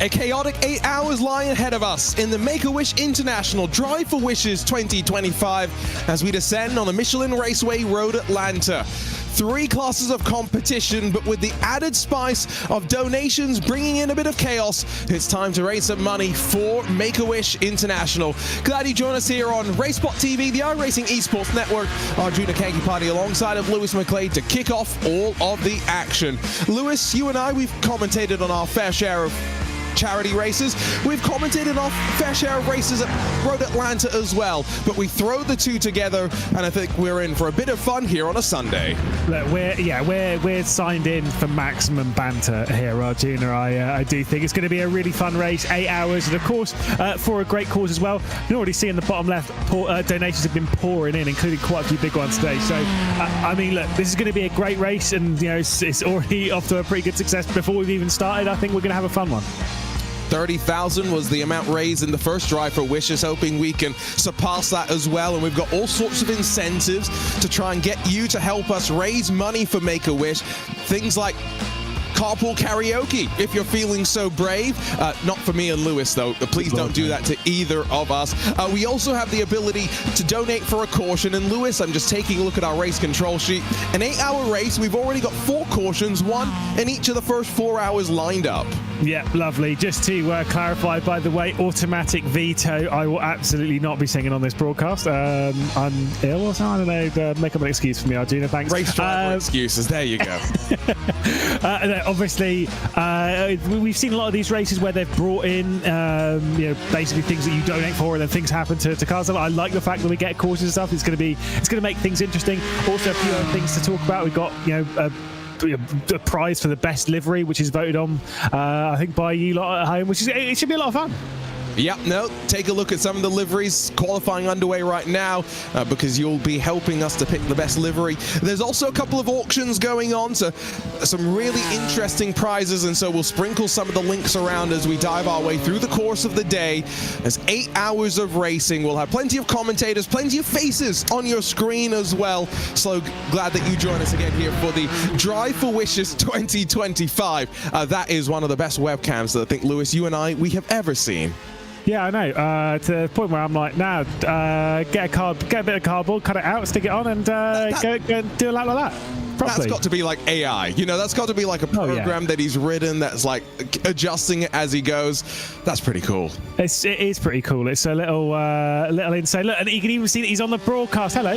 A chaotic 8 hours lie ahead of us in the Make-A-Wish International Drive for Wishes 2025 as we descend on the Michelin Raceway Road Atlanta. 3 classes of competition, but with the added spice of donations bringing in a bit of chaos, it's time to raise some money for Make-A-Wish International. Glad you joined us here on RaceSpotTV, the iRacing Esports Network. Arjuna Kankipati alongside of Lewis McLeod to kick off all of the action. Lewis, you and I, we've commentated on our fair share of charity races. We've commentated on our fair share of races at Road Atlanta as well, but we throw the two together and I think we're in for a bit of fun here on a Sunday. Look, we're signed in for maximum banter here, Arjuna. I do think it's going to be a really fun race, 8 hours, and of course for a great cause as well. You can already see in the bottom left, donations have been pouring in, including quite a few big ones today. So I mean, look, this is going to be a great race, and you know it's already off to a pretty good success before we've even started. I think we're going to have a fun one. 30,000 was the amount raised in the first Drive for Wishes, hoping we can surpass that as well. And we've got all sorts of incentives to try and get you to help us raise money for Make-A-Wish. Things like carpool karaoke, if you're feeling so brave. Not for me and Lewis, though. Please don't do that to either of us. We also have the ability to donate for a caution. And Lewis, I'm just taking a look at our race control sheet. An 8-hour race, we've already got 4 cautions, 1 in each of the first 4 hours lined up. Yeah, lovely. Just to clarify, by the way, automatic veto. I will absolutely not be singing on this broadcast. I'm ill or something. I don't know. Make up an excuse for me, Arjuna. Thanks. Race driver excuses. There you go. Obviously, we've seen a lot of these races where they've brought in, basically things that you donate for, and then things happen to cars. I like the fact that we get courses and stuff. It's going to make things interesting. Also, a few other things to talk about. We've got a prize for the best livery, which is voted on, I think, by you lot at home, it should be a lot of fun. Yep, no, take a look at some of the liveries. Qualifying underway right now because you'll be helping us to pick the best livery. There's also a couple of auctions going on, so some really interesting prizes, and so we'll sprinkle some of the links around as we dive our way through the course of the day. There's 8 hours of racing. We'll have plenty of commentators, plenty of faces on your screen as well. So glad that you join us again here for the Drive for Wishes 2025. That is one of the best webcams that I think, Lewis, you and I, we have ever seen. Yeah, I know. To the point where I'm like, now, get a bit of cardboard, cut it out, stick it on, and go and do a lap like that. Properly. That's got to be like AI. You know, that's got to be like a program that he's written that's like adjusting it as he goes. That's pretty cool. It is pretty cool. It's a little insane. Look, and you can even see that he's on the broadcast. Hello.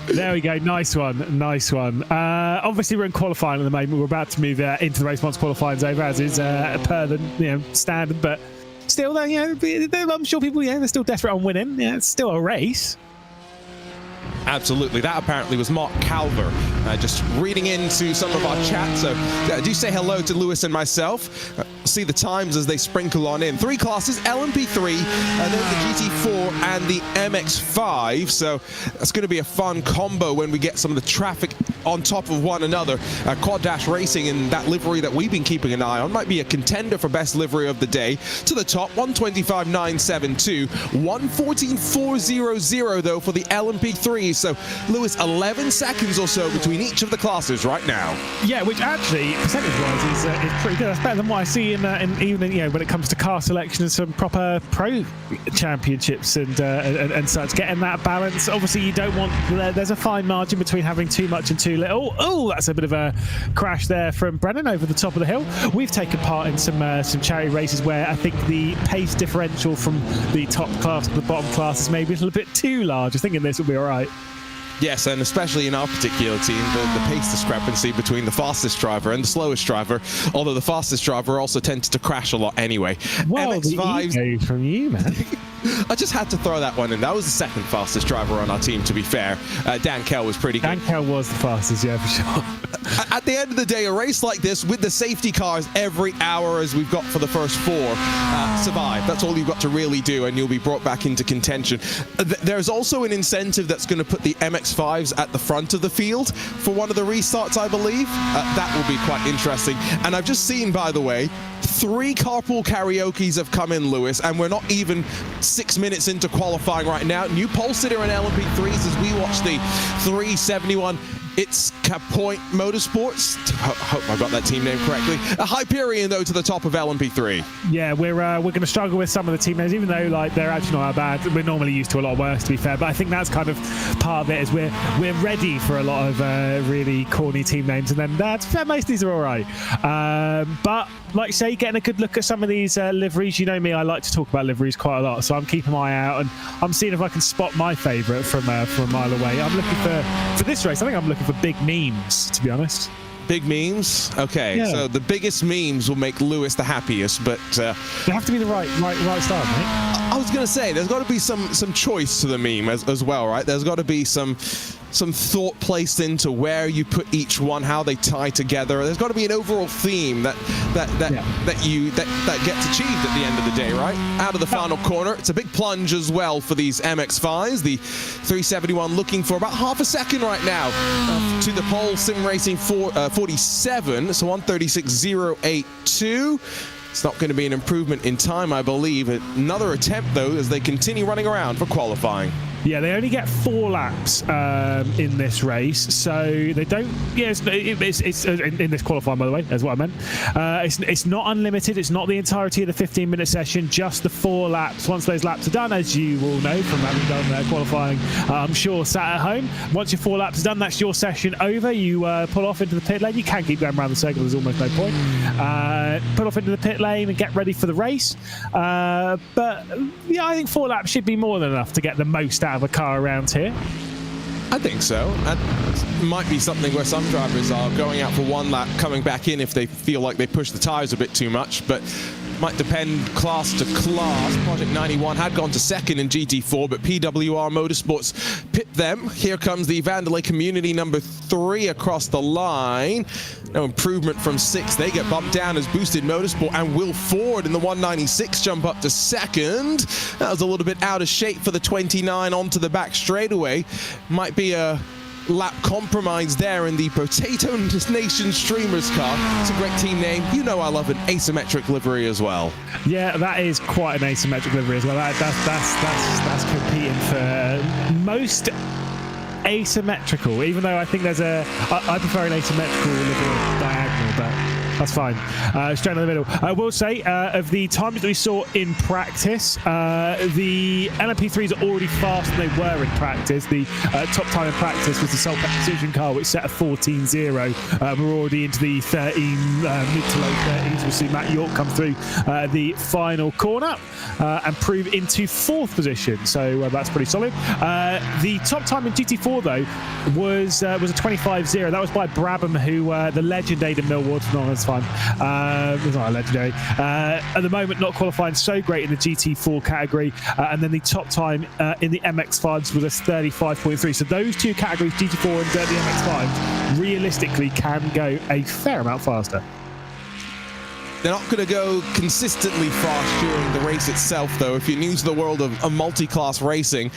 There we go. Nice one. Nice one. Obviously, we're in qualifying at the moment. We're about to move into the race once qualifying's over, as is per the standard. But still, though, I'm sure people, they're still desperate on winning. Yeah, it's still a race. Absolutely. That apparently was Mark Calver. Just reading into some of our chat. So do say hello to Lewis and myself. See the times as they sprinkle on in. 3 classes, LMP3, then the GT4 and the MX5. So that's going to be a fun combo when we get some of the traffic on top of one another. Quad Dash Racing in that livery that we've been keeping an eye on might be a contender for best livery of the day. To the top, 125.972, 114.400 though for the LMP3. So Lewis, 11 seconds or so between each of the classes right now. Yeah, which actually percentage-wise is pretty good. That's better than what I see in even when it comes to car selection and some proper pro championships and such. Getting that balance. Obviously, you don't want. There's a fine margin between having too much and too little. Oh, that's a bit of a crash there from Brennan over the top of the hill. We've taken part in some charity races where I think the pace differential from the top class to the bottom class is maybe a little bit too large. I was thinking this will be all right. Yes, and especially in our particular team, the pace discrepancy between the fastest driver and the slowest driver, although the fastest driver also tends to crash a lot anyway. Well, MX-5's the ego from you, man. I just had to throw that one in. That was the second fastest driver on our team, to be fair. Dan Kell was pretty good. Dan Kell was the fastest, yeah, for sure. At the end of the day, a race like this with the safety cars every hour, as we've got for the first 4, survive. That's all you've got to really do, and you'll be brought back into contention. There's also an incentive that's going to put the MX-5s at the front of the field for one of the restarts, I believe. That will be quite interesting. And I've just seen, by the way, 3 carpool karaokes have come in, Lewis, and we're not even 6 minutes into qualifying right now. New pole sitter and LMP3s as we watch the 371 It's Point Motorsports. Hope I got that team name correctly. A Hyperion, though, to the top of LMP3. Yeah, we're going to struggle with some of the team names, even though like they're actually not that bad. We're normally used to a lot worse, to be fair. But I think that's kind of part of it. Is we're ready for a lot of really corny team names, and then to be fair, most of these are all right. But like you say, getting a good look at some of these liveries. You know me, I like to talk about liveries quite a lot, so I'm keeping my eye out, and I'm seeing if I can spot my favourite from a mile away. I'm looking for this race. I think I'm looking for big memes, to be honest. Big memes? Okay, yeah. So the biggest memes will make Lewis the happiest, but they have to be the right style, mate. I was going to say, there's got to be some choice to the meme as well, right? There's got to be some thought placed into where you put each one, how they tie together. There's got to be an overall theme that gets achieved at the end of the day, right? Out of the final corner, it's a big plunge as well for these MX-5s. The 371 looking for about half a second right now to the pole. Sim Racing 47, so 136.082. It's not going to be an improvement in time, I believe. Another attempt, though, as they continue running around for qualifying. Yeah, they only get 4 laps in this race, so they don't. Yeah, it's in this qualifying, by the way. That's what I meant. It's not unlimited. It's not the entirety of the 15-minute session. Just the 4 laps. Once those laps are done, as you will know from having done qualifying, I'm sure, sat at home. Once your 4 laps are done, that's your session over. You pull off into the pit lane. You can keep going around the circle. There's almost no point. Pull off into the pit lane and get ready for the race. But yeah, I think 4 laps should be more than enough to get the most out of a car around here. I think so. That might be something where some drivers are going out for 1 lap, coming back in if they feel like they push the tyres a bit too much, but might depend class to class. Project 91 had gone to second in GT4, but PWR Motorsports pipped them. Here comes the Vandelay Community number 3 across the line. No improvement from 6. They get bumped down as Boosted Motorsport and Will Ford in the 196 jump up to second. That was a little bit out of shape for the 29 onto the back straightaway. Might be a lap compromise there in the Potato Nation Streamers car. It's a great team name. You know I love an asymmetric livery as well. Yeah, that is quite an asymmetric livery as well. That's competing for most asymmetrical, even though I think there's I prefer an asymmetrical livery diagonal, but that's fine. Straight in the middle. I will say, of the times that we saw in practice, the LMP3s are already faster than they were in practice. The top time in practice was the Sole Precision car, which set a 14.0. We're already into the 13, mid to low 30s. We'll see Matt York come through the final corner and prove into 4th position. So that's pretty solid. The top time in GT4, though, was a 25.0. That was by Brabham, who the legend Aidan Millward. No, that's fine. It's not a legendary. At the moment, not qualifying so great in the GT4 category. And then the top time in the MX-5s was a 35.3. So those 2 categories, GT4 and the MX-5s, realistically can go a fair amount faster. They're not going to go consistently fast during the race itself, though. If you're new to the world of multi-class racing,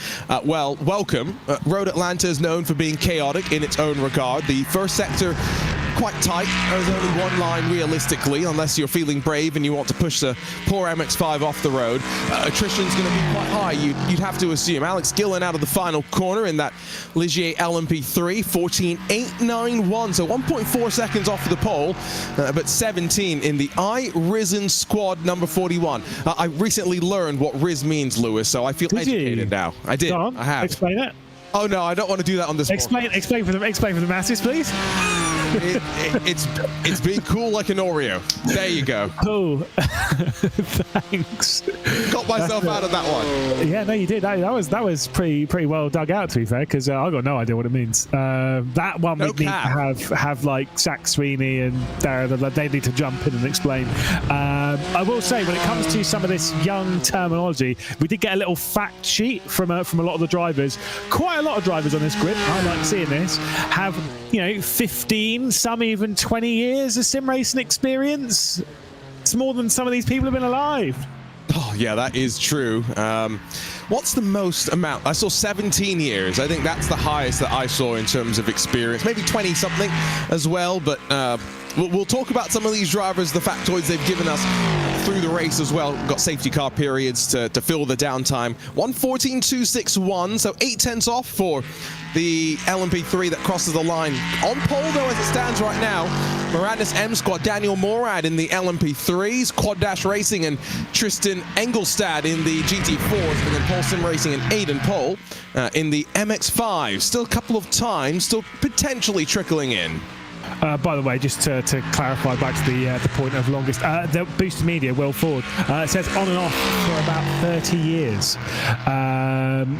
well, welcome. Road Atlanta is known for being chaotic in its own regard. The first sector, quite tight. There's only 1 line realistically, unless you're feeling brave and you want to push the poor MX-5 off the road. Attrition's going to be quite high, you'd have to assume. Alex Gillen out of the final corner in that Ligier LMP3, 14.891, so 1.4 seconds off of the pole, but 17 in the Risen Squad number 41. I recently learned what Riz means, Lewis, so I feel educated now. I did. I have. Explain it. Oh no, I don't want to do that on this. Explain for the masses, please. It's being cool like an Oreo. There you go. Cool. Thanks. Got myself out of that one. Yeah, no, you did. That was pretty well dug out, to be fair, because I got no idea what it means. That one would need to have like Zach Sweeney and Dara. They need to jump in and explain. I will say, when it comes to some of this young terminology, we did get a little fact sheet from a lot of the drivers. Quite a lot of drivers on this grid, I like seeing this, have 15, some even 20 years of sim racing experience. It's more than some of these people have been alive. Oh yeah, that is true. What's the most amount? I saw 17 years. I think that's the highest that I saw in terms of experience. Maybe 20 something as well, but we'll talk about some of these drivers, the factoids they've given us through the race as well. Got safety car periods to fill the downtime. 1:14.261, so 8/10 off for the LMP3 that crosses the line. On pole, though, as it stands right now, Mirandus M Squad, Daniel Morad in the LMP3s, Quad Dash Racing and Tristan Engelstad in the GT4s, and then Paul Sim Racing and Aidan Pohl in the MX5. Still a couple of times, still potentially trickling in. By the way, just to clarify back to the point of longest, the Boost Media, Will Ford, it says on and off for about 30 years,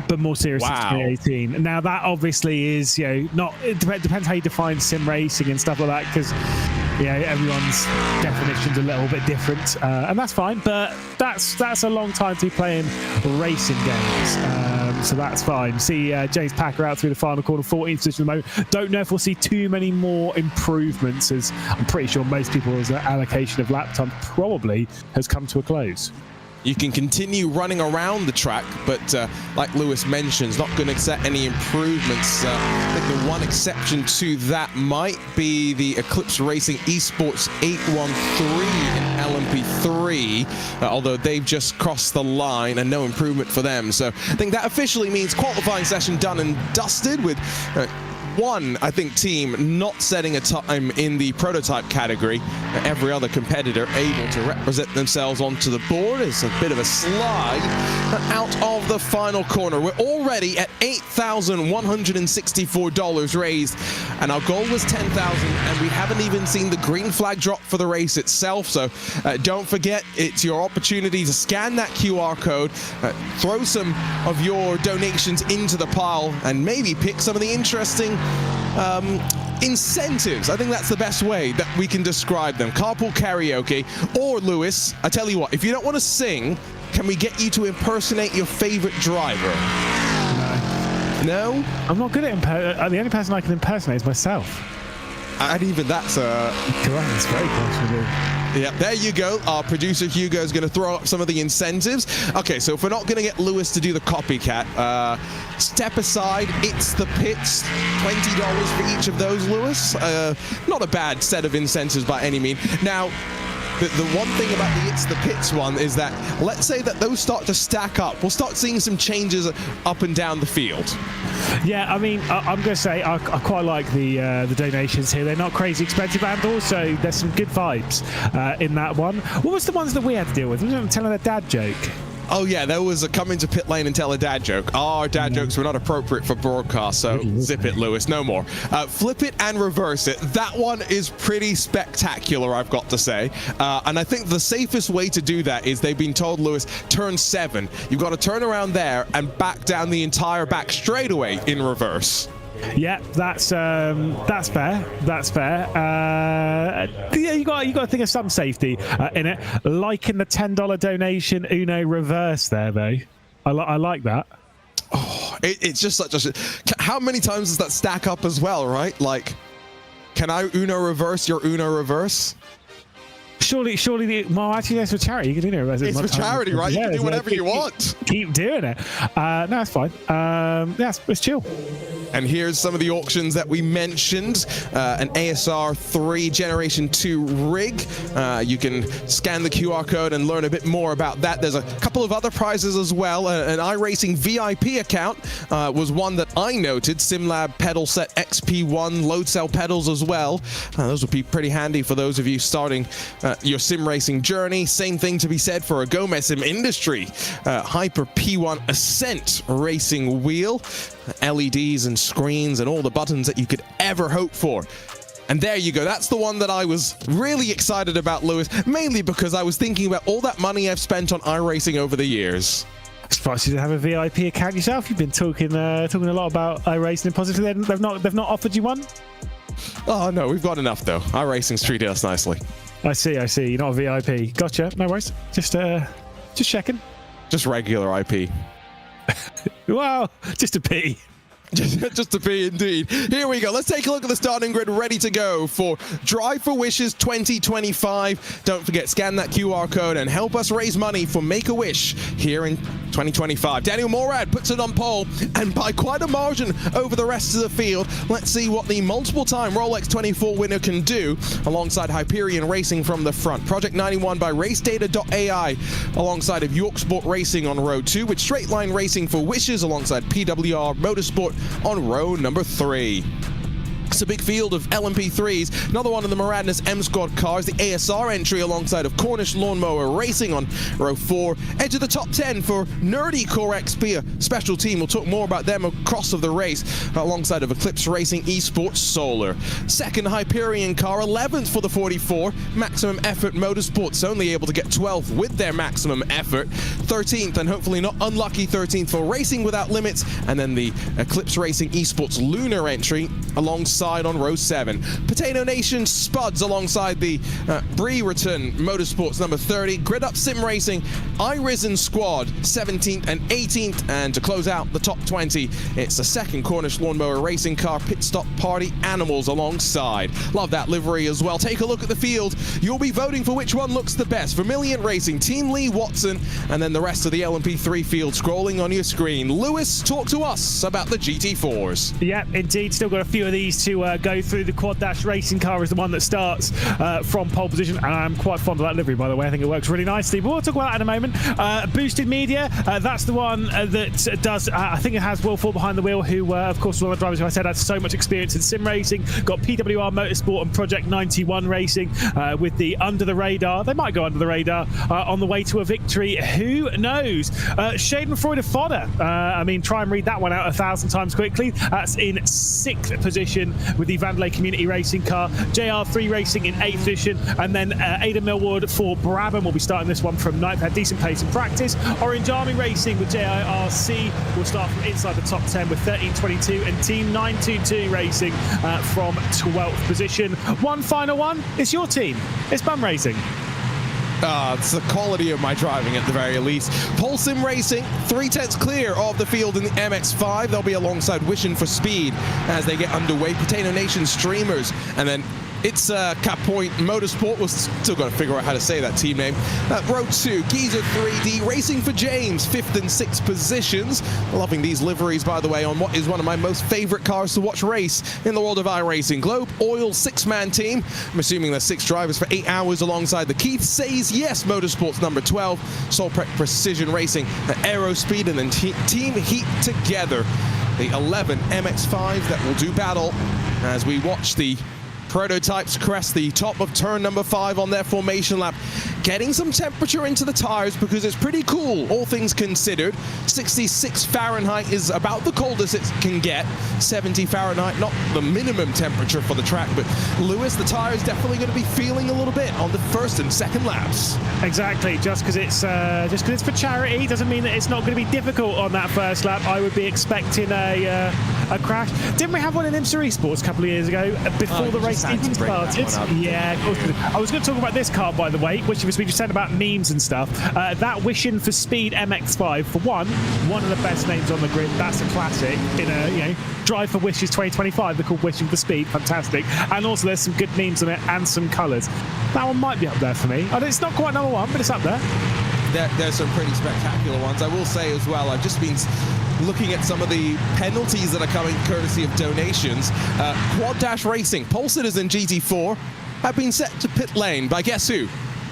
but more serious since 2018. Now that obviously is, not, it depends how you define sim racing and stuff like that, because everyone's definition's a little bit different, and that's fine, but that's a long time to be playing racing games, so that's fine. See James Packer out through the final corner, 14th position at the moment. Don't know if we'll see too many more improvements, as I'm pretty sure most people's allocation of lap time probably has come to a close. You can continue running around the track, but like Lewis mentions, not going to set any improvements. I think the one exception to that might be the Eclipse Racing Esports 813 in LMP3, although they've just crossed the line and no improvement for them. So I think that officially means qualifying session done and dusted, with one, I think, team not setting a time in the prototype category. Every other competitor able to represent themselves onto the board. It's a bit of a slide out of the final corner. We're already at $8,164 raised, and our goal was $10,000, and we haven't even seen the green flag drop for the race itself. So don't forget, it's your opportunity to scan that QR code, throw some of your donations into the pile, and maybe pick some of the interesting incentives. I think that's the best way that we can describe them. Carpool karaoke, or Lewis, I tell you what, if you don't want to sing, can we get you to impersonate your favorite driver? No? I'm not good at the only person I can impersonate is myself. And even that's That's very questionable. Yeah, there you go. Our producer Hugo is going to throw up some of the incentives. Okay, so if we're not going to get Lewis to do the copycat, step aside, it's the pits, $20 for each of those, Lewis. Not a bad set of incentives by any means. Now, the one thing about the It's the Pits one is that, let's say that those start to stack up. We'll start seeing some changes up and down the field. Yeah, I mean, I'm going to say I quite like the donations here. They're not crazy expensive, and also there's some good vibes in that one. What was the ones that we had to deal with? We were telling a dad joke. Oh yeah, there was a come into pit lane and tell a dad joke. Our dad jokes were not appropriate for broadcast, so zip it, Lewis, no more. Flip it and reverse it. That one is pretty spectacular, I've got to say. And I think the safest way to do that is they've been told, Lewis, turn 7. You've got to turn around there and back down the entire back straightaway in reverse. Yeah, that's fair. That's fair. Yeah, you got to think of some safety in it. Liking the $10 donation Uno reverse there, though. I like that. Oh, it's just such a. How many times does that stack up as well, right? Like, can I Uno reverse your Uno reverse? Surely, well, actually, that's for charity. You can do it. It's for charity, right? You can do whatever you want. Keep doing it. No, that's fine. Yeah, it's chill. And here's some of the auctions that we mentioned. An ASR 3 Generation 2 rig. You can scan the QR code and learn a bit more about that. There's a couple of other prizes as well. An iRacing VIP account was one that I noted. SimLab pedal set XP1 load cell pedals as well. Those would be pretty handy for those of you starting your sim racing journey. Same thing to be said for a Gomez Sim Industry Hyper P1 Ascent racing wheel. LEDs and screens and all the buttons that you could ever hope for. And there you go. That's the one that I was really excited about, Lewis, mainly because I was thinking about all that money I've spent on iRacing over the years. I'm surprised you didn't have a VIP account yourself. You've been talking a lot about iRacing and positively. They've not offered you one? Oh no, we've got enough though. iRacing's treated us nicely. I see. You're not a VIP. Gotcha. No worries. Just checking. Just regular IP. Wow, just a P. Just to be indeed. Here we go. Let's take a look at the starting grid ready to go for Drive for Wishes 2025. Don't forget, scan that QR code and help us raise money for Make-A-Wish here in 2025. Daniel Morad puts it on pole, and by quite a margin over the rest of the field. Let's see what the multiple-time Rolex 24 winner can do, alongside Hyperion Racing from the front. Project 91 by RaceData.ai, alongside of York Sport Racing on row 2, with Straight Line Racing for Wishes, alongside PWR Motorsport on row number 3. It's a big field of LMP3s. Another one of the Moradness M Squad cars, the ASR entry alongside of Cornish Lawnmower Racing on row 4. Edge of the top 10 for Nerdy Core XP, a special team. We'll talk more about them across of the race, alongside of Eclipse Racing Esports Solar. Second Hyperion car, 11th for the 44. Maximum Effort Motorsports only able to get 12th with their maximum effort. 13th, and hopefully not unlucky 13th for Racing Without Limits. And then the Eclipse Racing Esports Lunar entry alongside on row 7. Potato Nation Spuds alongside the Brereton Motorsports number 30. Grid Up Sim Racing, iRisen Squad 17th and 18th. And to close out the top 20, it's the second Cornish Lawnmower Racing car, Pit Stop Party Animals alongside. Love that livery as well. Take a look at the field. You'll be voting for which one looks the best. Vermilion Racing, Team Lee Watson, and then the rest of the LMP3 field scrolling on your screen. Lewis, talk to us about the GT4s. Yeah, indeed. Still got a few of these to go through. The Quad Dash Racing car is the one that starts from pole position, and I'm quite fond of that livery, by the way. I think it works really nicely, but we'll talk about that in a moment. Boosted Media, that's the one that does, I think it has Will Ford behind the wheel, who of course was one of the drivers who I said had so much experience in sim racing. Got PWR Motorsport and Project 91 Racing with the under the radar. They might go under the radar on the way to a victory. Who knows? Shaden Freud of Fodder. I mean, try and read that one out 1,000 times quickly. That's in 6th position with the Vandalay Community Racing car. JR3 Racing in 8th position, and then Ada Millward for Brabham will be starting this one from 9th. Had decent pace in practice. Orange Army Racing with JIRC will start from inside the top 10 with 13.22, and Team 922 Racing from 12th position. One final one. It's your team. It's Bum Racing. It's the quality of my driving at the very least. Pole Sim Racing, 3/10 clear of the field in the MX-5. They'll be alongside Wishing for Speed as they get underway. Potato Nation Streamers, and then it's Cap Point Motorsport. We've still got to figure out how to say that team name. Row 2, Geezer 3D Racing for James, 5th and 6th positions. Loving these liveries, by the way, on what is one of my most favorite cars to watch race in the world of iRacing. Globe Oil 6-man team. I'm assuming there's 6 drivers for 8 hours alongside the Keith Says Yes Motorsports number 12. Solprec Precision Racing, Aerospeed, and then Team Heat together. The 11 MX-5 that will do battle as we watch the prototypes crest the top of turn number 5 on their formation lap, getting some temperature into the tires because it's pretty cool, all things considered. 66 Fahrenheit is about the coldest it can get. 70 Fahrenheit, not the minimum temperature for the track, but Lewis, the tire is definitely going to be feeling a little bit on the first and second laps. Exactly. Just because it's for charity doesn't mean that it's not going to be difficult on that first lap. I would be expecting a crash. Didn't we have one in IMSA Esports a couple of years ago before the race even started? Yeah, of course. I was going to talk about this car, by the way, which we just said about memes and stuff. That Wishing for Speed MX-5, for one of the best names on the grid. That's a classic in a Drive for Wishes 2025. They're called Wishing for Speed. Fantastic. And also there's some good memes on it and some colours. That one might be up there for me. It's not quite number 1, but it's up there. There's some pretty spectacular ones. I will say as well, I've just been looking at some of the penalties that are coming courtesy of donations. Quad Dash Racing, Pole Citizen GT4 have been set to pit lane by guess who?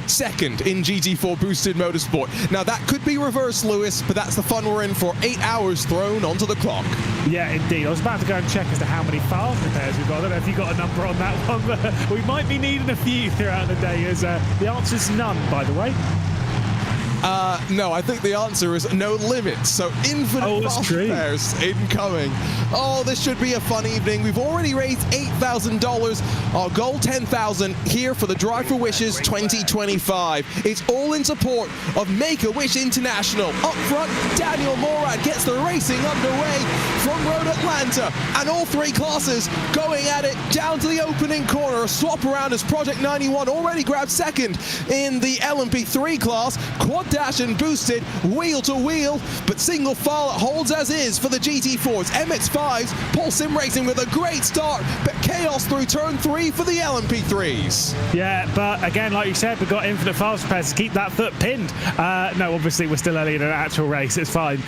Second in GT4 Boosted Motorsport. Now that could be reversed, Lewis, but that's the fun we're in for. 8 hours thrown onto the clock. Yeah, indeed. I was about to go and check as to how many fast repairs we've got. I don't know if you got a number on that one, but we might be needing a few throughout the day, as the answer's none, by the way. No, I think the answer is no limit. So infinite fast repairs incoming. Oh, this should be a fun evening. We've already raised $8,000. Our goal, $10,000 here for the Drive for Wishes 2025. It's all in support of Make-A-Wish International. Up front, Daniel Morad gets the racing underway from Road Atlanta. And all 3 classes going at it down to the opening corner. A swap around as Project 91 already grabbed second in the LMP3 class. Quad dash and boosted wheel to wheel, but single file holds as is for the GT4s. MX-5s, Paul Sim Racing with a great start, but chaos through turn 3 for the LMP3s. Yeah, but again, like you said, we've got infinite fast repairs to keep that foot pinned. No, obviously we're still early in an actual race, it's fine.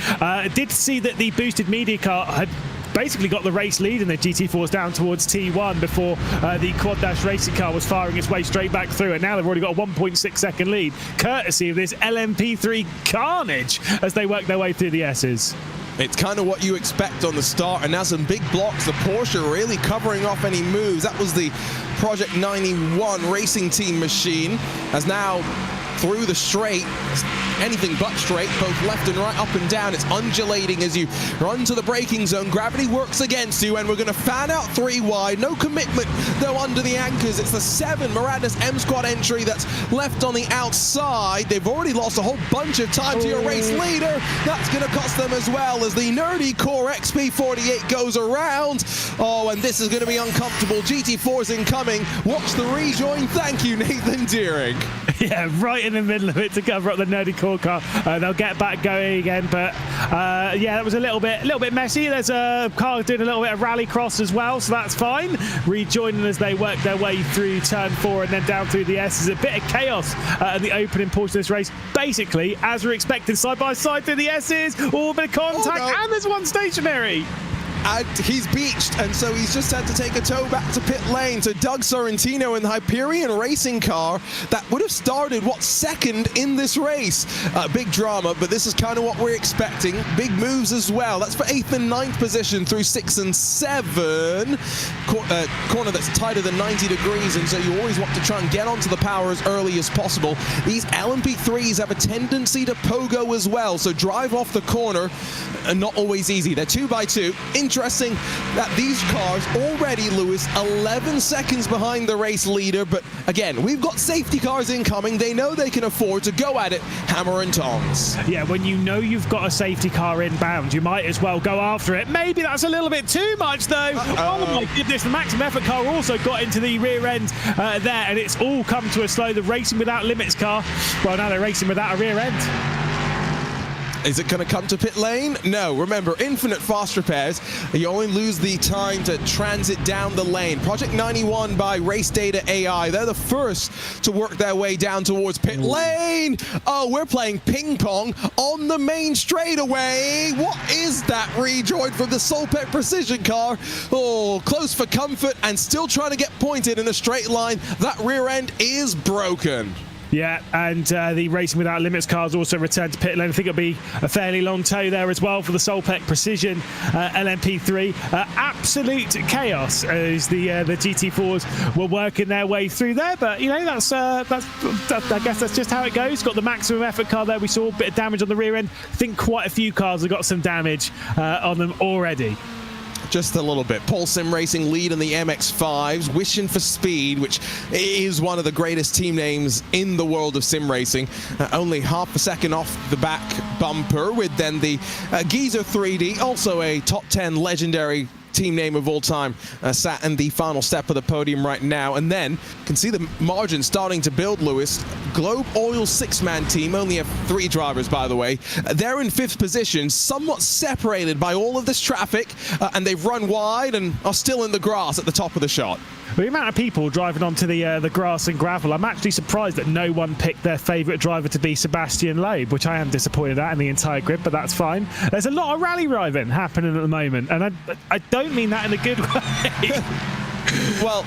Did see that the boosted media car had basically got the race lead in the GT4s down towards T1 before the quad dash racing car was firing its way straight back through, and now they've already got a 1.6 second lead courtesy of this LMP3 carnage as they work their way through the S's. It's kind of what you expect on the start, and now some big blocks. The Porsche really covering off any moves. That was the Project 91 racing team machine, as now through the straight, anything but straight, both left and right, up and down. It's undulating as you run to the braking zone. Gravity works against you, and we're going to fan out 3 wide. No commitment, though, under the anchors. It's the 7 Miranda's M Squad entry that's left on the outside. They've already lost a whole bunch of time to your race leader. That's going to cost them as well as the Nerdy Core XP48 goes around. Oh, and this is going to be uncomfortable. GT4's incoming. Watch the rejoin. Thank you, Nathan Deering. Yeah, right in the middle of it to cover up the Nerdy Core car. They'll get back going again, but yeah, that was a little bit messy. There's a car doing a little bit of rally cross as well, so that's fine. Rejoining as they work their way through turn 4 and then down through the S. There's a bit of chaos at the opening portion of this race. Basically, as we're expecting, side by side through the S's, all a bit of contact, and there's one stationary. And he's beached, and so he's just had to take a tow back to pit lane. So Doug Sorrentino in the Hyperion racing car that would have started, what, second in this race. Big drama, but this is kind of what we're expecting. Big moves as well. That's for 8th and 9th position through 6 and 7. Corner that's tighter than 90 degrees, and so you always want to try and get onto the power as early as possible. These LMP3s have a tendency to pogo as well, so drive off the corner, and not always easy. They're 2x2. Interesting that these cars already, Lewis, 11 seconds behind the race leader, but again, we've got safety cars incoming. They know they can afford to go at it hammer and tongs. Yeah, when you know you've got a safety car inbound, you might as well go after it. Maybe that's a little bit too much, though. Oh my goodness, the maximum effort car also got into the rear end there, and it's all come to a slow. The Racing Without Limits car, well, now they're racing without a rear end. Is it going to come to pit lane? No. Remember, infinite fast repairs. You only lose the time to transit down the lane. Project 91 by Race Data AI. They're the first to work their way down towards pit lane. Oh, we're playing ping pong on the main straightaway. What is that rejoin from the Solpec Precision car? Oh, close for comfort and still trying to get pointed in a straight line. That rear end is broken. Yeah, and the Racing Without Limits cars also returned to pit lane. I think it'll be a fairly long tow there as well for the Solpec Precision LMP3. Absolute chaos as the GT4s were working their way through there, but you know that's I guess that's just how it goes. Got the maximum effort car there. We saw a bit of damage on the rear end. I think quite a few cars have got some damage on them already. Just a little bit. Paul Sim Racing lead in the MX-5s, wishing for speed, which is one of the greatest team names in the world of sim racing. Only half a second off the back bumper, with then the Geezer 3D, also a top 10 legendary team name of all time, sat in the final step of the podium right now. And then can see the margin starting to build, Lewis. Globe Oil 6-man team only have 3 drivers, by the way. They're in 5th position, somewhat separated by all of this traffic, and they've run wide and are still in the grass at the top of the shot. The amount of people driving onto the grass and gravel, I'm actually surprised that no one picked their favourite driver to be Sebastian Loeb, which I am disappointed at in the entire grid, but that's fine. There's a lot of rally driving happening at the moment, and I don't mean that in a good way. Well,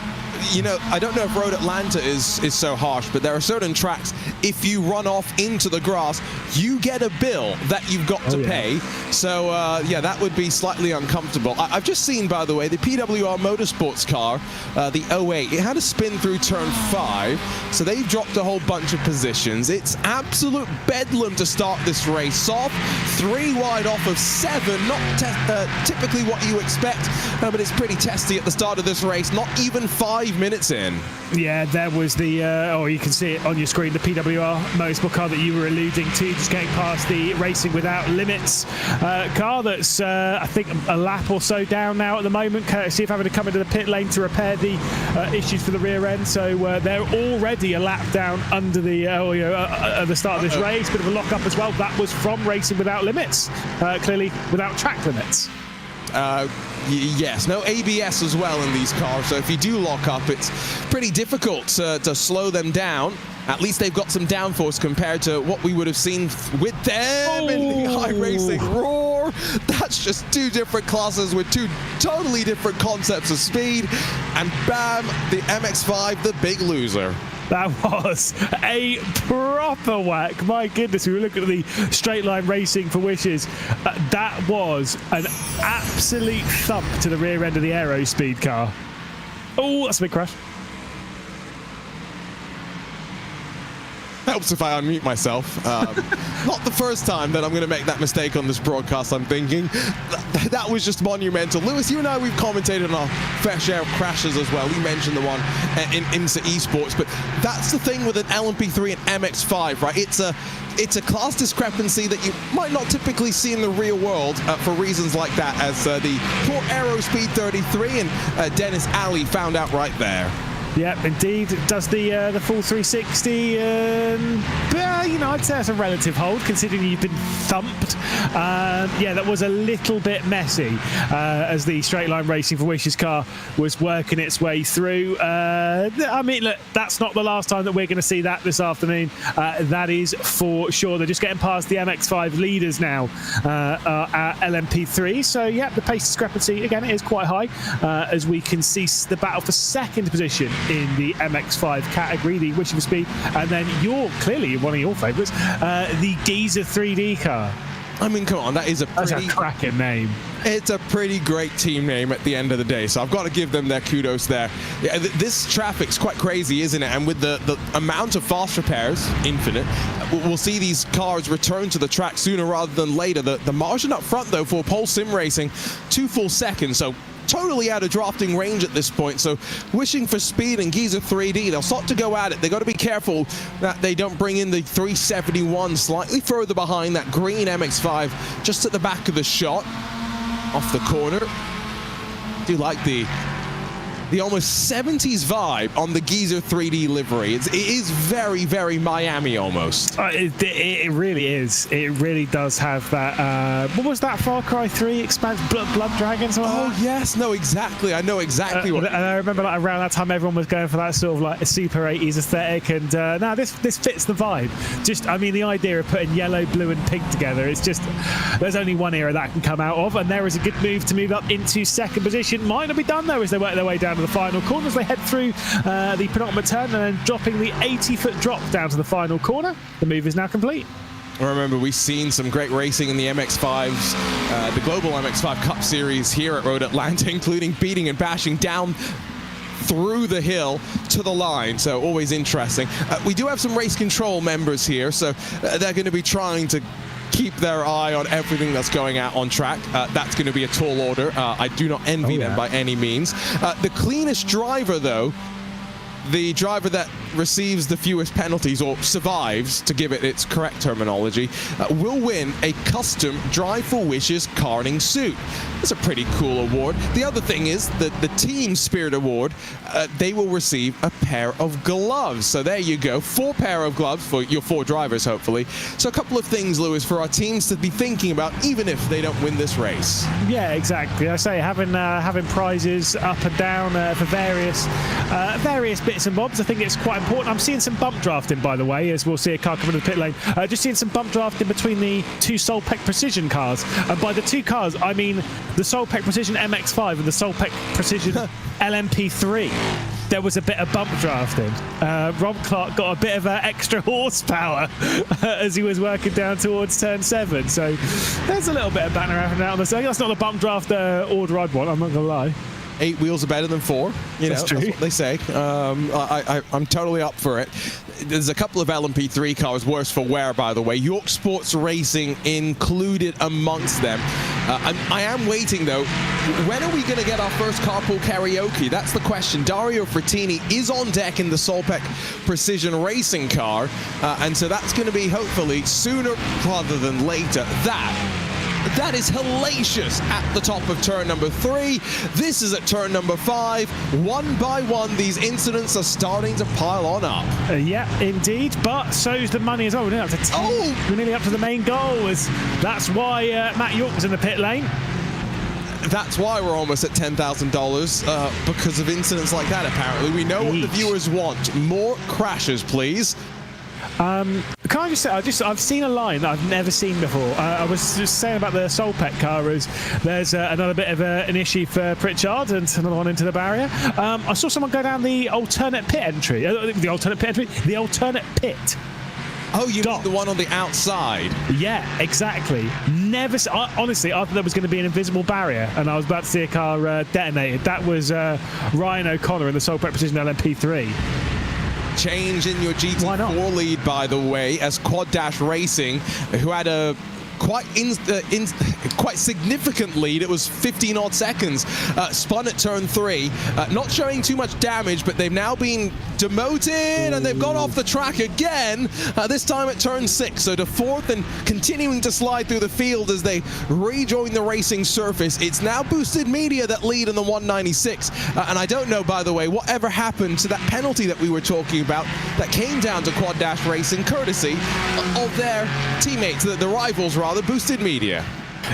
you know, I don't know if Road Atlanta is so harsh, but there are certain tracks, if you run off into the grass, you get a bill that you've got to pay. So, yeah, that would be slightly uncomfortable. I've just seen, by the way, the PWR Motorsports car, the 08, it had a spin through turn 5, so they've dropped a whole bunch of positions. It's absolute bedlam to start this race. Soft, 3 wide off of 7, not typically what you expect, but it's pretty testy at the start of this race. Not even 5 5 minutes in. Yeah, there was the, you can see it on your screen, the PWR motorsport car that you were alluding to, just getting past the Racing Without Limits car that's, I think, a lap or so down now at the moment, courtesy of having to come into the pit lane to repair the issues for the rear end. So they're already a lap down under the, at the start of this race. Bit of a lock-up as well. That was from Racing Without Limits, clearly without track limits. Yes, no ABS as well in these cars, so if you do lock up, it's pretty difficult to slow them down. At least they've got some downforce compared to what we would have seen with them in the iRacing Roar. That's just two different classes with two totally different concepts of speed, and bam, the MX-5, the big loser. That was a proper whack. My goodness, we were looking at the straight line racing for Wishes. That was an absolute thump to the rear end of the Aero Speed car. Oh, that's a big crash. Helps if I unmute myself. Not the first time that I'm going to make that mistake on this broadcast, I'm thinking. That was just monumental. Lewis, you and I, we've commentated on our fair share of crashes as well. We mentioned the one in IMSA Esports, but that's the thing with an LMP3 and MX-5, right? It's a class discrepancy that you might not typically see in the real world for reasons like that, as the poor Aero Speed 33 and Dennis Alley found out right there. Yeah, indeed. It does the full 360. I'd say that's a relative hold, considering you've been thumped. Yeah, that was a little bit messy as the straight line racing for Wishes car was working its way through. I mean, look, that's not the last time that we're going to see that this afternoon. That is for sure. They're just getting past the MX-5 leaders now at LMP3. So, yeah, the pace discrepancy, again, it is quite high, as we can see the battle for second position in the MX-5 category, the Wishing for Speed, and then clearly one of your favourites, the Geezer 3D car. I mean, come on, that's a cracking name. It's a pretty great team name at the end of the day, so I've got to give them their kudos there. Yeah, this traffic's quite crazy, isn't it? And with the amount of fast repairs, infinite, we'll see these cars return to the track sooner rather than later. The margin up front, though, for Pole Sim Racing, 2 full seconds, so totally out of drafting range at this point. So Wishing for Speed and Geezer 3D, they'll start to go at it. They got to be careful that they don't bring in the 371 slightly further behind that green MX-5 just at the back of the shot off the corner. Do like the almost 70s vibe on the Geezer 3D livery. It is very, very Miami almost. It really is. It really does have that. What was that Far Cry 3 expansion? Blood Dragons? Oh, yes. No, exactly. I know exactly what. And I remember around that time, everyone was going for that sort of like a super 80s aesthetic. And now this fits the vibe. Just, I mean, the idea of putting yellow, blue, and pink together, it's just, there's only one era that can come out of. And there is a good move to move up into second position. Might not be done, though, as they work their way down to the final corner as they head through the penultimate turn and then dropping the 80-foot drop down to the final corner. The move is now complete. Remember, we've seen some great racing in the MX-5s, the Global MX-5 Cup Series here at Road Atlanta, including beating and bashing down through the hill to the line, so always interesting. We do have some race control members here, so they're going to be trying to keep their eye on everything that's going out on track. That's going to be a tall order. I do not envy them by any means. The cleanest driver, though, the driver that receives the fewest penalties, or survives, to give it its correct terminology, will win a custom Drive for Wishes karting suit. That's a pretty cool award. The other thing is that the Team Spirit Award, they will receive a pair of gloves. So there you go, 4 pair of gloves for your 4 drivers, hopefully. So a couple of things, Lewis, for our teams to be thinking about, even if they don't win this race. Yeah, exactly. I say having prizes up and down for various bits and bobs. I think it's quite important. I'm seeing some bump drafting, by the way, as we'll see a car come into the pit lane. Just seeing some bump drafting between the 2 Solpec Precision cars. And by the 2 cars, I mean the Solpec Precision MX-5 and the Solpec Precision LMP3. There was a bit of bump drafting. Rob Clark got a bit of extra horsepower as he was working down towards turn 7. So there's a little bit of banter happening out on the circuit. That's not the bump draft order I'd want, I'm not going to lie. 8 wheels are better than 4. That's what they say. I'm totally up for it. There's a couple of LMP3 cars worse for wear, by the way. York Sports Racing included amongst them. I am waiting, though. When are we going to get our first carpool karaoke? That's the question. Dario Frattini is on deck in the Solpec Precision Racing car, and so that's going to be hopefully sooner rather than later. That is hellacious at the top of turn number 3. This is at turn number 5. One by one, these incidents are starting to pile on up. Yeah, indeed. But so's the money as well. We're nearly up to 10. Oh! We're nearly up to the main goal. That's why Matt York was in the pit lane. That's why we're almost at $10,000 because of incidents like that, apparently. We know what the viewers want. More crashes, please. Can I just say, I've seen a line that I've never seen before. I was just saying about the Solpec car is there's another bit of an issue for Pritchard and another one into the barrier. I saw someone go down the alternate pit entry. The alternate pit. Oh, you mean the one on the outside? Yeah, exactly. Honestly, I thought there was going to be an invisible barrier and I was about to see a car detonated. That was Ryan O'Connor in the Solpec Precision LMP3. Change in your GT4 lead, by the way, as Quad Dash Racing, who had a quite significant lead. It was 15 odd seconds. Spun at turn 3, not showing too much damage, but they've now been demoted and they've gone off the track again, this time at turn 6. So to 4th and continuing to slide through the field as they rejoin the racing surface. It's now Boosted Media that lead in the 196. And I don't know, by the way, whatever happened to that penalty that we were talking about that came down to Quad Dash Racing, courtesy of their teammates, the rivals rather, Boosted Media.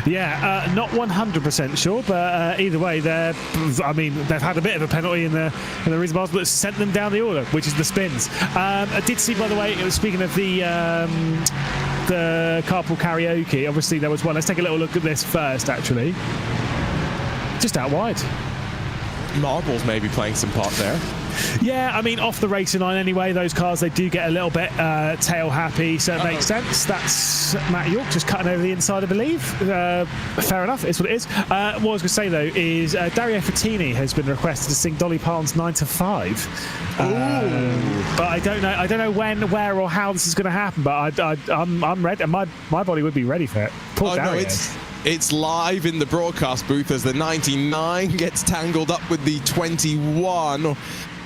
Yeah, not 100% sure, but either way, they've had a bit of a penalty in the reason bars, but sent them down the order, which is the spins. I did see, by the way, it was speaking of the carpool karaoke. Obviously, there was one. Let's take a little look at this first, actually. Just out wide. Marbles may be playing some part there. Yeah, I mean, off the racing line anyway, those cars, they do get a little bit tail happy, so it makes sense. That's Matt York just cutting over the inside, I believe. Fair enough, it's what it is. What I was going to say, though, is Dario Frattini has been requested to sing Dolly Parton's 9 to 5. But I don't know when, where, or how this is going to happen, but I'm ready, and my body would be ready for it. Poor Dario. No, it's live in the broadcast booth as the 99 gets tangled up with the 21.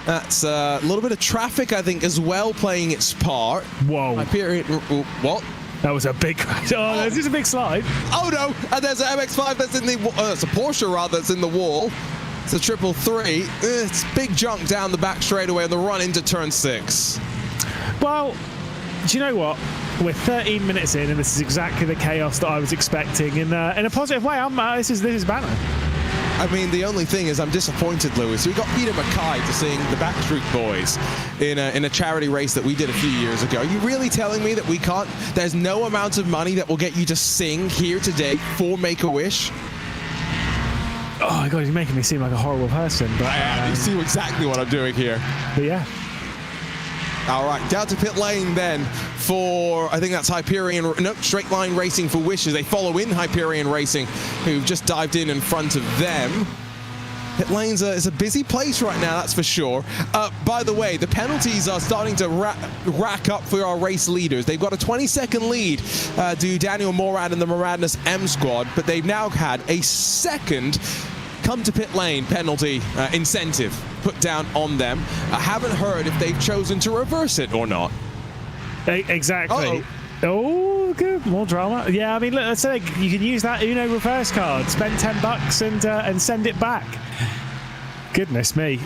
That's a little bit of traffic, I think, as well, playing its part. Whoa. What? That was a big crash. Oh, there's just a big slide. Oh, no. And there's an MX-5 that's in the... it's a Porsche, rather, that's in the wall. It's a 333. It's big junk down the back straightaway on the run into turn 6. Well, do you know what? We're 13 minutes in, and this is exactly the chaos that I was expecting. In a positive way, this is banner. I mean, the only thing is I'm disappointed, Lewis. We got Peter Mackay to sing the Backstreet Boys in a charity race that we did a few years ago. Are you really telling me that we can't... There's no amount of money that will get you to sing here today for Make-A-Wish? Oh, my God, you're making me seem like a horrible person. But you see exactly what I'm doing here. But yeah. All right, down to pit lane then for, I think that's Hyperion, no, Straight Line Racing for Wishes. They follow in Hyperion Racing, who've just dived in front of them. Pit lanes is a busy place right now, that's for sure. By the way, the penalties are starting to rack up for our race leaders. They've got a 20-second lead to Daniel Morad and the Moradness M squad, but they've now had a second come to pit lane penalty incentive put down on them. I haven't heard if they've chosen to reverse it or not. Exactly. Oh, good. More drama. Yeah, I mean, look, let's say you can use that Uno reverse card, spend $10 and send it back. Goodness me.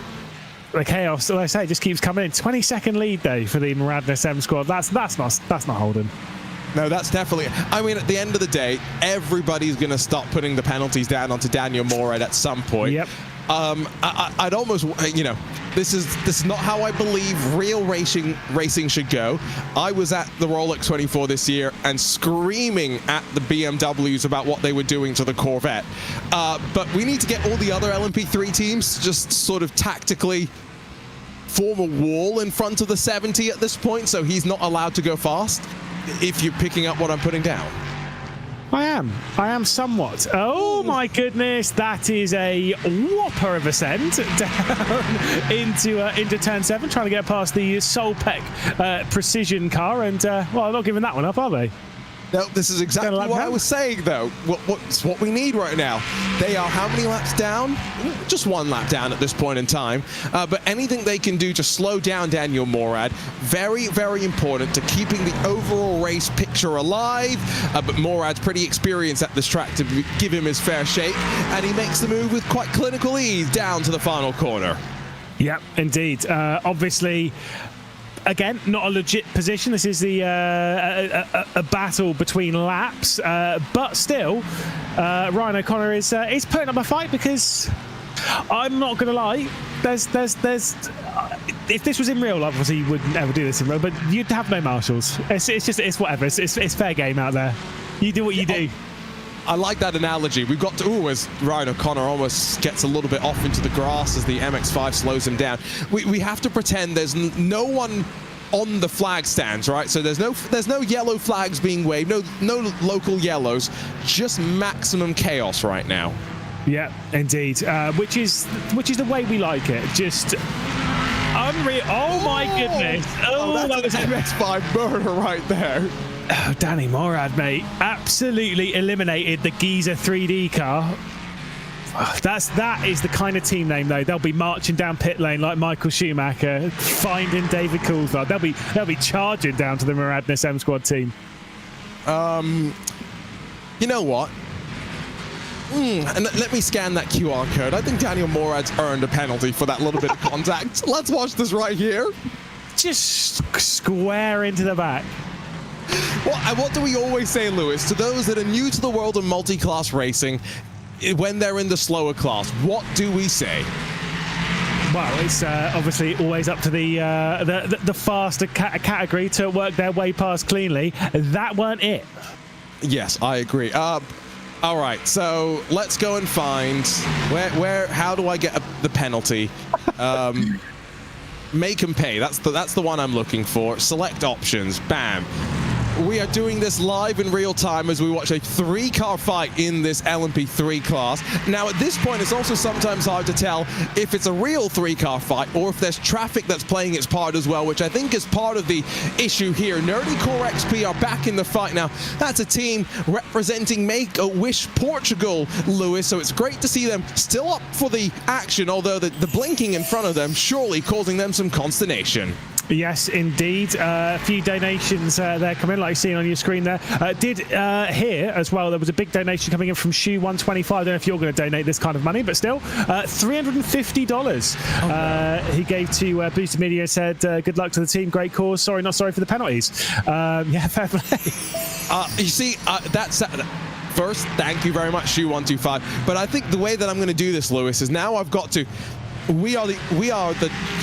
The chaos, like I say, just keeps coming in. 20-second lead, though, for the Moradness M squad. That's not holding. No, that's definitely... I mean, at the end of the day, everybody's going to stop putting the penalties down onto Daniel Morad at some point. Yep. I'd almost, this is not how I believe real racing should go. I was at the Rolex 24 this year and screaming at the BMWs about what they were doing to the Corvette. But we need to get all the other LMP3 teams just sort of tactically form a wall in front of the 70 at this point, so he's not allowed to go fast, if you're picking up what I'm putting down. I am somewhat. Oh my goodness, that is a whopper of ascent down into turn 7, trying to get past the Solpec Precision car, and well, not giving that one up, are they? No, this is exactly what I was saying, though. What's what we need right now? They are how many laps down? Just 1 lap down at this point in time. But anything they can do to slow down Daniel Morad, very, very important to keeping the overall race picture alive. But Morad's pretty experienced at this track to give him his fair shake, and he makes the move with quite clinical ease down to the final corner. Yeah, indeed. Obviously, again, not a legit position. This is the a battle between laps, but still, Ryan O'Connor is putting up a fight, because I'm not going to lie. There's if this was in real life, obviously you wouldn't ever do this in real, but you'd have no marshals. It's whatever. It's fair game out there. You do what you do. I like that analogy. We've got to, as Ryan O'Connor almost gets a little bit off into the grass as the MX-5 slows him down. We have to pretend there's no one on the flag stands, right? So there's no yellow flags being waved, no local yellows, just maximum chaos right now. Yeah, indeed. Which is the way we like it. Just unreal. Oh my goodness. Oh, that was an MX-5 murder right there. Oh, Danny Morad, mate, absolutely eliminated the Giza 3D car. Oh, that is the kind of team name, though. They'll be marching down pit lane like Michael Schumacher, finding David Coulthard. They'll be charging down to the Moradness M Squad team. You know what? And let me scan that QR code. I think Daniel Morad's earned a penalty for that little bit of contact. Let's watch this right here. Just square into the back. What do we always say, Lewis, to those that are new to the world of multi-class racing when they're in the slower class? What do we say? Well, it's obviously always up to the faster category to work their way past cleanly. That weren't it. Yes, I agree. All right, so let's go and find how do I get the penalty? Make them pay. That's the one I'm looking for. Select options. Bam. We are doing this live in real time as we watch a 3-car fight in this LMP3 class. Now, at this point, it's also sometimes hard to tell if it's a real 3-car fight or if there's traffic that's playing its part as well, which I think is part of the issue here. Nerdy Core XP are back in the fight now. That's a team representing Make-A-Wish Portugal, Lewis, so it's great to see them still up for the action, although the blinking in front of them surely causing them some consternation. Yes, indeed. A few donations there come in, like you're seeing on your screen there. Did hear as well, there was a big donation coming in from Shoe125. I don't know if you're going to donate this kind of money, but still, $350 he gave to Boosted Media and said, good luck to the team, great cause. Sorry, not sorry for the penalties. Yeah, fair play. You see, that's... First, thank you very much, Shoe125. But I think the way that I'm going to do this, Lewis, is now I've got to... We are the.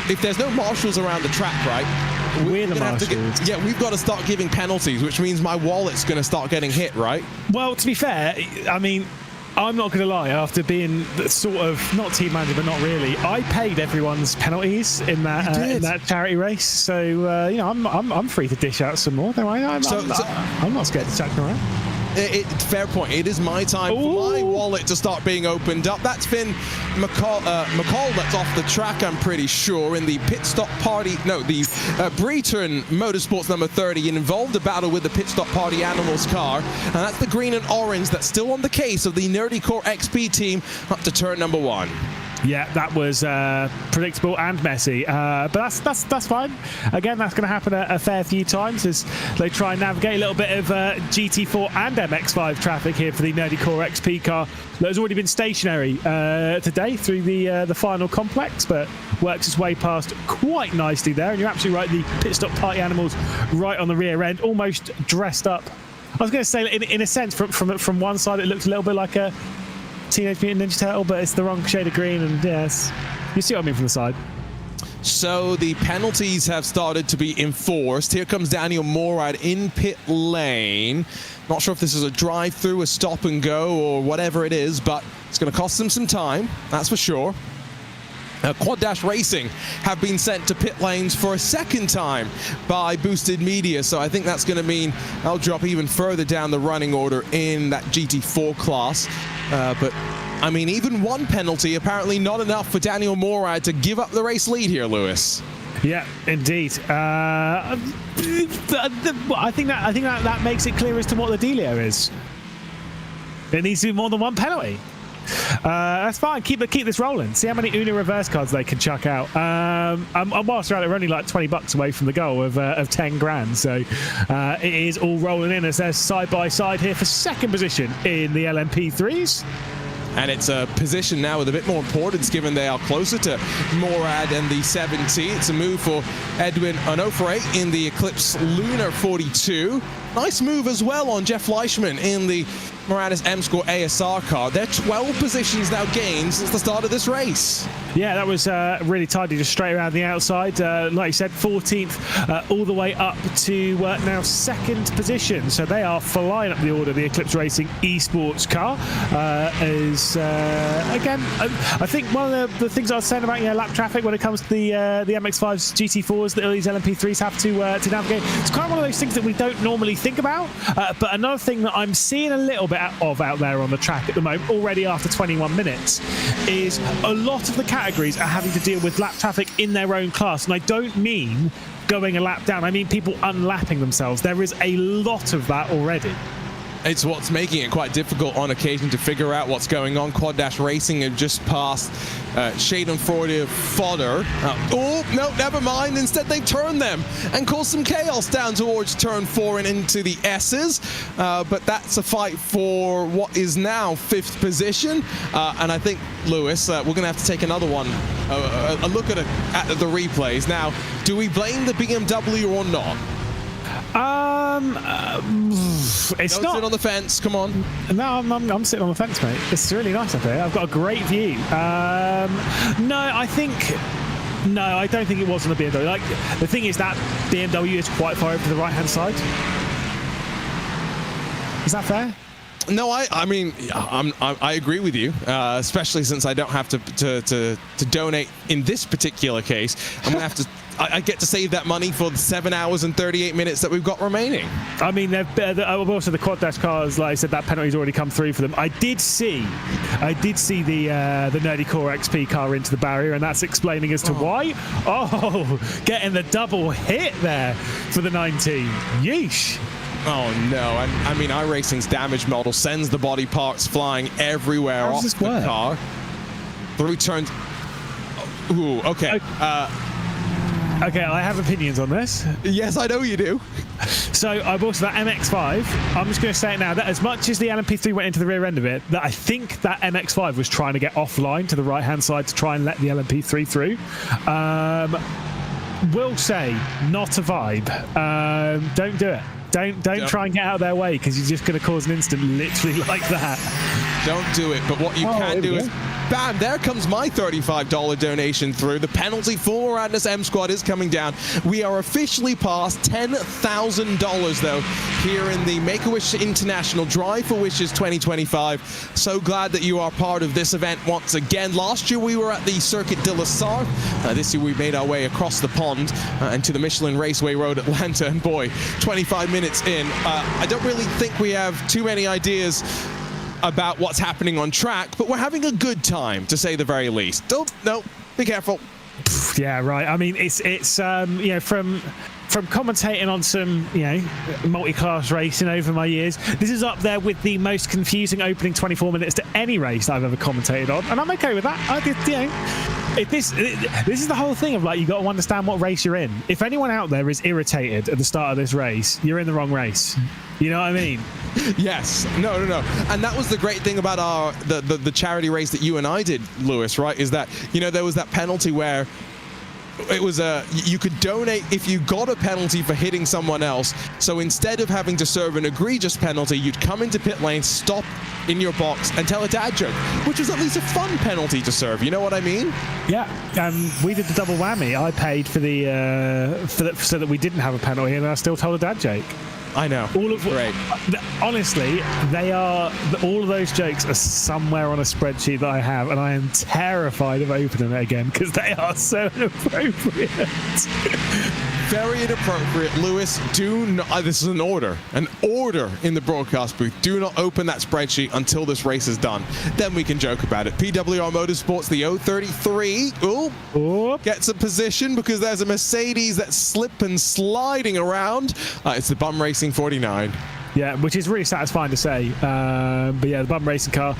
If there's no marshals around the track, right? We're the marshals. Yeah, we've got to start giving penalties, which means my wallet's going to start getting hit, right? Well, to be fair, I mean, I'm not going to lie. After being sort of not team manager, but not really, I paid everyone's penalties in that charity race. So you know, I'm free to dish out some more. Don't worry. I'm not scared to chuck around. Fair point. It is my time for my wallet to start being opened up. That's Finn McCall that's off the track, I'm pretty sure, in the pit stop party. No, the Breton Motorsports number 30 involved a battle with the pit stop party Animals car. And that's the green and orange that's still on the case of the Nerdy Core XP team up to turn number 1. Yeah, that was predictable and messy, but that's fine. Again, that's going to happen a fair few times as they try and navigate a little bit of GT4 and MX-5 traffic here for the Nerdy Core XP car that has already been stationary today through the final complex, but works its way past quite nicely there. And you're absolutely right, the pit stop party Animals right on the rear end, almost dressed up. I was going to say, in a sense, from one side, it looks a little bit like a Teenage Mutant Ninja Turtle, but it's the wrong shade of green, and yes, you see what I mean from the side. So the penalties have started to be enforced. Here comes Daniel Morad in pit lane. Not sure if this is a drive-through, a stop and go, or whatever it is, but it's going to cost them some time, that's for sure. Quad Dash Racing have been sent to pit lanes for a second time by Boosted Media, so I think that's going to mean I'll drop even further down the running order in that GT4 class. But I mean, even one penalty apparently not enough for Daniel Morad to give up the race lead here, Lewis. Yeah, indeed. I think that makes it clear as to what the dealio is. It needs to be more than one penalty. That's fine. Keep this rolling. See how many Una reverse cards they can chuck out. And whilst we're at it, we're only like $20 away from the goal of 10 grand. So it is all rolling in as they're side by side here for second position in the LMP3s. And it's a position now with a bit more importance given they are closer to Morad and the 70. It's a move for Edwin Onofre in the Eclipse Lunar 42. Nice move as well on Jeff Fleischman in the Moradis M-Score ASR car. They're 12 positions now gained since the start of this race. Yeah, that was really tidy, just straight around the outside. Like you said, 14th all the way up to now second position. So they are flying up the order, the Eclipse Racing esports car. Again, I think one of the things I was saying about lap traffic when it comes to the MX-5s, GT4s that these LMP3s have to navigate, it's kind of one of those things that we don't normally think about. But another thing that I'm seeing a little bit of out there on the track at the moment, already after 21 minutes, is a lot of the categories are having to deal with lap traffic in their own class. And I don't mean going a lap down, I mean people unlapping themselves. There is a lot of that already. It's what's making it quite difficult on occasion to figure out what's going on. Quad Dash Racing have just passed Schadenfreude Fodder. Oh, no, never mind. Instead, they turned them and caused some chaos down towards turn 4 and into the S's. But that's a fight for what is now 5th position. And I think, Lewis, we're going to have to take another one, a look at the replays. Now, do we blame the BMW or not? It's Don't not sit on the fence. Come on. No, I'm sitting on the fence, mate. It's really nice up here. I've got a great view. No, I don't think it was on the BMW. Like, the thing is that BMW is quite far over to the right-hand side. Is that fair? No, I mean, I agree with you, especially since I don't have to donate in this particular case. I'm gonna have to. I get to save that money for the 7 hours and 38 minutes that we've got remaining. I mean, also the quad dash cars, like I said, that penalty's already come through for them. I did see the Nerdy Core XP car into the barrier, and that's explaining as to why. Oh, getting the double hit there for the 19. Yeesh. Oh no, I mean, iRacing's damage model sends the body parts flying everywhere off the car. Through turns. Ooh, okay. Okay, I have opinions on this. Yes, I know you do. So I bought that MX-5. I'm just going to say it now, that as much as the LMP3 went into the rear end of it, that I think that MX-5 was trying to get offline to the right-hand side to try and let the LMP3 through. Will say, not a vibe. Don't do it. Don't try and get out of their way, because you're just going to cause an incident literally like that. Don't do it, but what you can do is, bam, there comes my $35 donation through. The penalty for Radness M Squad is coming down. We are officially past $10,000 though here in the Make-A-Wish International Drive for Wishes 2025. So glad that you are part of this event once again. Last year we were at the Circuit de la Sarre. This year we made our way across the pond and to the Michelin Raceway Road Atlanta, and boy, 25 minutes in, I don't really think we have too many ideas about what's happening on track, but we're having a good time, to say the very least. No, be careful. Yeah, right. I mean, it's you know, from commentating on some, you know, multi-class racing over my years, this is up there with the most confusing opening 24 minutes to any race I've ever commentated on, and I'm okay with that. I did, you know, this is the whole thing of, like, you got to understand what race you're in. If anyone out there is irritated at the start of this race, you're in the wrong race. You know what I mean? Yes. No. And that was the great thing about the charity race that you and I did, Lewis, right? Is that, you know, there was that penalty where it was you could donate if you got a penalty for hitting someone else. So instead of having to serve an egregious penalty, you'd come into pit lane, stop in your box, and tell a dad joke, which was at least a fun penalty to serve. You know what I mean? Yeah. We did the double whammy. I paid for so that we didn't have a penalty, and I still told a dad joke. I know. Great. Honestly, all of those jokes are somewhere on a spreadsheet that I have, and I am terrified of opening it again because they are so inappropriate. very inappropriate. Lewis, do not, this is an order in the broadcast booth. Do not open that spreadsheet until this race is done. Then we can joke about it. PWR Motorsports, the 033, gets a position because there's a Mercedes that's slipping sliding around. It's the Bum Racing 49. Yeah, which is really satisfying to say. But yeah, the Bum Racing car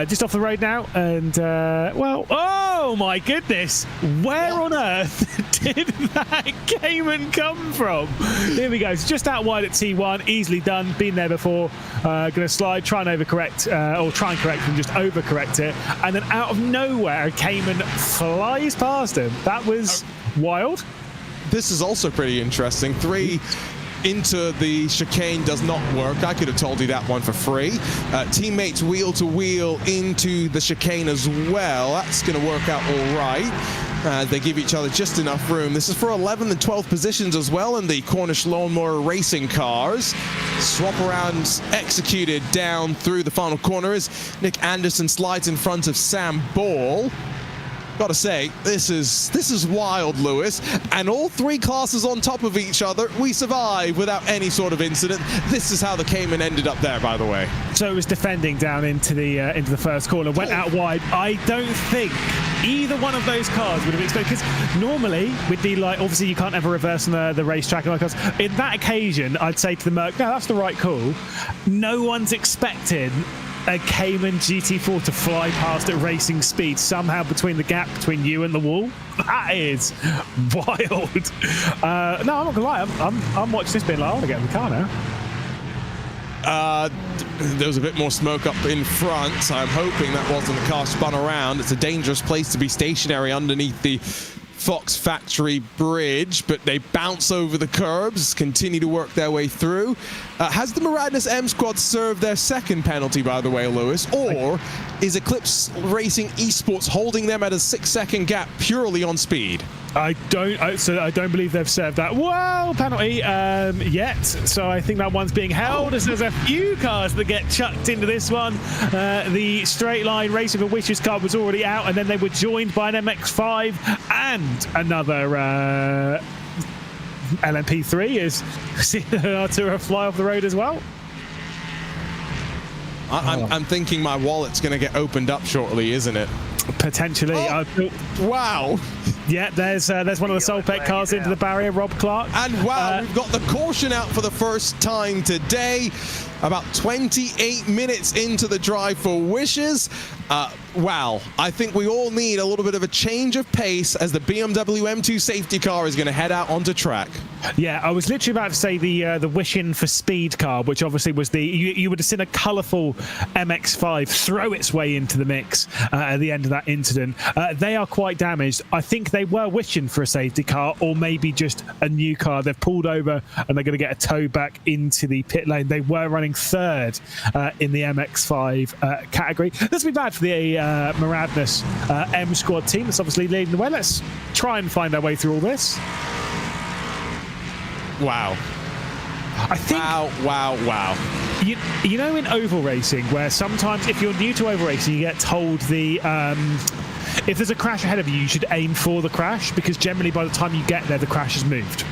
just off the road now. And, well, oh my goodness. Where on earth did that Cayman come from? Here we go. It's just out wide at T1. Easily done. Been there before. Going to slide, try and overcorrect, or try and correct and just overcorrect it. And then out of nowhere, a Cayman flies past him. That was wild. This is also pretty interesting. 3 into the chicane does not work. I could have told you that one for free. Teammates wheel to wheel into the chicane as well. That's going to work out all right. They give each other just enough room. This is for 11th and 12th positions as well in the Cornish Lawnmower racing cars. Swap around executed down through the final corner as Nick Anderson slides in front of Sam Ball. Gotta say, this is wild, Lewis. And all 3 classes on top of each other, we survive without any sort of incident. This is how the Cayman ended up there, by the way. So it was defending down into the first corner, went out wide. I don't think either one of those cars would have expected, because normally with the, like, obviously you can't ever reverse on the racetrack. And like, in that occasion, I'd say to the Merc, no, that's the right call. No one's expecting a Cayman GT4 to fly past at racing speed somehow between the gap between you and the wall. That is wild. No, I'm not gonna lie. I'm watching this being like, I want to get in the car now. There was a bit more smoke up in front. I'm hoping that wasn't the car spun around. It's a dangerous place to be stationary underneath the Fox Factory Bridge, but they bounce over the curbs, continue to work their way through. Has the Maradness M Squad served their second penalty, by the way, Lewis, or is Eclipse Racing Esports holding them at a 6-second gap purely on speed? I don't believe they've served that penalty yet. So I think that one's being held as there's a few cars that get chucked into this one. The straight line Racing for Wishes car was already out, and then they were joined by an MX-5 and another LMP3 is seeing Artura fly off the road as well. I'm thinking my wallet's going to get opened up shortly, isn't it? Potentially. Wow. Yeah, there's one of the Solpec cars into the barrier, Rob Clark. And wow, we've got the caution out for the first time today. About 28 minutes into the drive for Wishes. Wow, I think we all need a little bit of a change of pace as the BMW M2 safety car is going to head out onto track. Yeah, I was literally about to say the Wishing for Speed car, which obviously was the you would have seen a colourful MX-5 throw its way into the mix at the end of that incident. They are quite damaged. I think they were wishing for a safety car, or maybe just a new car. They've pulled over and they're going to get a tow back into the pit lane. They were running third in the MX-5 category. This will be bad for the Maradness M Squad team that's obviously leading the way. Let's try and find our way through all this. Wow. I think, wow. You know, in oval racing, where sometimes if you're new to oval racing, you get told if there's a crash ahead of you, you should aim for the crash, because generally by the time you get there, the crash has moved,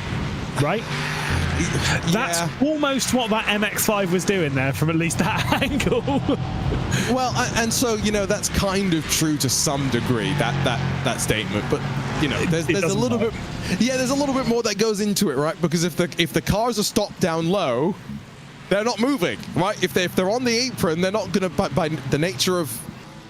right? That's almost what that MX-5 was doing there from at least that angle. Well, and so, you know, that's kind of true to some degree, that statement, but you know, there's a little bit, there's a little bit more that goes into it, right? Because if the cars are stopped down low, they're not moving, right? If they're on the apron, they're not going to, by the nature of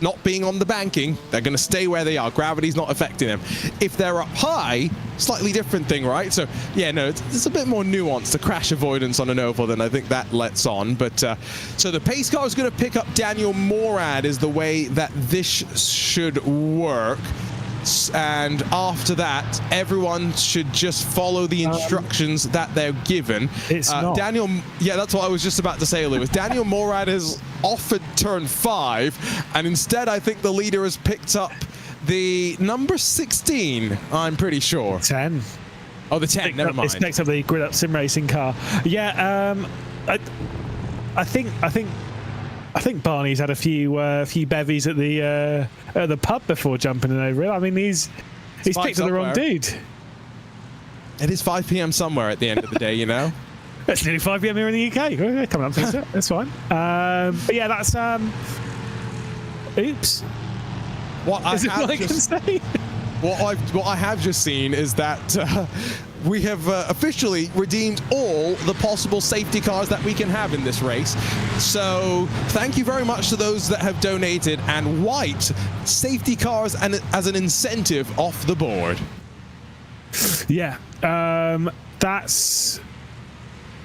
not being on the banking, they're going to stay where they are. Gravity's not affecting them. If they're up high, slightly different thing, right? So yeah, no, it's a bit more nuanced, the crash avoidance on an oval than I think that lets on. But so the pace car is going to pick up Daniel Morad is the way that this should work. And after that, everyone should just follow the instructions that they're given. It's not. Daniel, yeah, that's what I was just about to say, Lewis. Daniel Morad is offered turn 5, and instead I think the leader has picked up the number 16, I'm pretty sure. 10. Oh, the 10, never mind. It's picked up the grid up sim racing car. Yeah, I think Barney's had a few bevies at the pub before jumping in over it. I mean, he's picked up the wrong dude. It is 5 p.m. somewhere at the end of the day, you know? It's nearly 5 p.m. here in the UK. We're coming up to it. That's fine. But yeah, that's oops. What I Is it have what I can just, say? what I have just seen is that we have officially redeemed all the possible safety cars that we can have in this race. So thank you very much to those that have donated and wiped safety cars and as an incentive off the board. Yeah, that's.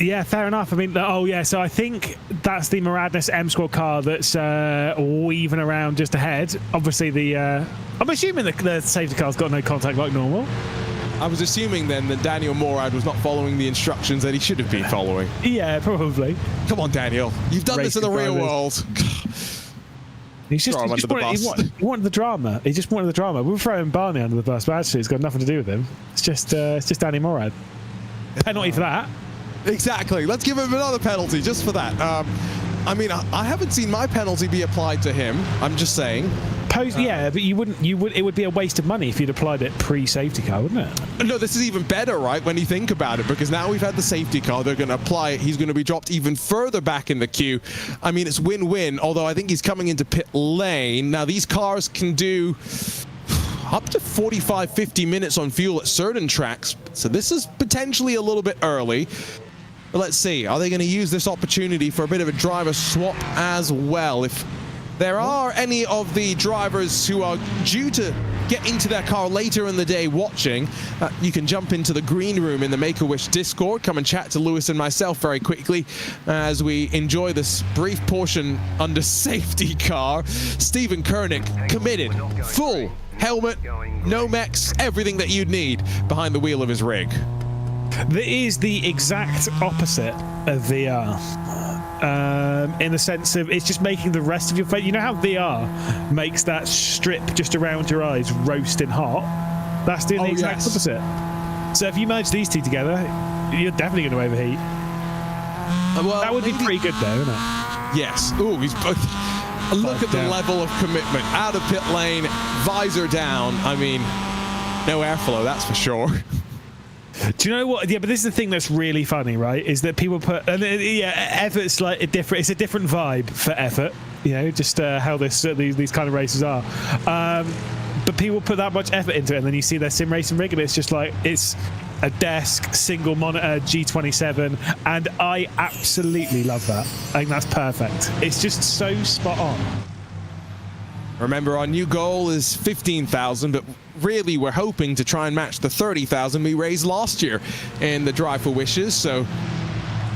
Yeah, fair enough. I mean, oh yeah, so I think that's the Madness M Squad car that's weaving around just ahead. Obviously, I'm assuming the safety car's got no contact like normal. I was assuming then that Daniel Morad was not following the instructions that he should have been following. Yeah, probably. Come on, Daniel. You've done this in the real world. He wanted the drama. He just wanted the drama. We were throwing Barney under the bus, but actually it's got nothing to do with him. It's just Danny Morad. Penalty for that. Exactly. Let's give him another penalty just for that. I mean, I haven't seen my penalty be applied to him. I'm just saying. Yeah, but you wouldn't. It would be a waste of money if you'd applied it pre-safety car, wouldn't it? No, this is even better, right? When you think about it, because now we've had the safety car. They're going to apply it. He's going to be dropped even further back in the queue. I mean, it's win-win. Although I think he's coming into pit lane now. These cars can do up to 45, 50 minutes on fuel at certain tracks. So this is potentially a little bit early. But let's see, are they going to use this opportunity for a bit of a driver swap as well? If there are any of the drivers who are due to get into their car later in the day watching, you can jump into the green room in the Make-A-Wish Discord. Come and chat to Lewis and myself very quickly as we enjoy this brief portion under safety car. Stephen Koenig, committed, full helmet, no mechs, everything that you'd need behind the wheel of his rig. That is the exact opposite of VR. In the sense of it's just making the rest of your face. You know how VR makes that strip just around your eyes roasting hot? That's doing the exact opposite. So if you merge these two together, you're definitely going to overheat. Well, that would be pretty good though, wouldn't it? Yes. Ooh, he's both. Look at the level of commitment. Out of pit lane, visor down. I mean, no airflow, that's for sure. Do you know what? Yeah, but this is the thing that's really funny, right? Is that people put, and effort's like a different. It's a different vibe for effort. You know, just how these kind of races are. But people put that much effort into it, and then you see their sim racing rig, and it's just like it's a desk, single monitor, G27, and I absolutely love that. I think that's perfect. It's just so spot on. Remember, our new goal is 15,000, but really we're hoping to try and match the 30,000 we raised last year in the Drive for Wishes. So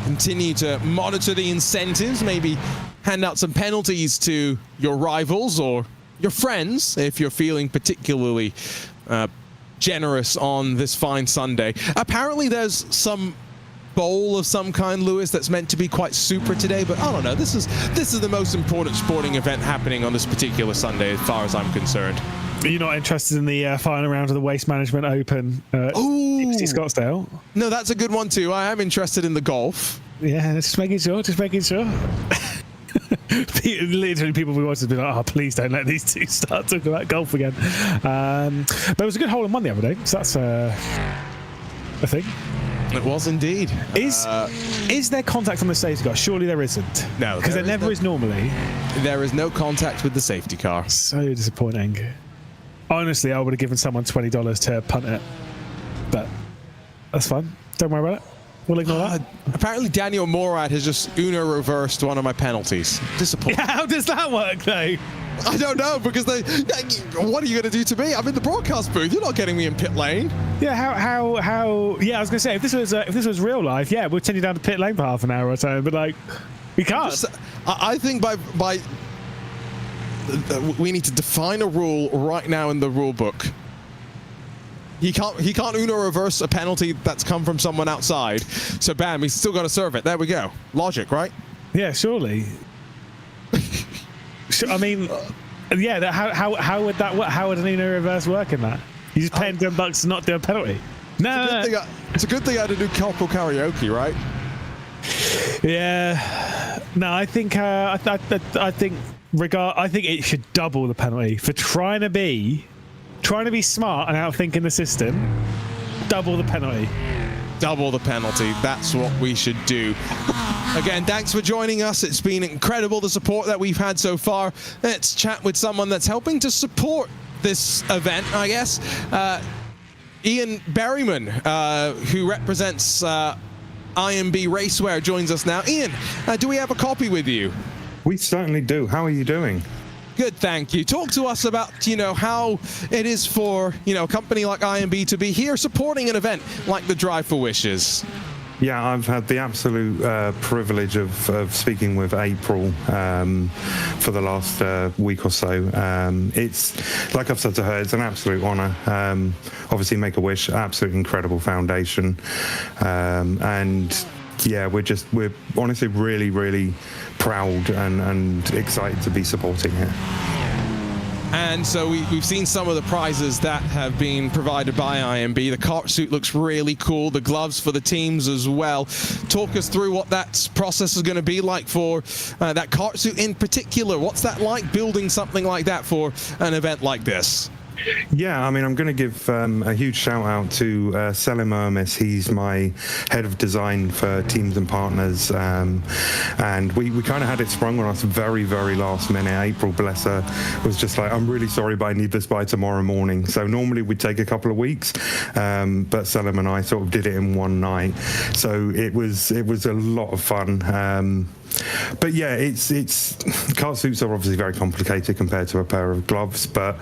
continue to monitor the incentives, maybe hand out some penalties to your rivals or your friends if you're feeling particularly generous on this fine Sunday. Apparently there's some bowl of some kind, Lewis, that's meant to be quite super today, but I don't know. This is the most important sporting event happening on this particular Sunday as far as I'm concerned. You're not interested in the final round of the Waste Management Open Scottsdale? No, that's a good one too. I am interested in the golf. Yeah, just making sure. Literally, people we wanted to be like, oh, please don't let these two start talking about golf again. But it was a good hole in one the other day, so that's a thing. It was indeed. Is there contact on the safety car? Surely there isn't. No, because there never is normally. There is no contact with the safety car. So disappointing. Honestly, I would have given someone $20 to punt it, but that's fine. Don't worry about it. We'll ignore that. Apparently, Daniel Morad has just Uno reversed one of my penalties. Disappointing. Yeah, how does that work, though? I don't know, because what are you going to do to me? I'm in the broadcast booth. You're not getting me in pit lane. Yeah, how? Yeah, I was going to say, if this was real life, yeah, we'll send you down to pit lane for half an hour or so. But like, we can't. I think by we need to define a rule right now in the rule book. He can't Uno reverse a penalty that's come from someone outside. So bam, he's still got to serve it. There we go. Logic, right? Yeah, surely. I mean, yeah. How would that work? How would an Uno reverse work in that? You just paying $10 to not do a penalty. No, it's a good thing I had to do corporal karaoke, right? Yeah. No, I think I think it should double the penalty for trying to be smart and outthinking the system. double the penalty. Double the penalty. That's what we should do. Again, thanks for joining us. It's been incredible, the support that we've had so far. Let's chat with someone that's helping to support this event, I guess. Ian Berryman, who represents IMB Racewear, joins us now. Ian, do we have a copy with you? We certainly do. How are you doing? Good, thank you. Talk to us about, how it is for, a company like IMB to be here supporting an event like the Drive for Wishes. Yeah, I've had the absolute privilege of speaking with April for the last week or so. It's, like I've said to her, it's an absolute honour. Obviously, Make-A-Wish, absolutely incredible foundation. And yeah, we're honestly really, really proud and excited to be supporting here. And so we've seen some of the prizes that have been provided by IMB. The kart suit looks really cool. The gloves for the teams as well. Talk us through what that process is going to be like for that kart suit in particular. What's that like, building something like that for an event like this? Yeah, I mean, I'm going to give a huge shout out to Selim Ermis. He's my head of design for teams and partners. And we kind of had it sprung on us very, very last minute. April, bless her, was just like, I'm really sorry, but I need this by tomorrow morning. So normally we'd take a couple of weeks, but Selim and I sort of did it in one night. So it was a lot of fun. But yeah, it's kart suits are obviously very complicated compared to a pair of gloves, but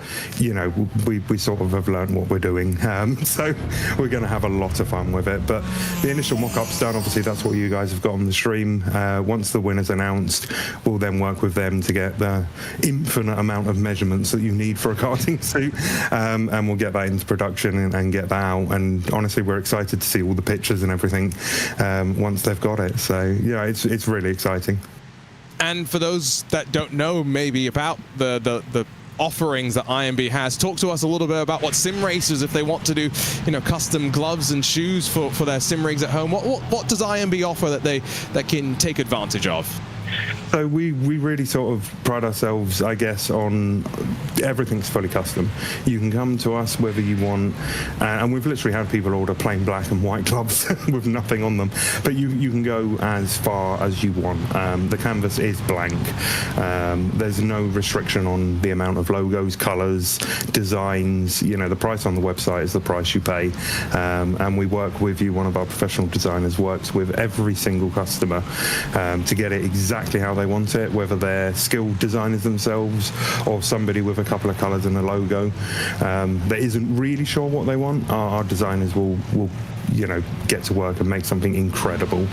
we sort of have learned what we're doing, so we're going to have a lot of fun with it. But the initial mock-up's done. Obviously, that's what you guys have got on the stream. Once the winner's announced, we'll then work with them to get the infinite amount of measurements that you need for a karting suit, and we'll get that into production and get that out. And honestly, we're excited to see all the pictures and everything once they've got it. So yeah, it's really exciting. And for those that don't know maybe about the offerings that IMB has, talk to us a little bit about what sim racers, if they want to do custom gloves and shoes for their sim rigs at home, what does IMB offer that can take advantage of? So we really sort of pride ourselves, I guess, on everything's fully custom. You can come to us whether you want, and we've literally had people order plain black and white gloves with nothing on them, but you can go as far as you want. The canvas is blank. There's no restriction on the amount of logos, colors, designs. The price on the website is the price you pay, and we work with you. One of our professional designers works with every single customer to get it exactly how they want it, whether they're skilled designers themselves or somebody with a couple of colors and a logo that isn't really sure what they want. Our designers will get to work and make something incredible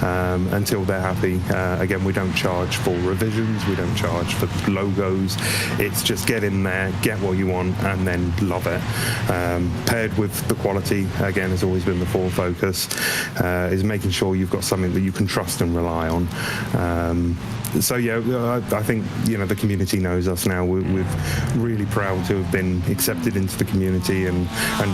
until they're happy. Again, we don't charge for revisions, we don't charge for logos. It's just get in there, get what you want, and then love it. Paired with the quality, again, has always been the full focus, is making sure you've got something that you can trust and rely on. So yeah, I think the community knows us now. We're really proud to have been accepted into the community and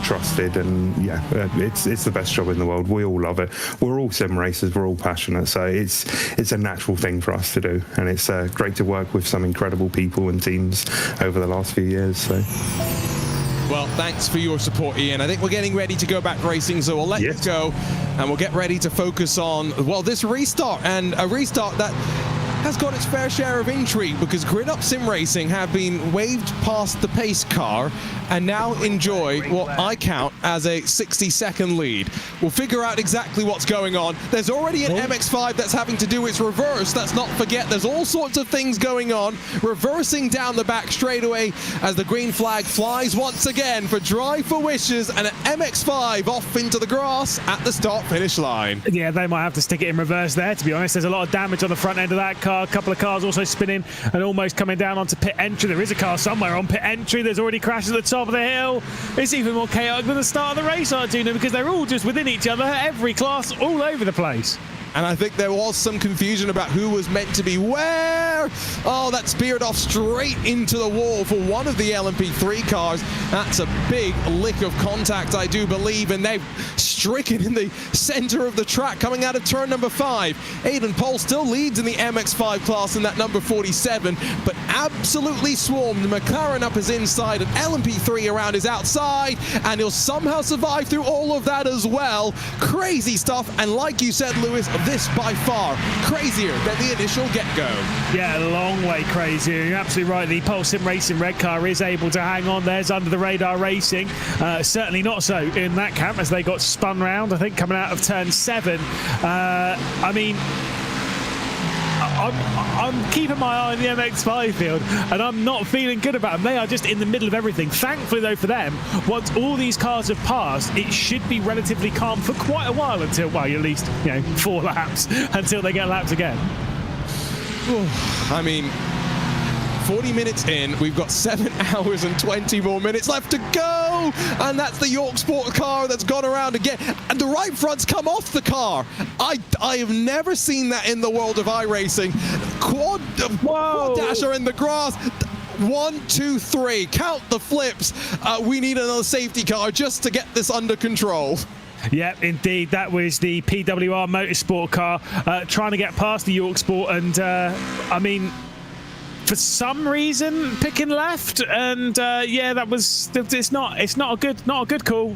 trusted, and yeah, it's the best job in the world. We all love it. We're all sim racers. We're all passionate, so it's a natural thing for us to do, and it's great to work with some incredible people and teams over the last few years. So. Well, thanks for your support, Ian. I think we're getting ready to go back racing, so we'll let you go, and we'll get ready to focus on, this restart, and a restart that has got its fair share of intrigue, because Grid Up Sim Racing have been waved past the pace car and now enjoy what I count as a 60-second lead. We'll figure out exactly what's going on. There's already an MX-5 that's having to do its reverse. Let's not forget, there's all sorts of things going on. Reversing down the back straightaway as the green flag flies once again for Drive for Wishes, and an MX-5 off into the grass at the start-finish line. Yeah, they might have to stick it in reverse there, to be honest. There's a lot of damage on the front end of that car. A couple of cars also spinning and almost coming down onto pit entry. There is a car somewhere on pit entry. There's already crashes at the top of the hill. It's even more chaotic than the start of the race, Arjuna, because they're all just within each other, every class, all over the place. And I think there was some confusion about who was meant to be where. Oh, that speared off straight into the wall for one of the LMP3 cars. That's a big lick of contact, I do believe, and they've stricken in the center of the track coming out of turn number 5. Aidan Pohl still leads in the MX5 class in that number 47, but absolutely swarmed. McLaren up his inside and LMP3 around his outside, and he'll somehow survive through all of that as well. Crazy stuff, and like you said, Lewis, this by far crazier than the initial get-go. Yeah, a long way crazier. You're absolutely right. The Pole Sim Racing red car is able to hang on. There's under the radar racing. Certainly not so in that camp as they got spun round, I think, coming out of turn 7. I mean, I'm keeping my eye on the MX5 field, and I'm not feeling good about them. They are just in the middle of everything. Thankfully, though, for them, once all these cars have passed, it should be relatively calm for quite a while until, well, at least, 4 laps until they get lapped again. I mean, 40 minutes in, we've got 7 hours and 20 more minutes left to go, and that's the York Sport car that's gone around again, and the right front's come off the car. I have never seen that in the world of iRacing. Quad dash are in the grass. 1, 2, 3, count the flips. We need another safety car just to get this under control. Yeah, indeed. That was the PWR Motorsport car trying to get past the York Sport, and I mean, for some reason picking left, and yeah, that was it's not a good call.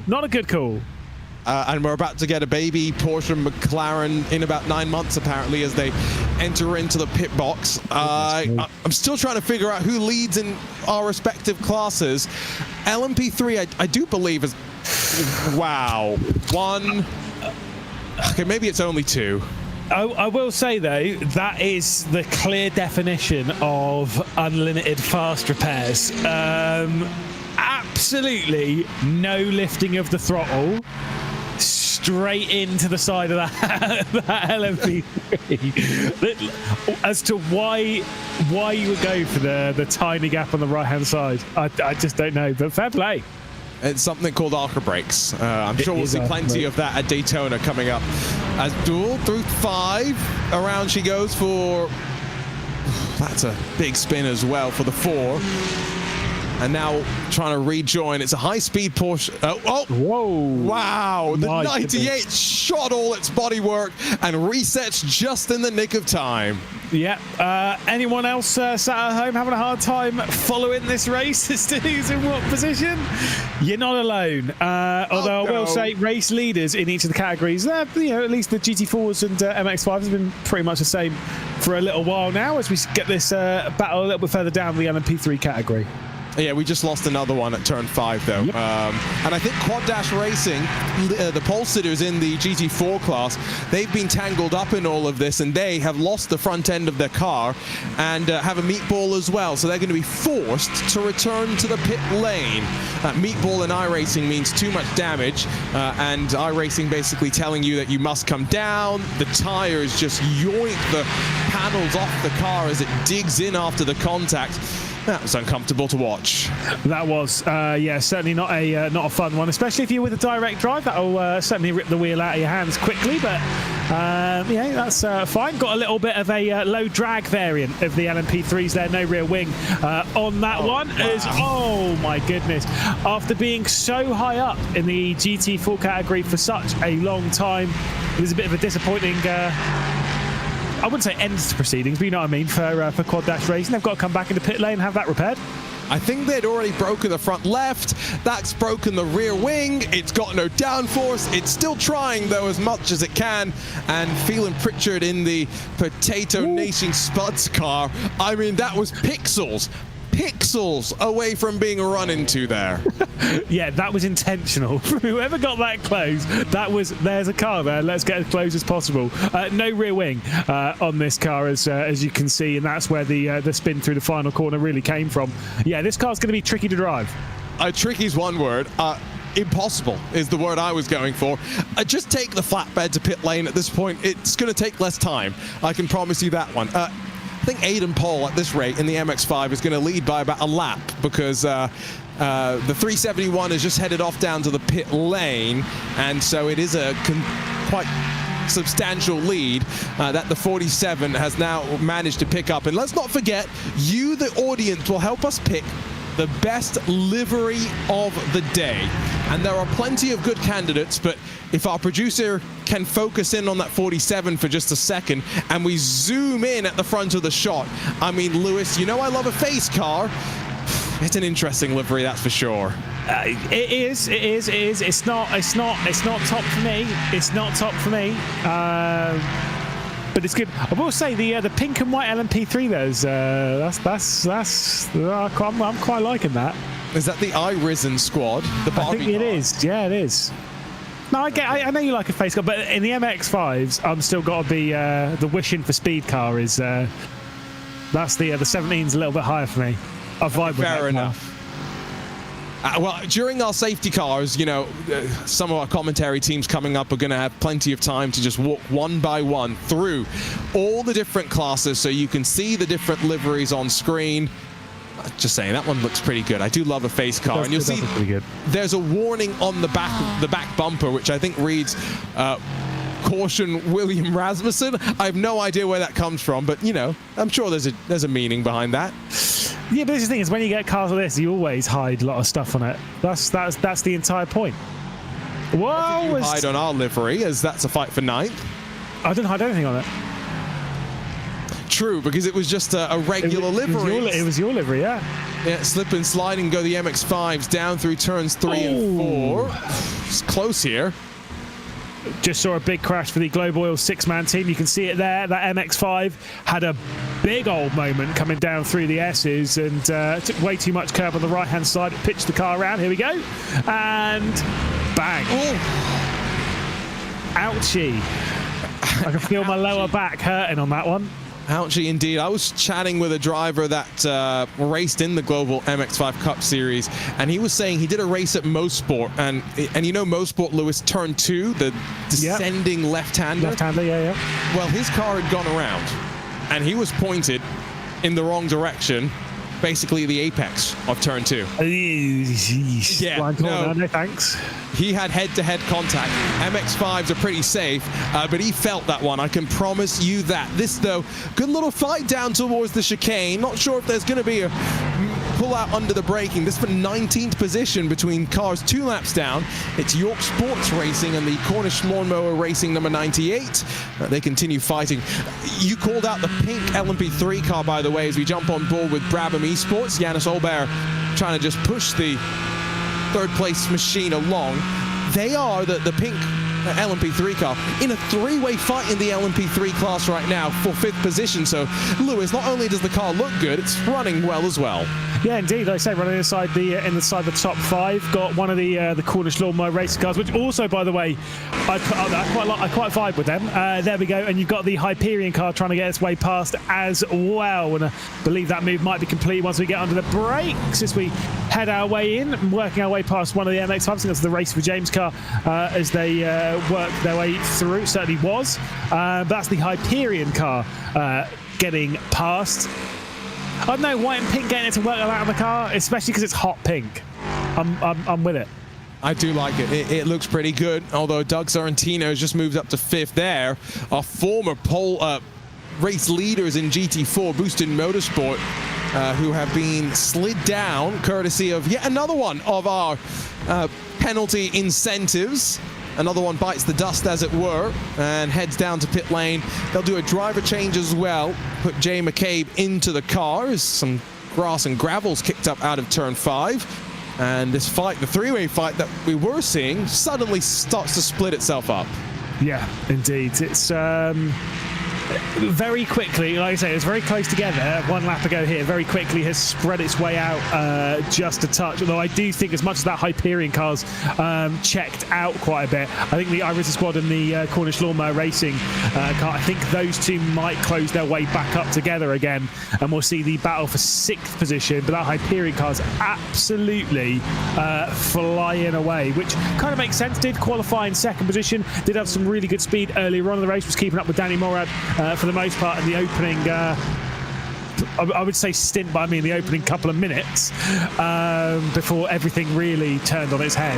And we're about to get a baby Porsche McLaren in about 9 months, apparently, as they enter into the pit box. I'm still trying to figure out who leads in our respective classes. LMP3, I do believe, is... Wow. 1... Okay, maybe it's only 2. I will say, though, that is the clear definition of unlimited fast repairs. Absolutely no lifting of the throttle. Straight into the side of that LMP3. As to why you would go for the tiny gap on the right-hand side, I just don't know, but fair play. It's something called Arca brakes. I'm sure we'll see plenty of that at Daytona coming up. As Duel through 5, around she goes for... That's a big spin as well for the 4. And now trying to rejoin. It's a high-speed Porsche. Whoa. Wow. The My 98 goodness. shot all its bodywork and resets just in the nick of time. Yeah. Anyone else sat at home having a hard time following this race as to who's in what position? You're not alone. Although I will say race leaders in each of the categories, at least the GT4s and MX5s have been pretty much the same for a little while now as we get this battle a little bit further down the LMP3 category. Yeah, we just lost another one at turn 5, though. Yep. And I think Quad Dash Racing, the pole sitters in the GT4 class, they've been tangled up in all of this, and they have lost the front end of their car and have a meatball as well. So they're going to be forced to return to the pit lane. Meatball in iRacing means too much damage, and iRacing basically telling you that you must come down. The tires just yoink the panels off the car as it digs in after the contact. That was uncomfortable to watch. That was, yeah, certainly not a fun one, especially if you're with a direct drive. That'll certainly rip the wheel out of your hands quickly, but yeah, that's fine. Got a little bit of a low drag variant of the LMP3s there, no rear wing on that one. Wow. Oh my goodness. After being so high up in the GT4 category for such a long time, it was a bit of a disappointing... I wouldn't say ends to proceedings, but you know what I mean, for Quad Dash Racing. They've got to come back into pit lane and have that repaired. I think they'd already broken the front left. That's broken the rear wing. It's got no downforce. It's still trying, though, as much as it can. And Phelan Pritchard in the Potato Nation Spuds car. I mean, that was pixels away from being run into there. Yeah, that was intentional. Whoever got that close, there's a car there. Let's get as close as possible. No rear wing on this car, as you can see, and that's where the spin through the final corner really came from. Yeah, this car's going to be tricky to drive. Tricky's one word. Impossible is the word I was going for. Just take the flatbed to pit lane at this point. It's going to take less time. I can promise you that one. I think Aidan Pohl at this rate in the MX5 is going to lead by about a lap because the 371 has just headed off down to the pit lane, and so it is a quite substantial lead that the 47 has now managed to pick up. And let's not forget, you, the audience, will help us pick the best livery of the day. And there are plenty of good candidates, but if our producer can focus in on that 47 for just a second, and we zoom in at the front of the shot, I mean, Lewis, you know I love a face car. It's an interesting livery, that's for sure. It is. It's not top for me. It's not top for me. But it's good. I will say the pink and white LMP3 I'm quite liking that. Is that the iRisen squad? The Barbie I think it car? is. Yeah, it is. No, I know you like a face car, but in the MX-5s, I'm still got to be the wishing for speed car is that's the 17's a little bit higher for me. I vibe with that. Fair enough. Well, during our safety cars, you know, some of our commentary teams coming up are going to have plenty of time to just walk one by one through all the different classes so you can see the different liveries on screen. Just saying, that one looks pretty good. I do love a face car. And you'll see there's a warning on the back bumper, which I think reads, caution William Rasmussen. I have no idea where that comes from, but, you know, I'm sure there's a meaning behind that. Yeah, but the thing is, when you get cars like this, you always hide a lot of stuff on it. That's the entire point. Whoa! You hide on our livery, as that's a fight for ninth. I didn't hide anything on it. True, because it was just a regular livery. It was your livery, yeah. Yeah, slip and slide and go the MX-5s down through turns 3 and 4. It's close here. Just saw a big crash for the Globe Oil 6-man team. You can see it there. That MX-5 had a big old moment coming down through the S's and took way too much curb on the right-hand side. It pitched the car around. Here we go. And bang. Ooh. Ouchie. I can feel my lower back hurting on that one. Ouchie indeed. I was chatting with a driver that raced in the Global MX-5 Cup Series, and he was saying he did a race at Mosport, and you know Mosport, Lewis, turn 2, the descending left-hander? Left-hander, yeah. Well, his car had gone around, and he was pointed in the wrong direction, basically the apex of turn 2. Yeah, no thanks. He had head-to-head contact. MX-5s are pretty safe, but he felt that one. I can promise you that. This, though, good little fight down towards the chicane. Not sure if there's going to be a pull-out under the braking. This for 19th position between cars 2 laps down. It's York Sports Racing and the Cornish Lawnmower Racing number 98. They continue fighting. You called out the pink LMP3 car, by the way, as we jump on board with Brabham Esports. Yanis Olber trying to just push the third-place machine along. They are the pink LMP3 car in a 3-way fight in the LMP3 class right now for 5th position. So, Lewis, not only does the car look good, it's running well as well. Yeah, indeed. Like I say, running inside the top 5. Got one of the Cornish Lawnmower Racing cars, which also, by the way, I quite vibe with them. There we go. And you've got the Hyperion car trying to get its way past as well. And I believe that move might be complete once we get under the brakes as we head our way in and working our way past one of the MX-5s. I think that's the Race for James car as they work their way through. It certainly was. But that's the Hyperion car getting past. I don't know, white and pink getting it to work out of the car, especially because it's hot pink. I'm with it. I do like it. It looks pretty good, although Doug Sorrentino has just moved up to 5th there. Our former race leaders in GT4, Boosted Motorsport, who have been slid down courtesy of yet another one of our penalty incentives. Another one bites the dust, as it were, and heads down to pit lane. They'll do a driver change as well, put Jay McCabe into the car as some grass and gravel's kicked up out of turn 5. And this fight, the 3-way fight that we were seeing, suddenly starts to split itself up. Yeah, indeed. It's very quickly, like I say, it's very close together. 1 lap ago here, very quickly has spread its way out just a touch. Although I do think, as much as that Hyperion car's checked out quite a bit, I think the iRacing squad and the Cornish Lawnmower Racing car, I think those two might close their way back up together again, and we'll see the battle for 6th position. But that Hyperion car's absolutely flying away, which kind of makes sense. Did qualify in 2nd position, did have some really good speed earlier on in the race, was keeping up with Danny Morad for the most part in the opening, I would say stint, but I mean the opening couple of minutes before everything really turned on its head.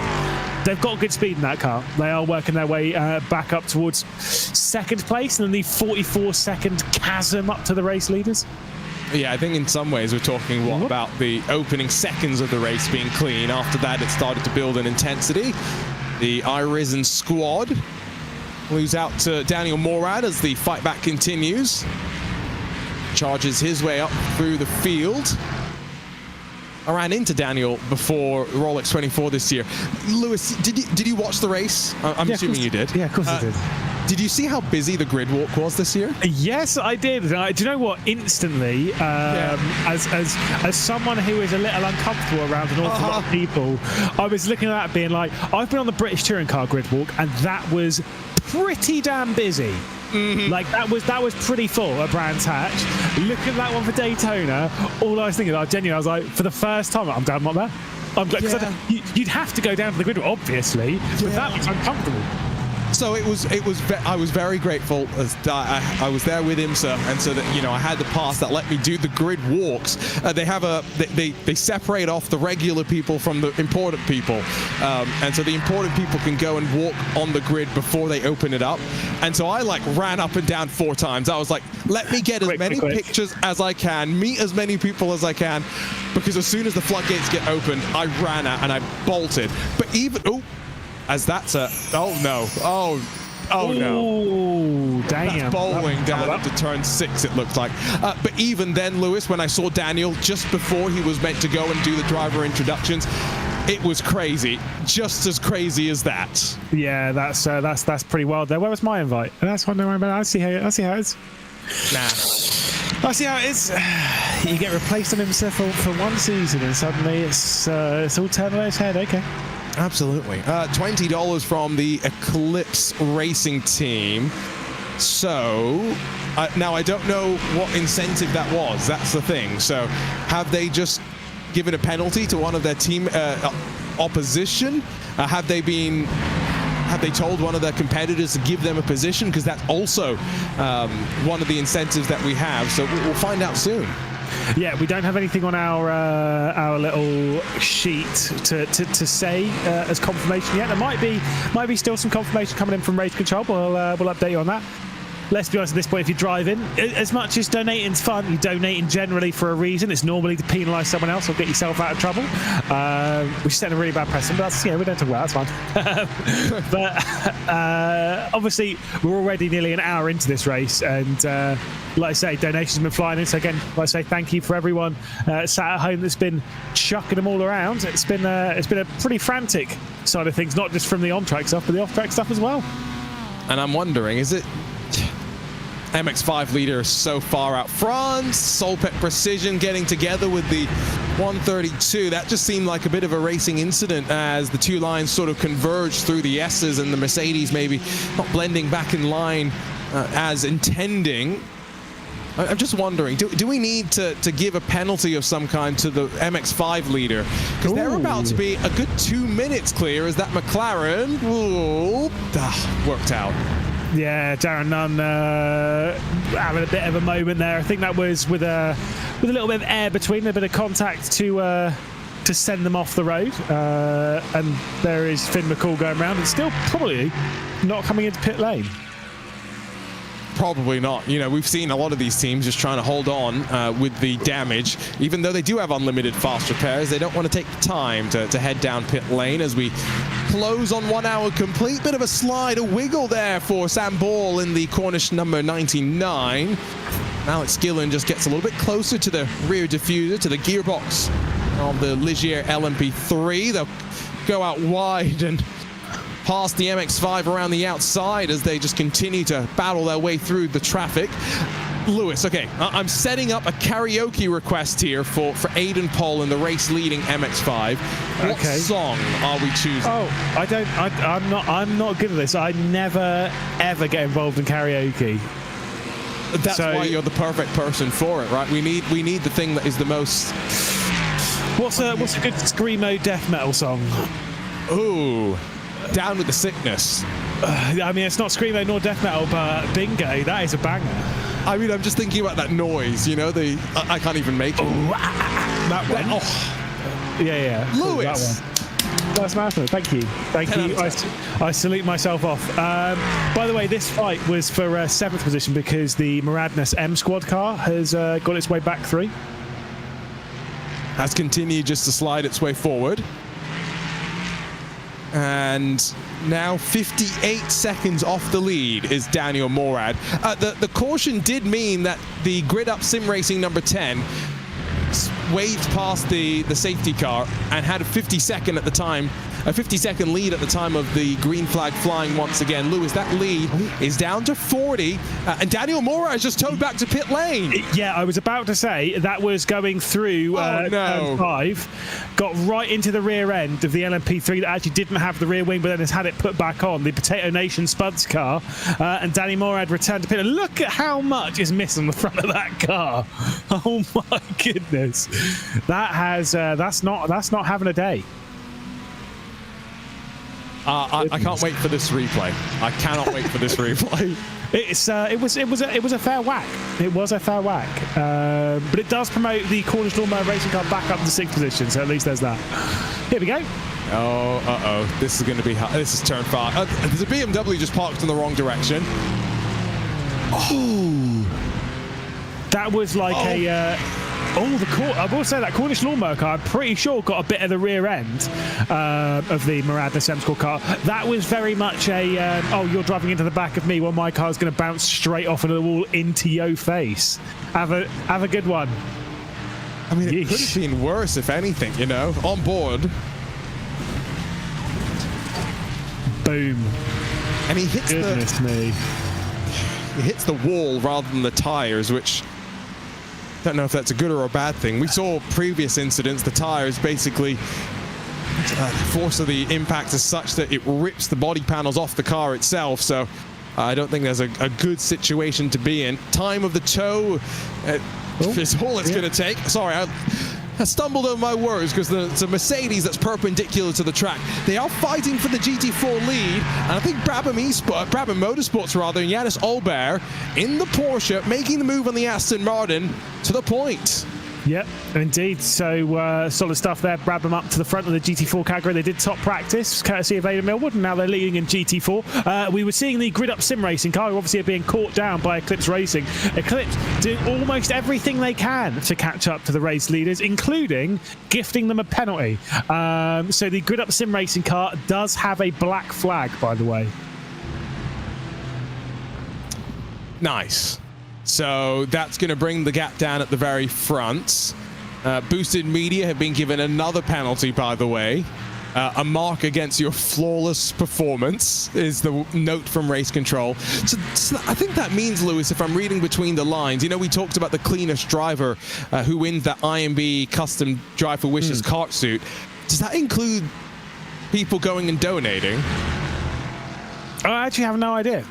They've got good speed in that car. They are working their way back up towards 2nd place and then the 44-second chasm up to the race leaders. Yeah, I think in some ways we're talking about the opening seconds of the race being clean. After that, it started to build in intensity. The iRisen squad lose out to Daniel Morad as the fight back continues. Charges his way up through the field. I ran into Daniel before Rolex 24 this year. Lewis, did you watch the race? I'm assuming you did. Yeah, of course I did. Did you see how busy the grid walk was this year? Yes, I did. Do you know what? Instantly, as someone who is a little uncomfortable around an awful lot of people, I was looking at that being like, I've been on the British Touring Car grid walk, and that was pretty damn busy. Like that was pretty full at Brands Hatch. Look at that one for Daytona. All I was thinking, genuinely, I was like, for the first time, I'm glad I'm not there. I'm glad, because you'd have to go down to the grid, obviously, but that was uncomfortable. So I was very grateful as I was there with IMSA, and so that I had the pass that let me do the grid walks. They separate off the regular people from the important people, and so the important people can go and walk on the grid before they open it up. And so I ran up and down 4 times. I was like, let me get as many pictures as I can, meet as many people as I can, because as soon as the floodgates get opened, I ran out and I bolted. But even as that's no. Oh no. Damn. That's bowling down into turn 6, it looks like. But even then, Lewis, when I saw Daniel just before he was meant to go and do the driver introductions, it was crazy. Just as crazy as that. Yeah, that's pretty wild there. Where was my invite? That's one about. I see how it is. Nah. I see how it is. You get replaced on himself for one season, and suddenly it's all turned on its head. Okay. Absolutely. $20 from the Eclipse Racing team. So now I don't know what incentive that was. That's the thing. So have they just given a penalty to one of their team opposition? Have they told one of their competitors to give them a position? Because that's also one of the incentives that we have. So we'll find out soon. Yeah, we don't have anything on our little sheet to say as confirmation yet. There might be still some confirmation coming in from Race Control. We'll update you on that. Let's be honest, at this point, if you drive in, as much as donating's fun, you're donating generally for a reason. It's normally to penalise someone else or get yourself out of trouble, which is setting a really bad precedent. But that's, we don't talk about that. That's fine. But obviously, we're already nearly an hour into this race, and like I say, donations have been flying in. So again, like I say, thank you for everyone sat at home that's been chucking them all around. It's been a pretty frantic side of things, not just from the on-track stuff, but the off-track stuff as well. And I'm wondering, is it MX5 leader so far out front, Solpet Precision getting together with the 132? That just seemed like a bit of a racing incident as the two lines sort of converged through the S's, and the Mercedes maybe not blending back in line as intending. I'm just wondering, do we need to give a penalty of some kind to the MX5 leader? Because they're about to be a good 2 minutes clear as that McLaren worked out. Yeah, Darren Nunn having a bit of a moment there. I think that was with a little bit of air between, a bit of contact to send them off the road. And there is Finn McCall going around and still probably not coming into pit lane. Probably not. We've seen a lot of these teams just trying to hold on with the damage. Even though they do have unlimited fast repairs, they don't want to take the time to head down pit lane as we close on 1 hour complete. Bit of a slide, a wiggle there for Sam Ball in the Cornish number 99. Alex Gillen just gets a little bit closer to the rear diffuser, to the gearbox of the Ligier LMP3. They'll go out wide and past the MX5 around the outside as they just continue to battle their way through the traffic. Lewis, okay, I'm setting up a karaoke request here for Aiden Poll in the race-leading MX5. What song are we choosing? Oh, I'm not good at this. I never ever get involved in karaoke. That's why you're the perfect person for it, right? We need the thing that is the most. What's a good screamo death metal song? Ooh. Down with the Sickness. I mean, it's not screamo nor death metal, but bingo, that is a banger. I mean, I'm just thinking about that noise, I can't even make it. That one. Oh. Yeah. Lewis, Nice marathon. Thank you. Thank you. I salute myself off. By the way, this fight was for 7th position because the Maradness M Squad car has got its way back through. Has continued just to slide its way forward. And now 58 seconds off the lead is Daniel Morad. The caution did mean that the Grid Up Sim Racing number 10 waved past the safety car and had a 50-second lead at the time of the green flag flying once again. Lewis, that lead is down to 40, and Daniel Morad just towed back to pit lane. Yeah, I was about to say that was going through turn 5, got right into the rear end of the LMP3 that actually didn't have the rear wing, but then has had it put back on, the Potato Nation Spuds car, and Danny Morad returned to pit. And look at how much is missing on the front of that car. Oh my goodness, that's not having a day. I can't wait for this replay. I cannot wait for this replay. It was a fair whack. It was a fair whack, but it does promote the Cornish Lawnmower Racing car back up to 6th position. So at least there's that. Here we go. Oh, this is going to be hard. This is turn 5. There's a BMW just parked in the wrong direction. Oh, that was like I will say that Cornish Lawnmower car, I'm pretty sure, got a bit of the rear end of the Maradness M Squad car. That was very much a, you're driving into the back of me while my car's going to bounce straight off into the wall into your face. Have a good one. I mean, it could have been worse, if anything, you know, on board. Boom. And he hits He hits the wall rather than the tires, which... don't know if that's a good or a bad thing. We saw previous incidents, the tires basically, the force of the impact is such that it rips the body panels off the car itself, so I don't think there's a good situation to be in. Time of the tow is all it's going to take. Sorry, I stumbled over my words because it's a Mercedes that's perpendicular to the track. They are fighting for the GT4 lead, and I think Brabham Motorsports and Yannis Olber in the Porsche making the move on the Aston Martin to the point. Yep, indeed. So solid stuff there. Brabham up to the front of the GT4 category. They did top practice, courtesy of Ada Millwood, and now they're leading in GT4. We were seeing the Grid Up Sim Racing car, who obviously are being caught down by Eclipse Racing. Eclipse doing almost everything they can to catch up to the race leaders, including gifting them a penalty. So the Grid Up Sim Racing car does have a black flag, by the way. Nice. So that's going to bring the gap down at the very front. Boosted Media have been given another penalty, by the way. A mark against your flawless performance is the note from Race Control. So I think that means, Lewis, if I'm reading between the lines, you know, we talked about the cleanest driver who wins that IMB custom Drive for Wishes kart suit. Does that include people going and donating? I actually have no idea.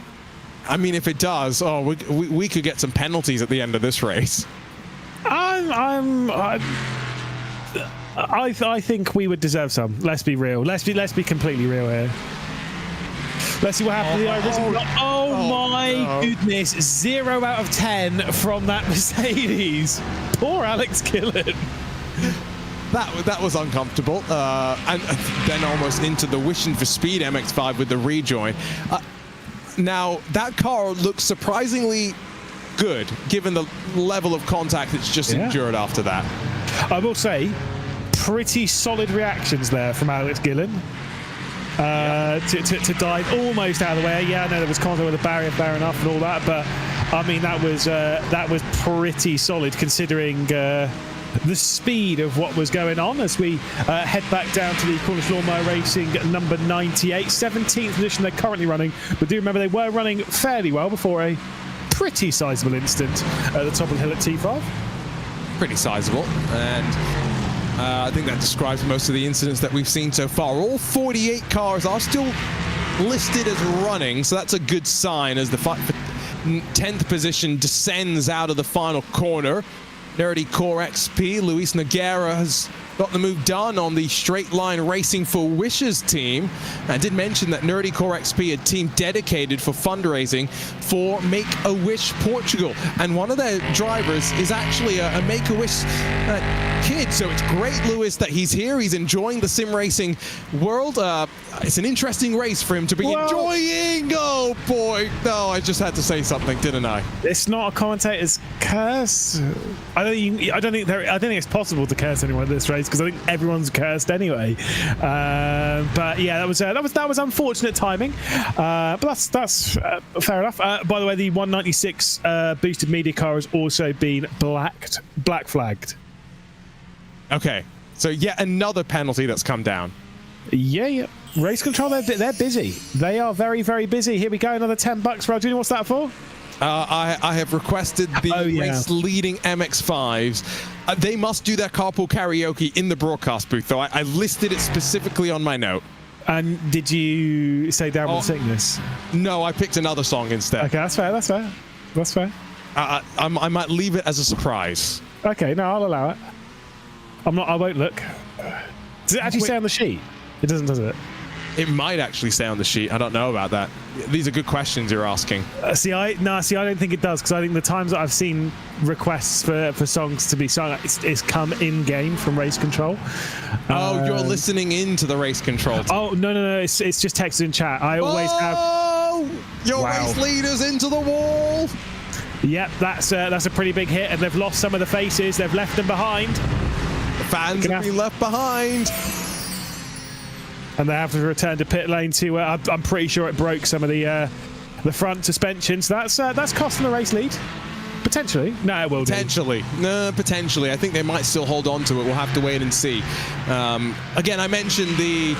I mean, if it does, we could get some penalties at the end of this race. I think we would deserve some. Let's be real. Let's be completely real here. Let's see what happens. My goodness! 0 out of 10 from that Mercedes. Poor Alex Gillen. That was uncomfortable. And then almost into the Wishing for Speed MX-5 with the rejoin. Now, that car looks surprisingly good, given the level of contact it's just endured after that. I will say, pretty solid reactions there from Alex Gillen. To dive almost out of the way. Yeah, I know there was contact with the barrier, fair enough, and all that, but I mean, that was pretty solid, considering the speed of what was going on as we head back down to the Cornish Lawnmower Racing number 98, 17th position they're currently running, but do remember they were running fairly well before a pretty sizable incident at the top of the hill at T5. Pretty sizable, and I think that describes most of the incidents that we've seen so far. All 48 cars are still listed as running, so that's a good sign as the fight for 10th position descends out of the final corner. Nerdy Core XP, Luis Nogueira has got the move done on the Straight Line Racing for Wishes team. I did mention that Nerdy Core XP, a team dedicated for fundraising for Make-A-Wish Portugal. And one of their drivers is actually a Make-A-Wish kid. So it's great, Lewis, that he's here. He's enjoying the sim racing world. It's an interesting race for him to be enjoying. Oh boy, no, I just had to say something, didn't I? It's not a commentator's curse. I don't think it's possible to curse anyone in this race because I think everyone's cursed anyway. But yeah, that was unfortunate timing. But that's fair enough. By the way, the 196 boosted media car has also been black flagged. Okay, so yet another penalty that's come down. Yeah. Race control, they're busy. They are very, very busy. Here we go, another $10. Rob, do you know what's that for? I have requested the race leading MX-5s. They must do their carpool karaoke in the broadcast booth, though. I listed it specifically on my note. And did you say Darren will sing this? No, I picked another song instead. Okay, that's fair. I might leave it as a surprise. Okay, no, I'll allow it. I won't look. Does it actually say on the sheet? It doesn't, does it? It might actually say on the sheet. I don't know about that. These are good questions you're asking. See, I don't think it does, because I think the times that I've seen requests for songs to be sung, it's come in game from race control. Oh, you're listening into the race control team. Oh no, it's just texted in chat. I always have. Oh, your race leaders into the wall. Yep, that's a pretty big hit, and they've lost some of the faces. They've left them behind. The fans have been left behind. And they have to return to pit lane to. I'm pretty sure it broke some of the front suspension. So that's costing the race lead. Potentially. No, it will potentially. No, potentially. I think they might still hold on to it. We'll have to wait and see. Again, I mentioned the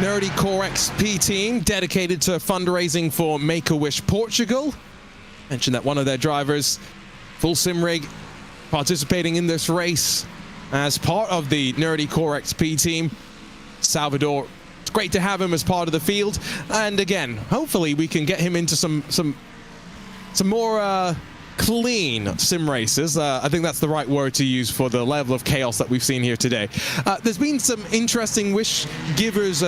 Nerdy Core XP team dedicated to fundraising for Make-A-Wish Portugal. Mentioned that one of their drivers, full sim rig, participating in this race as part of the Nerdy Core XP team. Salvador, it's great to have him as part of the field, and again, hopefully we can get him into some more clean sim races. I think that's the right word to use for the level of chaos that we've seen here today. There's been some interesting wish givers,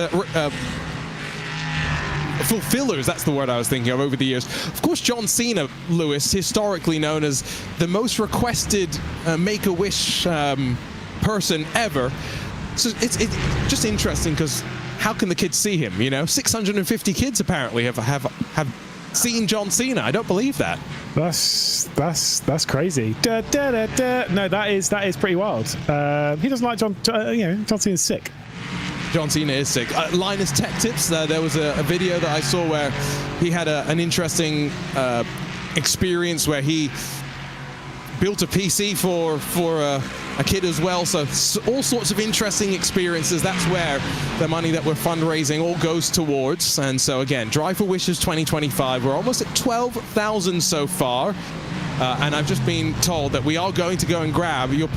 fulfillers, that's the word I was thinking of, over the years. Of course, John Cena, Lewis, historically known as the most requested Make-A-Wish person ever. So it's just interesting, because how can the kids see him? 650 kids apparently have seen John Cena. I don't believe that. That's crazy. No, that is pretty wild. He doesn't like John. John Cena's sick. John Cena is sick. Linus Tech Tips. There was a video that I saw where he had an interesting experience where he built a PC for a kid as well. So all sorts of interesting experiences. That's where the money that we're fundraising all goes towards. And so again, Drive for Wishes 2025. We're almost at 12,000 so far. And I've just been told that we are going to go and grab your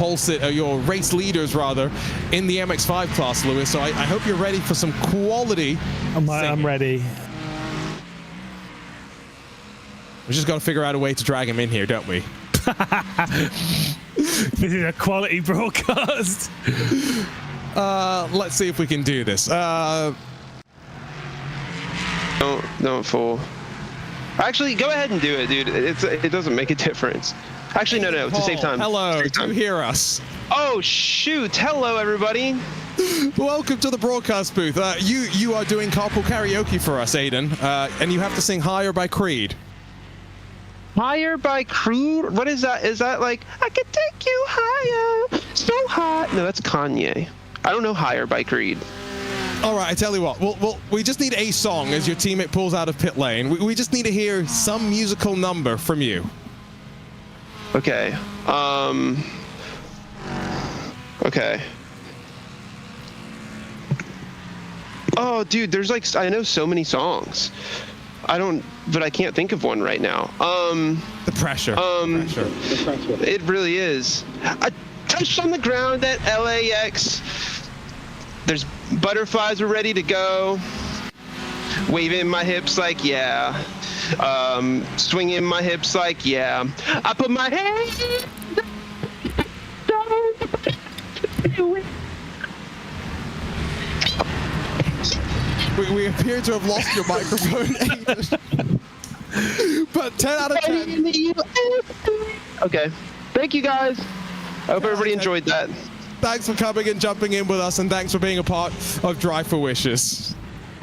your race leaders rather in the MX-5 class, Lewis. So I hope you're ready for some quality. I'm ready. We just got to figure out a way to drag him in here, don't we? This is a quality broadcast. Let's see if we can do this. Don't fool. Actually, go ahead and do it, dude. It doesn't make a difference. Actually, no. To save time. Hello. Do you hear us? Oh shoot! Hello, everybody. Welcome to the broadcast booth. You are doing carpool karaoke for us, Aiden, and you have to sing "Higher" by Creed. Higher by Creed? What is that? Is that like, I could take you higher, so high? No, that's Kanye. I don't know Higher by Creed. All right, I tell you what. We just need a song as your teammate pulls out of pit lane. We just need to hear some musical number from you. Okay. Okay. Oh, dude, there's like, I know so many songs. But I can't think of one right now. The pressure. It really is. I touched on the ground at LAX. There's butterflies are ready to go. Waving my hips like, yeah. Swinging my hips like, yeah. I put my hands We appear to have lost your microphone. But 10 out of 10. Okay. Thank you, guys. I hope everybody enjoyed that. Thanks for coming and jumping in with us, and thanks for being a part of Drive for Wishes.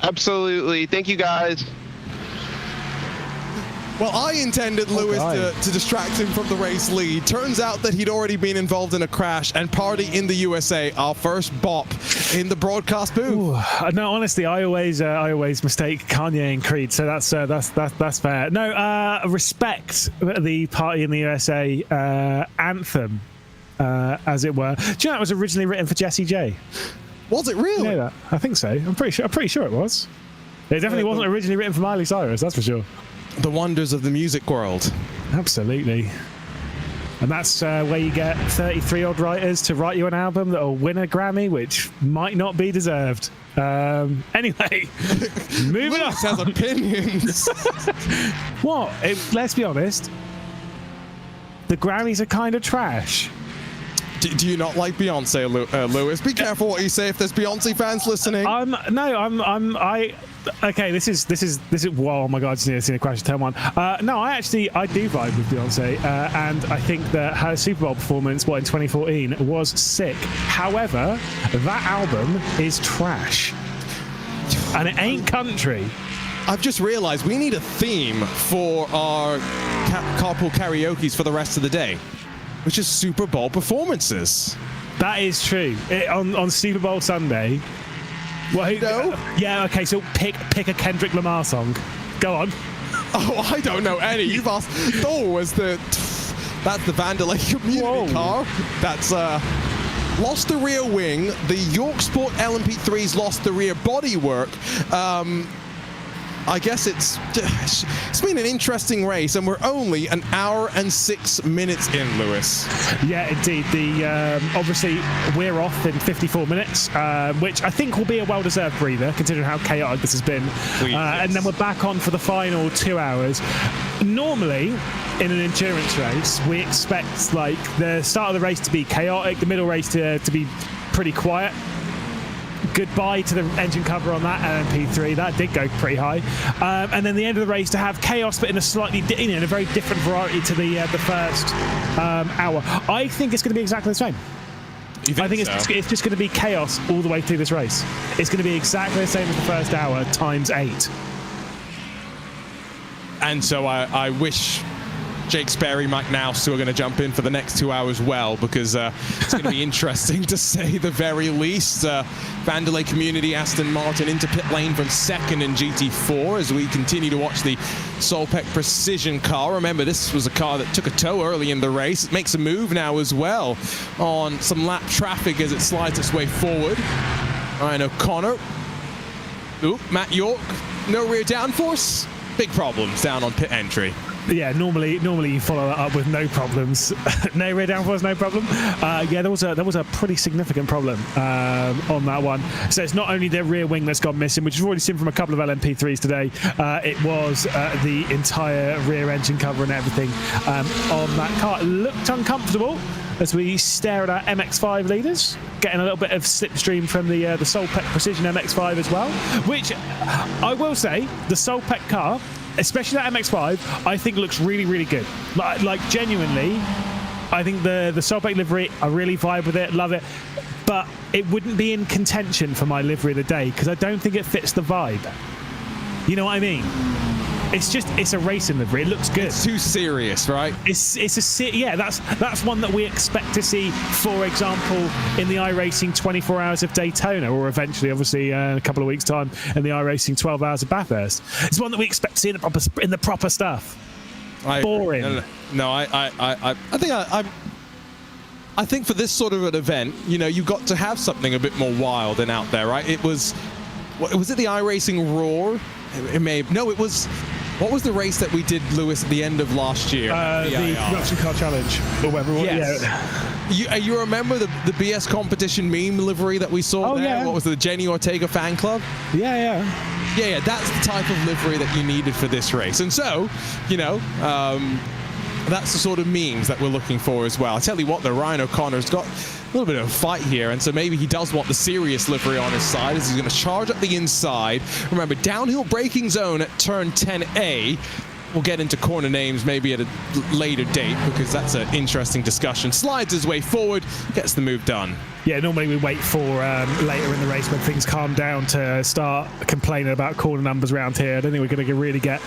Absolutely. Thank you, guys. Well, I intended Lewis to distract him from the race lead. Turns out that he'd already been involved in a crash, and Party in the USA, our first bop in the broadcast booth. Ooh, no, honestly, I always mistake Kanye and Creed, so that's fair. No, respect the Party in the USA anthem, as it were. Do you know that was originally written for Jessie J? Was it really? You know that? I think so. I'm pretty sure it was. It definitely wasn't originally written for Miley Cyrus, that's for sure. The wonders of the music world. Absolutely. And that's where you get 33-odd writers to write you an album that will win a Grammy, which might not be deserved. Anyway, moving on. Has opinions. What? Let's be honest. The Grammys are kind of trash. Do you not like Beyonce, Lewis? Be careful what you say if there's Beyonce fans listening. Okay, this is. Whoa, oh my God! I've seen a crash turn one. No, I do vibe with Beyonce, and I think that her Super Bowl performance, in 2014, was sick. However, that album is trash, and it ain't country. I've just realised we need a theme for our carpool karaoke's for the rest of the day, which is Super Bowl performances. That is true. On Super Bowl Sunday. Well, no? Yeah, okay, so pick a Kendrick Lamar song. Go on. Oh, I don't know any. You've asked. That's the Vandalay community car. That's lost the rear wing. The York Sport LMP3's lost the rear bodywork. I guess it's been an interesting race, and we're only an hour and 6 minutes in, Lewis. Yeah, indeed. Obviously, we're off in 54 minutes, which I think will be a well-deserved breather, considering how chaotic this has been. And then we're back on for the final 2 hours. Normally, in an endurance race, we expect the start of the race to be chaotic, the middle race to be pretty quiet. Goodbye to the engine cover on that LMP3. That did go pretty high. And then the end of the race to have chaos, but in a in a very different variety to the first hour. I think it's going to be exactly the same. I think it's just going to be chaos all the way through this race. It's going to be exactly the same as the first hour times 8. And so I wish Jake Sperry, Mike Nouse, who are going to jump in for the next 2 hours because it's going to be interesting to say the very least. Vandalay Community, Aston Martin into pit lane from second in GT4 as we continue to watch the Solpec Precision car. Remember, this was a car that took a tow early in the race. It makes a move now as well on some lap traffic as it slides its way forward. Ryan O'Connor. Ooh, Matt York. No rear downforce. Big problems down on pit entry. Yeah, normally you follow that up with no problems. No rear downforce, no problem. Yeah, there was a pretty significant problem on that one. So it's not only the rear wing that's gone missing, which we've already seen from a couple of LMP3s today. It was the entire rear engine cover and everything on that car. It looked uncomfortable as we stare at our MX-5 leaders, getting a little bit of slipstream from the Solpec Precision MX-5 as well. Which I will say, the Solpec car, especially that MX-5, I think looks really, really good. Like genuinely, I think the Solpec livery, I really vibe with it, love it. But it wouldn't be in contention for my livery of the day because I don't think it fits the vibe. You know what I mean? It's a racing livery. It looks good. It's too serious, right? That's one that we expect to see, for example, in the iRacing 24 Hours of Daytona, or eventually, obviously, in a couple of weeks' time, in the iRacing 12 Hours of Bathurst. It's one that we expect to see in the proper stuff. Boring. No, I think for this sort of an event, you've got to have something a bit more wild and out there, right? Was it the iRacing Roar? It was. What was the race that we did, Lewis, at the end of last year? The Production Car Challenge, or whatever. Yes. Yeah. You remember the BS competition meme livery that we saw there? Yeah. What was it, the Jenny Ortega fan club? Yeah. That's the type of livery that you needed for this race. And so, that's the sort of memes that we're looking for as well. I tell you what, Ryan O'Connor's got a little bit of a fight here, and so maybe he does want the serious livery on his side as he's going to charge up the inside. Remember, downhill braking zone at turn 10A. we'll get into corner names maybe at a later date, because that's an interesting discussion. Slides his way forward, gets the move done. Yeah, normally we wait for later in the race when things calm down to start complaining about corner numbers around here. I don't think we're going to really get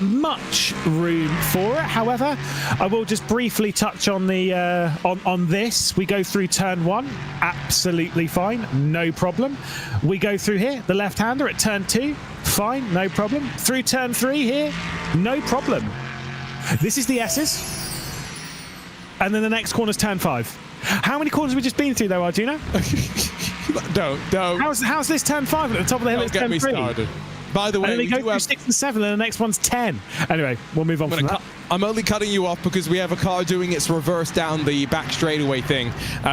much room for it. However, I will just briefly touch on the on this. We go through turn 1, absolutely fine, no problem. We go through here, the left-hander at turn 2, fine, no problem. Through turn 3 here, no problem. This is the S's, and then the next corner's turn 5. How many corners have we just been through, though, Arjuna? Don't. How's this turn 5 at the top of the hill? It's Don't get turn me 3. started. By the way, And then they go through 6 and 7, and the next one's 10. Anyway, we'll move on from that. I'm only cutting you off because we have a car doing its reverse down the back straightaway thing.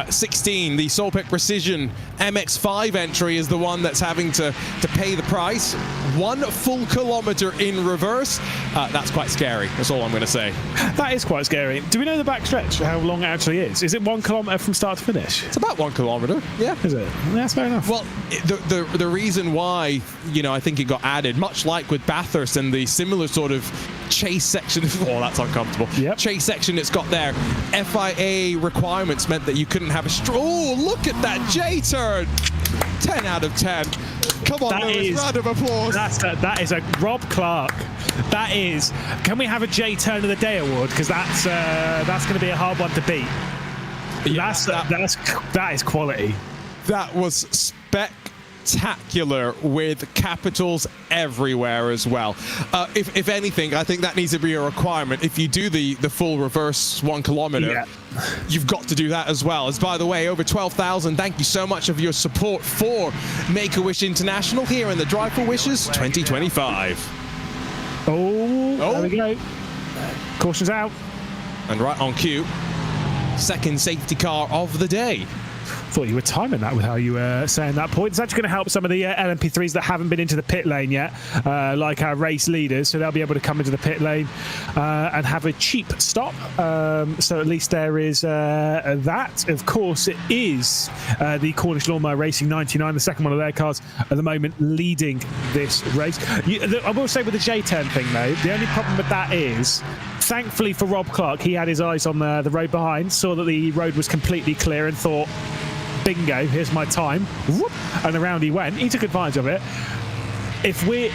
16, the Solpic Precision MX-5 entry is the one that's having to pay the price. 1 full kilometer in reverse. That's quite scary. That's all I'm going to say. That is quite scary. Do we know the back stretch, how long it actually is? Is it 1 kilometer from start to finish? It's about 1 kilometer, yeah. Is it? That's fair enough. Well, the reason why, I think it got added, much like with Bathurst and the similar sort of chase section, oh, that's uncomfortable. Yep. Chase section it's got there. FIA requirements meant that you couldn't have a oh, look at that J-turn. 10 out of 10. Come on, Lewis, round of applause. That is a Rob Clark. That is. Can we have a J-turn of the day award? Because that's going to be a hard one to beat. Yeah, that is quality. That was spectacular with capitals everywhere as well. If anything, I think that needs to be a requirement. If you do the full reverse 1 kilometer, you've got to do that as well. As by the way, over 12,000. Thank you so much of your support for Make-A-Wish International here in the Drive for Wishes 2025. Oh, there we go. Caution's out. And right on cue, second safety car of the day. Thought you were timing that with how you were saying that point. It's actually going to help some of the LMP3s that haven't been into the pit lane yet, like our race leaders, so they'll be able to come into the pit lane and have a cheap stop. So at least there is that. Of course, it is the Cornish Lawnmower Racing 99, the second one of their cars at the moment, leading this race. I will say with the J-turn thing, though, the only problem with that is, thankfully for Rob Clark, he had his eyes on the road behind, saw that the road was completely clear and thought, bingo, here's my time. Whoop, and around he went. He took advantage of it. If we're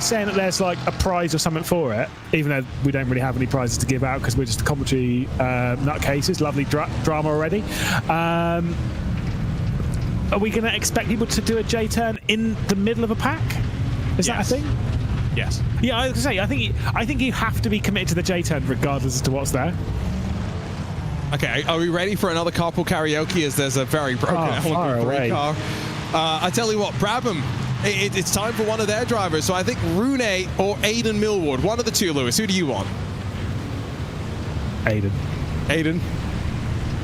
saying that there's like a prize or something for it, even though we don't really have any prizes to give out because we're just commentary nutcases, lovely drama already, are we going to expect people to do a J-turn in the middle of a pack? Is that a thing? Yes. Yeah, I was going to say, I think you have to be committed to the J-turn regardless as to what's there. Okay, are we ready for another carpool karaoke as there's a very broken element of car? I tell you what, Brabham, it's time for one of their drivers. So I think Rune or Aidan Millward, one of the two, Lewis. Who do you want? Aidan.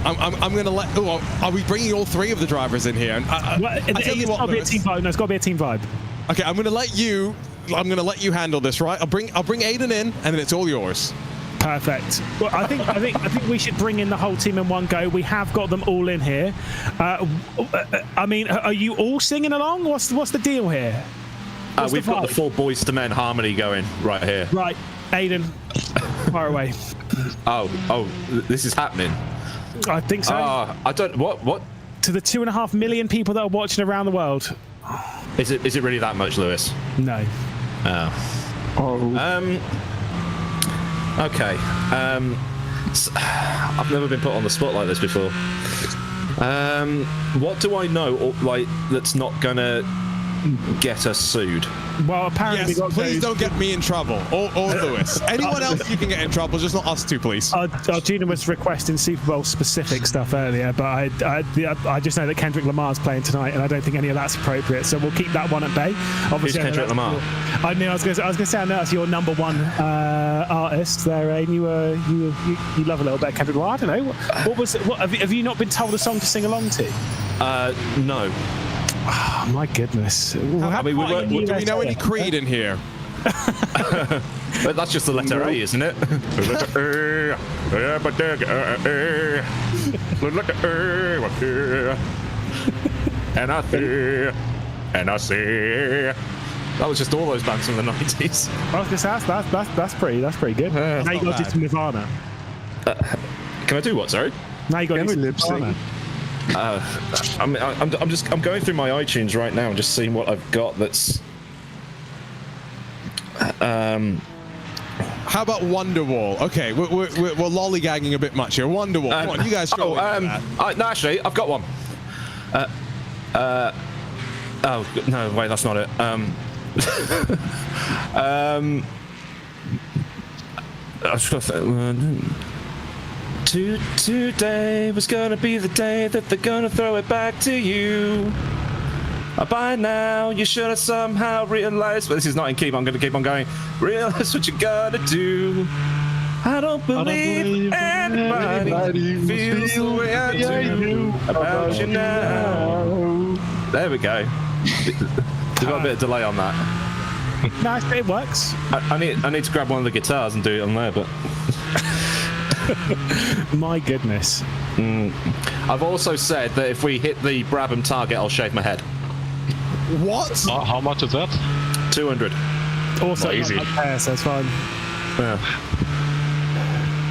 I'm going to let... Oh, are we bringing all 3 of the drivers in here? It's got to be a team vibe. No, it's got to be a team vibe. Okay, I'm going to let you handle this, right? I'll bring Aidan in, and then it's all yours. Perfect. Well, I think we should bring in the whole team in one go. We have got them all in here. I mean, are you all singing along? What's the deal here? We've got the full Boys to Men harmony going right here. Right, Aidan, far away. Oh, this is happening. I think so. I don't. What? To the 2.5 million people that are watching around the world. Is it really that much, Lewis? No. Okay. I've never been put on the spot like this before. What do I know, that's not gonna get us sued? Well, apparently, yes, please don't get me in trouble, or Lewis. Anyone else you can get in trouble, just not us two, please. Gina was requesting Super Bowl specific stuff earlier, but I just know that Kendrick Lamar's playing tonight, and I don't think any of that's appropriate. So we'll keep that one at bay. Obviously, who's Kendrick Lamar? I was going to say, I know that's your number one artist there, Aiden. You love a little bit of Kendrick Lamar. I don't know. What have you not been told a song to sing along to? No. Oh, my goodness. Do we know any Creed in here? But that's just the letter A, isn't it? And I see That was just all those bands from the 90s. I was just asked, that's pretty good. Yeah, Now you got to do some Nirvana. Can I do what? Sorry. Now you got to do some lip sync? Nirvana. I'm going through my iTunes right now and just seeing what I've got. That's. How about Wonderwall? Okay, we're lollygagging a bit much here. Wonderwall, come on, you guys. No, actually, I've got one. Oh no, wait, that's not it. Today was gonna be the day that they're gonna throw it back to you. By now, you should have somehow realized. But this is not in key, but I'm gonna keep on going. Realize what you gotta do. I don't believe anybody feels the way I do about you now. There we go. There's got a bit of delay on that. Nice, it works. I need to grab one of the guitars and do it on there, but My goodness. I've also said that if we hit the Brabham target, I'll shave my head. What? How much is that? 200. Also, Not easy. not my hair, so it's fine. Yeah.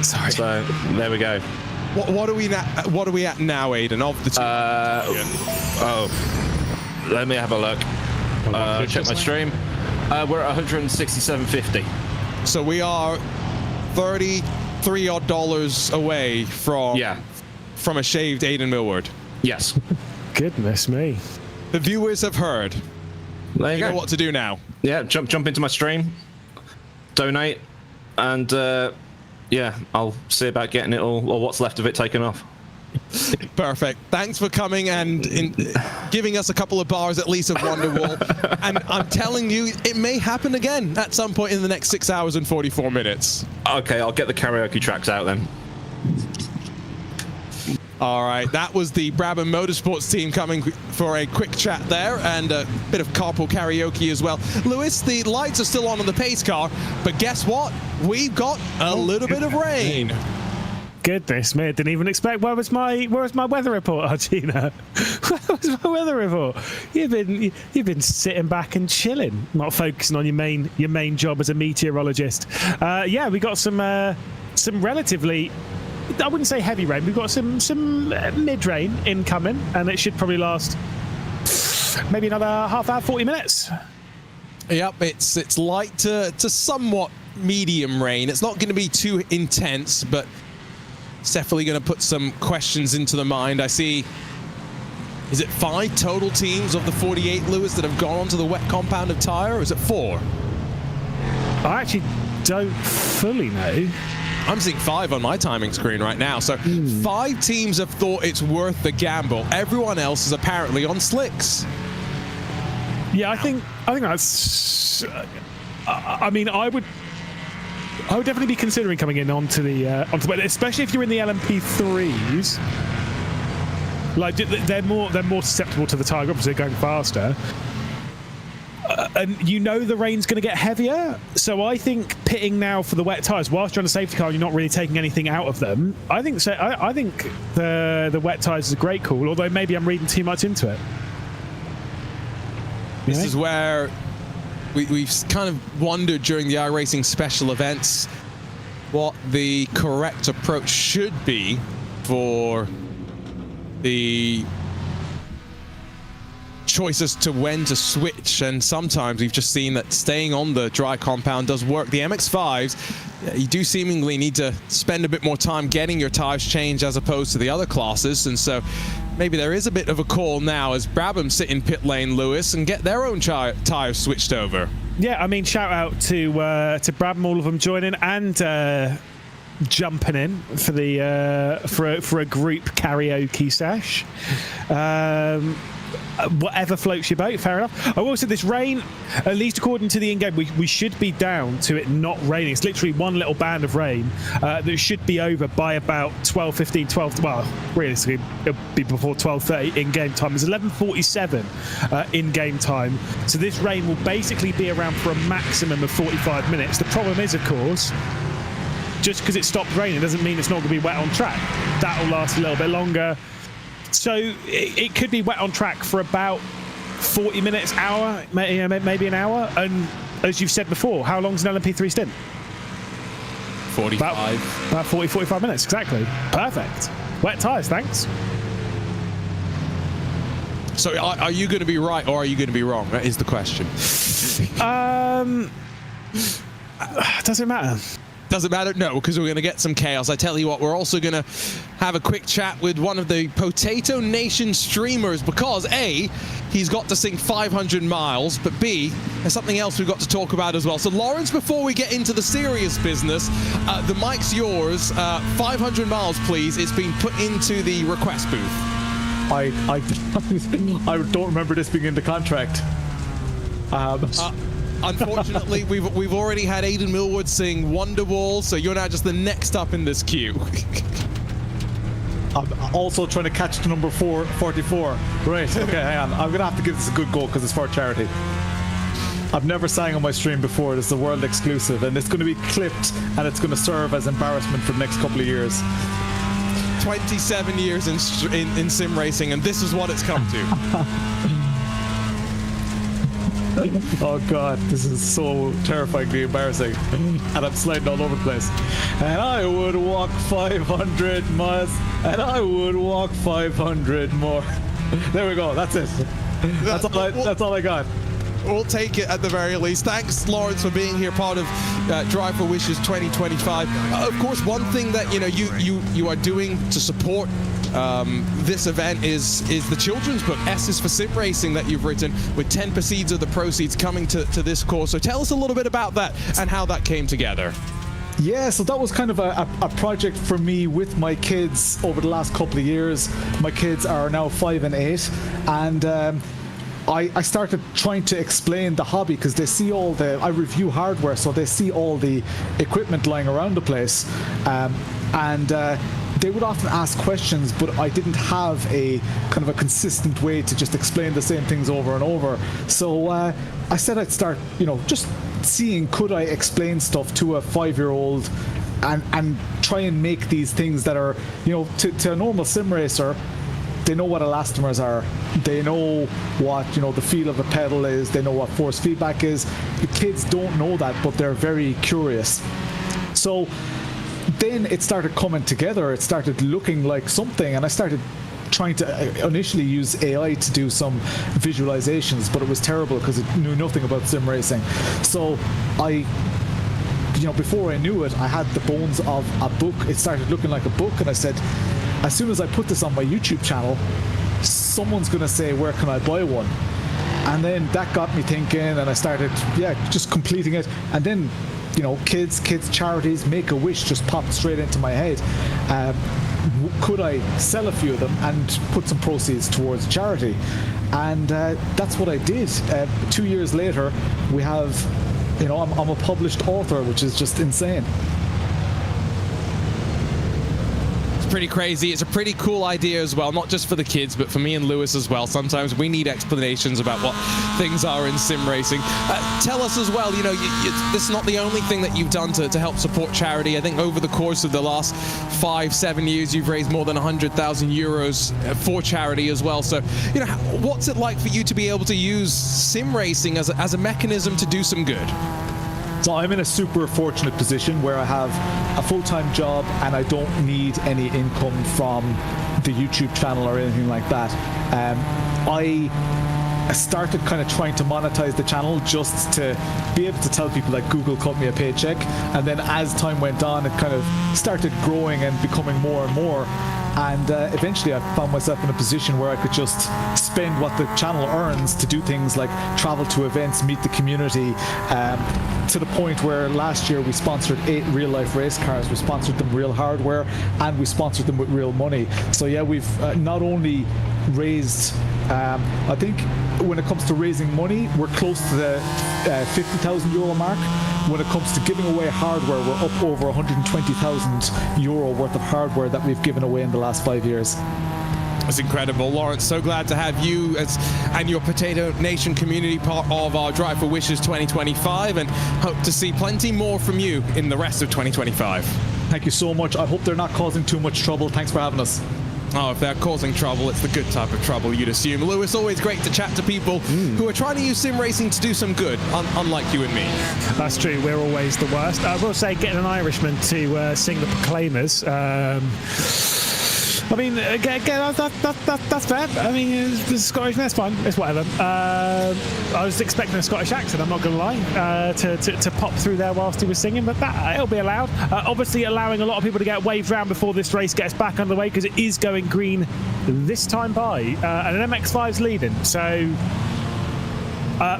Sorry. So there we go. What are we at now, Aidan? Of the two? Let me have a look. Check my stream. We're at 167.50. So we are $33 odd away from a shaved Aidan Millward. Yes. Goodness me. The viewers have heard. There you You know go. what to do now. Yeah, jump into my stream, donate, and I'll see about getting it all, or what's left of it, taken off. Perfect. Thanks for coming and giving us a couple of bars at least of Wonderwall. And I'm telling you, it may happen again at some point in the next 6 hours and 44 minutes. Okay, I'll get the karaoke tracks out then. All right, that was the Brabham Motorsports team coming for a quick chat there and a bit of carpool karaoke as well. Lewis, the lights are still on the pace car, but guess what? We've got a little bit of rain. Goodness me, I didn't even expect. Where was my weather report, Argina? Where was my weather report? You've been sitting back and chilling, not focusing on your main job as a meteorologist. We got some relatively, I wouldn't say heavy rain. We've got some mid-rain incoming, and it should probably last maybe another half hour, 40 minutes. Yep, it's light to somewhat medium rain. It's not going to be too intense, but it's definitely going to put some questions into the mind. I see, is it 5 total teams of the 48, Lewis, that have gone onto the wet compound of Tyre, or is it 4? I actually don't fully know. I'm seeing 5 on my timing screen right now. So 5 teams have thought it's worth the gamble. Everyone else is apparently on slicks. Yeah, I think that's. I mean, I would definitely be considering coming in onto the especially if you're in the LMP3s. Like they're more susceptible to the tire grip, so they're going faster. And you know the rain's going to get heavier, so I think pitting now for the wet tyres, whilst you're on a safety car, you're not really taking anything out of them. I think so. I think the wet tyres is a great call, although maybe I'm reading too much into it. This is where we've kind of wondered during the iRacing special events what the correct approach should be for the choices to when to switch, and sometimes we've just seen that staying on the dry compound does work. The MX-5s, you do seemingly need to spend a bit more time getting your tires changed as opposed to the other classes, and so maybe there is a bit of a call now as Brabham sit in pit lane, Lewis, and get their own tires switched over. Yeah, I mean, shout out to Brabham, all of them joining and jumping in for the for a group karaoke sesh. Whatever floats your boat, fair enough. I will say this rain, at least according to the in-game, we should be down to it not raining. It's literally one little band of rain that should be over by about 12:15, 12. Well, realistically, it'll be before 12:30 in-game time. It's 11:47 in-game time. So this rain will basically be around for a maximum of 45 minutes. The problem is, of course, just because it stopped raining doesn't mean it's not going to be wet on track. That'll last a little bit longer. So it could be wet on track for about 40 minutes, hour, maybe an hour. And as you've said before, how long's an LMP3 stint? 45. About 40, 45 minutes, exactly. Perfect. Wet tyres, thanks. So are you going to be right or are you going to be wrong? That is the question. Doesn't matter. Doesn't matter? No, because we're going to get some chaos. I tell you what, we're also going to have a quick chat with one of the Potato Nation streamers because A, he's got to sing 500 miles, but B, there's something else we've got to talk about as well. So Lawrence, before we get into the serious business, the mic's yours. 500 miles, please. It's been put into the request booth. I don't remember this being in the contract. Unfortunately, we've already had Aidan Millwood sing Wonderwall, so you're now just the next up in this queue. I'm also trying to catch the number 44. Right, okay, hang on. I'm going to have to give this a good go because it's for charity. I've never sang on my stream before. This is a world exclusive, and it's going to be clipped, and it's going to serve as embarrassment for the next couple of years. 27 years in sim racing, and this is what it's come to. Oh god, this is so terrifyingly embarrassing. And I'm sliding all over the place. And I would walk 500 miles, and I would walk 500 more. There we go, that's it. That's all I got. We'll take it at the very least. Thanks, Lawrence, for being here, part of Drive for Wishes 2025. Of course, one thing that you are doing to support this event is the children's book, S is for Sim Racing, that you've written, with 10% of the proceeds coming to this cause. So tell us a little bit about that and how that came together. Yeah, so that was kind of a project for me with my kids over the last couple of years. My kids are now 5 and 8, and I started trying to explain the hobby because they see I review hardware, so they see all the equipment lying around the place, and they would often ask questions, but I didn't have a kind of a consistent way to just explain the same things over and over. So I said I'd start, just seeing could I explain stuff to a 5-year-old and try and make these things that are, to a normal sim racer, they know what elastomers are. They know what, the feel of a pedal is. They know what force feedback is. The kids don't know that, but they're very curious. So then it started coming together. It started looking like something, and I started trying to initially use AI to do some visualizations, but it was terrible because it knew nothing about sim racing. So before I knew it, I had the bones of a book. It started looking like a book, and I said, as soon as I put this on my YouTube channel, someone's going to say, where can I buy one? And then that got me thinking, and I started, just completing it. And then, kids charities, Make-A-Wish just popped straight into my head. Could I sell a few of them and put some proceeds towards charity? And that's what I did. 2 years later, we have, I'm a published author, which is just insane. Pretty crazy. It's a pretty cool idea as well, not just for the kids, but for me and Lewis as well. Sometimes we need explanations about what things are in sim racing. Tell us as well, this is not the only thing that you've done to help support charity. I think over the course of the last 5-7 years, you've raised more than 100,000 euros for charity as well. So, what's it like for you to be able to use sim racing as a mechanism to do some good? So I'm in a super fortunate position where I have a full-time job and I don't need any income from the YouTube channel or anything like that. I started kind of trying to monetize the channel just to be able to tell people that Google cut me a paycheck, and then as time went on, it kind of started growing and becoming more and more. And eventually I found myself in a position where I could just spend what the channel earns to do things like travel to events, meet the community, to the point where last year we sponsored 8 real-life race cars, we sponsored them real hardware, and we sponsored them with real money. So yeah, we've not only raised, I think when it comes to raising money, we're close to the €50,000 mark. When it comes to giving away hardware, we're up over €120,000 worth of hardware that we've given away in the last 5 years. That's incredible, Lawrence. So glad to have you and your Potato Nation community part of our Drive for Wishes 2025, and hope to see plenty more from you in the rest of 2025. Thank you so much. I hope they're not causing too much trouble. Thanks for having us. Oh, if they're causing trouble, it's the good type of trouble, you'd assume. Lewis, always great to chat to people who are trying to use sim racing to do some good, unlike you and me. That's true. We're always the worst. I will say, getting an Irishman to sing the Proclaimers. I mean, again, that's fair. I mean, it's Scottish, that's fine. It's whatever. I was expecting a Scottish accent, I'm not going to lie, to pop through there whilst he was singing, but it'll be allowed. Obviously, allowing a lot of people to get waved around before this race gets back underway, because it is going green this time by, and an MX-5's leading. So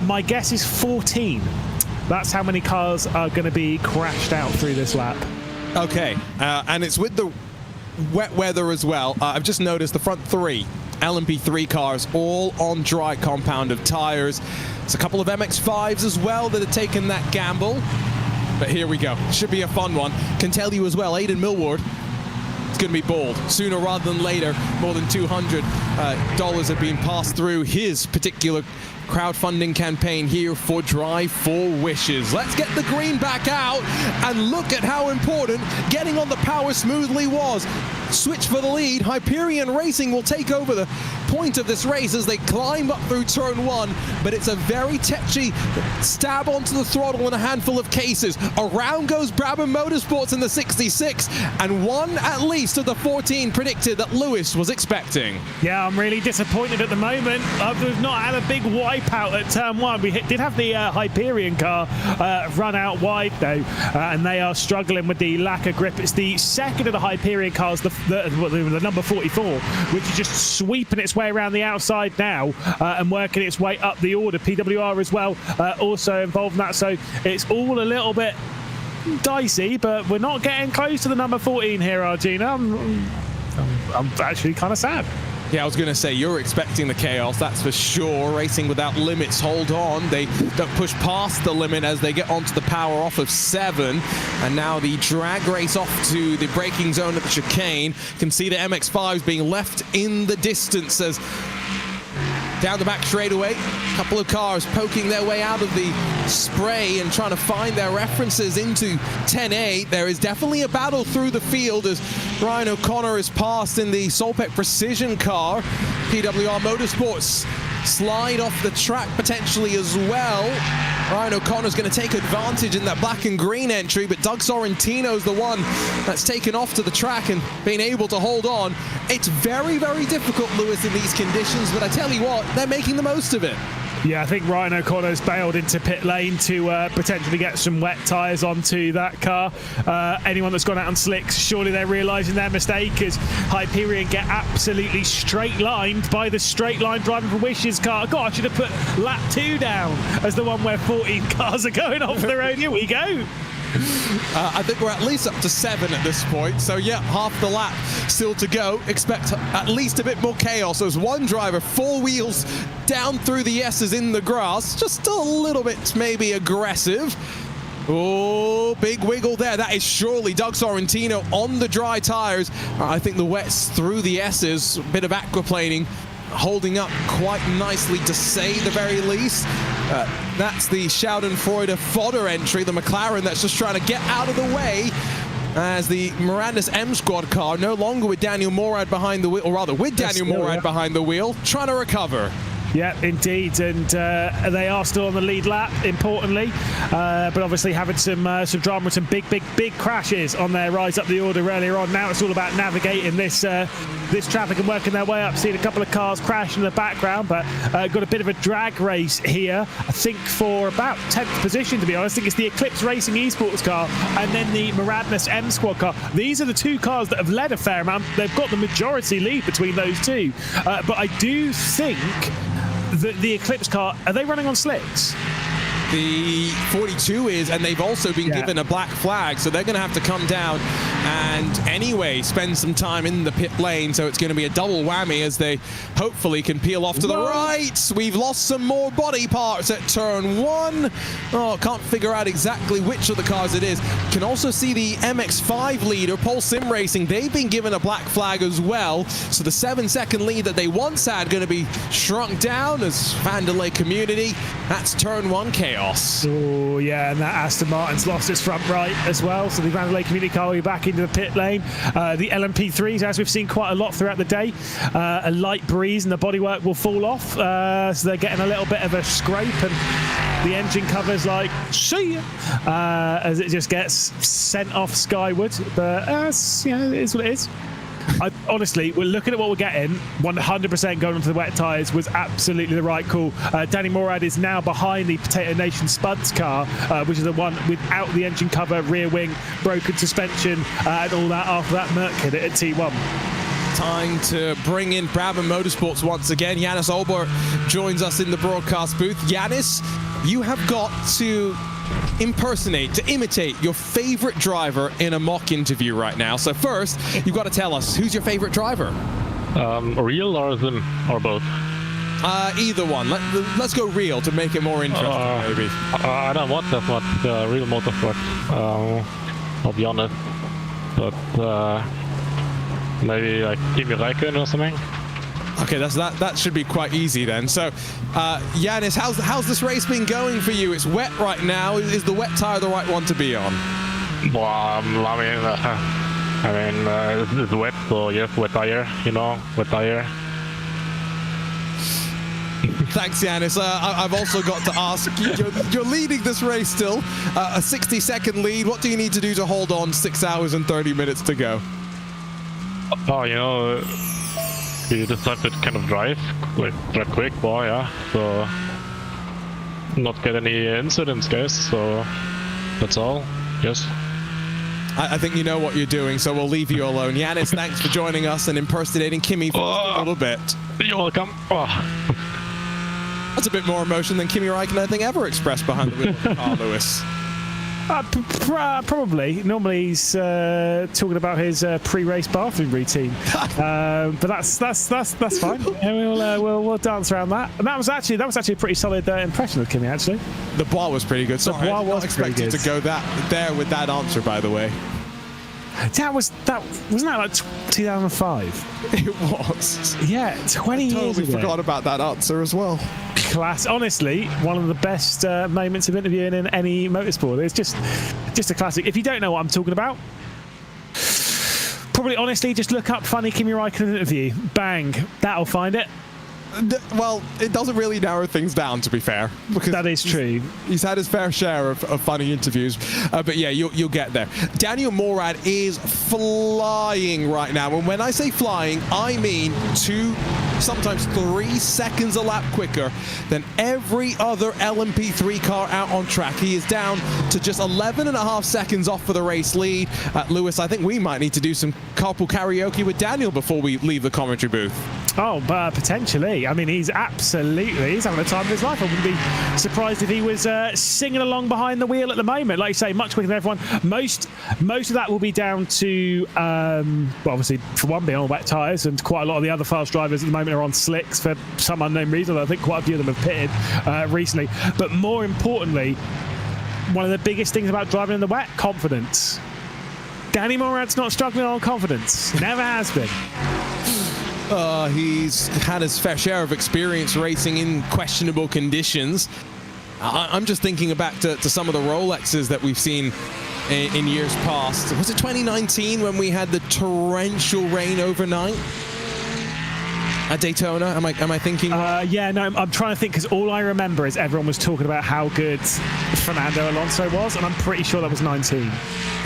my guess is 14. That's how many cars are going to be crashed out through this lap. Okay, and it's with the wet weather as well. I've just noticed the front three LMP3 cars all on dry compound tires. There's a couple of MX-5s as well that have taken that gamble. But here we go. Should be a fun one. Can tell you as well, Aidan Millward, it's going to be bold. Sooner rather than later, more than $200 have been passed through his particular crowdfunding campaign here for Drive for Wishes. Let's get the green back out and look at how important getting on the power smoothly was. Switch for the lead. Hyperion Racing will take over the point of this race as they climb up through turn one, but it's a very tetchy stab onto the throttle in a handful of cases. Around goes Brabham Motorsports in the 66, and one at least of the 14 predicted that Lewis was expecting. Yeah, I'm really disappointed at the moment. We've not had a big wipeout at turn one. We did have the Hyperion car run out wide though, and they are struggling with the lack of grip. It's the second of the Hyperion cars, the number 44, which is just sweeping its way around the outside now and working its way up the order. PWR as well also involved in that, so it's all a little bit dicey, but we're not getting close to the number 14 here, Argina. I'm actually kind of sad. Yeah, I was going to say, you're expecting the chaos, that's for sure. Racing without limits, hold on. They don't push past the limit as they get onto the power off of 7. And now the drag race off to the braking zone at the chicane. Can see the MX-5s being left in the distance as down the back straightaway, a couple of cars poking their way out of the spray and trying to find their references into 10A. There is definitely a battle through the field as Ryan O'Connor is passed in the Solpec Precision car. PWR Motorsports slide off the track potentially as well. Ryan O'Connor's going to take advantage in that black and green entry, but Doug Sorrentino's the one that's taken off to the track and been able to hold on. It's very, very difficult, Lewis, in these conditions, but I tell you what, they're making the most of it. Yeah, I think Ryan O'Connor's bailed into pit lane to potentially get some wet tyres onto that car. Anyone that's gone out on slicks, surely they're realising their mistake as Hyperion get absolutely straight-lined by the straight-line Driving for Wishes car. God, I should have put lap 2 down as the one where 14 cars are going off the road. Here we go. I think we're at least up to 7 at this point. So, yeah, half the lap still to go. Expect at least a bit more chaos as one driver, 4 wheels down through the S's in the grass. Just a little bit maybe aggressive. Oh, big wiggle there. That is surely Doug Sorrentino on the dry tyres. I think the wets through the S's, a bit of aquaplaning, holding up quite nicely to say the very least. That's the Schadenfreude fodder entry, the McLaren that's just trying to get out of the way as the Miranda's M Squad car, no longer with Daniel Morad behind the wheel, or rather with Daniel Morad behind the wheel, trying to recover. Yeah, indeed, and they are still on the lead lap, importantly, but obviously having some drama with some big crashes on their rise up the order earlier on. Now it's all about navigating this traffic and working their way up. Seeing a couple of cars crash in the background, but got a bit of a drag race here, I think for about 10th position, to be honest. I think it's the Eclipse Racing Esports car and then the Miradness M Squad car. These are the two cars that have led a fair amount. They've got the majority lead between those two, but I do think the Eclipse car, are they running on slicks? The 42 is, and they've also been given a black flag, so they're going to have to come down and anyway spend some time in the pit lane, so it's going to be a double whammy as they hopefully can peel off to the right. We've lost some more body parts at turn 1. Oh, can't figure out exactly which of the cars it is. Can also see the MX-5 leader, Pole Sim Racing. They've been given a black flag as well, so the 7-second lead that they once had going to be shrunk down as Vandelay Community. That's turn 1 chaos. Oh, yeah, and that Aston Martin's lost its front right as well, so the Vandelay Community car will be back in into the pit lane. The LMP3s, as we've seen quite a lot throughout the day, a light breeze and the bodywork will fall off, so they're getting a little bit of a scrape, and the engine cover's like, see ya, as it just gets sent off skyward. But it is what it is. Honestly, we're looking at what we're getting. 100% going onto the wet tyres was absolutely the right call. Danny Morad is now behind the Potato Nation Spuds car, which is the one without the engine cover, rear wing, broken suspension, and all that after that Merc hit it at T1. Time to bring in Brabham Motorsports once again. Yanis Olber joins us in the broadcast booth. Yanis, you have got to imitate your favorite driver in a mock interview right now. So first, you've got to tell us, who's your favorite driver? Real or them, or both? Either one. Let's go real to make it more interesting, maybe. I don't want that much real motorsport, I'll be honest. But maybe like Kimi Räikkönen or something. Okay, that should be quite easy then. So, Yanis, how's this race been going for you? It's wet right now. Is the wet tire the right one to be on? Well, I mean, it's wet, so yes, wet tire. Wet tire. Thanks, Yanis. I've also got to ask, you're leading this race still, a 60-second lead. What do you need to do to hold on 6 hours and 30 minutes to go? Oh, you just have to kind of drive quick, yeah. So not get any incidents, guys. So that's all. Yes. I think you know what you're doing, so we'll leave you alone. Yanis, thanks for joining us and impersonating Kimi for a little bit. You're welcome. That's a bit more emotion than Kimi Räikkönen, I think, ever expressed behind the wheel of the car, Lewis. Probably. Normally he's talking about his pre-race bathroom routine, but that's fine. Yeah, we'll dance around that. And that was actually a pretty solid impression of Kimi. Actually, the bar was pretty good. Sorry, I was expecting to go there with that answer. By the way, wasn't that like 2005? It was. Yeah, 20 years ago. Totally forgot about that answer as well. Class. Honestly, one of the best moments of interviewing in any motorsport. It's just a classic. If you don't know what I'm talking about, probably honestly just look up funny Kimi Räikkönen interview. Bang, that'll find it. Well, it doesn't really narrow things down, to be fair. Because that is true. He's had his fair share of funny interviews. But yeah, you'll get there. Daniel Morad is flying right now. And when I say flying, I mean 2, sometimes 3 seconds a lap quicker than every other LMP3 car out on track. He is down to just 11.5 seconds off for the race lead. Lewis, I think we might need to do some carpool karaoke with Daniel before we leave the commentary booth. Oh, potentially. I mean, he's having the time of his life. I wouldn't be surprised if he was singing along behind the wheel at the moment. Like you say, much quicker than everyone. Most of that will be down to, obviously, for one, being on wet tyres, and quite a lot of the other fast drivers at the moment are on slicks for some unknown reason. I think quite a few of them have pitted recently. But more importantly, one of the biggest things about driving in the wet, confidence. Danny Morad's not struggling on confidence. He never has been. He's had his fair share of experience racing in questionable conditions. I'm just thinking back to some of the Rolexes that we've seen in years past. Was it 2019 when we had the torrential rain overnight at Daytona? Am I thinking? Yeah, no, I'm trying to think, because all I remember is everyone was talking about how good Fernando Alonso was, and I'm pretty sure that was 19.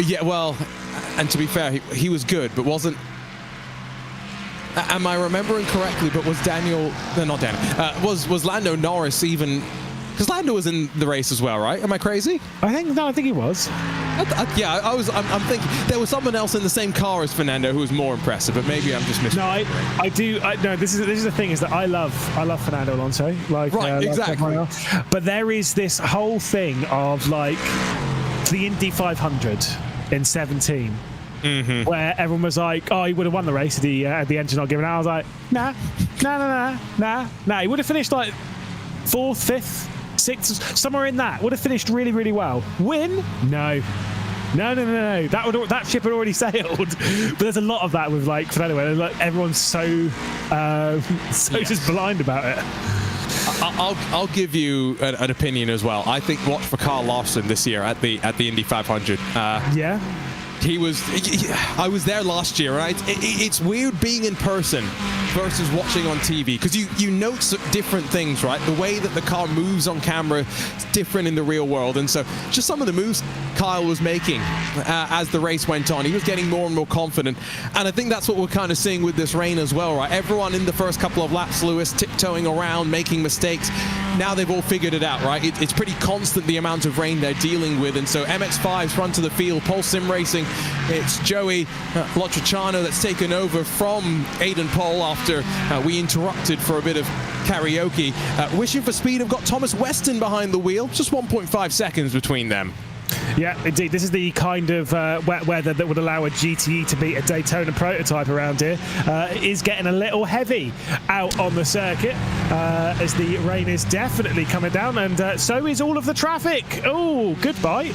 Yeah, well, and to be fair, he was good, but wasn't. Am I remembering correctly? But was was Lando Norris even? Because Lando was in the race as well, right? Am I crazy? I think he was. I'm thinking there was someone else in the same car as Fernando who was more impressive, but maybe I'm just missing. No, I do. No, this is the thing, is that I love Fernando Alonso. Like, right, exactly. But there is this whole thing of like the Indy 500 in 17. Mm-hmm. Where everyone was like, oh, he would have won the race had the engine not given out. I was like, nah. He would have finished like 4th, 5th, 6th, somewhere in that. Would have finished really, really well. Win? No. That ship had already sailed. But there's a lot of that with like Fernando. Like, everyone's so just blind about it. I'll give you an opinion as well. I think watch for Carl Lawson this year at the Indy 500. Yeah. I was there last year, right? It's weird being in person versus watching on TV, because you note different things, right? The way that the car moves on camera is different in the real world, and so just some of the moves Kyle was making as the race went on, he was getting more and more confident, and I think that's what we're kind of seeing with this rain as well, right? Everyone in the first couple of laps, Lewis, tiptoeing around, making mistakes. Now they've all figured it out, right? It's pretty constant, the amount of rain they're dealing with, and so MX-5's front of the field, Pole Sim Racing, it's Joey Lotriciano that's taken over from Aidan Pole after we interrupted for a bit of karaoke. Wishing for Speed have got Thomas Weston behind the wheel, just 1.5 seconds between them. Yeah, indeed. This is the kind of wet weather that would allow a GTE to beat a Daytona prototype around here. It is getting a little heavy out on the circuit as the rain is definitely coming down, and so is all of the traffic. Oh, goodbye.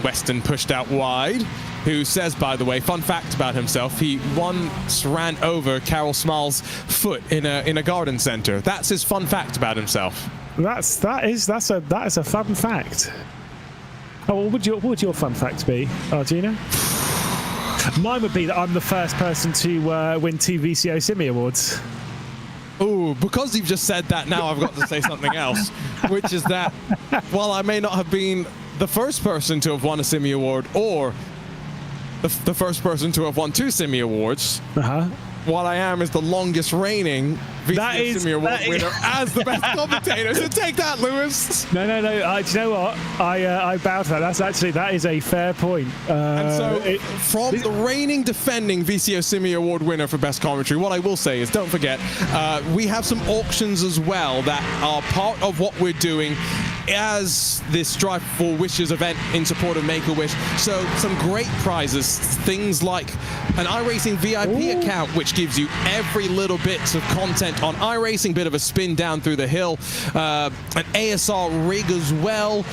Weston pushed out wide, who says, by the way, fun fact about himself, he once ran over Carol Small's foot in a garden centre. That's his fun fact about himself. That is a fun fact. Oh, what would your fun fact be, Argina? Mine would be that I'm the first person to win 2 VCO Simi Awards. Oh, because you've just said that, now I've got to say something else, which is that while I may not have been the first person to have won a Simi Award or the first person to have won 2 Simi Awards, what I am is the longest reigning VCO Simi Award winner as the best commentator. So take that, Lewis. No. Do you know what? I bow to that. That is a fair point. And so, from the reigning defending VCO Simi Award winner for best commentary, what I will say is, don't forget, we have some auctions as well that are part of what we're doing as this Drive for Wishes event in support of Make-A-Wish. So some great prizes, things like an iRacing VIP account, which gives you every little bit of content on iRacing, bit of a spin down through the hill, an ASR rig as well,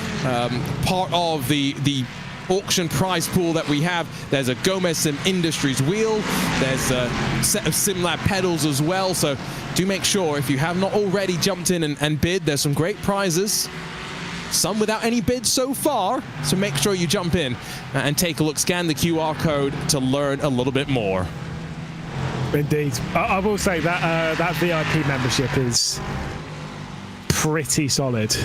part of the auction prize pool that we have. There's a Gomez Sim Industries wheel, there's a set of SimLab pedals as well, so do make sure, if you have not already jumped in and bid, there's some great prizes. Some without any bids so far, so make sure you jump in and take a look. Scan the QR code to learn a little bit more. Indeed. I will say that that VIP membership is pretty solid.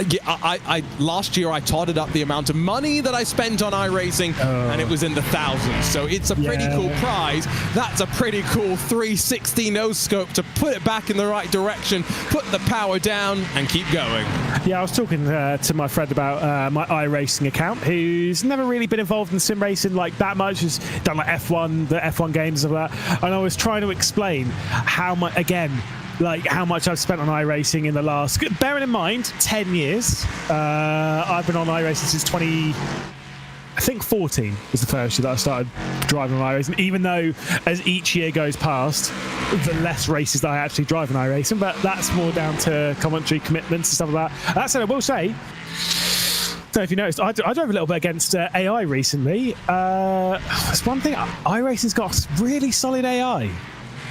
Yeah, I last year I totted up the amount of money that I spent on iRacing, and it was in the thousands. So it's a pretty cool prize. That's a pretty cool 360 nose scope to put it back in the right direction, put the power down, and keep going. Yeah, I was talking to my friend about my iRacing account, who's never really been involved in sim racing like that much. He's done like F1, the F1 games and all that. And I was trying to explain how much, again, like how much I've spent on iRacing in the last, bearing in mind, 10 years. I've been on iRacing since 2014 was the first year that I started driving on iRacing, even though as each year goes past, the less races that I actually drive on iRacing, but that's more down to commentary commitments and stuff like that. That said, I will say, I don't know if you noticed, I drove a little bit against AI recently. It's one thing, iRacing's got really solid AI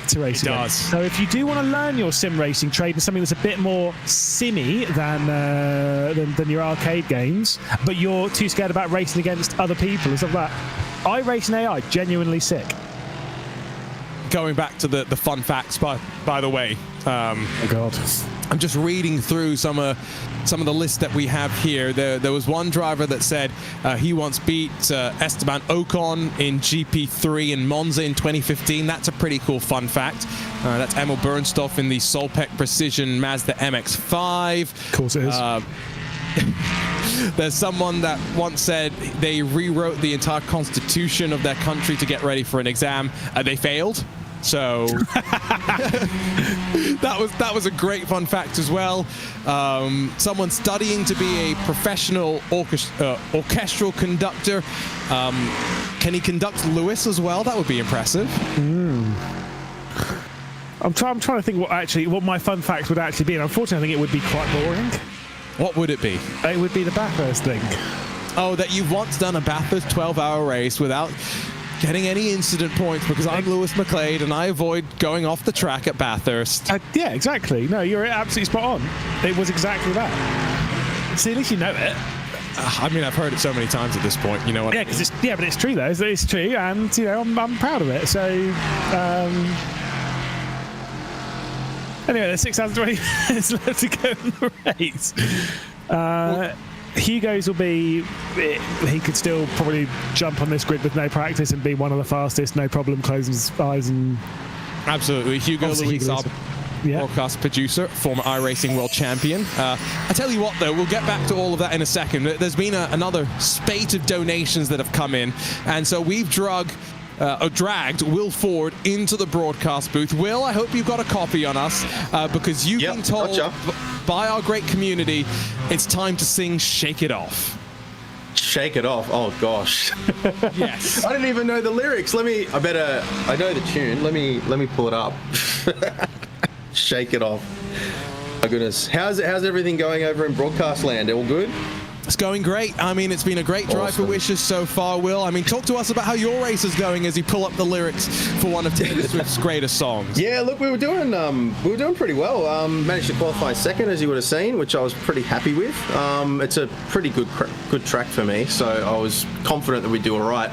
to race against. So if you do want to learn your sim racing trade in something that's a bit more simmy than your arcade games, but you're too scared about racing against other people and stuff like that, iRacing AI, genuinely sick. Going back to the fun facts, by the way. Oh God. I'm just reading through some of the lists that we have here. There was one driver that said he once beat Esteban Ocon in GP3 in Monza in 2015. That's a pretty cool fun fact. That's Emil Bernstoff in the Solpec Precision Mazda MX-5. Of course it is. There's someone that once said they rewrote the entire constitution of their country to get ready for an exam. They failed. So that was a great fun fact as well. Someone studying to be a professional orchestral conductor. Can he conduct Lewis as well? That would be impressive. I'm trying to think what my fun fact would actually be, and unfortunately I think it would be quite boring. What would it be? It would be the Bathurst thing. Oh, that you've once done a Bathurst 12-hour race without getting any incident points, because I'm Lewis McLeod and I avoid going off the track at Bathurst. Yeah, exactly. No, you're absolutely spot on. It was exactly that. See, at least you know it. I mean, I've heard it so many times at this point. You know what? Yeah, but it's true though. It's true, and you know, I'm proud of it. So anyway, there's 620 minutes left to go in the race. Hugo's will be, he could still probably jump on this grid with no practice and be one of the fastest, no problem, closing his eyes. And absolutely. Hugo Luis, our broadcast producer, former iRacing world champion. I tell you what, though, we'll get back to all of that in a second. There's been another spate of donations that have come in, and so we've dragged Will Ford into the broadcast booth. Will, I hope you've got a copy on us, because you've been told by our great community it's time to sing Shake It Off. Shake It Off. Oh gosh. Yes. I didn't even know the lyrics. I know the tune. Let me pull it up. Shake It Off. My goodness. How's everything going over in broadcast land? All good? It's going great. I mean, it's been a great drive for Wishes so far, Will. I mean, talk to us about how your race is going as you pull up the lyrics for one of Taylor Swift's greatest songs. Yeah, look, we were doing pretty well. Managed to qualify second, as you would have seen, which I was pretty happy with. It's a pretty good track for me, so I was confident that we'd do all right.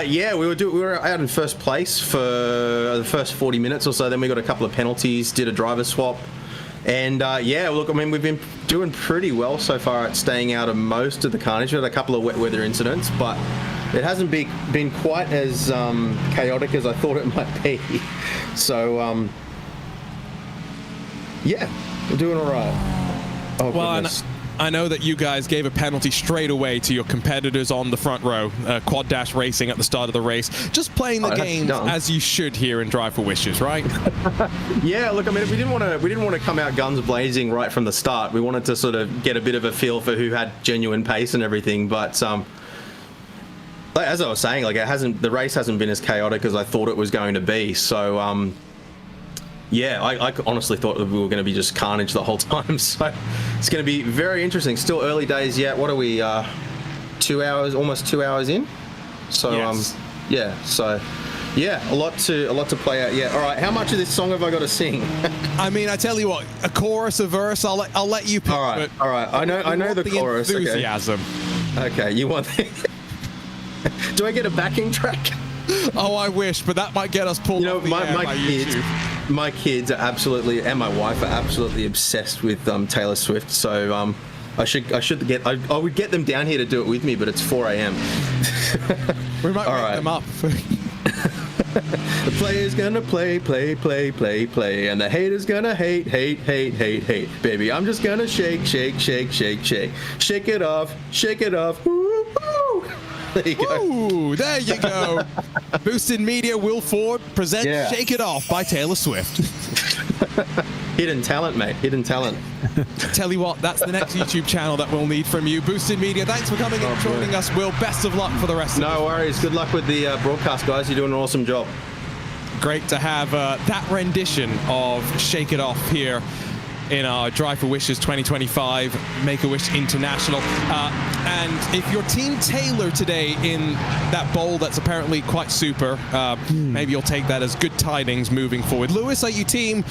Yeah, we were out in first place for the first 40 minutes or so. Then we got a couple of penalties, did a driver swap. And yeah, look, I mean, we've been doing pretty well so far at staying out of most of the carnage. We had a couple of wet weather incidents, but it hasn't been quite as chaotic as I thought it might be. So, yeah, we're doing all right. Oh, well, goodness. I know that you guys gave a penalty straight away to your competitors on the front row, Quad Dash Racing at the start of the race. Just playing the games as you should here in Drive for Wishes, right? Yeah, look, I mean, we didn't want to come out guns blazing right from the start. We wanted to sort of get a bit of a feel for who had genuine pace and everything. But like, as I was saying, like the race hasn't been as chaotic as I thought it was going to be. So yeah, I honestly thought that we were going to be just carnage the whole time. So it's going to be very interesting. Still early days yet. What are we? 2 hours, almost 2 hours in. So yes. Yeah. So yeah, a lot to play out. Yeah. All right. How much of this song have I got to sing? I mean, I tell you what, a chorus, a verse. I'll let you pick. All right. All right. I know the chorus. Enthusiasm. Okay. You want? Do I get a backing track? Oh, I wish, but that might get us pulled. You know, my kids are absolutely, and my wife are absolutely obsessed with Taylor Swift. So I would get them down here to do it with me, but it's 4 a.m. We might wake them up. The player's gonna play, and the hater's gonna hate. Baby, I'm just gonna shake it off. Woo-hoo. There you go. Ooh, there you go. Boosted Media, Will Ford presents Shake It Off by Taylor Swift. Hidden talent, mate. Hidden talent. Tell you what, that's the next YouTube channel that we'll need from you. Boosted Media, thanks for coming and joining us, Will. Best of luck for the rest of it. No worries. Good luck with the broadcast, guys. You're doing an awesome job. Great to have that rendition of Shake It Off here in our Drive for Wishes 2025 Make-A-Wish International. And if you're Team Taylor today in that bowl that's apparently quite super, maybe you'll take that as good tidings moving forward. Lewis, are you Team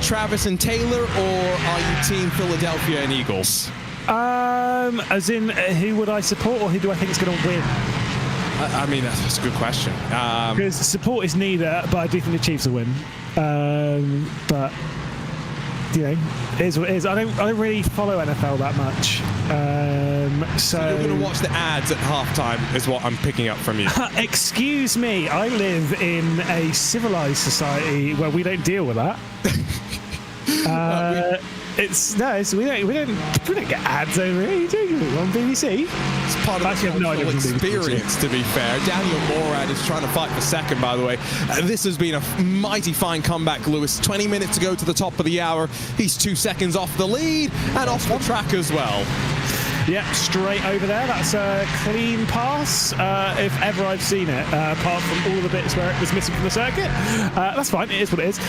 Travis and Taylor, or are you Team Philadelphia and Eagles? As in, who would I support, or who do I think is going to win? I mean, that's a good question. Because support is neither, but I do think the Chiefs will win. But you know, it is what it is. I don't really follow NFL that much. So you're going to watch the ads at halftime, is what I'm picking up from you. Excuse me, I live in a civilized society where we don't deal with that. We don't get ads over here. You do on BBC. It's part of the cultural experience, to be fair. Daniel Morad is trying to fight for second, by the way. This has been a mighty fine comeback, Lewis. 20 minutes to go to the top of the hour. He's 2 seconds off the lead and off the track as well. Yeah, straight over there. That's a clean pass, if ever I've seen it, apart from all the bits where it was missing from the circuit. That's fine. It is what it is.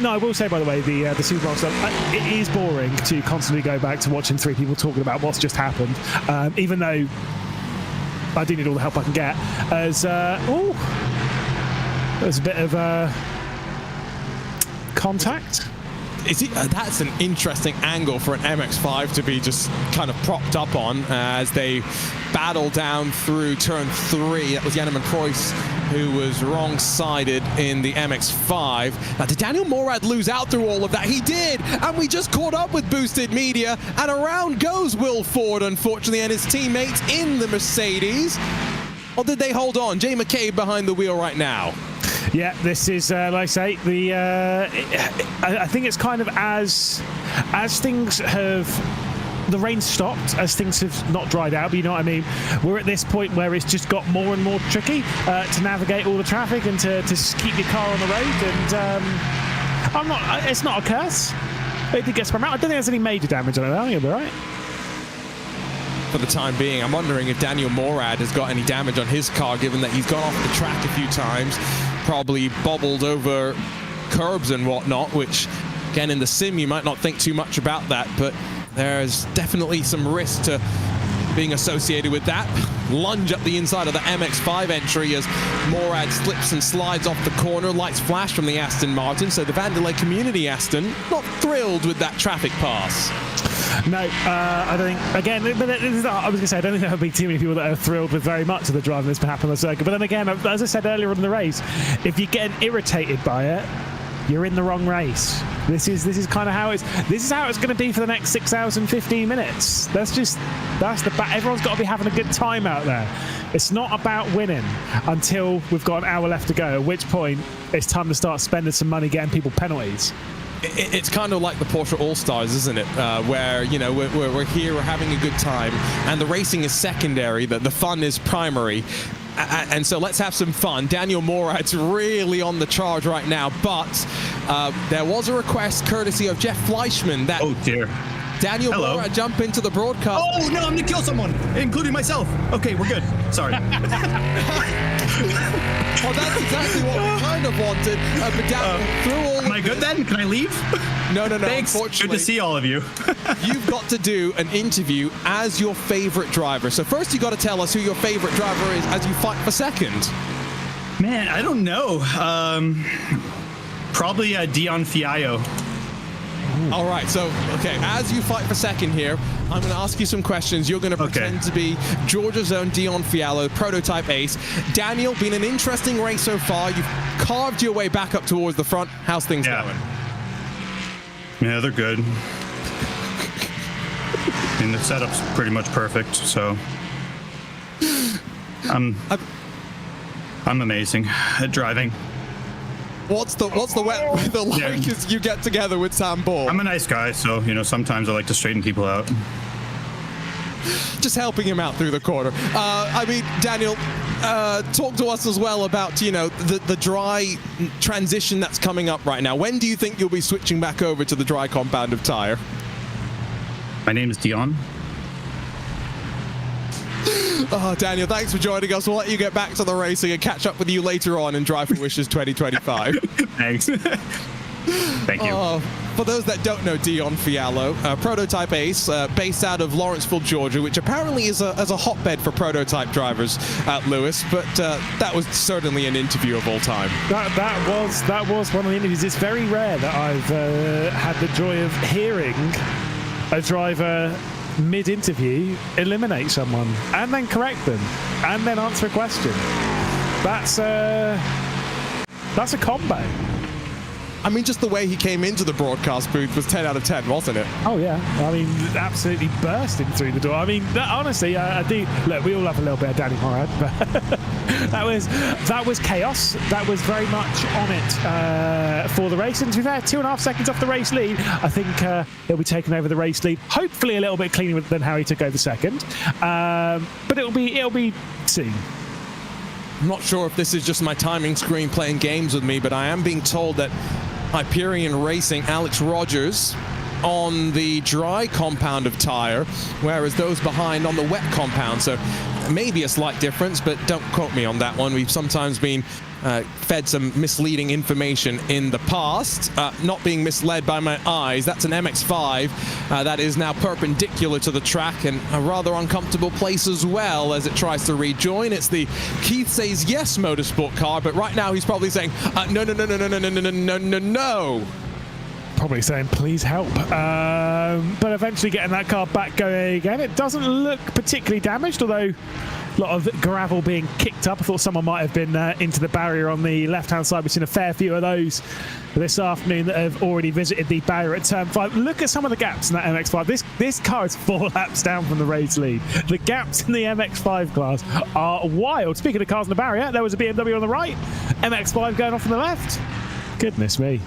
No, I will say, by the way, the Super Bowl stuff, it is boring to constantly go back to watching three people talking about what's just happened, even though I do need all the help I can get. As there's a bit of contact. That's an interesting angle for an MX-5 to be just kind of propped up on as they battle down through turn 3. That was Janneman Preuss who was wrong-sided in the MX-5. Now, did Daniel Morad lose out through all of that? He did, and we just caught up with Boosted Media, and around goes Will Ford, unfortunately, and his teammates in the Mercedes. Or did they hold on? Jay McCabe behind the wheel right now. Yeah, this is, like I say, I think it's kind of as things have... The rain stopped as things have not dried out, but you know what I mean? We're at this point where it's just got more and more tricky to navigate all the traffic and to keep your car on the road. And it's not a curse. It did get spun out. I don't think there's any major damage on it. I think it'll be right. For the time being, I'm wondering if Daniel Morad has got any damage on his car, given that he's gone off the track a few times, probably bobbled over curbs and whatnot, which, again, in the sim, you might not think too much about that, but there's definitely some risk to being associated with that. Lunge up the inside of the MX-5 entry as Morad slips and slides off the corner. Lights flash from the Aston Martin, so the Vandelay community Aston not thrilled with that traffic pass. No, I don't think, again, but I was going to say, I don't think there will be too many people that are thrilled with very much of the driving that's been happening on the circuit. But then again, as I said earlier in the race, if you're getting irritated by it, you're in the wrong race. This is kind of how it's going to be for the next 6 hours and 15 minutes. That's everyone's got to be having a good time out there. It's not about winning until we've got an hour left to go, at which point it's time to start spending some money getting people penalties. It's kind of like the Porsche All-Stars, isn't it? Where, you know, we're here, we're having a good time, and the racing is secondary, the fun is primary. And so let's have some fun. Daniel Morad's really on the charge right now, but there was a request courtesy of Jeff Fleischman that... Oh, dear. Daniel Morad jump into the broadcast. Oh, no, I'm going to kill someone, including myself. Okay, we're good. Sorry. Well, that's exactly what we kind of wanted. But Daniel, through all Am I good then? Can I leave? No. Thanks. Good to see all of you. You've got to do an interview as your favorite driver. So first you got to tell us who your favorite driver is as you fight for second. Man, I don't know. Probably Dion Fiallo. All right, so, okay, as you fight for second here, I'm going to ask you some questions. You're going to pretend to be Georgia's own Dion Fiallo, prototype ace. Daniel, been an interesting race so far. You've carved your way back up towards the front. How's things going? Yeah, they're good. And the setup's pretty much perfect, so I'm amazing at driving. What's the weather like as you get together with Sam Ball? I'm a nice guy, so, you know, sometimes I like to straighten people out. Just helping him out through the corner. I mean, Daniel, talk to us as well about, you know, the dry transition that's coming up right now. When do you think you'll be switching back over to the dry compound of tire? My name is Dion. Oh, Daniel, thanks for joining us. We'll let you get back to the racing and catch up with you later on in Drive for Wishes 2025. Thanks. Thank you. For those that don't know Dion Fiallo, prototype ace, based out of Lawrenceville, Georgia, which apparently is a hotbed for prototype drivers at Lewis, but that was certainly an interview of all time. That was one of the interviews. It's very rare that I've had the joy of hearing a driver mid-interview eliminate someone and then correct them and then answer a question. That's a combo. I mean, just the way he came into the broadcast booth was 10 out of 10, wasn't it? Oh, yeah. I mean, absolutely bursting through the door. I mean, honestly, I do... Look, we all love a little bit of Danny Morad, but that was chaos. That was very much on it for the race. And to be fair, 2.5 seconds off the race lead, I think he'll be taking over the race lead. Hopefully a little bit cleaner than how he took over second. But it'll be soon. I'm not sure if this is just my timing screen playing games with me, but I am being told that Hyperion Racing, Alex Rogers, on the dry compound of tire, whereas those behind on the wet compound. So maybe a slight difference, but don't quote me on that one. We've sometimes been fed some misleading information in the past. Not being misled by my eyes. That's an MX-5 that is now perpendicular to the track and a rather uncomfortable place as well as it tries to rejoin. It's the Keith Says Yes motorsport car, but right now he's probably saying, no. probably saying, please help. But eventually getting that car back going again. It doesn't look particularly damaged, although a lot of gravel being kicked up. I thought someone might have been into the barrier on the left-hand side. We've seen a fair few of those this afternoon that have already visited the barrier at turn 5. Look at some of the gaps in that MX-5. This car is 4 laps down from the race lead. The gaps in the MX-5 class are wild. Speaking of cars in the barrier, there was a BMW on the right, MX-5 going off on the left. Goodness me.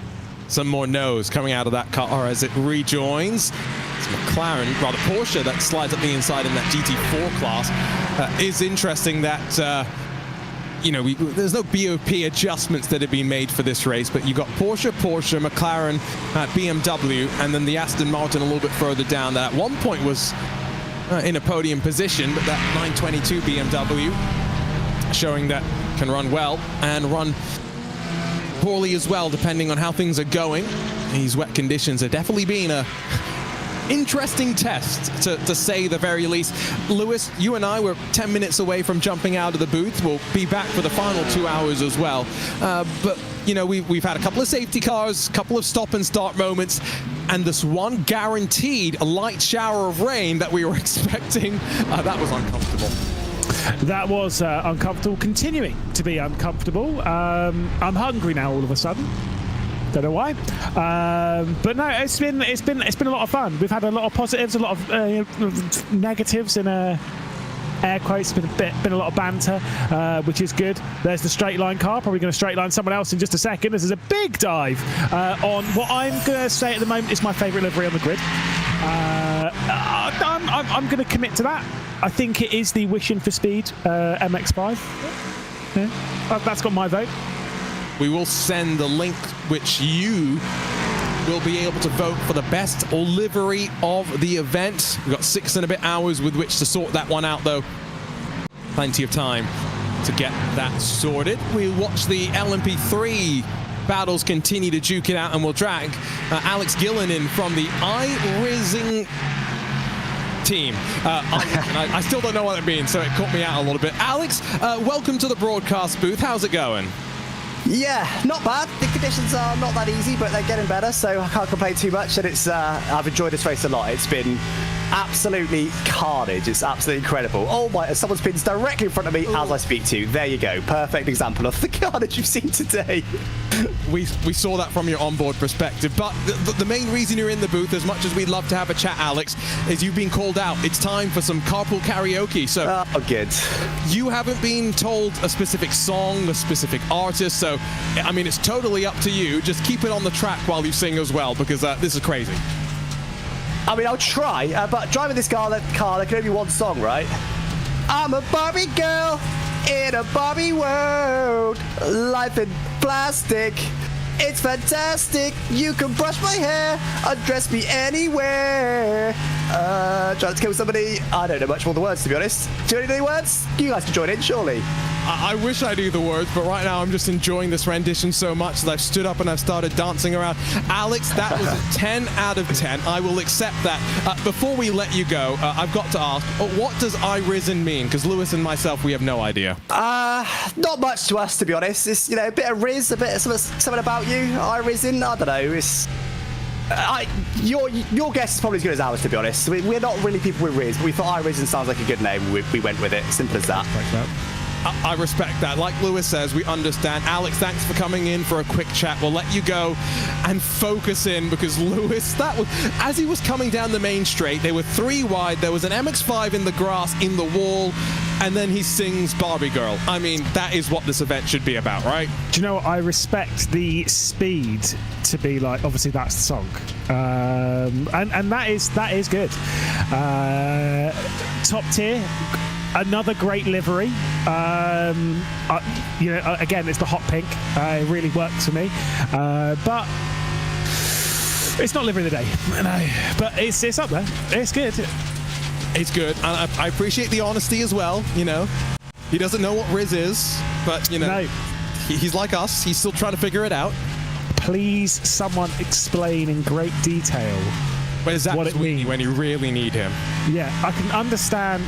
Some more no's coming out of that car as it rejoins. It's McLaren, rather Porsche, that slides up the inside in that GT4 class. Is interesting that, there's no BOP adjustments that have been made for this race, but you've got Porsche, McLaren, BMW, and then the Aston Martin a little bit further down that at one point was in a podium position, but that 922 BMW showing that can run well and run poorly as well, depending on how things are going. These wet conditions are definitely being a interesting test, to say the very least. Lewis, you and I were 10 minutes away from jumping out of the booth. We'll be back for the final 2 hours as well. But, we've had a couple of safety cars, a couple of stop and start moments, and this one guaranteed a light shower of rain that we were expecting. That was uncomfortable. That was uncomfortable, continuing to be uncomfortable. I'm hungry now all of a sudden. Don't know why, but no, it's been a lot of fun. We've had a lot of positives, a lot of negatives in air quotes. Been a lot of banter, which is good. There's the straight line car, probably going to straight line someone else in just a second. This is a big dive on what I'm going to say at the moment is my favourite livery on the grid. I'm going to commit to that. I think it is the Wishing for Speed MX-5. Yeah, that's got my vote. We will send the link which you will be able to vote for the best livery of the event. We've got 6 and a bit hours with which to sort that one out, though. Plenty of time to get that sorted. We'll watch the LMP3 battles continue to duke it out, and we'll drag Alex Gillen in from the iRacing team. I still don't know what it means, so it caught me out a little bit. Alex, welcome to the broadcast booth. How's it going? Yeah, not bad. The conditions are not that easy, but they're getting better, so I can't complain too much. And it's I've enjoyed this race a lot. It's been absolutely carnage. It's absolutely incredible. Oh my, someone spins directly in front of me as I speak to you. There you go. Perfect example of the carnage you've seen today. We saw that from your onboard perspective, but the main reason you're in the booth, as much as we'd love to have a chat, Alex, is you've been called out. It's time for some carpool karaoke. So good. You haven't been told a specific song, a specific artist, so I mean, it's totally up to you. Just keep it on the track while you sing as well, because this is crazy. I mean, I'll try, but driving this car, there can only be one song, right? I'm a Barbie girl in a Barbie world. Life in plastic. It's fantastic. You can brush my hair, undress me anywhere. Trying to kill somebody. I don't know much more of the words, to be honest. Do you know any words? You guys can join in, surely. I wish I knew the words, but right now I'm just enjoying this rendition so much that I've stood up and I've started dancing around. Alex, that was a 10 out of 10. I will accept that. Before we let you go, I've got to ask, what does iRacing mean? Because Lewis and myself, we have no idea. Not much to us, to be honest. It's, a bit of Riz, a bit of something about you. iRacing, I don't know. It's... your guess is probably as good as ours, to be honest. We're not really people with Riz, but we thought iRacing sounds like a good name. We went with it. Simple as that. Thanks, Matt. I respect that. Like Lewis says, we understand. Alex, thanks for coming in for a quick chat. We'll let you go and focus in, because Lewis, as he was coming down the main straight, they were 3 wide. There was an MX-5 in the grass, in the wall, and then he sings Barbie Girl. I mean, that is what this event should be about, right? Do you know what? I respect the speed to be like, obviously that's the song. And that is good. Top tier. Another great livery. Again, it's the hot pink. It really works for me. But it's not livery of the day. No, but it's up there. It's good. It's good. And I appreciate the honesty as well. He doesn't know what Riz is, but no. He's like us. He's still trying to figure it out. Please, someone explain in great detail what it means when you really need him. Yeah, I can understand.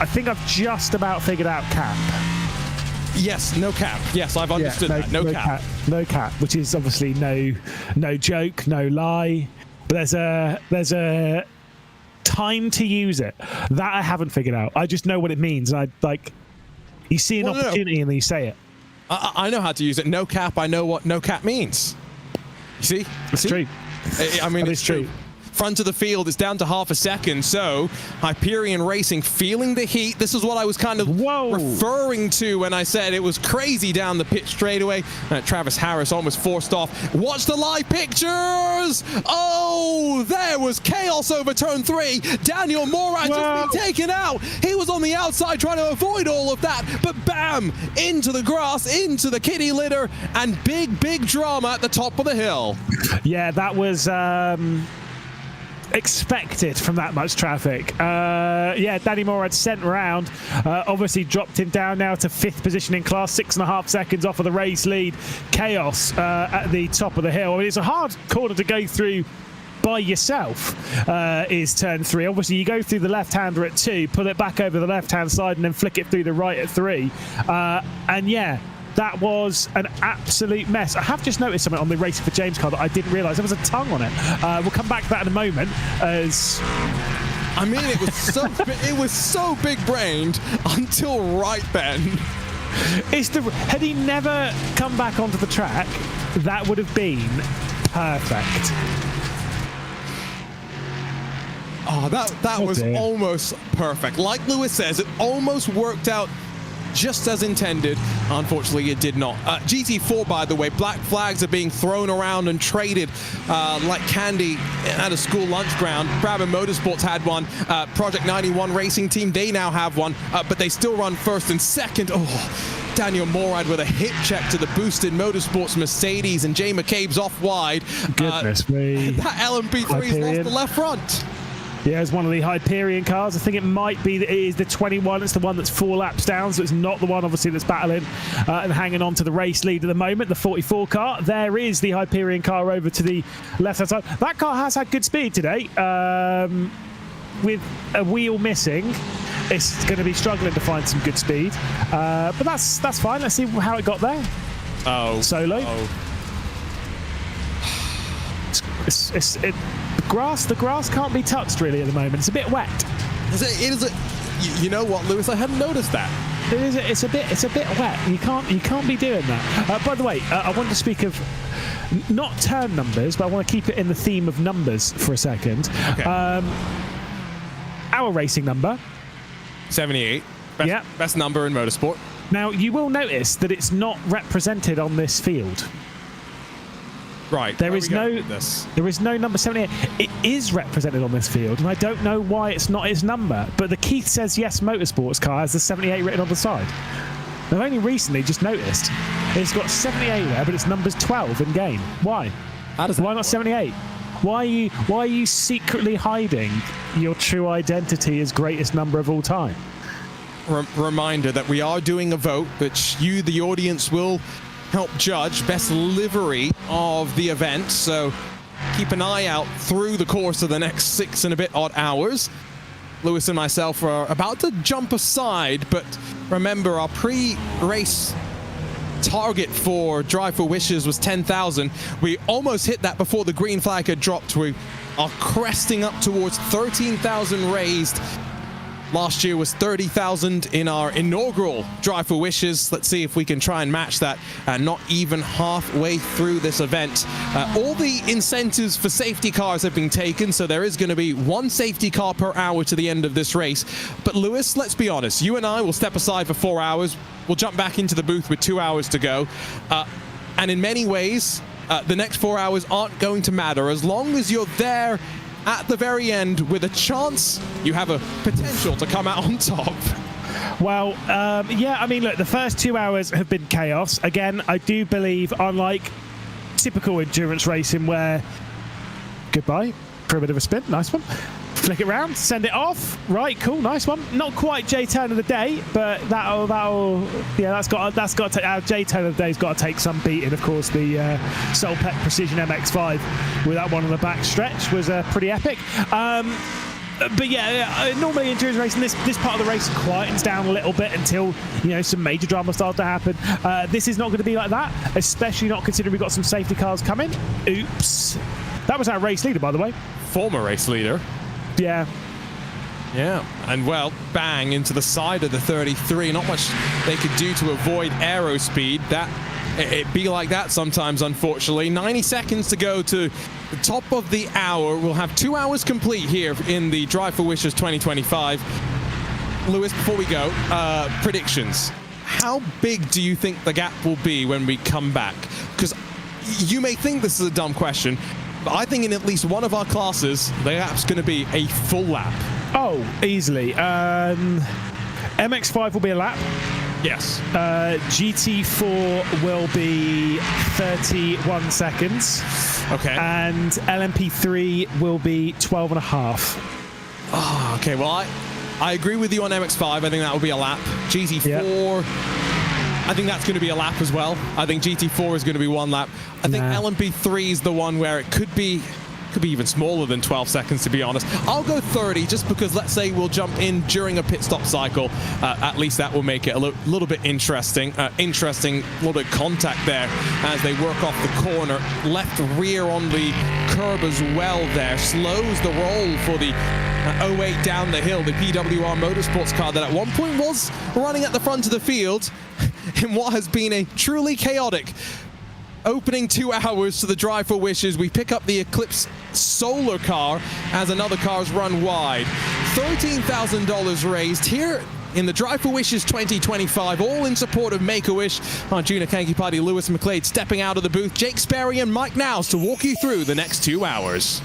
I think I've just about figured out cap. Yes, no cap. Yes, I've understood that. No cap. No cap, which is obviously no joke, no lie. But there's a time to use it that I haven't figured out. I just know what it means, and you see an opportunity and then you say it. I know how to use it. No cap. I know what no cap means. You see? It's true. I mean, it's true. Front of the field, it's down to half a second, so Hyperion Racing feeling the heat. This is what I was kind of referring to when I said it was crazy down the pit straightaway. Travis Harris almost forced off. Watch the live pictures! Oh, there was chaos over turn 3. Daniel Morad just been taken out. He was on the outside trying to avoid all of that, but bam! Into the grass, into the kitty litter, and big drama at the top of the hill. Yeah, that was... expected from that much traffic. Danny Morad sent round, obviously dropped him down now to 5th position in class, 6.5 seconds off of the race lead. Chaos at the top of the hill. I mean, it's a hard corner to go through by yourself, is turn 3. Obviously, you go through the left-hander at 2, pull it back over the left-hand side, and then flick it through the right at 3. That was an absolute mess. I have just noticed something on the Racing for James car that I didn't realise. There was a tongue on it. We'll come back to that in a moment. I mean, it was so big-brained until right then. Had he never come back onto the track, that would have been perfect. Oh, that was almost perfect. Like Lewis says, it almost worked out just as intended. Unfortunately, it did not. GT4, by the way, black flags are being thrown around and traded like candy at a school lunch ground. Brabham Motorsports had one. Project 91 Racing Team, they now have one, but they still run first and second. Oh, Daniel Morad with a hip check to the boosted Motorsports Mercedes, and Jay McCabe's off wide. Goodness me. That LMP3's lost the left front. Yeah, it's one of the Hyperion cars. I think it might be it is the 21. It's the one that's 4 laps down, so it's not the one, obviously, that's battling and hanging on to the race lead at the moment, the 44 car. There is the Hyperion car over to the left-hand side. That car has had good speed today. With a wheel missing, it's going to be struggling to find some good speed. But that's fine. Let's see how it got there. Oh. Solo. Oh. The grass can't be touched really at the moment. It's a bit wet. You know what, Lewis? I hadn't noticed that. It's a bit wet. You can't be doing that. By the way, I want to speak of not turn numbers, but I want to keep it in the theme of numbers for a second. Okay. Our racing number 78. Best number in motorsport. Now you will notice that it's not represented on this field. Right. There is no number 78. It is represented on this field, and I don't know why it's not its number. But the Keith Says Yes Motorsports car has the 78 written on the side. I've only recently just noticed it's got 78 there, but its number's 12 in game. Why? Why not 78? Why are you secretly hiding your true identity as greatest number of all time? Reminder that we are doing a vote, which you, the audience, will help judge best livery of the event, so keep an eye out through the course of the next 6 and a bit odd hours. Lewis and myself are about to jump aside, but remember, our pre-race target for Drive for Wishes was 10,000. We almost hit that before the green flag had dropped. We are cresting up towards 13,000 raised. Last year was 30,000 in our inaugural Drive for Wishes. Let's see if we can try and match that. Not even halfway through this event. All the incentives for safety cars have been taken, so there is going to be 1 safety car per hour to the end of this race. But Lewis, let's be honest, you and I will step aside for 4 hours. We'll jump back into the booth with 2 hours to go. And in many ways, the next 4 hours aren't going to matter as long as you're there at the very end with a chance you have a potential to come out on top. Well, I mean, look, the first 2 hours have been chaos. Again, I do believe, unlike typical endurance racing where goodbye for a bit of a spin, nice one, flick it round, send it off, right, cool, nice one. Not quite J turn of the day, but that's got to take our J turn of the day's got to take some beating. Of course, the Solpec Precision MX5 with that one on the back stretch was pretty epic. But yeah, normally in endurance racing, this part of the race quietens down a little bit until, you know, some major drama starts to happen. This is not going to be like that, especially not considering we've got some safety cars coming. Oops. That was our race leader, by the way. Former race leader. Yeah. Yeah, and well, bang into the side of the 33. Not much they could do to avoid aero speed. It be like that sometimes, unfortunately. 90 seconds to go to the top of the hour. We'll have 2 hours complete here in the Drive for Wishes 2025. Lewis, before we go, predictions. How big do you think the gap will be when we come back? Because you may think this is a dumb question, but I think in at least one of our classes, the gap's going to be a full lap. Oh, easily. MX-5 will be a lap. Yes. GT4 will be 31 seconds. Okay. And LMP3 will be 12 and a half. Oh, okay. Well, I agree with you on MX-5. I think that will be a lap. GT4, yep. I think that's going to be a lap as well. I think GT4 is going to be 1 lap. I think LMP3 is the one where it could be even smaller than 12 seconds, to be honest. I'll go 30 just because, let's say we'll jump in during a pit stop cycle. At least that will make it a little bit interesting. A little bit of contact there as they work off the corner. Left rear on the curb as well there. Slows the roll for the 08 down the hill, the PWR Motorsports car that at one point was running at the front of the field in what has been a truly chaotic opening 2 hours to the Drive for Wishes. We pick up the Eclipse Solar car as another car's run wide. $13,000 raised here in the Drive for Wishes 2025, all in support of Make-A-Wish. Arjuna Kankipati, Lewis McLeod stepping out of the booth, Jake Sperry and Mike Nows to walk you through the next 2 hours.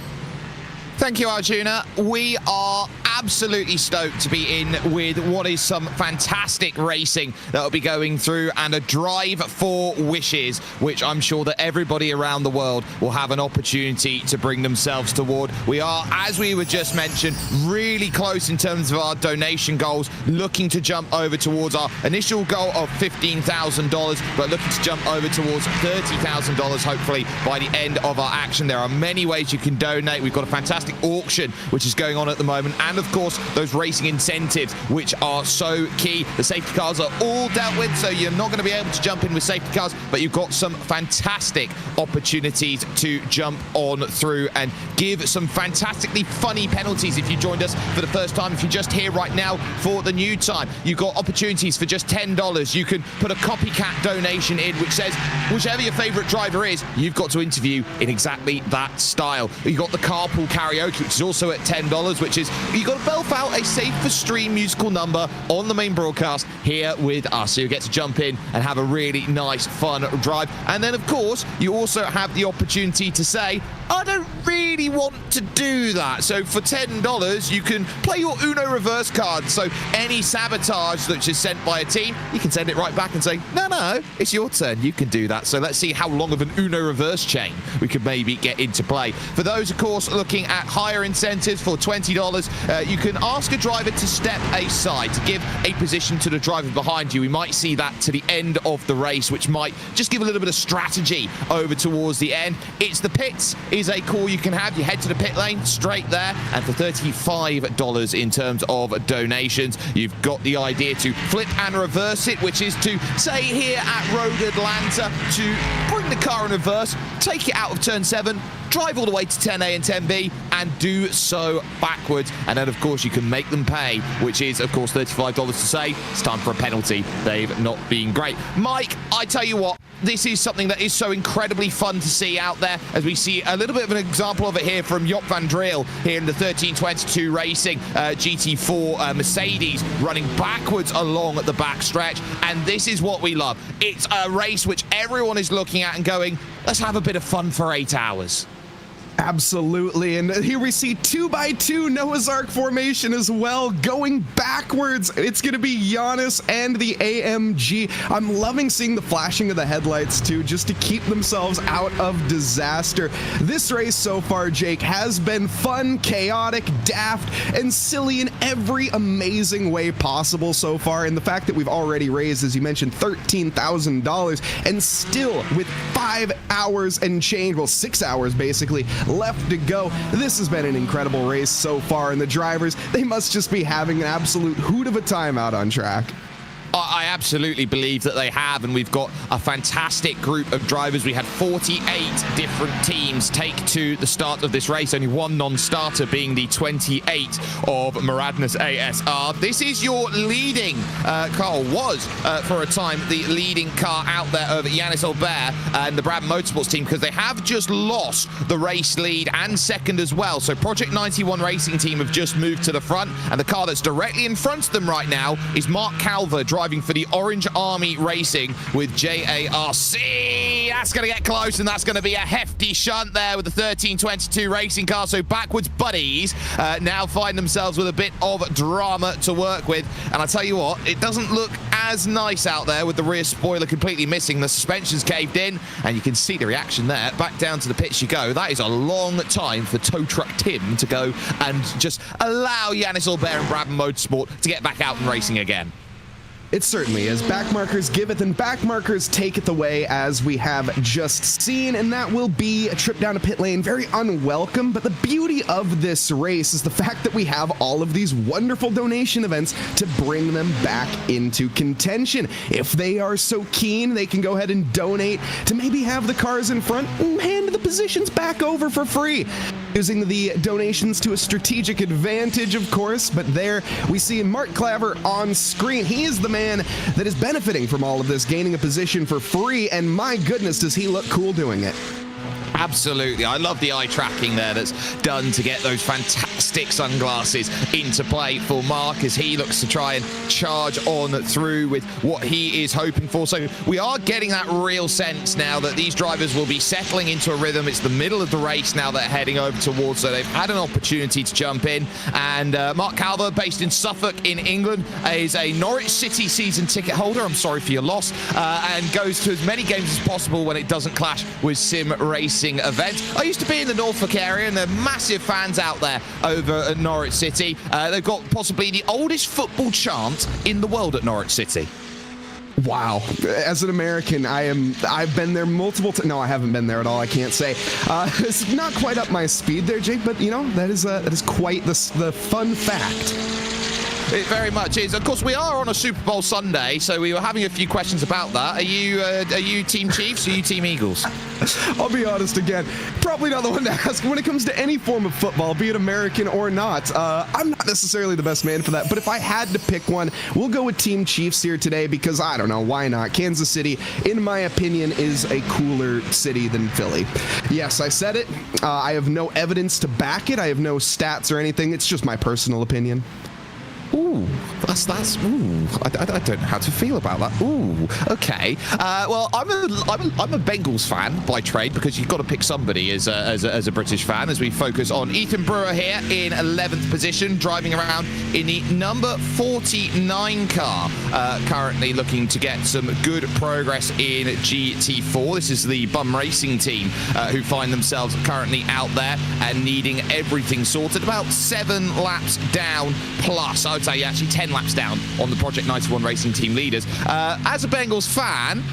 Thank you, Arjuna. We are absolutely stoked to be in with what is some fantastic racing that will be going through, and a Drive for Wishes, which I'm sure that everybody around the world will have an opportunity to bring themselves toward. We are, as we were just mentioned, really close in terms of our donation goals, looking to jump over towards our initial goal of $15,000, but looking to jump over towards $30,000 hopefully by the end of our action. There are many ways you can donate. We've got a fantastic auction which is going on at the moment, and of course those racing incentives which are so key. The safety cars are all dealt with, so you're not going to be able to jump in with safety cars, but you've got some fantastic opportunities to jump on through and give some fantastically funny penalties. If you joined us for the first time, if you're just here right now for the new time, you've got opportunities for just $10. You can put a copycat donation in which says whichever your favorite driver is, you've got to interview in exactly that style. You've got the carpool karaoke, which is also at $10, which is you've got to belf out a safe for stream musical number on the main broadcast here with us, so you get to jump in and have a really nice fun drive. And then of course you also have the opportunity to say, I don't really want to do that, so for $10 you can play your Uno reverse card. So any sabotage which is sent by a team, you can send it right back and say, no, it's your turn, you can do that. So let's see how long of an Uno reverse chain we could maybe get into play. For those of course looking at higher incentives, for $20 you can ask a driver to step aside to give a position to the driver behind you. We might see that to the end of the race, which might just give a little bit of strategy over towards the end. It's the pits is a call you can have. You head to the pit lane straight there, and for $35 in terms of donations, you've got the idea to flip and reverse it, which is to say here at Road Atlanta to bring the car in reverse, take it out of turn 7, drive all the way to 10A and 10B and do so backwards. And then of course you can make them pay, which is of course $35 to say it's time for a penalty. They've not been great. Mike, I tell you what, this is something that is so incredibly fun to see out there, as we see a little bit of an example of it here from Job van Driel here in the 1322 Racing GT4 Mercedes running backwards along at the back stretch. And this is what we love. It's a race which everyone is looking at and going, let's have a bit of fun for 8 hours. Absolutely, and here we see 2x2 Noah's Ark formation as well, going backwards. It's going to be Giannis and the AMG. I'm loving seeing the flashing of the headlights too, just to keep themselves out of disaster. This race so far, Jake, has been fun, chaotic, daft, and silly in every amazing way possible so far, and the fact that we've already raised, as you mentioned, $13,000, and still with 5 hours and change, well, 6 hours basically, left to go. This has been an incredible race so far, and the drivers, they must just be having an absolute hoot of a time out on track. I absolutely believe that they have, and we've got a fantastic group of drivers. We had 48 different teams take to the start of this race, only one non-starter being the 28 of Maradness ASR. This is your leading car, was for a time the leading car out there over Yannis Albert and the Brabham Motorsports team, because they have just lost the race lead and second as well. So Project 91 Racing team have just moved to the front, and the car that's directly in front of them right now is Mark Calver driving for the Orange Army Racing with JARC. That's going to get close, and that's going to be a hefty shunt there with the 1322 racing car. So backwards buddies now find themselves with a bit of drama to work with. And I tell you what, it doesn't look as nice out there with the rear spoiler completely missing. The suspension's caved in, and you can see the reaction there. Back down to the pits you go. That is a long time for Tow Truck Tim to go and just allow Yannis Albert and Brabham Motorsport to get back out and racing again. It certainly is. Backmarkers giveth and backmarkers taketh away, as we have just seen, and that will be a trip down a pit lane, very unwelcome. But the beauty of this race is the fact that we have all of these wonderful donation events to bring them back into contention. If they are so keen, they can go ahead and donate to maybe have the cars in front and hand the positions back over for free, using the donations to a strategic advantage, of course. But there we see Mark Claver on screen. He is the man that is benefiting from all of this, gaining a position for free, and my goodness, does he look cool doing it. Absolutely. I love the eye tracking there that's done to get those fantastic sunglasses into play for Mark as he looks to try and charge on through with what he is hoping for. So we are getting that real sense now that these drivers will be settling into a rhythm. It's the middle of the race now they're heading over towards, so they've had an opportunity to jump in. And Mark Calver, based in Suffolk in England, is a Norwich City season ticket holder. I'm sorry for your loss. And goes to as many games as possible when it doesn't clash with sim racing event. I used to be in the Norfolk area, and they're massive fans out there over at Norwich City. They've got possibly the oldest football chant in the world at Norwich City. Wow. As an American, I've been there multiple times. No, I haven't been there at all. I can't say. It's not quite up my speed there, Jake, but you know, that is quite the fun fact. It very much is. Of course, we are on a Super Bowl Sunday, so we were having a few questions about that. Are you Team Chiefs or are you Team Eagles? I'll be honest again, probably not the one to ask. When it comes to any form of football, be it American or not, I'm not necessarily the best man for that. But if I had to pick one, we'll go with Team Chiefs here today because, I don't know, why not? Kansas City, in my opinion, is a cooler city than Philly. Yes, I said it. I have no evidence to back it. I have no stats or anything. It's just my personal opinion. Ooh, that's ooh. I don't know how to feel about that. Ooh, okay. Well, I'm a Bengals fan by trade because you've got to pick somebody as a British fan. As we focus on Ethan Brewer here in 11th position, driving around in the number 49 car, currently looking to get some good progress in GT4. This is the Bum Racing team who find themselves currently out there and needing everything sorted. About 7 laps down plus. I would say actually 10 laps down on the Project 91 Racing team leaders. As a Bengals fan,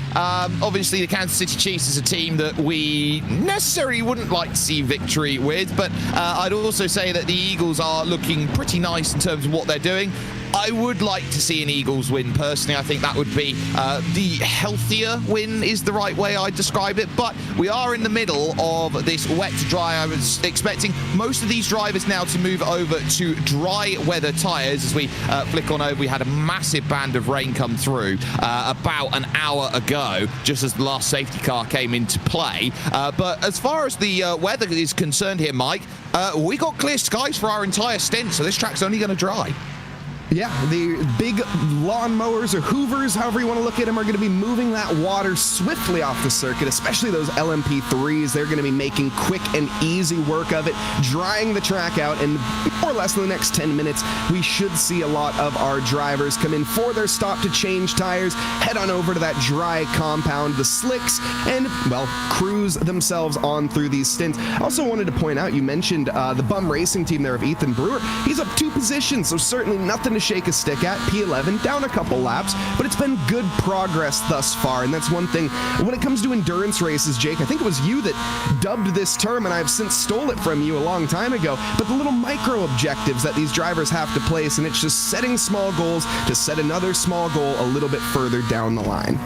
obviously the Kansas City Chiefs is a team that we necessarily wouldn't like to see victory with, but I'd also say that the Eagles are looking pretty nice in terms of what they're doing. I would like to see an Eagles win personally. I think that would be the healthier win is the right way I'd describe it, but we are in the middle of this wet to dry. I was expecting most of these drivers now to move over to dry weather tyres. As we flick on over, we had a massive band of rain come through about an hour ago, just as the last safety car came into play. But as far as the weather is concerned here, Mike, we got clear skies for our entire stint, so this track's only going to dry. Yeah, the big lawnmowers or hoovers, however you want to look at them, are going to be moving that water swiftly off the circuit, especially those LMP3s. They're going to be making quick and easy work of it, drying the track out, and more or less in the next 10 minutes, we should see a lot of our drivers come in for their stop to change tires, head on over to that dry compound, the slicks, and, well, cruise themselves on through these stints. I also wanted to point out, you mentioned the Bum Racing team there of Ethan Brewer. He's up 2 positions, so certainly nothing to to shake a stick at. P11, down a couple laps, but it's been good progress thus far, and that's one thing. When it comes to endurance races, Jake, I think it was you that dubbed this term, and I've since stole it from you a long time ago, but the little micro objectives that these drivers have to place, and it's just setting small goals to set another small goal a little bit further down the line.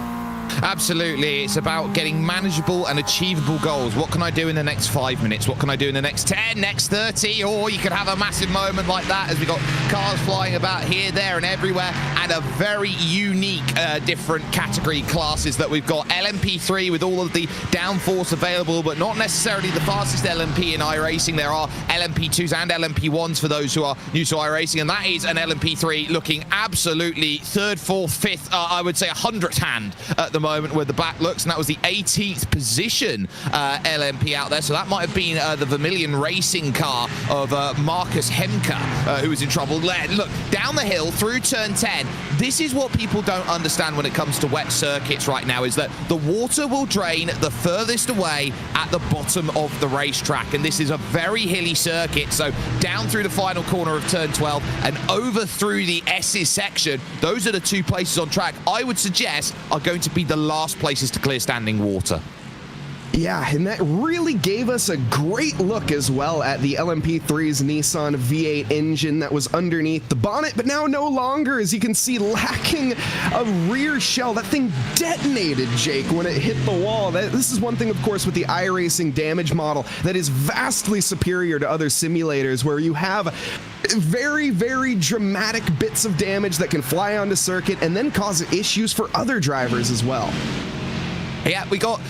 Absolutely. It's about getting manageable and achievable goals. What can I do in the next 5 minutes? What can I do in the next 10, next 30? Or you could have a massive moment like that as we got cars flying about here, there, and everywhere, and a very unique different category classes that we've got. LMP3 with all of the downforce available, but not necessarily the fastest LMP in iRacing. There are LMP2s and LMP1s for those who are new to iRacing, and that is an LMP3 looking absolutely third, fourth, fifth, I would say 100th hand at the moment where the back looks, and that was the 18th position LMP out there. So that might have been the Vermilion Racing car of Marcus Hemke, who was in trouble. Look, down the hill through turn 10, this is what people don't understand when it comes to wet circuits right now, is that the water will drain the furthest away at the bottom of the racetrack, and this is a very hilly circuit. So down through the final corner of turn 12 and over through the S's section, those are the two places on track I would suggest are going to be the last places to clear standing water. Yeah, and that really gave us a great look as well at the LMP3's Nissan V8 engine that was underneath the bonnet, but now no longer, as you can see, lacking a rear shell. That thing detonated, Jake, when it hit the wall. This is one thing, of course, with the iRacing damage model that is vastly superior to other simulators, where you have very, very dramatic bits of damage that can fly onto circuit and then cause issues for other drivers as well. Yeah, we got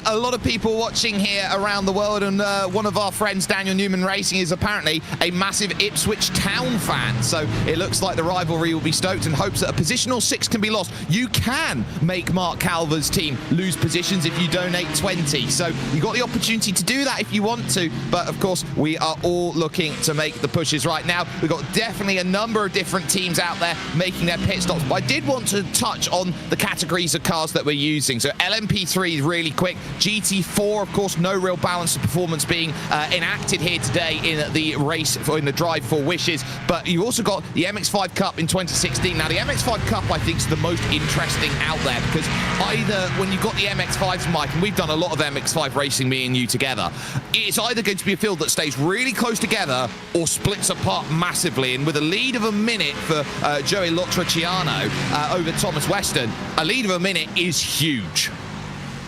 a lot of people watching here around the world, and one of our friends, Daniel Newman Racing, is apparently a massive Ipswich Town fan. So it looks like the rivalry will be stoked, and hopes that a position or 6 can be lost. You can make Mark Calver's team lose positions if you donate 20. So you got the opportunity to do that if you want to. But of course, we are all looking to make the pushes right now. We've got definitely a number of different teams out there making their pit stops. But I did want to touch on the categories of cars that we're using. So LMP3 is really quick. GT4, of course, no real balance of performance being enacted here today in the race, in the Drive for Wishes. But you've also got the MX-5 Cup in 2016. Now, the MX-5 Cup, I think, is the most interesting out there, because either when you've got the MX-5s, Mike, and we've done a lot of MX-5 racing, me and you together, it's either going to be a field that stays really close together or splits apart massively. And with a lead of a minute for Joey Lotriciano over Thomas Weston, a lead of a minute is huge.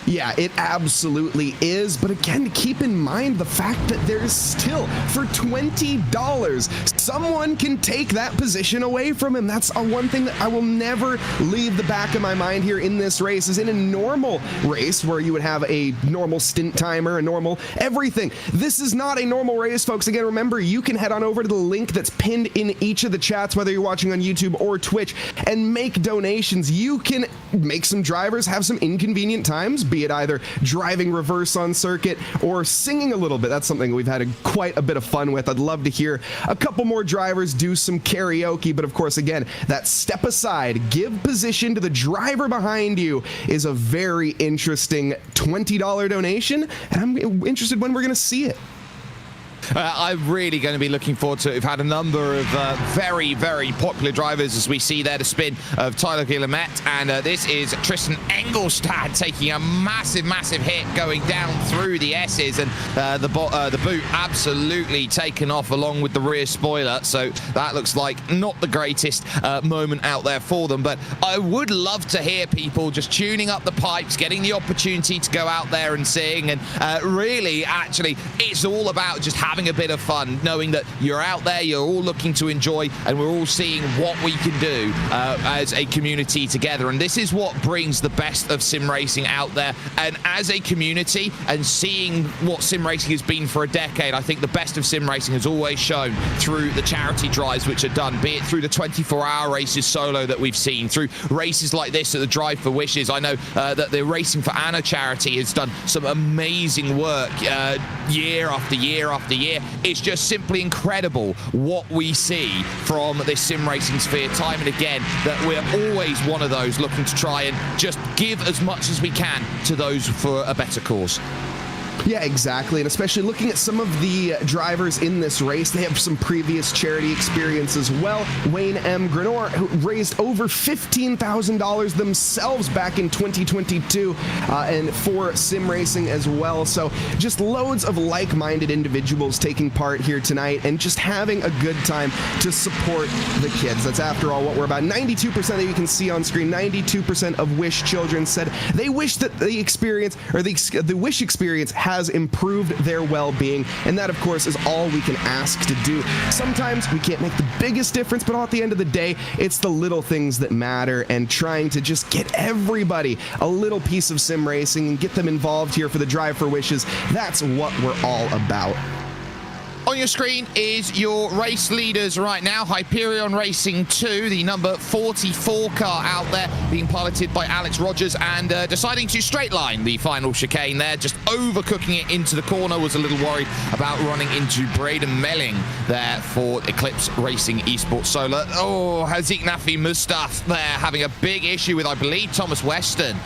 Yeah, it absolutely is. But again, keep in mind the fact that there's still, for $20, someone can take that position away from him. That's one thing that I will never leave the back of my mind here in this race, is in a normal race where you would have a normal stint timer, a normal everything. This is not a normal race, folks. Again, remember, you can head on over to the link that's pinned in each of the chats, whether you're watching on YouTube or Twitch, and make donations. You can make some drivers have some inconvenient times, be it either driving reverse on circuit or singing a little bit. That's something we've had quite a bit of fun with. I'd love to hear a couple more drivers do some karaoke, but of course, again, that step aside, give position to the driver behind you, is a very interesting $20 donation, and I'm interested when we're going to see it. I'm really going to be looking forward to it. We've had a number of very, very popular drivers, as we see there, the spin of Tyler Guillemette, and this is Tristan Engelstad taking a massive, massive hit going down through the S's, and the boot absolutely taken off along with the rear spoiler, so that looks like not the greatest moment out there for them. But I would love to hear people just tuning up the pipes, getting the opportunity to go out there and sing, and really, actually, it's all about just having a bit of fun, knowing that you're out there, you're all looking to enjoy, and we're all seeing what we can do as a community together. And this is what brings the best of sim racing out there. And as a community, and seeing what sim racing has been for a decade, I think the best of sim racing has always shown through the charity drives which are done, be it through the 24-hour races solo that we've seen, through races like this at the Drive for Wishes. I know that the Racing for Anna charity has done some amazing work year after year after year. It's just simply incredible what we see from this sim racing sphere time and again, that we're always one of those looking to try and just give as much as we can to those for a better cause. Yeah, exactly. And especially looking at some of the drivers in this race, they have some previous charity experience as well. Wayne M. Grenor, who raised over $15,000 themselves back in 2022 and for sim racing as well. So just loads of like-minded individuals taking part here tonight and just having a good time to support the kids. That's after all what we're about. 92% that you can see on screen, 92% of Wish children said they wish that the experience or the Wish experience has improved their well-being, and that of course is all we can ask to do. Sometimes we can't make the biggest difference, but at the end of the day, it's the little things that matter, and trying to just get everybody a little piece of sim racing and get them involved here for the Drive for Wishes. That's what we're all about. On your screen is your race leaders right now. Hyperion Racing 2, the number 44 car out there, being piloted by Alex Rogers, and deciding to straight line the final chicane there, just overcooking it into the corner. Was a little worried about running into Braden Melling there for Eclipse Racing Esports Solar. Oh, Hazik Nafi Mustaf there having a big issue with, I believe, Thomas Weston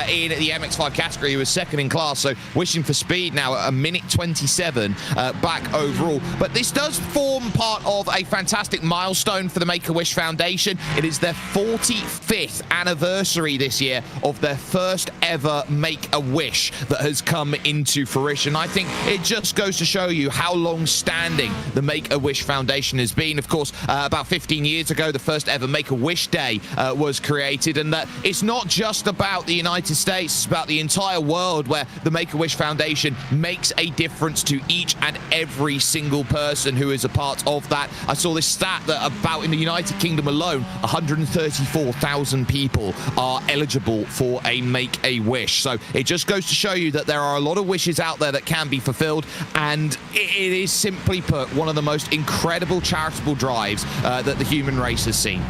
in the MX-5 category, who was second in class, so wishing for speed now at 1:27 back overall. But this does form part of a fantastic milestone for the Make-A-Wish Foundation. It is their 45th anniversary this year of their first ever Make-A-Wish that has come into fruition. I think it just goes to show you how long-standing the Make-A-Wish Foundation has been. Of course, about 15 years ago, the first ever Make-A-Wish Day was created, and that it's not just about the United States, it's about the entire world, where the Make-A-Wish Foundation makes a difference to each and every single person who is a part of that. I saw this stat that about in the United Kingdom alone, 134,000 people are eligible for a Make-A-Wish. So it just goes to show you that there are a lot of wishes out there that can be fulfilled, and it is, simply put, one of the most incredible charitable drives that the human race has seen.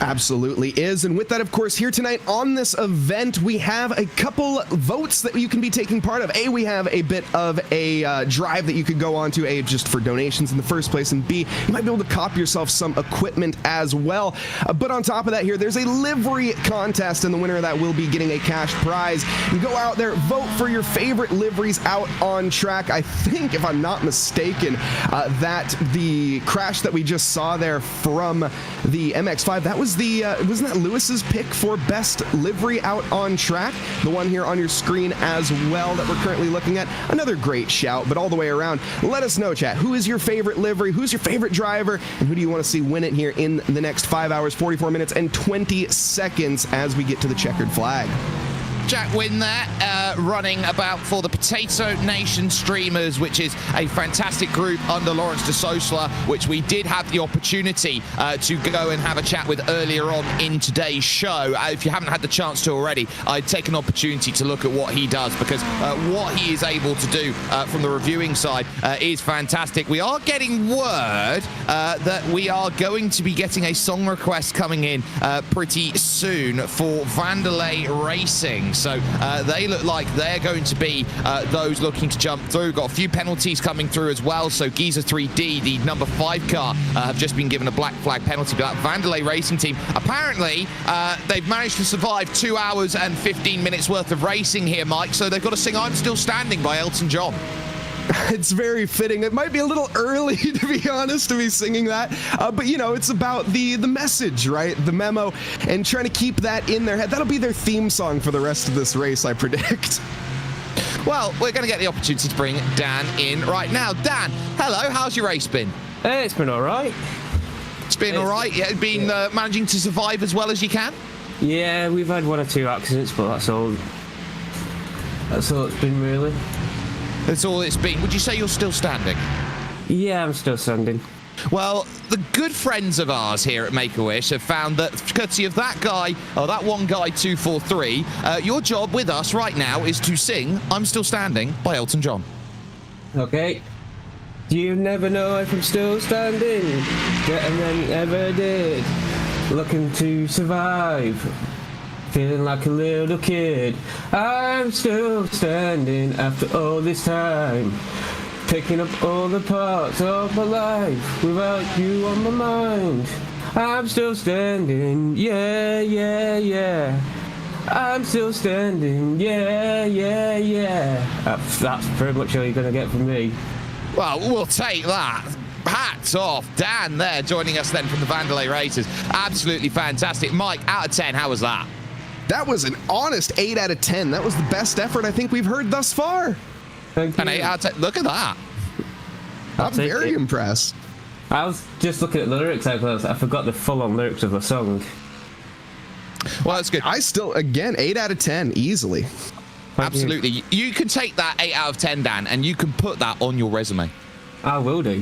Absolutely is. And with that, of course, here tonight on this event, we have a couple votes that you can be taking part of. A, we have a bit of a drive that you could go on to, A, just for donations in the first place, and B, you might be able to cop yourself some equipment as well. But on top of that here, there's a livery contest, and the winner of that will be getting a cash prize. You go out there, vote for your favorite liveries out on track. I think, if I'm not mistaken, that the crash that we just saw there from the MX-5, that was wasn't that Lewis's pick for best livery out on track? The one here on your screen as well that we're currently looking at. Another great shout, but all the way around, let us know, chat. Who is your favorite livery? Who's your favorite driver? And who do you want to see win it here in the next 5 hours, 44 minutes, and 20 seconds as we get to the checkered flag? Jack Wynn there, running about for the Potato Nation Streamers, which is a fantastic group under Lawrence de Sosla, which we did have the opportunity to go and have a chat with earlier on in today's show. If you haven't had the chance to already, I'd take an opportunity to look at what he does, because what he is able to do from the reviewing side is fantastic. We are getting word that we are going to be getting a song request coming in pretty soon for Vanderlei Racing. So they look like they're going to be those looking to jump through. Got a few penalties coming through as well. So Giza 3D, the number 5 car, have just been given a black flag penalty. But that Vanderlei Racing team, apparently they've managed to survive 2 hours and 15 minutes worth of racing here, Mike. So they've got to sing I'm Still Standing by Elton John. It's very fitting. It might be a little early, to be honest, to be singing that. But, you know, it's about the message, right? The memo, and trying to keep that in their head. That'll be their theme song for the rest of this race, I predict. Well, we're going to get the opportunity to bring Dan in right now. Dan, hello. How's your race been? It's been all right. It's been all right? Yeah, been managing to survive as well as you can? Yeah, we've had 1 or 2 accidents, but that's all. That's all it's been, really. That's all it's been. Would you say you're still standing? Yeah, I'm still standing. Well, the good friends of ours here at Make-A-Wish have found that, courtesy of that guy, or that one guy 243, your job with us right now is to sing I'm Still Standing by Elton John. Okay. You never know if I'm still standing, better than ever did, looking to survive, feeling like a little kid. I'm still standing after all this time, picking up all the parts of my life without you on my mind. I'm still standing, yeah, yeah, yeah. I'm still standing, yeah, yeah, yeah. That's pretty much all you're going to get from me. Well, we'll take that. Hats off. Dan there joining us then from the Vandelay Racers. Absolutely fantastic. Mike, out of 10, how was that? That was an honest 8 out of 10. That was the best effort I think we've heard thus far. Thank you. An 8 out of 10. Look at that. I'm very impressed. I was just looking at the lyrics. I forgot the full-on lyrics of the song. Well, that's good. I still, again, 8 out of 10, easily. Absolutely. You can take that 8 out of 10, Dan, and you can put that on your resume. I will do.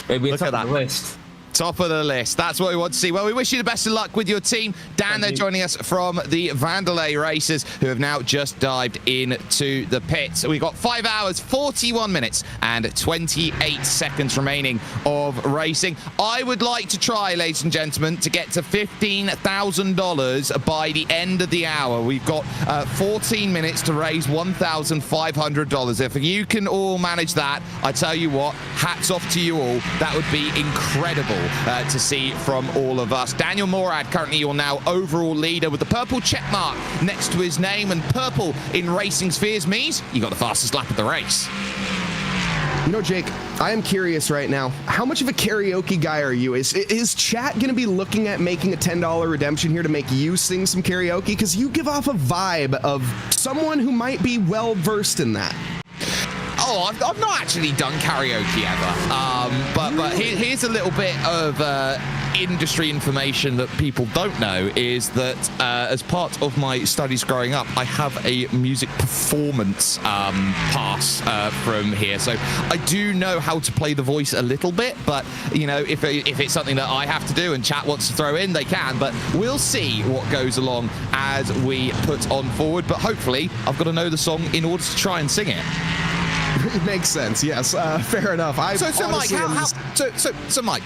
It'll be Look top at that. of the list. Top of the list. That's what we want to see. Well, we wish you the best of luck with your team. Dan, they're joining us from the Vandelay Racers, who have now just dived into the pits. We've got 5 hours, 41 minutes, and 28 seconds remaining of racing. I would like to try, ladies and gentlemen, to get to $15,000 by the end of the hour. We've got 14 minutes to raise $1,500. If you can all manage that, I tell you what, hats off to you all. That would be incredible to see from all of us. Daniel Morad, currently your now overall leader with the purple check mark next to his name, and purple in racing spheres means you got the fastest lap of the race. You know, Jake, I am curious right now. How much of a karaoke guy are you? Is chat going to be looking at making a $10 redemption here to make you sing some karaoke? Because you give off a vibe of someone who might be well versed in that. Oh, I've not actually done karaoke ever. But here's a little bit of industry information that people don't know is that as part of my studies growing up, I have a music performance pass from here. So I do know how to play the voice a little bit, but, you know, if it's something that I have to do and chat wants to throw in, they can. But we'll see what goes along as we put on forward. But hopefully I've got to know the song in order to try and sing it. It makes sense, yes. Fair enough. So Mike,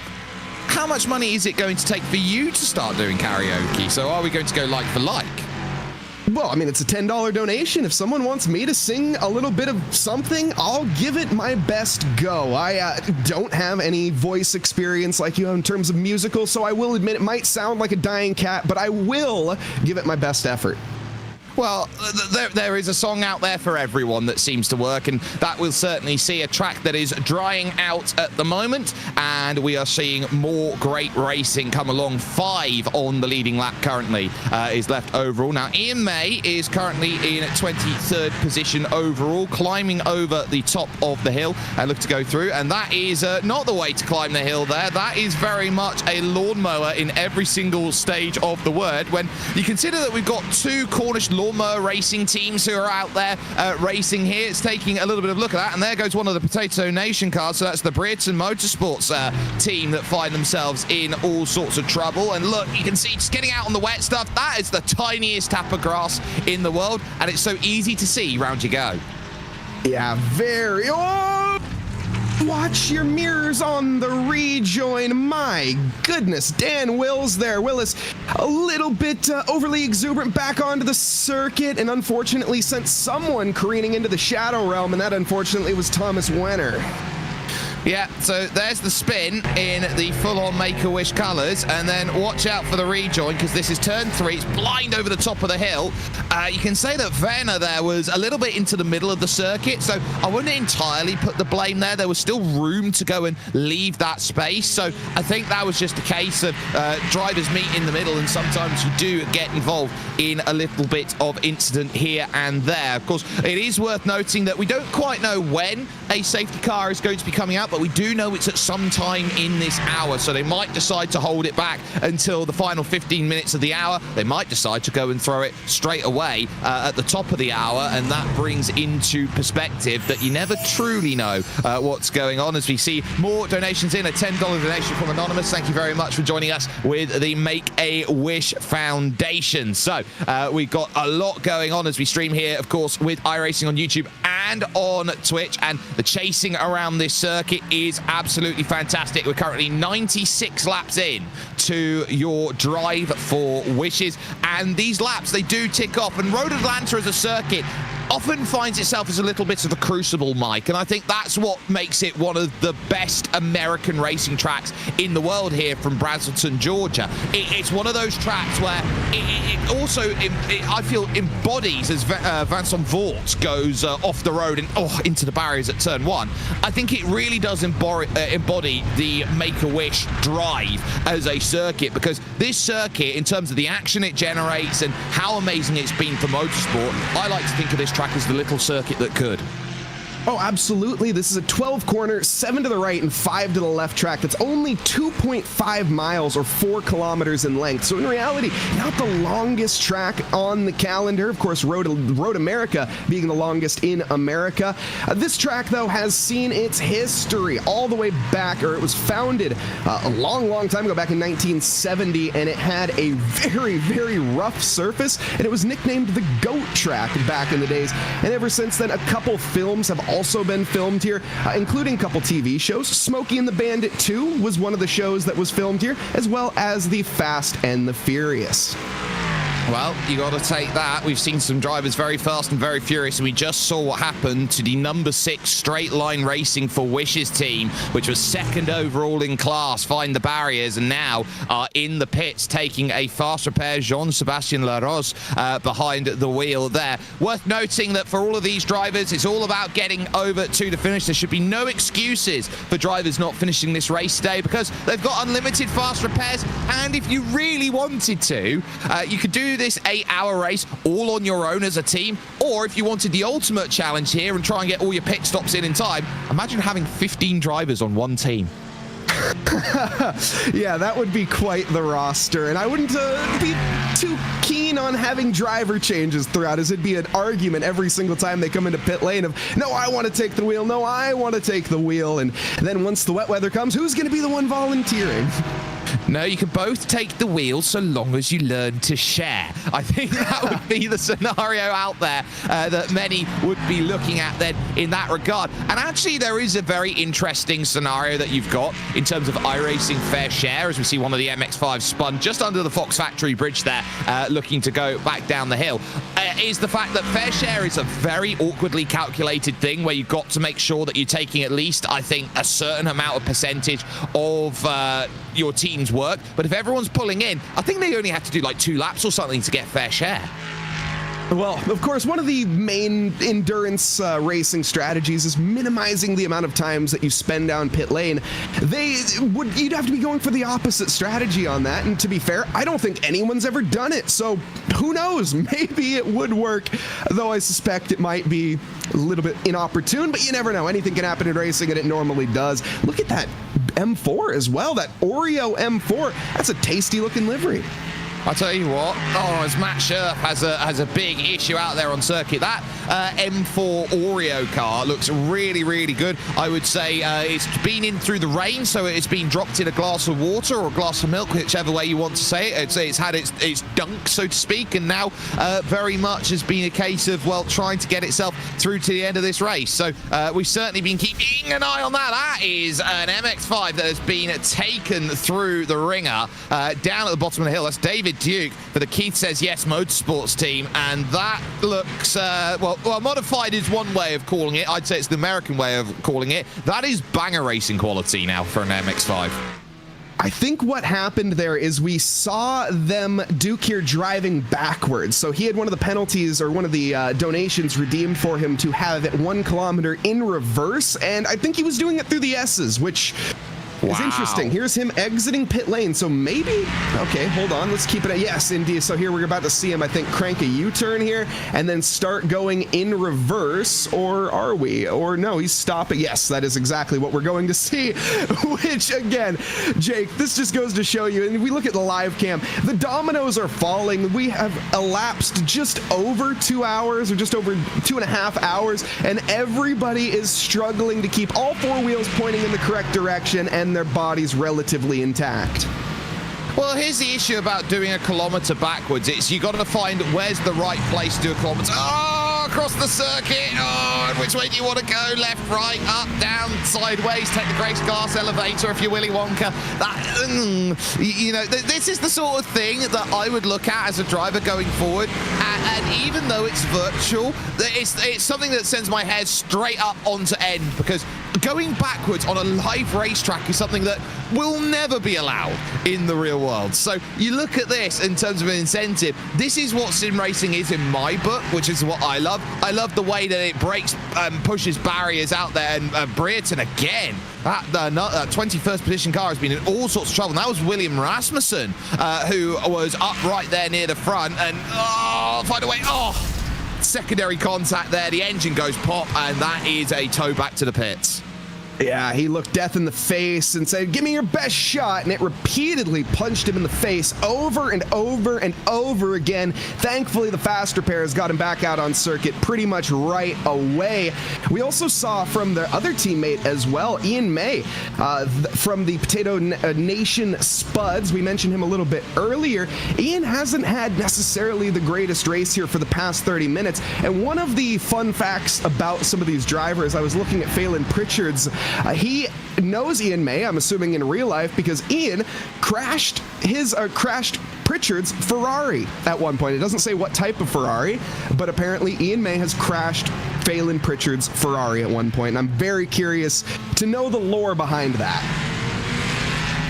how much money is it going to take for you to start doing karaoke? So are we going to go like for like? Well, I mean, it's a $10 donation. If someone wants me to sing a little bit of something, I'll give it my best go. I don't have any voice experience like you in terms of musical, so I will admit it might sound like a dying cat, but I will give it my best effort. Well, there is a song out there for everyone that seems to work, and that will certainly see a track that is drying out at the moment, and we are seeing more great racing come along. 5 on the leading lap currently is left overall. Now, Ian May is currently in 23rd position overall, climbing over the top of the hill and look to go through, and that is not the way to climb the hill there. That is very much a lawnmower in every single stage of the word. When you consider that we've got 2 Cornish lawnmower racing teams who are out there racing here, it's taking a little bit of a look at that, and there goes one of the Potato Nation cars. So that's the Brereton Motorsports team that find themselves in all sorts of trouble. And look, you can see just getting out on the wet stuff, that is the tiniest tap of grass in the world, and it's so easy to see round you go. Yeah, very. Oh! Watch your mirrors on the rejoin. My goodness, Dan Wills there. Willis, a little bit overly exuberant back onto the circuit, and unfortunately sent someone careening into the Shadow Realm, and that unfortunately was Thomas Wenner. Yeah, so there's the spin in the full-on Make-A-Wish colours, and then watch out for the rejoin, because this is turn 3. It's blind over the top of the hill. You can say that Werner there was a little bit into the middle of the circuit, so I wouldn't entirely put the blame there. There was still room to go and leave that space, so I think that was just a case of drivers meet in the middle, and sometimes you do get involved in a little bit of incident here and there. Of course, it is worth noting that we don't quite know when a safety car is going to be coming out, but we do know it's at some time in this hour, so they might decide to hold it back until the final 15 minutes of the hour. They might decide to go and throw it straight away at the top of the hour, and that brings into perspective that you never truly know what's going on. As we see more donations in, a $10 donation from Anonymous. Thank you very much for joining us with the Make-A-Wish Foundation. So we've got a lot going on as we stream here, of course, with iRacing on YouTube and on Twitch, and the chasing around this circuit is absolutely fantastic. We're currently 96 laps in to your Drive for Wishes, and these laps, they do tick off, and Road Atlanta as a circuit, often finds itself as a little bit of a crucible, Mike, and I think that's what makes it one of the best American racing tracks in the world here from Braselton, Georgia. It's one of those tracks where it also, I feel, embodies, as Vincent Vort goes off the road and into the barriers at turn 1. I think it really does embody the Make-A-Wish drive as a circuit, because this circuit, in terms of the action it generates and how amazing it's been for motorsport, I like to think of this track as the little circuit that could. Oh, absolutely. This is a 12-corner, 7 to the right and 5 to the left track that's only 2.5 miles or 4 kilometers in length. So in reality, not the longest track on the calendar. Of course, Road America being the longest in America. This track, though, has seen its history all the way back, or it was founded a long, long time ago, back in 1970, and it had a very, very rough surface, and it was nicknamed the GOAT track back in the days. And ever since then, a couple films have also been filmed here, including a couple TV shows. Smokey and the Bandit 2 was one of the shows that was filmed here, as well as The Fast and the Furious. Well, you got to take that. We've seen some drivers very fast and very furious, and we just saw what happened to the number 6 Straight Line Racing for Wishes team, which was 2nd overall in class, find the barriers, and now are in the pits taking a fast repair Jean-Sebastien Larose behind the wheel there. Worth noting that for all of these drivers, it's all about getting over to the finish. There should be no excuses for drivers not finishing this race today, because they've got unlimited fast repairs, and if you really wanted to, you could do this 8-hour race all on your own as a team, or if you wanted the ultimate challenge here and try and get all your pit stops in time, imagine having 15 drivers on one team. Yeah, that would be quite the roster, and I wouldn't be too keen on having driver changes throughout, as it'd be an argument every single time they come into pit lane of, no, I want to take the wheel, no, I want to take the wheel, and then once the wet weather comes, who's going to be the one volunteering? No, you can both take the wheel so long as you learn to share. I think that would be the scenario out there that many would be looking at then in that regard. And actually, there is a very interesting scenario that you've got in terms of iRacing Fair Share, as we see one of the MX-5 spun just under the Fox Factory Bridge there, looking to go back down the hill, is the fact that Fair Share is a very awkwardly calculated thing where you've got to make sure that you're taking at least, I think, a certain amount of percentage of your team's work. But if everyone's pulling in, I think they only have to do like 2 laps or something to get Fair Share. Well, of course, one of the main endurance racing strategies is minimizing the amount of times that you spend down pit lane. You'd have to be going for the opposite strategy on that, and to be fair, I don't think anyone's ever done it, so who knows? Maybe it would work, though I suspect it might be a little bit inopportune, but you never know. Anything can happen in racing, and it normally does. Look at that M4 as well, that Oreo M4. That's a tasty looking livery. I'll tell you what, as Matt Scherf has a big issue out there on circuit, that M4 Oreo car looks really, really good. I would say it's been in through the rain, so it's been dropped in a glass of water or a glass of milk, whichever way you want to say it. It's had its dunk, so to speak, and now very much has been a case of, well, trying to get itself through to the end of this race. So we've certainly been keeping an eye on that. That is an MX-5 that has been taken through the ringer down at the bottom of the hill. That's David Duke for the Keith Says Yes Motorsports team, and that looks well, modified is one way of calling it. I'd say it's the American way of calling it. That is banger racing quality now for an MX-5. I think what happened there is we saw them, Duke here, driving backwards. So he had one of the penalties, or one of the donations redeemed for him to have it 1 kilometer in reverse, and I think he was doing it through the S's, which is interesting. Here's him exiting pit lane, so maybe, okay, hold on, let's keep it at, yes, indeed. So here we're about to see him, I think, crank a U-turn here and then start going in reverse, or are we? Or no, he's stopping. Yes, that is exactly what we're going to see, which, again, Jake, this just goes to show you, and we look at the live cam, the dominoes are falling. We have elapsed just over 2 hours, or just over 2.5 hours, and everybody is struggling to keep all 4 wheels pointing in the correct direction and their bodies relatively intact. Well, here's the issue about doing a kilometer backwards. It's you got to find where's the right place to do a kilometer. Oh, across the circuit. Oh, and which way do you want to go? Left, right, up, down, sideways. Take the Grace Glass elevator if you're Willy Wonka. That, you know, this is the sort of thing that I would look at as a driver going forward. and even though it's virtual, it's something that sends my hair straight up onto end, because going backwards on a live racetrack is something that will never be allowed in the real world. So you look at this in terms of an incentive. This is what sim racing is in my book, which is what I love. I love the way that it breaks, pushes barriers out there. And Brereton again, that 21st position car has been in all sorts of trouble. And that was William Rasmussen, who was up right there near the front, and find a way. Secondary contact there. The engine goes pop, and that is a tow back to the pits. Yeah, he looked death in the face and said, "Give me your best shot," and it repeatedly punched him in the face over and over and over again. Thankfully, the faster pairs got him back out on circuit pretty much right away. We also saw from their other teammate as well, Ian May, from the Potato Nation Spuds. We mentioned him a little bit earlier. Ian hasn't had necessarily the greatest race here for the past 30 minutes, and one of the fun facts about some of these drivers, I was looking at Phelan Pritchard's. He knows Ian May, I'm assuming in real life, because Ian crashed Pritchard's Ferrari at one point. It doesn't say what type of Ferrari, but apparently Ian May has crashed Phelan Pritchard's Ferrari at one point, and I'm very curious to know the lore behind that.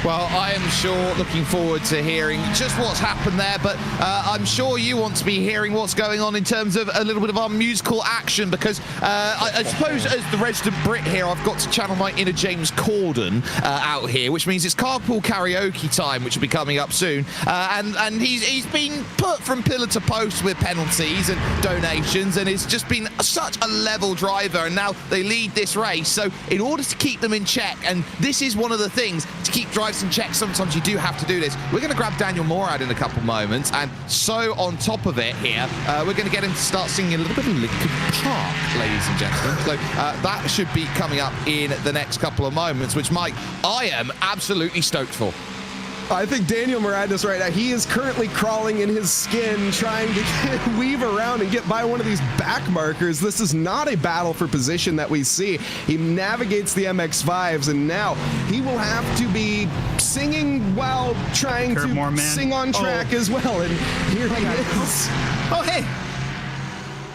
Well, I am sure looking forward to hearing just what's happened there, but I'm sure you want to be hearing what's going on in terms of a little bit of our musical action, because I suppose as the resident Brit here, I've got to channel my inner James Corden out here, which means it's carpool karaoke time, which will be coming up soon. And he's been put from pillar to post with penalties and donations, and it's just been such a level driver, and now they lead this race. So in order to keep them in check, and this is one of the things, to keep drivers in check, sometimes you do have to do this. We're going to grab Daniel Morad in a couple moments, and so on top of it here, we're going to get him to start singing a little bit of Linkin Park, ladies and gentlemen. So that should be coming up in the next couple of moments, which, Mike, I am absolutely stoked for. I think Daniel Morad right now, he is currently crawling in his skin, trying to weave around and get by one of these back markers. This is not a battle for position that we see. He navigates the MX-5s, and now he will have to be singing while trying to sing on track as well. And here he is. Oh, hey.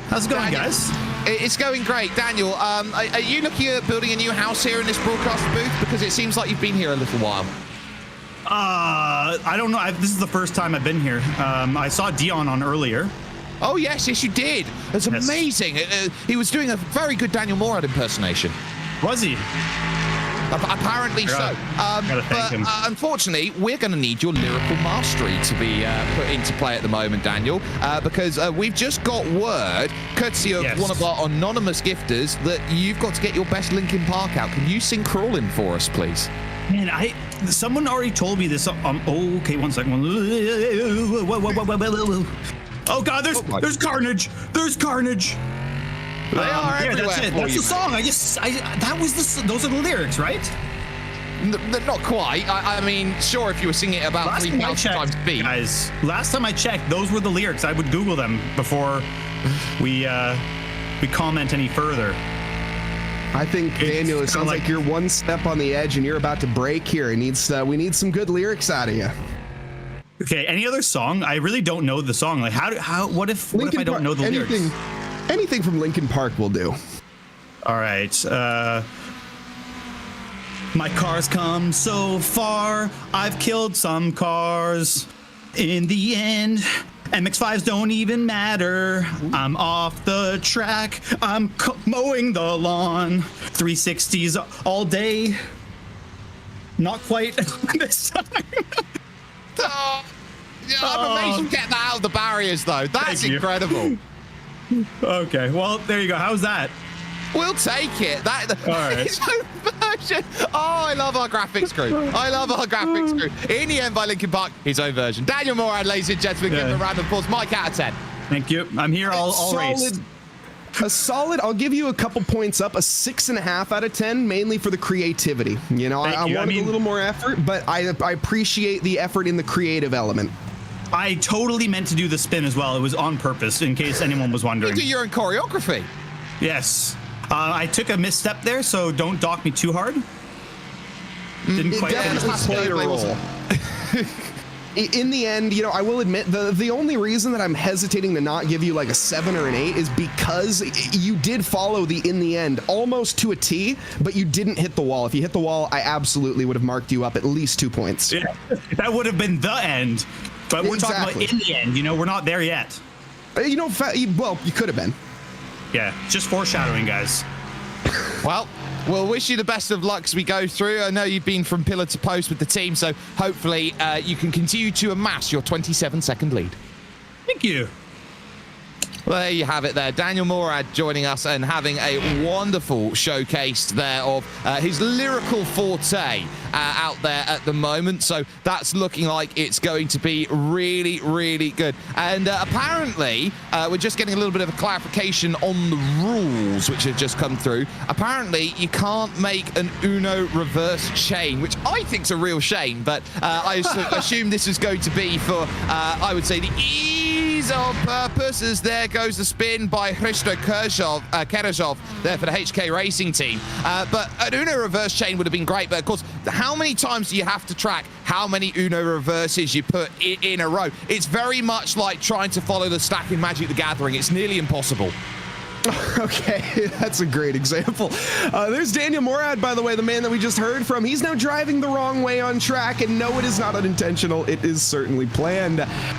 How's it going, guys? It's going great. Daniel, are you looking at building a new house here in this broadcast booth? Because it seems like you've been here a little while. I don't know. This is the first time I've been here. I saw Dion on earlier. Oh, yes, you did. That's amazing. He was doing a very good Daniel Morad impersonation. Was he? Apparently so. But unfortunately, we're going to need your lyrical mastery to be put into play at the moment, Daniel, because we've just got word, courtesy of one of our anonymous gifters, that you've got to get your best Linkin Park out. Can you sing Crawlin' for us, please? Man, someone already told me this. Okay, 1 second. Oh God, there's carnage. There's carnage. They are everywhere. That's it. That's the song. Those are the lyrics, right? Not quite. I mean, sure, if you were singing it about 3,000 times speed. Guys, last time I checked, those were the lyrics. I would Google them before we comment any further. I think, Daniel, it sounds like you're one step on the edge and you're about to break here. We need some good lyrics out of you. Okay, any other song? I really don't know the song. Like, what if I don't know the lyrics? Anything from Linkin Park will do. All right. My car's come so far. I've killed some cars. In the end, MX-5s don't even matter. I'm off the track. I'm mowing the lawn. 360s all day. Not quite this time. I'm amazed you get that out of the barriers, though. That's incredible. Okay, well, there you go. How's that? We'll take it. All right. His own version. Oh, I love our graphics crew. In the end, by Linkin Park, his own version. Daniel Morad, ladies and gentlemen, give him a round of applause. Mike out of 10. Thank you. I'm here all race. A solid, I'll give you a couple points up, a 6.5 out of 10, mainly for the creativity. You know, I wanted a little more effort, but I appreciate the effort in the creative element. I totally meant to do the spin as well. It was on purpose, in case anyone was wondering. You do your own choreography. Yes. I took a misstep there, so don't dock me too hard. Didn't quite definitely played a role. in the end, you know, I will admit the only reason that I'm hesitating to not give you like a 7 or an 8 is because you did follow the in the end almost to a T, but you didn't hit the wall. If you hit the wall, I absolutely would have marked you up at least 2 points. Yeah, that would have been the end, but we're talking about in the end. You know, we're not there yet. You know, well, you could have been. Yeah, just foreshadowing, guys. Well, we'll wish you the best of luck as we go through. I know you've been from pillar to post with the team, so hopefully you can continue to amass your 27-second lead. Thank you. Well, there you have it there. Daniel Morad joining us and having a wonderful showcase there of his lyrical forte out there at the moment. So that's looking like it's going to be really, really good. And apparently, we're just getting a little bit of a clarification on the rules which have just come through. Apparently, you can't make an Uno reverse chain, which I think's a real shame. But I assume this is going to be for, I would say, the ease of purpose, as there goes the spin by Hristo Kerezhov there for the HK Racing team. But an Uno reverse chain would have been great, but of course, how many times do you have to track how many Uno reverses you put in a row? It's very much like trying to follow the stack in Magic the Gathering. It's nearly impossible. Okay, that's a great example. There's Daniel Morad, by the way, the man that we just heard from. He's now driving the wrong way on track, and no, it is not unintentional. It is certainly planned.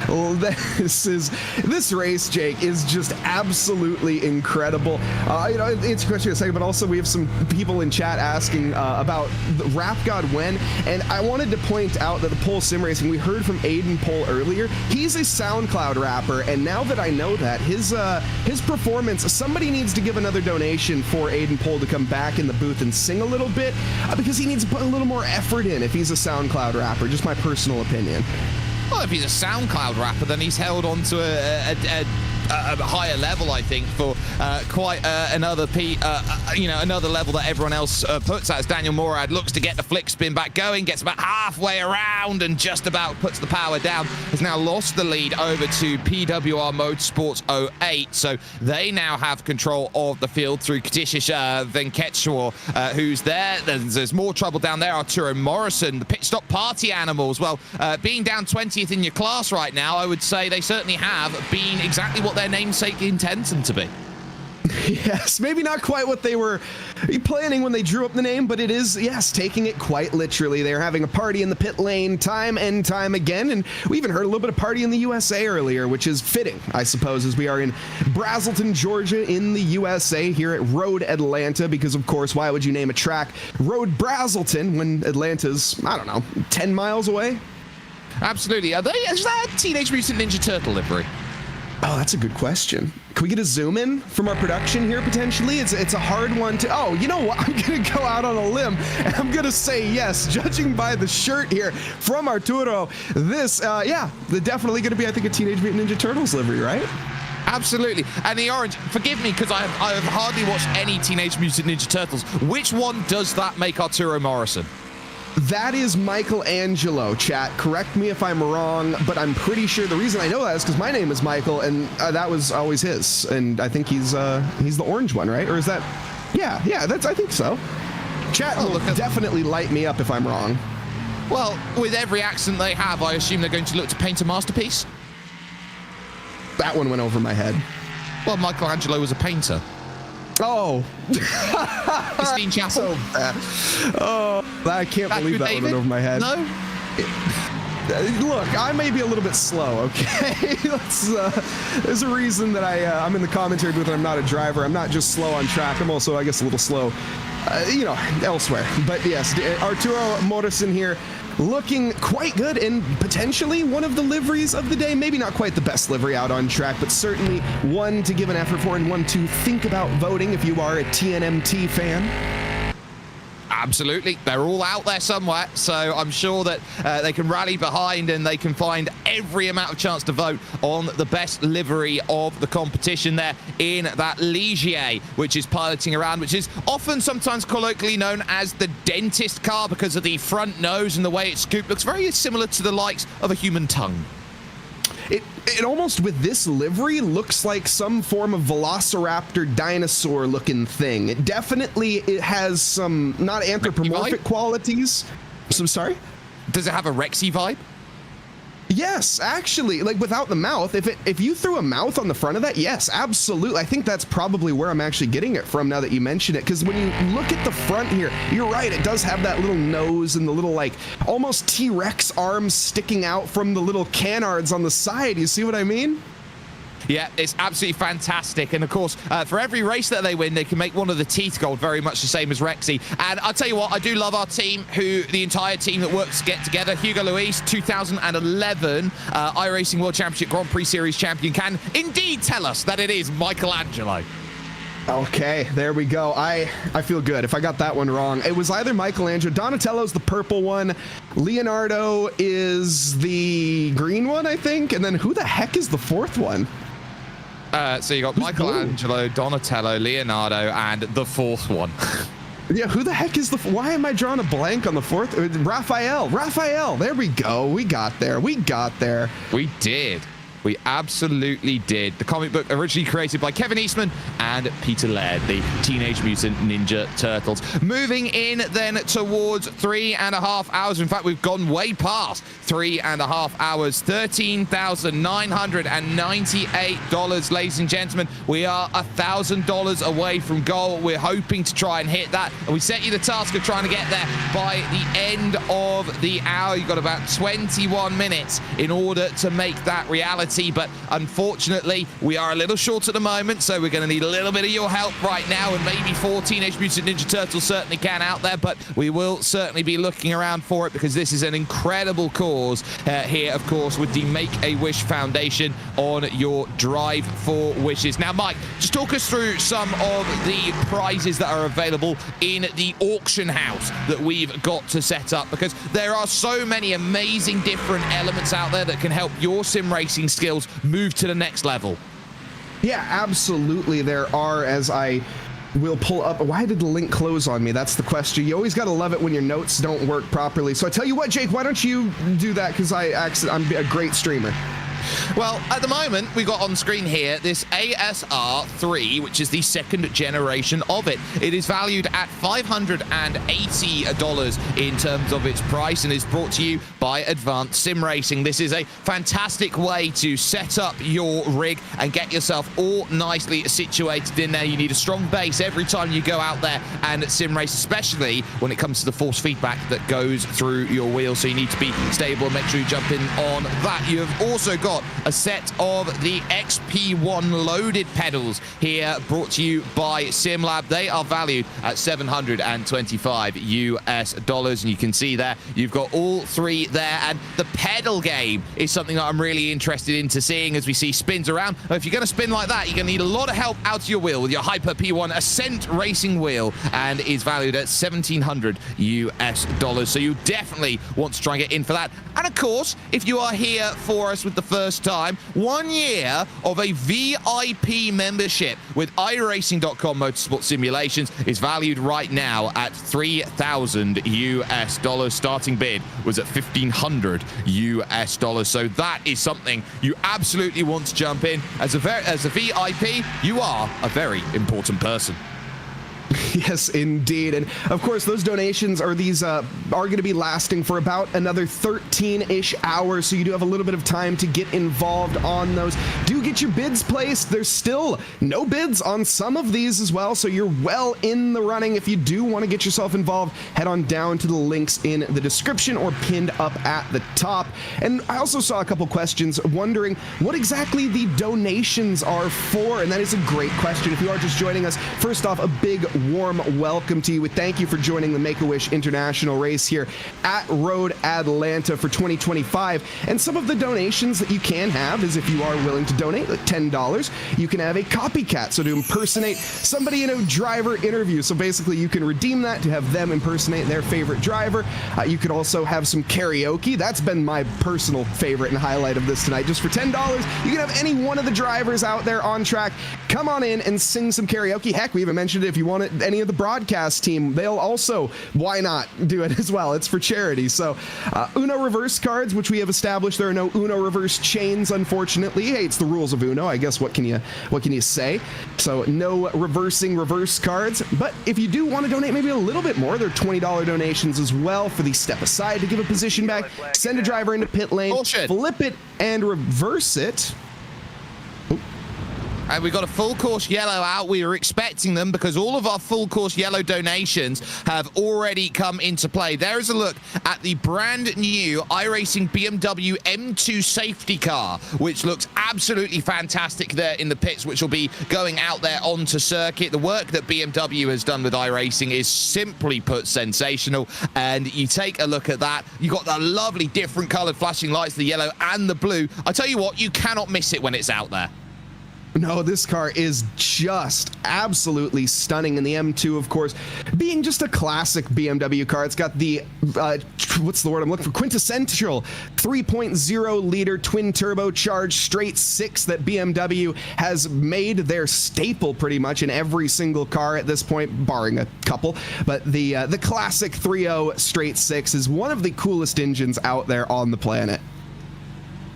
Well, this race, Jake, is just absolutely incredible. You know, it's a question in a second, but also we have some people in chat asking about the Rap God when, and I wanted to point out that the Pole Sim Racing, we heard from Aiden Pole earlier. He's a SoundCloud rapper, and now that I know that, his performance, somebody needs to give another donation for Aiden Pole to come back in the booth and sing a little bit because he needs to put a little more effort in if he's a SoundCloud rapper. Just my personal opinion. Well, if he's a SoundCloud rapper, then he's held on to a higher level, I think, for quite another level that everyone else puts as Daniel Morad looks to get the flick spin back going, gets about halfway around and just about puts the power down. Has now lost the lead over to PWR Motorsports 08, so they now have control of the field through Katishish Venkateshwar, who's there. There's more trouble down there. Arturo Morrison, the pit stop party animals. Well, being down 20th in your class right now, I would say they certainly have been exactly what their namesake intends them to be. Yes, maybe not quite what they were planning when they drew up the name, but it is, yes, taking it quite literally. They're having a party in the pit lane time and time again, and we even heard a little bit of party in the USA earlier, which is fitting, I suppose, as we are in Brazelton, Georgia in the USA here at Road Atlanta, because, of course, why would you name a track Road Brazelton when Atlanta's, I don't know, 10 miles away? Absolutely. Is that a Teenage Mutant Ninja Turtle livery? Oh, that's a good question. Can we get a zoom in from our production here, potentially? It's a hard one to... Oh, you know what? I'm going to go out on a limb, and I'm going to say yes. Judging by the shirt here from Arturo, this, they're definitely going to be, I think, a Teenage Mutant Ninja Turtles livery, right? Absolutely. And the orange, forgive me, because I have hardly watched any Teenage Mutant Ninja Turtles. Which one does that make Arturo Morrison? That is Michelangelo, chat. Correct me if I'm wrong, but I'm pretty sure the reason I know that is because my name is Michael, and that was always his. And I think he's the orange one, right? Or is that? Yeah, I think so. Chat will definitely light me up if I'm wrong. Well, with every accent they have, I assume they're going to look to paint a masterpiece. That one went over my head. Well, Michelangelo was a painter. Oh. Christine Chapel. Oh, I can't believe that went over my head. No? Look, I may be a little bit slow, okay? There's a reason that I'm in the commentary booth and I'm not a driver. I'm not just slow on track. I'm also, I guess, a little slow, elsewhere. But yes, Arturo Morrison here looking quite good and potentially one of the liveries of the day. Maybe not quite the best livery out on track, but certainly one to give an effort for and one to think about voting if you are a TNMT fan. Absolutely. They're all out there somewhere, so I'm sure that they can rally behind and they can find every amount of chance to vote on the best livery of the competition there in that Ligier, which is piloting around, which is often sometimes colloquially known as the dentist car because of the front nose and the way it's scooped. Looks very similar to the likes of a human tongue. It almost, with this livery, looks like some form of velociraptor dinosaur looking thing. It has some not anthropomorphic qualities. So sorry? Does it have a Rexy vibe? Yes, actually, like without the mouth, if you threw a mouth on the front of that, yes, absolutely. I think that's probably where I'm actually getting it from now that you mention it, because when you look at the front here, you're right, it does have that little nose and the little like almost T-Rex arms sticking out from the little canards on the side. You see what I mean? Yeah, it's absolutely fantastic. And of course, for every race that they win, they can make one of the teeth gold, very much the same as Rexy. And I'll tell you what, I do love our team, the entire team that works to get together. Hugo Luis, 2011 iRacing World Championship Grand Prix Series champion, can indeed tell us that it is Michelangelo. Okay, there we go. I feel good. If I got that one wrong, it was either Michelangelo. Donatello's the purple one. Leonardo is the green one, I think. And then who the heck is the fourth one? So you got Michelangelo, Donatello, Leonardo, and the fourth one. Yeah, who the heck is why am I drawing a blank on the fourth? Raphael. There we go. We got there. We did. We absolutely did. The comic book originally created by Kevin Eastman and Peter Laird, the Teenage Mutant Ninja Turtles. Moving in then towards 3.5 hours. In fact, we've gone way past 3.5 hours. $13,998, ladies and gentlemen. We are $1,000 away from goal. We're hoping to try and hit that. And we set you the task of trying to get there by the end of the hour. You've got about 21 minutes in order to make that reality. But unfortunately, we are a little short at the moment, so we're going to need a little bit of your help right now, and maybe 4 Teenage Mutant Ninja Turtles certainly can out there, but we will certainly be looking around for it, because this is an incredible cause here, of course, with the Make-A-Wish Foundation on your Drive for Wishes. Now, Mike, just talk us through some of the prizes that are available in the auction house that we've got to set up, because there are so many amazing different elements out there that can help your sim racing skills move to the next level. Yeah, absolutely there are, as I will pull up. Why did the link close on me? That's the question. You always got to love it when your notes don't work properly. So I tell you what, Jake, why don't you do that, because I'm a great streamer. Well, at the moment, we got on screen here this ASR3, which is the second generation of it. It is valued at $580 in terms of its price, and is brought to you by Advanced Sim Racing. This is a fantastic way to set up your rig and get yourself all nicely situated in there. You need a strong base every time you go out there and sim race, especially when it comes to the force feedback that goes through your wheels. So you need to be stable and make sure you jump in on that. You have also got a set of the XP1 loaded pedals here, brought to you by SimLab. They are valued at $725, and you can see there you've got all three there. And the pedal game is something that I'm really interested into seeing as we see spins around. If you're going to spin like that, you're going to need a lot of help out of your wheel with your Hyper P1 Ascent racing wheel, and is valued at $1,700. So you definitely want to try and get in for that. And of course, if you are here for us with the first time, 1 year of a VIP membership with iRacing.com Motorsport Simulations is valued right now at $3,000. Starting bid was at $1,500. So that is something you absolutely want to jump in. As a VIP, you are a very important person. Yes, indeed. And of course, those donations are going to be lasting for about another 13-ish hours, so you do have a little bit of time to get involved on those. Do get your bids placed. There's still no bids on some of these as well, so you're well in the running. If you do want to get yourself involved, head on down to the links in the description or pinned up at the top. And I also saw a couple questions wondering what exactly the donations are for, and that is a great question. If you are just joining us, first off, a big warm welcome to you. We thank you for joining the Make-A-Wish International race here at Road Atlanta for 2025. And some of the donations that you can have is, if you are willing to donate like $10, you can have a copycat, so to impersonate somebody in a driver interview. So basically you can redeem that to have them impersonate their favorite driver. You could also have some karaoke. That's been my personal favorite and highlight of this tonight. Just for $10, you can have any one of the drivers out there on track come on in and sing some karaoke. Heck, we even mentioned it, if you want any of the broadcast team, they'll also, why not do it as well? It's for charity. So Uno reverse cards, which we have established, there are no Uno reverse chains, unfortunately. Hey, it's the rules of Uno. I guess what can you say? So no reversing reverse cards. But if you do want to donate maybe a little bit more, there are $20 donations as well for the step aside to give a position back, send a driver into pit lane, flip it and reverse it. And we got a full course yellow out. We were expecting them because all of our full course yellow donations have already come into play. There is a look at the brand new iRacing BMW M2 safety car, which looks absolutely fantastic there in the pits, which will be going out there onto circuit. The work that BMW has done with iRacing is simply put sensational. And you take a look at that. You got the lovely different colored flashing lights, the yellow and the blue. I tell you what, you cannot miss it when it's out there. No, this car is just absolutely stunning. And the M2, of course, being just a classic BMW car. It's got the, what's the word I'm looking for? Quintessential 3.0 liter twin turbocharged straight six that BMW has made their staple pretty much in every single car at this point, barring a couple. But the classic 3.0 straight six is one of the coolest engines out there on the planet.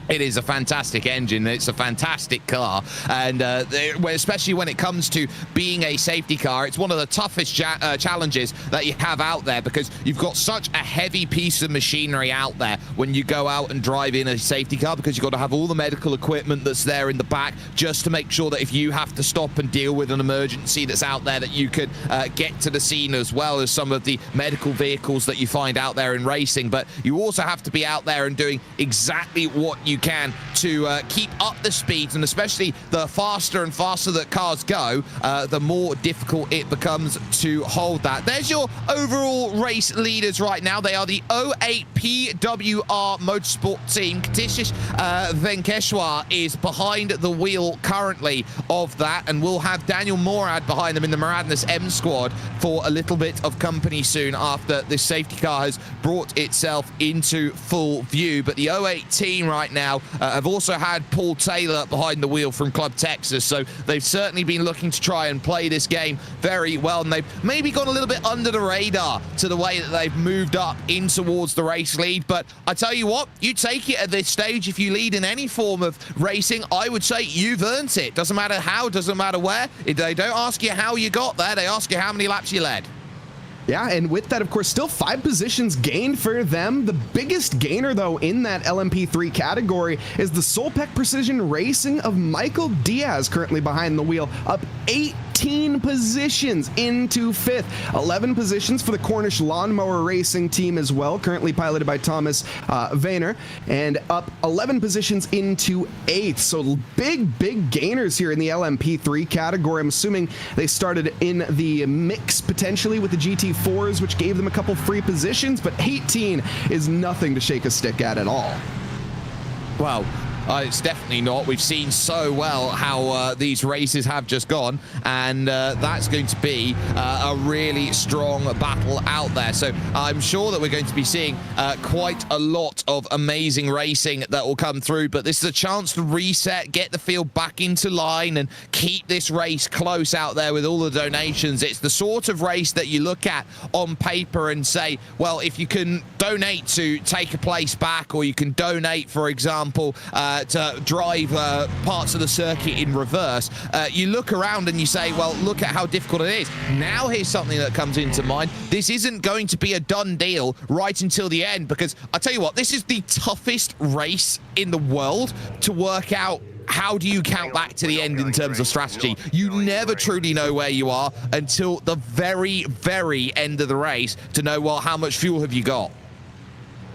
It is a fantastic engine. It's a fantastic car. And especially when it comes to being a safety car, it's one of the toughest challenges that you have out there because you've got such a heavy piece of machinery out there when you go out and drive in a safety car, because you've got to have all the medical equipment that's there in the back just to make sure that if you have to stop and deal with an emergency that's out there, that you could get to the scene, as well as some of the medical vehicles that you find out there in racing. But you also have to be out there and doing exactly what you can to keep up the speeds, and especially the faster and faster that cars go, the more difficult it becomes to hold that. There's your overall race leaders right now. They are the 08 PWR Motorsport team. Katishish Venkeshwar is behind the wheel currently of that, and we'll have Daniel Morad behind them in the Maradness M squad for a little bit of company soon after this safety car has brought itself into full view. But the 08 team right now have also had Paul Taylor behind the wheel from Club Texas, so they've certainly been looking to try and play this game very well, and they've maybe gone a little bit under the radar to the way that they've moved up in towards the race lead. But I tell you what, you take it at this stage. If you lead in any form of racing, I would say you've earned it. Doesn't matter how, doesn't matter where. They don't ask you how you got there, they ask you how many laps you led. Yeah, and with that, of course, still 5 positions gained for them. The biggest gainer, though, in that LMP3 category is the Solpec Precision Racing of Michael Diaz, currently behind the wheel, up 18 positions into 5th. 11 positions for the Cornish Lawnmower Racing team as well, currently piloted by Thomas Vayner, and up 11 positions into 8th. So big gainers here in the LMP3 category. I'm assuming they started in the mix potentially with the GT4s, which gave them a couple free positions, but 18 is nothing to shake a stick at all. Well, it's definitely not. We've seen so well how these races have just gone, and that's going to be a really strong battle out there. So I'm sure that we're going to be seeing quite a lot of amazing racing that will come through, but this is a chance to reset, get the field back into line, and keep this race close out there with all the donations. It's the sort of race that you look at on paper and say, well, if you can donate to take a place back, or you can donate, for example, to drive parts of the circuit in reverse, you look around and you say, well, look at how difficult it is. Now here's something that comes into mind. This isn't going to be a done deal right until the end, because I tell you what, this is the toughest race in the world to work out. How do you count back to the end in terms of strategy? You never truly know where you are until the very, very end of the race to know, well, how much fuel have you got?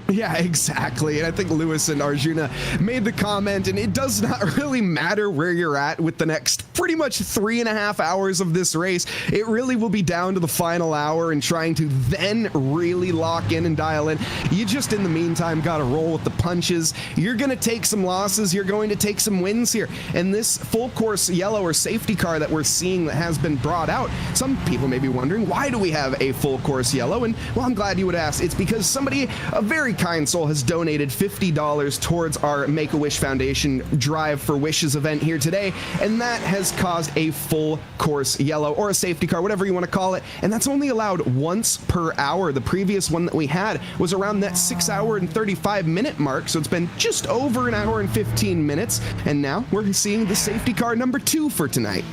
Yeah, exactly. And I think Lewis and Arjuna made the comment, and it does not really matter where you're at with the next pretty much 3.5 hours of this race. It really will be down to the final hour and trying to then really lock in and dial in. You just, in the meantime, got to roll with the punches. You're going to take some losses. You're going to take some wins here. And this full course yellow or safety car that we're seeing that has been brought out, some people may be wondering, why do we have a full course yellow? And well, I'm glad you would ask. It's because somebody, a very kind soul has donated $50 towards our Make-A-Wish Foundation Drive for Wishes event here today, and that has caused a full course yellow, or a safety car, whatever you want to call it, and that's only allowed once per hour. The previous one that we had was around that 6 hour and 35-minute mark, so it's been just over an hour and 15 minutes, and now we're seeing the safety car number 2 for tonight.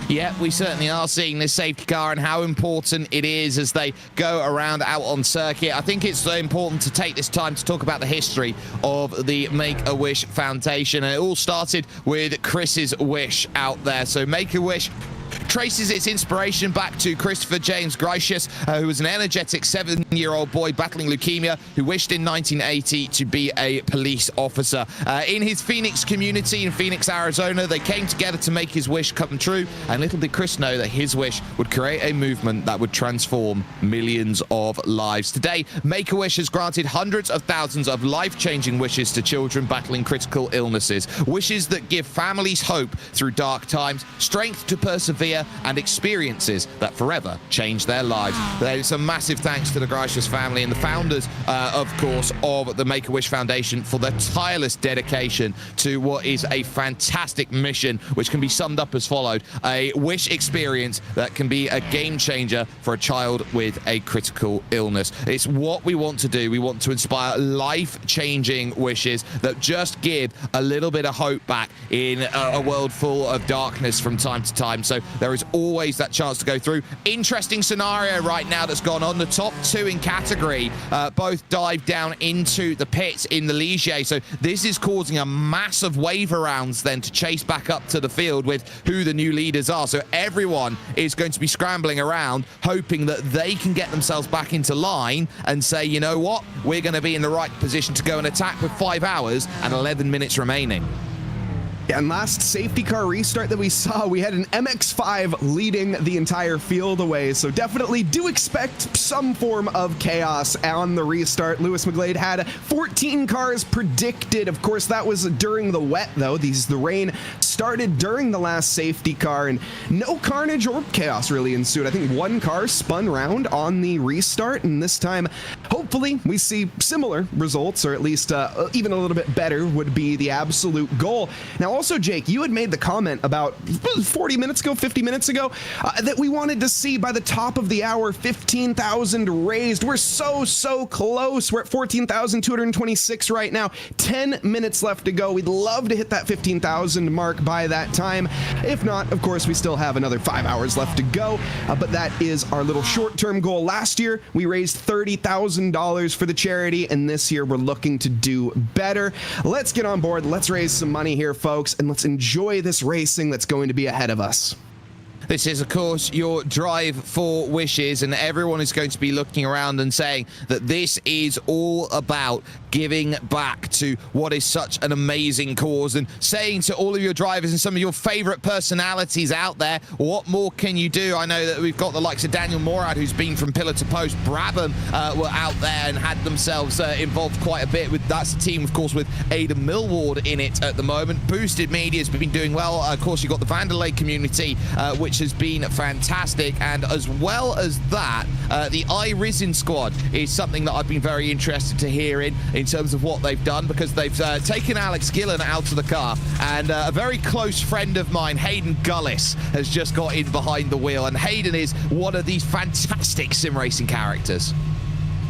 Yeah, we certainly are seeing this safety car and how important it is as they go around out on circuit. I think it's important to take this time to talk about the history of the Make-A-Wish Foundation. And it all started with Chris's wish out there. So Make-A-Wish traces its inspiration back to Christopher James Gracious, who was an energetic 7-year-old boy battling leukemia who wished in 1980 to be a police officer. In his Phoenix community in Phoenix, Arizona, they came together to make his wish come true, and little did Chris know that his wish would create a movement that would transform millions of lives. Today, Make-A-Wish has granted hundreds of thousands of life-changing wishes to children battling critical illnesses, wishes that give families hope through dark times, strength to persevere, and experiences that forever change their lives. There's a massive thanks to the Gracious family and the founders, of course, of the Make-A-Wish Foundation for their tireless dedication to what is a fantastic mission, which can be summed up as followed: a wish experience that can be a game changer for a child with a critical illness. It's what we want to do. We want to inspire life-changing wishes that just give a little bit of hope back in a world full of darkness from time to time. So there is always that chance to go through. Interesting scenario right now that's gone on. The top 2 in category both dive down into the pits in the Ligier. So this is causing a massive wave of rounds then to chase back up to the field with who the new leaders are. So everyone is going to be scrambling around, hoping that they can get themselves back into line and say, you know what, we're going to be in the right position to go and attack with 5 hours and 11 minutes remaining. Yeah, and last safety car restart that we saw, we had an MX-5 leading the entire field away, so definitely do expect some form of chaos on the restart. Lewis McGlade had 14 cars predicted. Of course, that was during the wet, though. The rain started during the last safety car, and no carnage or chaos really ensued. I think one car spun round on the restart, and this time, hopefully, we see similar results, or at least even a little bit better would be the absolute goal. Now, also, Jake, you had made the comment about 40 minutes ago, 50 minutes ago, that we wanted to see by the top of the hour 15,000 raised. We're so close. We're at 14,226 right now. 10 minutes left to go. We'd love to hit that 15,000 mark by that time. If not, of course, we still have another 5 hours left to go, but that is our little short-term goal. Last year, we raised $30,000 for the charity, and this year we're looking to do better. Let's get on board. Let's raise some money here, folks, and let's enjoy this racing that's going to be ahead of us. This is, of course, your drive for wishes, and everyone is going to be looking around and saying that this is all about giving back to what is such an amazing cause, and saying to all of your drivers and some of your favorite personalities out there, what more can you do? I know that we've got the likes of Daniel Morad, who's been from pillar to post. Brabham were out there and had themselves involved quite a bit with, that's the team, of course, with Aidan Millward in it at the moment. Boosted Media has been doing well. Of course, you've got the Vanderlei community, which has been fantastic, and as well as that, the iRisen squad is something that I've been very interested to hear in terms of what they've done, because they've taken Alex Gillen out of the car, and a very close friend of mine, Hayden Gullis, has just got in behind the wheel, and Hayden is one of these fantastic sim racing characters.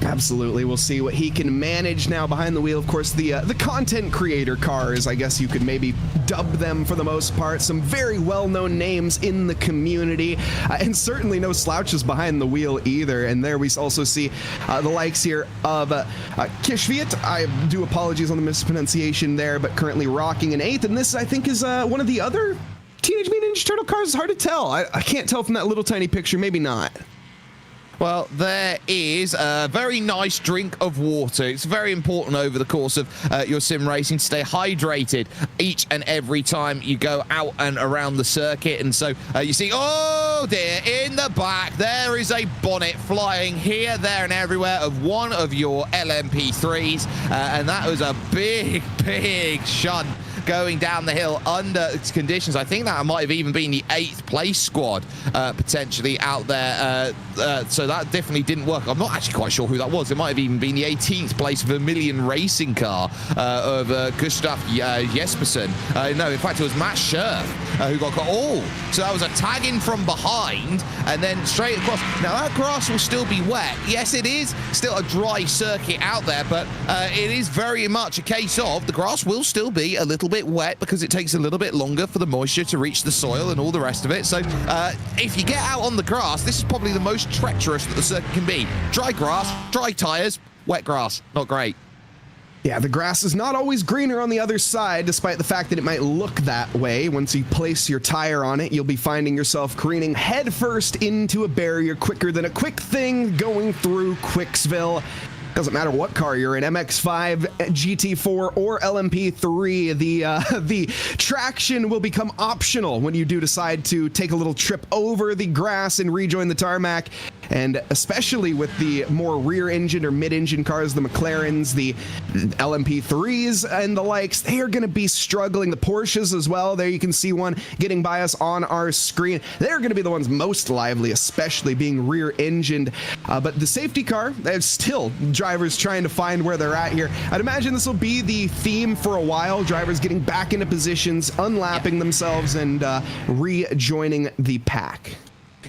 Absolutely. We'll see what he can manage now behind the wheel. Of course, the content creator cars, I guess you could maybe dub them for the most part. Some very well-known names in the community, and certainly no slouches behind the wheel either. And there we also see the likes here of Kishviat. I do apologies on the mispronunciation there, but currently rocking in 8th. And this, I think, is one of the other Teenage Mutant Ninja Turtle cars. It's hard to tell. I can't tell from that little tiny picture. Maybe not. Well, there is a very nice drink of water. It's very important over the course of your sim racing to stay hydrated each and every time you go out and around the circuit. And so you see, oh dear, in the back, there is a bonnet flying here, there, and everywhere of one of your LMP3s. And that was a big shunt going down the hill under conditions. I think that might have even been the 8th place squad potentially out there. So that definitely didn't work. I'm not actually quite sure who that was. It might have even been the 18th place Vermilion racing car of Gustav Jespersen. No, in fact, it was Matt Scherf who got caught. Oh, so that was a tag in from behind and then straight across. Now, that grass will still be wet. Yes, it is still a dry circuit out there, but it is very much a case of the grass will still be a little bit wet because it takes a little bit longer for the moisture to reach the soil and all the rest of it. So if you get out on the grass, this is probably the most treacherous that the circuit can be. Dry grass, dry tires, wet grass. Not great. Yeah, the grass is not always greener on the other side, despite the fact that it might look that way. Once you place your tire on it, you'll be finding yourself careening headfirst into a barrier quicker than a quick thing going through Quicksville. Doesn't matter what car you're in, MX-5, GT4, or LMP3, the traction will become optional when you do decide to take a little trip over the grass and rejoin the tarmac. And especially with the more rear-engine or mid-engine cars, the McLarens, the LMP3s, and the likes, they are going to be struggling. The Porsches as well. There you can see one getting by us on our screen. They're going to be the ones most lively, especially being rear-engined. But the safety car, there's still drivers trying to find where they're at here. I'd imagine this will be the theme for a while. Drivers getting back into positions, unlapping themselves, and rejoining the pack.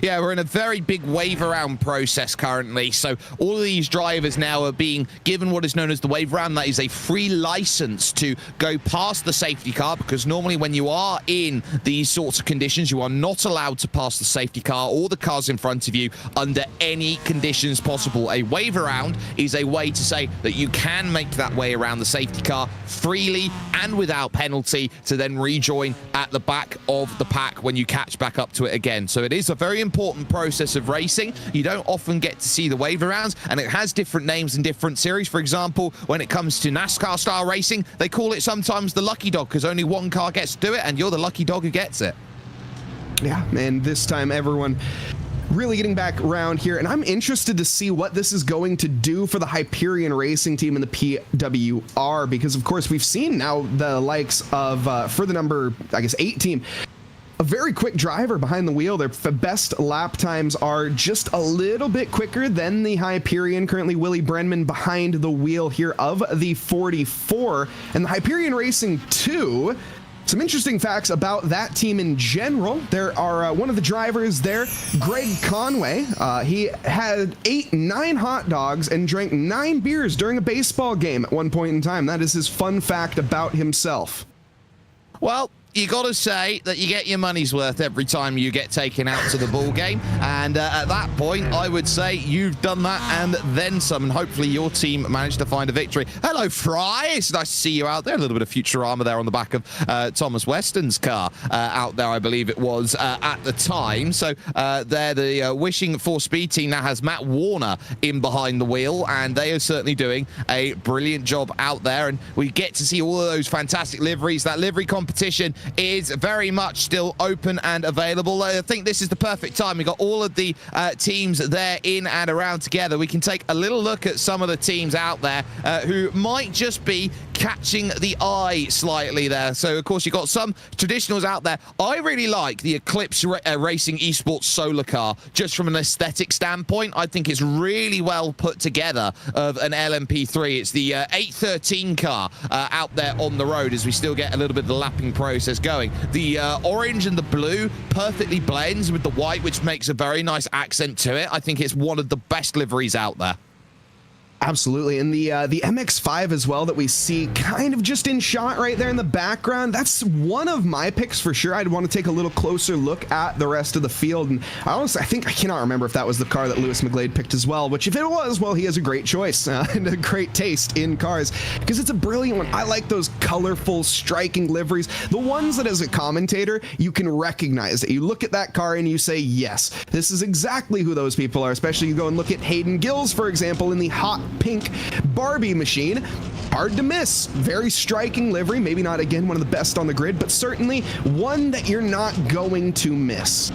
Yeah, we're in a very big wave around process currently. So all of these drivers now are being given what is known as the wave around. That is a free license to go past the safety car, because normally when you are in these sorts of conditions, you are not allowed to pass the safety car or the cars in front of you under any conditions possible. A wave around is a way to say that you can make that way around the safety car freely and without penalty to then rejoin at the back of the pack when you catch back up to it again. So it is a very important process of racing. You don't often get to see the wave arounds, and it has different names in different series. For example, when it comes to NASCAR style racing, they call it sometimes the lucky dog, because only one car gets to do it and you're the lucky dog who gets it. Yeah, and this time everyone really getting back around here, and I'm interested to see what this is going to do for the Hyperion Racing team in the PWR, because of course we've seen now the likes of for the number, I guess, 8 team, a very quick driver behind the wheel. Their best lap times are just a little bit quicker than the Hyperion. Currently, Willie Brenman behind the wheel here of the 44. And the Hyperion Racing 2, some interesting facts about that team in general. There are one of the drivers there, Greg Conway. He had 9 hot dogs and drank 9 beers during a baseball game at one point in time. That is his fun fact about himself. Well, you got to say that you get your money's worth every time you get taken out to the ball game, and at that point I would say you've done that and then some, and hopefully your team managed to find a victory. Hello Fry, it's nice to see you out there. A little bit of Futurama there on the back of Thomas Weston's car out there, I believe it was at the time. So there, the Wishing for Speed team now has Matt Warner in behind the wheel, and they are certainly doing a brilliant job out there, and we get to see all of those fantastic liveries. That livery competition is very much still open and available. I think this is the perfect time. We've got all of the teams there in and around together. We can take a little look at some of the teams out there who might just be catching the eye slightly there. So, of course, you've got some traditionals out there. I really like the Eclipse Racing Esports Solar Car, just from an aesthetic standpoint. I think it's really well put together of an LMP3. It's the 813 car out there on the road, as we still get a little bit of the lapping process going. The orange and the blue perfectly blends with the white, which makes a very nice accent to it. I think it's one of the best liveries out there. Absolutely, and the MX-5 as well that we see kind of just in shot right there in the background, that's one of my picks for sure. I'd want to take a little closer look at the rest of the field, and I think I cannot remember if that was the car that Lewis McGlade picked as well, which if it was, well, he has a great choice and a great taste in cars, because it's a brilliant one. I like those colorful, striking liveries, the ones that as a commentator, you can recognize that you look at that car and you say, yes, this is exactly who those people are, especially you go and look at Hayden Gills, for example, in the hot pink Barbie machine. Hard to miss. Very striking livery. Maybe not, again, one of the best on the grid, but certainly one that you're not going to miss.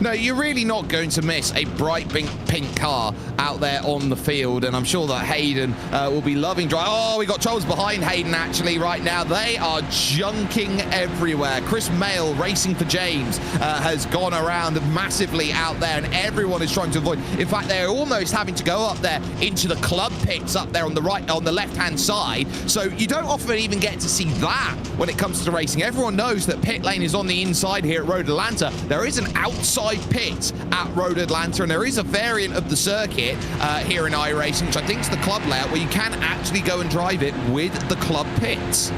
No, you're really not going to miss a bright pink car out there on the field, and I'm sure that Hayden will be loving drive. Oh, we got troubles behind Hayden actually right now. They are junking everywhere. Chris Mail racing for James has gone around massively out there, and everyone is trying to avoid. In fact, they're almost having to go up there into the club pits up there on the left-hand side. So you don't often even get to see that when it comes to racing. Everyone knows that pit lane is on the inside here at Road Atlanta. There is an outside pit at Road Atlanta, and there is a variant of the circuit here in iRacing, which I think is the club layout, where you can actually go and drive it with the club pits.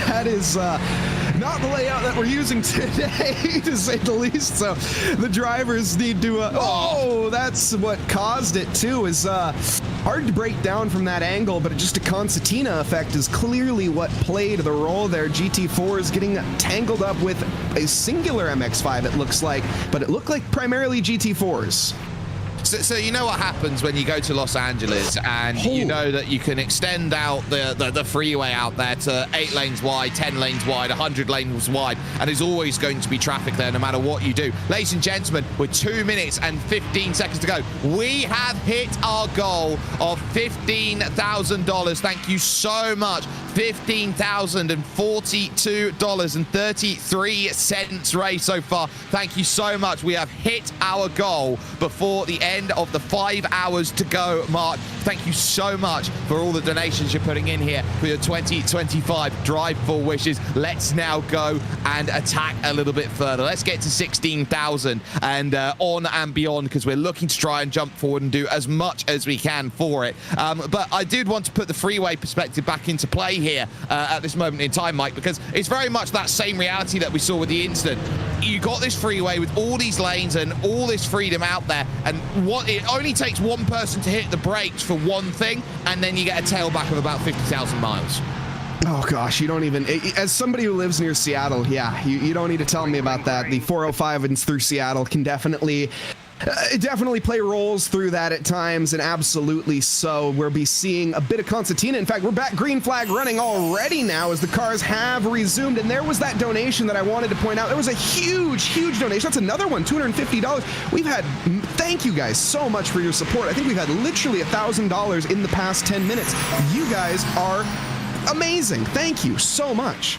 That is not the layout that we're using today, to say the least. So the drivers need to... oh, that's what caused it, too, is hard to break down from that angle, but just a concertina effect is clearly what played the role there. GT4 is getting tangled up with a singular MX-5, it looks like, but it looked like primarily GT4s. So you know what happens when you go to Los Angeles, and you know that you can extend out the freeway out there to 8 lanes wide, 10 lanes wide, 100 lanes wide, and there's always going to be traffic there no matter what you do. Ladies and gentlemen, with 2 minutes and 15 seconds to go, we have hit our goal of $15,000. Thank you so much. $15,042.33 race so far. Thank you so much. We have hit our goal before the end of the 5 hours to go mark. Thank you so much for all the donations you're putting in here for your 2025 Drive for Wishes. Let's now go and attack a little bit further. Let's get to 16,000 and on and beyond, because we're looking to try and jump forward and do as much as we can for it. But I did want to put the freeway perspective back into play here at this moment in time, Mike, because it's very much that same reality that we saw with the incident. You got this freeway with all these lanes and all this freedom out there, and it only takes one person to hit the brakes for one thing, and then you get a tailback of about 50,000 miles. Oh gosh, you don't even, as somebody who lives near Seattle, yeah, you don't need to tell me about that. The 405 and through Seattle can definitely play roles through that at times, and absolutely so. We'll be seeing a bit of concertina. In fact, we're back green flag running already now as the cars have resumed, and there was that donation that I wanted to point out. There was a huge donation. That's another one, $250. We've had, thank you guys so much for your support. I think we've had literally $1,000 in the past 10 minutes. You guys are amazing. Thank you so much.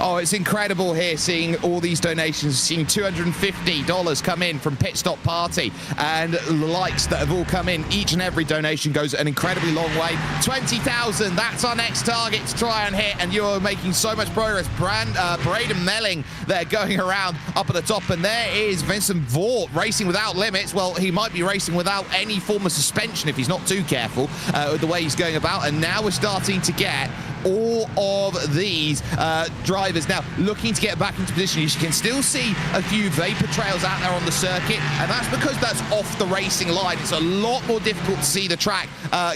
Oh, it's incredible here seeing all these donations, seeing $250 come in from Pit Stop Party, and the likes that have all come in. Each and every donation goes an incredibly long way. 20,000, that's our next target to try and hit, and you're making so much progress. Braden Melling there going around up at the top, and there is Vincent Vaught racing without limits. Well, he might be racing without any form of suspension if he's not too careful with the way he's going about, and now we're starting to get all of these drivers now looking to get back into position. You can still see a few vapor trails out there on the circuit, and that's because that's off the racing line. It's a lot more difficult to see the track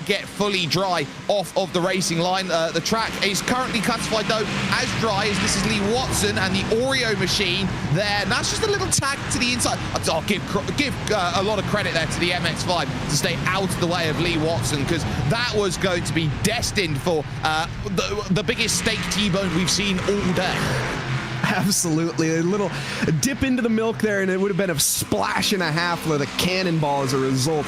get fully dry off of the racing line. The track is currently classified though as dry, as this is Lee Watson and the Oreo machine there, and that's just a little tag to the inside. I'll give a lot of credit there to the MX-5 to stay out of the way of Lee Watson, because that was going to be destined for the biggest steak T-bone we've seen all day. Absolutely. A little dip into the milk there, and it would have been a splash and a half with a cannonball as a result.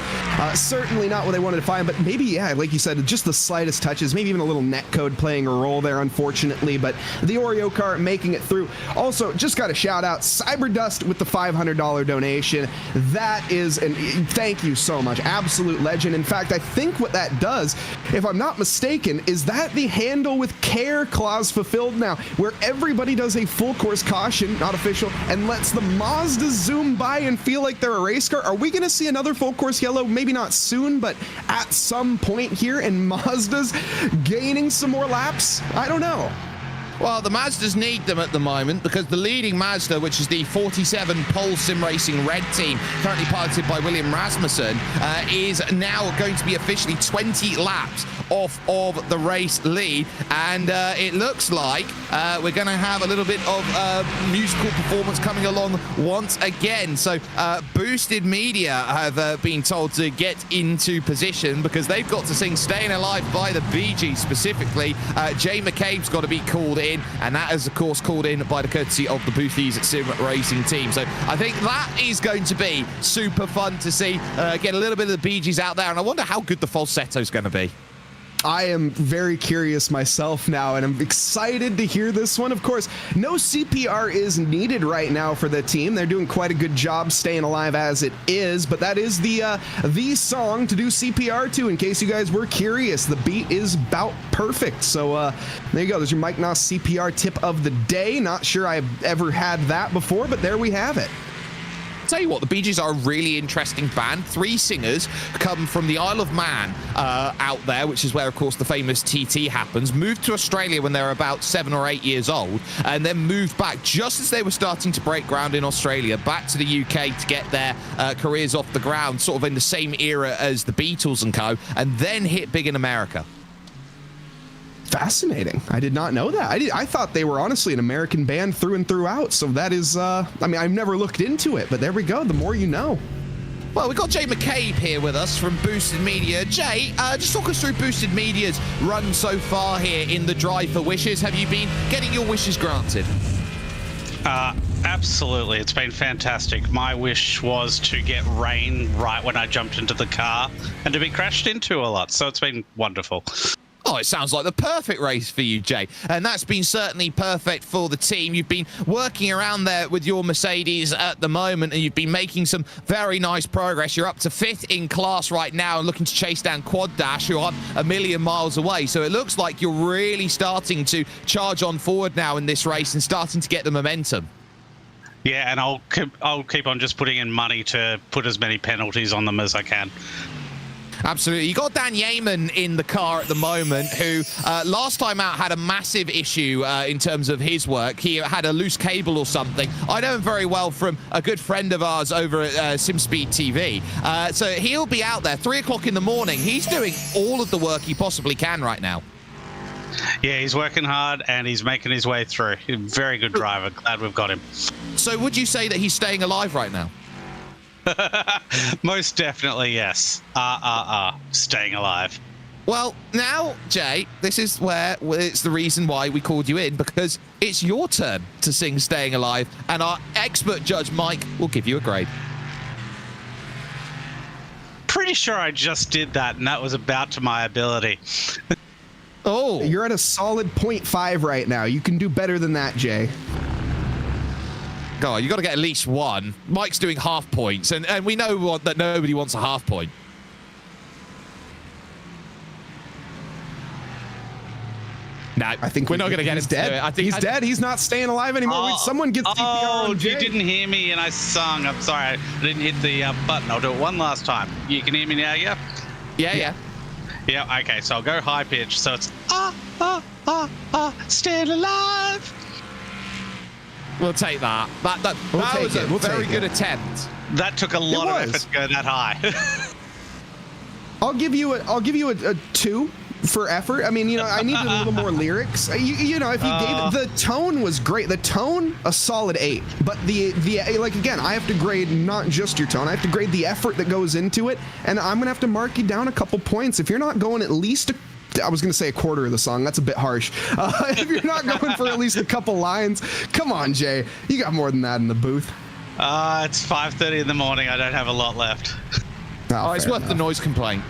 Certainly not what they wanted to find, but maybe, yeah, like you said, just the slightest touches, maybe even a little netcode playing a role there, unfortunately, but the Oreo car making it through. Also, just got to shout out Cyberdust with the $500 donation. That is, and thank you so much. Absolute legend. In fact, I think what that does, if I'm not mistaken, is that the handle with care clause fulfilled now, where everybody does a full course caution, not official, and lets the Mazda zoom by and feel like they're a race car. Are we going to see another full course yellow? Maybe not soon, but at some point here, and Mazda's gaining some more laps? I don't know. Well, the Mazdas need them at the moment, because the leading Mazda, which is the 47 Pole Sim Racing Red Team, currently piloted by William Rasmussen, is now going to be officially 20 laps off of the race lead, and it looks like we're going to have a little bit of musical performance coming along once again. So Boosted Media have been told to get into position, because they've got to sing Staying Alive by the Bee Gees specifically. Jay McCabe's got to be called in. in, and that is, of course, called in by the courtesy of the Boothies Sim Racing team. So I think that is going to be super fun to see. Get a little bit of the Bee Gees out there, and I wonder how good the falsetto is going to be. I am very curious myself now, and I'm excited to hear this one. Of course, no CPR is needed right now for the team. They're doing quite a good job staying alive as it is, but that is the song to do CPR to, in case you guys were curious. The beat is about perfect. So there you go. There's your Mike Noss CPR tip of the day. Not sure I've ever had that before, but there we have it. Tell you what, the Bee Gees are a really interesting band. 3 singers come from the Isle of Man out there, which is where, of course, the famous TT happens. Moved to Australia when they were about 7 or 8 years old, and then moved back just as they were starting to break ground in Australia, back to the UK to get their careers off the ground, sort of in the same era as the Beatles and co., and then hit big in America. Fascinating. I did not know that. I thought they were honestly an American band through and throughout. So that is, I mean, I've never looked into it, but there we go. The more you know. Well, we've got Jay McCabe here with us from Boosted Media. Jay, just talk us through Boosted Media's run so far here in the Drive for Wishes. Have you been getting your wishes granted? Absolutely. It's been fantastic. My wish was to get rain right when I jumped into the car and to be crashed into a lot. So it's been wonderful. Oh, it sounds like the perfect race for you, Jay. And that's been certainly perfect for the team. You've been working around there with your Mercedes at the moment, and you've been making some very nice progress. You're up to 5th in class right now and looking to chase down Quad Dash, who are a million miles away. So it looks like you're really starting to charge on forward now in this race and starting to get the momentum. Yeah, and I'll keep on just putting in money to put as many penalties on them as I can. Absolutely. You got Dan Yeaman in the car at the moment, who last time out had a massive issue in terms of his work. He had a loose cable or something. I know him very well from a good friend of ours over at SimSpeedTV. So he'll be out there 3 o'clock in the morning. He's doing all of the work he possibly can right now. Yeah, he's working hard and he's making his way through. He's a very good driver. Glad we've got him. So would you say that he's staying alive right now? Most definitely, yes. Staying alive. Well, now, Jay, this is where it's the reason why we called you in, because it's your turn to sing Staying Alive, and our expert judge, Mike, will give you a grade. Pretty sure I just did that, and that was about to my ability. Oh, you're at a solid 0.5 right now. You can do better than that, Jay. God, you got to get at least 1. Mike's doing half points, and we know that nobody wants a half point. Nah, I think we're not going to get him dead. I think he's dead. He's not staying alive anymore. Someone gets CPR on Jay. You didn't hear me and I sung. I'm sorry. I didn't hit the button. I'll do it one last time. You can hear me now, yeah? Yeah. Yeah, okay. So I'll go high pitch. So it's still alive. We'll take that. That was a very good attempt. That took a lot of effort to go that high. I'll give you a 2 for effort. I mean, you know, I needed a little more lyrics. You know, if you gave it, the tone was great. The tone, a solid 8. But the like, again, I have to grade not just your tone. I have to grade the effort that goes into it, and I'm gonna have to mark you down a couple points if you're not going at least I was going to say a quarter of the song. That's a bit harsh. If you're not going for at least a couple lines, come on, Jay. You got more than that in the booth. It's 5:30 in the morning. I don't have a lot left. Oh, it's worth the noise complaint.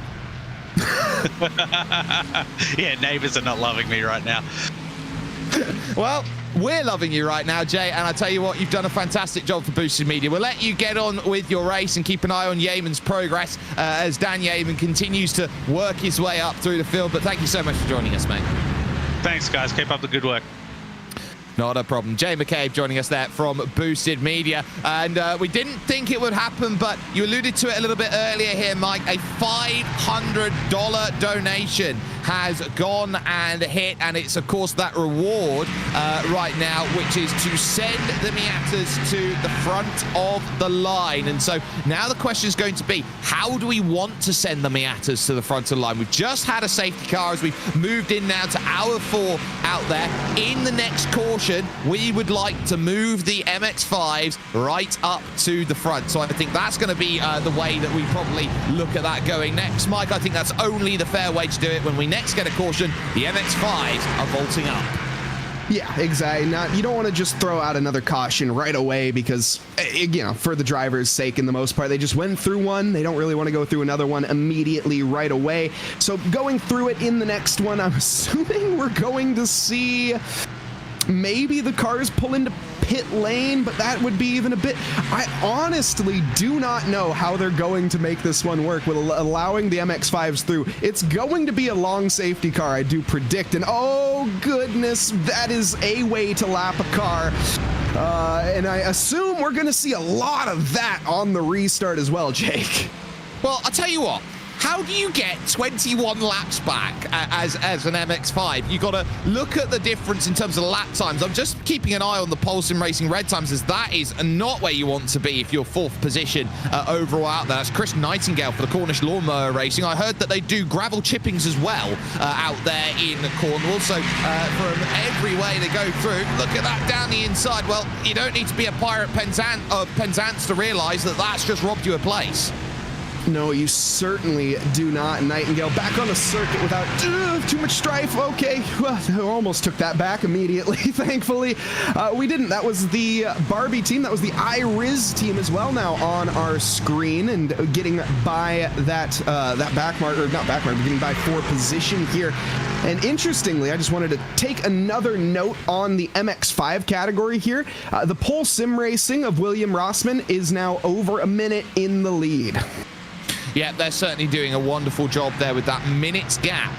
Yeah, neighbors are not loving me right now. Well, we're loving you right now, Jay, and I tell you what, you've done a fantastic job for Boosted Media. We'll let you get on with your race and keep an eye on Yeaman's progress as Dan Yeaman continues to work his way up through the field. But thank you so much for joining us, mate. Thanks, guys. Keep up the good work. Not a problem. Jay McCabe joining us there from Boosted Media. And we didn't think it would happen, but you alluded to it a little bit earlier here, Mike. A $500 donation has gone and hit, and it's, of course, that reward right now, which is to send the Miatas to the front of the line. And so now the question is going to be, how do we want to send the Miatas to the front of the line? We've just had a safety car as we've moved in now to hour 4 out there. In the next caution, we would like to move the MX-5s right up to the front. So I think that's going to be the way that we probably look at that going next. Mike, I think that's only the fair way to do it. When we next get a caution, the MX-5s are vaulting up. Yeah, exactly. You don't want to just throw out another caution right away because, you know, for the driver's sake, in the most part, they just went through one. They don't really want to go through another one immediately right away. So going through it in the next one, I'm assuming we're going to see maybe the cars pull into pit lane, but that would be even a bit... I honestly do not know how they're going to make this one work with allowing the MX-5s through. It's going to be a long safety car, I do predict, and oh goodness, that is a way to lap a car. And I assume we're going to see a lot of that on the restart as well, Jake. Well, I'll tell you what. How do you get 21 laps back as an MX-5? You've got to look at the difference in terms of lap times. I'm just keeping an eye on the Pole Sim Racing red times, as that is not where you want to be if you're 4th position overall out there. That's Chris Nightingale for the Cornish Lawnmower Racing. I heard that they do gravel chippings as well out there in Cornwall. So from every way they go through, look at that down the inside. Well, you don't need to be a pirate Penzance to realise that that's just robbed you a place. No, you certainly do not. Nightingale back on the circuit without too much strife. Okay, well, I almost took that back immediately, thankfully. We didn't. That was the Barbie team. That was the iRiz team as well now on our screen, and getting by that back marker, not back marker, getting by 4th position here. And interestingly, I just wanted to take another note on the MX-5 category here. The Pole Sim Racing of William Rossman is now over a minute in the lead. Yeah, they're certainly doing a wonderful job there with that minute's gap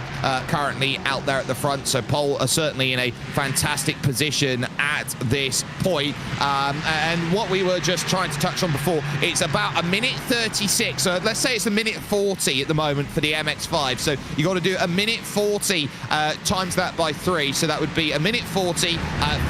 currently out there at the front. So Pole are certainly in a fantastic position at this point. And what we were just trying to touch on before, it's about a minute 36. So let's say it's a minute 40 at the moment for the MX-5. So you got to do a minute 40 times that by 3. So that would be a minute 40,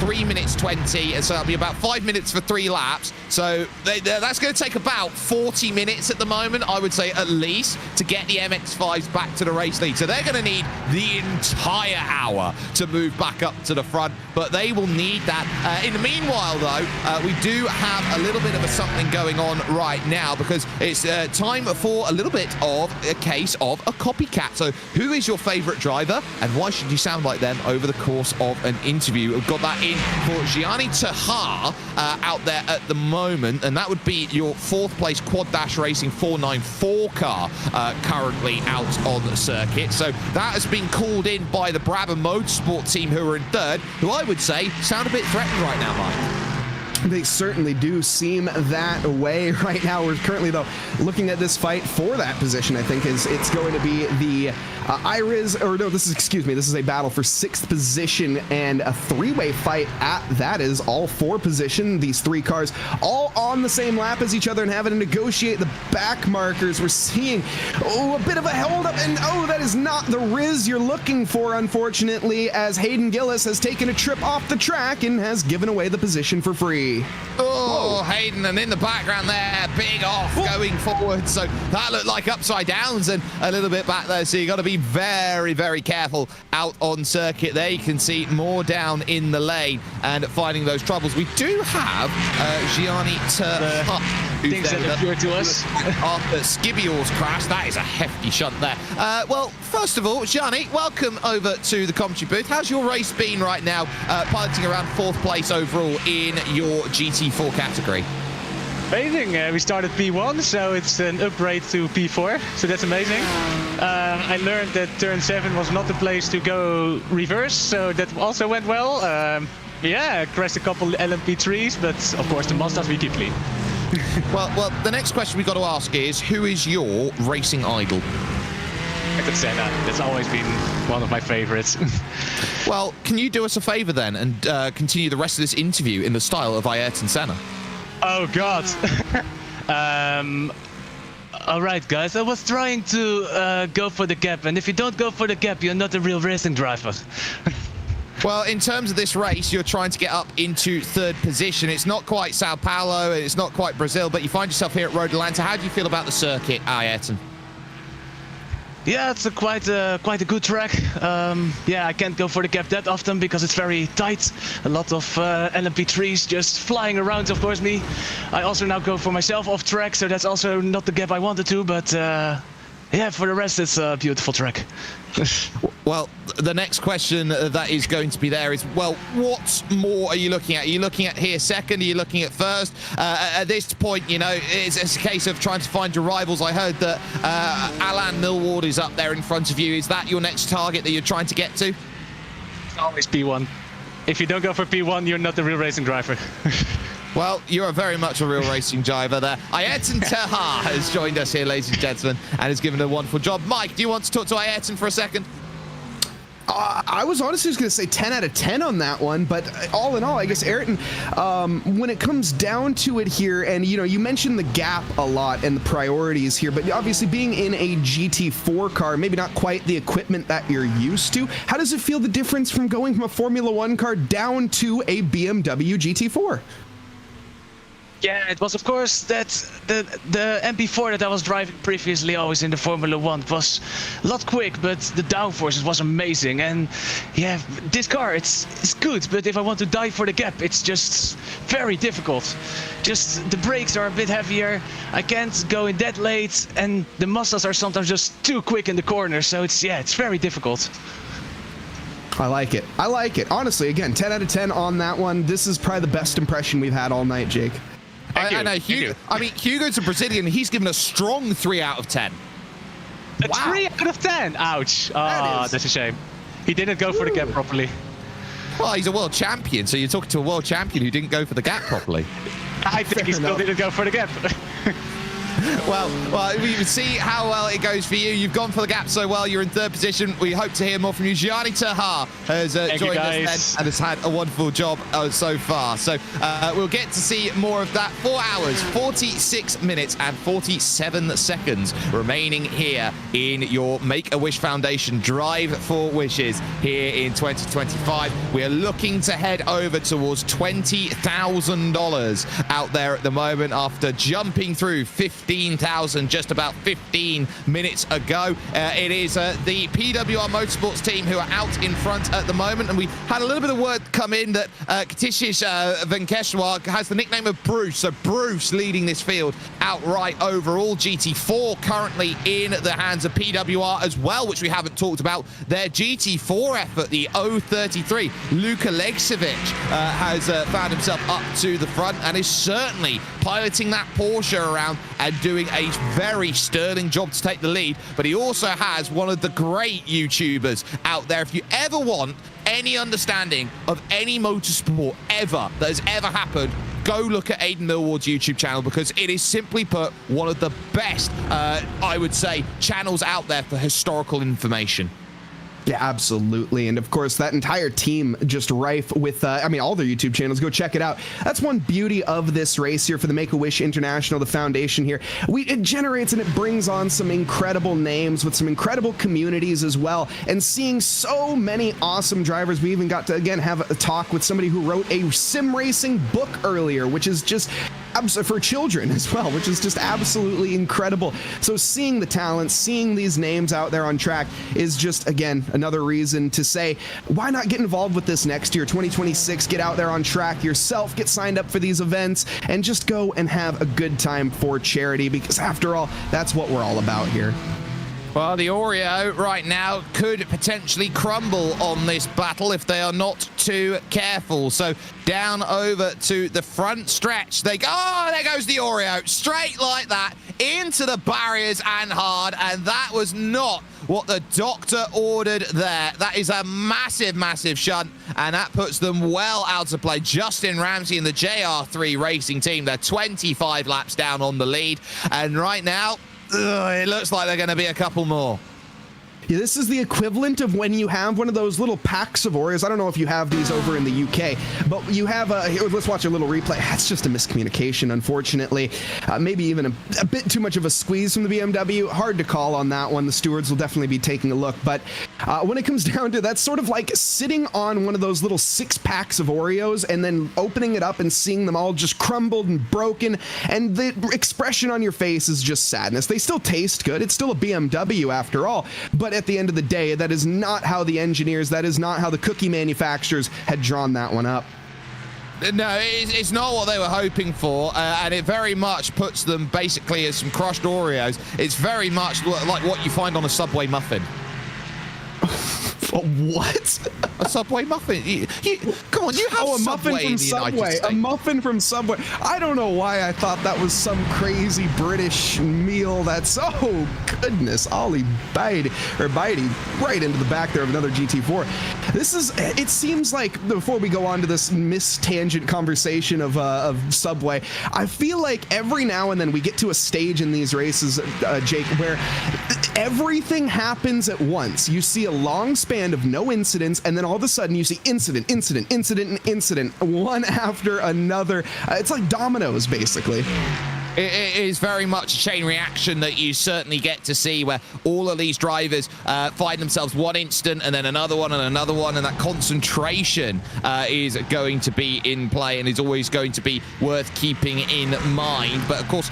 3 minutes 20. And so that'll be about 5 minutes for 3 laps. So that's going to take about 40 minutes at the moment, I would say, at least, to get the MX-5s back to the race lead. So they're going to need the entire hour to move back up to the front, but they will need that. In the meanwhile, though, we do have a little bit of a something going on right now, because it's time for a little bit of a case of a copycat. So who is your favorite driver, and why should you sound like them over the course of an interview? We've got that in for Gianni Tahar out there at the moment, and that would be your 4th place Quad Dash Racing 494 car currently out on the circuit. So that has been called in by the Brabham Motorsport team, who are in 3rd, who I would say sound a bit threatened right now, Mike. They certainly do seem that way right now. We're currently, though, looking at this fight for that position. I think it's going to be the iRiz, or no, this is a battle for 6th position, and a 3-way fight at that is all 4 position. These 3 cars all on the same lap as each other and having to negotiate the back markers. We're seeing a bit of a hold up, and that is not the Riz you're looking for, unfortunately, as Hayden Gillis has taken a trip off the track and has given away the position for free. Oh, Hayden, and in the background there, big off going forward. So that looked like upside downs and a little bit back there. So you got to be very, very careful out on circuit there. You can see more down in the lane and finding those troubles. We do have Gianni things that appear to us after Skibior's crash. That is a hefty shunt there. Well, first of all, Gianni, welcome over to the commentary booth. How's your race been right now, piloting around 4th place overall in your GT4 category? Amazing. We started P1, so it's an upgrade to P4, so that's amazing. I learned that turn 7 was not the place to go reverse, so that also went well. Yeah, crashed a couple LMP3s, but of course the Mazdas we keep clean. well, the next question we've got to ask is, who is your racing idol? I could say that. That's always been one of my favorites. Well, can you do us a favor then and continue the rest of this interview in the style of Ayrton Senna? Oh God. All right, guys. I was trying to go for the gap, and if you don't go for the gap, you're not a real racing driver. Well, in terms of this race, you're trying to get up into 3rd position. It's not quite Sao Paulo, it's not quite Brazil, but you find yourself here at Road Atlanta. How do you feel about the circuit, Ayrton? Yeah, it's quite a good track. Yeah, I can't go for the gap that often because it's very tight. A lot of LMP3s just flying around, of course, me. I also now go for myself off track, so that's also not the gap I wanted to, but yeah, for the rest, it's a beautiful track. Well, the next question that is going to be there is, well, what more are you looking at? Are you looking at here second? Are you looking at first? At this point, you know, it's a case of trying to find your rivals. I heard that Alan Millward is up there in front of you. Is that your next target that you're trying to get to? It's always P1. If you don't go for P1, you're not a real racing driver. Well, you are very much a real racing driver there. Ayrton Terha has joined us here, ladies and gentlemen, and has given a wonderful job. Mike, do you want to talk to Ayrton for a second? I was honestly just going to say 10 out of 10 on that one, but all in all, I guess, Ayrton, when it comes down to it here, and, you know, you mentioned the gap a lot and the priorities here, but obviously being in a GT4 car, maybe not quite the equipment that you're used to, how does it feel the difference from going from a Formula One car down to a BMW GT4? Yeah, it was of course that the MP4 that I was driving previously, always in the Formula One, was a lot quick, but the downforce was amazing. And yeah, this car it's good, but if I want to dive for the gap, it's just very difficult. Just the brakes are a bit heavier. I can't go in that late, and the muscles are sometimes just too quick in the corner. So it's very difficult. I like it. I like it. Honestly, again, 10 out of 10 on that one. This is probably the best impression we've had all night, Jake. I know, Hugo. I mean, Hugo's a Brazilian. He's given a strong 3 out of 10. A 3 out of 10? Ouch. Oh, that's a shame. He didn't go for the gap properly. Well, he's a world champion, so you're talking to a world champion who didn't go for the gap properly. I think he still didn't go for the gap. Well, we can see how well it goes for you. You've gone for the gap so well. You're in 3rd position. We hope to hear more from you. Gianni Terha has joined us and has had a wonderful job so far. So we'll get to see more of that. 4 hours, 46 minutes and 47 seconds remaining here in your Make-A-Wish Foundation Drive for Wishes here in 2025. We are looking to head over towards $20,000 out there at the moment after jumping through 15,000 just about 15 minutes ago. It is the PWR Motorsports team who are out in front at the moment, and we had a little bit of word come in that Katishish Venkeshwar has the nickname of Bruce, so Bruce leading this field outright overall. GT4 currently in the hands of PWR as well, which we haven't talked about. Their GT4 effort, the 033, Luka Legsevic has found himself up to the front and is certainly piloting that Porsche around and doing a very sterling job to take the lead. But he also has one of the great YouTubers out there. If you ever want any understanding of any motorsport ever that has ever happened, go look at Aidan Millward's YouTube channel, because it is, simply put, one of the best, I would say, channels out there for historical information. Yeah, absolutely. And of course, that entire team just rife with, I mean, all their YouTube channels. Go check it out. That's one beauty of this race here for the Make-A-Wish International, the foundation here. It generates and it brings on some incredible names with some incredible communities as well. And seeing so many awesome drivers. We even got to, again, have a talk with somebody who wrote a sim racing book earlier, which is just for children as well, which is just absolutely incredible. So seeing the talent, seeing these names out there on track is just, again, another reason to say, why not get involved with this next year, 2026, get out there on track yourself, get signed up for these events, and just go and have a good time for charity, because after all, that's what we're all about here. Well, the Oreo right now could potentially crumble on this battle if they are not too careful. So down over to the front stretch they go. Oh, there goes the Oreo, straight like that into the barriers and hard, and that was not what the doctor ordered there. That is a massive, massive shunt, and that puts them well out of play. Justin Ramsey and the JR3 Racing team, they're 25 laps down on the lead, and right now, it looks like they're going to be a couple more. Yeah, this is the equivalent of when you have one of those little packs of Oreos. I don't know if you have these over in the UK, but you have let's watch a little replay. That's just a miscommunication, unfortunately. Maybe even a bit too much of a squeeze from the BMW. Hard to call on that one. The stewards will definitely be taking a look. But when it comes down to it, that's sort of like sitting on one of those little 6 packs of Oreos and then opening it up and seeing them all just crumbled and broken. And the expression on your face is just sadness. They still taste good. It's still a BMW after all. But at the end of the day, that is not how the engineers, that is not how the cookie manufacturers had drawn that one up. No, it's not what they were hoping for, and it very much puts them basically as some crushed Oreos. It's very much like what you find on a Subway muffin. What? A Subway muffin? Come on, you have a muffin Subway in from the United Subway. States. A muffin from Subway. I don't know why I thought that was some crazy British meal. That's goodness, Ollie bitey right into the back there of another GT4. This is. It seems like before we go on to this tangent conversation of Subway, I feel like every now and then we get to a stage in these races, Jake, where everything happens at once. You see a long span of no incidents, and then all of a sudden you see incident, one after another. It's like dominoes, basically. It is very much a chain reaction that you certainly get to see, where all of these drivers find themselves one instant and then another one and another one, and that concentration is going to be in play and is always going to be worth keeping in mind. But of course,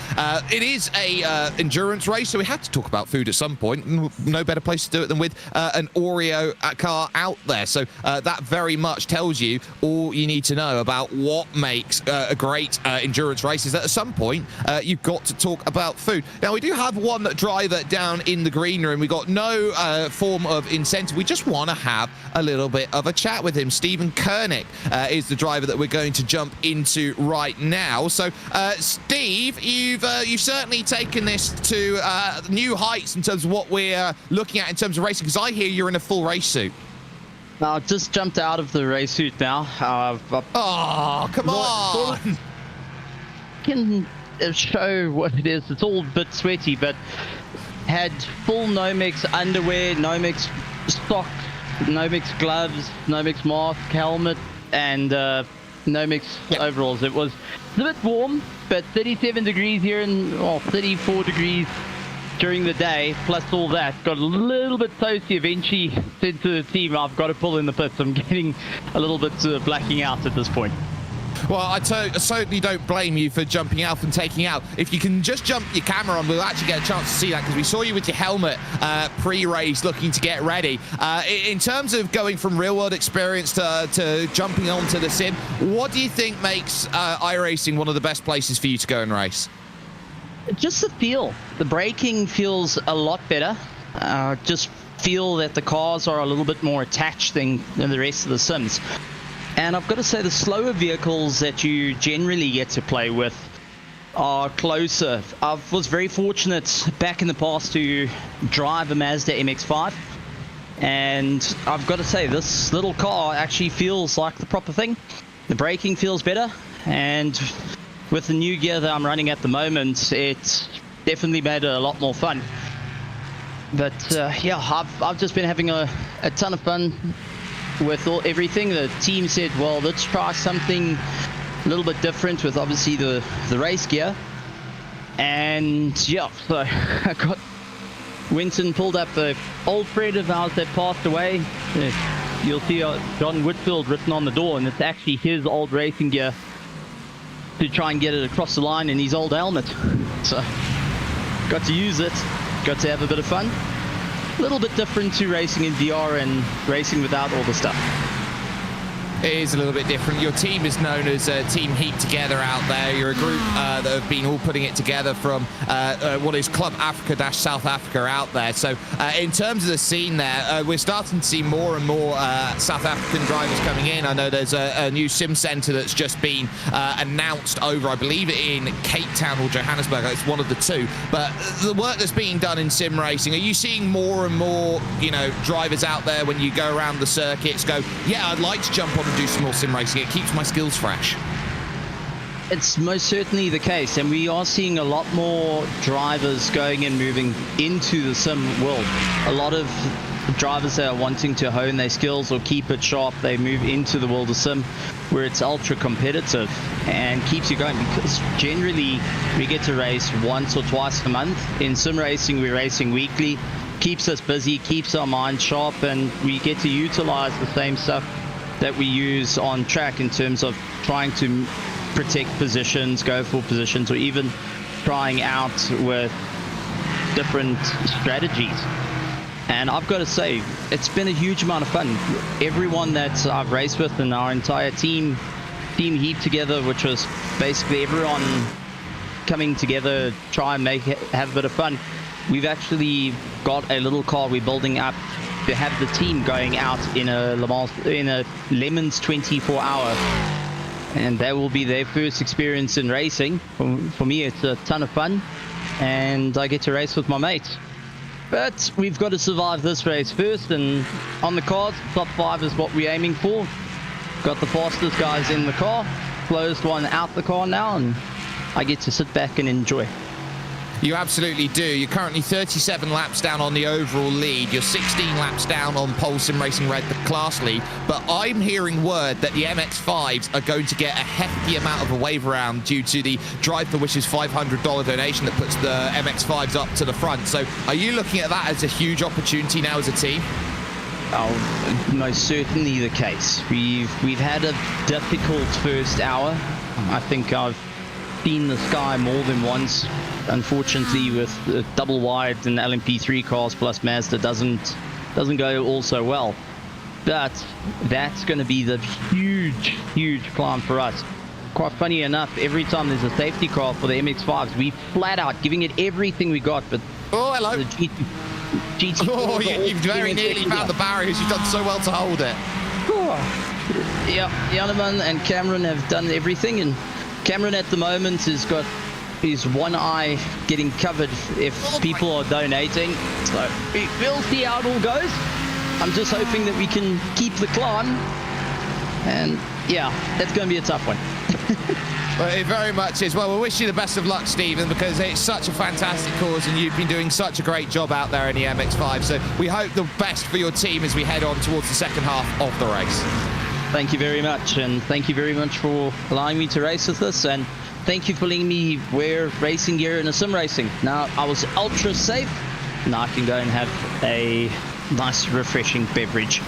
it is a endurance race, so we had to talk about food at some point. No better place to do it than with an Oreo car out there. So that very much tells you all you need to know about what makes a great endurance race, is that at some point you've got to talk about food. Now, we do have one driver down in the green room. We got no form of incentive. We just want to have a little bit of a chat with him. Stephen Koenig is the driver that we're going to jump into right now. So, Steve, you've certainly taken this to new heights in terms of what we're looking at in terms of racing, because I hear you're in a full race suit. I've just jumped out of the race suit now. Oh, come on! Can show what it is. It's all a bit sweaty, but had full Nomex underwear, Nomex socks, Nomex gloves, Nomex mask, helmet, and Nomex overalls. It was a bit warm, but 37 degrees here and 34 degrees during the day, plus all that. Got a little bit toasty. Eventually said to the team, I've got to pull in the pits. I'm getting a little bit blacking out at this point. Well, I certainly don't blame you for jumping out and taking out. If you can just jump your camera on, we'll actually get a chance to see that, because we saw you with your helmet pre-race looking to get ready. In terms of going from real-world experience to jumping onto the sim, what do you think makes iRacing one of the best places for you to go and race? Just the feel. The braking feels a lot better. Just feel that the cars are a little bit more attached than the rest of the sims. And I've got to say, the slower vehicles that you generally get to play with are closer. I was very fortunate back in the past to drive a Mazda MX-5. And I've got to say, this little car actually feels like the proper thing. The braking feels better. And with the new gear that I'm running at the moment, it's definitely made it a lot more fun. But yeah, I've just been having a ton of fun with everything. The team said, well, let's try something a little bit different with obviously the race gear. And yeah, so I went and pulled up an old friend of ours that passed away. You'll see John Whitfield written on the door, and it's actually his old racing gear to try and get it across the line in his old helmet. So got to use it, got to have a bit of fun. A little bit different to racing in VR and racing without all the stuff. It is a little bit different. Your team is known as Team Heat Together out there. You're a group that have been all putting it together from what is Club Africa-South Africa out there. So in terms of the scene there, we're starting to see more and more South African drivers coming in. I know there's a new sim centre that's just been announced over, I believe, in Cape Town or Johannesburg. It's one of the two. But the work that's being done in sim racing, are you seeing more and more, drivers out there when you go around the circuits go, yeah, I'd like to jump on and do some more sim racing. It keeps my skills fresh. It's most certainly the case, and we are seeing a lot more drivers going and moving into the sim world. A lot of drivers that are wanting to hone their skills or keep it sharp, they move into the world of sim where it's ultra competitive and keeps you going, because generally we get to race once or twice a month. In sim racing, we're racing weekly. Keeps us busy, keeps our mind sharp, and we get to utilize the same stuff that we use on track in terms of trying to protect positions, go for positions, or even trying out with different strategies. And I've got to say, it's been a huge amount of fun. Everyone that I've raced with and our entire Team Heat Together, which was basically everyone coming together, try and have a bit of fun. We've actually got a little car we're building up to have the team going out in a Lemons 24-hour, and that will be their first experience in racing. For me, it's a ton of fun, and I get to race with my mates. But we've got to survive this race first, and on the cards, top 5 is what we're aiming for. Got the fastest guys in the car, slowest one out the car now, and I get to sit back and enjoy. You absolutely do. You're currently 37 laps down on the overall lead. You're 16 laps down on Pole Sim Racing Red, the class lead. But I'm hearing word that the MX-5s are going to get a hefty amount of a wave around due to the Drive for Wishes $500 donation that puts the MX-5s up to the front. So are you looking at that as a huge opportunity now as a team? Oh, most certainly the case. We've had a difficult first hour. I think I've seen the sky more than once. Unfortunately, with double wide and LMP3 cars plus Mazda doesn't go all so well. But that's going to be the huge climb for us. Quite funny enough, every time there's a safety car for the MX-5s, we flat out giving it everything we got. But hello. The GT. Oh, you've very nearly found the barriers. You've done so well to hold it. Yeah, Janeman and Cameron have done everything, and Cameron at the moment has got his one eye getting covered if people are donating. So we'll see how it all goes. I'm just hoping that we can keep the climb. And yeah, that's going to be a tough one. Well, it very much is. Well, we wish you the best of luck, Stephen, because it's such a fantastic cause and you've been doing such a great job out there in the MX-5. So we hope the best for your team as we head on towards the second half of the race. Thank you very much, and thank you very much for allowing me to race with us, and thank you for letting me wear racing gear in a sim racing. Now, I was ultra safe. Now I can go and have a nice, refreshing beverage.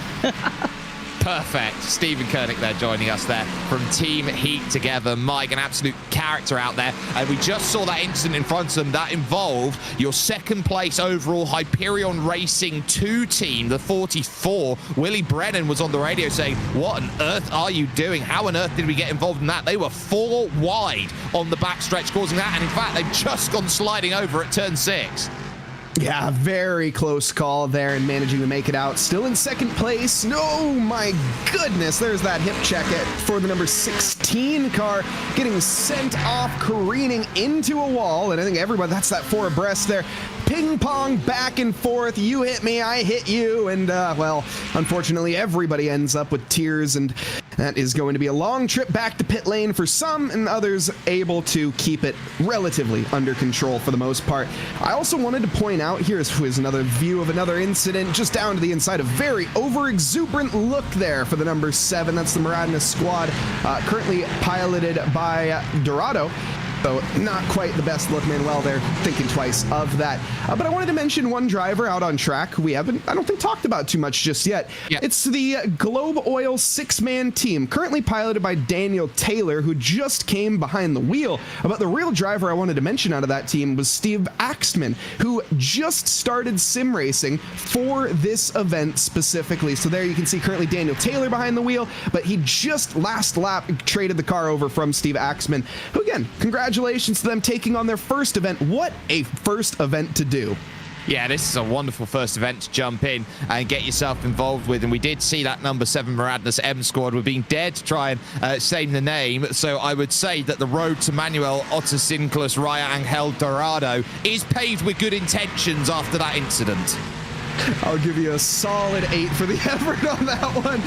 Perfect. Stephen Koenig there joining us there from Team Heat Together. Mike, an absolute character out there. And we just saw that incident in front of them that involved your second place overall Hyperion Racing 2 team, the 44. Willie Brennan was on the radio saying, what on earth are you doing? How on earth did we get involved in that? They were 4 wide on the backstretch causing that. And in fact, they've just gone sliding over at turn 6. Yeah, very close call there and managing to make it out. Still in second place. No, my goodness. There's that hip check for the number 16 car getting sent off, careening into a wall. And I think everybody, that's that 4 abreast there. Ping pong back and forth. You hit me, I hit you. And, well, unfortunately, everybody ends up with tears. And that is going to be a long trip back to pit lane for some, and others able to keep it relatively under control for the most part. I also wanted to point out, here's another view of another incident just down to the inside. A very over-exuberant look there for the number 7. That's the Muradinus squad, currently piloted by Dorado. So not quite the best look, Manuel. They're thinking twice of that. But I wanted to mention one driver out on track we haven't, I don't think, talked about too much just yet. Yeah. It's the Globe Oil 6-man team, currently piloted by Daniel Taylor, who just came behind the wheel. But the real driver I wanted to mention out of that team was Steve Axtman, who just started sim racing for this event specifically. So there you can see currently Daniel Taylor behind the wheel, but he just last lap traded the car over from Steve Axtman, who again, congratulations to them taking on their first event. What a first event to do. Yeah, this is a wonderful first event to jump in and get yourself involved with. And we did see that number 7 Muradinus M squad. We're being dared to try and say the name. So I would say that the road to Manuel Otosinclas Raya Angel Dorado is paved with good intentions after that incident. I'll give you a solid 8 for the effort on that one.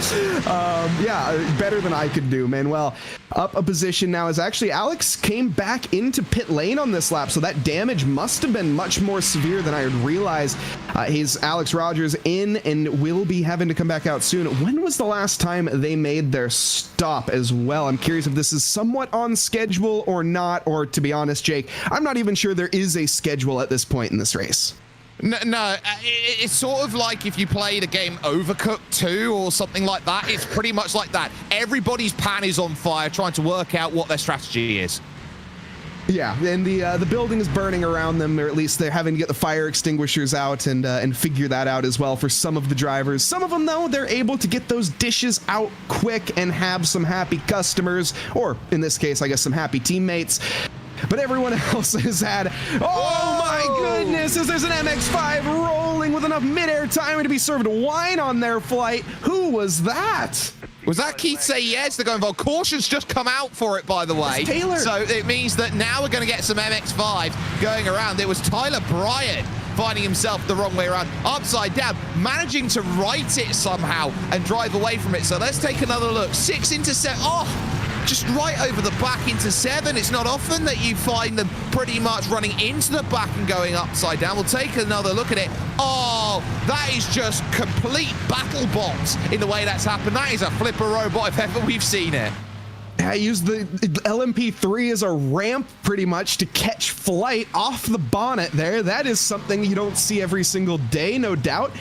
Yeah, better than I could do, Manuel. Up a position now as actually Alex came back into pit lane on this lap, so that damage must have been much more severe than I had realized. He's Alex Rogers in and will be having to come back out soon. When was the last time they made their stop as well? I'm curious if this is somewhat on schedule or not, or to be honest, Jake, I'm not even sure there is a schedule at this point in this race. No, it's sort of like if you play the game Overcooked 2 or something like that. It's pretty much like that. Everybody's pan is on fire trying to work out what their strategy is. Yeah, and the building is burning around them, or at least they're having to get the fire extinguishers out and figure that out as well for some of the drivers. Some of them, though, they're able to get those dishes out quick and have some happy customers, or in this case, I guess, some happy teammates. But everyone else has had, oh my goodness, as there's an MX-5 rolling struggling with enough mid-air timing to be served wine on their flight. Who was that? Was that Keith Say Yes? They're going for caution's just come out for it, by the way. It's Taylor. So it means that now we're going to get some MX-5 going around. It was Tyler Bryant finding himself the wrong way around, upside down, managing to right it somehow and drive away from it. So let's take another look. 6 into 7. Oh! Just right over the back into 7. It's not often that you find them pretty much running into the back and going upside down. We'll take another look at it. Oh, that is just complete battle bots in the way that's happened. That is a flipper robot if ever we've seen it. I used the LMP3 as a ramp pretty much to catch flight off the bonnet there. That is something you don't see every single day, no doubt.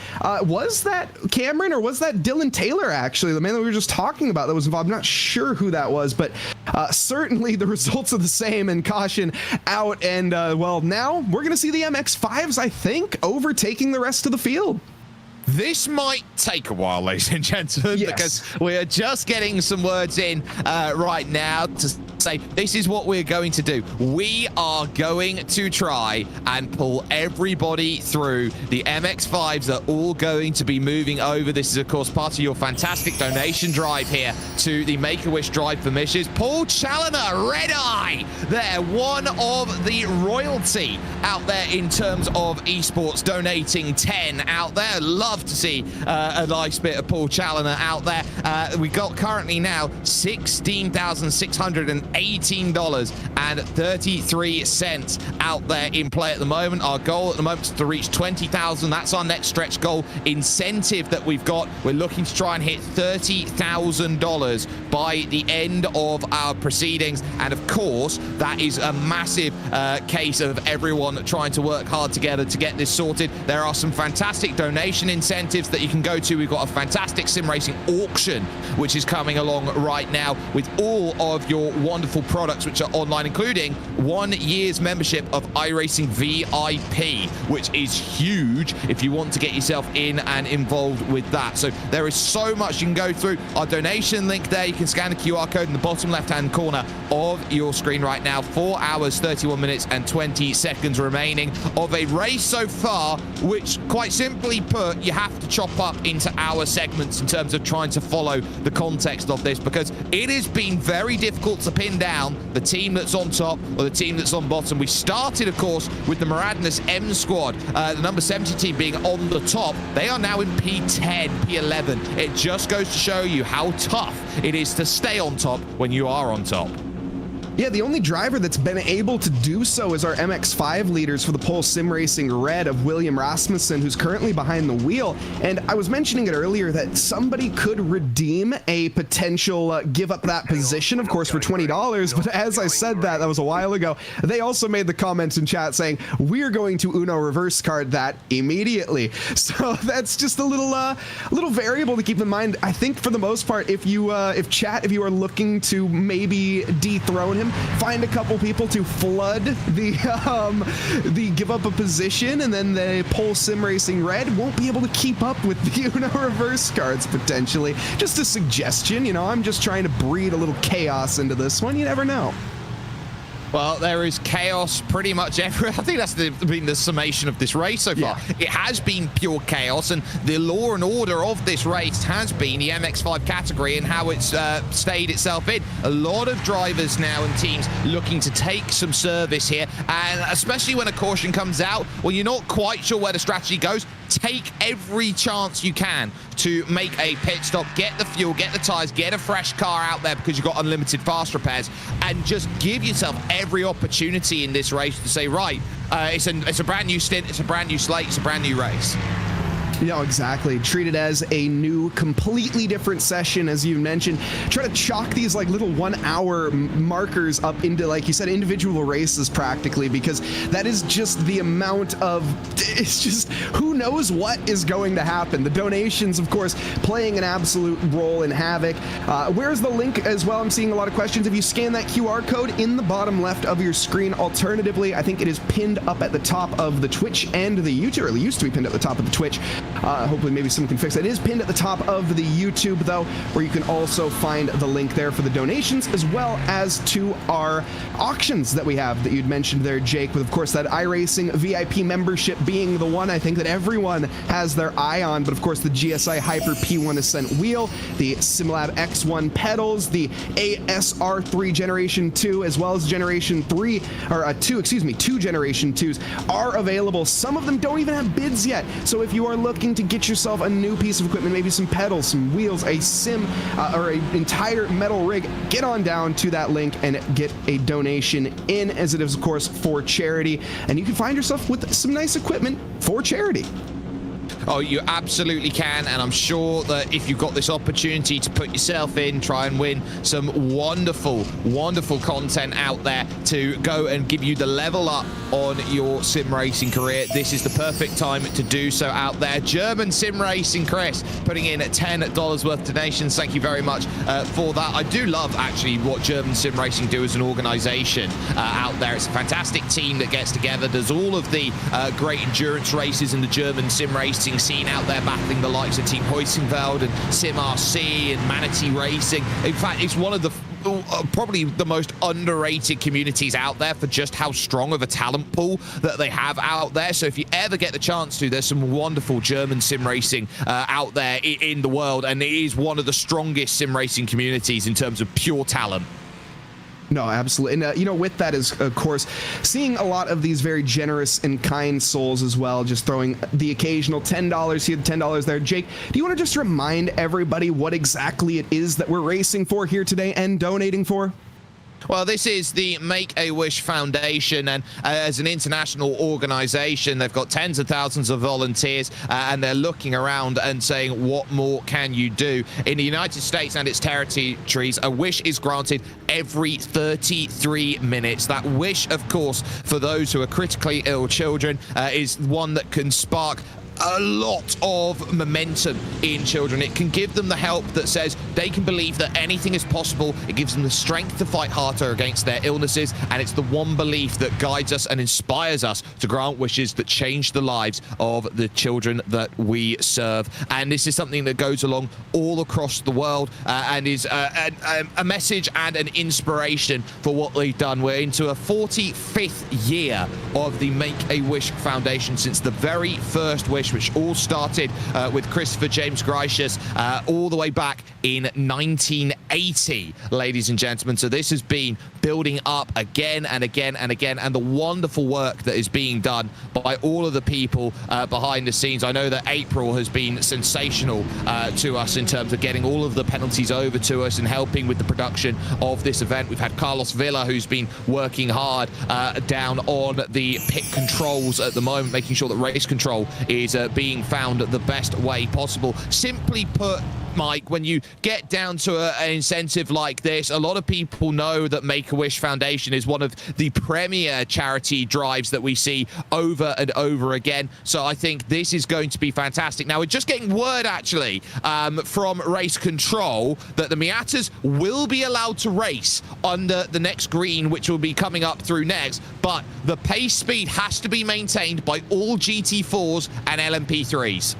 Was that Cameron or was that Dylan Taylor, actually, the man that we were just talking about that was involved? I'm not sure who that was, but certainly the results are the same and caution out. And, well, now we're going to see the MX-5s, I think, overtaking the rest of the field. This might take a while, ladies and gentlemen, because we are just getting some words in right now to say this is what we're going to do. We are going to try and pull everybody through. The MX-5s are all going to be moving over. This is, of course, part of your fantastic donation drive here to the Make-A-Wish Drive for Missions. Paul Challoner, Red Eye, there, one of the royalty out there in terms of esports, donating 10 out there. Love to see a nice bit of Paul Challoner out there. We got currently now $16,618.33 out there in play at the moment. Our goal at the moment is to reach 20,000. That's our next stretch goal incentive that we've got. We're looking to try and hit $30,000 by the end of our proceedings. And of course, that is a massive case of everyone trying to work hard together to get this sorted. There are some fantastic donation incentives that you can go to. We've got a fantastic sim racing auction which is coming along right now with all of your wonderful products which are online, including 1 year's membership of iRacing VIP, which is huge if you want to get yourself in and involved with that. So there is so much you can go through. Our donation link there, you can scan the QR code in the bottom left hand corner of your screen right now. 4 hours 31 minutes and 20 seconds remaining of a race so far, which quite simply put, you have to chop up into hour segments in terms of trying to follow the context of this, because it has been very difficult to pin down the team that's on top or the team that's on bottom. We started, of course, with the Maradness M squad, the number 70 team being on the top. They are now in P10, P11. It just goes to show you how tough it is to stay on top when you are on top. Yeah, the only driver that's been able to do so is our MX-5 leaders for the Pole Sim Racing Red of William Rasmussen, who's currently behind the wheel. And I was mentioning it earlier that somebody could redeem a potential give up that position, of course, for $20. But as I said that was a while ago, they also made the comments in chat saying, we're going to Uno reverse card that immediately. So that's just a little variable to keep in mind. I think for the most part, if you are looking to maybe dethrone him, find a couple people to flood the give up a position, and then the Pole Sim Racing Red won't be able to keep up with the Uno reverse cards potentially. Just a suggestion, you know, I'm just trying to breed a little chaos into this one. You never know. Well, there is chaos pretty much everywhere. I think that's been the summation of this race so far. Yeah. It has been pure chaos, and the law and order of this race has been the MX-5 category and how it's stayed itself in. A lot of drivers now and teams looking to take some service here, and especially when a caution comes out, well, you're not quite sure where the strategy goes. Take every chance you can to make a pit stop, get the fuel, get the tires, get a fresh car out there because you've got unlimited fast repairs, and just give yourself every opportunity in this race to say, right, it's a brand new stint, it's a brand new slate, it's a brand new race. Yeah, exactly. Treat it as a new, completely different session, as you mentioned. Try to chalk these like little 1 hour markers up into, like you said, individual races practically, because that is just the amount of, it's just, who knows what is going to happen. The donations, of course, playing an absolute role in Havoc. Where's the link as well? I'm seeing a lot of questions. If you scan that QR code in the bottom left of your screen, alternatively, I think it is pinned up at the top of the Twitch and the YouTube, or it used to be pinned at the top of the Twitch Hopefully maybe someone can fix it. It is pinned at the top of the YouTube, though, where you can also find the link there for the donations, as well as to our auctions that we have that you'd mentioned there, Jake, with, of course, that iRacing VIP membership being the one I think that everyone has their eye on, but, of course, the GSI Hyper P1 Ascent wheel, the SimLab X1 pedals, the ASR3 Generation 2, as well as Generation 3, or 2 Generation 2s are available. Some of them don't even have bids yet, so if you are looking to get yourself a new piece of equipment, maybe some pedals, some wheels, a sim, or an entire metal rig, get on down to that link and get a donation in, as it is, of course, for charity, and you can find yourself with some nice equipment for charity. Oh, you absolutely can, and I'm sure that if you've got this opportunity to put yourself in, try and win some wonderful, wonderful content out there to go and give you the level up on your sim racing career, this is the perfect time to do so out there. German Sim Racing Chris putting in $10 worth donations. Thank you very much for that. I do love, actually, what German Sim Racing do as an organization out there. It's a fantastic team that gets together, does all of the great endurance races in the German sim racing scene out there, battling the likes of Team Heusenfeld and Sim RC and Manatee Racing. In fact, it's one of the probably the most underrated communities out there for just how strong of a talent pool that they have out there. So if you ever get the chance to, there's some wonderful German sim racing out there in the world, and it is one of the strongest sim racing communities in terms of pure talent. No, absolutely. And, you know, with that is, of course, seeing a lot of these very generous and kind souls as well, just throwing the occasional $10 here, $10 there. Jake, do you want to just remind everybody what exactly it is that we're racing for here today and donating for? Well, this is the Make-A-Wish Foundation, and as an international organization, they've got tens of thousands of volunteers, and they're looking around and saying, what more can you do? In the United States and its territories, a wish is granted every 33 minutes. That wish, of course, for those who are critically ill children, is one that can spark a lot of momentum in children. It can give them the help that says they can believe that anything is possible. It gives them the strength to fight harder against their illnesses, and it's the one belief that guides us and inspires us to grant wishes that change the lives of the children that we serve. And this is something that goes along all across the world and is a message and an inspiration for what they've done. We're into a 45th year of the Make-A-Wish Foundation since the very first wish, which all started with Christopher James Gracious all the way back in 1980, ladies and gentlemen. So this has been building up again and again and again, and the wonderful work that is being done by all of the people behind the scenes. I know that April has been sensational to us in terms of getting all of the penalties over to us and helping with the production of this event. We've had Carlos Villa, who's been working hard down on the pit controls at the moment, making sure that race control is being found the best way possible. Simply put, Mike, when you get down to an incentive like this, a lot of people know that Make-A-Wish Foundation is one of the premier charity drives that we see over and over again. So I think this is going to be fantastic. Now, we're just getting word, actually, from Race Control that the Miatas will be allowed to race under the next green, which will be coming up through next, but the pace speed has to be maintained by all GT4s and LMP3s.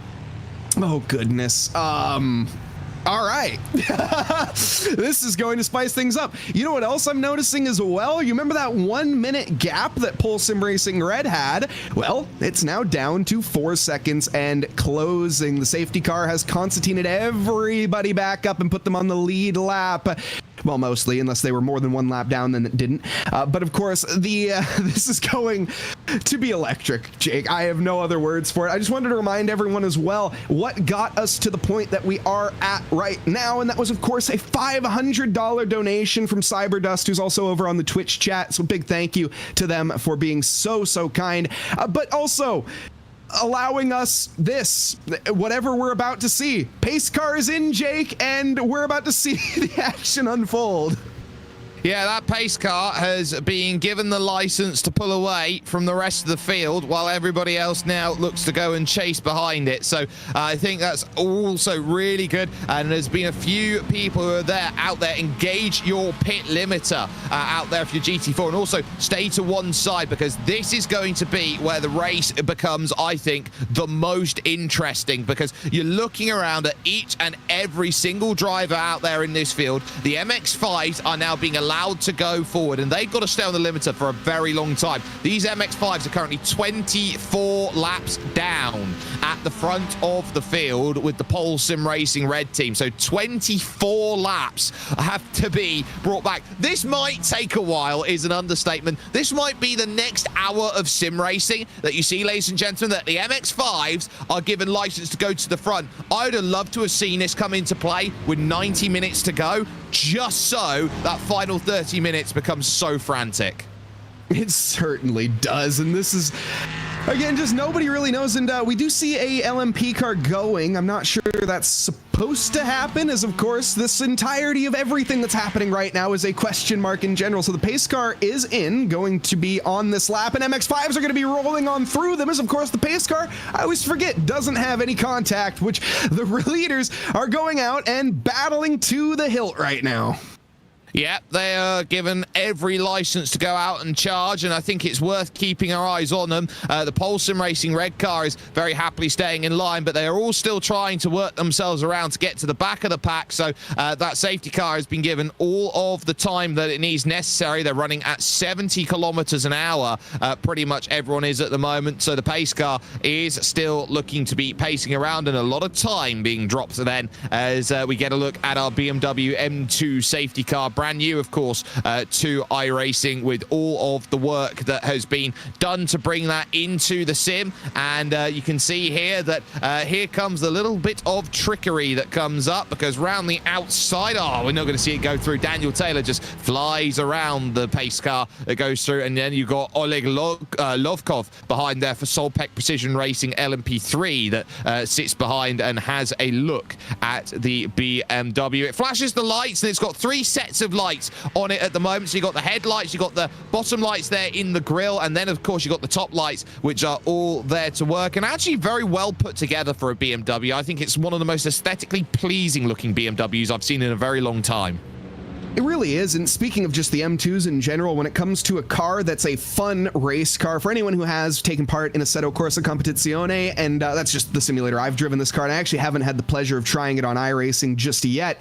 Oh, goodness. All right. This is going to spice things up. You know what else I'm noticing as well? You remember that 1 minute gap that Pole Sim Racing Red had? Well, it's now down to 4 seconds and closing. The safety car has concertinaed everybody back up and put them on the lead lap. Well, mostly, unless they were more than one lap down, then it didn't. But of course, this is going to be electric, Jake. I have no other words for it. I just wanted to remind everyone as well what got us to the point that we are at right now, and that was, of course, a $500 donation from Cyberdust, who's also over on the Twitch chat. So big thank you to them for being so kind. But also allowing us this, whatever we're about to see. Pace car is in, Jake, and we're about to see the action unfold. Yeah, that pace car has been given the license to pull away from the rest of the field while everybody else now looks to go and chase behind it. So I think that's also really good. And there's been a few people who are out there. Engage your pit limiter out there for your GT4, and also stay to one side, because this is going to be where the race becomes, I think, the most interesting, because you're looking around at each and every single driver out there in this field. The MX-5s are now being allowed to go forward, and they've got to stay on the limiter for a very long time. These MX-5s are currently 24 laps down at the front of the field with the Pole Sim Racing red team. So 24 laps have to be brought back. This might take a while, is an understatement. This might be the next hour of sim racing that you see, ladies and gentlemen, that the MX-5s are given license to go to the front. I would have loved to have seen this come into play with 90 minutes to go, just so that final 30 minutes becomes so frantic. It certainly does, and this is, again, just nobody really knows. And we do see a LMP car going. I'm not sure that's supposed to happen, as of course this entirety of everything that's happening right now is a question mark in general. So the pace car is going to be on this lap, and MX-5s are going to be rolling on through them, as of course the pace car, I always forget, doesn't have any contact, which the leaders are going out and battling to the hilt right now. Yeah, they are given every license to go out and charge, and I think it's worth keeping our eyes on them. The Pole Sim Racing red car is very happily staying in line, but they are all still trying to work themselves around to get to the back of the pack. So that safety car has been given all of the time that it needs necessary. They're running at 70 kilometers an hour. Pretty much everyone is at the moment. So the pace car is still looking to be pacing around, and a lot of time being dropped then as we get a look at our BMW M2 safety car. Brand new, of course, to iRacing, with all of the work that has been done to bring that into the sim. And you can see here that here comes a little bit of trickery that comes up, because round the outside, we're not going to see it go through. Daniel Taylor just flies around the pace car that goes through, and then you've got Oleg Lovkov behind there for Solpec Precision Racing LMP3 that sits behind and has a look at the BMW. It flashes the lights, and it's got 3 sets of lights on it at the moment. So you got the headlights, you got the bottom lights there in the grille, and then of course you got the top lights, which are all there to work, and actually very well put together for a BMW. I think it's one of the most aesthetically pleasing looking BMWs I've seen in a very long time. It really is. And speaking of just the M2s in general, when it comes to a car that's a fun race car, for anyone who has taken part in Assetto Corsa Competizione, and that's just the simulator I've driven this car, and I actually haven't had the pleasure of trying it on iRacing just yet,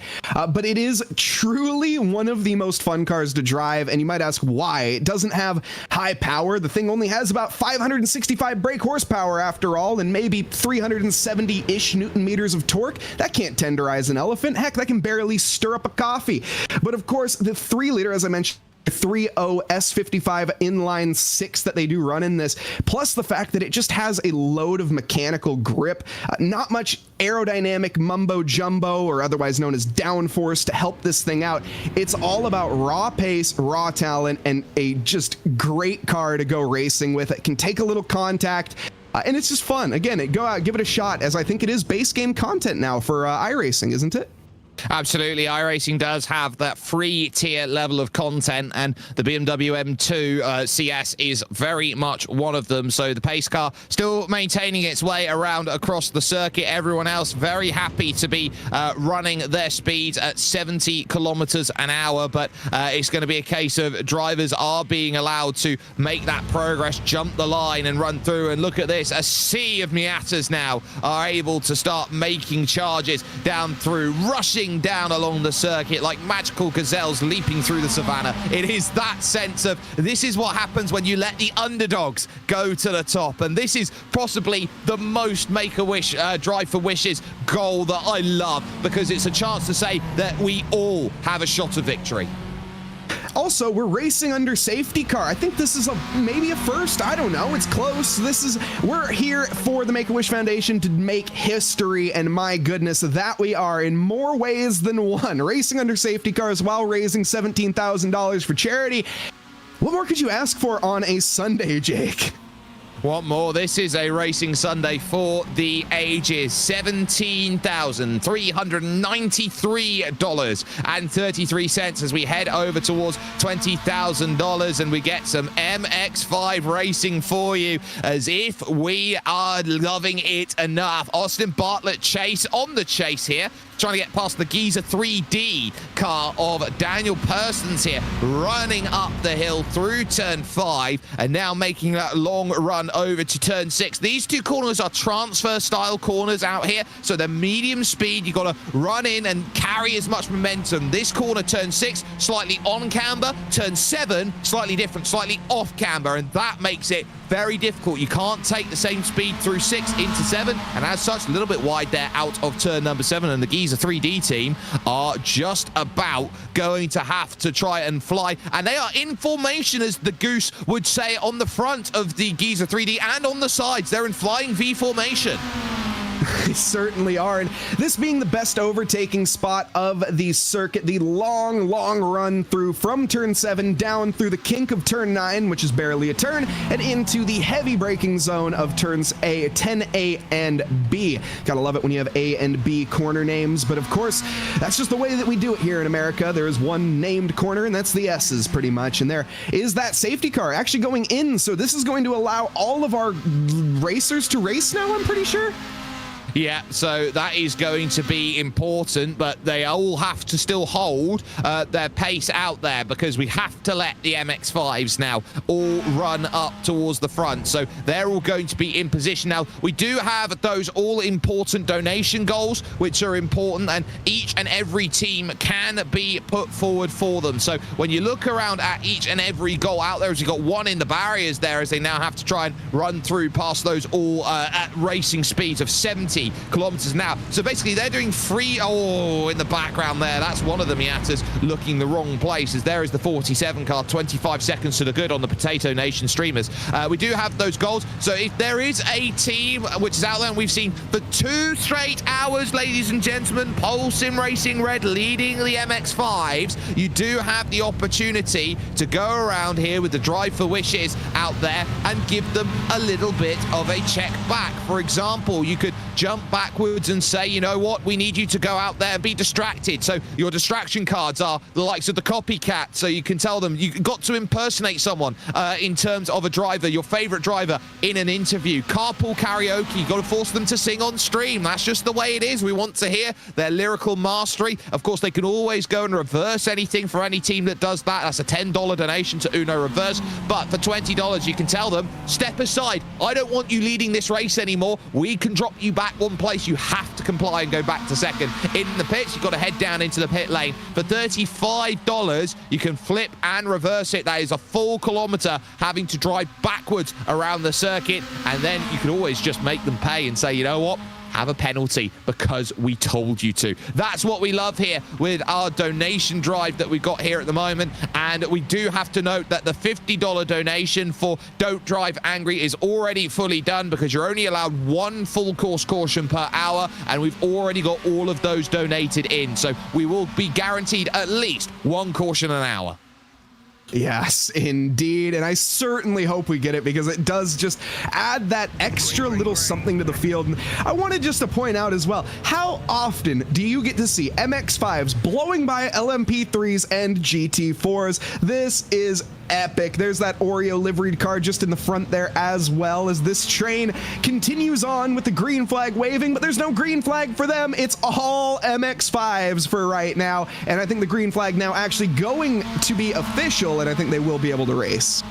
but it is truly one of the most fun cars to drive. And you might ask why. It doesn't have high power. The thing only has about 565 brake horsepower after all, and maybe 370-ish Newton meters of torque. That can't tenderize an elephant. Heck, that can barely stir up a coffee. But of course, the 3-liter, as I mentioned, 3.0 S55 inline 6 that they do run in this, plus the fact that it just has a load of mechanical grip, not much aerodynamic mumbo jumbo, or otherwise known as downforce, to help this thing out. It's all about raw pace, raw talent, and a just great car to go racing with. It can take a little contact, and it's just fun. Again, go out, give it a shot, as I think it is base game content now for iRacing, isn't it? Absolutely. iRacing does have that free tier level of content, and the BMW M2 CS is very much one of them. So the pace car still maintaining its way around across the circuit. Everyone else very happy to be running their speeds at 70 kilometers an hour, but it's going to be a case of drivers are being allowed to make that progress, jump the line and run through. And look at this, a sea of Miatas now are able to start making charges down through, rushing down along the circuit like magical gazelles leaping through the savannah. It is that sense of, this is what happens when you let the underdogs go to the top, and this is possibly the most Make-A-Wish Drive for Wishes goal that I love, because it's a chance to say that we all have a shot of victory. Also, we're racing under safety car. I think this is maybe a first. I don't know. It's close. We're here for the Make-A-Wish Foundation to make history, and my goodness, that we are in more ways than one. Racing under safety cars while raising $17,000 for charity. What more could you ask for on a Sunday, Jake? What more? This is a racing Sunday for the ages. $17,393.33 as we head over towards $20,000 and we get some MX5 racing for you as if we are loving it enough. Austin Bartlett chase on the chase here, trying to get past the Giza 3D car of Daniel Persons here, running up the hill through turn 5 and now making that long run over to turn 6. These two corners are transfer style corners out here, so they're medium speed. You've got to run in and carry as much momentum. This corner, turn 6, slightly on camber. Turn 7, slightly different, slightly off camber, and that makes it very difficult. You can't take the same speed through 6 into 7, and as such, a little bit wide there out of turn number 7, and the Giza 3D team are just about going to have to try and fly, and they are in formation, as the Goose would say, on the front of the Giza 3D and on the sides. They're in flying V formation. They certainly are, and this being the best overtaking spot of the circuit, the long run through from turn 7 down through the kink of turn 9, which is barely a turn, and into the heavy braking zone of turns 10A and B. Gotta love it when you have A and B corner names, but of course, that's just the way that we do it here in America. There is one named corner, and that's the S's pretty much, and there is that safety car actually going in, so this is going to allow all of our racers to race now, I'm pretty sure. Yeah, so that is going to be important, but they all have to still hold their pace out there because we have to let the MX-5s now all run up towards the front. So they're all going to be in position. Now, we do have those all-important donation goals, which are important, and each and every team can be put forward for them. So when you look around at each and every goal out there, as you've got one in the barriers there, as they now have to try and run through past those all at racing speeds of 70 kilometers an hour. So basically they're doing free, in the background there, that's one of the Miatas looking the wrong place, as there is the 47 car, 25 seconds to the good on the Potato Nation streamers. We do have those goals, so if there is a team which is out there, and we've seen for 2 straight hours, ladies and gentlemen, Pole Sim Racing Red leading the MX-5s, you do have the opportunity to go around here with the Drive for Wishes out there and give them a little bit of a check back. For example, you could jump backwards and say, you know what, we need you to go out there and be distracted. So your distraction cards are the likes of the copycat, so you can tell them you've got to impersonate someone in terms of a driver, your favorite driver in an interview. Carpool karaoke, you've got to force them to sing on stream. That's just the way it is. We want to hear their lyrical mastery. Of course, they can always go and reverse anything for any team that does that. That's a $10 donation to Uno Reverse, but for $20 you can tell them, step aside, I don't want you leading this race anymore. We can drop you back one place. You have to comply and go back to second. In the pits, you've got to head down into the pit lane. For $35, you can flip and reverse it. That is a full kilometer having to drive backwards around the circuit, and then you can always just make them pay and say, you know what, have a penalty because we told you to. That's what we love here with our donation drive that we've got here at the moment. And we do have to note that the $50 donation for Don't Drive Angry is already fully done because you're only allowed 1 full course caution per hour, and we've already got all of those donated in. So we will be guaranteed at least 1 caution an hour. Yes, indeed, and I certainly hope we get it because it does just add that extra little something to the field. And I wanted just to point out as well, how often do you get to see MX-5s blowing by LMP3s and GT4s? This is epic. There's that Oreo liveried car just in the front there, as well as this train continues on with the green flag waving, but there's no green flag for them. It's all MX-5s for right now, and I think the green flag now actually going to be official, and I think they will be able to race.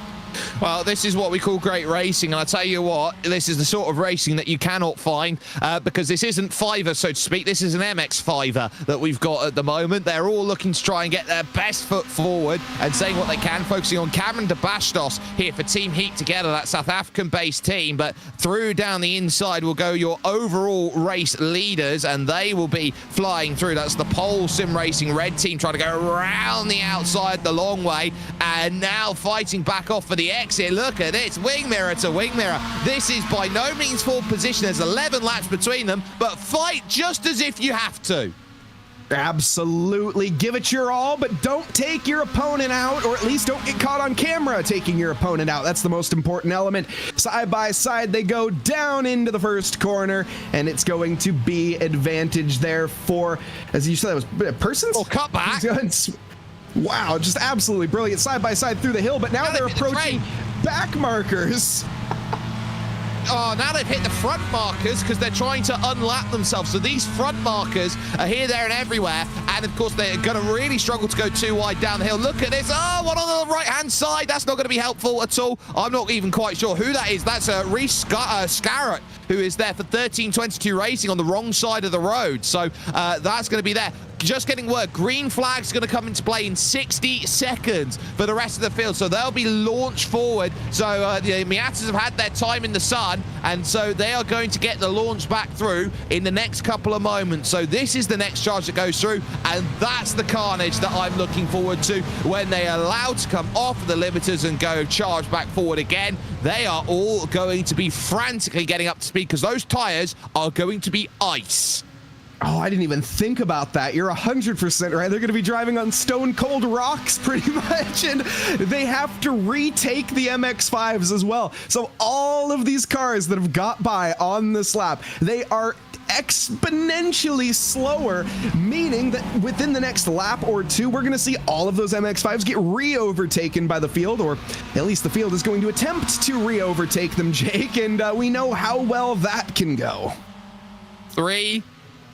Well, this is what we call great racing, and I tell you what, this is the sort of racing that you cannot find because this isn't Fiverr, so to speak. This is an MX Fiverr that we've got at the moment. They're all looking to try and get their best foot forward and saying what they can, focusing on Cameron de Bastos here for Team Heat Together, that South African-based team. But through down the inside will go your overall race leaders, and they will be flying through. That's the Pole Sim Racing Red team trying to go around the outside the long way, and now fighting back off for the exit. Look at this, wing mirror to wing mirror. This is by no means full position. There's 11 laps between them, but fight just as if you have to. Absolutely. Give it your all, but don't take your opponent out, or at least don't get caught on camera taking your opponent out. That's the most important element. Side by side, they go down into the first corner, and it's going to be advantage there for, as you said, that was Persons? Oh, cut back. Wow, just absolutely brilliant. Side by side through the hill, but now they're approaching back markers. Oh, now they've hit the front markers because they're trying to unlap themselves. So these front markers are here, there, and everywhere. And, of course, they're going to really struggle to go too wide down the hill. Look at this. Oh, one on the right-hand side. That's not going to be helpful at all. I'm not even quite sure who that is. That's Reese Scarrett, who is there for 1322 Racing on the wrong side of the road. So that's going to be there. Just getting word, green flag's going to come into play in 60 seconds for the rest of the field, so they'll be launched forward. So the Miatas have had their time in the sun, and so they are going to get the launch back through in the next couple of moments. So this is the next charge that goes through, and that's the carnage that I'm looking forward to when they are allowed to come off the limiters and go charge back forward again. They are all going to be frantically getting up to speed because those tires are going to be ice. Oh, I didn't even think about that. You're 100% right. They're going to be driving on stone cold rocks pretty much, and they have to retake the MX-5s as well. So all of these cars that have got by on this lap, they are exponentially slower, meaning that within the next lap or two, we're going to see all of those MX-5s get re-overtaken by the field, or at least the field is going to attempt to re-overtake them, Jake, and we know how well that can go. 3,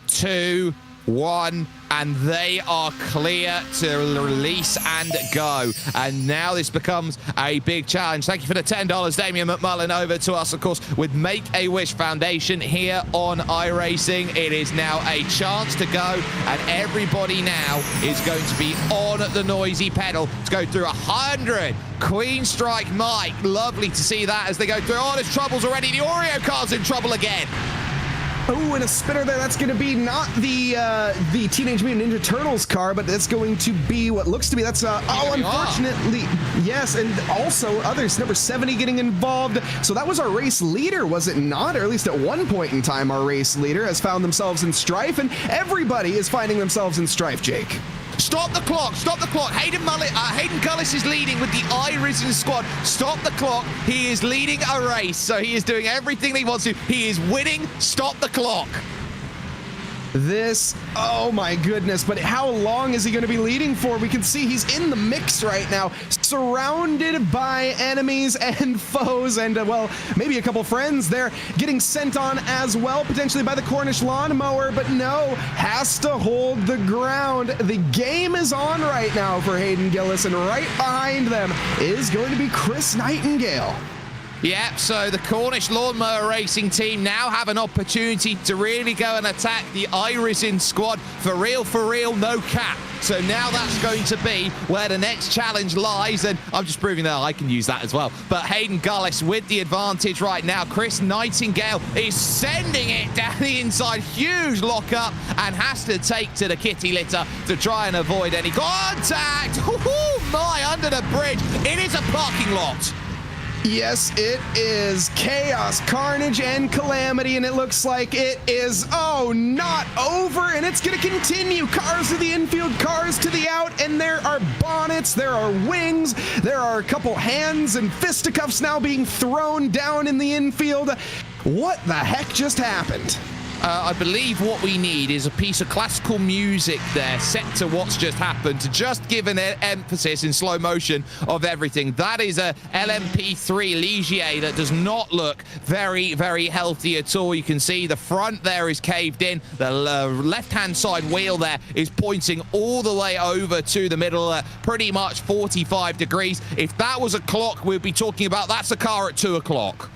2, 1, and they are clear to release and go. And now this becomes a big challenge. Thank you for the $10, Damian McMullen, over to us, of course, with Make-A-Wish Foundation here on iRacing. It is now a chance to go, and everybody now is going to be on the noisy pedal to go through 100. Queen Strike Mike, lovely to see that as they go through. Oh, there's troubles already. The Oreo car's in trouble again. Oh, and a spinner there. That's going to be not the Teenage Mutant Ninja Turtles car, but that's going to be what looks to be. That's unfortunately, yes, and also others. Number 70 getting involved. So that was our race leader, was it not? Or at least at one point in time, our race leader has found themselves in strife, and everybody is finding themselves in strife, Jake. Stop the clock, stop the clock. Hayden Gullis is leading with the iRacing squad. Stop the clock. He is leading a race, so he is doing everything he wants to. He is winning. Stop the clock. This, oh my goodness, but how long is he going to be leading for? We can see he's in the mix right now, surrounded by enemies and foes, and well, maybe a couple friends there getting sent on as well, potentially by the Cornish lawnmower, but no, has to hold the ground. The game is on right now for Hayden Gillis, and right behind them is going to be Chris Nightingale. Yep, so the Cornish Lawnmower Racing team now have an opportunity to really go and attack the iRacing squad for real, no cap. So now that's going to be where the next challenge lies, and I'm just proving that I can use that as well. But Hayden Gullis with the advantage right now. Chris Nightingale is sending it down the inside. Huge lockup, and has to take to the kitty litter to try and avoid any contact. Oh my, under the bridge. It is a parking lot. Yes, it is chaos, carnage, and calamity, and it looks like it is, oh, not over, and it's going to continue. Cars to the infield, cars to the out, and there are bonnets, there are wings, there are a couple hands and fisticuffs now being thrown down in the infield. What the heck just happened? I believe what we need is a piece of classical music there set to what's just happened to just give an emphasis in slow motion of everything. That is a LMP3 Ligier that does not look very, very healthy at all. You can see the front there is caved in. The left-hand side wheel there is pointing all the way over to the middle at pretty much 45 degrees. If that was a clock, we'd be talking about that's a car at 2 o'clock.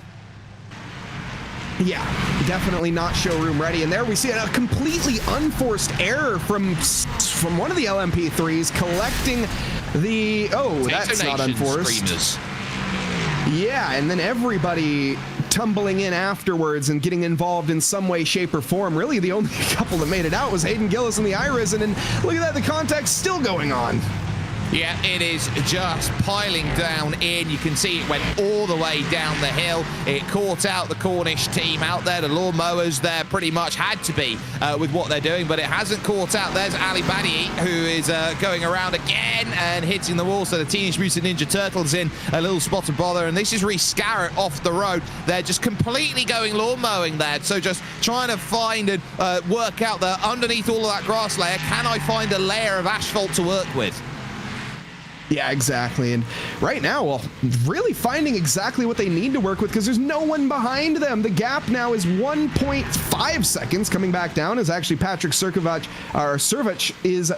Yeah, definitely not showroom ready. And there we see a completely unforced error from one of the LMP3s collecting the, oh, that's not unforced. Screamers. Yeah, and then everybody tumbling in afterwards and getting involved in some way, shape, or form. Really, the only couple that made it out was Hayden Gillis and the iRacing, and look at that, the contact's still going on. Yeah, it is just piling down in. You can see it went all the way down the hill. It caught out the Cornish team out there. The lawnmowers there pretty much had to be with what they're doing, but it hasn't caught out. There's Ali Badi, who is going around again and hitting the wall. So the Teenage Mutant Ninja Turtles in a little spot of bother. And this is Reece Scarrett off the road. They're just completely going lawn mowing there. So just trying to find and work out that underneath all of that grass layer, can I find a layer of asphalt to work with? Yeah, exactly. And right now, well, really finding exactly what they need to work with because there's no one behind them. The gap now is 1.5 seconds. Coming back down is actually Patrick Servach is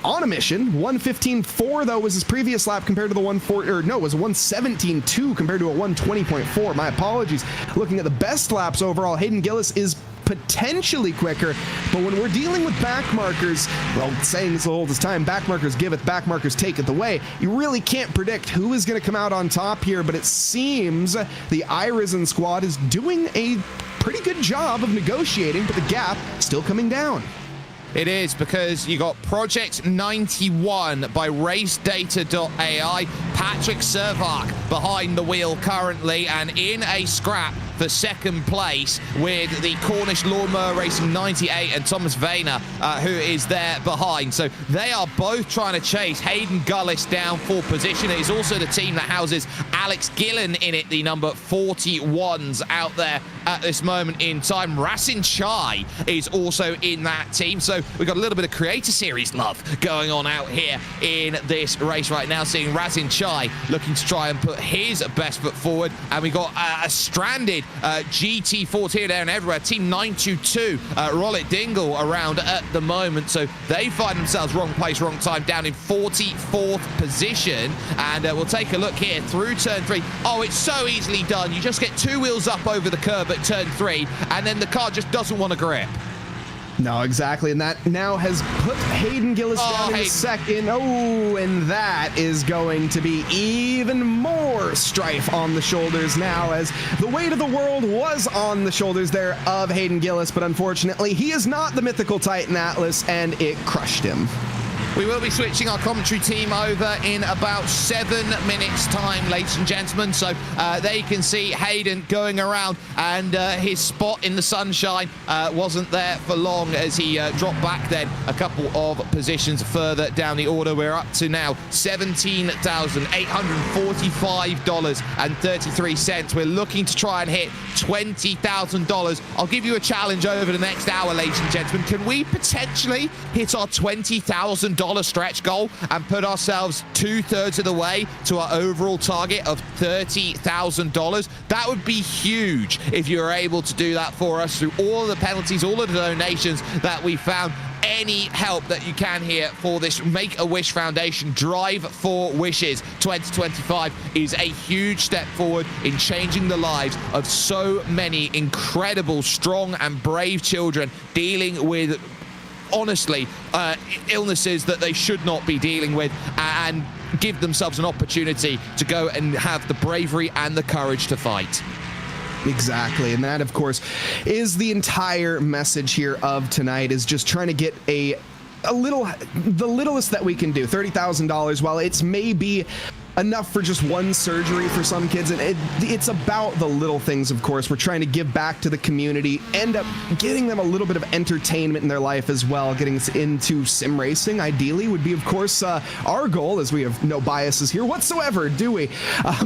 on a mission. 1:15.4 though was his previous lap compared to the 1:17.2 compared to a 1:20.4. My apologies. Looking at the best laps overall, Hayden Gillis is potentially quicker, but when we're dealing with back markers, well, saying this the whole time, back markers giveth, back markers taketh away. You really can't predict who is going to come out on top here, but it seems the iRisen squad is doing a pretty good job of negotiating, but the gap still coming down. It is, because you got Project 91 by RaceData.ai. Patrick Servach behind the wheel currently and in a scrap for second place with the Cornish Lawnmower Racing 98 and Thomas Vayner, who is there behind. So they are both trying to chase Hayden Gullis down for position. It is also the team that houses Alex Gillen in it, the number 41s out there at this moment in time. Racing Chai is also in that team. So we've got a little bit of Creator Series love going on out here in this race right now, seeing Racing Chai looking to try and put his best foot forward. And we got a stranded GT14 here, there and everywhere. Team 922, Rollet Dingle around at the moment. So they find themselves wrong place, wrong time, down in 44th position. And we'll take a look here through turn 3. Oh, it's so easily done. You just get 2 wheels up over the curb at turn 3, and then the car just doesn't want to grip. No, exactly, and that now has put Hayden Gillis down in second. Oh, and that is going to be even more strife on the shoulders now, as the weight of the world was on the shoulders there of Hayden Gillis, but unfortunately, he is not the mythical Titan Atlas, and it crushed him. We will be switching our commentary team over in about 7 minutes' time, ladies and gentlemen. So there you can see Hayden going around, and his spot in the sunshine wasn't there for long as he dropped back then a couple of positions further down the order. We're up to now $17,845.33. We're looking to try and hit $20,000. I'll give you a challenge over the next hour, ladies and gentlemen. Can we potentially hit our $20,000 stretch goal and put ourselves 2/3 of the way to our overall target of $30,000? That would be huge if you're able to do that for us through all of the penalties, all of the donations that we found. Any help that you can here for this Make-A-Wish Foundation Drive for Wishes 2025 is a huge step forward in changing the lives of so many incredible, strong and brave children dealing with, honestly, illnesses that they should not be dealing with, and give themselves an opportunity to go and have the bravery and the courage to fight. Exactly, and that, of course, is the entire message here of tonight, is just trying to get the littlest that we can do. $30,000, while it's maybe enough for just one surgery for some kids, and it's about the little things. Of course, we're trying to give back to the community, end up getting them a little bit of entertainment in their life as well. Getting us into sim racing ideally would be, of course, our goal, as we have no biases here whatsoever, do we?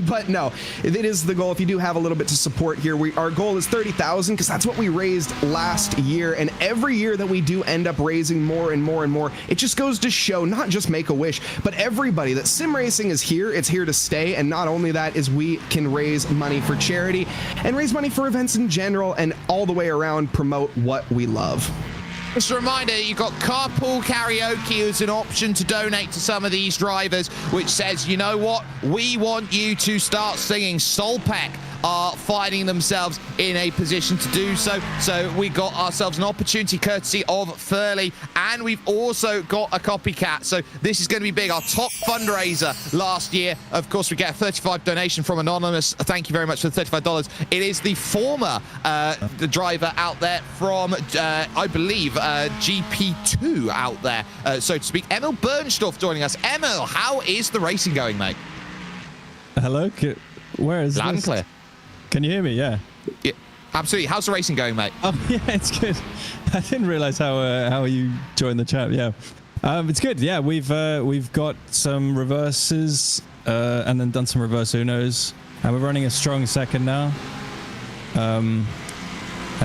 But no, it is the goal. If you do have a little bit to support here, our goal is 30,000, because that's what we raised last year, and every year that we do end up raising more and more and more, it just goes to show, not just Make-A-Wish, but everybody, that sim racing is here. It's here to stay, and not only that, is we can raise money for charity and raise money for events in general, and all the way around promote what we love. Just a reminder, you've got Carpool Karaoke as an option to donate to some of these drivers, which says, you know what, we want you to start singing Solpeck are finding themselves in a position to do so. So we got ourselves an opportunity courtesy of Furley, and we've also got a copycat. So this is going to be big. Our top fundraiser last year, of course, we get a 35 donation from Anonymous. Thank you very much for the $35. It is the former the driver out there from, I believe, GP2 out there, so to speak. Emil Bernstorff joining us. Emil, how is the racing going, mate? Hello? Where is Loud and clear. Can you hear me? Yeah. Yeah, absolutely. How's the racing going, mate? Oh, yeah, it's good. I didn't realize how you joined the chat. Yeah. It's good. Yeah, we've got some reverses and then done some reverse Unos, and we're running a strong second now. And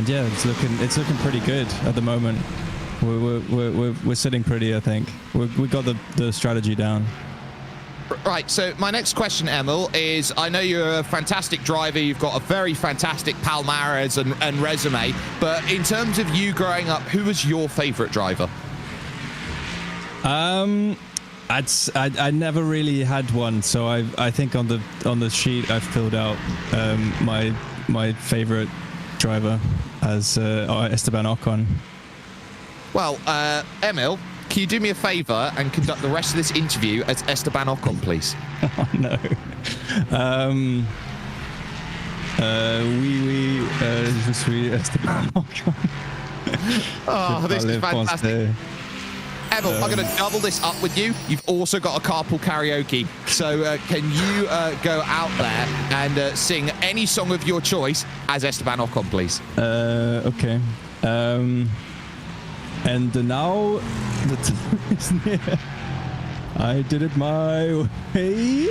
yeah, it's looking pretty good at the moment. We're sitting pretty, I think. We got the strategy down. Right, so my next question, Emil, is I know you're a fantastic driver. You've got a very fantastic palmarès and resume. But in terms of you growing up, who was your favourite driver? I never really had one. So I think on the sheet I've filled out my favourite driver as Esteban Ocon. Well, Emil, can you do me a favour and conduct the rest of this interview as Esteban Ocon, please? Oh, no. Je suis Esteban Ocon. Oh, this is fantastic. Emil, I'm going to double this up with you. You've also got a carpool karaoke. So can you go out there and sing any song of your choice as Esteban Ocon, please? Okay. And now the time is near. I did it my way.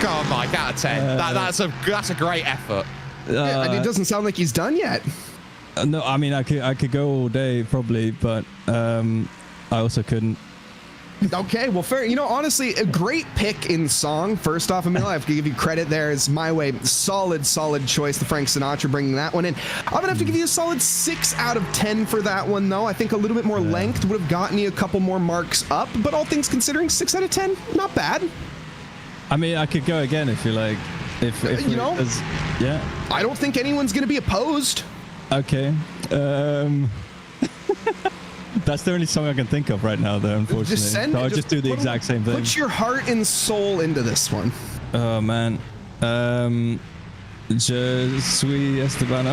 God, Mike, out of 10. That's a great effort. Yeah, and it doesn't sound like he's done yet. No, I mean I could go all day probably, but I also couldn't. Okay, well, fair. You know, honestly, a great pick in song. First off, Emil, I have to give you credit there. It's My Way. Solid choice. The Frank Sinatra bringing that one in. I'm going to have to give you a solid 6 out of 10 for that one, though. I think a little bit more length would have gotten you a couple more marks up, but all things considering, 6 out of 10, not bad. I mean, I could go again if you like. If you know, yeah. I don't think anyone's going to be opposed. Okay. That's the only song I can think of right now, though, unfortunately. Just send so it. I'll just do the exact same thing. Put your heart and soul into this one. Oh, man. Je suis Esteban.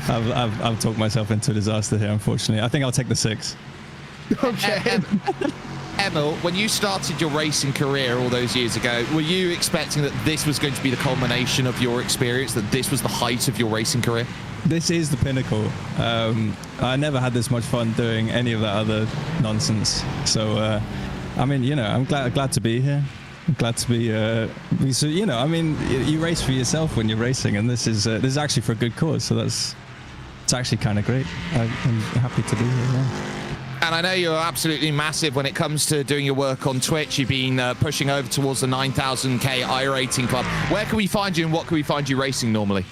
I've talked myself into a disaster here, unfortunately. I think I'll take the 6. Okay. Emil, when you started your racing career all those years ago, were you expecting that this was going to be the culmination of your experience, that this was the height of your racing career? This is the pinnacle. I never had this much fun doing any of that other nonsense. So, I mean, you know, I'm glad to be here. I'm glad to be. So, you know, I mean, you race for yourself when you're racing, and this is actually for a good cause. So it's actually kind of great. I'm happy to be here. Yeah. And I know you're absolutely massive when it comes to doing your work on Twitch. You've been pushing over towards the 9,000k iRating club. Where can we find you, and what can we find you racing normally?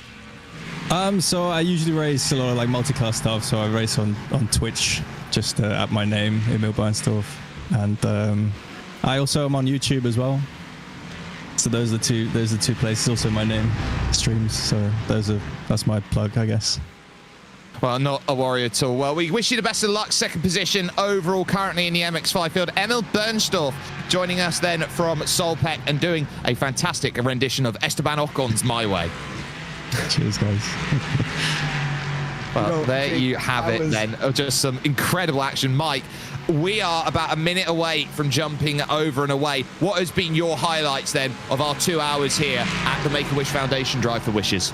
So I usually race a lot of like multi-class stuff. So I race on Twitch, just at my name, Emil Bernstorff, and I also am on YouTube as well. So those are the two places. Also my name streams. So that's my plug, I guess. Well, not a worry at all. Well, we wish you the best of luck. Second position overall currently in the MX-5 field. Emil Bernstorff joining us then from Solpec and doing a fantastic rendition of Esteban Ocon's My Way. Cheers, guys. Well, there you have it then. Just some incredible action. Mike, we are about a minute away from jumping over and away. What has been your highlights then of our 2 hours here at the Make-A-Wish Foundation Drive for Wishes?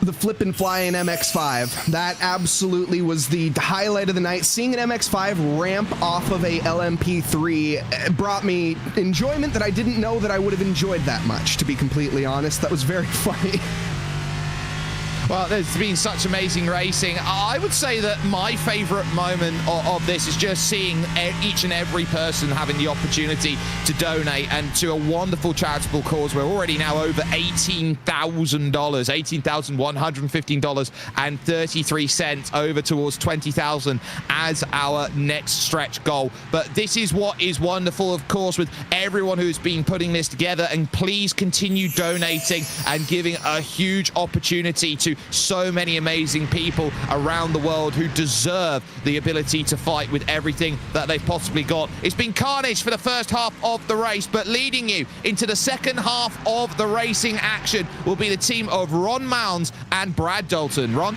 The flip and fly in MX-5. That absolutely was the highlight of the night. Seeing an MX-5 ramp off of a LMP3 brought me enjoyment that I didn't know that I would have enjoyed that much, to be completely honest. That was very funny. Well, there's been such amazing racing. I would say that my favourite moment of this is just seeing each and every person having the opportunity to donate and to a wonderful charitable cause. We're already now over $18,000, $18,115.33 over towards $20,000 as our next stretch goal. But this is what is wonderful, of course, with everyone who's been putting this together. And please continue donating and giving a huge opportunity to so many amazing people around the world who deserve the ability to fight with everything that they've possibly got. It's been carnage for the first half of the race, but leading you into the second half of the racing action will be the team of Ron Mounds and Brad Dalton. Ron?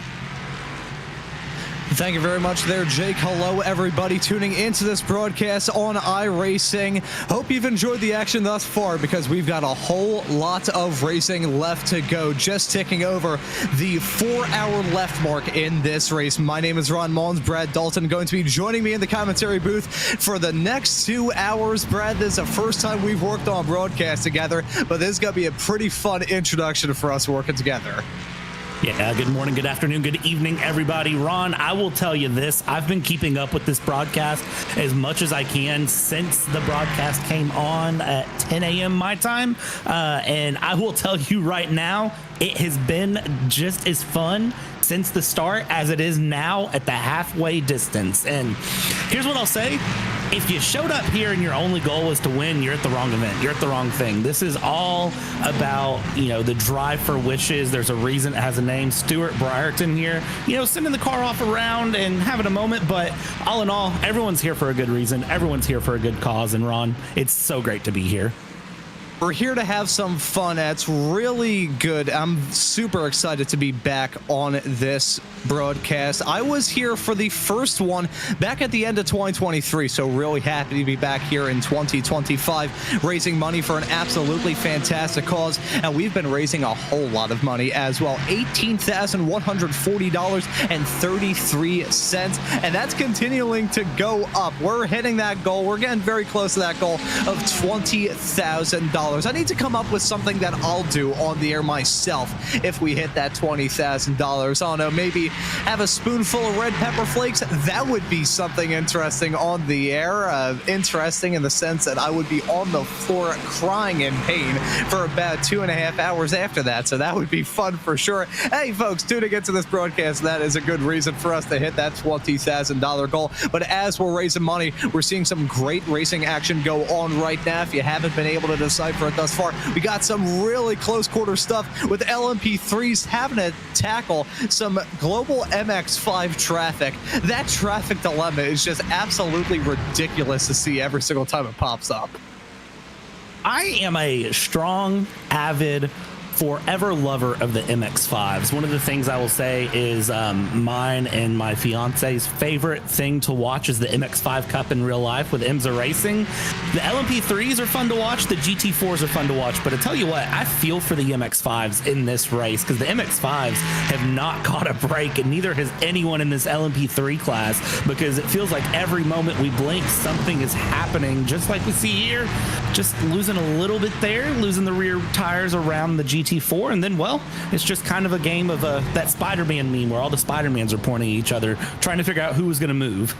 Thank you very much there, Jake. Hello, everybody tuning into this broadcast on iRacing. Hope you've enjoyed the action thus far, because we've got a whole lot of racing left to go, just ticking over the 4-hour left mark in this race. My name is Ron Mullins. Brad Dalton going to be joining me in the commentary booth for the next 2 hours. Brad, this is the first time we've worked on broadcast together, but this is going to be a pretty fun introduction for us working together. Yeah, good morning, good afternoon, good evening, everybody. Ron, I will tell you this. I've been keeping up with this broadcast as much as I can since the broadcast came on at 10 a.m. my time. And I will tell you right now, it has been just as fun since the start as it is now at the halfway distance. And here's what I'll say. If you showed up here and your only goal was to win, you're at the wrong event. You're at the wrong thing. This is all about, the drive for wishes. There's a reason it has a name. Stuart Brierton here, sending the car off around and having a moment. But all in all, everyone's here for a good reason. Everyone's here for a good cause. And Ron, it's so great to be here. We're here to have some fun. It's really good. I'm super excited to be back on this broadcast. I was here for the first one back at the end of 2023, so really happy to be back here in 2025, raising money for an absolutely fantastic cause. And we've been raising a whole lot of money as well, $18,140.33, and that's continuing to go up. We're hitting that goal. We're getting very close to that goal of $20,000. I need to come up with something that I'll do on the air myself if we hit that $20,000. I don't know, maybe have a spoonful of red pepper flakes. That would be something interesting on the air. Interesting in the sense that I would be on the floor crying in pain for about 2.5 hours after that. So that would be fun for sure. Hey, folks, tuning into this broadcast, that is a good reason for us to hit that $20,000 goal. But as we're raising money, we're seeing some great racing action go on right now. If you haven't been able to decipher it thus far, we got some really close quarter stuff with LMP3s having to tackle some global MX5 traffic. That traffic dilemma is just absolutely ridiculous to see every single time it pops up. I am a strong, avid, forever lover of the MX5s. One of the things I will say is mine and my fiance's favorite thing to watch is the MX5 Cup in real life with IMSA Racing. The LMP3s are fun to watch, the GT4s are fun to watch, but I tell you what, I feel for the MX5s in this race because the MX5s have not caught a break, and neither has anyone in this LMP3 class, because it feels like every moment we blink, something is happening, just like we see here. Just losing a little bit there, losing the rear tires around the GT4, and then, well, it's just kind of a game of that Spider-Man meme where all the Spider-Mans are pointing at each other, trying to figure out who was going to move.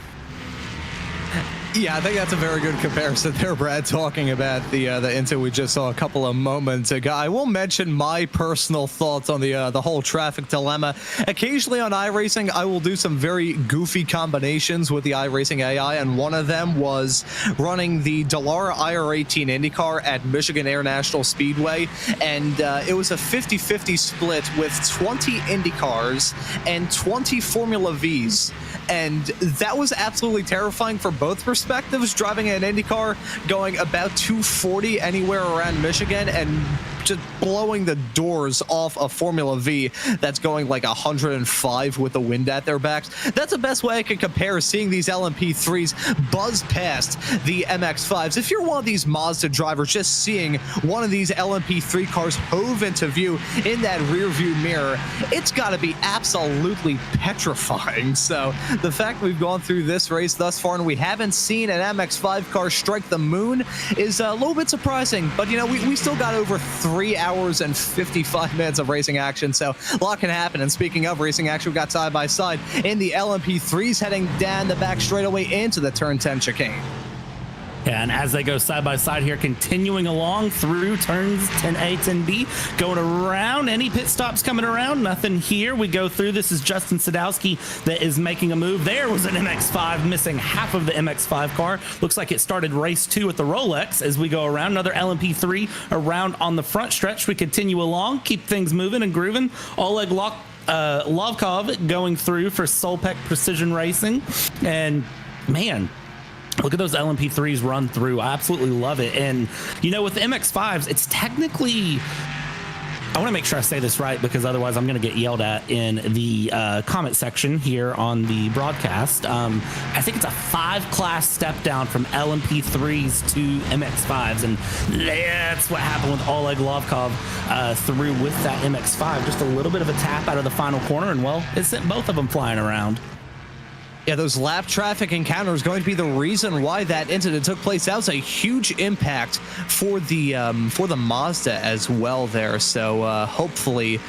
Yeah, I think that's a very good comparison there, Brad, talking about the incident we just saw a couple of moments ago. I will mention my personal thoughts on the whole traffic dilemma. Occasionally on iRacing, I will do some very goofy combinations with the iRacing AI, and one of them was running the Dallara IR18 IndyCar at Michigan International Speedway, and it was a 50-50 split with 20 IndyCars and 20 Formula Vs. And that was absolutely terrifying for both perspectives, driving an IndyCar going about 240 anywhere around Michigan and just blowing the doors off a Formula V that's going like 105 with the wind at their backs. That's the best way I can compare seeing these LMP3s buzz past the MX5s. If you're one of these Mazda drivers, just seeing one of these LMP3 cars hove into view in that rear view mirror, it's got to be absolutely petrifying. So the fact we've gone through this race thus far and we haven't seen an MX5 car strike the moon is a little bit surprising. But, we still got over 3 3 hours and 55 minutes of racing action, so a lot can happen. And speaking of racing action, we've got side by side in the LMP3s heading down the back straightaway into the turn 10 chicane. Yeah, and as they go side by side here, continuing along through turns 10A, 10B, going around. Any pit stops coming around? Nothing here. We go through. This is Justin Sadowski that is making a move. There was an MX-5 missing half of the MX-5 car. Looks like it started race 2 at the Rolex as we go around. Another LMP3 around on the front stretch. We continue along, keep things moving and grooving. Oleg Lovkov going through for Solpec Precision Racing. And man, look at those LMP3s run through. I absolutely love it. And, you know, with the MX-5s, it's technically, I want to make sure I say this right because otherwise I'm going to get yelled at in the comment section here on the broadcast. I think it's a 5-class step down from LMP3s to MX-5s. And that's what happened with Oleg Lovkov through with that MX-5. Just a little bit of a tap out of the final corner. And, well, it sent both of them flying around. Yeah, those lap traffic encounters going to be the reason why that incident took place. That was a huge impact for the Mazda as well there. So hopefully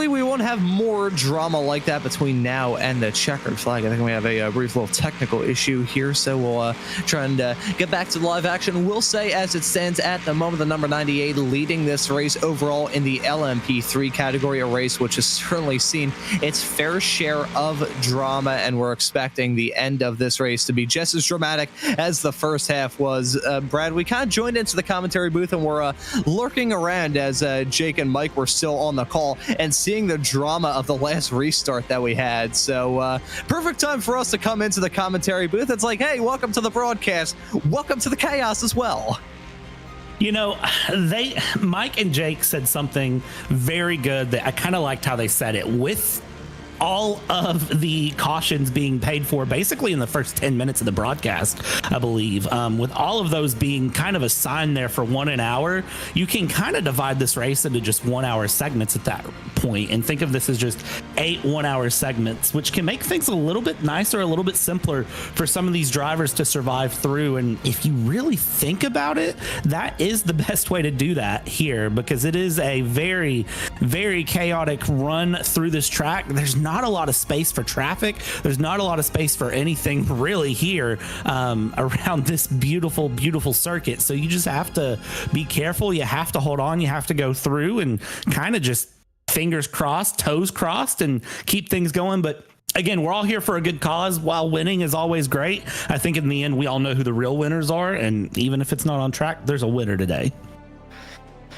we won't have more drama like that between now and the checkered flag. I think we have a brief little technical issue here, so we'll try and get back to live action. We'll say, as it stands at the moment, the number 98 leading this race overall in the LMP3 category, a race which has certainly seen its fair share of drama, and we're expecting the end of this race to be just as dramatic as the first half was. Brad, we kind of joined into the commentary booth and we're lurking around as Jake and Mike were still on the call and seeing the drama of the last restart that we had. So perfect time for us to come into the commentary booth. It's like, hey, welcome to the broadcast. Welcome to the chaos as well. You know, Mike and Jake said something very good that I kind of liked how they said it. With all of the cautions being paid for basically in the first 10 minutes of the broadcast, I believe, with all of those being kind of assigned there for 1 hour, you can kind of divide this race into just 1 hour segments at that point and think of this as just 8 1-hour segments, which can make things a little bit nicer, a little bit simpler for some of these drivers to survive through. And if you really think about it, that is the best way to do that here, because it is a very, very chaotic run through this track. There's not a lot of space for traffic. There's not a lot of space for anything really here around this beautiful, beautiful circuit. So you just have to be careful. You have to hold on. You have to go through and kind of just fingers crossed, toes crossed, and keep things going. But again, we're all here for a good cause. While winning is always great, I think in the end, we all know who the real winners are. And even if it's not on track, there's a winner today.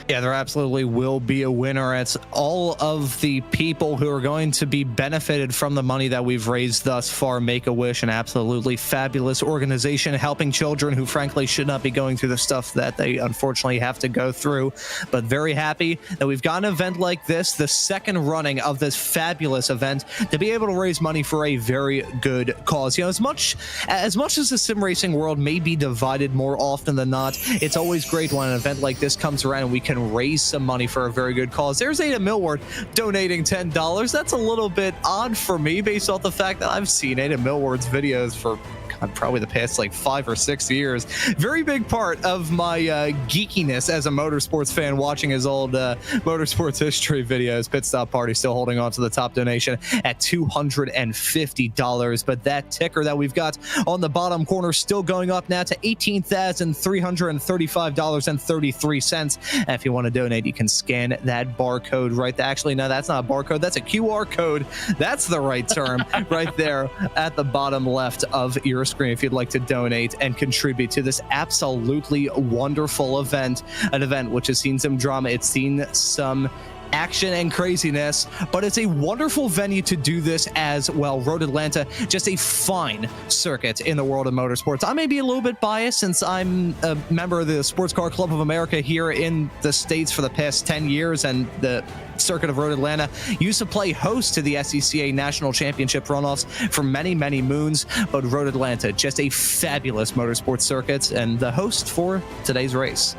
Yeah, there absolutely will be a winner. It's all of the people who are going to be benefited from the money that we've raised thus far. Make-A-Wish, an absolutely fabulous organization helping children who frankly should not be going through the stuff that they unfortunately have to go through. But very happy that we've got an event like this, the second running of this fabulous event, to be able to raise money for a very good cause. You know, as much as the sim racing world may be divided more often than not, it's always great when an event like this comes around and we can raise some money for a very good cause. There's Ada Millward donating $10. That's a little bit odd for me based off the fact that I've seen Ada Millward's videos for probably the past like 5 or 6 years. Very big part of my geekiness as a motorsports fan, watching his old motorsports history videos. Pit Stop Party still holding on to the top donation at $250. But that ticker that we've got on the bottom corner still going up now to $18,335.33. And if you want to donate, you can scan that barcode right there. Actually, no, that's not a barcode. That's a QR code. That's the right term right there at the bottom left of your screen if you'd like to donate and contribute to this absolutely wonderful event, an event which has seen some drama. It's seen some action and craziness, but it's a wonderful venue to do this as well. Road Atlanta, just a fine circuit in the world of motorsports. I may be a little bit biased since I'm a member of the Sports Car Club of America here in the States for the past 10 years, and the circuit of Road Atlanta used to play host to the SCCA National Championship runoffs for many, many moons. But Road Atlanta, just a fabulous motorsports circuit, and the host for today's race.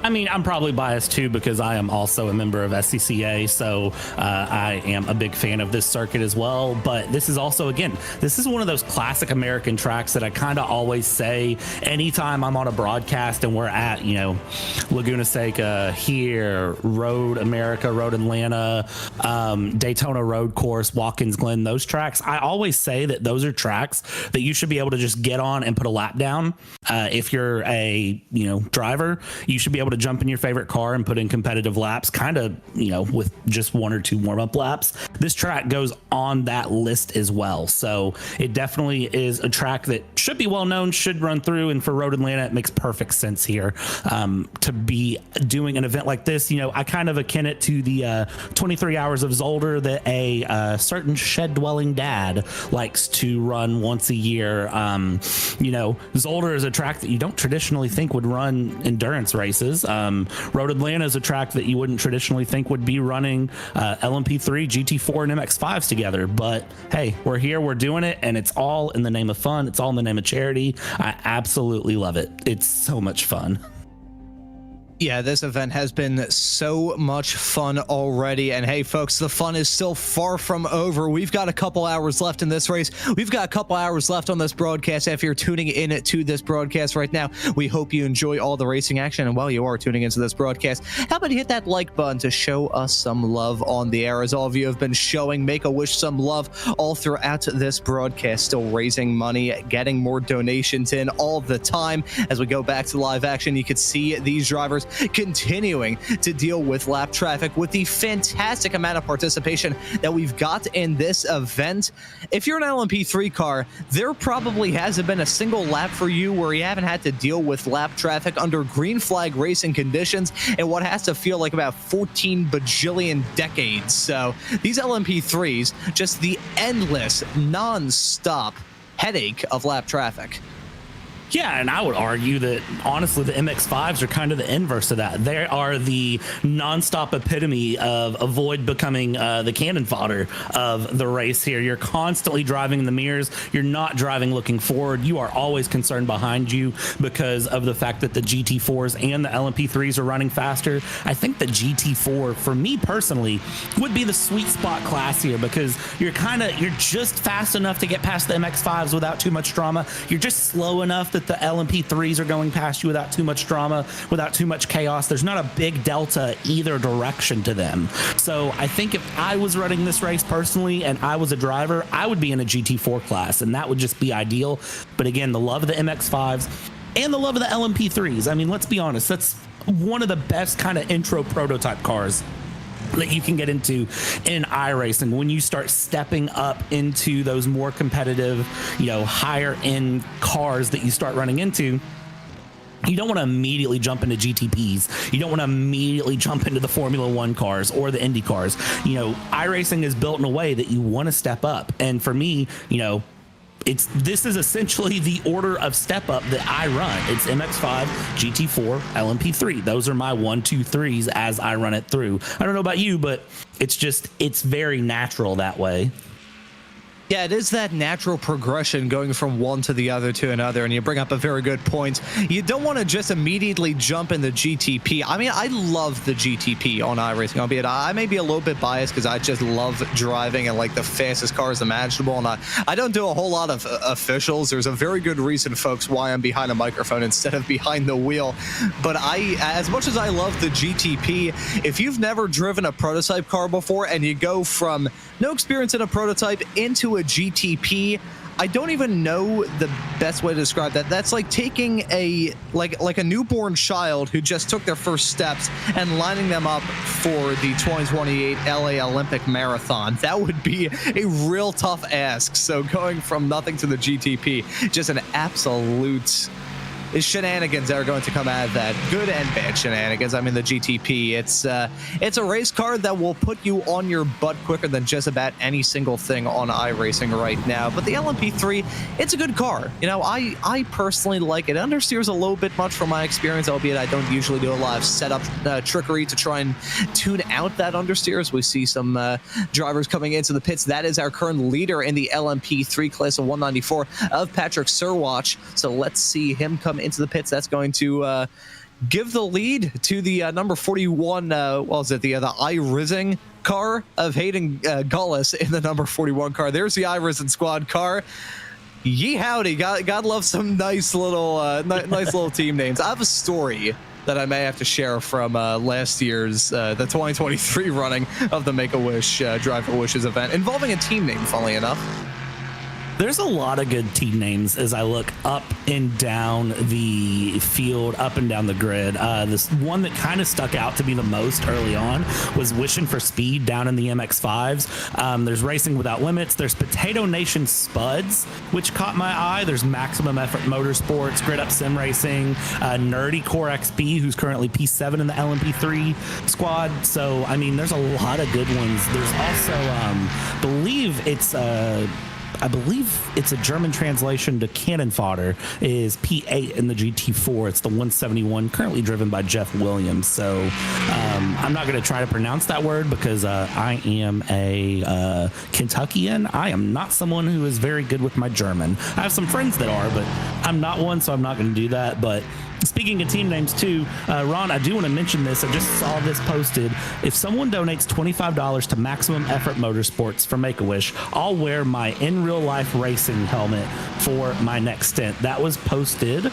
I mean, I'm probably biased too because I am also a member of SCCA, so I am a big fan of this circuit as well. But this is also, again, this is one of those classic American tracks that I kind of always say anytime I'm on a broadcast and we're at, you know, Laguna Seca, here, Road America, Road Atlanta, Daytona Road Course, Watkins Glen, those tracks. I always say that those are tracks that you should be able to just get on and put a lap down. If you're a, you know, driver, you should be able to jump in your favorite car and put in competitive laps, kind of, you know, with just 1 or 2 warm-up laps. This track goes on that list as well. So it definitely is a track that should be well known, should run through, and for Road Atlanta, it makes perfect sense here to be doing an event like this. You know, I kind of akin it to the 23 Hours of Zolder that a certain shed-dwelling dad likes to run once a year. You know, Zolder is a track that you don't traditionally think would run endurance races. Road Atlanta is a track that you wouldn't traditionally think would be running LMP3, GT4, and MX5s together. But hey, we're here, we're doing it, and it's all in the name of fun. It's all in the name of charity. I absolutely love it. It's so much fun. Yeah, this event has been so much fun already. And hey, folks, the fun is still far from over. We've got a couple hours left in this race. We've got a couple hours left on this broadcast. If you're tuning in to this broadcast right now, we hope you enjoy all the racing action. And while you are tuning into this broadcast, how about you hit that like button to show us some love on the air, as all of you have been showing Make-A-Wish some love all throughout this broadcast, still raising money, getting more donations in all the time. As we go back to live action, you can see these drivers continuing to deal with lap traffic with the fantastic amount of participation that we've got in this event. If you're an LMP3 car, there probably hasn't been a single lap for you where you haven't had to deal with lap traffic under green flag racing conditions in what has to feel like about 14 bajillion decades. So these LMP3s, just the endless, non-stop headache of lap traffic. Yeah, and I would argue that, honestly, the MX-5s are kind of the inverse of that. They are the nonstop epitome of avoid becoming the cannon fodder of the race here. You're constantly driving in the mirrors. You're not driving looking forward. You are always concerned behind you because of the fact that the GT4s and the LMP3s are running faster. I think the GT4, for me personally, would be the sweet spot class here because you're just fast enough to get past the MX-5s without too much drama. You're just slow enough that the LMP3s are going past you without too much drama, without too much chaos. There's not a big delta either direction to them. So I think if I was running this race personally and I was a driver, I would be in a GT4 class, and that would just be ideal. But again, the love of the MX-5s and the love of the LMP3s. I mean, let's be honest, that's one of the best kind of intro prototype cars that you can get into in iRacing. When you start stepping up into those more competitive, you know, higher end cars that you start running into, you don't want to immediately jump into GTPs. You don't want to immediately jump into the Formula One cars or the Indy cars. You know, iRacing is built in a way that you want to step up. And for me, you know, this is essentially the order of step up that I run. It's MX-5, GT4, LMP3. Those are my 1, 2, 3s as I run it through. I don't know about you, but it's very natural that way. Yeah, it is that natural progression going from one to the other to another, and you bring up a very good point. You don't want to just immediately jump in the GTP. I mean, I love the GTP on iRacing, albeit I may be a little bit biased because I just love driving and like the fastest cars imaginable, and I don't do a whole lot of officials. There's a very good reason, folks, why I'm behind a microphone instead of behind the wheel. But as much as I love the GTP, if you've never driven a prototype car before and you go from no experience in a prototype into a GTP, I don't even know the best way to describe that. That's like taking a a newborn child who just took their first steps and lining them up for the 2028 LA Olympic Marathon. That would be a real tough ask. So going from nothing to the GTP, just an absolute shenanigans that are going to come out of that. Good and bad shenanigans. I mean, the GTP, it's a race car that will put you on your butt quicker than just about any single thing on iRacing right now. But the LMP3, it's a good car. You know, I personally like it. It understeers a little bit much from my experience, albeit I don't usually do a lot of setup trickery to try and tune out that understeer. As we see some drivers coming into the pits. That is our current leader in the LMP3 class of 194 of Patrick Surwatch. So let's see him come into the pits. That's going to give the lead to the number 41, what was it, the iRisen car of Hayden Gullis in the number 41 car. There's the iRisen squad car. Yee howdy, God love some nice little nice little team names. I have a story that I may have to share from last year's the 2023 running of the Make-A-Wish Drive for Wishes event involving a team name, funnily enough. There's a lot of good team names as I look up and down the field, up and down the grid. This one that kind of stuck out to me the most early on was Wishing for Speed down in the MX-5s. There's Racing Without Limits. There's Potato Nation Spuds, which caught my eye. There's Maximum Effort Motorsports, Grid Up Sim Racing, Nerdy Core XP, who's currently P7 in the LMP3 squad. So, I mean, there's a lot of good ones. There's also, I believe it's a German translation to Cannon Fodder, is P8 in the GT4. It's the 171, currently driven by Jeff Williams. So I'm not going to try to pronounce that word because I am a Kentuckian. I am not someone who is very good with my German. I have some friends that are, but I'm not one, so I'm not going to do that. But speaking of team names too, Ron, I do want to mention this. I just saw this posted. If someone donates $25 to Maximum Effort Motorsports for Make-A-Wish, I'll wear my in real life racing helmet for my next stint. That was posted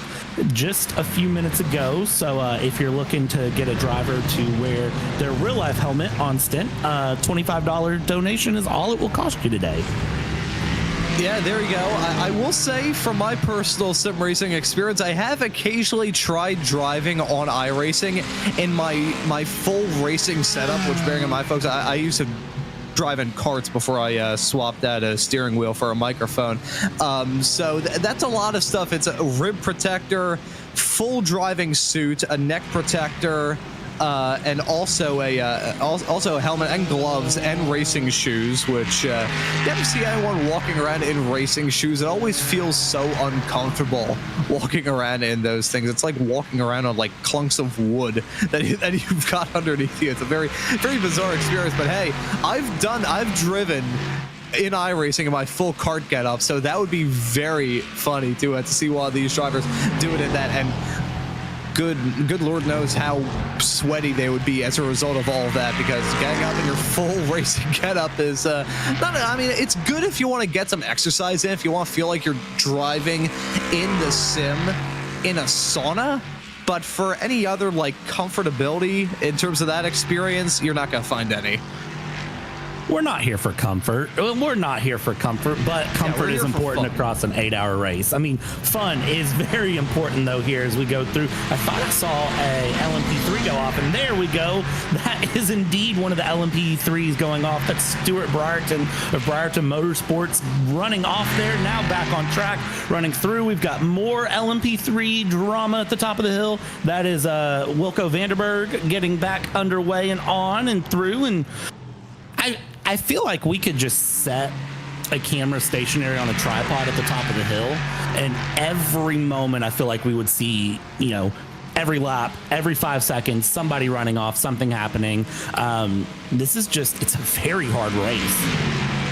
just a few minutes ago. So if you're looking to get a driver to wear their real life helmet on stint, $25 donation is all it will cost you today. Yeah, there you go. I will say from my personal sim racing experience, I have occasionally tried driving on iRacing in my full racing setup, which bearing in mind, folks, I used to drive in karts before I swapped out a steering wheel for a microphone. So that's a lot of stuff. It's a rib protector, full driving suit, a neck protector, and also a helmet and gloves and racing shoes, which you never see anyone walking around in racing shoes. It always feels so uncomfortable walking around in those things. It's like walking around on like clunks of wood that you've got underneath you. It's a very, very bizarre experience. But hey, I've driven in iRacing in my full kart getup, so that would be very funny to see one of these drivers do it in that. And good Lord knows how sweaty they would be as a result of all of that, because getting up in your full racing getup is it's good if you want to get some exercise in, if you want to feel like you're driving in the sim in a sauna. But for any other like comfortability in terms of that experience, you're not going to find any. We're not here for comfort. We're not here for comfort, but comfort is important across an 8-hour race. I mean, fun is very important, though, here as we go through. I thought I saw a LMP3 go off, and there we go. That is indeed one of the LMP3s going off. That's Stuart Brierton of Brierton Motorsports running off there, now back on track, running through. We've got more LMP3 drama at the top of the hill. That is Wilco Vanderberg getting back underway and on and through, and I feel like we could just set a camera stationary on a tripod at the top of the hill, and every moment I feel like we would see, every lap, every 5 seconds, somebody running off, something happening. This is it's a very hard race.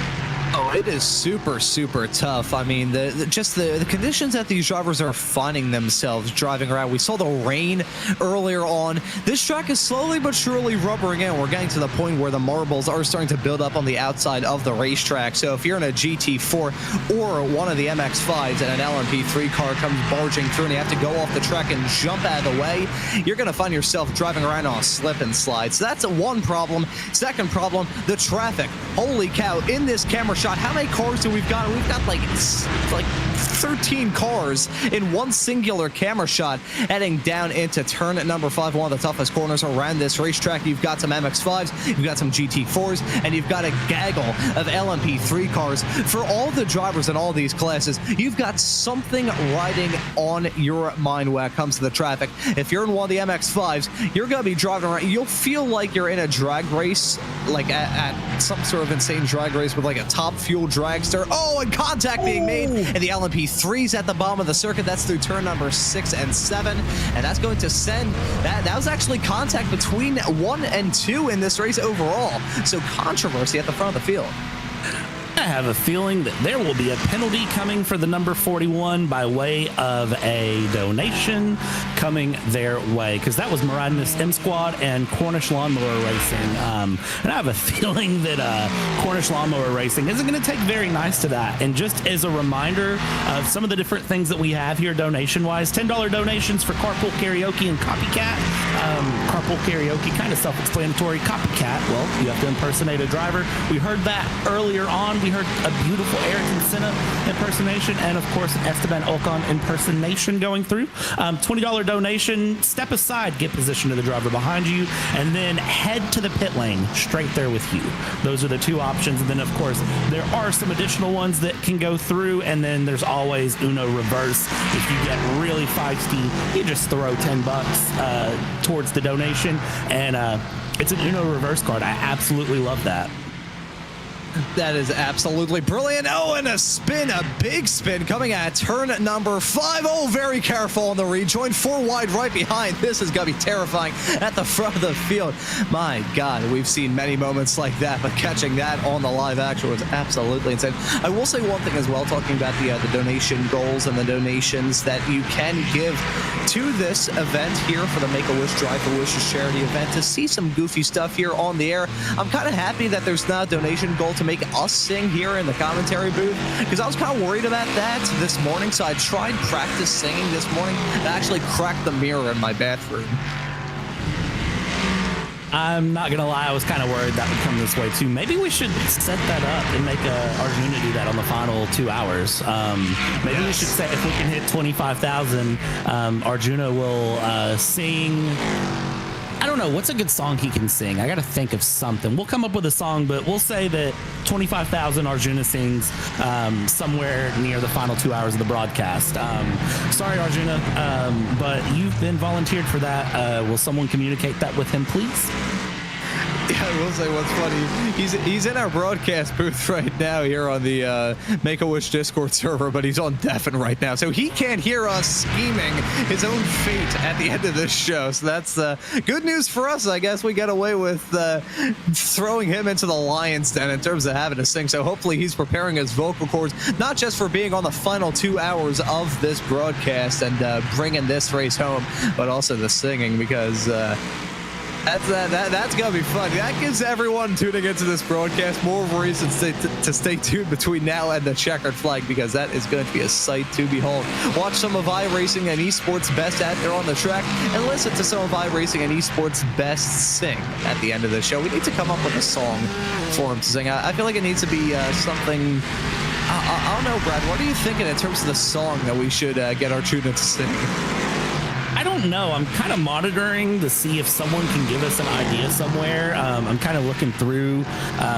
Oh, it is super, super tough. I mean, the conditions that these drivers are finding themselves driving around. We saw the rain earlier on. This track is slowly but surely rubbering in. We're getting to the point where the marbles are starting to build up on the outside of the racetrack. So if you're in a GT4 or one of the MX-5s and an LMP3 car comes barging through and you have to go off the track and jump out of the way, you're going to find yourself driving around on a slip and slide. So that's one problem. Second problem, the traffic. Holy cow, in this camera shot, how many cars do we've got? We've got like 13 cars in one singular camera shot heading down into turn number 5, one of the toughest corners around this racetrack. You've got some MX-5s, you've got some GT4s, and you've got a gaggle of LMP3 cars. For all the drivers in all these classes, you've got something riding on your mind when it comes to the traffic. If you're in one of the MX-5s, you're going to be driving around. You'll feel like you're in a drag race, like at some sort of insane drag race with like a top fuel dragster. Oh, and contact being made, and the LMP3's at the bottom of the circuit. That's through turn number 6 and 7, and that's going to send that was actually contact between 1 and 2 in this race overall. So controversy at the front of the field. have a feeling that there will be a penalty coming for the number 41 by way of a donation coming their way, because that was Maridinus M Squad and Cornish Lawnmower Racing. And I have a feeling that Cornish Lawnmower Racing isn't going to take very nice to that. And just as a reminder of some of the different things that we have here donation-wise, $10 donations for Carpool Karaoke and Copycat. Carpool Karaoke, kind of self-explanatory. Copycat, well, you have to impersonate a driver. We heard that earlier on. We heard a beautiful Ayrton Senna impersonation and, of course, an Esteban Ocon impersonation going through. $20 donation, step aside, get position to the driver behind you, and then head to the pit lane, straight there with you. Those are the two options. And then, of course, there are some additional ones that can go through, and then there's always Uno Reverse. If you get really feisty, you just throw $10 towards the donation, and it's an Uno Reverse card. I absolutely love that. That is absolutely brilliant. Oh, and a spin, a big spin coming at turn number 5. Oh, very careful on the rejoin. 4 wide right behind. This is going to be terrifying at the front of the field. My God, we've seen many moments like that, but catching that on the live action was absolutely insane. I will say one thing as well, talking about the donation goals and the donations that you can give to this event here for the Make-A-Wish Drive for Wishes charity event. To see some goofy stuff here on the air, I'm kind of happy that there's not a donation goal to make us sing here in the commentary booth, because I was kind of worried about that this morning, so I tried practice singing this morning and actually cracked the mirror in my bathroom. I'm not gonna lie, I was kind of worried that would come this way too. Maybe we should set that up and make Arjuna do that on the final 2 hours. Maybe we should say if we can hit 25,000, Arjuna will sing. I don't know, what's a good song he can sing? I gotta think of something. We'll come up with a song, but we'll say that 25,000 Arjuna sings somewhere near the final 2 hours of the broadcast. Sorry, Arjuna, but you've been volunteered for that. Will someone communicate that with him, please? Yeah, I will say what's funny. He's in our broadcast booth right now here on the Make-A-Wish Discord server, but he's on deafen right now, so he can't hear us scheming his own fate at the end of this show. So that's good news for us, I guess. We got away with throwing him into the lion's den in terms of having to sing. So hopefully he's preparing his vocal cords, not just for being on the final 2 hours of this broadcast and bringing this race home, but also the singing, because that's gonna be fun. That gives everyone tuning into this broadcast more of a reason to stay tuned between now and the checkered flag, because that is going to be a sight to behold. Watch some of iRacing and Esports Best out there on the track, and listen to some of iRacing and Esports Best sing at the end of the show. We need to come up with a song for him to sing. I feel like it needs to be something. I don't know, Brad. What are you thinking in terms of the song that we should get Arjuna to sing? I don't know. I'm kind of monitoring to see if someone can give us an idea somewhere. I'm kind of looking through,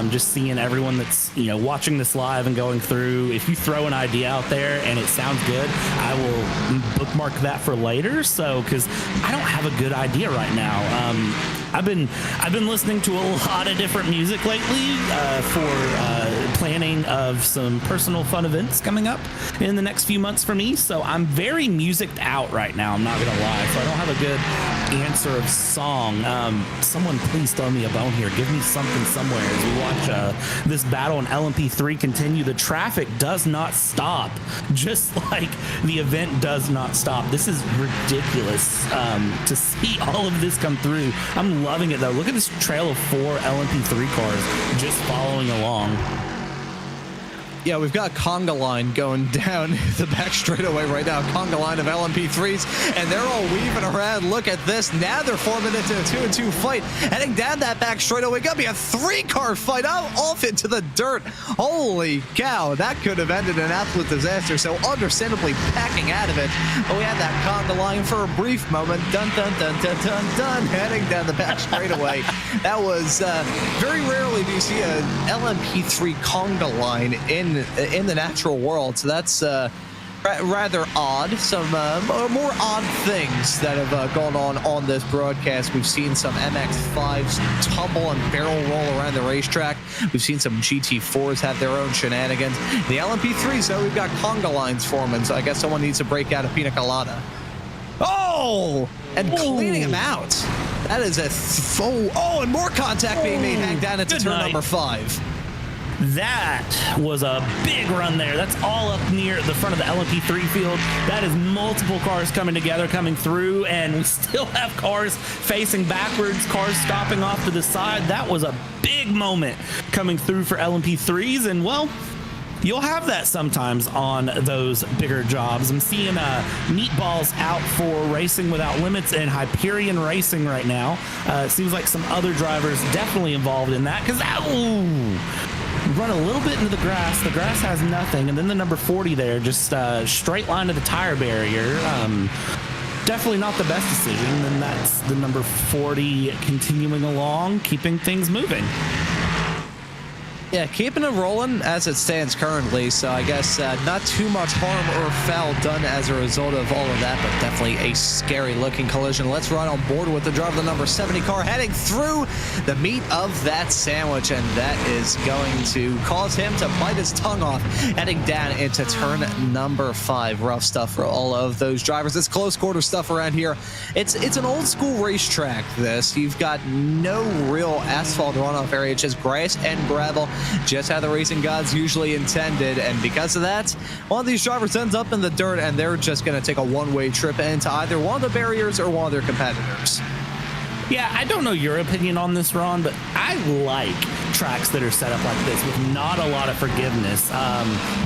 just seeing everyone that's watching this live and going through. If you throw an idea out there and it sounds good, I will bookmark that for later. So, because I don't have a good idea right now. I've been listening to a lot of different music lately for planning of some personal fun events coming up in the next few months for me. So I'm very musiced out right now. I'm not gonna lie. So I don't have a good answer of song. Someone please throw me a bone here. Give me something somewhere as we watch this battle in LMP3 continue. The traffic does not stop, just like the event does not stop. This is ridiculous to see all of this come through. I'm loving it though. Look at this trail of 4 LMP3 cars just following along. Yeah, we've got Conga line going down the back straightaway right now. Conga line of LMP3s, and they're all weaving around. Look at this. Now they're forming into a 2-2 fight. Heading down that back straightaway. Gonna be a 3-car fight off into the dirt. Holy cow, that could have ended in absolute disaster. So understandably packing out of it. But we had that Conga line for a brief moment. Dun, dun, dun, dun, dun, dun. Heading down the back straightaway. That was very rarely do you see a LMP3 Conga line in the natural world, so that's rather odd. Some more odd things that have gone on this broadcast. We've seen some MX-5s tumble and barrel roll around the racetrack. We've seen some GT4s have their own shenanigans. The LMP3s, though, we've got Conga lines forming, so I guess someone needs to break out a pina colada. Oh! And cleaning him out. That is a and more contact being made. Hang down into turn number 5. That was a big run there. That's all up near the front of the LMP3 field. That is multiple cars coming together, coming through, and we still have cars facing backwards, cars stopping off to the side. That was a big moment coming through for LMP3s, and well, you'll have that sometimes on those bigger jobs. I'm seeing Meatballs out for Racing Without Limits and Hyperion Racing right now. It seems like some other drivers definitely involved in that, because run a little bit into the grass. The grass has nothing, and then the number 40 there, just straight line to the tire barrier. Definitely not the best decision. And that's the number 40 continuing along, keeping things moving. Yeah, keeping it rolling as it stands currently, so I guess not too much harm or foul done as a result of all of that, but definitely a scary-looking collision. Let's ride on board with the driver of the number 70 car heading through the meat of that sandwich, and that is going to cause him to bite his tongue off, heading down into turn number 5. Rough stuff for all of those drivers. It's close-quarter stuff around here. It's an old-school racetrack, this. You've got no real asphalt runoff area, just grass and gravel. Just how the racing gods usually intended, and because of that, one of these drivers ends up in the dirt, and they're just going to take a one-way trip into either one of the barriers or one of their competitors. Yeah, I don't know your opinion on this, Ron, but I like tracks that are set up like this with not a lot of forgiveness.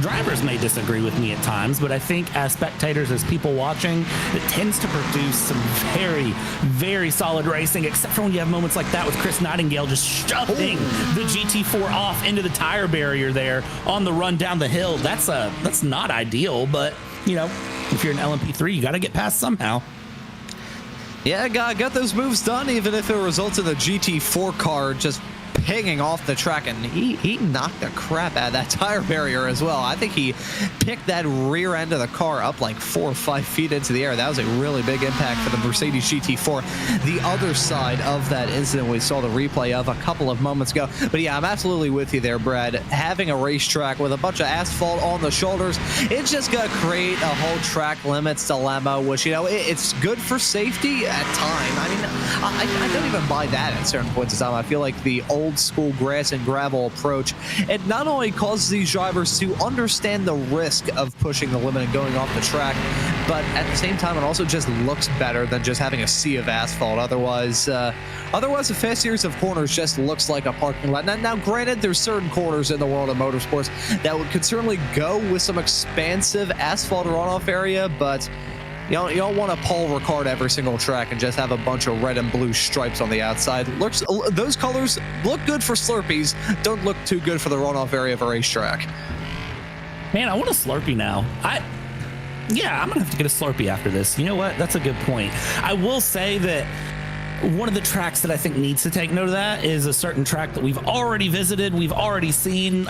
Drivers may disagree with me at times, but I think as spectators, as people watching, it tends to produce some very, very solid racing, except for when you have moments like that with Chris Nightingale just shoving the GT4 off into the tire barrier there on the run down the hill. That's not ideal, but, you know, if you're an LMP3, you got to get past somehow. Yeah, got those moves done, even if it results in the GT4 car just pinging off the track, and he knocked the crap out of that tire barrier as well. I think he picked that rear end of the car up like 4 or 5 feet into the air. That was a really big impact for the Mercedes GT4. The other side of that incident we saw the replay of a couple of moments ago. But yeah, I'm absolutely with you there, Brad. Having a racetrack with a bunch of asphalt on the shoulders, it's just going to create a whole track limits dilemma, which, you know, it's good for safety at time. I mean, I don't even buy that at certain points in time. I feel like the old school grass and gravel approach, it not only causes these drivers to understand the risk of pushing the limit and going off the track, but at the same time it also just looks better than just having a sea of asphalt. Otherwise a fast series of corners just looks like a parking lot. Now granted, there's certain corners in the world of motorsports that could certainly go with some expansive asphalt runoff area, but you don't want to Paul Ricard every single track and just have a bunch of red and blue stripes on the outside. Those colors look good for Slurpees, don't look too good for the runoff area of a racetrack. Man, I want a Slurpee now. Yeah, I'm going to have to get a Slurpee after this. You know what? That's a good point. I will say that one of the tracks that I think needs to take note of that is a certain track that we've already visited, we've already seen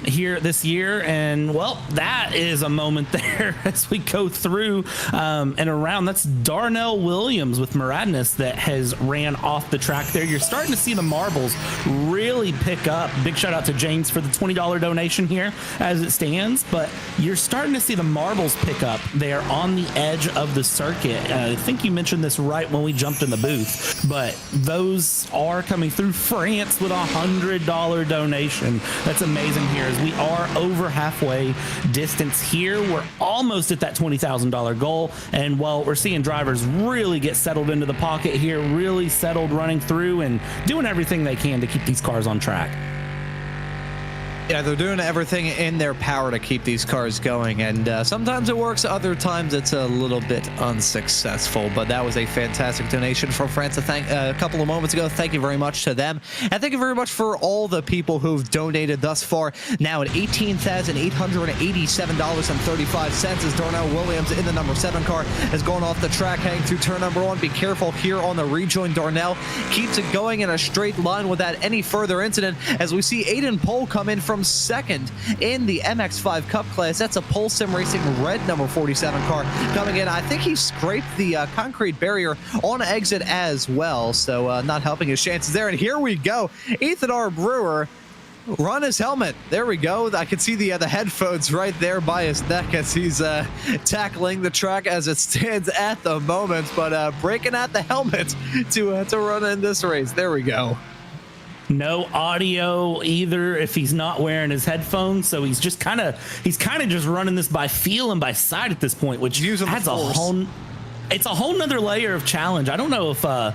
here this year, and well, that is a moment there as we go through and around. That's Darnell Williams with Muradness that has ran off the track there. You're starting to see the marbles really pick up. Big shout out to James for the $20 donation here as it stands, but you're starting to see the marbles pick up there on the edge of the circuit. I think you mentioned this right when we jumped in the booth, but those are coming through. France with $100 donation. That's amazing here as we are over halfway distance here. We're almost at that $20,000 goal, and well, we're seeing drivers really get settled into the pocket here, really settled running through and doing everything they can to keep these cars on track. Yeah, they're doing everything in their power to keep these cars going, and sometimes it works, other times it's a little bit unsuccessful, but that was a fantastic donation from France a couple of moments ago. Thank you very much to them, and thank you very much for all the people who've donated thus far. Now at $18,887.35 as Darnell Williams in the number 7 car has gone off the track heading through turn number 1. Be careful here on the rejoin. Darnell keeps it going in a straight line without any further incident as we see Aiden Pohl come in from second in the MX5 Cup class. That's a Pole Sim Racing red number 47 car coming in. I think he scraped the concrete barrier on exit as well, so not helping his chances there. And here we go. Ethan R. Brewer run his helmet. There we go. I can see the headphones right there by his neck as he's tackling the track as it stands at the moment, but breaking out the helmet to run in this race. There we go. no audio either if he's not wearing his headphones. So he's kind of just running this by feel and by sight at this point, which adds it's a whole nother layer of challenge. I don't know if I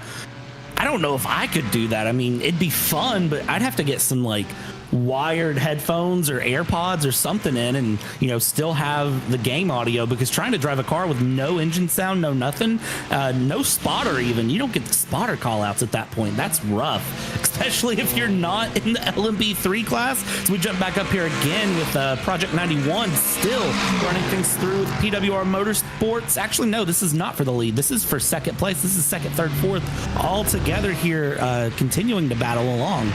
could do that. I mean, it'd be fun, but I'd have to get some like wired headphones or AirPods or something in, and still have the game audio, because trying to drive a car with no engine sound, no nothing, no spotter even, you don't get the spotter call outs at that point. That's rough, especially if you're not in the LMB3 class. So we jump back up here again with Project 91 still running things through with PWR Motorsports. Actually, no, this is not for the lead. This is for second place. This is second, third, fourth all together here, continuing to battle along.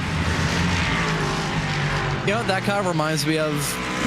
That kind of reminds me of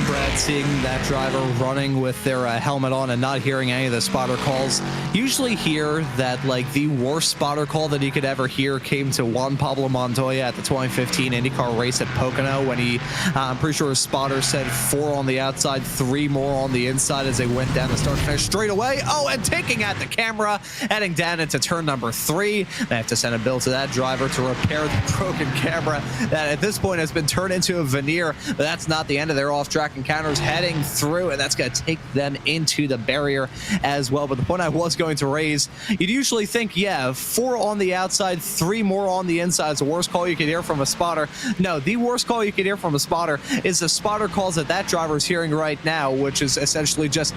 Brad seeing that driver running with their helmet on and not hearing any of the spotter calls. Usually hear that like the worst spotter call that he could ever hear came to Juan Pablo Montoya at the 2015 IndyCar race at Pocono, when I'm pretty sure his spotter said 4 on the outside, 3 more on the inside as they went down the start finish straight away. Oh, and taking at the camera, heading down into turn number 3. They have to send a bill to that driver to repair the broken camera that at this point has been turned into a veneer. But that's not the end of their off-track encounters, heading through, and that's going to take them into the barrier as well. But the point I was going to raise, you'd usually think, 4 on the outside, 3 more on the inside is the worst call you could hear from a spotter. No, the worst call you could hear from a spotter is the spotter calls that driver is hearing right now, which is essentially just...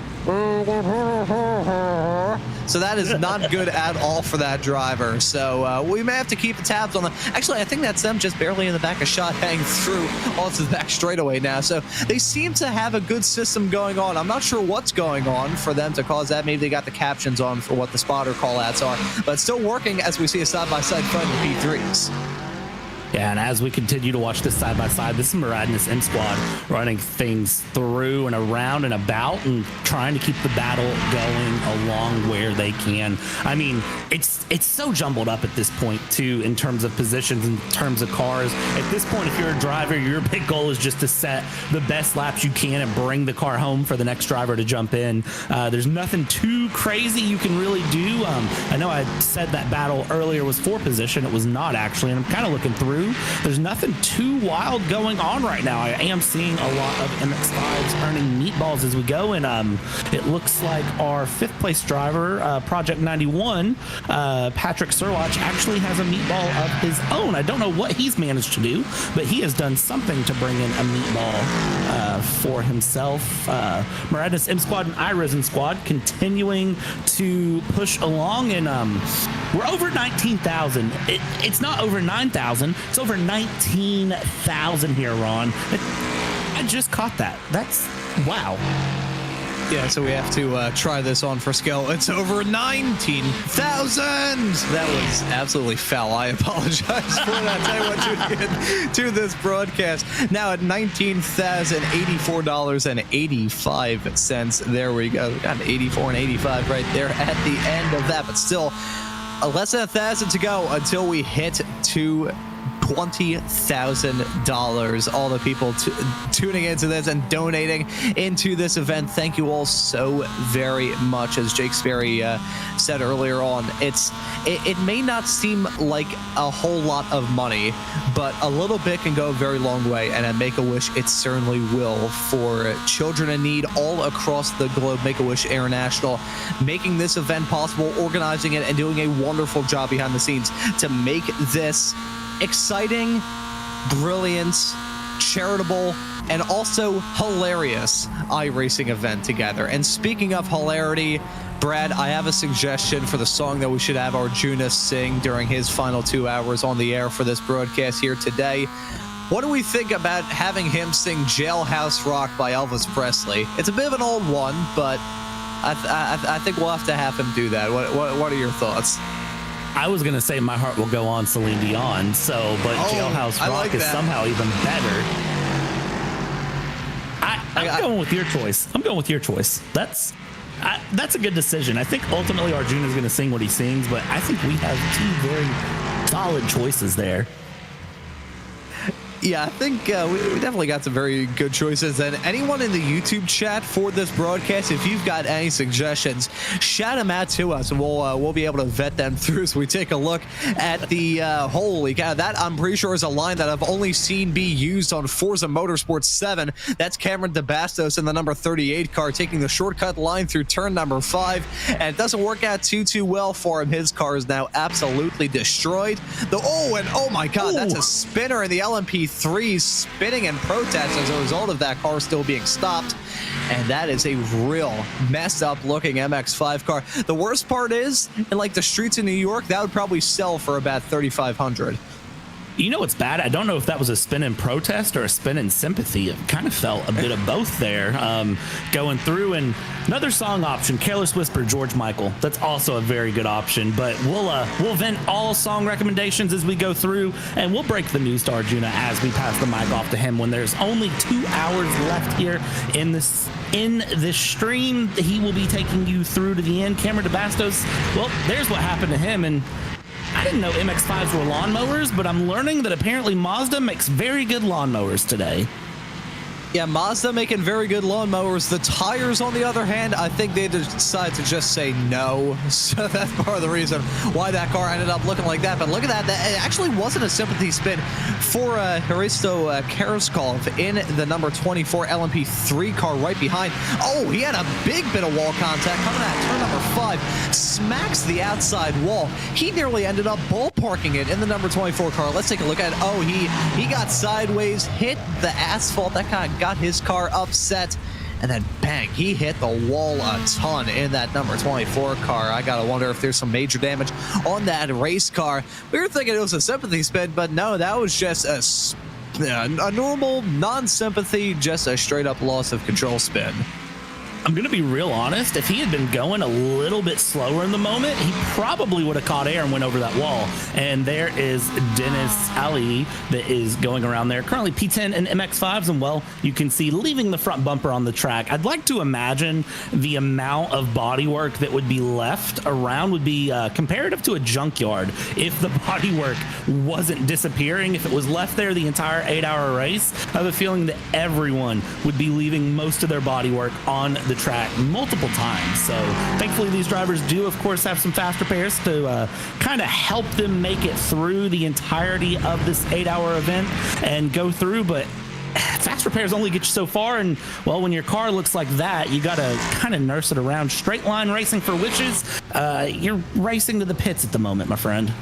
So that is not good at all for that driver. So we may have to keep the tabs on them. Actually, I think that's them just barely in the back of shot, hanging through onto the back straightaway now. So they seem to have a good system going on. I'm not sure what's going on for them to cause that. Maybe they got the captions on for what the spotter call outs are, but still working as we see a side-by-side fight in the P3s. Yeah, and as we continue to watch this side-by-side, this is Muradin's M Squad running things through and around and about and trying to keep the battle going along where they can. I mean, it's so jumbled up at this point, too, in terms of positions, in terms of cars. At this point, if you're a driver, your big goal is just to set the best laps you can and bring the car home for the next driver to jump in. There's nothing too crazy you can really do. I know I said that battle earlier was for position. It was not, actually, and I'm kind of looking through. There's nothing too wild going on right now. I am seeing a lot of MX-5s earning meatballs as we go, and it looks like our 5th place driver, Project 91, Patrick Serwatch, actually has a meatball of his own. I don't know what he's managed to do, but he has done something to bring in a meatball for himself. Muradin's M Squad and iRisen Squad continuing to push along, and we're over 19,000. It's not over 9,000. It's over 19,000 here, Ron. I just caught that. That's wow. Yeah, so we have to try this on for scale. It's over 19,000. That was absolutely foul. I apologize for that. Tell you what, tuning in to this broadcast. Now at $19,084.85. There we go. We got 84 and 85 right there at the end of that, but still less than 1,000 to go until we hit $20,000. All the people tuning into this and donating into this event, thank you all so very much. As Jake Sperry said earlier on, it may not seem like a whole lot of money, but a little bit can go a very long way, and at Make-A-Wish it certainly will, for children in need all across the globe. Make-A-Wish International making this event possible, organizing it, and doing a wonderful job behind the scenes to make this exciting, brilliant, charitable, and also hilarious iRacing event together. And speaking of hilarity, Brad, I have a suggestion for the song that we should have Arjuna sing during his final 2 hours on the air for this broadcast here today. What do we think about having him sing Jailhouse Rock by Elvis Presley? It's a bit of an old one, but I think we'll have to have him do that. What are your thoughts? I was going to say My Heart Will Go On, Celine Dion, but Jailhouse Rock is somehow even better. I'm going with your choice. That's a good decision. I think ultimately Arjuna is going to sing what he sings, but I think we have 2 very solid choices there. Yeah, I think we definitely got some very good choices. And anyone in the YouTube chat for this broadcast, if you've got any suggestions, shout them out to us, and we'll be able to vet them through as we take a look at the holy cow. That I'm pretty sure is a line that I've only seen be used on Forza Motorsport 7. That's Cameron DeBastos in the number 38 car taking the shortcut line through turn number 5, and it doesn't work out too well for him. His car is now absolutely destroyed. Oh my God, that's a spinner in the LMP3 spinning in protest as a result of that car still being stopped. And that is a real messed up looking MX-5 car. The worst part is, in like the streets of New York, that would probably sell for about $3,500. You know what's bad? I don't know if that was a spin in protest or a spin in sympathy. It kind of felt a bit of both there going through. And another song option, Careless Whisper, George Michael. That's also a very good option. But we'll vent all song recommendations as we go through, and we'll break the news to Arjuna as we pass the mic off to him when there's only 2 hours left here in this stream. He will be taking you through to the end. Cameron DeBastos, well, there's what happened to him. And I didn't know MX-5s were lawnmowers, but I'm learning that apparently Mazda makes very good lawnmowers today. Yeah, Mazda making very good lawnmowers. The tires, on the other hand, I think they decided to just say no. So that's part of the reason why that car ended up looking like that. But look at that. It actually wasn't a sympathy spin for Hristo Karskov in the number 24 LMP3 car right behind. Oh, he had a big bit of wall contact coming at turn number 5. Smacks the outside wall. He nearly ended up ballparking it in the number 24 car. Let's take a look at it. Oh, he got sideways, hit the asphalt. That kind of got his car upset, and then bang, he hit the wall a ton in that number 24 car. I gotta wonder if there's some major damage on that race car. We were thinking it was a sympathy spin, but no, that was just a normal non-sympathy, just a straight up loss of control spin. I'm going to be real honest. If he had been going a little bit slower in the moment, he probably would have caught air and went over that wall. And there is Dennis Ali that is going around there. Currently P10 and MX-5s, and well, you can see leaving the front bumper on the track. I'd like to imagine the amount of bodywork that would be left around would be comparative to a junkyard if the bodywork wasn't disappearing, if it was left there the entire 8-hour race. I have a feeling that everyone would be leaving most of their bodywork on the track multiple times. So thankfully these drivers do of course have some fast repairs to kind of help them make it through the entirety of this 8-hour event and go through, but fast repairs only get you so far. And well, when your car looks like that, you gotta kind of nurse it around. Straight line racing for wishes. You're racing to the pits at the moment, my friend.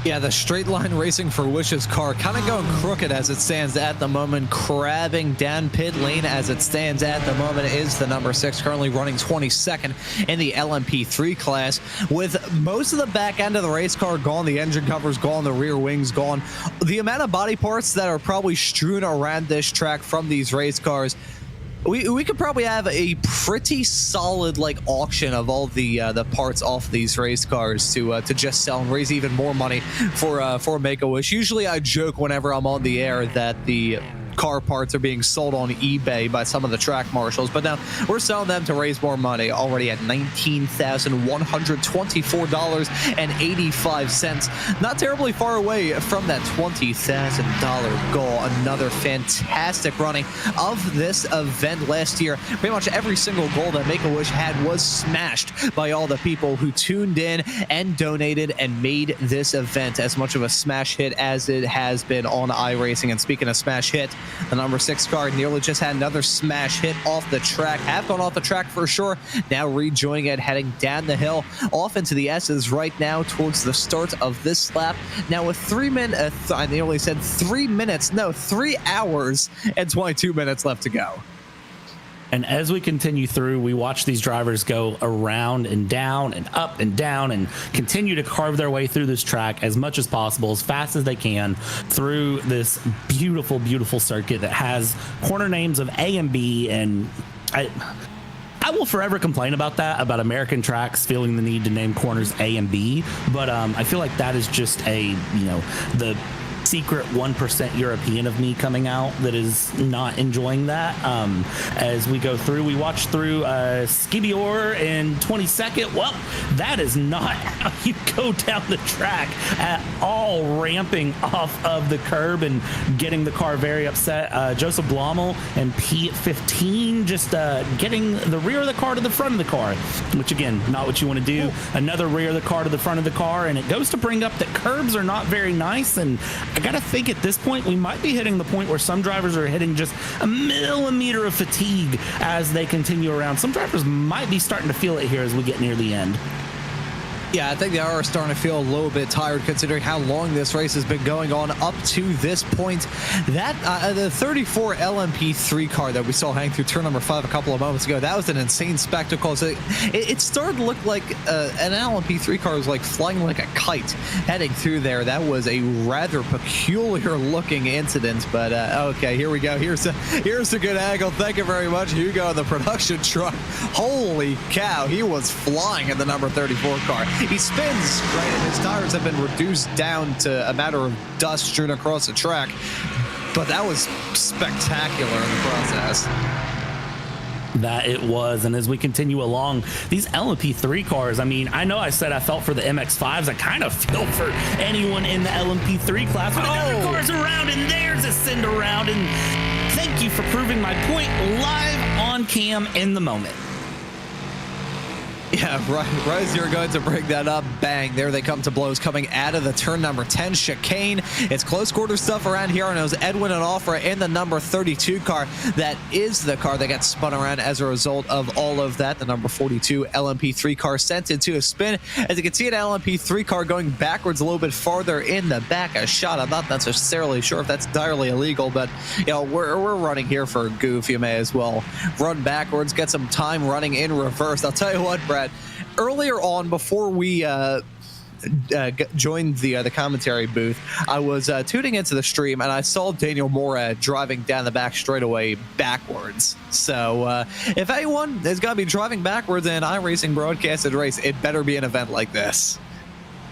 Yeah, the straight line racing for Wish's car kind of going crooked as it stands at the moment. Crabbing down pit lane as it stands at the moment is the number 6, currently running 22nd in the LMP3 class. With most of the back end of the race car gone, the engine covers gone, the rear wings gone. The amount of body parts that are probably strewn around this track from these race cars, we could probably have a pretty solid like auction of all the parts off these race cars to just sell and raise even more money for Make-A-Wish. Usually I joke whenever I'm on the air that the car parts are being sold on eBay by some of the track marshals, but now we're selling them to raise more money, already at $19,124.85. Not terribly far away from that $20,000 goal. Another fantastic running of this event last year. Pretty much every single goal that Make-A-Wish had was smashed by all the people who tuned in and donated and made this event as much of a smash hit as it has been on iRacing. And speaking of smash hit, the number 6 car nearly just had another smash hit off the track. Have gone off the track for sure. Now rejoining it, heading down the hill, off into the S's right now towards the start of this lap. Now with 3 minutes, I nearly said 3 minutes, no, 3 hours and 22 minutes left to go. And as we continue through, we watch these drivers go around and down and up and down and continue to carve their way through this track as much as possible, as fast as they can, through this beautiful, beautiful circuit that has corner names of A and B. And I will forever complain about that, about American tracks feeling the need to name corners A and B. But I feel like that is just the secret 1% European of me coming out that is not enjoying that. As we go through, we watch through Skibior in 22nd. Well, that is not how you go down the track at all, ramping off of the curb and getting the car very upset. Joseph Blommel and P15 just getting the rear of the car to the front of the car, which again, not what you want to do. Another rear of the car to the front of the car, and it goes to bring up that curbs are not very nice. And I gotta think at this point we might be hitting the point where some drivers are hitting just a millimeter of fatigue as they continue around. Some drivers might be starting to feel it here as we get near the end. Yeah, I think they are starting to feel a little bit tired considering how long this race has been going on up to this point. That the 34 LMP3 car that we saw hang through turn number 5 a couple of moments ago, that was an insane spectacle. So it started to look like an LMP3 car was like flying like a kite heading through there. That was a rather peculiar looking incident, but okay, here we go. Here's a good angle. Thank you very much, Hugo, the production truck. Holy cow, he was flying in the number 34 car. He spins, right, and his tires have been reduced down to a matter of dust strewn across the track. But that was spectacular in the process. That it was. And as we continue along, these LMP3 cars, I mean, I know I said I felt for the MX-5s. I kind of feel for anyone in the LMP3 class. But another car's around, and there's a send around. And thank you for proving my point live on cam in the moment. Yeah, right as you're going to bring that up, bang, there they come to blows coming out of the turn number 10 chicane. It's close quarter stuff around here, and it was Edwin and Offra in the number 32 car. That is the car that got spun around as a result of all of that. The number 42 LMP3 car sent into a spin. As you can see, an LMP3 car going backwards a little bit farther in the back. A shot, I'm not necessarily sure if that's entirely illegal, but you know, we're running here for a goof. You may as well run backwards, get some time running in reverse. I'll tell you what, Brad, earlier on, before we joined the commentary booth, I was tuning into the stream and I saw Daniel Morad driving down the back straightaway backwards. So if anyone is going to be driving backwards in an iRacing broadcasted race, it better be an event like this.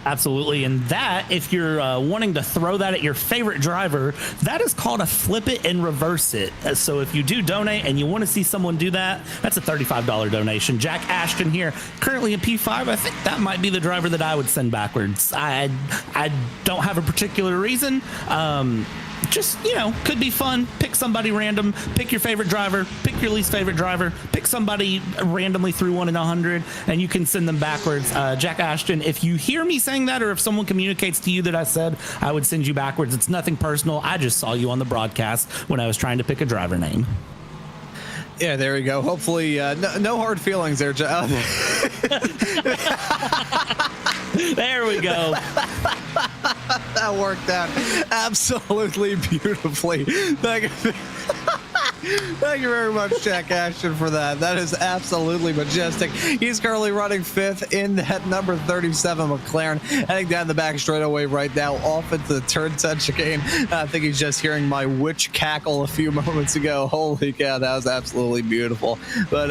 Absolutely. And that, if you're wanting to throw that at your favorite driver, that is called a flip it and reverse it. So if you do donate and you want to see someone do that, that's a $35 donation. Jack Ashton here, currently in P5. I think that might be the driver that I would send backwards. I don't have a particular reason. Just, you know, could be fun. Pick somebody random. Pick your favorite driver. Pick your least favorite driver. Pick somebody randomly through 1 in 100, and you can send them backwards. Jack Ashton, if you hear me saying that, or if someone communicates to you that I said I would send you backwards, it's nothing personal. I just saw you on the broadcast when I was trying to pick a driver name. Yeah, there we go. Hopefully, no hard feelings there, Jack. There we go. That worked out absolutely beautifully. Thank you very much, Jack Ashton, for that. That is absolutely majestic. He's currently running 5th in that number 37 McLaren, heading down the back straightaway right now, off into the turn 10 chicane. I think he's just hearing my witch cackle a few moments ago. Holy cow, that was absolutely beautiful. But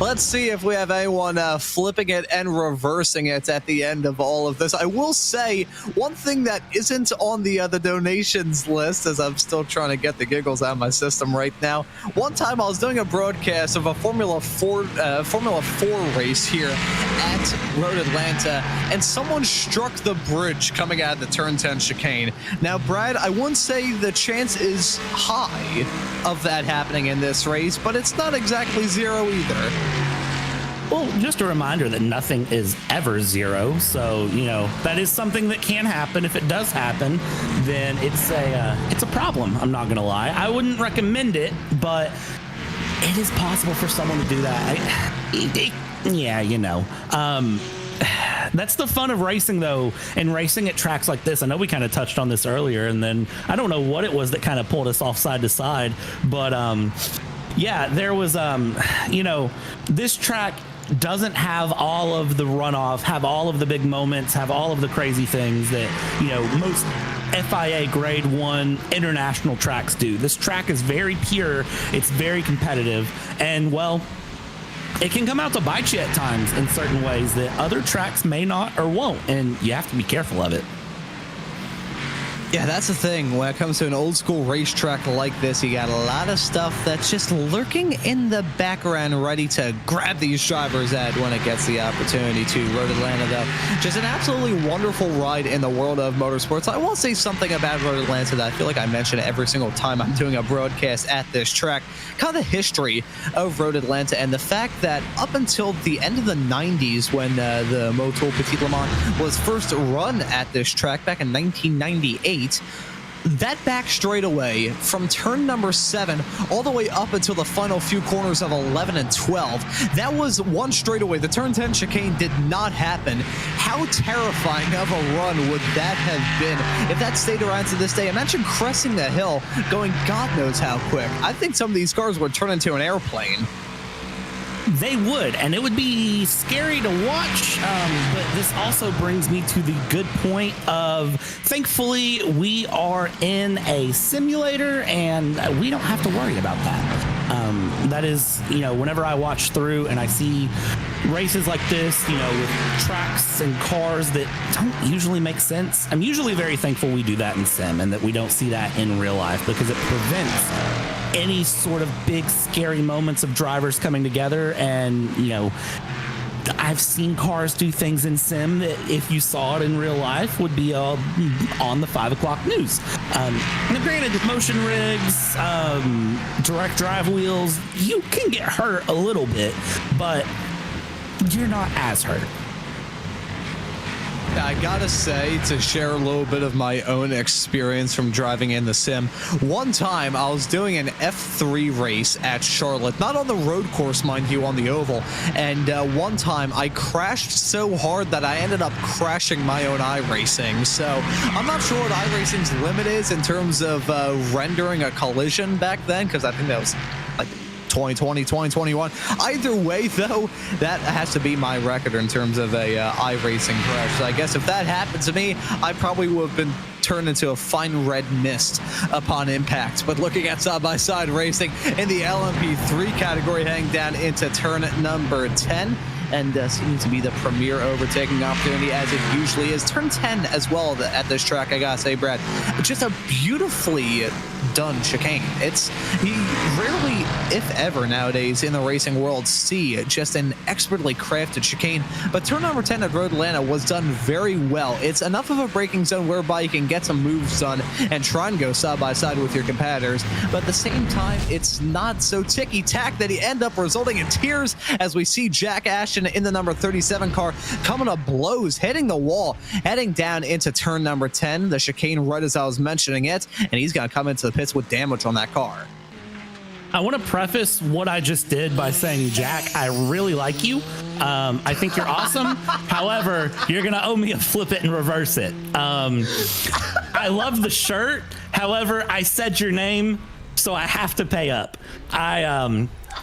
let's see if we have anyone flipping it and reversing it at the end of all of this. I will say one thing that isn't on the donations list, as I'm still trying to get the giggles out of my system right now. One time I was doing a broadcast of a Formula 4 race here at Road Atlanta, and someone struck the bridge coming out of the turn 10 chicane. Now, Brad, I wouldn't say the chance is high of that happening in this race, but it's not exactly zero either. Well, just a reminder that nothing is ever zero. So, you know, that is something that can happen. If it does happen, then it's a problem. I'm not going to lie. I wouldn't recommend it, but it is possible for someone to do that. Yeah, you know. That's the fun of racing, though, and racing at tracks like this. I know we kind of touched on this earlier, and then I don't know what it was that kind of pulled us off side to side, but yeah, there was, you know, this track doesn't have all of the runoff, have all of the big moments, have all of the crazy things that, you know, most FIA grade 1 international tracks do. This track is very pure, it's very competitive, and well, it can come out to bite you at times in certain ways that other tracks may not or won't, and you have to be careful of it. Yeah, that's the thing. When it comes to an old school racetrack like this, you got a lot of stuff that's just lurking in the background, ready to grab these drivers at when it gets the opportunity to. Road Atlanta, though, just an absolutely wonderful ride in the world of motorsports. I will say something about Road Atlanta that I feel like I mention every single time I'm doing a broadcast at this track. Kind of the history of Road Atlanta and the fact that up until the end of the 90s, when the Motul Petit Le Mans was first run at this track back in 1998, that back straightaway from turn number 7 all the way up until the final few corners of 11 and 12, that was one straightaway. The turn 10 chicane did not happen. How terrifying of a run would that have been if that stayed around to this day? Imagine cresting the hill going God knows how quick. I think some of these cars would turn into an airplane. They would, and it would be scary to watch, but this also brings me to the good point of, thankfully, we are in a simulator, and we don't have to worry about that. That is, whenever I watch through and I see races like this, with tracks and cars that don't usually make sense, I'm usually very thankful we do that in sim and that we don't see that in real life, because it prevents any sort of big scary moments of drivers coming together. And I've seen cars do things in sim that if you saw it in real life would be on the 5 o'clock news. Now granted, motion rigs, direct drive wheels, you can get hurt a little bit, but you're not as hurt. I gotta say, to share a little bit of my own experience from driving in the sim, one time I was doing an F3 race at Charlotte, not on the road course, mind you, on the oval, and one time I crashed so hard that I ended up crashing my own iRacing. So I'm not sure what iRacing's limit is in terms of rendering a collision back then, because I think that was like 2020, 2021. Either way, though, that has to be my record in terms of a iRacing crash. So I guess if that happened to me, I probably would have been turned into a fine red mist upon impact. But looking at side-by-side racing in the LMP3 category, heading down into turn number 10, and seeming to be the premier overtaking opportunity, as it usually is. Turn 10 as well at this track, I gotta say, Brad. Just a beautifully done chicane. You rarely, if ever nowadays in the racing world, see just an expertly crafted chicane, but turn number 10 at Road Atlanta was done very well. It's enough of a braking zone whereby you can get some moves done and try and go side by side with your competitors, but at the same time, it's not so ticky-tack that you end up resulting in tears as we see Jack Ashton in the number 37 car coming to blows, hitting the wall, heading down into turn number 10, the chicane right as I was mentioning it, and he's going to come into the pits with damage on that car. I want to preface what I just did by saying, Jack, I really like you. I think you're awesome. However, you're going to owe me a flip it and reverse it. I love the shirt. However, I said your name, so I have to pay up.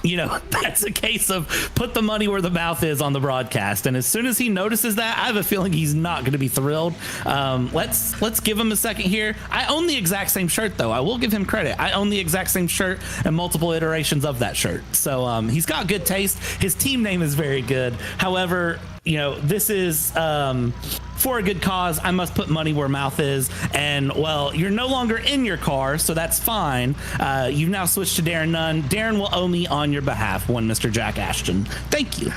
That's a case of put the money where the mouth is on the broadcast. And as soon as he notices that, I have a feeling he's not going to be thrilled. Let's give him a second here. I own the exact same shirt, though. I will give him credit. I own the exact same shirt and multiple iterations of that shirt. So he's got good taste. His team name is very good. However, this is for a good cause. I must put money where mouth is. And, well, you're no longer in your car, so that's fine. You've now switched to Darren Nunn. Darren will owe me on your behalf, one Mr. Jack Ashton. Thank you.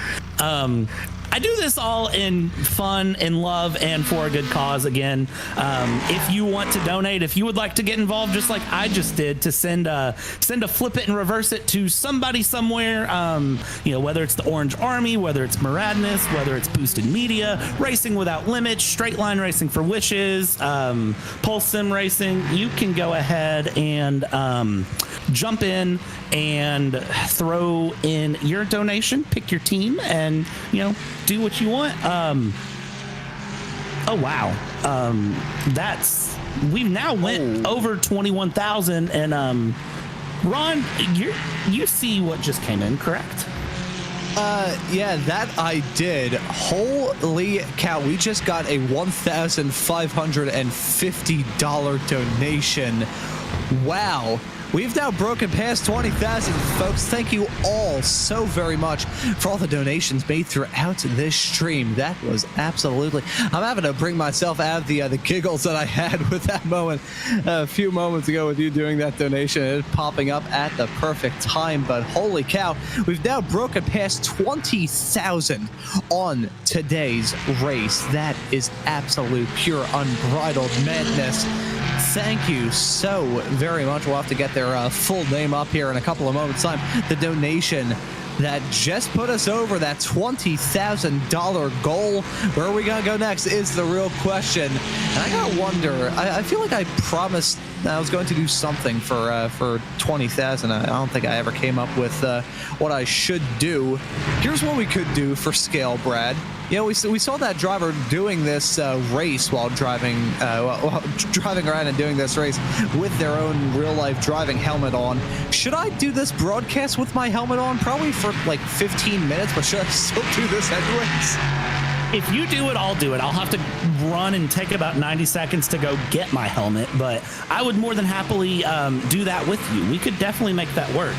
I do this all in fun, in love, and for a good cause. Again, if you want to donate, if you would like to get involved, just like I just did, to send a flip it and reverse it to somebody somewhere, whether it's the Orange Army, whether it's Maradness, whether it's Boosted Media, Racing Without Limits, Straight Line Racing for Wishes, Pulse Sim Racing, you can go ahead and jump in and throw in your donation, pick your team, and do what you want. Oh wow, we've now went over 21,000, and Ron, you see what just came in, correct? Yeah, that I did. Holy cow, we just got a $1,550 donation. Wow. We've now broken past 20,000, folks. Thank you all so very much for all the donations made throughout this stream. That was absolutely... I'm having to bring myself out of the giggles that I had with that moment a few moments ago with you doing that donation and it popping up at the perfect time. But holy cow, we've now broken past 20,000 on today's race. That is absolute, pure, unbridled madness. Thank you so very much. We'll have to get their full name up here in a couple of moments' time. The donation that just put us over that $20,000 goal. Where are we going to go next is the real question. And I got to wonder, I feel like I promised I was going to do something for 20,000. I don't think I ever came up with what I should do. Here's what we could do for scale, Brad. You know, we saw that driver doing this race while driving around and doing this race with their own real-life driving helmet on. Should I do this broadcast with my helmet on? Probably for like 15 minutes, but should I still do this anyways? If you do it, I'll do it. I'll have to run and take about 90 seconds to go get my helmet, but I would more than happily do that with you. We could definitely make that work.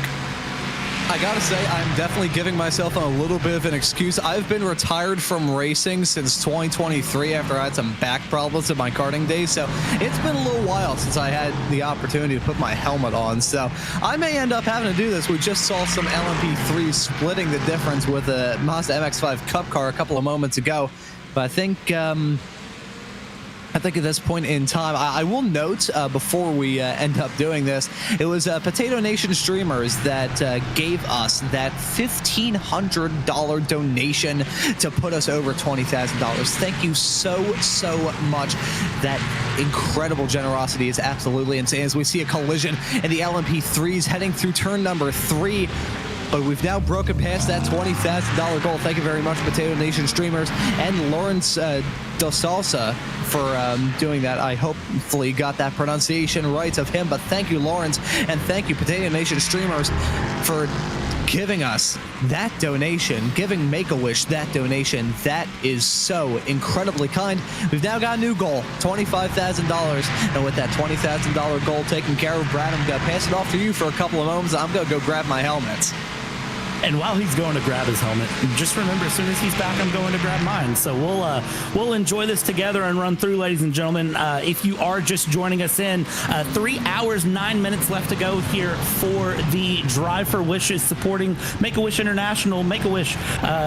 I gotta say, I'm definitely giving myself a little bit of an excuse. I've been retired from racing since 2023 after I had some back problems in my karting days, so it's been a little while since I had the opportunity to put my helmet on, so I may end up having to do this. We just saw some LMP3 splitting the difference with a Mazda MX-5 Cup car a couple of moments ago, but I think at this point in time, I will note before we end up doing this, it was Potato Nation streamers that gave us that $1,500 donation to put us over $20,000. Thank you so much. That incredible generosity is absolutely insane. As we see a collision in the LMP3s heading through turn number 3. But we've now broken past that $20,000 goal. Thank you very much, Potato Nation streamers, and Lawrence Dos Salsa for doing that. I hopefully got that pronunciation right of him, but thank you, Lawrence, and thank you, Potato Nation streamers, for giving us that donation, giving Make-A-Wish that donation. That is so incredibly kind. We've now got a new goal, $25,000. And with that $20,000 goal taken care of, Brad, I'm going to pass it off to you for a couple of moments. I'm going to go grab my helmet. And while he's going to grab his helmet, just remember, as soon as he's back, I'm going to grab mine. So we'll enjoy this together and run through, ladies and gentlemen. If you are just joining us in, 3 hours, 9 minutes left to go here for the Drive for Wishes supporting Make-A-Wish International. Make-A-Wish,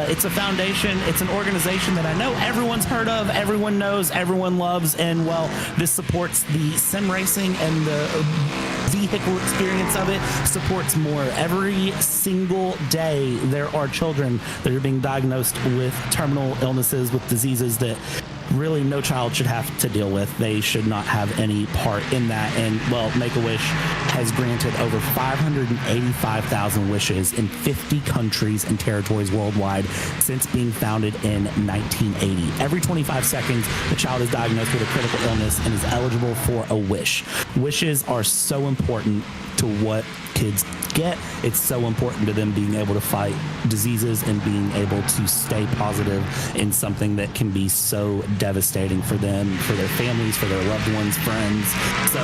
it's a foundation. It's an organization that I know everyone's heard of, everyone knows, everyone loves, and, well, this supports the sim racing and the vehicle experience of it, supports more. Every single day, there are children that are being diagnosed with terminal illnesses, with diseases that really no child should have to deal with. They should not have any part in that. And, well, Make-A-Wish has granted over 585,000 wishes in 50 countries and territories worldwide since being founded in 1980. Every 25 seconds, a child is diagnosed with a critical illness and is eligible for a wish. Wishes are so important to what kids get. It's so important to them being able to fight diseases and being able to stay positive in something that can be so devastating for them, for their families, for their loved ones, friends. So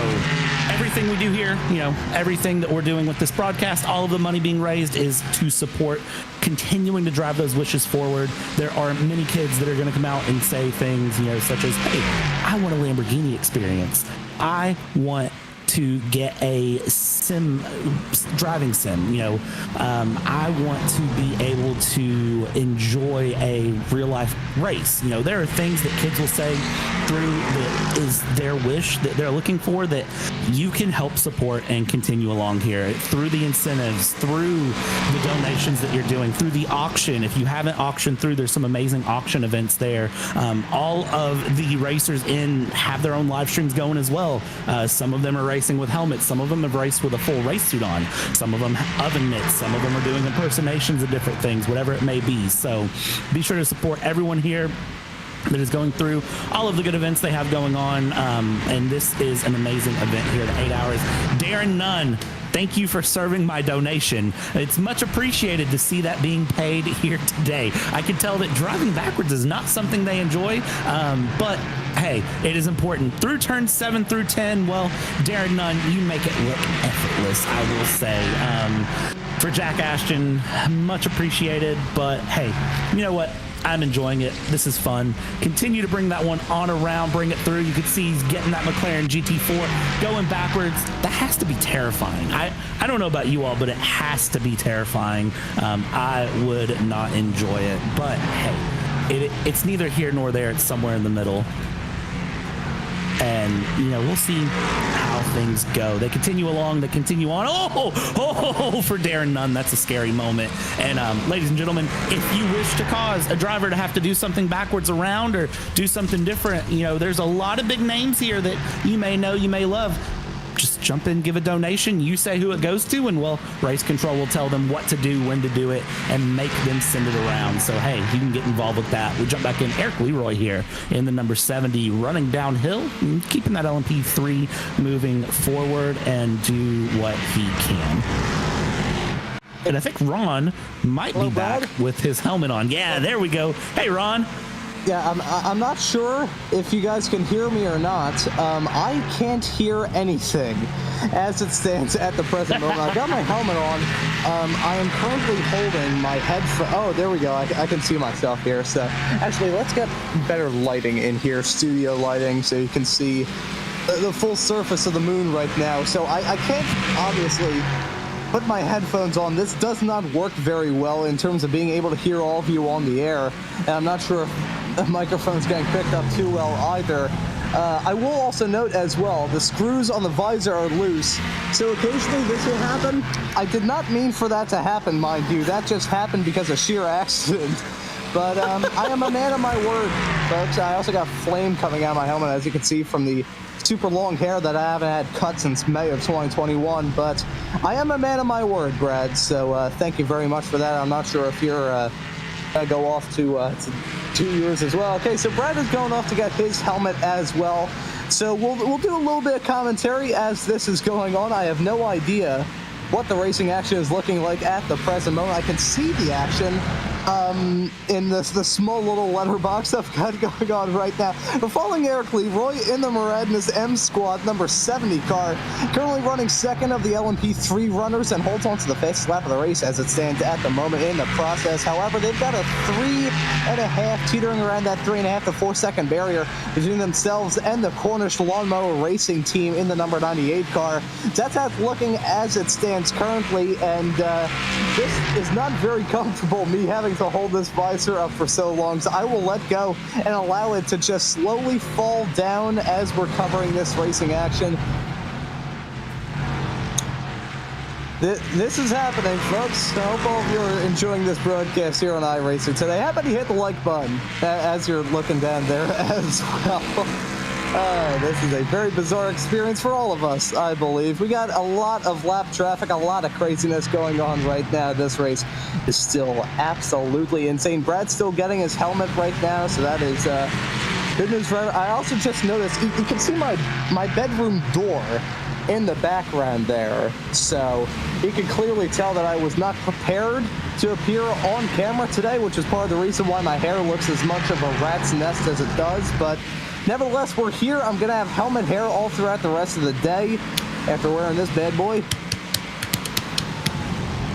everything we do here, you know, everything that we're doing with this broadcast, all of the money being raised is to support continuing to drive those wishes forward. There are many kids that are going to come out and say things, you know, such as, hey, I want a Lamborghini experience. I want to get a driving sim, you know, I want to be able to enjoy a real life race. You know, there are things that kids will say through that is their wish that they're looking for that you can help support and continue along here through the incentives, through the donations that you're doing, through the auction. If you haven't auctioned through, there's some amazing auction events there. All of the racers have their own live streams going as well. Some of them are racing with helmets. Some of them have raced with a full race suit on. Some of them have oven mitts. Some of them are doing impersonations of different things, whatever it may be. So be sure to support everyone here that is going through all of the good events they have going on. And this is an amazing event here at 8 hours. Darren Nunn, thank you for serving my donation. It's much appreciated to see that being paid here today. I can tell that driving backwards is not something they enjoy, but hey, hey, it is important. Through turns 7 through 10, well, Darren Nunn, you make it look effortless, I will say. For Jack Ashton, much appreciated, but hey, you know what? I'm enjoying it. This is fun. Continue to bring that one on around, bring it through. You can see he's getting that McLaren GT4 going backwards. That has to be terrifying. I don't know about you all, but it has to be terrifying. I would not enjoy it, but hey, it's neither here nor there. It's somewhere in the middle. And, you know, we'll see how things go. They continue along. They continue on. Oh, for Darren Nunn. That's a scary moment. And, ladies and gentlemen, if you wish to cause a driver to have to do something backwards around or do something different, you know, there's a lot of big names here that you may know, you may love. Just jump in, give a donation. You say who it goes to, and well, Race Control will tell them what to do, when to do it, and make them send it around. So hey, you can get involved with that. We jump back in. Eric Leroy here in the number 70, running downhill, keeping that LMP3 moving forward and do what he can. And I think Ron might be back with his helmet on. Yeah, there we go. Hey, Ron. Yeah, I'm not sure if you guys can hear me or not. I can't hear anything as it stands at the present moment. I got my helmet on. I am currently holding my headphone. Oh, there we go. I can see myself here. So actually, let's get better lighting in here, studio lighting, so you can see the full surface of the moon right now. So I can't obviously put my headphones on. This does not work very well in terms of being able to hear all of you on the air. And I'm not sure if the microphone's getting picked up too well either. I will also note as well, the screws on the visor are loose, so occasionally this will happen. I did not mean for that to happen, mind you. That just happened because of sheer accident. But I am a man of my word, folks. I also got flame coming out of my helmet, as you can see from the super long hair that I haven't had cut since May of 2021. But I am a man of my word, Brad, so thank you very much for that. I'm not sure if you're going to go off to 2 years as well. Okay, so Brad is going off to get his helmet as well. So we'll do a little bit of commentary as this is going on. I have no idea what the racing action is looking like at the present moment. I can see the action in the small little letterbox I've got going on right now. We're following Eric Leroy in the Moradness M Squad number 70 car, currently running second of the LMP3 runners and holds on to the fastest lap of the race as it stands at the moment in the process. However, they've got a 3.5, teetering around that 3.5 to 4 second barrier between themselves and the Cornish Lawnmower Racing team in the number 98 car. That's how it's looking as it stands currently, and this is not very comfortable, me having to hold this visor up for so long, so I will let go and allow it to just slowly fall down as we're covering this racing action. This is happening, folks. I hope all of you are enjoying this broadcast here on iRacer today. How about you hit the like button as you're looking down there as well? This is a very bizarre experience for all of us, I believe. We got a lot of lap traffic, a lot of craziness going on right now. This race is still absolutely insane. Brad's still getting his helmet right now, so that is good news for everyone. I also just noticed, you can see my bedroom door in the background there, so you can clearly tell that I was not prepared to appear on camera today, which is part of the reason why my hair looks as much of a rat's nest as it does, but nevertheless, we're here. I'm going to have helmet hair all throughout the rest of the day after wearing this bad boy.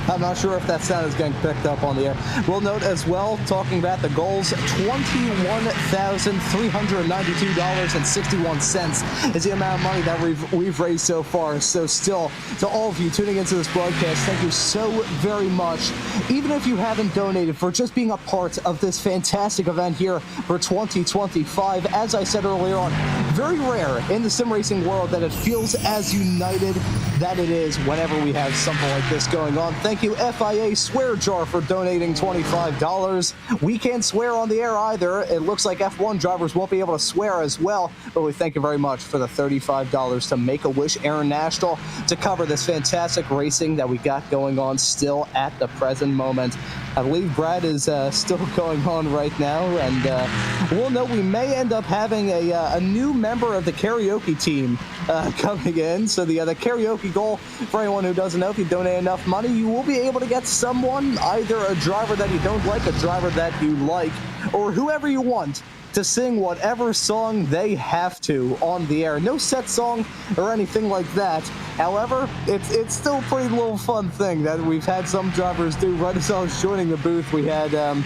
I'm not sure if that sound is getting picked up on the air. We'll note as well, talking about the goals, $21,392.61 is the amount of money that we've raised so far. So still, to all of you tuning into this broadcast, thank you so very much. Even if you haven't donated, for just being a part of this fantastic event here for 2025. As I said earlier on, very rare in the sim racing world that it feels as united that it is whenever we have something like this going on. Thank you, FIA Swear Jar, for donating $25. We can't swear on the air either. It looks like F1 drivers won't be able to swear as well, but we thank you very much for the $35 to Make-A-Wish International to cover this fantastic racing that we got going on still at the present moment. I believe Brad is still going on right now, and we'll know we may end up having a new member of the karaoke team coming in. So the karaoke goal, for anyone who doesn't know, if you donate enough money, you will be able to get someone, either a driver that you don't like, a driver that you like, or whoever you want, to sing whatever song they have to on the air. No set song or anything like that. However, it's still a pretty little fun thing that we've had some drivers do. Right as I was joining the booth, we had, I'm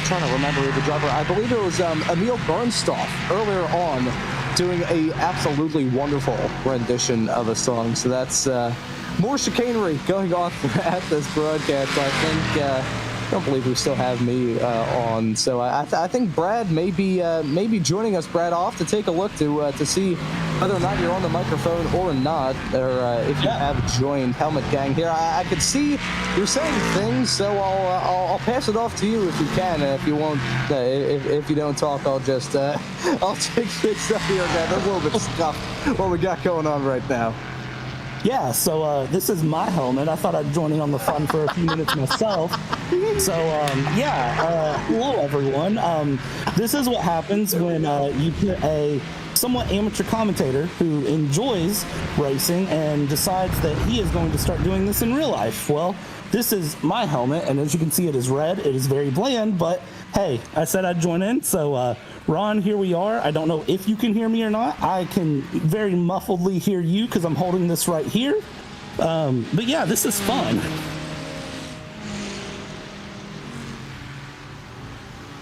trying to remember the driver. I believe it was Emil Bernstoff earlier on doing a absolutely wonderful rendition of a song. So that's more chicanery going on at this broadcast. I think... I don't believe we still have me on, so I think Brad may be joining us. Brad, off to take a look to see whether or not you're on the microphone or not, or if you have joined Helmet Gang here. I could see you're saying things, so I'll pass it off to you if you can. If you won't, if you don't talk, I'll just I'll take things up here, man. There's a little bit of stuff what we got going on right now. Yeah, so this is my helmet. I thought I'd join in on the fun for a few minutes myself. So, hello everyone. This is what happens when you put a somewhat amateur commentator who enjoys racing and decides that he is going to start doing this in real life. Well, this is my helmet, and as you can see, it is red. It is very bland, but hey, I said I'd join in, so Ron, here we are. I don't know if you can hear me or not. I can very muffledly hear you because I'm holding this right here. But yeah, this is fun.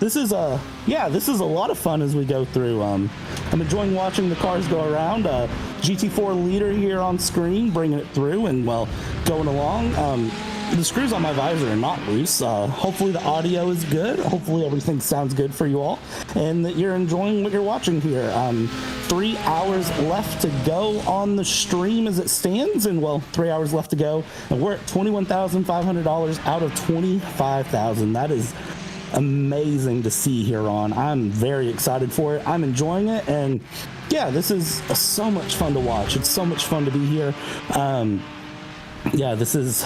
This is a lot of fun as we go through. I'm enjoying watching the cars go around. GT4 leader here on screen, bringing it through and, well, going along. The screws on my visor are not loose. Hopefully the audio is good. Hopefully everything sounds good for you all, and that you're enjoying what you're watching here. 3 hours left to go on the stream as it stands, and, well, 3 hours left to go, and we're at $21,500 out of $25,000. That is amazing to see here on. I'm very excited for it. I'm enjoying it, and yeah, this is so much fun to watch. It's so much fun to be here. Yeah, this is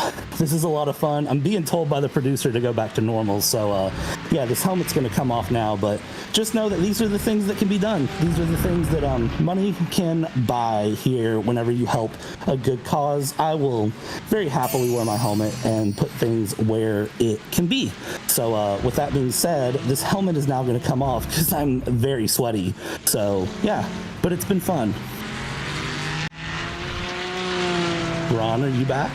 a lot of fun. I'm being told by the producer to go back to normal, so yeah, this helmet's going to come off now, but just know that these are the things that can be done. These are the things that money can buy here whenever you help a good cause. I will very happily wear my helmet and put things where it can be. So with that being said, this helmet is now going to come off because I'm very sweaty. So yeah, but it's been fun. Ron, are you back?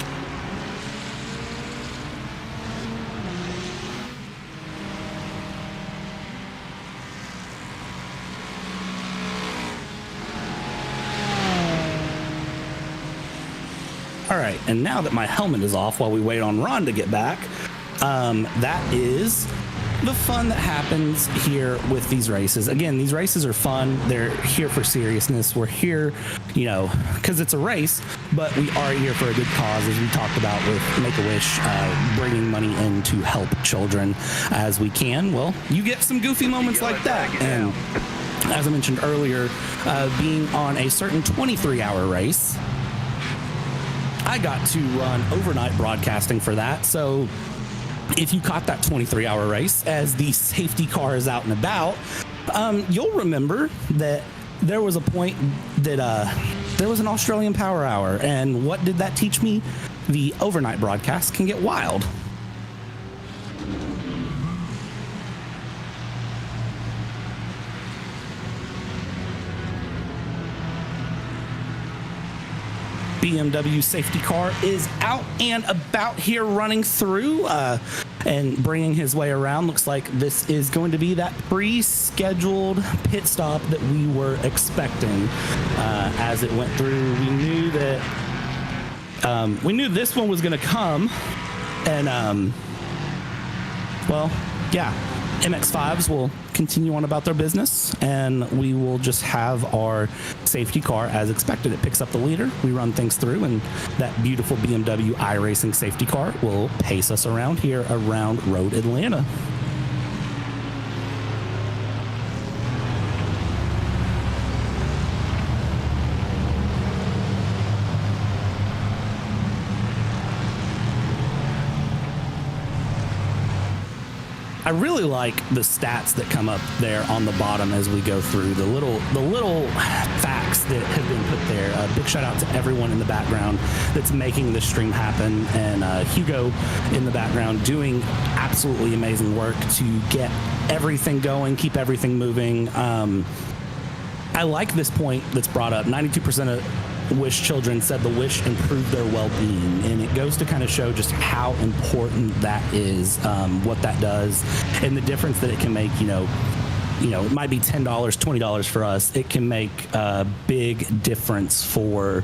All right, and now that my helmet is off while we wait on Ron to get back, that is the fun that happens here with these races. Again, these races are fun. They're here for seriousness. We're here, you know, because it's a race, but we are here for a good cause, as we talked about with Make-A-Wish, bringing money in to help children as we can. Well, you get some goofy moments like that. And as I mentioned earlier, being on a certain 23-hour race, I got to run overnight broadcasting for that. So if you caught that 23-hour race as the safety car is out and about, you'll remember that there was a point that there was an Australian Power Hour. And what did that teach me? The overnight broadcast can get wild. BMW safety car is out and about here running through and bringing his way around. Looks like this is going to be that pre-scheduled pit stop that we were expecting as it went through. We knew that we knew this one was going to come, and well, yeah, MX-5s will continue on about their business, and we will just have our safety car as expected. It picks up the leader, we run things through, and that beautiful BMW iRacing safety car will pace us around here around Road Atlanta. I really like the stats that come up there on the bottom as we go through the little facts that have been put there. Big shout out to everyone in the background that's making this stream happen, and Hugo in the background doing absolutely amazing work to get everything going, keep everything moving. I like this point that's brought up. 92% of Wish children said the Wish improved their well-being, and it goes to kind of show just how important that is, what that does, and the difference that it can make. It might be $10, $20 for us. It can make a big difference for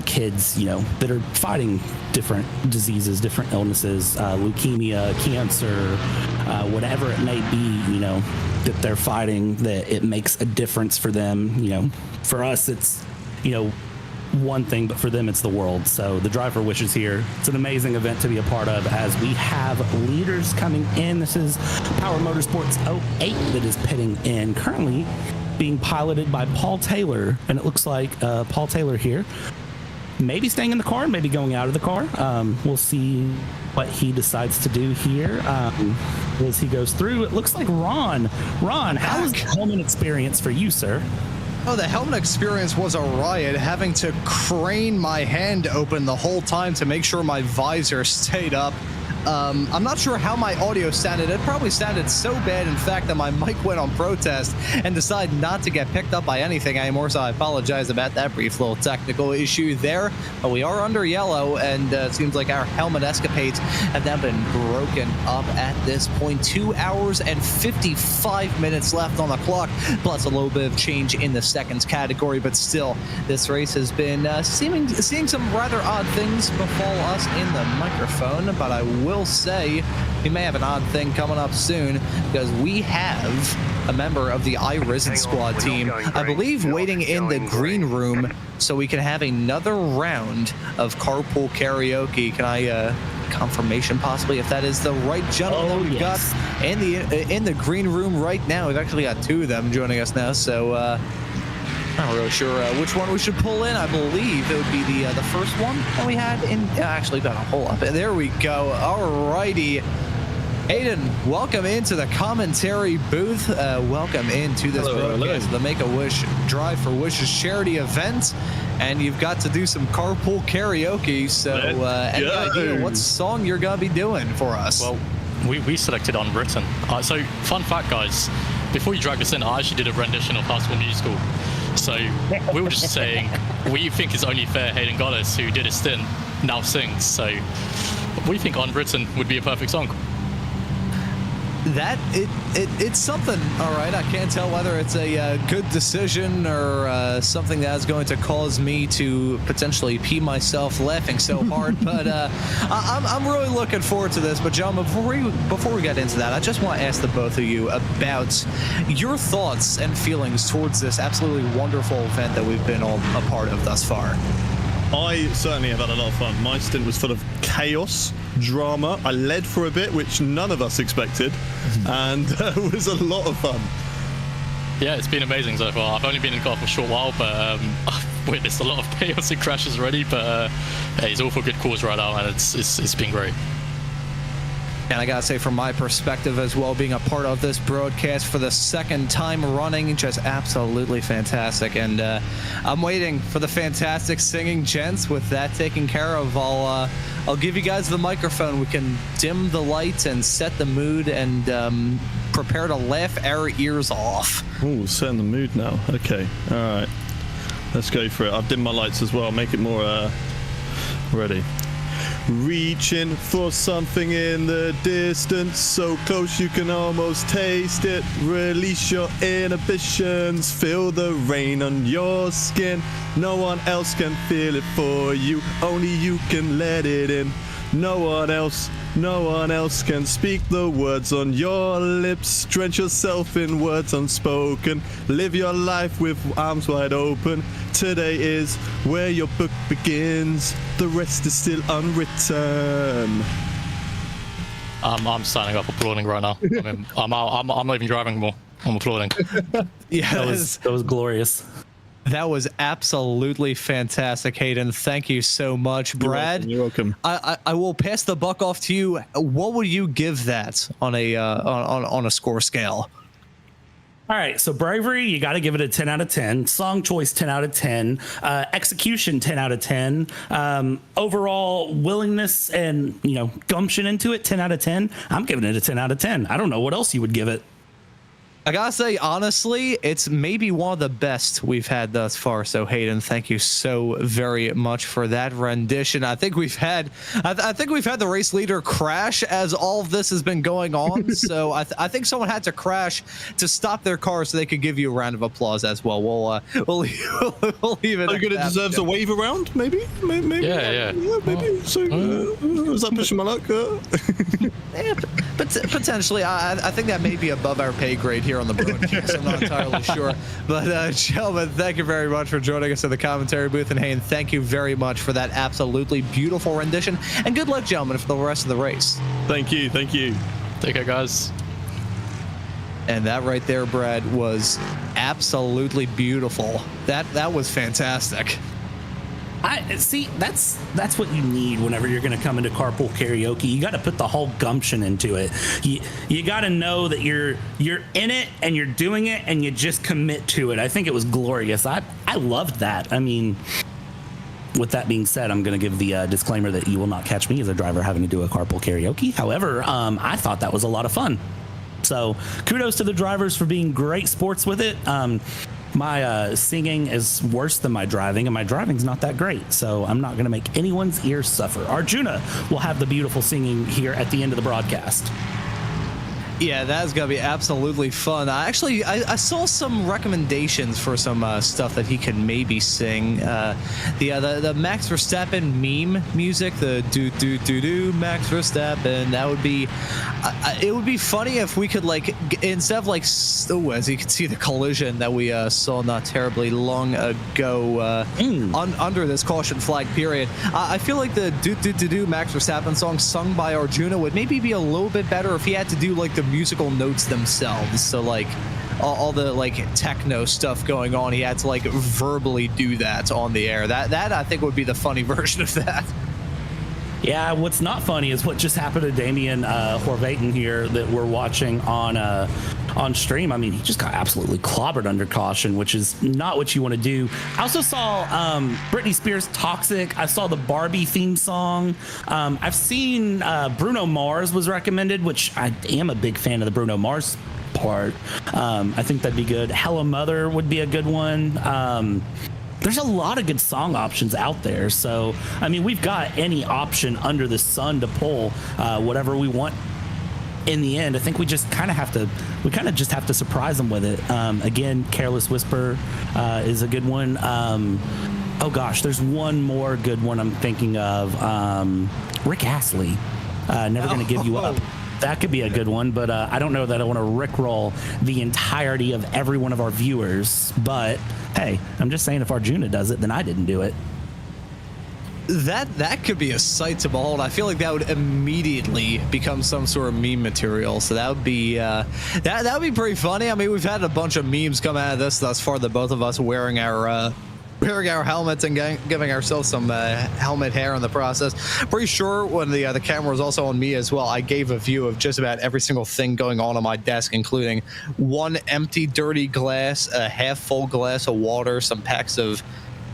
kids, that are fighting different diseases, different illnesses, leukemia, cancer, whatever it may be, that they're fighting, that it makes a difference for them. For us, it's, one thing, but for them, it's the world. So the Drive for Wish is here. It's an amazing event to be a part of as we have leaders coming in. This is Power Motorsports 08 that is pitting in, currently being piloted by Paul Taylor. And it looks like Paul Taylor here maybe staying in the car, maybe going out of the car. We'll see what he decides to do here as he goes through. It looks like Ron, how was the helmet experience for you, sir? Oh, the helmet experience was a riot, having to crane my hand open the whole time to make sure my visor stayed up. I'm not sure how my audio sounded. It probably sounded so bad, in fact, that my mic went on protest and decided not to get picked up by anything anymore, so I apologize about that brief little technical issue there. But we are under yellow, and it seems like our helmet escapades have now been broken up at this point. 2 hours and 55 minutes left on the clock, plus a little bit of change in the seconds category, but still, this race has been seeing some rather odd things befall us in the microphone, but I will say we may have an odd thing coming up soon, because we have a member of the iRisen squad team, I believe, waiting in the green room so we can have another round of carpool karaoke. Can I confirmation possibly if that is the right gentleman that we've got in the green room right now? We've actually got two of them joining us now, so not really sure which one we should pull in. I believe it would be the first one that we had in. Actually, got a hole up. There we go. Alrighty. Aiden, welcome into the commentary booth. Welcome into this broadcast of the Make-A-Wish Drive for Wishes charity event. And you've got to do some carpool karaoke. So any idea what song you're going to be doing for us? Well, we selected Unwritten. So, fun fact, guys. Before you dragged us in, I actually did a rendition of High School Musical. So we were just saying, we think it's only fair Hayden Goddess, who did a stint, now sings. So we think Unwritten would be a perfect song. It's something, all right. I can't tell whether it's a good decision or something that's going to cause me to potentially pee myself laughing so hard. But I'm really looking forward to this. But John, before we get into that, I just want to ask the both of you about your thoughts and feelings towards this absolutely wonderful event that we've been all a part of thus far. I certainly have had a lot of fun. My stint was full of chaos, drama. I led for a bit, which none of us expected, and it was a lot of fun. Yeah, it's been amazing so far. I've only been in car for a short while, but I've witnessed a lot of chaos and crashes already, but it's all for good cause right now, and it's been great. And I gotta say, from my perspective as well, being a part of this broadcast for the second time running, just absolutely fantastic. And I'm waiting for the fantastic singing gents. With that taken care of, I'll give you guys the microphone. We can dim the lights and set the mood and prepare to laugh our ears off. Ooh, setting the mood now. Okay, all right. Let's go for it. I've dimmed my lights as well. Make it more ready. Reaching for something in the distance, so close you can almost taste it. Release your inhibitions, feel the rain on your skin. No one else can feel it for you, only you can let it in. No one else can speak the words on your lips. Drench yourself in words unspoken. Live your life with arms wide open. Today is where your book begins. The rest is still unwritten. I'm standing up applauding right now. I mean, I'm not even driving more. I'm applauding. Yeah, that was glorious. That was absolutely fantastic, Hayden. Thank you so much, Brad. You're welcome. I will pass the buck off to you. What would you give that on a score scale? All right, so bravery, you got to give it a 10 out of 10. Song choice, 10 out of 10. Execution, 10 out of 10. Overall willingness and gumption into it, 10 out of 10. I'm giving it a 10 out of 10. I don't know what else you would give it. I gotta say, honestly, it's maybe one of the best we've had thus far. So, Hayden, thank you so very much for that rendition. I think we've had the race leader crash as all of this has been going on. So, I think someone had to crash to stop their car so they could give you a round of applause as well. We'll leave it. Are you gonna deserve a wave around? Maybe. Yeah. Maybe. So, is that pushing my luck? Yeah, but potentially, I think that may be above our pay grade here on the broadcast. I'm not entirely sure. But gentlemen, thank you very much for joining us in the commentary booth. And Hayden, thank you very much for that absolutely beautiful rendition. And good luck, gentlemen, for the rest of the race. Thank you. Take care, guys. And that right there, Brad, was absolutely beautiful. That was fantastic. I see. That's what you need whenever you're going to come into carpool karaoke. You got to put the whole gumption into it. You got to know that you're in it and you're doing it and you just commit to it. I think it was glorious. I loved that. I mean, with that being said, I'm going to give the disclaimer that you will not catch me as a driver having to do a carpool karaoke. However, I thought that was a lot of fun. So kudos to the drivers for being great sports with it. My singing is worse than my driving, and my driving's not that great, so I'm not going to make anyone's ears suffer. Arjuna will have the beautiful singing here at the end of the broadcast. Yeah, that's gonna be absolutely fun. I saw some recommendations for some stuff that he can maybe sing. The Max Verstappen meme music, the do do do do Max Verstappen. That would be. It would be funny if we could instead of as you can see the collision that we saw not terribly long ago under this caution flag period. I feel like the do do do do Max Verstappen song sung by Arjuna would maybe be a little bit better if he had to do the musical notes themselves. So all the techno stuff going on, he had to verbally do that on the air. That I think would be the funny version of that. Yeah, what's not funny is what just happened to Damian Horvaten here that we're watching on stream. I mean, he just got absolutely clobbered under caution, which is not what you want to do. I also saw Britney Spears' Toxic. I saw the Barbie theme song. I've seen Bruno Mars was recommended, which I am a big fan of the Bruno Mars part. I think that'd be good. Hello Mother would be a good one. There's a lot of good song options out there. So, I mean, we've got any option under the sun to pull whatever we want. In the end, I think we just kind of have to surprise them with it. Again, Careless Whisper is a good one. Oh gosh, there's one more good one I'm thinking of. Rick Astley, Never Gonna Give You Up. That could be a good one, but I don't know that I want to rickroll the entirety of every one of our viewers. But hey, I'm just saying if Arjuna does it, then I didn't do it. That could be a sight to behold. I feel like that would immediately become some sort of meme material. So that would be that would be pretty funny. I mean, we've had a bunch of memes come out of this thus far. The both of us wearing our helmets and giving ourselves some helmet hair in the process. Pretty sure when the camera was also on me as well, I gave a view of just about every single thing going on my desk, including one empty, dirty glass, a half full glass of water, some packs of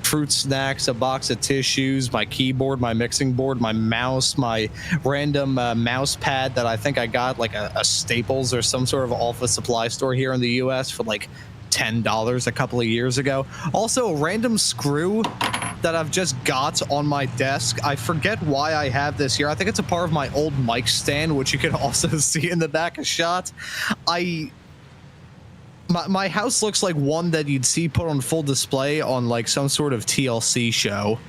fruit snacks, a box of tissues, my keyboard, my mixing board, my mouse, my random mouse pad that I think I got a Staples or some sort of office supply store here in the US for $10 a couple of years ago. Also, a random screw that I've just got on my desk. I forget why I have this here. I think it's a part of my old mic stand, which you can also see in the back of shot. My house looks like one that you'd see put on full display on some sort of TLC show.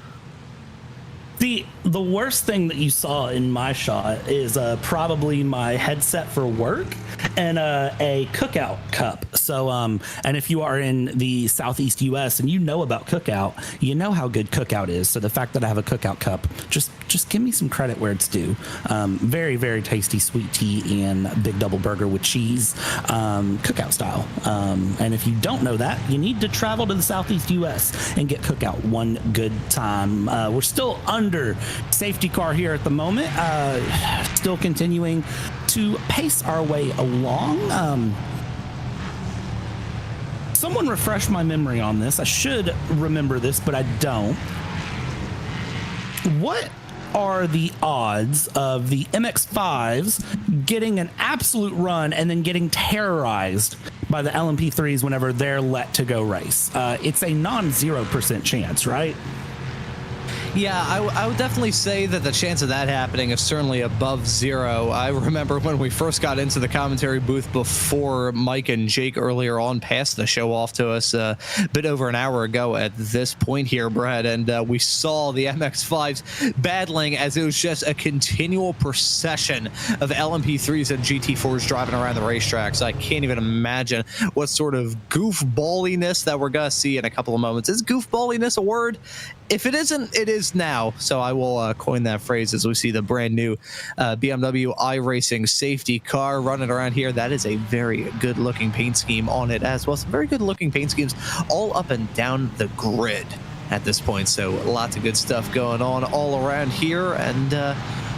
The worst thing that you saw in my shot is probably my headset for work and a cookout cup. So, and if you are in the Southeast U.S. and you know about cookout, you know how good cookout is. So the fact that I have a cookout cup, just give me some credit where it's due. Very, very tasty sweet tea and big double burger with cheese, cookout style. And if you don't know that, you need to travel to the Southeast U.S. and get cookout one good time. We're still under safety car here at the moment, still continuing to pace our way along. Someone refresh my memory on this. I should remember this, but I don't. What are the odds of the MX-5s getting an absolute run and then getting terrorized by the LMP3s whenever they're let to go race? It's a non-0% chance, right? Yeah, I would definitely say that the chance of that happening is certainly above zero. I remember when we first got into the commentary booth before Mike and Jake earlier on passed the show off to us a bit over an hour ago at this point here, Brad, and we saw the MX-5s battling as it was just a continual procession of LMP3s and GT4s driving around the racetrack. So I can't even imagine what sort of goofballiness that we're going to see in a couple of moments. Is goofballiness a word? If it isn't, it is now. So I will coin that phrase as we see the brand new BMW iRacing safety car running around here. That is a very good looking paint scheme on it as well. Some very good looking paint schemes all up and down the grid at this point. So lots of good stuff going on all around here. And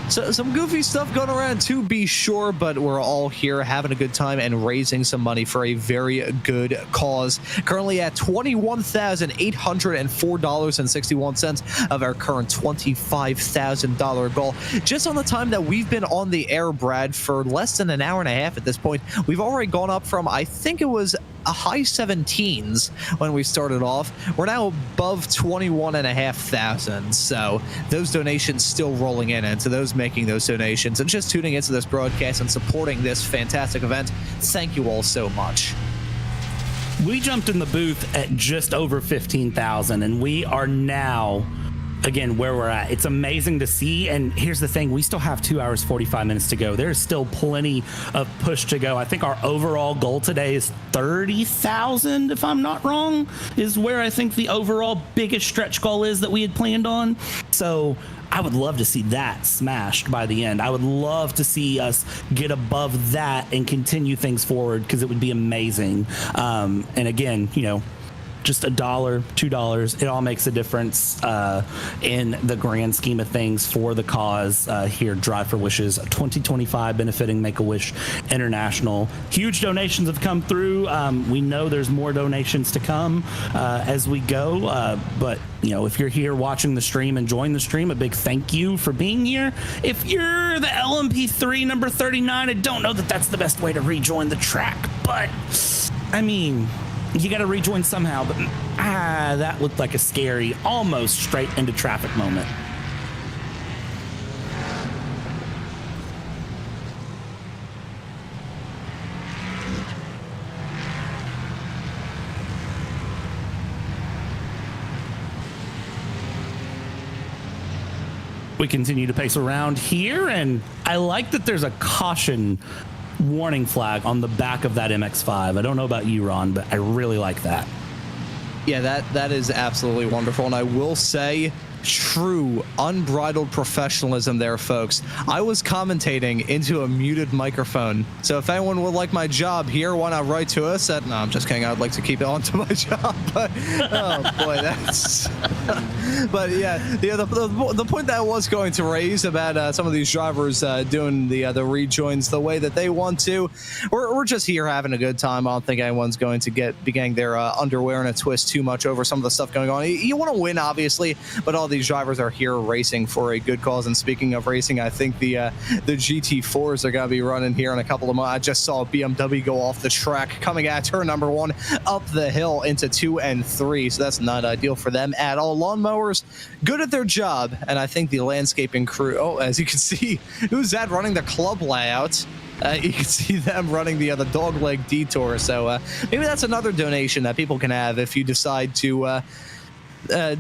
so some goofy stuff going around to be sure, but we're all here having a good time and raising some money for a very good cause. Currently at $21,804.61 of our current $25,000 goal. Just on the time that we've been on the air, Brad, for less than an hour and a half at this point, we've already gone up from, I think it was a high 17s when we started off. We're now above 21,500. So those donations still rolling in, and to those making those donations and just tuning into this broadcast and supporting this fantastic event, thank you all so much. We jumped in the booth at just over 15,000, and we are now again where we're at. It's amazing to see, and here's the thing, we still have 2 hours 45 minutes to go. There's still plenty of push to go. I think our overall goal today is 30,000, if I'm not wrong, is where I think the overall biggest stretch goal is that we had planned on. So I would love to see that smashed by the end. I would love to see us get above that and continue things forward, because it would be amazing. And again, you know, just $1, $2, it all makes a difference in the grand scheme of things for the cause here. Drive for Wishes 2025 benefiting Make-A-Wish International. Huge donations have come through. We know there's more donations to come as we go, but you know, if you're here watching the stream, enjoying the stream, a big thank you for being here. If you're the LMP3 number 39, I don't know that that's the best way to rejoin the track, but I mean, you got to rejoin somehow. But that looked like a scary, almost straight into traffic moment. We continue to pace around here, and I like that there's a caution warning flag on the back of that MX-5. I don't know about you, Ron, but I really like that. Yeah, that is absolutely wonderful. And I will say, true unbridled professionalism there, folks. I was commentating into a muted microphone, so if anyone would like my job here, why not write to us at... No, I'm just kidding. I'd like to keep it on to my job, but oh boy, that's... But yeah, the point that I was going to raise about some of these drivers doing the rejoins the way that they want to, we're just here having a good time. I don't think anyone's going to be getting their underwear in a twist too much over some of the stuff going on. You want to win, obviously, but all these drivers are here racing for a good cause. And speaking of racing, I think the GT4s are going to be running here in a couple of months. I just saw a BMW go off the track coming at turn number 1 up the hill into 2 and 3, so that's not ideal for them at all. Lawnmowers, good at their job, and I think the landscaping crew, oh, as you can see, who's that running the club layout? You can see them running the dogleg detour, so maybe that's another donation that people can have if you decide to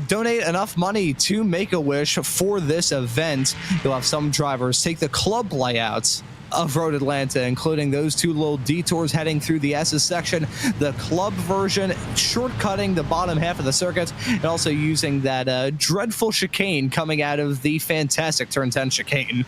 donate enough money to Make-A-Wish for this event, you'll have some drivers take the club layouts of Road Atlanta, including those two little detours heading through the S's section, the club version shortcutting the bottom half of the circuit, and also using that dreadful chicane coming out of the fantastic Turn 10 chicane.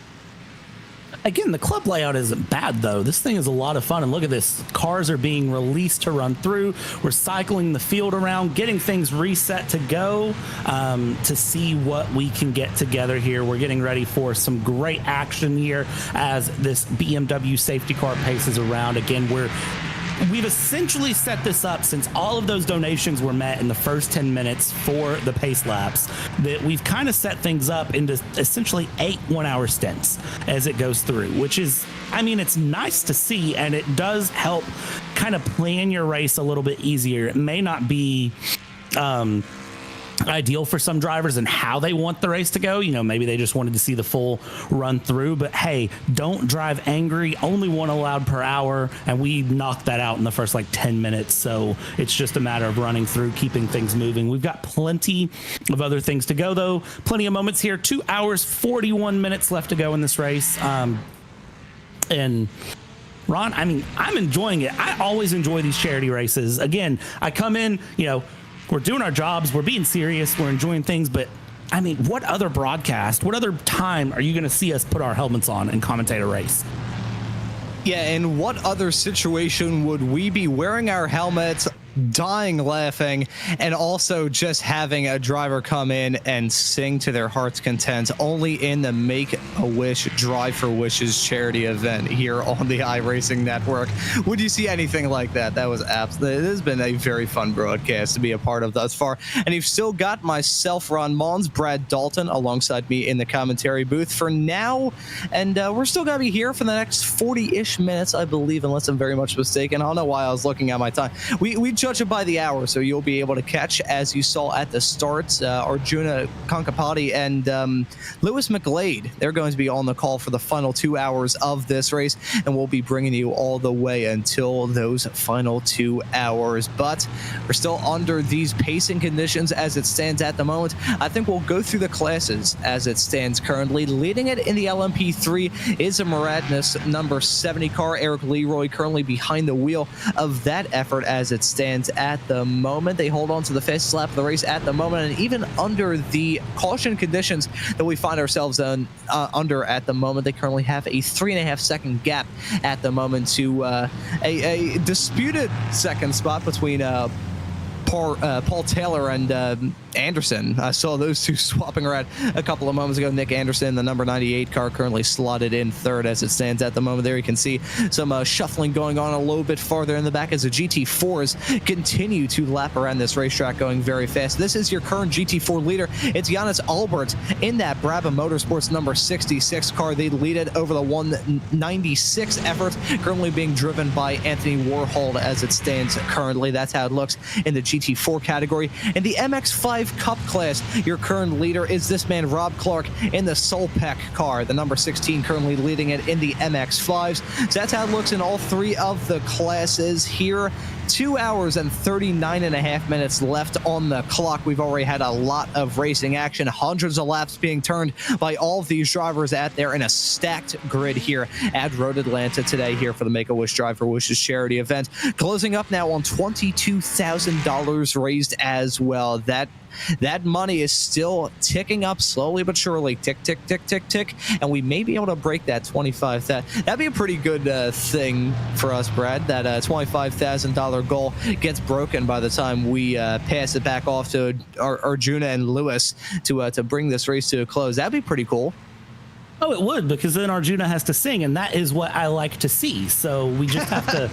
Again, the club layout isn't bad, though. This thing is a lot of fun, and look at this. Cars are being released to run through. We're cycling the field around, getting things reset to go to see what we can get together here. We're getting ready for some great action here as this BMW safety car paces around. Again, we've essentially set this up since all of those donations were met in the first 10 minutes for the pace laps, that we've kind of set things up into essentially 8 one-hour stints as it goes through, which is, I mean, it's nice to see, and it does help kind of plan your race a little bit easier. It may not be ideal for some drivers and how they want the race to go. You know, maybe they just wanted to see the full run through, but hey, don't drive angry. Only 1 allowed per hour, and we knocked that out in the first like 10 minutes. So it's just a matter of running through, keeping things moving. We've got plenty of other things to go, though. Plenty of moments here. 2 hours, 41 minutes left to go in this race. And Ron, I mean, I'm enjoying it. I always enjoy these charity races. Again, I come in, you know, we're doing our jobs, we're being serious, we're enjoying things, but I mean, what other broadcast, what other time are you going to see us put our helmets on and commentate a race? Yeah, in what other situation would we be wearing our helmets, dying laughing, and also just having a driver come in and sing to their heart's content only in the Make-A-Wish Drive for Wishes charity event here on the iRacing Network? Would you see anything like that? That was absolutely, it has been a very fun broadcast to be a part of thus far. And you've still got myself, Ron Mons, Brad Dalton alongside me in the commentary booth for now, and we're still going to be here for the next 40-ish minutes, I believe, unless I'm very much mistaken. I don't know why I was looking at my time. We judge it by the hour, so you'll be able to catch, as you saw at the start, Arjuna Kankapati and Lewis McGlade. They're going to be on the call for the final 2 hours of this race, and we'll be bringing you all the way until those final 2 hours. But we're still under these pacing conditions as it stands at the moment. I think we'll go through the classes as it stands currently. Leading it in the LMP3 is a Maradness number 70 car. Eric Leroy currently behind the wheel of that effort as it stands at the moment. They hold on to the fastest lap of the race at the moment, and even under the caution conditions that we find ourselves under at the moment, they currently have a 3.5 second gap at the moment to a disputed second spot between Paul Taylor and Anderson. I saw those two swapping around a couple of moments ago. Nick Anderson, the number 98 car, currently slotted in third as it stands at the moment. There you can see some shuffling going on a little bit farther in the back as the GT4s continue to lap around this racetrack going very fast. This is your current GT4 leader. It's Giannis Albert in that Brabham Motorsports number 66 car. They lead it over the 196 effort, currently being driven by Anthony Warhol as it stands currently. That's how it looks in the GT4 category. In the MX-5 Cup class, your current leader is this man, Rob Clark, in the Solpec car, the number 16, currently leading it in the MX-5s. So that's how it looks in all 3 of the classes here. 2 hours and 39.5 minutes left on the clock. We've already had a lot of racing action, hundreds of laps being turned by all of these drivers out there in a stacked grid here at Road Atlanta today here for the Make-A-Wish Drive for Wishes charity event. Closing up now on $22,000 raised as well. That money is still ticking up slowly but surely. Tick, tick, tick, tick, tick. And we may be able to break that $25,000. That'd be a pretty good thing for us, Brad. That $25,000 goal gets broken by the time we pass it back off to Arjuna and Lewis to bring this race to a close. That'd be pretty cool. Oh, it would, because then Arjuna has to sing, and that is what I like to see. So we just have to,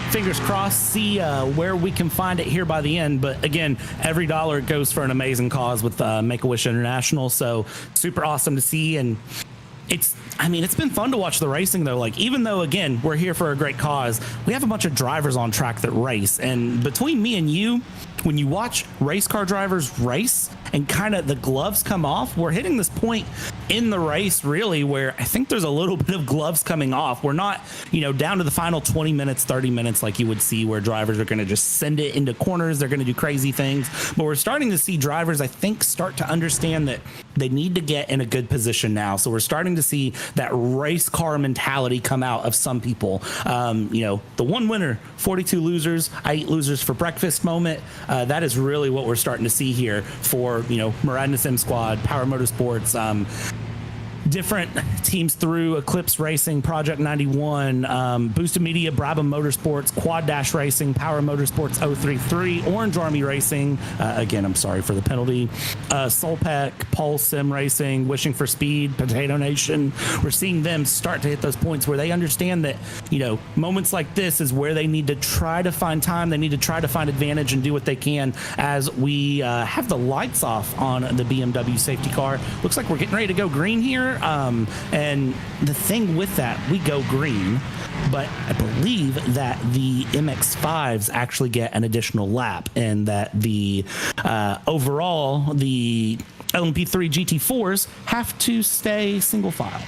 fingers crossed, see where we can find it here by the end. But again, every dollar goes for an amazing cause with Make-A-Wish International. So super awesome to see. And it's been fun to watch the racing, though. Like, even though, again, we're here for a great cause, we have a bunch of drivers on track that race. And between me and you, when you watch race car drivers race and kind of the gloves come off, we're hitting this point in the race really where I think there's a little bit of gloves coming off. We're not, down to the final 20 minutes, 30 minutes like you would see where drivers are going to just send it into corners. They're going to do crazy things. But we're starting to see drivers, I think, start to understand that they need to get in a good position now. So we're starting to see that race car mentality come out of some people. The one winner, 42 losers, I eat losers for breakfast moment. That is really what we're starting to see here for, Muradness M Squad, Power Motorsports, different teams through Eclipse Racing, Project 91, Boosted Media, Brabham Motorsports, Quad Dash Racing, Power Motorsports 033, Orange Army Racing. Again, I'm sorry for the penalty. Solpec, Pulse Sim Racing, Wishing for Speed, Potato Nation. We're seeing them start to hit those points where they understand that, moments like this is where they need to try to find time. They need to try to find advantage and do what they can as we have the lights off on the BMW safety car. Looks like we're getting ready to go green here. And the thing with that, we go green, but I believe that the MX-5s actually get an additional lap and that the overall, the LMP3 GT4s have to stay single file.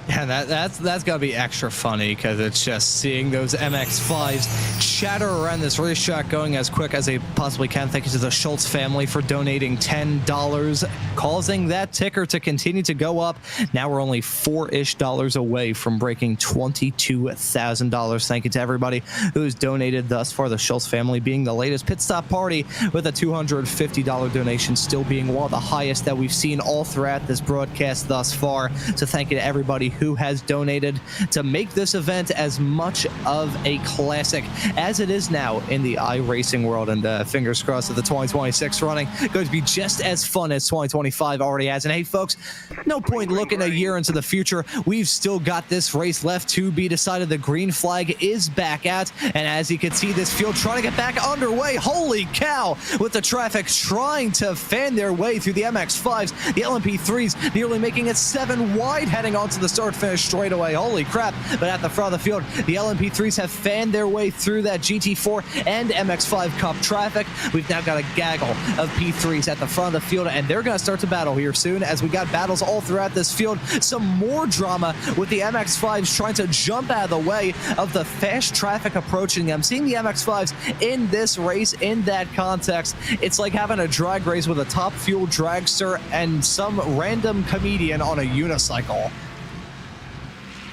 Yeah, that's got to be extra funny because it's just seeing those MX-5s chatter around this racetrack going as quick as they possibly can. Thank you to the Schultz family for donating $10, causing that ticker to continue to go up. Now we're only $4-ish away from breaking $22,000. Thank you to everybody who's donated thus far. The Schultz family being the latest pit stop party with a $250 donation, still being one of the highest that we've seen all throughout this broadcast thus far. So thank you to everybody who has donated to make this event as much of a classic as it is now in the iRacing world. And fingers crossed that the 2026 running going to be just as fun as 2025 already has. And hey, folks, no point looking a year into the future. We've still got this race left to be decided. The green flag is back out, and as you can see, this field trying to get back underway. Holy cow, with the traffic trying to fan their way through the MX-5s, the LMP3s nearly making it 7 wide heading onto the start finish straightaway. Holy crap. But at the front of the field, the LMP3s have fanned their way through that GT4 and MX-5 Cup traffic. We've now got a gaggle of P3s at the front of the field, and they're going to start to battle here soon as we got battles all throughout this field. Some more drama with the MX-5s trying to jump out of the way of the fast traffic approaching them. Seeing the MX-5s in this race, in that context, it's like having a drag race with a top fuel dragster and some random comedian on a unicycle.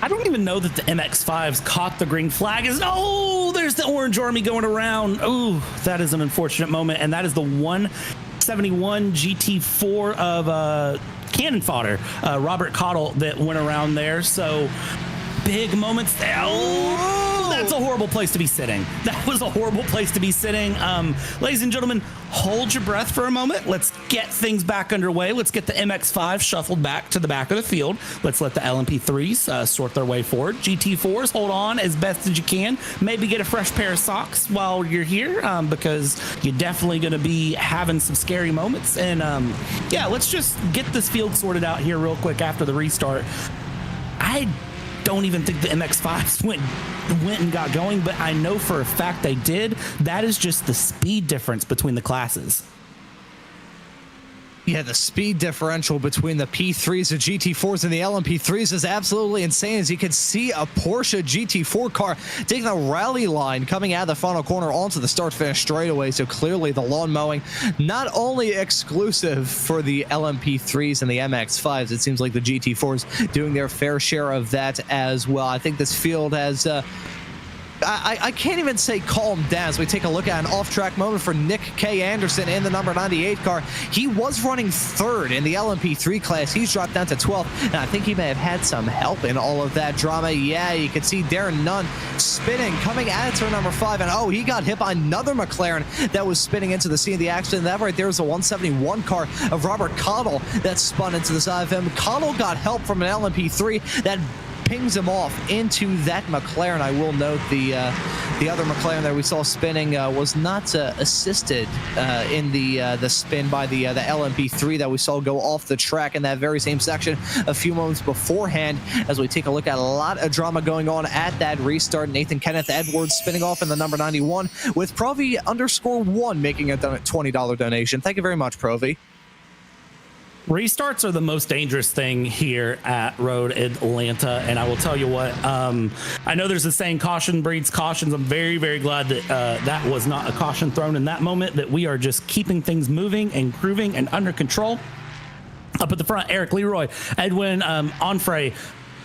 I don't even know that the MX-5s caught the green flag. There's the Orange Army going around. Ooh, that is an unfortunate moment. And that is the 171 GT4 of cannon fodder, Robert Cottle, that went around there. So big moments there. Oh, that's a horrible place to be sitting. That was a horrible place to be sitting. Ladies and gentlemen, hold your breath for a moment. Let's get things back underway. Let's get the MX-5 shuffled back to the back of the field. Let's let the LMP3s sort their way forward. GT4s, hold on as best as you can. Maybe get a fresh pair of socks while you're here because you're definitely going to be having some scary moments. And yeah, let's just get this field sorted out here real quick after the restart. I don't even think the MX-5s went and got going, but I know for a fact they did. That is just the speed difference between the classes. Yeah, the speed differential between the P3s, the GT4s, and the LMP3s is absolutely insane. As you can see, a Porsche GT4 car taking a rally line coming out of the final corner onto the start-finish straightaway. So clearly the lawn mowing, not only exclusive for the LMP3s and the MX-5s, it seems like the GT4s doing their fair share of that as well. I think this field has... I can't even say calm down as we take a look at an off-track moment for Nick K. Anderson in the number 98 car. He was running third in the LMP3 class. He's dropped down to 12th, and I think he may have had some help in all of that drama. Yeah, you can see Darren Nunn spinning, coming out of turn number 5, and he got hit by another McLaren that was spinning into the scene of the accident. That right there was a 171 car of Robert Cottle that spun into the side of him. Cottle got help from an LMP3 that pings him off into that McLaren. I will note the The other McLaren that we saw spinning was not assisted in the spin by the LMP3 that we saw go off the track in that very same section a few moments beforehand. As we take a look at a lot of drama going on at that restart, Nathan Kenneth Edwards spinning off in the number 91 with Provi_1 making a $20 donation. Thank you very much, Provi. Restarts are the most dangerous thing here at Road Atlanta, and I will tell you what, I know there's a saying, caution breeds cautions. I'm very, very glad that that was not a caution thrown in that moment, that we are just keeping things moving and grooving and under control. Up at the front, Eric Leroy, Edwin Onfray,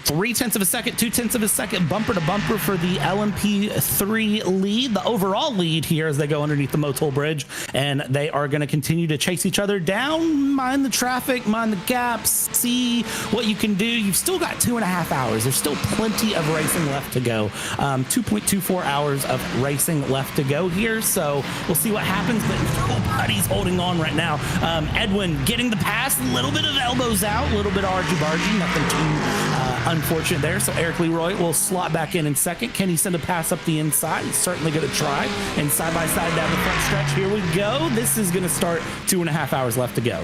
0.3 of a second, 0.2 of a second, bumper to bumper for the LMP3 lead, the overall lead here as they go underneath the Motul Bridge, and they are going to continue to chase each other down, mind the traffic, mind the gaps, see what you can do. You've still got 2.5 hours. There's still plenty of racing left to go. 2.24 hours of racing left to go here, so we'll see what happens, but nobody's holding on right now. Edwin getting the pass, a little bit of elbows out, a little bit argy-bargy, nothing too unfortunate there. So Eric Leroy will slot back in second. Can he send a pass up the inside? He's certainly going to try. And side by side down the front stretch, here we go. This is going to start 2.5 hours left to go.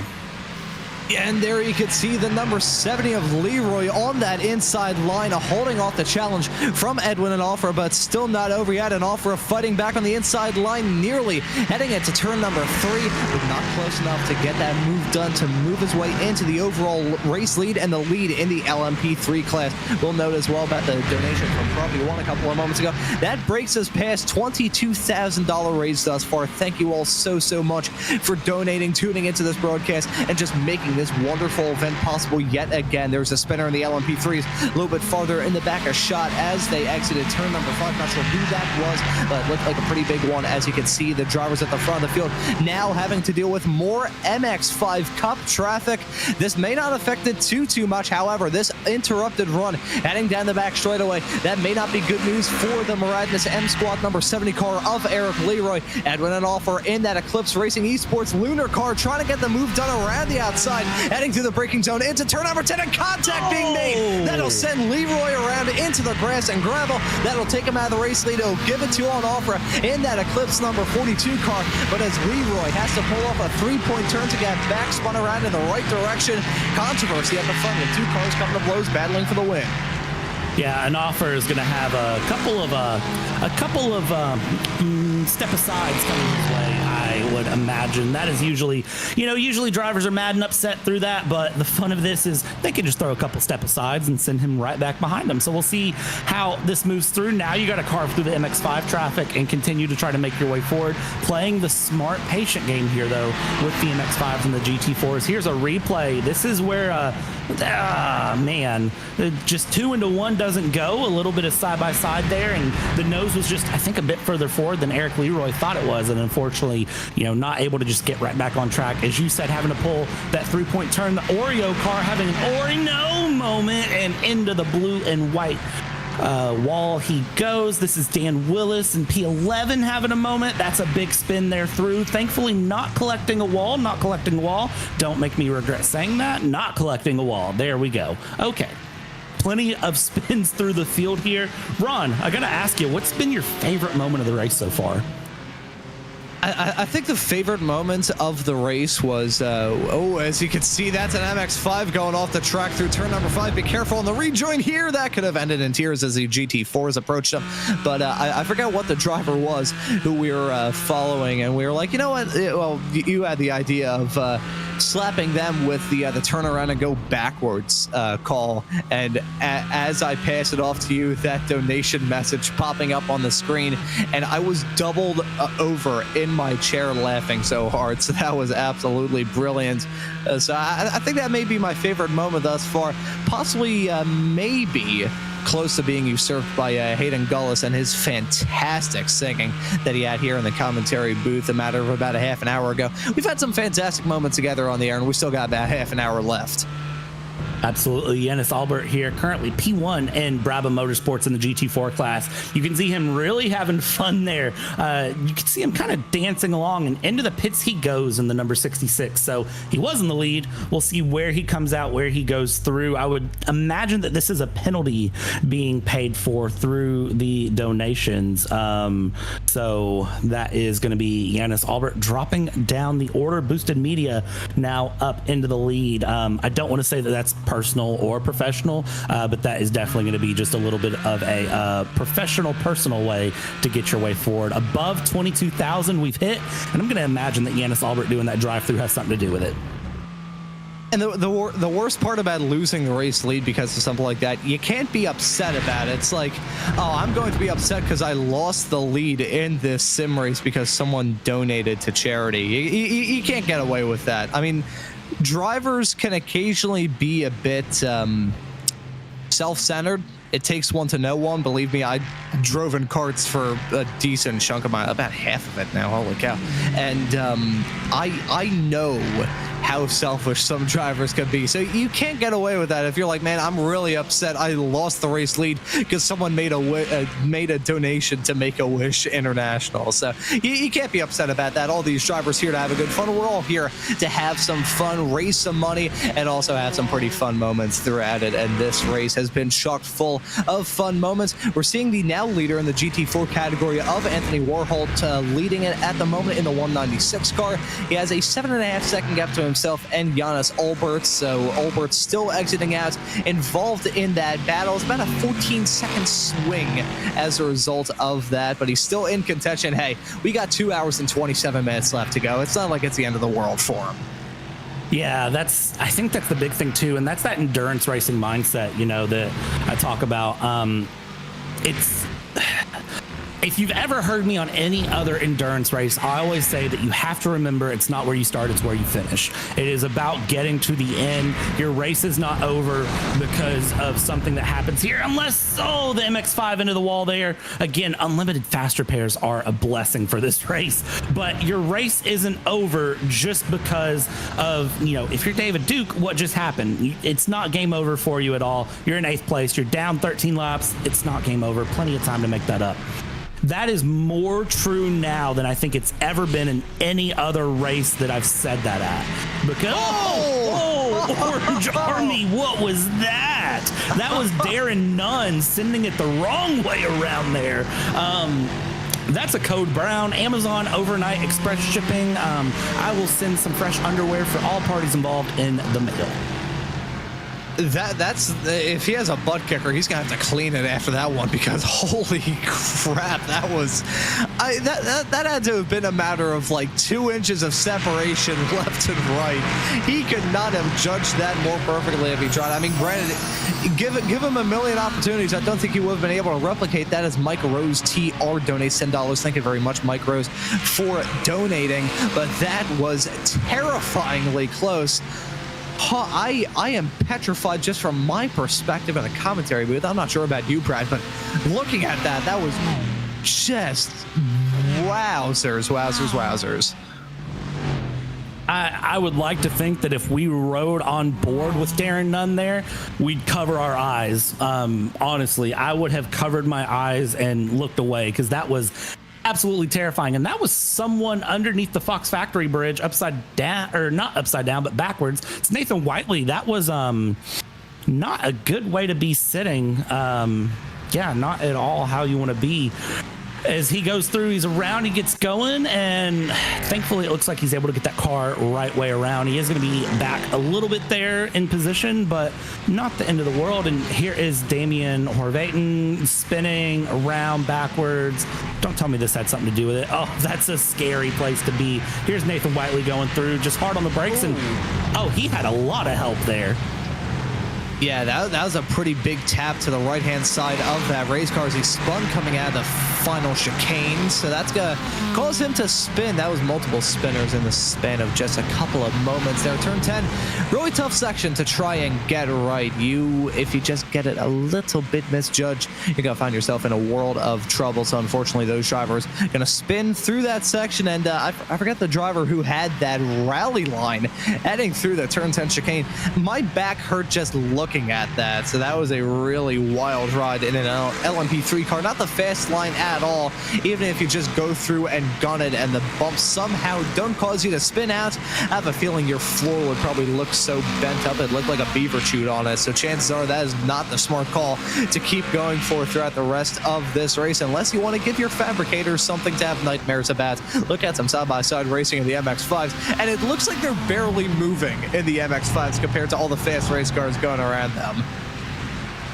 And there you can see the number 70 of Leroy on that inside line, holding off the challenge from Edwin and Offer, but still not over yet. And Offer fighting back on the inside line, nearly heading into turn number 3, but not close enough to get that move done to move his way into the overall race lead and the lead in the LMP3 class. We'll note as well about the donation from Provi One a couple of moments ago. That breaks us past $22,000 raised thus far. Thank you all so much for donating, tuning into this broadcast, and just making this wonderful event possible yet again. There's a spinner in the LMP3s a little bit farther in the back, a shot as they exited turn number 5. Not sure who that was, but it looked like a pretty big one. As you can see, the drivers at the front of the field now having to deal with more MX5 Cup traffic. This may not affect it too much. However, this interrupted run heading down the back straightaway, that may not be good news for the Maradness M Squad number 70 car of Eric Leroy. Edwin and Offer in that Eclipse Racing Esports Lunar car, trying to get the move done around the outside, heading through the braking zone into turn number 10, and contact being made. That'll send Leroy around into the grass and gravel. That'll take him out of the race lead. It'll give it to on Offer in that Eclipse number 42 car. But as Leroy has to pull off a 3-point turn to get back spun around in the right direction, controversy at the front with 2 cars coming to blows, battling for the win. Yeah, an Offer is going to have a couple of step asides coming his way, I would imagine. That is usually, usually drivers are mad and upset through that, but the fun of this is they can just throw a couple step asides and send him right back behind them. So we'll see how this moves through. Now you got to carve through the MX5 traffic and continue to try to make your way forward. Playing the smart, patient game here, though, with the MX5s and the GT4s. Here's a replay. This is where, man, just 2 into 1 doesn't go. A little bit of side-by-side there, and the nose was just, I think, a bit further forward than Eric Leroy thought it was, and unfortunately, not able to just get right back on track. As you said, having to pull that 3-point turn, the Oreo car having an Oreo moment, and into the blue and white wall he goes. This is Dan Willis and P11 having a moment. That's a big spin there through. Thankfully, not collecting a wall. Don't make me regret saying that. Not collecting a wall. There we go. Okay. Plenty of spins through the field here. Ron, I gotta ask you, what's been your favorite moment of the race so far? I think the favorite moment of the race was, as you can see, that's an MX5 going off the track through turn number 5. Be careful on the rejoin here. That could have ended in tears as the GT4s approached him. But I forgot what the driver was who we were following, and we were like, you know what? Well, you had the idea of slapping them with the turnaround and go backwards call. And as I pass it off to you, that donation message popping up on the screen, and I was doubled over in my chair laughing so hard. So that was absolutely brilliant. So I think that may be my favorite moment thus far. Possibly, maybe close to being usurped by Hayden Gullis and his fantastic singing that he had here in the commentary booth a matter of about a half an hour ago. We've had some fantastic moments together on the air, and we still got about half an hour left. Absolutely. Yanis Albert here, currently P1 in Brabham Motorsports in the GT4 class. You can see him really having fun there. You can see him kind of dancing along, and into the pits he goes in the number 66. So he was in the lead. We'll see where he comes out, where he goes through. I would imagine that this is a penalty being paid for through the donations. So that is going to be Yanis Albert dropping down the order. Boosted Media now up into the lead. I don't want to say that that's personal or professional, but that is definitely going to be just a little bit of a professional, personal way to get your way forward. Above 22,000 we've hit, and I'm going to imagine that Yanis Albert doing that drive-through has something to do with it. And the worst part about losing the race lead because of something like that, you can't be upset about it. It's like, oh, I'm going to be upset because I lost the lead in this sim race because someone donated to charity. You can't get away with that. I mean, drivers can occasionally be a bit self-centered. It takes one to know one. Believe me, I drove in karts for a decent chunk of about half of it now. Holy cow. And I know how selfish some drivers can be. So you can't get away with that if you're like, man, I'm really upset I lost the race lead because someone made a donation to Make-A-Wish International. So you can't be upset about that. All these drivers here to have a good fun. We're all here to have some fun, raise some money, and also have some pretty fun moments throughout it. And this race has been chock full of fun moments. We're seeing the now leader in the GT4 category of Anthony Warholt leading it at the moment in the 196 car. He has a 7.5 second gap to himself and Yanis Albert. So Albert's still exiting out, involved in that battle. It's about a 14-second swing as a result of that, but he's still in contention. Hey, we got 2 hours and 27 minutes left to go. It's not like it's the end of the world for him. Yeah, I think that's the big thing too, and that's that endurance racing mindset, you know, that I talk about. If you've ever heard me on any other endurance race, I always say that you have to remember it's not where you start, it's where you finish. It is about getting to the end. Your race is not over because of something that happens here, unless, oh, the MX-5 into the wall there. Again, unlimited faster pairs are a blessing for this race, but your race isn't over just because of, you know, if you're David Duke, what just happened? It's not game over for you at all. You're in 8th place, you're down 13 laps, it's not game over. Plenty of time to make that up. That is more true now than I think it's ever been in any other race that I've said that at. Because, Orange Army, what was that? That was Darren Nunn sending it the wrong way around there. That's a code brown. Amazon overnight express shipping. I will send some fresh underwear for all parties involved in the mail. That's if he has a butt kicker, he's gonna have to clean it after that one, because holy crap, that was that had to have been a matter of like 2 inches of separation left and right. He could not have judged that more perfectly if he tried. I mean, granted, give him a million opportunities, I don't think he would have been able to replicate that. As Mike Rose TR donates $10. Thank you very much, Mike Rose, for donating. But that was terrifyingly close. I am petrified just from my perspective in the commentary booth. I'm not sure about you, Brad, but looking at that was just wowzers. I would like to think that if we rode on board with Darren Nunn there, we'd cover our eyes. Honestly, I would have covered my eyes and looked away, because that was absolutely terrifying. And that was someone underneath the Fox Factory Bridge, upside down, or not upside down, but backwards. It's Nathan Whiteley. That was not a good way to be sitting. Yeah, not at all how you want to be. As he goes through, he's around, he gets going, and thankfully it looks like he's able to get that car right way around. He is going to be back a little bit there in position, but not the end of the world. And here is Damian Horvaten spinning around backwards. Don't tell me this had something to do with it. Oh, that's a scary place to be. Here's Nathan Whiteley going through, just hard on the brakes, and oh, he had a lot of help there. Yeah, that was a pretty big tap to the right-hand side of that race car as he spun coming out of the final chicane, so that's gonna cause him to spin. That was multiple spinners in the span of just a couple of moments there. Turn 10, really tough section to try and get right. If you just get it a little bit misjudged, you're gonna find yourself in a world of trouble. So unfortunately, those drivers are gonna spin through that section, and I forget the driver who had that rally line heading through the turn 10 chicane. My back hurt just looking at that, so that was a really wild ride in an LMP3 car. Not the fast line at all, even if you just go through and gun it and the bumps somehow don't cause you to spin out. I have a feeling your floor would probably look so bent up it looked like a beaver chewed on it, so chances are that is not the smart call to keep going for throughout the rest of this race, unless you want to give your fabricators something to have nightmares about. Look at some side-by-side racing in the MX-5s, and it looks like they're barely moving in the MX-5s compared to all the fast race cars going around them.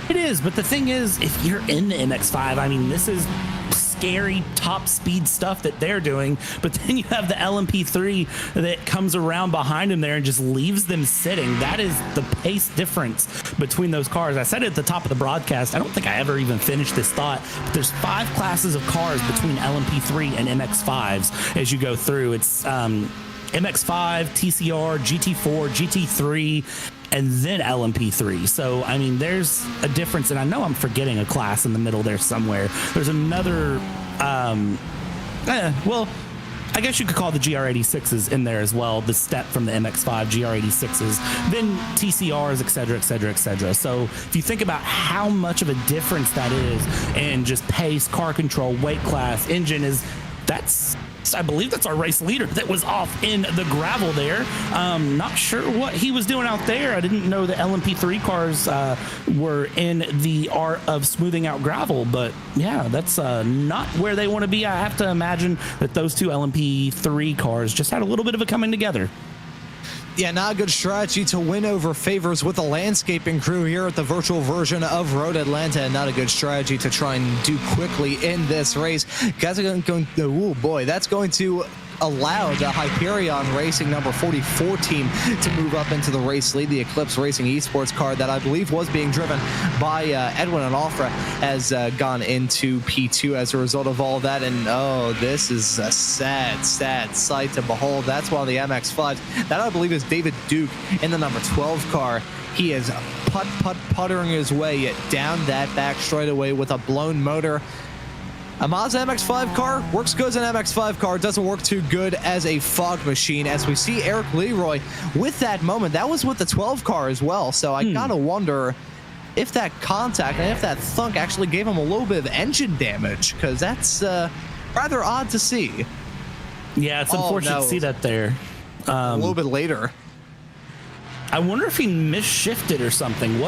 It is, but the thing is, if you're in the MX-5, I mean, this is scary top speed stuff that they're doing, but then you have the LMP3 that comes around behind them there and just leaves them sitting. That is the pace difference between those cars. I said it at the top of the broadcast. I don't think I ever even finished this thought, but there's 5 classes of cars between LMP3 and MX-5s as you go through. It's MX-5, TCR, GT4, GT3, and then LMP3. So, I mean, there's a difference, and I know I'm forgetting a class in the middle there somewhere. There's another, well, I guess you could call the GR86s in there as well, the step from the MX-5, GR86s, then TCRs, et cetera, et cetera, et cetera. So if you think about how much of a difference that is in just pace, car control, weight class, engine, I believe that's our race leader that was off in the gravel there. Not sure what he was doing out there. I didn't know the LMP3 cars were in the art of smoothing out gravel, but yeah, that's not where they want to be. I have to imagine that those two LMP3 cars just had a little bit of a coming together. Yeah, not a good strategy to win over favors with the landscaping crew here at the virtual version of Road Atlanta, and not a good strategy to try and do quickly in this race. Guys are going oh boy, that's going to allow the Hyperion Racing number 44 team to move up into the race lead. The Eclipse Racing Esports car that I believe was being driven by Edwin and Alfra has gone into P2 as a result of all that. And oh, this is a sad sight to behold. That's why the MX-5, that I believe is David Duke in the number 12 car. He is puttering his way down that back straightaway with a blown motor. A Mazda MX-5 car works good as an MX-5 car, doesn't work too good as a fog machine. As we see Eric Leroy with that moment, that was with the 12 car as well. So I gotta wonder if that contact and if that thunk actually gave him a little bit of engine damage, because that's rather odd to see. Yeah, it's unfortunate to see that there. A little bit later. I wonder if he misshifted or something.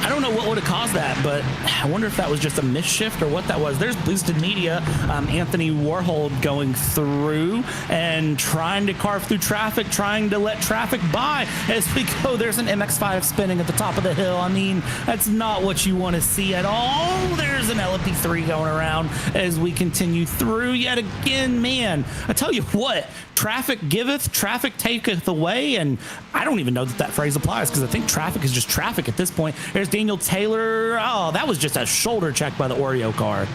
I don't know what would have caused that, but I wonder if that was just a misshift or what that was. There's Boosted Media, Anthony Warhol going through and trying to carve through traffic, trying to let traffic by as we go. There's an MX-5 spinning at the top of the hill. I mean, that's not what you want to see at all. There's an LMP3 going around as we continue through yet again. Man, I tell you what, traffic giveth, traffic taketh away, and I don't even know that phrase applies, because I think traffic is just traffic at this point. There's Daniel Taylor. Oh, that was just a shoulder check by the Oreo car.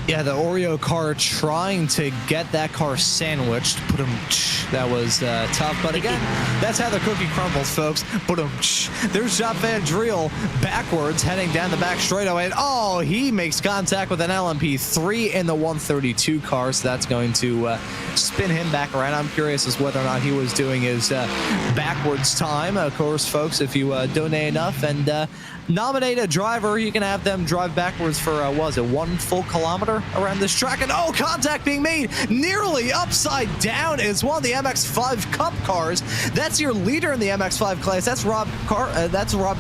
Yeah, the Oreo car trying to get that car sandwiched. That was tough, but again, that's how the cookie crumbles, folks. There's Jacques Van Driel backwards, heading down the back straightaway, and oh, he makes contact with an LMP3 in the 132 car, so that's going to spin him back around. I'm curious as whether or not he was doing his backwards time. Of course, folks, if you donate enough and nominate a driver, you can have them drive backwards for, 1 full kilometer around this track. And oh, contact being made nearly upside down is one of the MX-5 Cup cars. That's your leader in the MX-5 class. That's Rob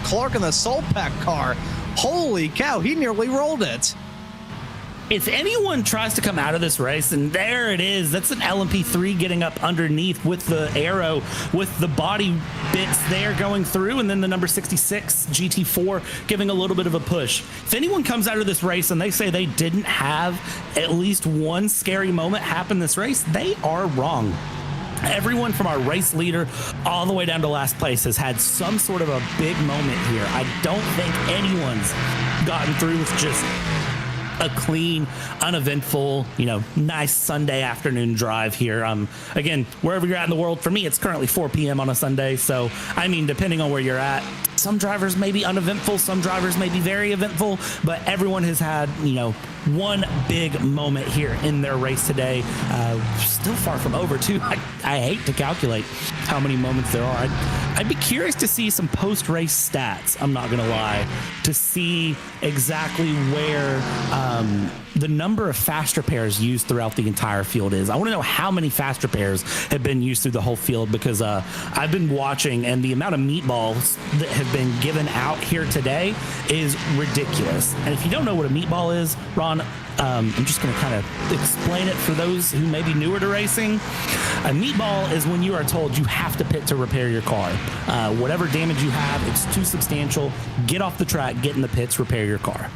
Clark in the Soul Pack car. Holy cow, he nearly rolled it. If anyone tries to come out of this race, and there it is, that's an LMP3 getting up underneath with the arrow, with the body bits there going through, and then the number 66 GT4 giving a little bit of a push. If anyone comes out of this race and they say they didn't have at least one scary moment happen this race, they are wrong. Everyone from our race leader all the way down to last place has had some sort of a big moment here. I don't think anyone's gotten through with just a clean, uneventful, nice Sunday afternoon drive here. Again, wherever you're at in the world, for me, it's currently 4 p.m. on a Sunday. So, depending on where you're at, some drivers may be uneventful, some drivers may be very eventful, but everyone has had, one big moment here in their race today. Still far from over, too. I hate to calculate how many moments there are. I'd be curious to see some post-race stats, I'm not going to lie, to see exactly where the number of fast repairs used throughout the entire field is. I want to know how many fast repairs have been used through the whole field, because I've been watching, and the amount of meatballs that have been given out here today is ridiculous. And if you don't know what a meatball is, Ron, I'm just going to kind of explain it for those who may be newer to racing. A meatball is when you are told you have to pit to repair your car. Whatever damage you have, it's too substantial. Get off the track, get in the pits, repair your car.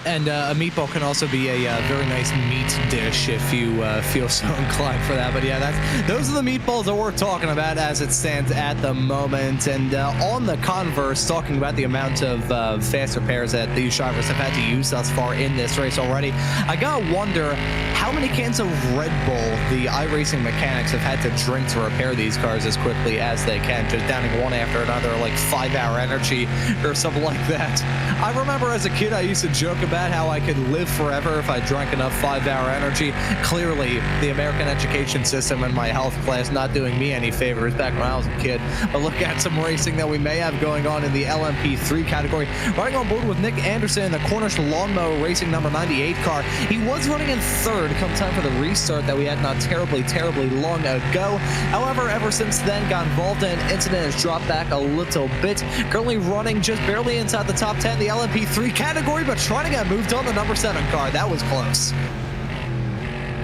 And a meatball can also be a very nice meat dish if you feel so inclined for that. But yeah, those are the meatballs that we're talking about as it stands at the moment. And on the converse, talking about the amount of fast repairs that these drivers have had to use thus far in this race already, I gotta wonder how many cans of Red Bull the iRacing mechanics have had to drink to repair these cars as quickly as they can, just downing one after another, like 5-hour energy or something like that. I remember as a kid, I used to joke about how I could live forever if I drank enough 5-hour energy. Clearly, the American education system and my health class not doing me any favors back when I was a kid. But look at some racing that we may have going on in the LMP3 category. Riding on board with Nick Anderson in the Cornish Lawnmower Racing number 98 car. He was running in third come time for the restart that we had not terribly long ago. However, ever since then, got involved in an incident, has dropped back a little bit. Currently running just barely inside the top 10 in the LMP3 category, but trying to get moved on the number 7 car. That was close.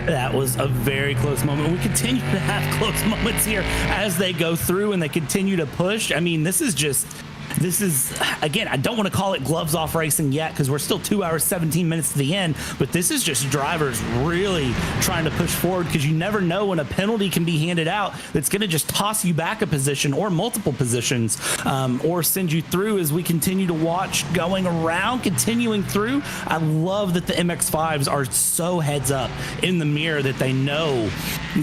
That was a very close moment. We continue to have close moments here as they go through and they continue to push. This is, again, I don't want to call it gloves off racing yet because we're still 2 hours, 17 minutes to the end, but this is just drivers really trying to push forward, because you never know when a penalty can be handed out that's going to just toss you back a position or multiple positions, or send you through as we continue to watch going around, continuing through. I love that the MX-5s are so heads up in the mirror that they know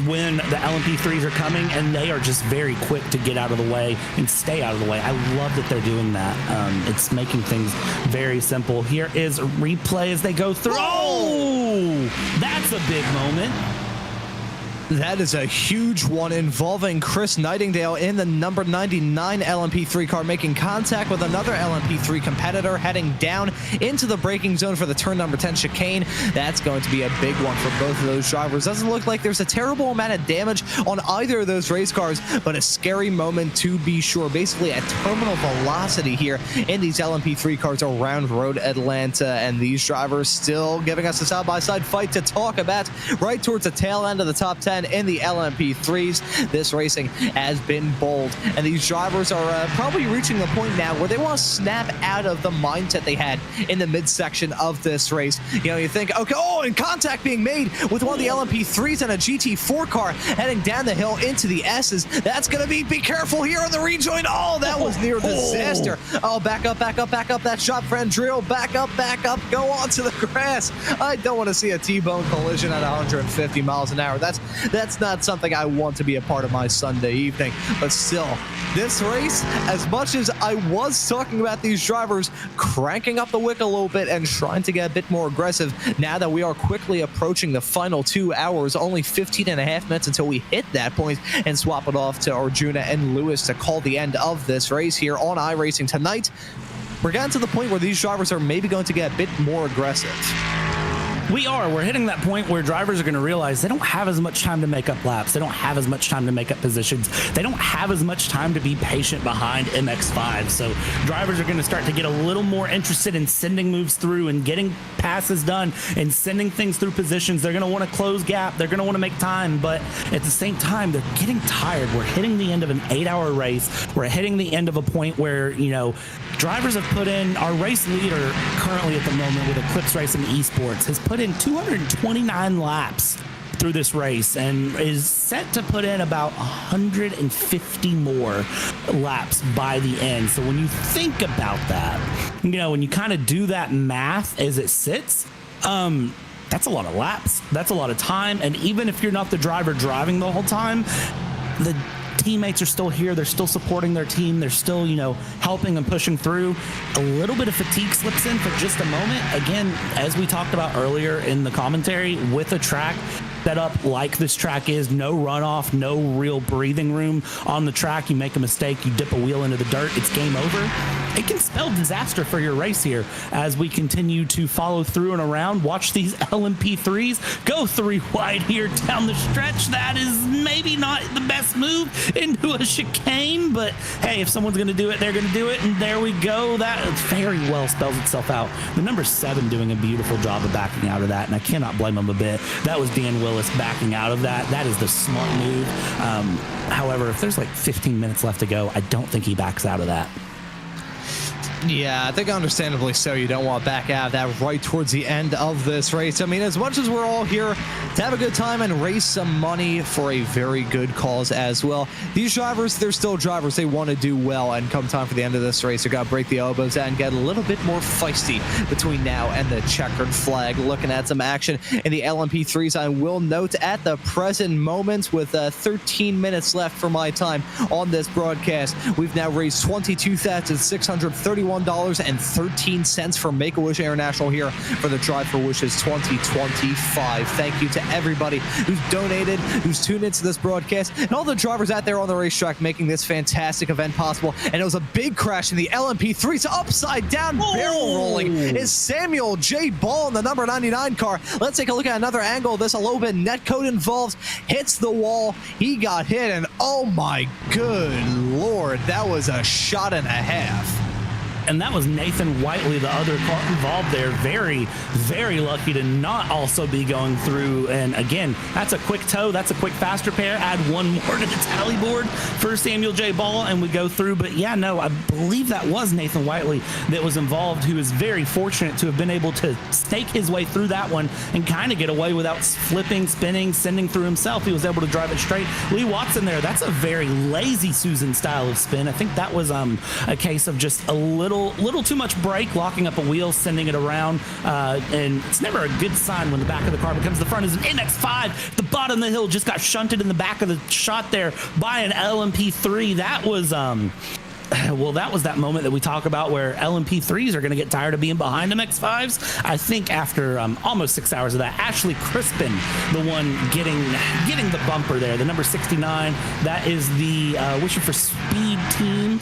when the LMP3s are coming, and they are just very quick to get out of the way and stay out of the way. I love that they're doing that. It's making things very simple. Here is a replay as they go through. Oh, that's a big moment. That is a huge one involving Chris Nightingale in the number 99 LMP3 car, making contact with another LMP3 competitor, heading down into the braking zone for the turn number 10 chicane. That's going to be a big one for both of those drivers. Doesn't look like there's a terrible amount of damage on either of those race cars, but a scary moment to be sure. Basically a terminal velocity here in these LMP3 cars around Road Atlanta, and these drivers still giving us a side-by-side fight to talk about right towards the tail end of the top 10 in the LMP3s. This racing has been bold, and these drivers are probably reaching the point now where they want to snap out of the mindset they had in the midsection of this race. You think, okay, and contact being made with one of the LMP3s and a GT4 car heading down the hill into the S's. That's going to be careful here on the rejoin. Oh, that was near disaster. Oh, back up. That shot friend drill. Back up. Go onto the grass. I don't want to see a T-bone collision at 150 miles an hour. That's not something I want to be a part of my Sunday evening. But still, this race, as much as I was talking about these drivers cranking up the wick a little bit and trying to get a bit more aggressive, now that we are quickly approaching the final 2 hours, only 15 and a half minutes until we hit that point and swap it off to Arjuna and Lewis to call the end of this race here on iRacing tonight, we're getting to the point where these drivers are maybe going to get a bit more aggressive. We're hitting that point where drivers are going to realize they don't have as much time to make up laps. They don't have as much time to make up positions. They don't have as much time to be patient behind MX-5. So drivers are going to start to get a little more interested in sending moves through and getting passes done and sending things through positions. They're going to want to close gap. They're going to want to make time. But at the same time, they're getting tired. We're hitting the end of an 8-hour race. We're hitting the end of a point where, drivers have put in, our race leader currently at the moment with Eclipse Racing Esports has put in 229 laps through this race and is set to put in about 150 more laps by the end. So when you think about that, when you kind of do that math as it sits, that's a lot of laps. That's a lot of time. And even if you're not the driver driving the whole time, the teammates are still here. They're still supporting their team. They're still, helping and pushing through. A little bit of fatigue slips in for just a moment. Again, as we talked about earlier in the commentary, with a track set up like this track is, no runoff, no real breathing room on the track. You make a mistake, you dip a wheel into the dirt, it's game over. It can spell disaster for your race here as we continue to follow through and around. Watch these LMP3s go 3 wide here down the stretch. That is maybe not the best move into a chicane, but hey, if someone's going to do it, they're going to do it, and there we go. That very well spells itself out. The number 7 doing a beautiful job of backing out of that, and I cannot blame him a bit. That was Dan Willis backing out of that. That is the smart move. However, if there's like 15 minutes left to go, I don't think he backs out of that. Yeah, I think understandably so. You don't want to back out of that right towards the end of this race. I mean, as much as we're all here to have a good time and raise some money for a very good cause as well, these drivers, they're still drivers. They want to do well, and come time for the end of this race, they're going to break the elbows out and get a little bit more feisty between now and the checkered flag. Looking at some action in the LMP3s, I will note at the present moment, with 13 minutes left for my time on this broadcast, we've now raised $22,631.13 for Make-A-Wish International here for the Drive for Wishes 2025. Thank you to everybody who's donated, who's tuned into this broadcast, and all the drivers out there on the racetrack making this fantastic event possible. And it was a big crash in the LMP3's upside down barrel rolling is Samuel J. Ball in the number 99 car. Let's take a look at another angle of this. A little bit netcode involved, hits the wall, he got hit, and oh my good lord, that was a shot and a half. And that was Nathan Whiteley, the other car involved there. Very, very lucky to not also be going through. And again, that's a quick tow. That's a quick faster pair. Add one more to the tally board for Samuel J. Ball, and we go through. But yeah, no, I believe that was Nathan Whiteley that was involved, who is very fortunate to have been able to stake his way through that one and kind of get away without flipping, spinning, sending through himself. He was able to drive it straight. Lee Watson there, that's a very lazy Susan style of spin. I think that was a case of just a little too much brake, locking up a wheel, sending it around, and it's never a good sign when the back of the car becomes the front. As an MX-5, the bottom of the hill just got shunted in the back of the shot there by an LMP3. That was well, that was that moment that we talk about where LMP3s are going to get tired of being behind MX-5s. I think after almost 6 hours of that, Ashley Crispin, the one getting the bumper there, the number 69, that is the Wishing for Speed team,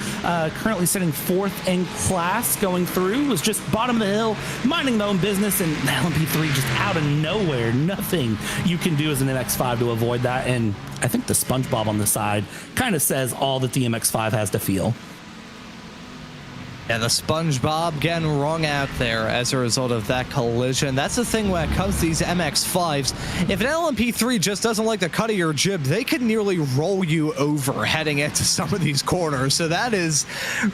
currently sitting 4th in class going through, was just bottom of the hill, minding their own business, and the LMP3 just out of nowhere. Nothing you can do as an MX-5 to avoid that, and I think the SpongeBob on the side kind of says all that the MX-5 has to feel. Yeah, the SpongeBob getting wrung out there as a result of that collision. That's the thing when it comes to these MX-5s. If an LMP3 just doesn't like the cut of your jib, they can nearly roll you over heading into some of these corners. So that is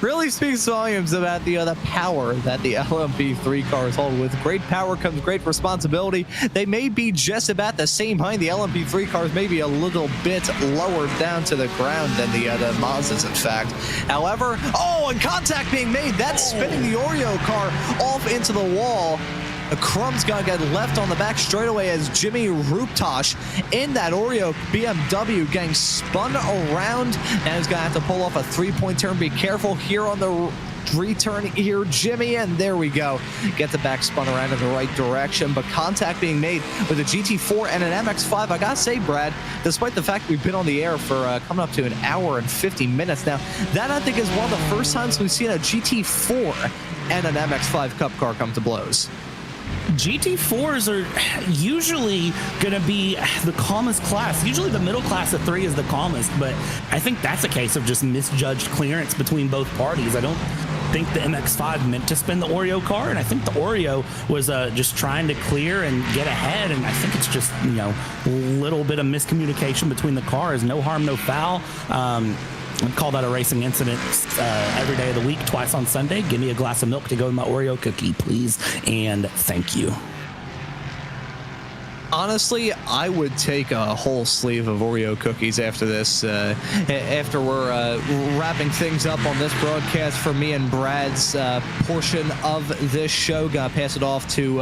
really speaks volumes about the power that the LMP3 cars hold. With great power comes great responsibility. They may be just about the same height. The LMP3 cars may be a little bit lower down to the ground than the Mazdas, in fact. However, and contact being made. That's spinning the Oreo car off into the wall. The crumb's gonna get left on the back straightaway as Jimmy Ruptosh in that Oreo BMW getting spun around, and he's gonna have to pull off a 3-point turn. Be careful here on the return here, Jimmy, and there we go. Get the back spun around in the right direction, but contact being made with a GT4 and an MX-5. I gotta say, Brad, despite the fact we've been on the air for coming up to an hour and 50 minutes now, that I think is one of the first times we've seen a GT4 and an MX-5 Cup car come to blows. GT4s are usually going to be the calmest class. Usually the middle class of 3 is the calmest, but I think that's a case of just misjudged clearance between both parties. I don't think the MX-5 meant to spin the Oreo car, and I think the Oreo was just trying to clear and get ahead, and I think it's just, a little bit of miscommunication between the cars. No harm, no foul. I'd call that a racing incident every day of the week, twice on Sunday. Give me a glass of milk to go with my Oreo cookie, please, and thank you. honestly, I would take a whole sleeve of Oreo cookies after this. After we're wrapping things up on this broadcast for me and Brad's portion of this show, gonna pass it off to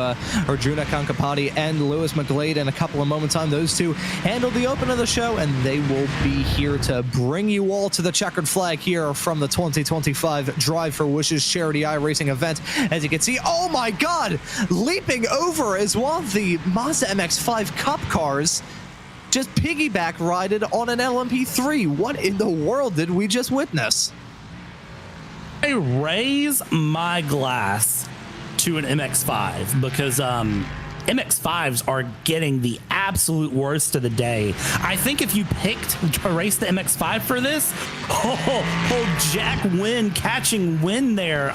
Arjuna Kankapati and Lewis McGlade in a couple of moments time. Those two handle the open of the show, and they will be here to bring you all to the checkered flag here from the 2025 Drive for Wishes charity iRacing event. As you can see, oh my God, leaping over is one of the Mazda MX-5 Cup cars. Just piggyback rided on an LMP3. What in the world did we just witness? I raise my glass to an MX-5 because MX-5s are getting the absolute worst of the day. I think if you picked to race the MX-5 for this, Jack Wynn catching Wynn there.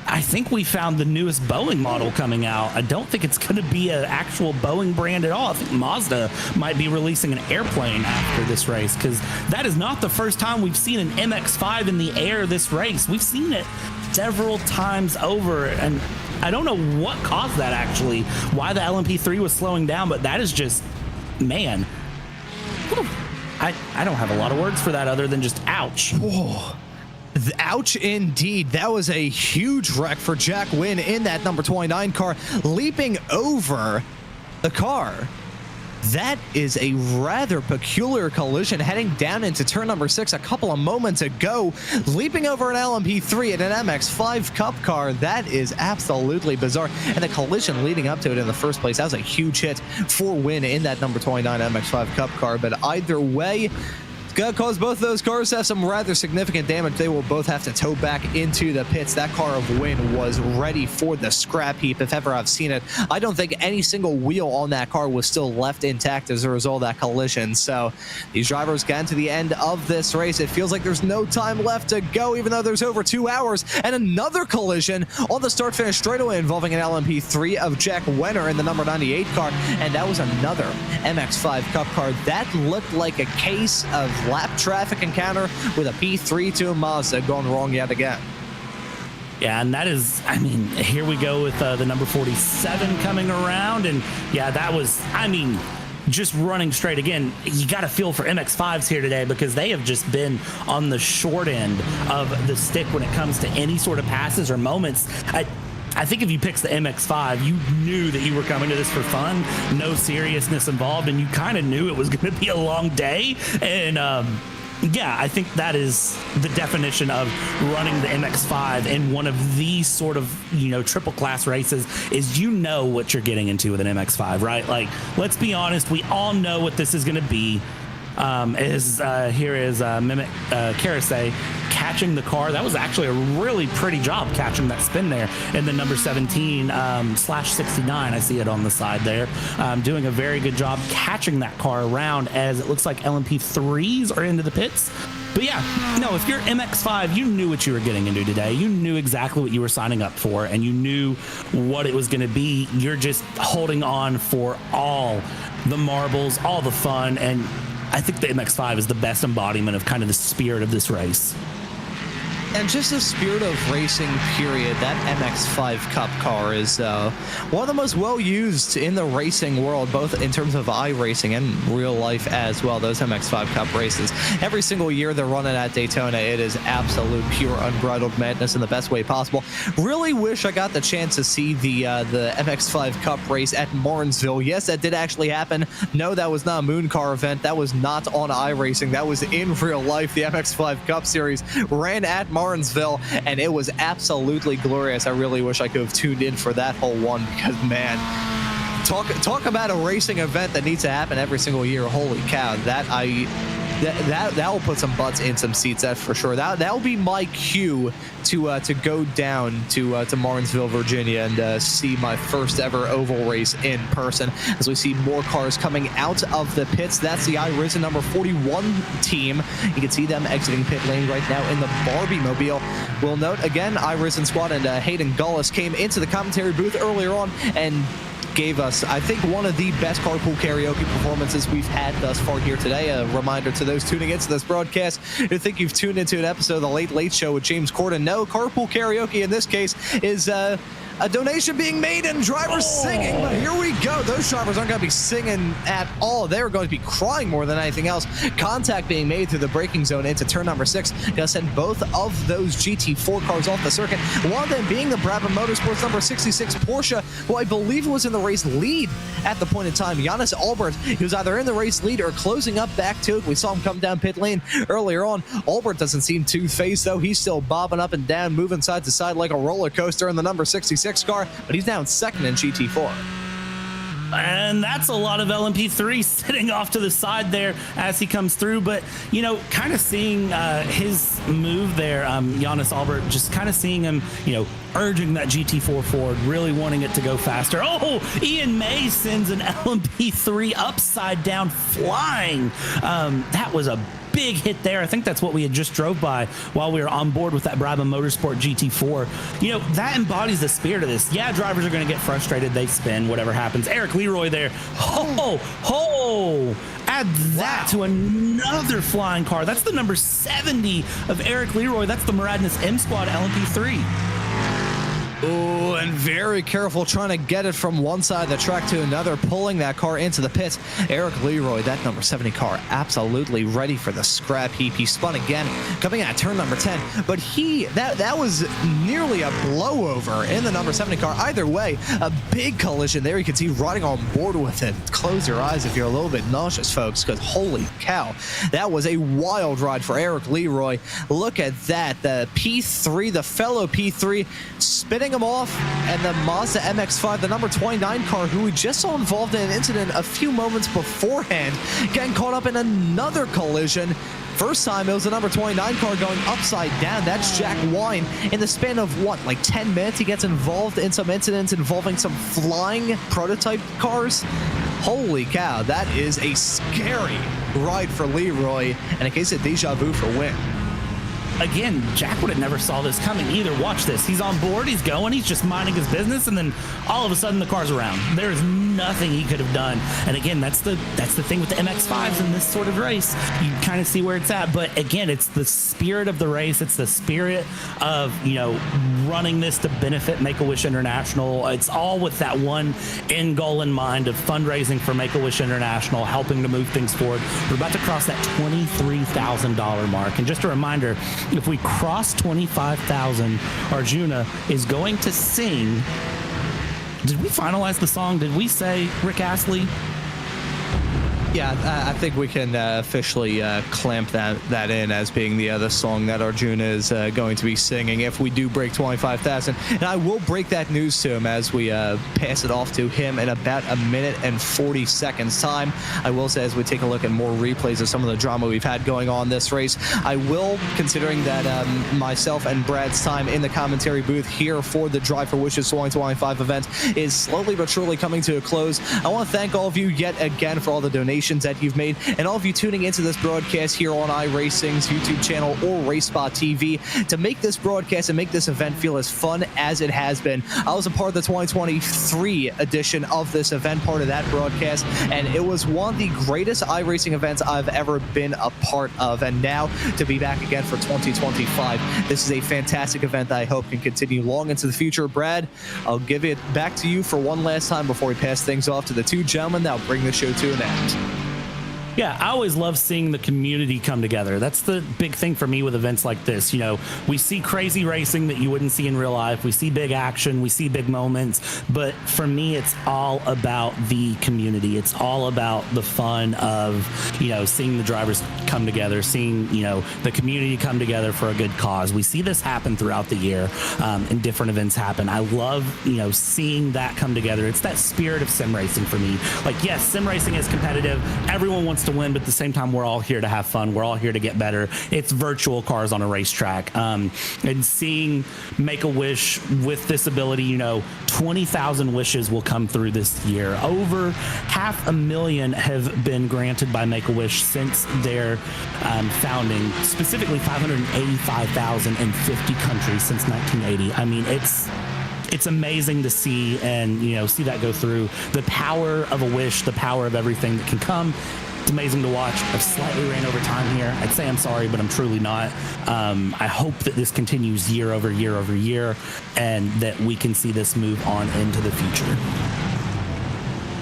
I think we found the newest Boeing model coming out. I don't think it's going to be an actual Boeing brand at all. I think Mazda might be releasing an airplane after this race, because that is not the first time we've seen an MX-5 in the air this race. We've seen it several times over, and I don't know what caused that actually, why the LMP3 was slowing down, but that is just, man. Whew. I don't have a lot of words for that other than just ouch. Whoa. Ouch indeed. That was a huge wreck for Jack Wynn in that number 29 car, leaping over the car. That is a rather peculiar collision heading down into turn number 6 a couple of moments ago, leaping over an LMP3 and an MX-5 Cup car. That is absolutely bizarre. And the collision leading up to it in the first place, that was a huge hit for Wynn in that number 29 MX-5 Cup car. But either way, gonna cause both of those cars to have some rather significant damage. They will both have to tow back into the pits. That car of Wynn was ready for the scrap heap, if ever I've seen it. I don't think any single wheel on that car was still left intact as a result of that collision. So these drivers got to the end of this race. It feels like there's no time left to go, even though there's over 2 hours. And another collision on the start-finish straightaway involving an LMP3 of Jack Wenner in the number 98 car. And that was another MX-5 Cup car. That looked like a case of lap traffic encounter with a P3 to a Mazda gone wrong yet again. Yeah, and that is, I mean, here we go with the number 47 coming around. And yeah, that was, I mean, just running straight again. You got to feel for MX-5s here today, because they have just been on the short end of the stick when it comes to any sort of passes or moments. I think if you picked the MX-5, you knew that you were coming to this for fun, no seriousness involved, and you kind of knew it was going to be a long day. And yeah, I think that is the definition of running the MX-5 in one of these sort of, you know, triple class races, is you know what you're getting into with an MX-5, right? Like, let's be honest, we all know what this is going to be. Here is Mimic Karase catching the car. That was actually a really pretty job catching that spin there in the number 17 /69. I see it on the side there. Doing a very good job catching that car around, as it looks like LMP3s are into the pits. But yeah, no, if you're MX-5, you knew what you were getting into today. You knew exactly what you were signing up for, and you knew what it was going to be. You're just holding on for all the marbles, all the fun, and I think the MX-5 is the best embodiment of kind of the spirit of this race. And just the spirit of racing, period. That MX-5 Cup car is one of the most well-used in the racing world, both in terms of iRacing and real life as well, those MX-5 Cup races. Every single year they're running at Daytona. It is absolute, pure, unbridled madness in the best way possible. Really wish I got the chance to see the MX-5 Cup race at Martinsville. Yes, that did actually happen. No, that was not a Moon Car event. That was not on iRacing. That was in real life. The MX-5 Cup Series ran at Martinsville, and it was absolutely glorious. I really wish I could have tuned in for that whole one, because man, talk about a racing event that needs to happen every single year. Holy cow, that will put some butts in some seats, that's for sure. That will be my cue to go down to Martinsville, Virginia, and see my first ever oval race in person, as we see more cars coming out of the pits. That's the iRacing number 41 team. You can see them exiting pit lane right now in the Barbie Mobile. We'll note again, iRacing squad and Hayden Gullis came into the commentary booth earlier on and gave us, I think, one of the best carpool karaoke performances we've had thus far here today. A reminder to those tuning into this broadcast who think you've tuned into an episode of The Late Late Show with James Corden. No, carpool karaoke in this case is A donation being made and drivers singing, but here we go. Those drivers aren't going to be singing at all. They're going to be crying more than anything else. Contact being made through the braking zone into turn number 6. Going to send both of those GT4 cars off the circuit. One of them being the Brabham Motorsports number 66 Porsche, who I believe was in the race lead at the point in time. Jonas Albert, he was either in the race lead or closing up back to it. We saw him come down pit lane earlier on. Albert doesn't seem too phased, though. He's still bobbing up and down, moving side to side like a roller coaster in the number 66 car, but he's down second in GT4. And that's a lot of LMP3 sitting off to the side there as he comes through. But, you know, kind of seeing his move there, Jonas Albert, just kind of seeing him, you know, urging that GT4 forward, really wanting it to go faster. Oh, Ian May sends an LMP3 upside down flying. That was a big hit there. I think that's what we had just drove by while we were on board with that Brabham Motorsport GT4. You know, that embodies the spirit of this. Yeah, drivers are going to get frustrated. They spin, whatever happens. Eric Leroy there. Add that to another flying car. That's the number 70 of Eric Leroy. That's the Muradness M Squad LMP3. Oh, and very careful trying to get it from one side of the track to another, pulling that car into the pits. Eric Leroy, that number 70 car, absolutely ready for the scrap heap. He spun again, coming at turn number 10, but that was nearly a blowover in the number 70 car. Either way, a big collision there. You can see riding on board with it. Close your eyes if you're a little bit nauseous, folks, because holy cow, that was a wild ride for Eric Leroy. Look at that. The P3, the fellow P3, spinning him off, and the Mazda MX-5, the number 29 car, who we just saw involved in an incident a few moments beforehand, getting caught up in another collision. First time, it was the number 29 car going upside down. That's Jack Wine. In the span of, what, like 10 minutes, he gets involved in some incidents involving some flying prototype cars. Holy cow, that is a scary ride for Leroy, and a case of deja vu for win. Again, Jack would have never saw this coming either. Watch this. He's on board, he's going, he's just minding his business, and then all of a sudden the car's around. There's nothing he could have done. And again, that's the thing with the MX-5s in this sort of race. You kind of see where it's at, but again, it's the spirit of the race. It's the spirit of, you know, running this to benefit Make-A-Wish International. It's all with that one end goal in mind of fundraising for Make-A-Wish International, helping to move things forward. We're about to cross that $23,000 mark. And just a reminder, if we cross 25,000, Arjuna is going to sing. Did we finalize the song? Did we say Rick Astley? Yeah, I think we can officially clamp that in as being the other song that Arjuna is going to be singing if we do break 25,000. And I will break that news to him as we pass it off to him in about a minute and 40 seconds time. I will say, as we take a look at more replays of some of the drama we've had going on this race, I will, considering that myself and Brad's time in the commentary booth here for the Drive for Wishes 2025 event is slowly but surely coming to a close. I want to thank all of you yet again for all the donations that you've made, and all of you tuning into this broadcast here on iRacing's YouTube channel or RaceSpotTV to make this broadcast and make this event feel as fun as it has been. I was a part of the 2023 edition of this event, part of that broadcast, and it was one of the greatest iRacing events I've ever been a part of. And now to be back again for 2025, this is a fantastic event that I hope can continue long into the future. Brad, I'll give it back to you for one last time before we pass things off to the two gentlemen that will bring the show to an end. Yeah, I always love seeing the community come together. That's the big thing for me with events like this. You know, we see crazy racing that you wouldn't see in real life. We see big action. We see big moments. But for me, it's all about the community. It's all about the fun of, you know, seeing the drivers come together, seeing, you know, the community come together for a good cause. We see this happen throughout the year, and different events happen. I love, you know, seeing that come together. It's that spirit of sim racing for me. Like, yes, sim racing is competitive. Everyone wants to win, but at the same time, we're all here to have fun. We're all here to get better. It's virtual cars on a racetrack. And seeing Make-A-Wish with this ability, you know, 20,000 wishes will come through this year. Over 500,000 have been granted by Make-A-Wish since their founding, specifically 585,000 in 50 countries since 1980. I mean, it's amazing to see, and, you know, see that go through. The power of a wish, the power of everything that can come It's amazing to watch. I've slightly ran over time here. I'd say I'm sorry, but I'm truly not. I hope that this continues year over year over year, and that we can see this move on into the future.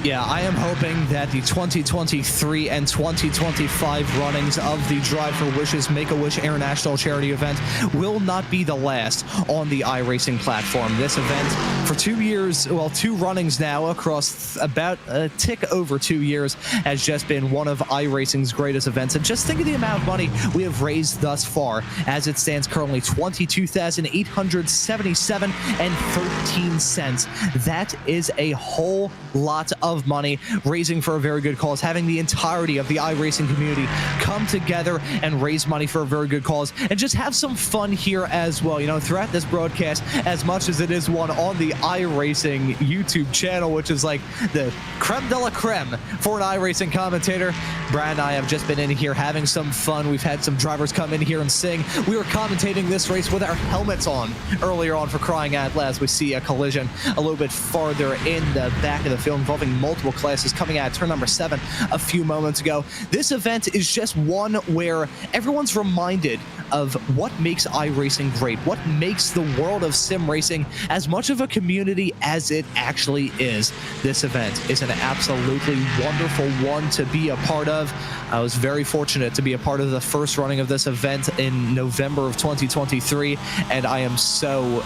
Yeah, I am hoping that the 2023 and 2025 runnings of the Drive for Wishes Make-A-Wish International Charity event will not be the last on the iRacing platform. This event, for 2 years, well, 2 runnings now across about a tick over 2 years, has just been one of iRacing's greatest events. And just think of the amount of money we have raised thus far. As it stands currently, $22,877.13. That is a whole lot of money, raising for a very good cause, having the entirety of the iRacing community come together and raise money for a very good cause, and just have some fun here as well. You know, throughout this broadcast, as much as it is one on the iRacing YouTube channel, which is like the creme de la creme for an iRacing commentator, Brad and I have just been in here having some fun. We've had some drivers come in here and sing. We were commentating this race with our helmets on earlier on, for crying out loud, as we see a collision a little bit farther in the back of the field involving multiple classes coming out of turn number 7 a few moments ago. This event is just one where everyone's reminded of what makes iRacing great, what makes the world of sim racing as much of a community as it actually is. This event is an absolutely wonderful one to be a part of. I was very fortunate to be a part of the first running of this event in November of 2023, and I am so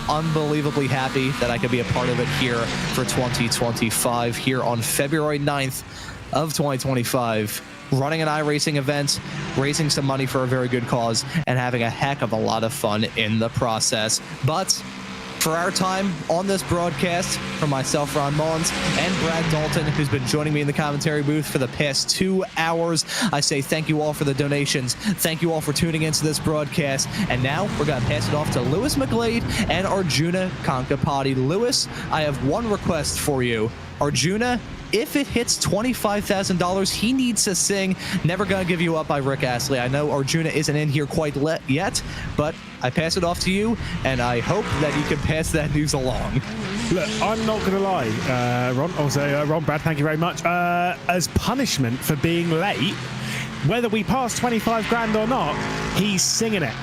unbelievably happy that I could be a part of it here for 2025, here on February 9th of 2025, running an iRacing event, raising some money for a very good cause, and having a heck of a lot of fun in the process. But for our time on this broadcast, for myself, Ron Mullins, and Brad Dalton, who's been joining me in the commentary booth for the past 2 hours, I say thank you all for the donations. Thank you all for tuning into this broadcast. And now we're going to pass it off to Lewis McGlade and Arjuna Kankapati. Lewis, I have one request for you. Arjuna, if it hits $25,000, he needs to sing Never Gonna Give You Up by Rick Astley. I know Arjuna isn't in here quite yet, but I pass it off to you, and I hope that you can pass that news along. Look, I'm not going to lie, Ron. Also, Ron, Brad, thank you very much. As punishment for being late, whether we pass 25 grand or not, he's singing it.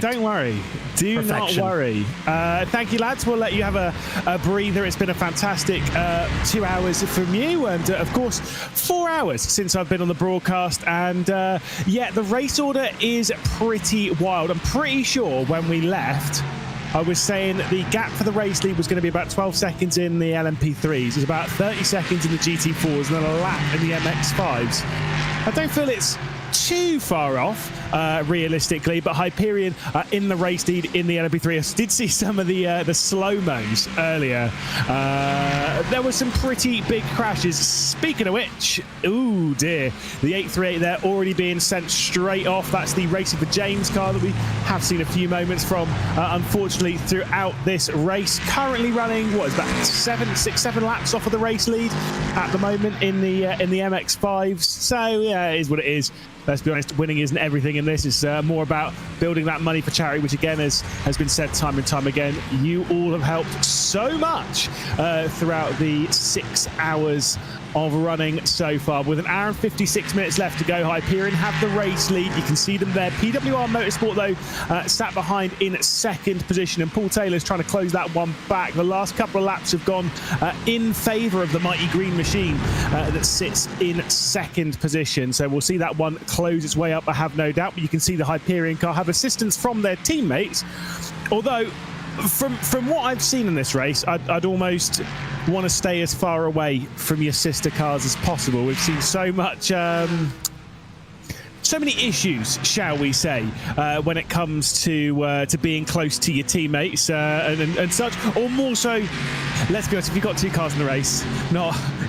Don't worry. Do not worry. Thank you, lads. We'll let you have a breather. It's been a fantastic 2 hours from you, and of course 4 hours since I've been on the broadcast. And yeah, the race order is pretty wild. I'm pretty sure when we left, I was saying that the gap for the race lead was going to be about 12 seconds in the LMP3s. There's about 30 seconds in the GT4s and then a lap in the MX5s. I don't feel it's too far off, realistically, but Hyperion in the race lead in the LMP3. I did see some of the slow-mos earlier. There were some pretty big crashes. Speaking of which, ooh dear, the 838 there already being sent straight off. That's the Racing for James car that we have seen a few moments from, unfortunately, throughout this race. Currently running, what is that, 7 laps off of the race lead at the moment in the MX5s. So yeah, it is what it is. Let's be honest, winning isn't everything in this. It's more about building that money for charity, which again has been said time and time again. You all have helped so much throughout the 6 hours of running so far. With an hour and 56 minutes left to go, Hyperion have the race lead. You can see them there. PWR Motorsport, though, sat behind in second position, and Paul Taylor's trying to close that one back. The last couple of laps have gone in favour of the Mighty Green Machine that sits in second position. So we'll see that one close its way up, I have no doubt. But you can see the Hyperion car have assistance from their teammates. Although, from what I've seen in this race, I'd almost want to stay as far away from your sister cars as possible. We've seen so much, so many issues, shall we say, when it comes to being close to your teammates and such, or more so. Let's be honest, if you've got 2 cars in the race,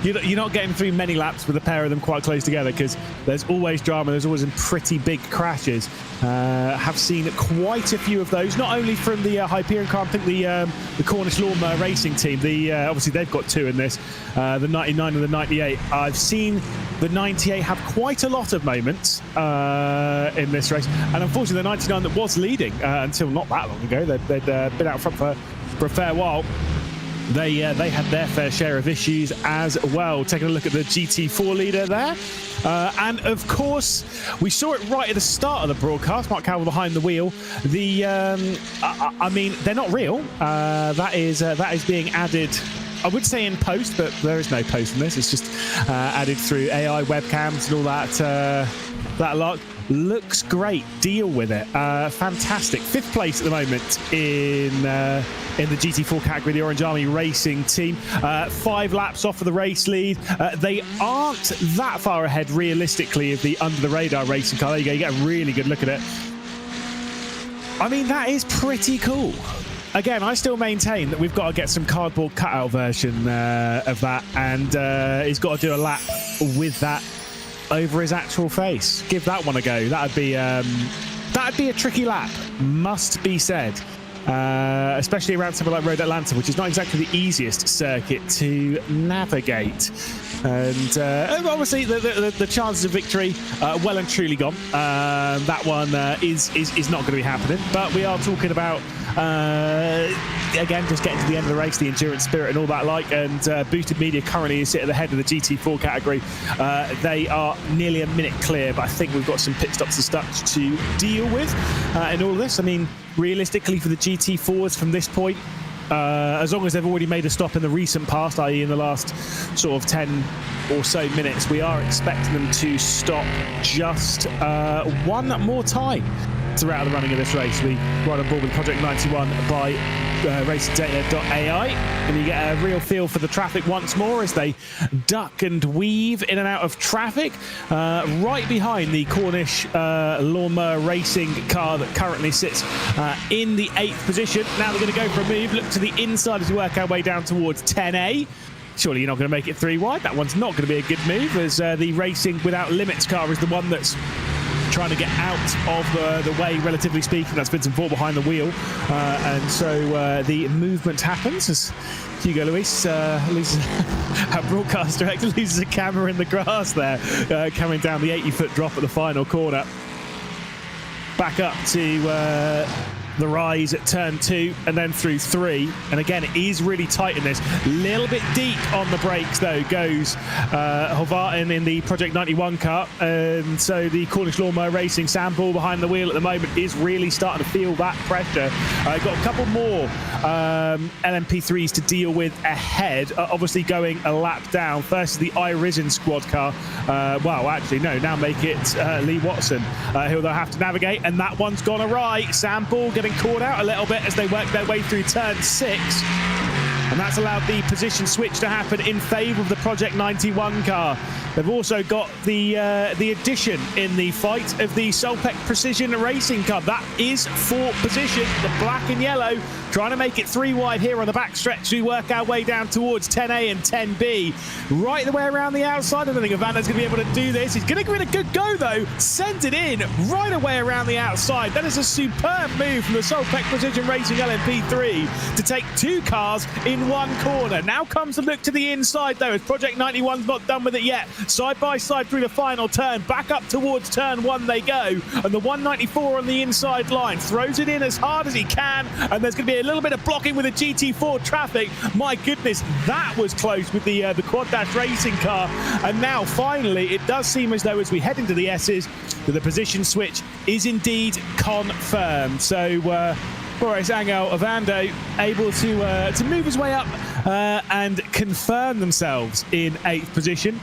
you're not getting through many laps with a pair of them quite close together, because there's always drama, there's always some pretty big crashes. Have seen quite a few of those, not only from the Hyperion car. I think the Cornish Lawnmower Racing team, obviously they've got 2 in this, the 99 and the 98. I've seen the 98 have quite a lot of moments in this race, and unfortunately the 99 that was leading until not that long ago, they'd been out front for a fair while, they had their fair share of issues as well. Taking a look at the GT4 leader there. And of course, we saw it right at the start of the broadcast. Mark Cowell behind the wheel. I mean, they're not real. That is being added, I would say in post, but there is no post in this. It's just added through AI webcams and all that lot. Looks great. Deal with it. Fantastic. 5th place at the moment in the GT4 category, the Orange Army Racing team. 5 laps off of the race lead. They aren't that far ahead, realistically, of the under the radar racing car. There you go. You get a really good look at it. I mean, that is pretty cool. Again, I still maintain that we've got to get some cardboard cutout version of that, and he's got to do a lap with that over his actual face. Give that one a go. That'd be a tricky lap, must be said. Especially around somewhere like Road Atlanta, which is not exactly the easiest circuit to navigate. And obviously, the chances of victory well and truly gone. That one is not going to be happening. But we are talking about again, just getting to the end of the race, the endurance spirit and all that like. And Boosted Media currently is sitting at the head of the GT4 category. They are nearly a minute clear, but I think we've got some pit stops and stuff to deal with in all of this. I mean, realistically, for the GT4s from this point, as long as they've already made a stop in the recent past, i.e. in the last sort of 10 or so minutes, we are expecting them to stop just one more time throughout the running of this race. We ride on board with Project 91 by RaceData.ai, and you get a real feel for the traffic once more as they duck and weave in and out of traffic right behind the Cornish Lawnmower Racing car that currently sits in the 8th position. Now they're going to go for a move, look to the inside as we work our way down towards 10A. Surely you're not going to make it 3 wide. That one's not going to be a good move, as the Racing Without Limits car is the one that's trying to get out of the way, relatively speaking. That's Vincent Ford behind the wheel. And so the movement happens as Hugo Luis, loses, our broadcast director, loses a camera in the grass there, coming down the 80-foot drop at the final corner. Back up to the rise at turn 2 and then through 3, and again it is really tight in this. Little bit deep on the brakes though goes Hovarton in the Project 91 car, and so the Cornish Lawnmower Racing Sam Ball behind the wheel at the moment is really starting to feel that pressure. Got a couple more LMP3s to deal with ahead, obviously going a lap down. First is the iRisen squad car, well actually no, now make it Lee Watson, who they'll have to navigate, and that one's gone awry. Sam Ball getting caught out a little bit as they work their way through turn 6, and that's allowed the position switch to happen in favour of the Project 91 car. They've also got the addition in the fight of the Solpec Precision Racing car. That is 4th position, the black and yellow, trying to make it 3 wide here on the back stretch. We work our way down towards 10A and 10B. Right the way around the outside. I don't think Evander's going to be able to do this. He's going to give it a good go, though. Sends it in right away around the outside. That is a superb move from the Solpec Precision Racing LMP3 to take 2 cars in 1 corner. Now comes the look to the inside, though, as Project 91's not done with it yet. Side by side through the final turn. Back up towards turn 1 they go. And the 194 on the inside line throws it in as hard as he can. And there's going to be a little bit of blocking with the GT4 traffic. My goodness, that was close with the Quad Dash Racing car. And now, finally, it does seem as though as we head into the S's, that the position switch is indeed confirmed. So, Boris Angel Ovando able to move his way up and confirm themselves in 8th position.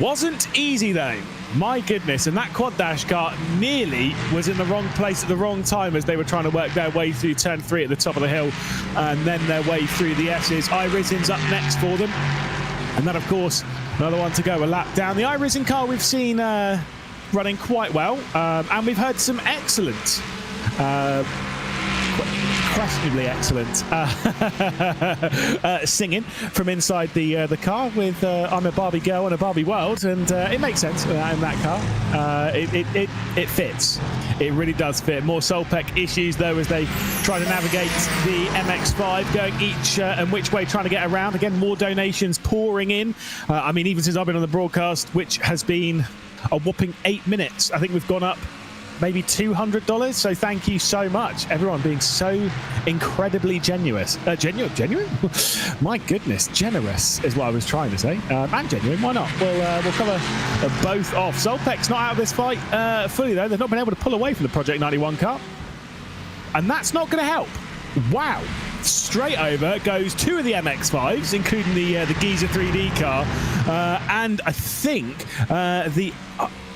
Wasn't easy though, my goodness, and that Quad Dash car nearly was in the wrong place at the wrong time as they were trying to work their way through turn 3 at the top of the hill and then their way through the S's. iRisen's up next for them, and then of course another one to go, a lap down. The iRisen car we've seen running quite well, and we've heard some excellent questionably excellent singing from inside the car with I'm a Barbie Girl in a Barbie World, and it makes sense in that car. It fits. It really does fit. More Solpec issues though as they try to navigate the MX-5, going each and which way trying to get around. Again, more donations pouring in. I mean, even since I've been on the broadcast, which has been a whopping 8 minutes, I think we've gone up maybe $200. So thank you so much, everyone, being so incredibly genuine. My goodness, generous is what I was trying to say. And genuine, why not? We'll cover both off. Zolpek's not out of this fight fully, though. They've not been able to pull away from the Project 91 car. And that's not going to help. Wow. Straight over goes two of the MX-5s, including the Giza 3D car. And I think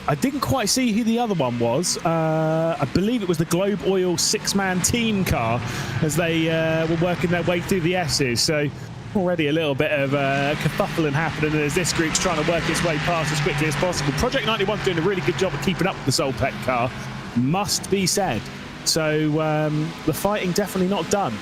I didn't quite see who the other one was. I believe it was the Globe Oil six-man team car as they were working their way through the S's. So already a little bit of kerfuffling happening as this group's trying to work its way past as quickly as possible. Project 91's doing a really good job of keeping up with the Zolpek car, must be said. So the fighting definitely not done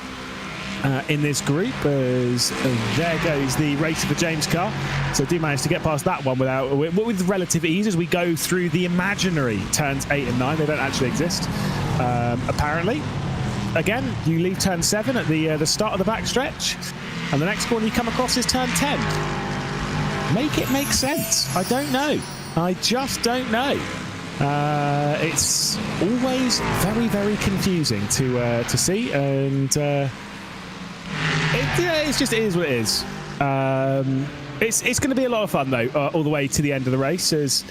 in this group, as there goes the Racer for James car. So do manage to get past that one with relative ease as we go through the imaginary turns 8 and 9. They don't actually exist, apparently. Again, you leave turn 7 at the start of the backstretch, and the next corner you come across is turn 10. Make it make sense. I don't know. I just don't know. It's always very, very confusing to see, and it is what it is. It's going to be a lot of fun, though, all the way to the end of the race, as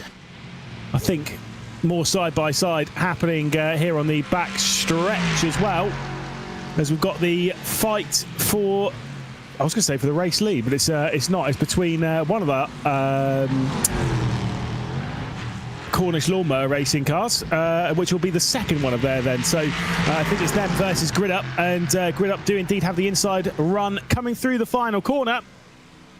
I think more side-by-side happening here on the back stretch as well, as we've got the fight for, I was going to say for the race lead, but it's not. It's between one of the Cornish Lawnmower racing cars, which will be the second one of there then. So I think it's them versus Grid Up, and Grid Up do indeed have the inside run coming through the final corner.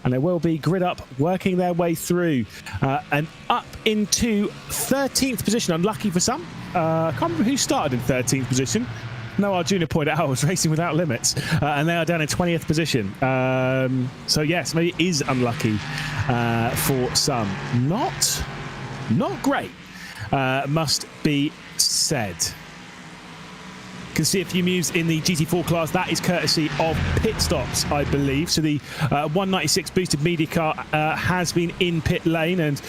And it will be Grid Up working their way through and up into 13th position. Unlucky for some. I can't remember who started in 13th position. No, Arjuna pointed out I was racing without limits, and they are down in 20th position. So yes, maybe it is unlucky for some. Not great, must be said. Can see a few moves in the GT4 class. That is courtesy of Pit Stops, I believe. So the 196 boosted media car has been in pit lane, and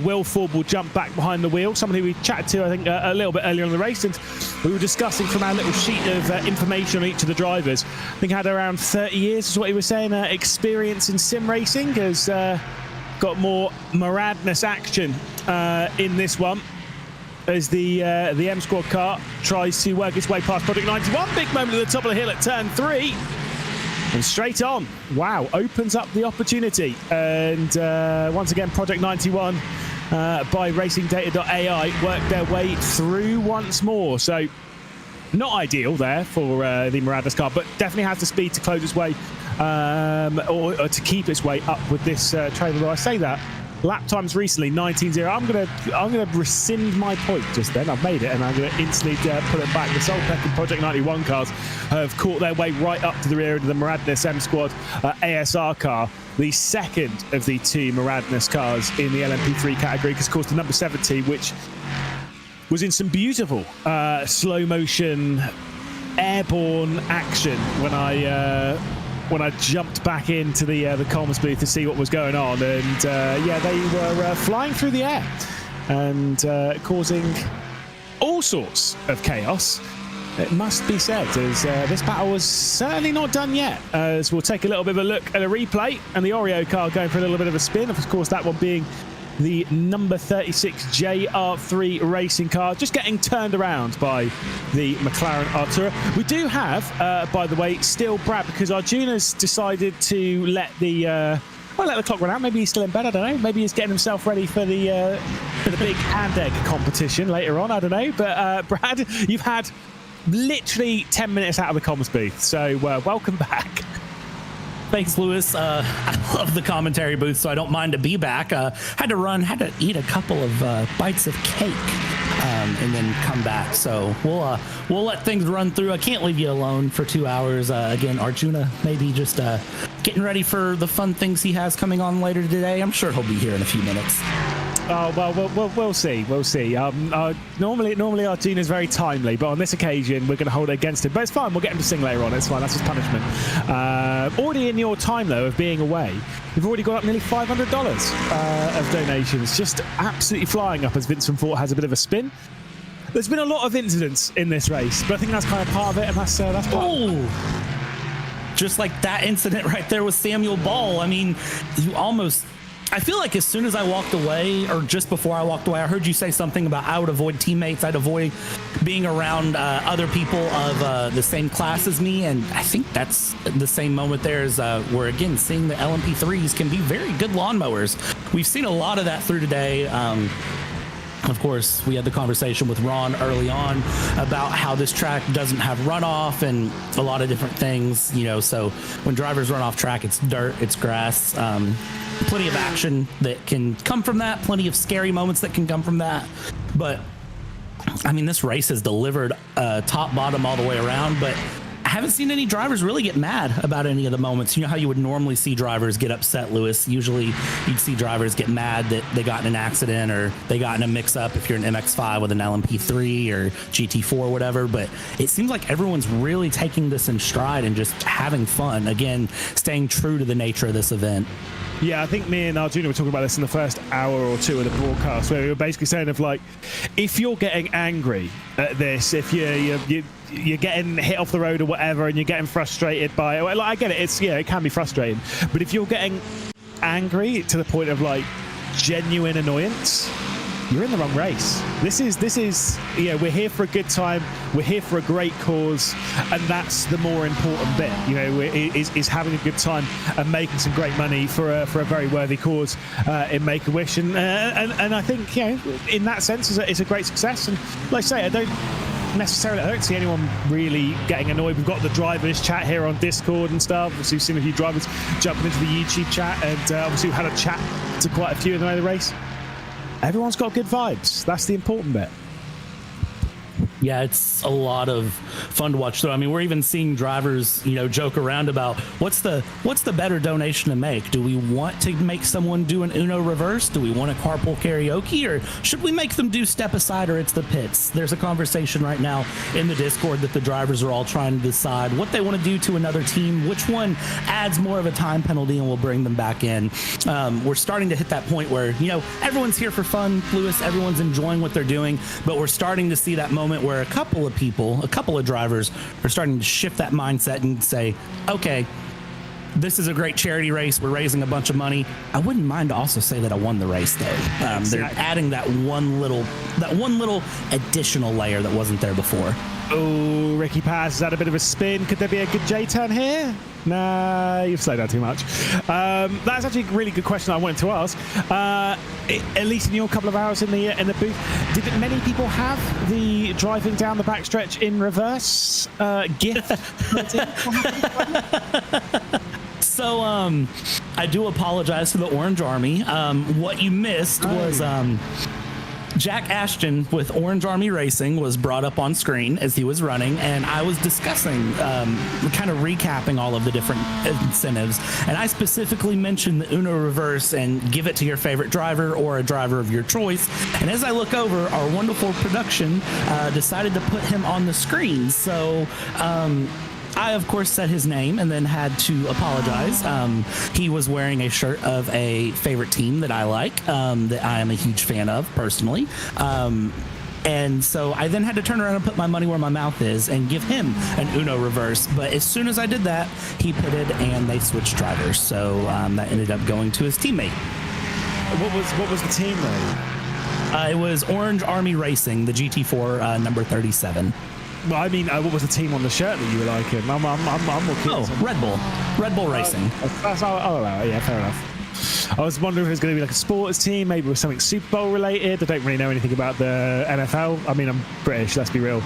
Will Ford will jump back behind the wheel. Someone who we chatted to, I think, a little bit earlier in the race, and we were discussing from our little sheet of information on each of the drivers. I think had around 30 years, is what he was saying, experience in sim racing. Has got more Maradness action in this one, as the M Squad car tries to work its way past Project 91. Big moment at the top of the hill at turn 3. And straight on. Wow, opens up the opportunity. And once again, Project 91 by RacingData.ai work their way through once more. So not ideal there for the Maradness car, but definitely has the speed to close its way or to keep its way up with this trailer. Though I say that, lap times recently 19.0. I'm gonna rescind my point just then. I've made it, and I'm gonna instantly put it back. The Zolpek and Project 91 cars have caught their way right up to the rear of the Maradness M Squad ASR car, the second of the two Maradness cars in the LMP3 category, because of course the number 70, which was in some beautiful slow motion airborne action when I jumped back into the comms booth to see what was going on, and yeah, they were flying through the air and causing all sorts of chaos. It must be said, as this battle was certainly not done yet. As we'll take a little bit of a look at a replay, and the Oreo car going for a little bit of a spin. Of course, that one being the number 36 JR3 racing car, just getting turned around by the McLaren Artura. We do have, by the way, still Brad, because Arjuna's decided to let the clock run out. Maybe he's still in bed, I don't know. Maybe he's getting himself ready for the big hand egg competition later on, I don't know. But Brad, you've had literally 10 minutes out of the comms booth, so welcome back. Thanks, Lewis. I love the commentary booth, so I don't mind to be back. Had to eat a couple of bites of cake and then come back. So we'll let things run through. I can't leave you alone for 2 hours. Again, Arjuna maybe just getting ready for the fun things he has coming on later today. I'm sure he'll be here in a few minutes. Oh, well, we'll see. We'll see. Normally Arjuna's very timely, but on this occasion, we're going to hold it against him. But it's fine. We'll get him to sing later on. It's fine. That's his punishment. Already in your time, though, of being away, we've already got up nearly $500 of donations. Just absolutely flying up as Vincent Fort has a bit of a spin. There's been a lot of incidents in this race, but I think that's kind of part of it, and that's part of it. Just like that incident right there with Samuel Ball. I mean, I feel like as soon as I walked away, or just before I walked away, I heard you say something about I would avoid teammates, I'd avoid being around other people of the same class as me, and I think that's the same moment there as we're again seeing the LMP3s can be very good lawnmowers. We've seen a lot of that through today. Of course, we had the conversation with Ron early on about how this track doesn't have runoff and a lot of different things, you know, so when drivers run off track, it's dirt, it's grass, plenty of action that can come from that, plenty of scary moments that can come from that. But I mean, this race has delivered top, bottom, all the way around, but I haven't seen any drivers really get mad about any of the moments. You know how you would normally see drivers get upset, Lewis? Usually you'd see drivers get mad that they got in an accident or they got in a mix-up if you're an MX-5 with an LMP3 or GT4 or whatever, but it seems like everyone's really taking this in stride and just having fun. Again, staying true to the nature of this event. Yeah, I think me and Arjuna were talking about this in the first hour or two of the broadcast, where we were basically saying of like, if you're getting angry at this, if you're getting hit off the road or whatever, and you're getting frustrated by it, well, I get it. It can be frustrating, but if you're getting angry to the point of like genuine annoyance, you're in the wrong race. This is we're here for a good time, we're here for a great cause, and that's the more important bit, is having a good time and making some great money for a very worthy cause in Make-A-Wish, and I think in that sense it's a great success. And like I say, I don't see anyone really getting annoyed. We've got the drivers chat here on Discord and stuff. Obviously, we've seen a few drivers jumping into the YouTube chat, and obviously we've had a chat to quite a few in the way of the race. Everyone's got good vibes. That's the important bit. Yeah, it's a lot of fun to watch. So I mean, we're even seeing drivers, joke around about what's the better donation to make? Do we want to make someone do an Uno reverse? Do we want a carpool karaoke, or should we make them do step aside, or it's the pits? There's a conversation right now in the Discord that the drivers are all trying to decide what they want to do to another team, which one adds more of a time penalty and will bring them back in. We're starting to hit that point where everyone's here for fun, Lewis. Everyone's enjoying what they're doing, but we're starting to see that moment where a couple of drivers are starting to shift that mindset and say, okay, this is a great charity race. We're raising a bunch of money. I wouldn't mind to also say that I won the race, though. They're adding that one little additional layer that wasn't there before. Oh, Ricky Paz has had a bit of a spin. Could there be a good J-turn here? Nah, you've slowed down too much. That's actually a really good question I wanted to ask. At least in your couple of hours in the booth, did many people have the driving down the backstretch in reverse gift? So, I do apologize to the Orange Army. What you missed was Jack Ashton with Orange Army Racing was brought up on screen as he was running, and I was discussing, kind of recapping all of the different incentives, and I specifically mentioned the Uno reverse and give it to your favorite driver or a driver of your choice. And as I look over, our wonderful production decided to put him on the screen. So I, of course, said his name and then had to apologize. He was wearing a shirt of a favorite team that I like, that I am a huge fan of personally. And so I then had to turn around and put my money where my mouth is and give him an Uno reverse. But as soon as I did that, he pitted and they switched drivers. So that ended up going to his teammate. What was the team though? It was Orange Army Racing, the GT4 number 37. Well, I mean, what was the team on the shirt that you were liking? I'm more curious. Oh, Red Bull Racing. Yeah, fair enough. I was wondering if it was going to be like a sports team, maybe with something Super Bowl related. I don't really know anything about the NFL. I mean, I'm British, let's be real.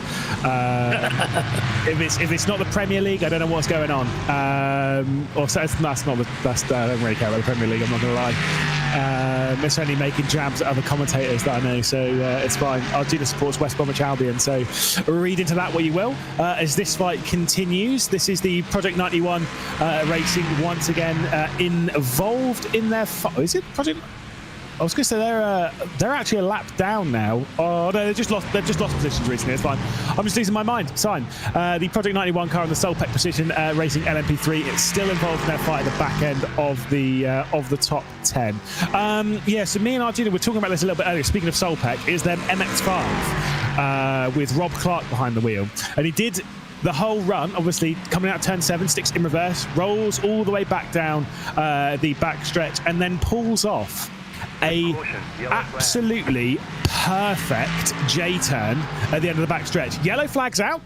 If it's not the Premier League, I don't know what's going on. I don't really care about the Premier League, I'm not going to lie. It's only making jabs at other commentators that I know, so it's fine. Arjuna supports West Bromwich Albion, so read into that what you will. As this fight continues, this is the Project 91 Racing once again involved in their is it Project? I was going to say they're actually a lap down now. Oh no, they've just lost positions recently. It's fine. I'm just losing my mind. It's fine. The Project 91 car and the Solpec Precision Racing LMP3. It's still involved in their fight at the back end of the top 10. So me and Arjuna were talking about this a little bit earlier. Speaking of Solpec, is their MX-5. with Rob Clark behind the wheel. And he did the whole run, obviously coming out turn 7, sticks in reverse, rolls all the way back down the back stretch, and then pulls off a absolutely perfect J-turn at the end of the back stretch. Yellow flag's out.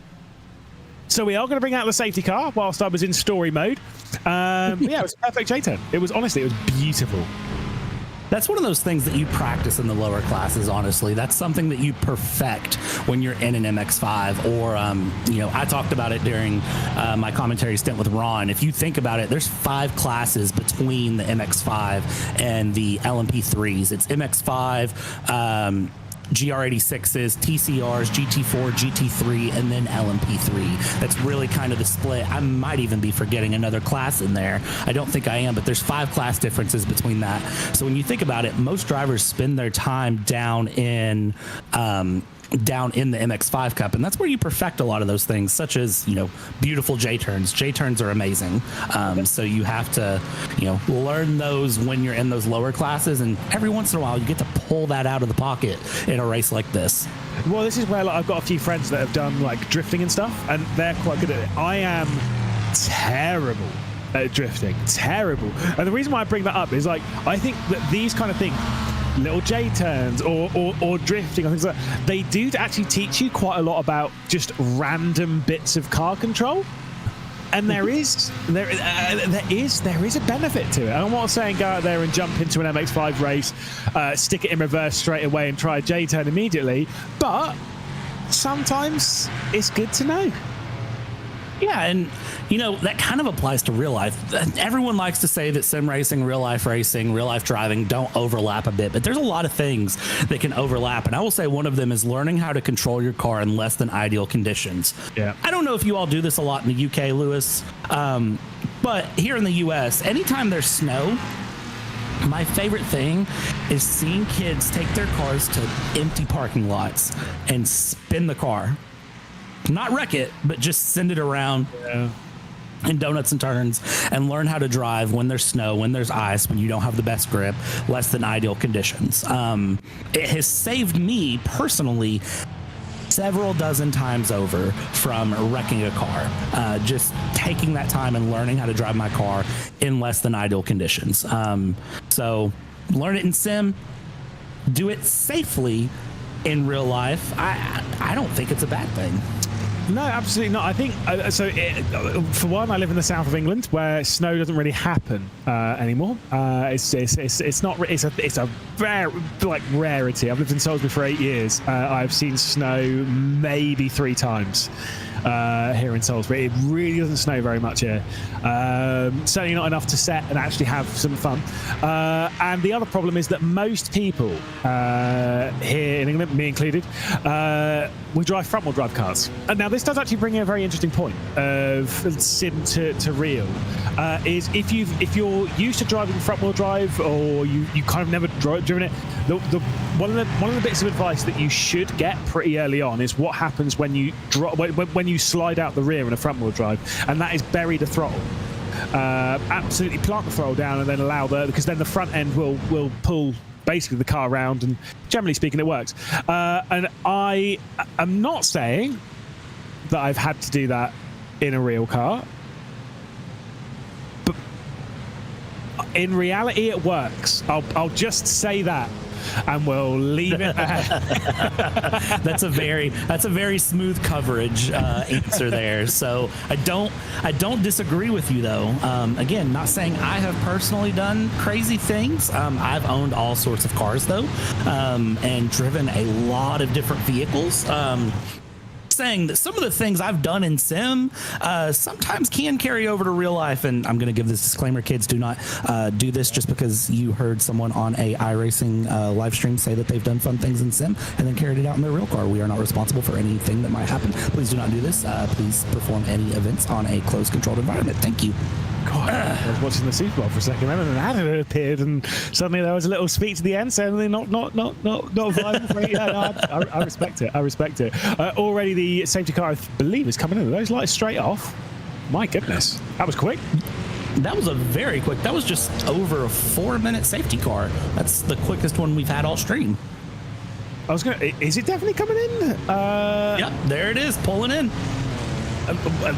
So we are going to bring out the safety car whilst I was in story mode. Yeah, it was a perfect J-turn. It was beautiful. That's one of those things that you practice in the lower classes, honestly. That's something that you perfect when you're in an MX-5 or, I talked about it during my commentary stint with Ron. If you think about it, there's 5 classes between the MX-5 and the LMP3s. It's MX-5, GR86s, TCRs, GT4, GT3, and then LMP3. That's really kind of the split. I might even be forgetting another class in there. I don't think I am, but there's 5 class differences between that. So when you think about it, most drivers spend their time down in the MX-5 Cup, and that's where you perfect a lot of those things, such as beautiful J-turns. J-turns are amazing, so you have to learn those when you're in those lower classes, and every once in a while you get to pull that out of the pocket in a race like this. Well, this is where I've got a few friends that have done drifting and stuff, and they're quite good at it. I am terrible at drifting, terrible. And the reason why I bring that up is I think that these kind of things, little J-turns or drifting or things like that, they do actually teach you quite a lot about just random bits of car control. And there is a benefit to it. I'm not saying go out there and jump into an MX-5 race, stick it in reverse straight away and try a J-turn immediately, but sometimes it's good to know. Yeah, and that kind of applies to real life. Everyone likes to say that sim racing, real life driving don't overlap a bit, but there's a lot of things that can overlap. And I will say one of them is learning how to control your car in less than ideal conditions. Yeah. I don't know if you all do this a lot in the UK, Lewis, but here in the US, anytime there's snow, my favorite thing is seeing kids take their cars to empty parking lots and spin the car. Not wreck it, but just send it around in donuts and turns and learn how to drive when there's snow, when there's ice, when you don't have the best grip, less than ideal conditions. It has saved me personally several dozen times over from wrecking a car. Just taking that time and learning how to drive my car in less than ideal conditions. So learn it in sim, do it safely in real life. I don't think it's a bad thing. No, absolutely not. I think for one, I live in the south of England where snow doesn't really happen anymore. It's a rare rarity. I've lived in Salisbury for 8 years. I've seen snow maybe 3 times here in Salisbury. It really doesn't snow very much here. Certainly not enough to set and actually have some fun. And the other problem is that most people here in England, me included, we drive front-wheel drive cars. And now this does actually bring in a very interesting point of sim to real. Is if you're used to driving front-wheel drive or you kind of never driven it, one of the bits of advice that you should get pretty early on is what happens when you when you slide out the rear in a front-wheel drive, and that is bury the throttle. Absolutely plant the throttle down and then allow because then the front end will pull basically the car around, and generally speaking it works. And I am not saying that I've had to do that in a real car, but in reality it works. I'll just say that, and we'll leave it there. That's a very smooth coverage answer there. So I don't disagree with you though. Again, not saying I have personally done crazy things. I've owned all sorts of cars though, and driven a lot of different vehicles. Saying that some of the things I've done in sim sometimes can carry over to real life, and I'm going to give this disclaimer: kids, do not do this just because you heard someone on a iRacing live stream say that they've done fun things in sim and then carried it out in their real car. We are not responsible for anything that might happen. Please do not do this. Please perform any events on a closed, controlled environment. Thank you. God, I was watching the Super Bowl for a second, and then Adam appeared, and suddenly there was a little speech at the end saying not viable. Yeah, I respect it. I respect it. Already the safety car, I believe, is coming in. Those lights straight off. My goodness, that was quick. That was that was just over a 4-minute safety car. That's the quickest one we've had all stream. Is it definitely coming in? Yep, there it is, pulling in.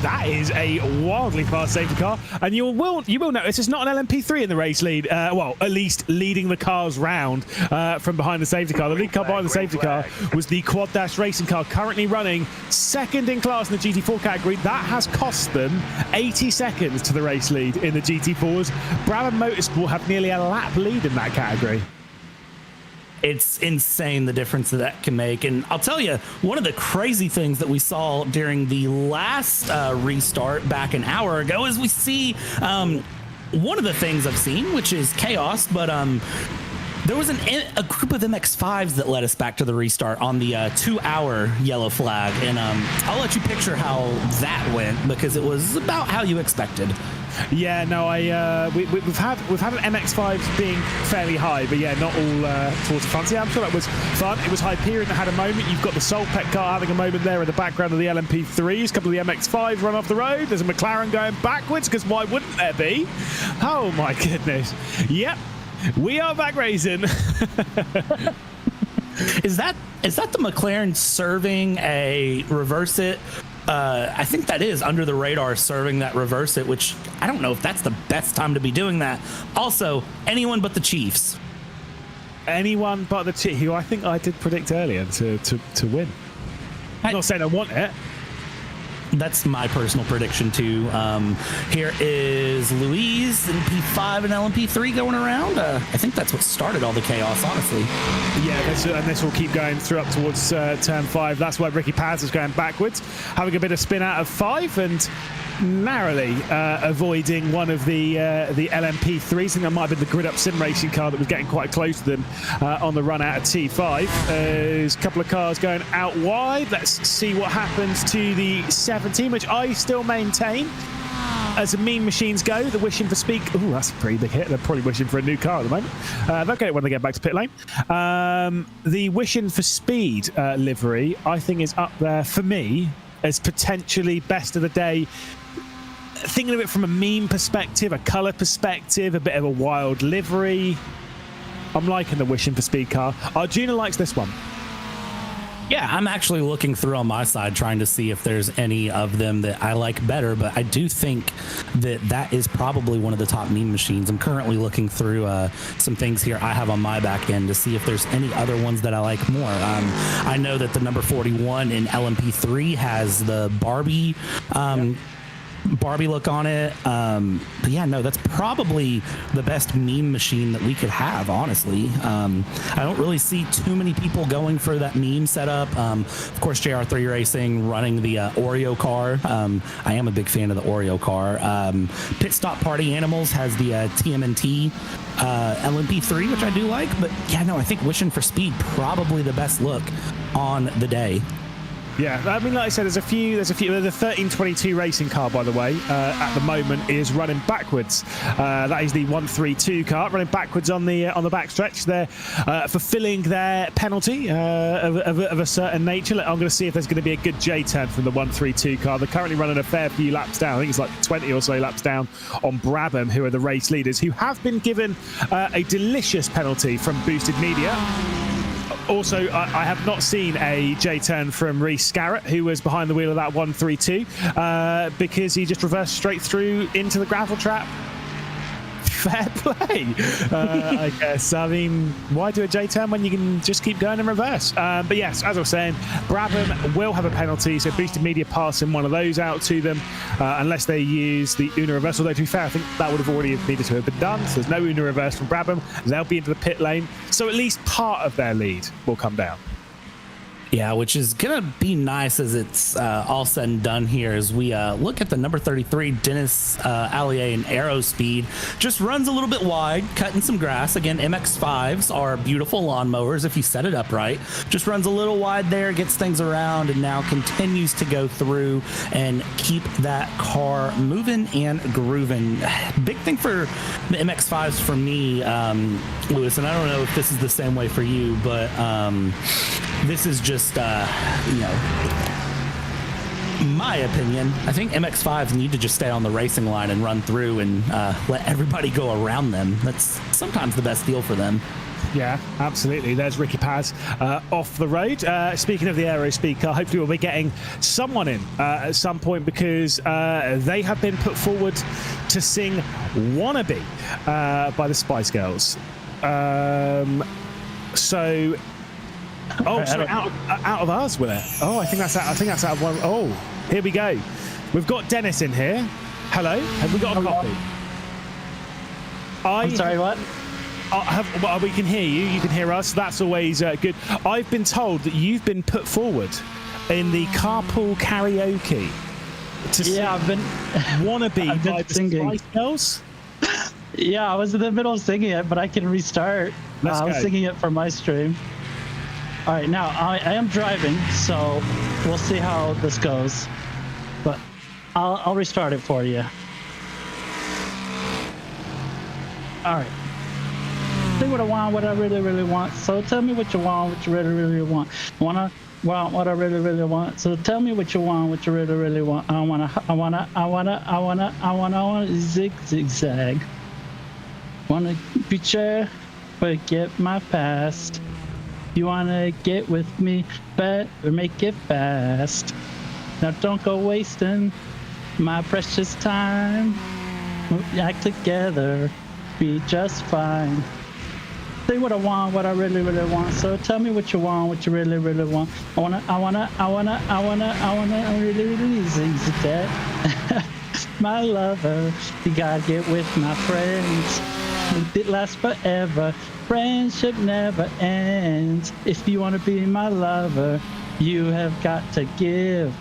That is a wildly fast safety car, and you will notice it's not an LMP3 in the race lead. Well, at least leading the cars round from behind the safety car. The lead car behind the safety car was the Quad Dash racing car, currently running second in class in the GT4 category. That has cost them 80 seconds to the race lead in the GT4s. Brabham Motorsport have nearly a lap lead in that category. It's insane the difference that can make. And I'll tell you, one of the crazy things that we saw during the last restart back an hour ago is we see one of the things I've seen, which is chaos, but there was a group of MX-5s that led us back to the restart on the 2-hour yellow flag. And I'll let you picture how that went, because it was about how you expected. Yeah, no, we've had an MX-5 being fairly high, but yeah, not all towards the front. So yeah, I'm sure that was fun. It was Hyperion that had a moment. You've got the Solpec car having a moment there in the background of the LMP3s. A couple of the MX-5s run off the road. There's a McLaren going backwards, because why wouldn't there be? Oh my goodness. Yep, we are back racing. Is that the McLaren serving a reverse it? I think that is under the radar, serving that reverse it, which I don't know if that's the best time to be doing that. Also, anyone but the Chiefs. Anyone but the Chiefs, who I think I did predict earlier to win. I'm not saying I want it. That's my personal prediction too. Here is Louise in P5 and LMP3 going around. I think that's what started all the chaos, honestly. Yeah, this will keep going through up towards turn 5. That's why Ricky Paz is going backwards, having a bit of spin out of 5 and narrowly avoiding one of the LMP3s. I think that might have been the Grid Up Sim Racing car that was getting quite close to them on the run out of T5. There's a couple of cars going out wide. Let's see what happens to the 17, which I still maintain. As the meme machines go, the wishing for speed. Ooh, that's a pretty big hit. They're probably wishing for a new car at the moment. They'll get it when they get back to pit lane. The wishing for speed livery, I think, is up there for me as potentially best of the day. Thinking of it from a meme perspective, a colour perspective, a bit of a wild livery. I'm liking the wishing for speed car. Arjuna likes this one. Yeah, I'm actually looking through on my side trying to see if there's any of them that I like better, but I do think that is probably one of the top meme machines. I'm currently looking through some things here I have on my back end to see if there's any other ones that I like more. I know that the number 41 in LMP3 has the Barbie look on it, but yeah, no, that's probably the best meme machine that we could have, honestly. I don't really see too many people going for that meme setup. Of course, JR3 Racing running the Oreo car. I am a big fan of the Oreo car. Pit Stop Party Animals has the TMNT LMP3, which I do like, but yeah, no, I think Wishing for Speed probably the best look on the day. Yeah, I mean, like I said, there's a few. The 1322 racing car, by the way, at the moment is running backwards. That is the 132 car running backwards on the backstretch. They're fulfilling their penalty of a certain nature. I'm going to see if there's going to be a good J turn from the 132 car. They're currently running a fair few laps down. I think it's like 20 or so laps down on Brabham, who are the race leaders, who have been given a delicious penalty from Boosted Media. Also, I have not seen a J-turn from Reece Scarrett, who was behind the wheel of that 132, because he just reversed straight through into the gravel trap. Fair play, I guess. I mean, why do a J-turn when you can just keep going in reverse? But yes, as I was saying, Brabham will have a penalty, so Boosted Media passing one of those out to them, unless they use the Una reverse. Although, to be fair, I think that would have already needed to have been done, so there's no Una reverse from Brabham. They'll be into the pit lane, so at least part of their lead will come down. Yeah, which is going to be nice as it's all said and done here as we look at the number 33, Dennis Allier in Aerospeed. Just runs a little bit wide, cutting some grass. Again, MX-5s are beautiful lawnmowers if you set it up right. Just runs a little wide there, gets things around, and now continues to go through and keep that car moving and grooving. Big thing for the MX-5s for me, Lewis, and I don't know if this is the same way for you, but this is just my opinion. I think MX-5s need to just stay on the racing line and run through and let everybody go around them. That's sometimes the best deal for them. Yeah, absolutely. There's Ricky Paz off the road. Speaking of the Aerospeed car, hopefully we'll be getting someone in at some point, because they have been put forward to sing Wannabe by the Spice Girls. So out of ours, will it? Oh, I think that's out of one. Oh, here we go. We've got Dennis in here. Hello. Have we got a copy? I'm sorry, what? Well, we can hear you. You can hear us. That's always good. I've been told that you've been put forward in the carpool karaoke to I've been Wannabe by the Spice Girls. Yeah, I was in the middle of singing it, but I can restart. I was singing it for my stream. All right, now I am driving, so we'll see how this goes. But I'll restart it for you. All right. Say what I want, what I really, really want. So tell me what you want, what you really, really want. Want what I really, really want. So tell me what you want, what you really, really want. I wanna zigzag. Wanna be sure, but get my past. You wanna get with me, better make it fast. Now don't go wasting my precious time. We'll act together, be just fine. Say what I want, what I really, really want. So tell me what you want, what you really, really want. I wanna really, really zigzag. My lover, you gotta get with my friends. It lasts forever. Friendship never ends. If you wanna be my lover, you have got to give.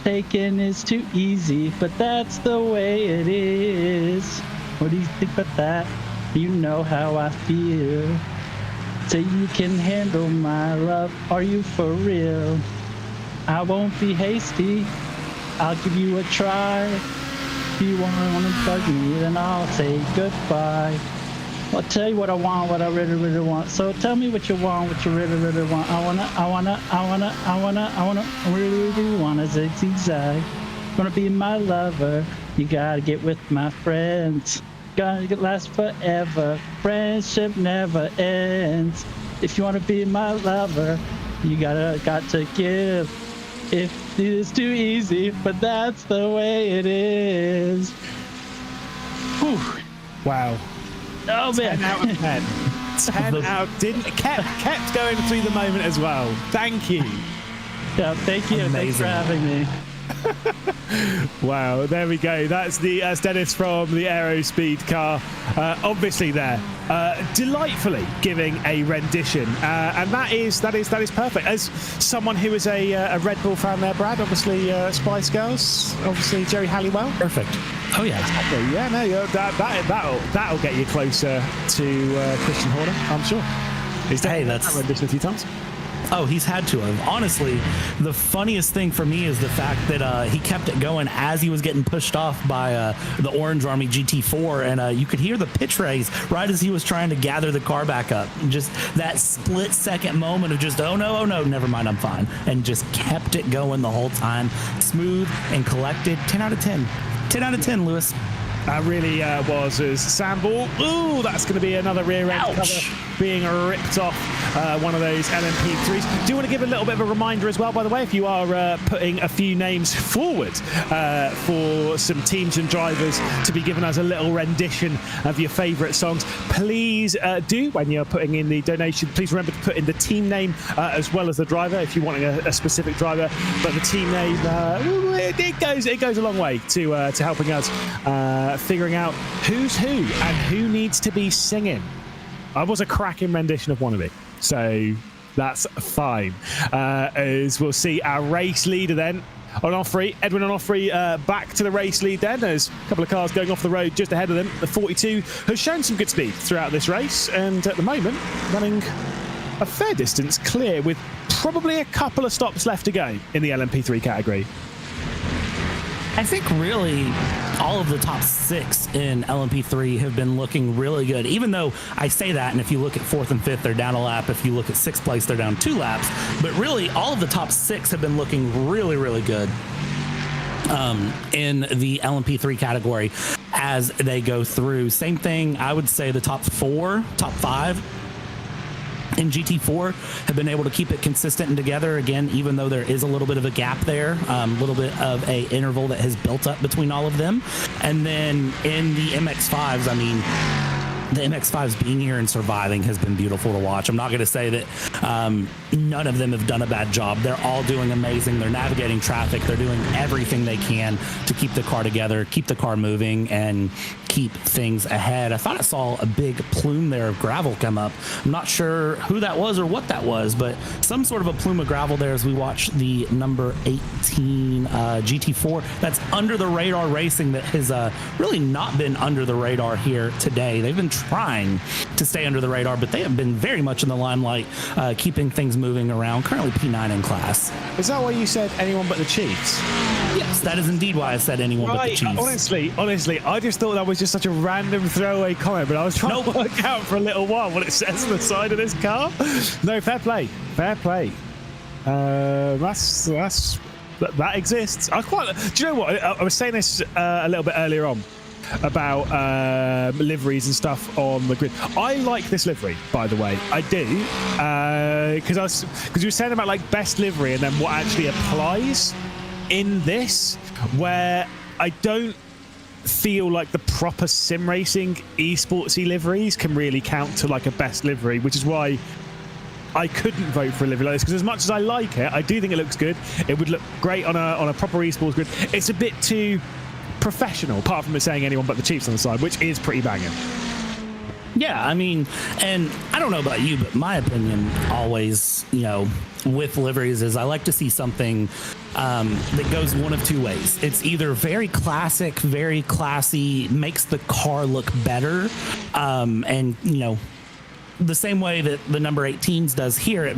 Taking is too easy, but that's the way it is. What do you think about that? You know how I feel. Say you can handle my love. Are you for real? I won't be hasty. I'll give you a try. If you wanna bug me, then I'll say goodbye. I'll tell you what I want, what I really, really want. So tell me what you want, what you really, really want. I really, really wanna zigzag. Wanna be my lover. You gotta get with my friends. Gotta last forever. Friendship never ends. If you wanna be my lover, you got to give. If it's too easy, but that's the way it is. Whew. Wow. Oh man. 10 out of 10. 10 out. Kept going through the moment as well. Thank you. Yeah, thank you. Amazing. Thanks for having me. Wow, there we go. That's Dennis from the Aerospeed car. Obviously there, delightfully giving a rendition, and that is perfect. As someone who is a Red Bull fan there, Brad, obviously Spice Girls, obviously Jerry Halliwell. Perfect. Oh yeah. Exactly. Yeah, no, that'll get you closer to Christian Horner, I'm sure. He's done that rendition a few times. Oh, he's had to have. Honestly, the funniest thing for me is the fact that he kept it going as he was getting pushed off by the Orange Army GT4, and you could hear the pitch raise right as he was trying to gather the car back up. Just that split-second moment of just, oh no, never mind, I'm fine, and just kept it going the whole time. Smooth and collected. 10 out of 10. 10 out of 10, Lewis. That really was as Samball. Ooh, that's going to be another rear end cover being ripped off one of those LMP3s. Do you want to give a little bit of a reminder as well, by the way, if you are putting a few names forward for some teams and drivers to be giving us a little rendition of your favourite songs, please do, when you're putting in the donation, please remember to put in the team name as well as the driver if you're wanting a specific driver, but the team name, it goes a long way to helping us figuring out who's who and who needs to be singing. I was a cracking rendition of Wannabe, so that's fine. As we'll see our race leader then, Onofre, Edwin Onofre, back to the race lead then. There's a couple of cars going off the road just ahead of them. The 42 has shown some good speed throughout this race, and at the moment running a fair distance clear with probably a couple of stops left to go in the LMP3 category. I think really all of the top 6 in LMP3 have been looking really good, even though I say that, and if you look at 4th and 5th, they're down a lap. If you look at 6th place, they're down 2 laps. But really, all of the top 6 have been looking really, really good in the LMP3 category as they go through. Same thing, I would say the top 4, top 5 in GT4 have been able to keep it consistent and together again, even though there is a little bit of a gap there, a little bit of a interval that has built up between all of them. And then in the MX-5s, I mean, the MX-5s being here and surviving has been beautiful to watch. I'm not going to say that none of them have done a bad job. They're all doing amazing. They're navigating traffic. They're doing everything they can to keep the car together, keep the car moving, and keep things ahead. I thought I saw a big plume there of gravel come up. I'm not sure who that was or what that was, but some sort of a plume of gravel there as we watch the number 18 GT4 that's under the radar racing that has really not been under the radar here today. They've been trying to stay under the radar, but they have been very much in the limelight, keeping things moving around. Currently P9 in class. Is that why you said anyone but the Chiefs? Yes, that is indeed why I said anyone but the Chiefs. Honestly, I just thought that was just such a random throwaway comment, but I was trying to work out for a little while what it says on the side of this car. No, fair play. That exists. Do you know what? I was saying this a little bit earlier on about liveries and stuff on the grid. I like this livery, by the way. I do, because you were saying about like best livery and then what actually applies in this, where I don't feel like the proper sim racing esportsy liveries can really count to like a best livery, which is why I couldn't vote for a livery like this, because as much as I like it, I do think it looks good. It would look great on a proper esports grid. It's a bit too professional, apart from it saying anyone but the Chiefs on the side, which is pretty banging. Yeah, I mean, and I don't know about you, but my opinion always, with liveries is I like to see something that goes one of two ways. It's either very classic, very classy, makes the car look better, and, the same way that the number 18s does here, it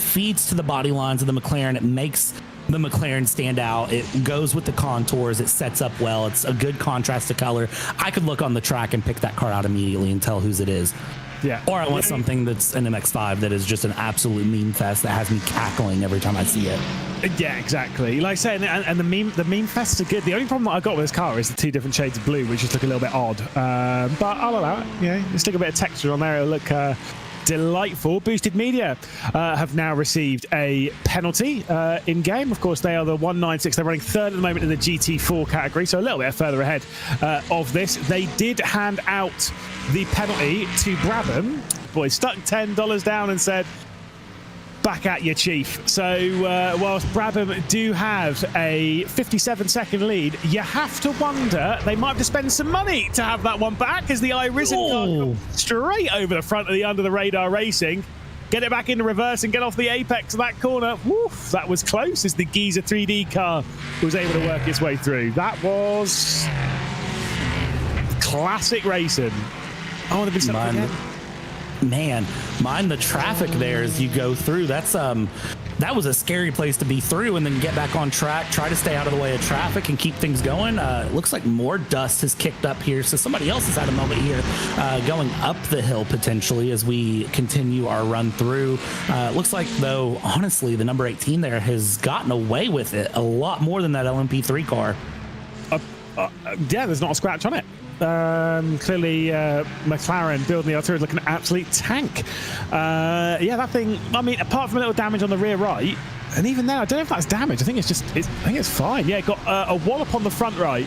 feeds to the body lines of the McLaren. It makes the McLaren stand out. It goes with the contours. It sets up well. It's a good contrast to color. I could look on the track and pick that car out immediately and tell whose it is. Yeah. Or I want something that's an MX-5 that is just an absolute meme fest that has me cackling every time I see it. Yeah, exactly. Like I said, and the meme fests are good. The only problem that I got with this car is the two different shades of blue, which just look a little bit odd. But I'll allow it. Stick a bit of texture on there. It'll look delightful. Boosted Media have now received a penalty in game. Of course, they are the 196. They're running third at the moment in the GT4 category, so a little bit further ahead of this. They did hand out the penalty to Brabham. Boy, stuck $10 down and said, back at you, Chief. So whilst Brabham do have a 57-second lead, you have to wonder they might have to spend some money to have that one back, as the iRisen car goes straight over the front of the under the radar racing. Get it back into reverse and get off the apex of that corner. Woof, that was close as the Giza 3D car was able to work its way through. That was classic racing. I want to be something again. Man, mind the traffic there as you go through. That was a scary place to be through, and then get back on track, try to stay out of the way of traffic and keep things going. It looks like more dust has kicked up here, so somebody else has had a moment here going up the hill potentially as we continue our run through. Looks like, though, honestly, the number 18 there has gotten away with it a lot more than that LMP3 car. Yeah, there's not a scratch on it. Clearly McLaren building the artillery looking an absolute tank. Yeah, that thing, I mean, apart from a little damage on the rear right, and even then I don't know if that's damage. I think it's fine. Yeah, it got a wallop on the front right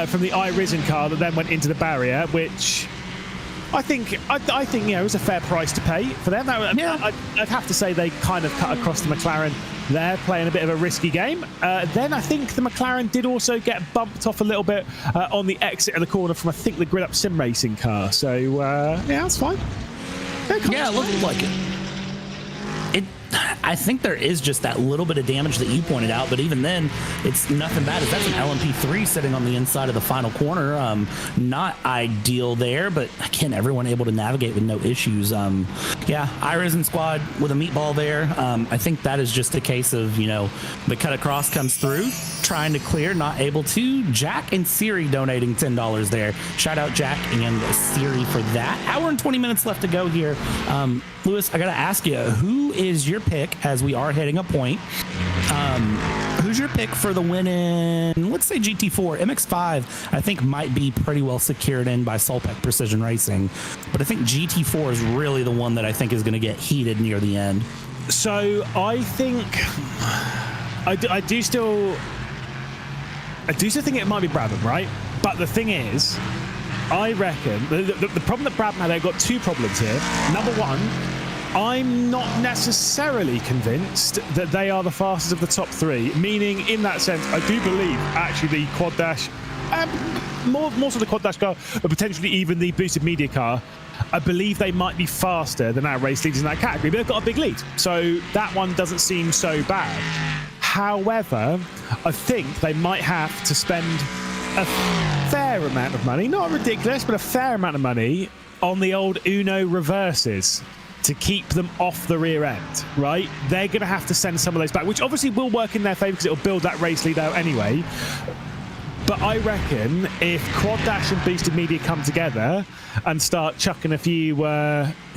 from the iRisen car that then went into the barrier, which I think it was a fair price to pay for them. I'd have to say they kind of cut across the McLaren. They're playing a bit of a risky game. Then I think the McLaren did also get bumped off a little bit on the exit of the corner from, I think, the Grid Up Sim Racing car. So, yeah, that's fine. Yeah, it looked like it. I think there is just that little bit of damage that you pointed out, but even then, it's nothing bad. That's an LMP3 sitting on the inside of the final corner. Not ideal there, but again, everyone able to navigate with no issues. Yeah, iRisen squad with a meatball there. I think that is just a case of, the cut across comes through, trying to clear, not able to. Jack and Siri donating $10 there. Shout out Jack and Siri for that. Hour and 20 minutes left to go here. Lewis, I got to ask you, who is your pick as we are hitting a point? Who who's your pick for the win in, let's say GT4? MX5, I think might be pretty well secured in by Solpec Precision Racing, but I think GT4 is really the one that I think is going to get heated near the end. So I think I do still think it might be Brabham, right? But the thing is, I reckon the problem that Brabham had, they've got two problems here. Number one, I'm not necessarily convinced that they are the fastest of the top three, meaning in that sense, I do believe actually the Quad Dash, more so the Quad Dash car, but potentially even the boosted media car, I believe they might be faster than our race leaders in that category, but they've got a big lead. So that one doesn't seem so bad. However, I think they might have to spend a fair amount of money, not ridiculous, but a fair amount of money on the old Uno reverses to keep them off the rear end, right? They're going to have to send some of those back, which obviously will work in their favour because it'll build that race lead out anyway. But I reckon if Quad Dash and Boosted Media come together and start chucking a few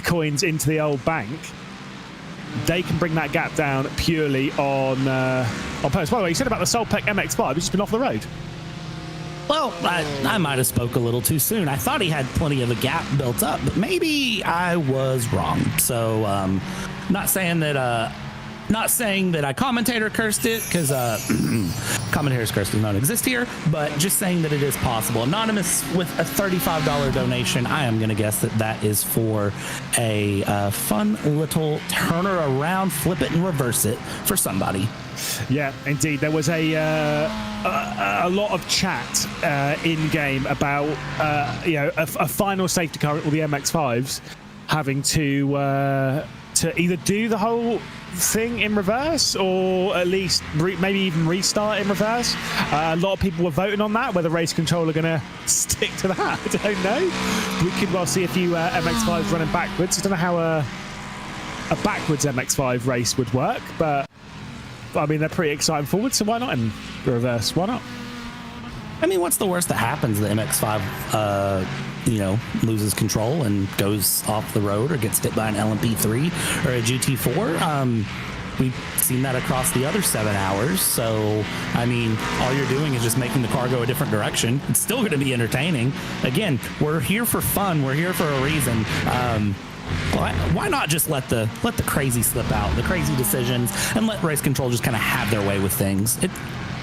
coins into the old bank, they can bring that gap down purely on post. By the way, you said about the Solpec MX5, it's just been off the road. Well, I might have spoke a little too soon. I thought he had plenty of a gap built up, but maybe I was wrong. So, not saying that I commentator cursed it, because commentators cursed does not exist here, but just saying that it is possible. Anonymous with a $35 donation, I am going to guess that that is for a fun little turn her around, flip it and reverse it for somebody. Yeah, indeed. There was a lot of chat in game about a final safety car with all the MX5s having to either do the whole thing in reverse or at least maybe even restart in reverse. A lot of people were voting on that, whether Race Control are going to stick to that. I don't know. We could well see a few MX5s running backwards. I don't know how a backwards MX5 race would work, but I mean, they're pretty exciting forward, so why not in reverse? Why not? I mean, what's the worst that happens? The MX5, loses control and goes off the road or gets hit by an LMP3 or a GT4. We've seen that across the other 7 hours. So, I mean, all you're doing is just making the car go a different direction. It's still going to be entertaining. Again, we're here for fun. We're here for a reason. Why not just let the crazy slip out, the crazy decisions, and let Race Control just kind of have their way with things?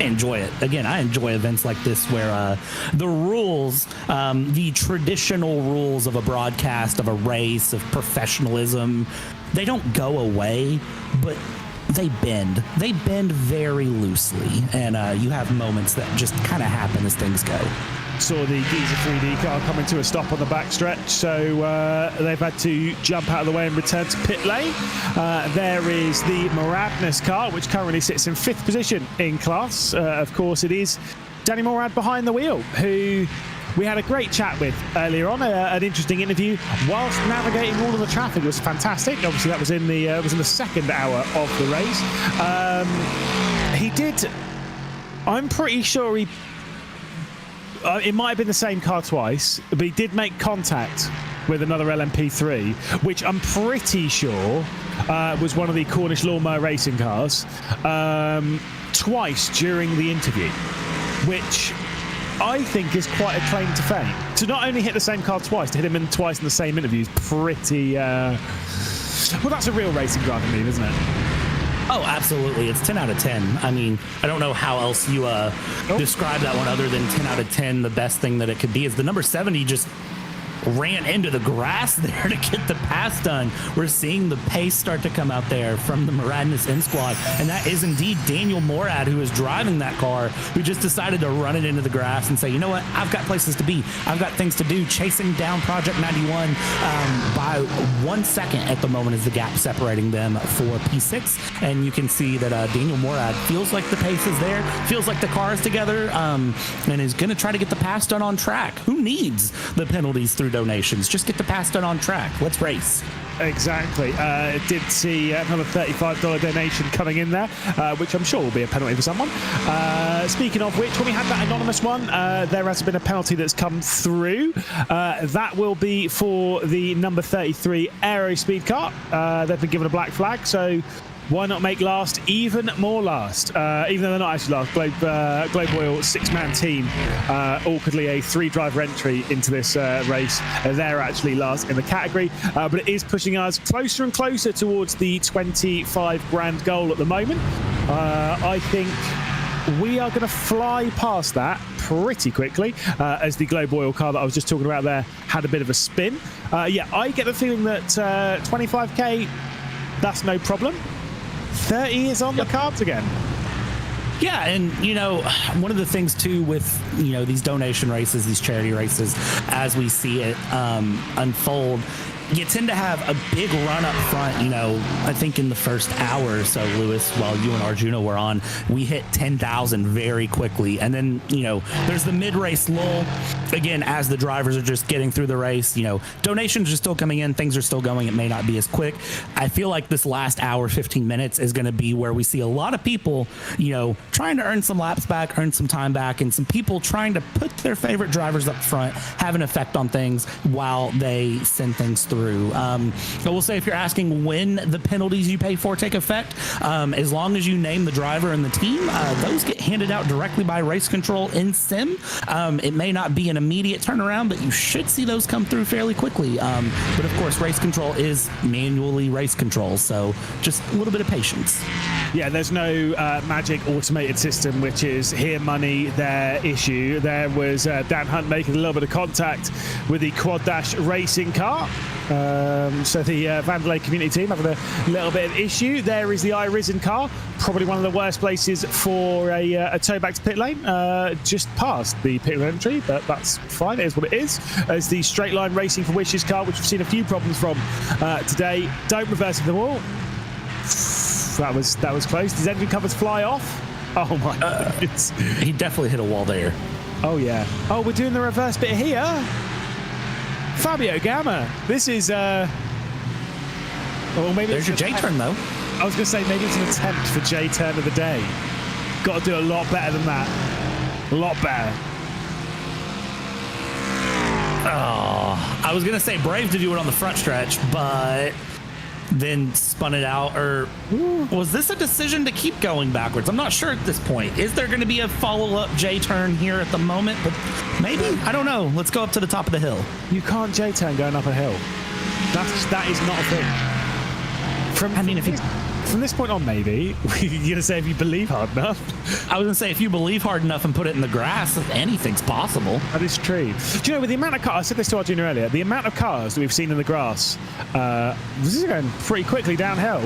Enjoy it. Again, I enjoy events like this where the rules, the traditional rules of a broadcast, of a race, of professionalism, they don't go away, but they bend. They bend very loosely, and you have moments that just kind of happen as things go. Saw the Giza 3D car coming to a stop on the backstretch, so they've had to jump out of the way and return to pit lane. There is the Moradness car, which currently sits in 5th position in class. Of course, it is Danny Morad behind the wheel, who we had a great chat with earlier on, an interesting interview whilst navigating all of the traffic. It was fantastic. Obviously, that was in the second hour of the race. I'm pretty sure it might have been the same car twice, but he did make contact with another LMP3, which I'm pretty sure was one of the Cornish Lawnmower Racing cars, twice during the interview, which I think is quite a claim to fame. To not only hit the same car twice, to hit him twice in the same interview is pretty... well, that's a real racing driver move, isn't it? Oh, absolutely. It's 10 out of 10. I mean, I don't know how else you describe that one other than 10 out of 10. The best thing that it could be is the number 70 just ran into the grass there to get the pass done. We're seeing the pace start to come out there from the Moradness M squad, and that is indeed Daniel Morad, who is driving that car, who just decided to run it into the grass and say, you know what, I've got places to be, I've got things to do. Chasing down Project 91 by 1 second at the moment is the gap separating them for P6, and you can see that Daniel Morad feels like the pace is there, feels like the car is together, and is going to try to get the pass done on track. Who needs the penalties through donations? Just get the pass done on track. Let's race. Exactly. Did see another $35 donation coming in there, which I'm sure will be a penalty for someone. Speaking of which, when we had that anonymous one, there has been a penalty that's come through. That will be for the number 33 Aerospeed car. They've been given a black flag, so Why not make last even more last? Even though they're not actually last, Globe Oil six-man team, awkwardly a three-driver entry into this race. They're actually last in the category, but it is pushing us closer and closer towards the 25 grand goal at the moment. I think we are going to fly past that pretty quickly, as the Globe Oil car that I was just talking about there had a bit of a spin. Yeah, I get the feeling that 25k, that's no problem. 30 is on the cards again. Yeah, and you know, one of the things too with, you know, these donation races, these charity races, as we see it unfold, you tend to have a big run up front. You know, I think in the first hour or so, Lewis, while you and Arjuna were on, we hit 10,000 very quickly. And then, you know, there's the mid-race lull. Again, as the drivers are just getting through the race, you know, donations are still coming in, things are still going. It may not be as quick. I feel like this last hour, 15 minutes is going to be where we see a lot of people, you know, trying to earn some laps back, earn some time back, and some people trying to put their favorite drivers up front, have an effect on things while they send things through. I will say, if you're asking when the penalties you pay for take effect, as long as you name the driver and the team, those get handed out directly by race control in sim. It may not be an immediate turnaround, but you should see those come through fairly quickly. But of course, race control is manually race control, so just a little bit of patience. Yeah, there's no magic automated system, which is here money, there issue. There was Dan Hunt making a little bit of contact with the Quad Dash racing car. So the Vandelay community team having a little bit of issue. There is the iRisen car, probably one of the worst places for a tow back to pit lane, just past the pit entry, but that's fine, it is what it is. As the straight line racing for Wishes car, which we've seen a few problems from today. Don't reverse in the wall. That was close. Does engine covers fly off? Oh my goodness. He definitely hit a wall there. Oh yeah. Oh, we're doing the reverse bit here. Fabio Gamma. This is well, maybe there's your J turn though. I was gonna say maybe it's an attempt for J turn of the day. Got to do a lot better than that. A lot better. Oh, I was gonna say brave to do it on the front stretch, but then spun it out. Or was this a decision to keep going backwards? I'm not sure at this point. Is there going to be a follow-up J-turn here at the moment? But maybe, I don't know. Let's go up to the top of the hill. You can't J-turn going up a hill. That is not a thing. From this point on, maybe you're gonna say if you believe hard enough. I was gonna say if you believe hard enough and put it in the grass, anything's possible. That is true. Do you know, with the amount of cars, I said this to Arjuna earlier, the amount of cars that we've seen in the grass, this is going pretty quickly downhill,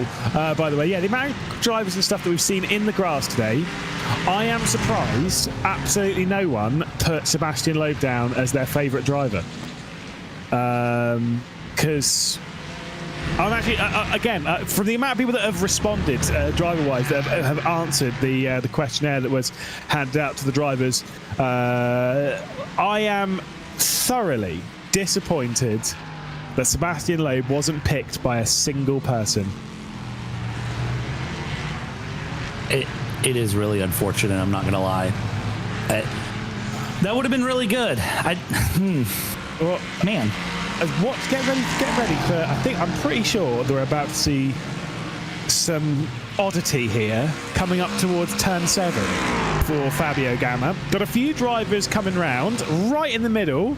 by the way. Yeah, the amount of drivers and stuff that we've seen in the grass today, I am surprised absolutely no one put Sebastian Loeb down as their favourite driver. Because I'm actually, again, from the amount of people that have responded driver-wise, that have answered the questionnaire that was handed out to the drivers, I am thoroughly disappointed that Sebastian Loeb wasn't picked by a single person. It is really unfortunate, I'm not going to lie. That would have been really good. Well, man. What? Get ready for. I'm pretty sure that we're about to see some oddity here coming up towards turn 7 for Fabio Gamma. Got a few drivers coming round right in the middle.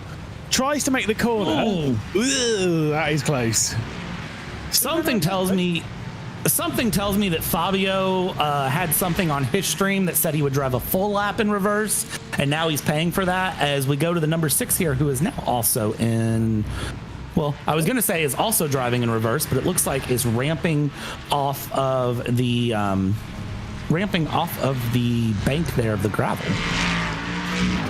Tries to make the corner. Ooh, that is close. Something tells me that Fabio had something on his stream that said he would drive a full lap in reverse, and now he's paying for that. As we go to the number 6 here, who is now also in, well, I was going to say is also driving in reverse, but it looks like is ramping off of the bank there of the gravel.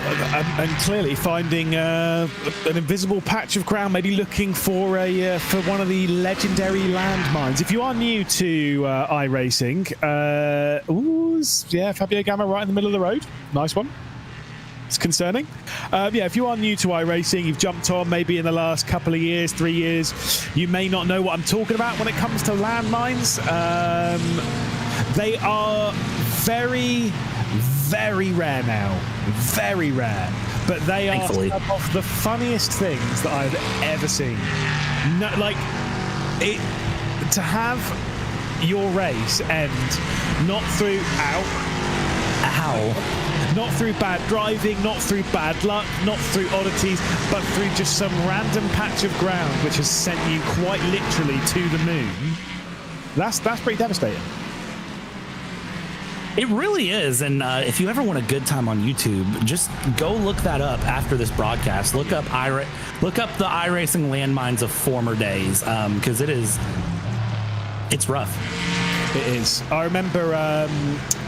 And clearly finding an invisible patch of ground, maybe looking for one of the legendary landmines. If you are new to iRacing, Fabio Gamma right in the middle of the road. Nice one. It's concerning. If you are new to iRacing, you've jumped on maybe in the last couple of years, 3 years, you may not know what I'm talking about when it comes to landmines. They are very, very rare now. Very rare. But they are some of the funniest things that I've ever seen. No, like, to have your race end not through not through bad driving, not through bad luck, not through oddities, but through just some random patch of ground which has sent you quite literally to the moon. That's pretty devastating. It really is, and if you ever want a good time on YouTube, just go look that up after this broadcast. Look up the iRacing landmines of former days, because it's rough. It is. I remember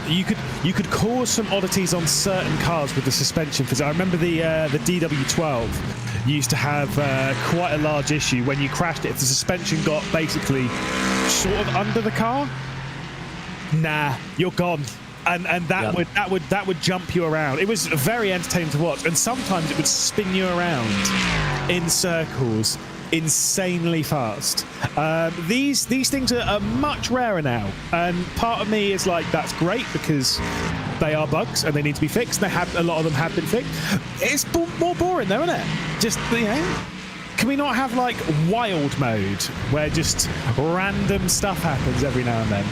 you could cause some oddities on certain cars with the suspension. Because I remember the DW12 used to have quite a large issue when you crashed it. If the suspension got basically sort of under the car, nah, you're gone. And that would jump you around. It was very entertaining to watch, and sometimes it would spin you around in circles insanely fast. These things are much rarer now, and part of me is like, that's great because they are bugs and they need to be fixed. A lot of them have been fixed. It's more boring though, isn't it? Just, can we not have like wild mode where just random stuff happens every now and then?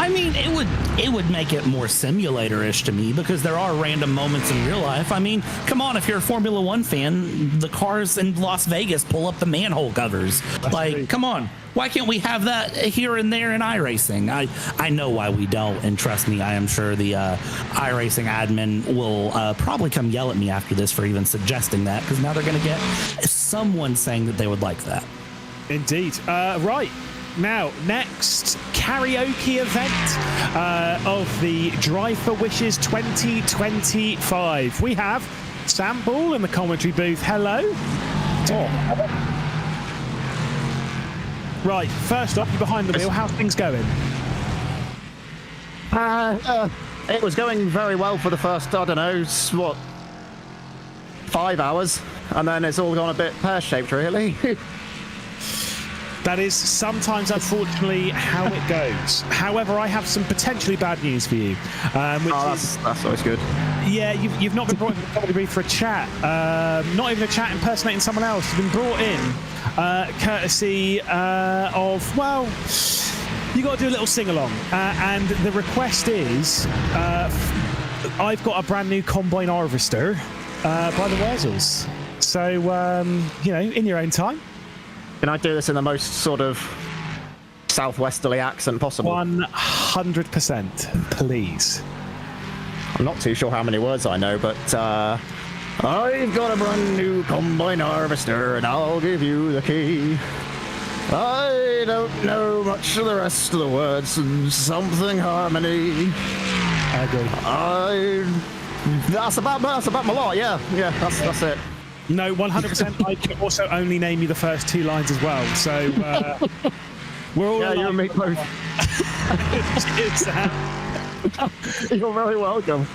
I mean, it would make it more simulator-ish to me, because there are random moments in real life. I mean, come on, if you're a Formula One fan, the cars in Las Vegas pull up the manhole covers. Come on. Why can't we have that here and there in iRacing? I know why we don't, and trust me, I am sure the iRacing admin will probably come yell at me after this for even suggesting that, because now they're going to get someone saying that they would like that. Indeed. Right. Now, next karaoke event of the Drive for Wishes 2025. We have Sam Ball in the commentary booth. Hello. Right, first off, you're behind the wheel. How's things going? It was going very well for the first, 5 hours, and then it's all gone a bit pear-shaped, really. That is sometimes, unfortunately, how it goes. However, I have some potentially bad news for you. That's always good. Yeah, you've not been brought into the comedy booth for a chat. Not even a chat impersonating someone else. You've been brought in courtesy of, well, you got to do a little sing-along. And the request is, I've got a brand new combine harvester by the Wurzels. So, in your own time. Can I do this in the most sort of southwesterly accent possible? 100%, please. I'm not too sure how many words I know, but I've got a brand new combine harvester, and I'll give you the key. I don't know much of the rest of the words, and something harmony. I agree. That's about my lot. Yeah, that's it. No, 100%. I can also only name you the first two lines as well. So we're all. Yeah, you and me both. You're very welcome.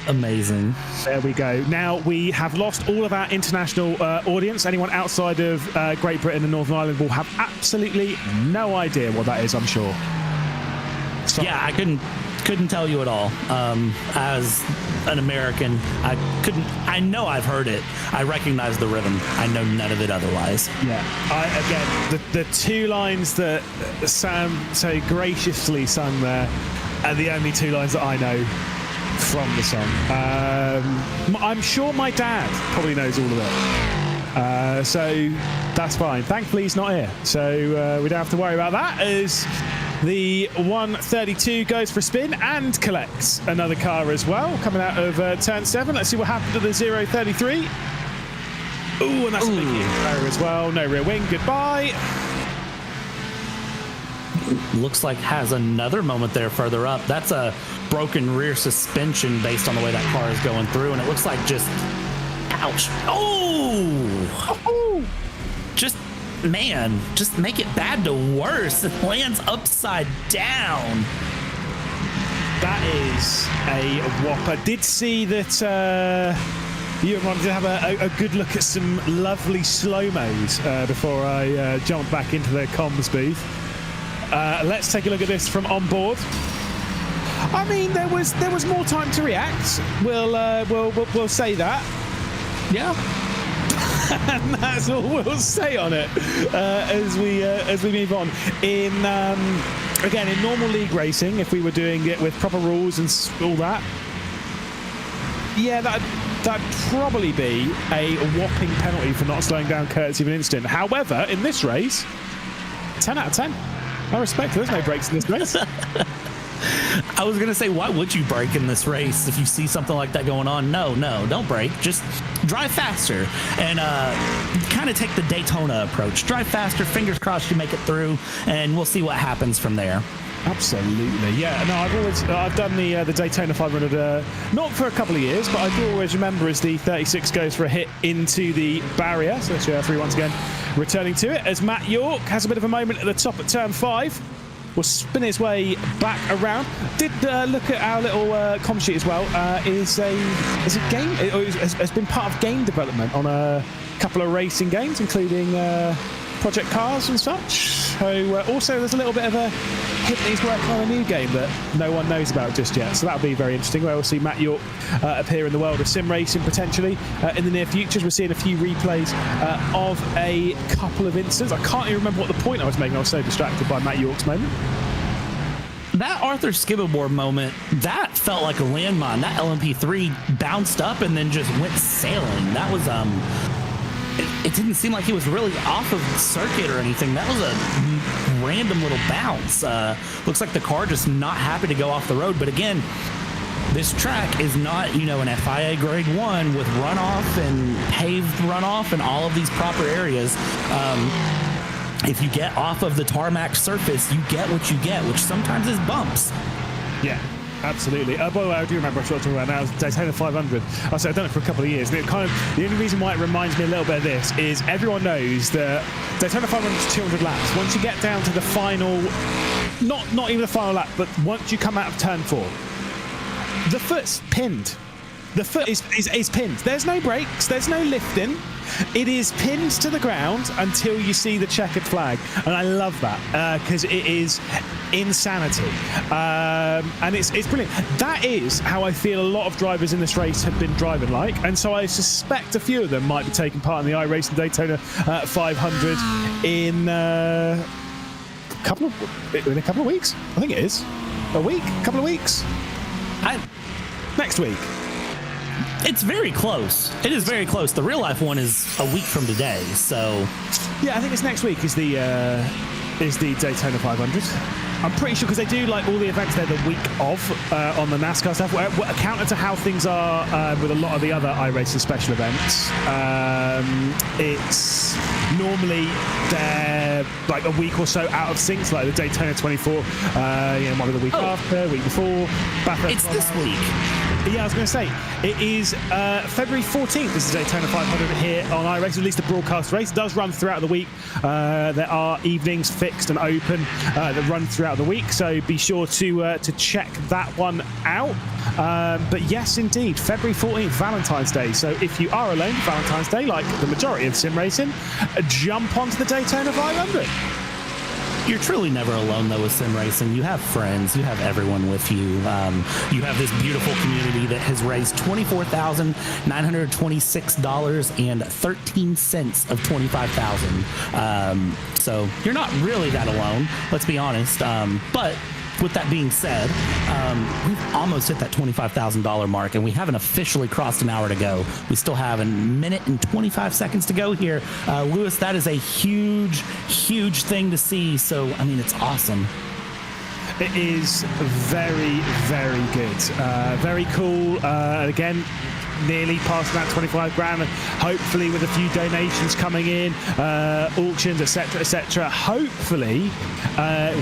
Amazing. There we go. Now we have lost all of our international audience. Anyone outside of Great Britain and Northern Ireland will have absolutely no idea what that is, I'm sure. Sorry. Yeah, I couldn't tell you at all. As an American, I know I've heard it. I recognize the rhythm. I know none of it otherwise. Yeah. Again, the two lines that Sam so graciously sung there are the only two lines that I know from the song. I'm sure my dad probably knows all of it. So that's fine. Thankfully, he's not here. So we don't have to worry about that, as the 132 goes for a spin and collects another car as well, coming out of turn 7. Let's see what happened to the 033. Ooh, and that's a big error as well. No rear wing, goodbye. Looks like has another moment there further up. That's a broken rear suspension based on the way that car is going through, and it looks like just... Ouch. Oh! Just make it bad to worse. It lands upside down. That is a whopper. Did see that you wanted to have a good look at some lovely slow-mos before I jump back into the comms booth. Let's take a look at this from on board. I mean, there was more time to react. We'll say that. Yeah. And that's all we'll say on it as we move on. In again, in normal league racing, if we were doing it with proper rules and all that, yeah, that'd probably be a whopping penalty for not slowing down courtesy of an instant. However, in this race, 10 out of 10. I respect it. There's no brakes in this race. I was going to say, why would you brake in this race if you see something like that going on? No, don't brake. Just drive faster and kind of take the Daytona approach. Drive faster, fingers crossed you make it through, and we'll see what happens from there. Absolutely, yeah. No, I've done the Daytona 500 not for a couple of years, but I do always remember as the 36 goes for a hit into the barrier. So it's free once again, returning to it as Matt York has a bit of a moment at the top at turn 5. Will spin his way back around. Did look at our little comm sheet as well. Is a game? Has been part of game development on a couple of racing games, including Project Cars and such. So also there's a little bit of a hint that he's working on a new game that no one knows about just yet. So that'll be very interesting. We'll see Matt York appear in the world of sim racing potentially in the near future. We're seeing a few replays of a couple of incidents. I can't even remember what the point I was making. I was so distracted by Matt York's moment. That Arthur Skibbabore moment, that felt like a landmine. That LMP3 bounced up and then just went sailing. That was it didn't seem like he was really off of the circuit or anything. That was a random little bounce. Looks like the car just not happy to go off the road. But again, this track is not, an FIA grade 1 with runoff and paved runoff and all of these proper areas. If you get off of the tarmac surface, you get what you get, which sometimes is bumps. Yeah. Absolutely. By the way, I do remember what I'm talking about now. It's Daytona 500. I said I've done it for a couple of years. And it the only reason why it reminds me a little bit of this is everyone knows that Daytona 500 is 200 laps. Once you get down to the final, not even the final lap, but once you come out of turn 4, the foot's pinned. The foot is pinned. There's no brakes. There's no lifting. It is pinned to the ground until you see the checkered flag. And I love that because it is insanity. And it's brilliant. That is how I feel a lot of drivers in this race have been driving like. And so I suspect a few of them might be taking part in the iRacing Daytona 500 in a couple of weeks. I think it is. A week? A couple of weeks? Next week. It's very close. It is very close. The real life one is a week from today, so... Yeah, I think it's next week is the Daytona 500. I'm pretty sure because they do like all the events there the week of on the NASCAR stuff. Counter to how things are with a lot of the other iRacing special events, it's normally they're like a week or so out of sync. So like the Daytona 24, might be the week after, week before. It's this week. Yeah, I was going to say, it is February 14th. This is Daytona 500 here on iRacing. At least the broadcast race does run throughout the week. There are evenings fixed and open that run throughout the week, so be sure to check that one out. But yes, indeed, February 14th, Valentine's Day. So if you are alone for Valentine's Day, like the majority of sim racing, jump onto the Daytona 500. You're truly never alone, though, with sim racing. You have friends. You have everyone with you. You have this beautiful community that has raised $24,926.13 of $25,000. So you're not really that alone, let's be honest. But with that being said, we've almost hit that $25,000 mark, and we haven't officially crossed an hour to go. We still have a minute and 25 seconds to go here. Lewis, that is a huge, huge thing to see. So, I mean, it's awesome. It is very, very good. Very cool. Again, nearly past that 25 grand, hopefully with a few donations coming in, auctions, etc. Hopefully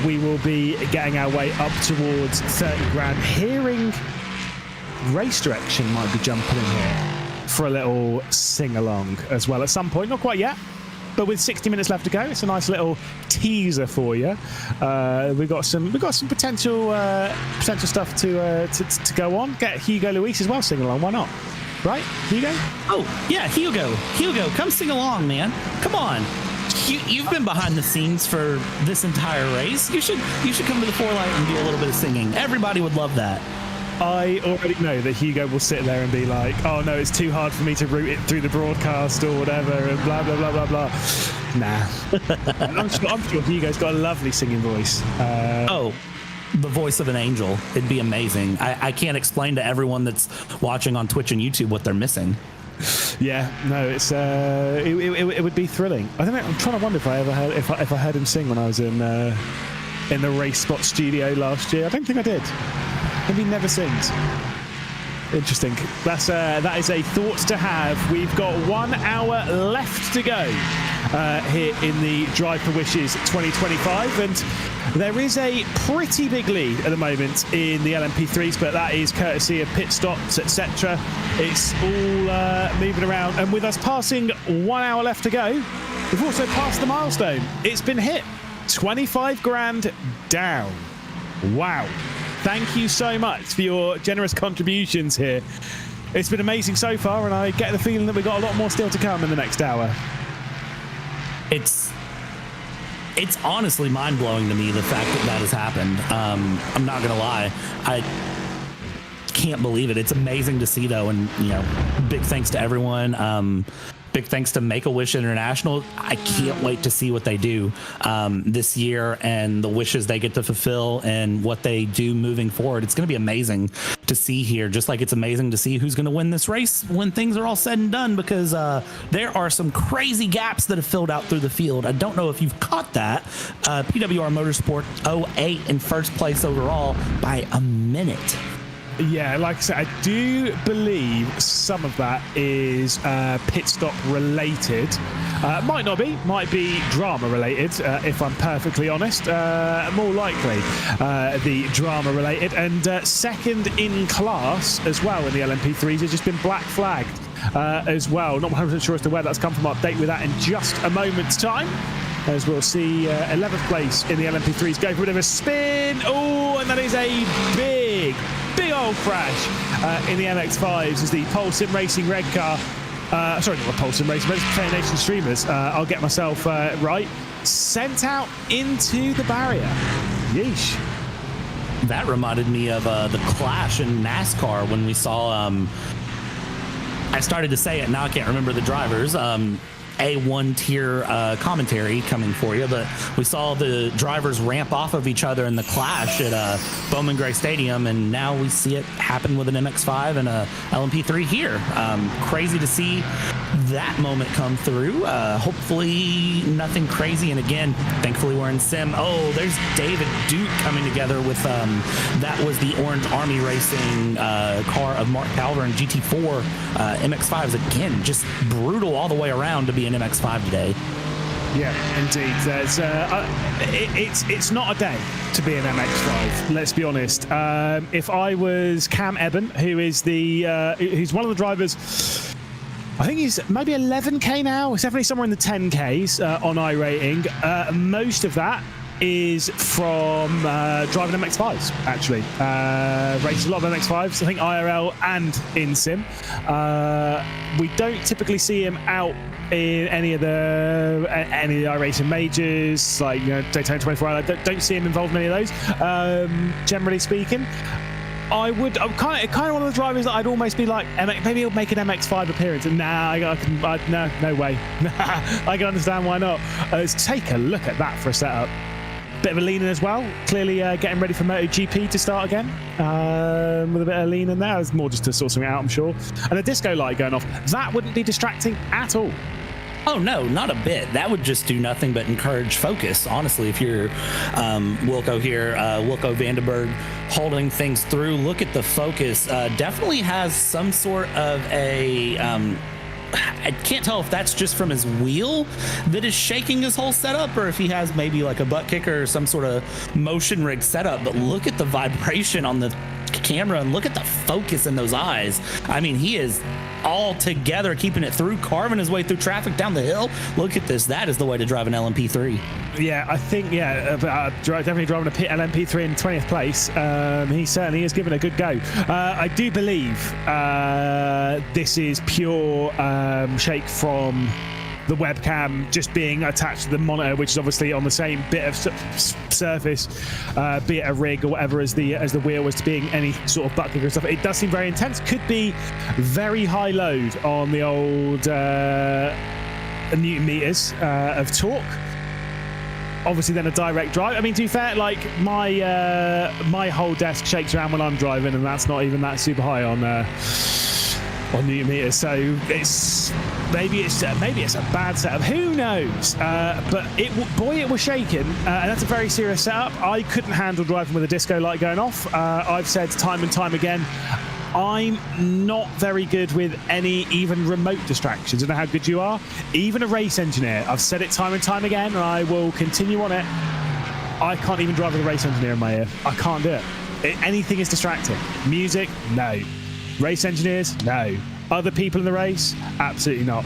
we will be getting our way up towards 30 grand. Hearing Race Direction might be jumping in here for a little sing-along as well at some point, not quite yet, but with 60 minutes left to go, it's a nice little teaser for you. We've got some potential stuff to go on. Get Hugo Luis as well sing along. Why not? Right, Hugo? Oh yeah, Hugo, come sing along, man. Come on. You've been behind the scenes for this entire race. You should come to the 4 Light and do a little bit of singing. Everybody would love that. I already know that Hugo will sit there and be like, oh no, it's too hard for me to route it through the broadcast or whatever, and blah, blah, blah, blah, blah. Nah. I'm sure Hugo's got a lovely singing voice. The voice of an angel. It'd be amazing. I can't explain to everyone that's watching on Twitch and YouTube what they're missing. Yeah, no, it's it would be thrilling. I don't know. I'm trying to wonder if I ever heard if I heard him sing when I was in the RaceSpot studio last year. I don't think I did. Maybe he never sings. Interesting. That is a thought to have. We've got 1 hour left to go here in the Drive for Wishes 2025, and there is a pretty big lead at the moment in the LMP3s, but that is courtesy of pit stops, etc. It's all moving around, and with us passing 1 hour left to go, we've also passed the milestone. It's been hit. 25 grand down. Wow. Thank you so much for your generous contributions here. It's been amazing so far, and I get the feeling that we've got a lot more still to come in the next hour. It's honestly mind-blowing to me, the fact that has happened. I'm not gonna lie, I can't believe it. It's amazing to see, though, and big thanks to everyone. Big thanks to Make-A-Wish International. I can't wait to see what they do this year and the wishes they get to fulfill and what they do moving forward. It's going to be amazing to see here, just like it's amazing to see who's going to win this race when things are all said and done, because there are some crazy gaps that have filled out through the field. I don't know if you've caught that. PWR Motorsport 08 in first place overall by a minute. Yeah, like I said, I do believe some of that is pit stop related. Might not be, might be drama related, if I'm perfectly honest. More likely the drama related. And second in class as well in the LMP3s has just been black flagged as well. Not 100% sure as to where that's come from. Update with that in just a moment's time, as we'll see 11th place in the LMP3s go for a bit of a spin. Oh, and that is a big old crash in the MX-5s as the Pole Sim Racing red car, sorry, not the Pole Sim Racing, but it's Player Nation streamers, I'll get myself right, sent out into the barrier. Yeesh. That reminded me of the clash in NASCAR when we saw, I started to say it, now I can't remember the drivers, A1 tier commentary coming for you, but we saw the drivers ramp off of each other in the clash at Bowman Gray Stadium, and now we see it happen with an MX-5 and a LMP3 here. Crazy to see that moment come through. Hopefully nothing crazy, and again, thankfully we're in sim. Oh, there's David Duke coming together with that was the Orange Army Racing car of Mark Calver and GT4 MX-5s. Again, just brutal all the way around to be an MX-5 today. Yeah, indeed. There's it's not a day to be an MX-5. Let's be honest. If I was Cam Eben, who is who's one of the drivers, I think he's maybe 11k now. It's definitely somewhere in the 10ks on iRating. Most of that is from driving MX-5s, actually. Races a lot of MX-5s, I think IRL and in sim. We don't typically see him out in any of the iRacing majors, like Daytona 24 Hour. Don't see him involved in any of those, generally speaking. I'm kind of one of the drivers that I'd almost be like, maybe he'll make an MX-5 appearance. And no way. I can understand why not. Let's take a look at that for a setup. Bit of a lean in as well. Clearly getting ready for MotoGP to start again with a bit of lean in there. It's more just to sort something out, I'm sure. And a disco light going off. That wouldn't be distracting at all. Oh, no, not a bit. That would just do nothing but encourage focus, honestly. If you're Wilco here, Wilco Vandenberg, holding things through, look at the focus. Definitely has some sort of a... I can't tell if that's just from his wheel that is shaking his whole setup, or if he has maybe like a butt kicker or some sort of motion rig setup. But look at the vibration on the camera and look at the focus in those eyes. I mean, he is all together, keeping it through, carving his way through traffic down the hill. Look at this. That is the way to drive an LMP3. Yeah, I think, definitely driving a pit LMP3 in 20th place. He certainly is giving it a good go. I do believe this is pure shake from the webcam just being attached to the monitor, which is obviously on the same bit of surface, be it a rig or whatever, as the wheel, as to being any sort of butt kicker stuff. It does seem very intense. Could be very high load on the old Newton meters of torque. Obviously, then a direct drive. I mean, to be fair, like my whole desk shakes around when I'm driving, and that's not even that super high on Newton meters. So maybe it's a bad setup. Who knows? But it was shaking, and that's a very serious setup. I couldn't handle driving with a disco light going off. I've said time and time again, I'm not very good with any even remote distractions. I don't know how good you are. Even a race engineer, I've said it time and time again, and I will continue on it. I can't even drive with a race engineer in my ear. I can't do it. Anything is distracting. Music, no. Race engineers, no. Other people in the race, absolutely not.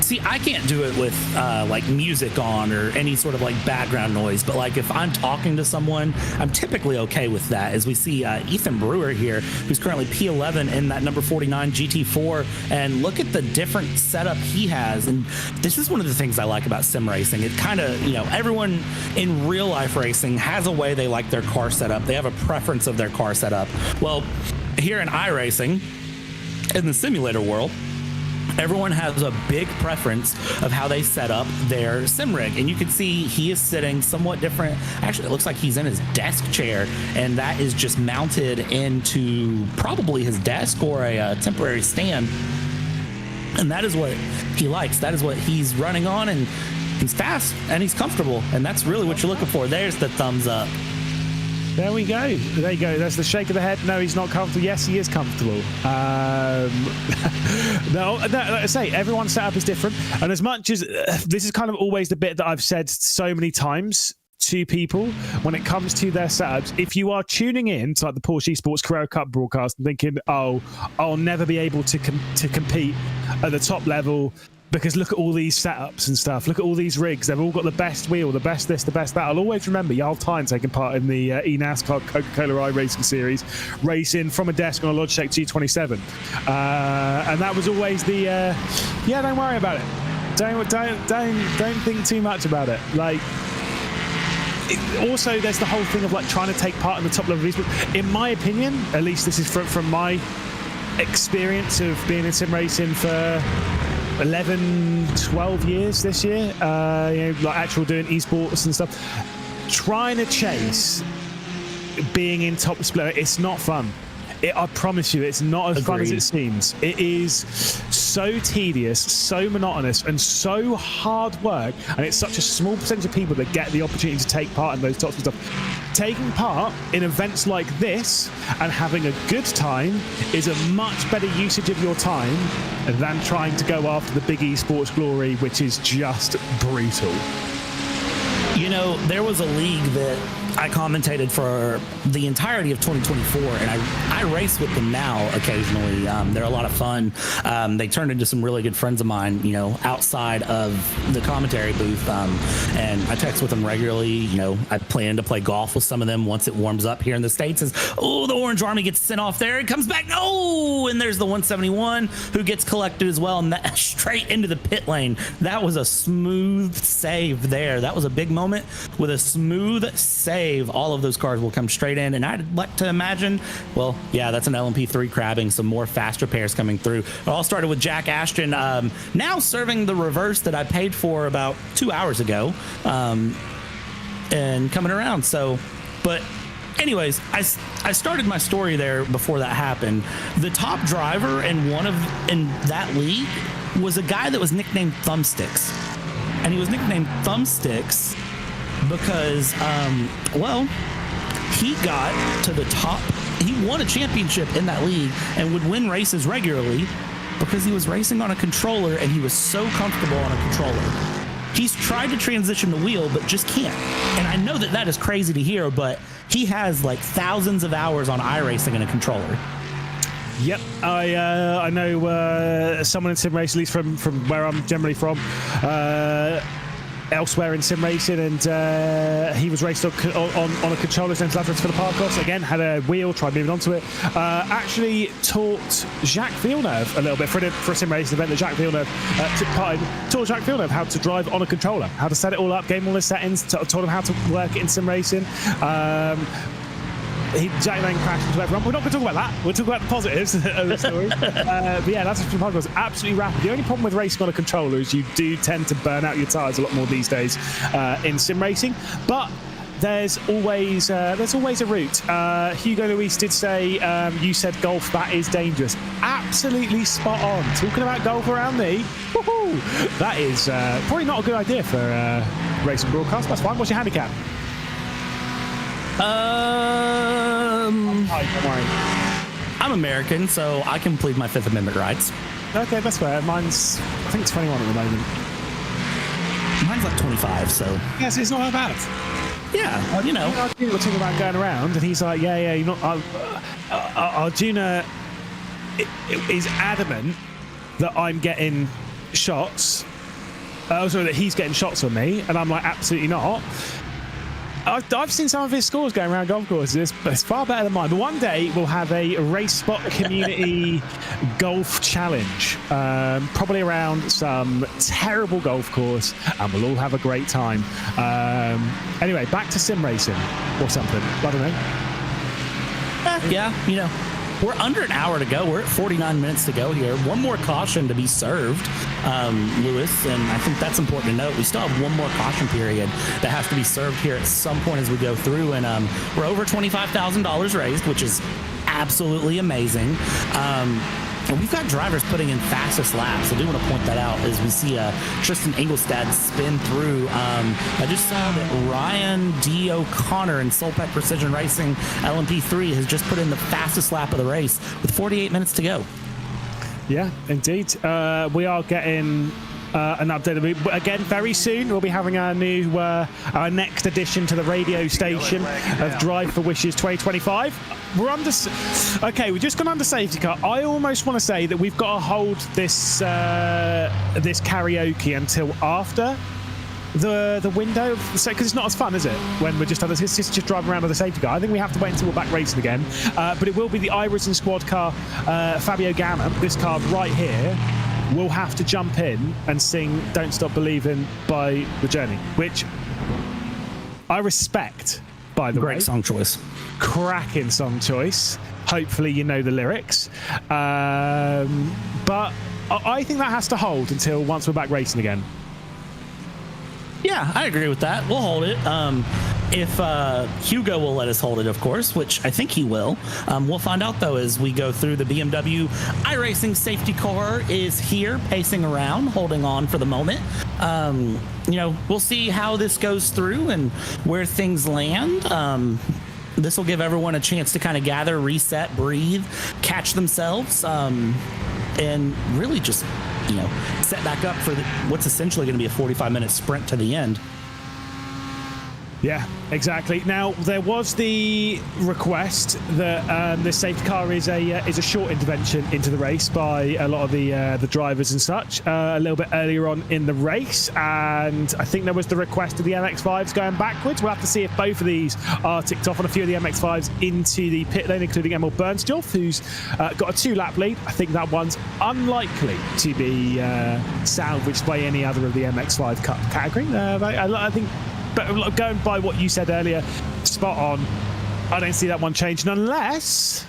See, I can't do it with like music on or any sort of like background noise, but like if I'm talking to someone, I'm typically okay with that. As we see Ethan Brewer here, who's currently P11 in that number 49 GT4, and look at the different setup he has. And this is one of the things I like about sim racing. It kind of, you know, everyone in real life racing has a way they like their car setup. They have a preference of their car setup. Well, here in iRacing, in the simulator world, everyone has a big preference of how they set up their sim rig, and you can see he is sitting somewhat different. Actually, it looks like he's in his desk chair, and that is just mounted into probably his desk or a temporary stand, and that is what he likes. That is what he's running on, and he's fast and he's comfortable, and that's really what you're looking for. There's the thumbs up. There we go. There you go. That's the shake of the head. No, he's not comfortable. Yes, he is comfortable. No, like I say, everyone's setup is different. And as much as this is kind of always the bit that I've said so many times to people when it comes to their setups, if you are tuning in to like the Porsche Esports Carrera Cup broadcast and thinking, oh, I'll never be able to compete at the top level because look at all these setups and stuff. Look at all these rigs. They've all got the best wheel, the best this, the best that. I'll always remember Jarl Tyne taking part in the eNASCAR Coca-Cola iRacing series, racing from a desk on a Logitech G27. And that was always the, yeah, don't worry about it. Don't think too much about it. Like, also, there's the whole thing of like trying to take part in the top level of esports. In my opinion, at least this is from my experience of being in sim racing for 11, 12 years this year, you know, like actual doing esports and stuff. Trying to chase being in top split, it's not fun. I promise you, it's not as fun as it seems. It is so tedious, so monotonous, and so hard work. And it's such a small percentage of people that get the opportunity to take part in those top stuff. Taking part in events like this and having a good time is a much better usage of your time than trying to go after the big esports glory, which is just brutal. You know, there was a league that I commentated for the entirety of 2024, and I race with them now occasionally. They're a lot of fun. They turned into some really good friends of mine, you know, outside of the commentary booth. And I text with them regularly. You know, I plan to play golf with some of them once it warms up here in the States. Oh, the Orange Army gets sent off there. It comes back. No! And there's the 171 who gets collected as well, and that straight into the pit lane. That was a smooth save there. That was a big moment. With a smooth save, all of those cars will come straight in, and I'd like to imagine, well, yeah, that's an LMP3 crabbing, some more fast repairs coming through. It all started with Jack Ashton, now serving the reverse that I paid for about 2 hours ago, and coming around. So, but anyways, I started my story there before that happened. The top driver in that league was a guy that was nicknamed Thumbsticks, and he was nicknamed Thumbsticks because, well, he got to the top. He won a championship in that league and would win races regularly because he was racing on a controller, and he was so comfortable on a controller. He's tried to transition the wheel, but just can't. And I know that is crazy to hear, but he has like thousands of hours on iRacing in a controller. Yep, I know someone in sim race, at least from where I'm generally from. elsewhere in sim racing, and he was raced on a controller named Lazarus for the Parkos. Again, had a wheel, tried moving onto it. Actually taught Jacques Villeneuve a little bit for a sim racing event that Jacques Villeneuve took part in. Taught Jacques Villeneuve how to drive on a controller, how to set it all up, gave him all the settings, taught him how to work it in sim racing. Jack then crashed into everyone. We're not going to talk about that. We'll talk about the positives of the story. But yeah, that's from the podcast. Absolutely rapid. The only problem with racing on a controller is you do tend to burn out your tyres a lot more these days in sim racing. But there's always a route. Hugo Luis did say you said golf, that is dangerous. Absolutely spot on. Talking about golf around me, woohoo! That is probably not a good idea for racing broadcast. That's fine. What's your handicap? Don't worry. I'm American, so I can plead my Fifth Amendment rights. Okay, that's fair. Mine's, I think, 21 at the moment. Mine's like 25, so. Yes, it's not that bad. Yeah, well, you know. We're talking about going around, and he's like, yeah, you're not. Arjuna is adamant that I'm getting shots. Sorry, that he's getting shots on me, and I'm like, absolutely not. I've seen some of his scores going around golf courses. It's far better than mine. But one day we'll have a RaceSpot community golf challenge, probably around some terrible golf course, and we'll all have a great time. Anyway, back to sim racing or something. I don't know. Yeah, you know, we're under an hour to go. We're at 49 minutes to go here. One more caution to be served, Lewis, and I think that's important to note. We still have one more caution period that has to be served here at some point as we go through, and we're over $25,000 raised, which is absolutely amazing. And we've got drivers putting in fastest laps. I do want to point that out as we see Tristan Engelstad spin through. I just saw that Ryan D. O'Connor in Solpec Precision Racing LMP3 has just put in the fastest lap of the race with 48 minutes to go. Yeah, indeed. We are getting an update. Again, very soon we'll be having our new, our next addition to the radio station of Drive for Wishes 2025. We're under. Okay, we're just gone under safety car. I almost want to say that we've got to hold this this karaoke until after the window, because it's not as fun, is it? When we're just just driving around with a safety car. I think we have to wait until we're back racing again. But it will be the Iverson squad car, Fabio Gamma. This car right here will have to jump in and sing "Don't Stop Believing" by The Journey, which I respect, by the way. Great song choice. Cracking song choice. Hopefully you know the lyrics. But I think that has to hold until once we're back racing again. Yeah, I agree with that. We'll hold it. If Hugo will let us hold it, of course, which I think he will. We'll find out, though, as we go through. The BMW iRacing safety car is here, pacing around, holding on for the moment. You know, we'll see how this goes through and where things land. This will give everyone a chance to kind of gather, reset, breathe, catch themselves, and really just, you know, set back up for what's essentially going to be a 45-minute sprint to the end. Yeah, exactly. Now, there was the request that this safety car is a short intervention into the race by a lot of the drivers and such a little bit earlier on in the race, and I think there was the request of the MX-5s going backwards. We'll have to see if both of these are ticked off on a few of the MX-5s into the pit lane, including Emil Bernstjof, who's got a 2-lap lead. I think that one's unlikely to be salvaged by any other of the MX-5 Cup category. I think. But going by what you said earlier, spot on. I don't see that one changing unless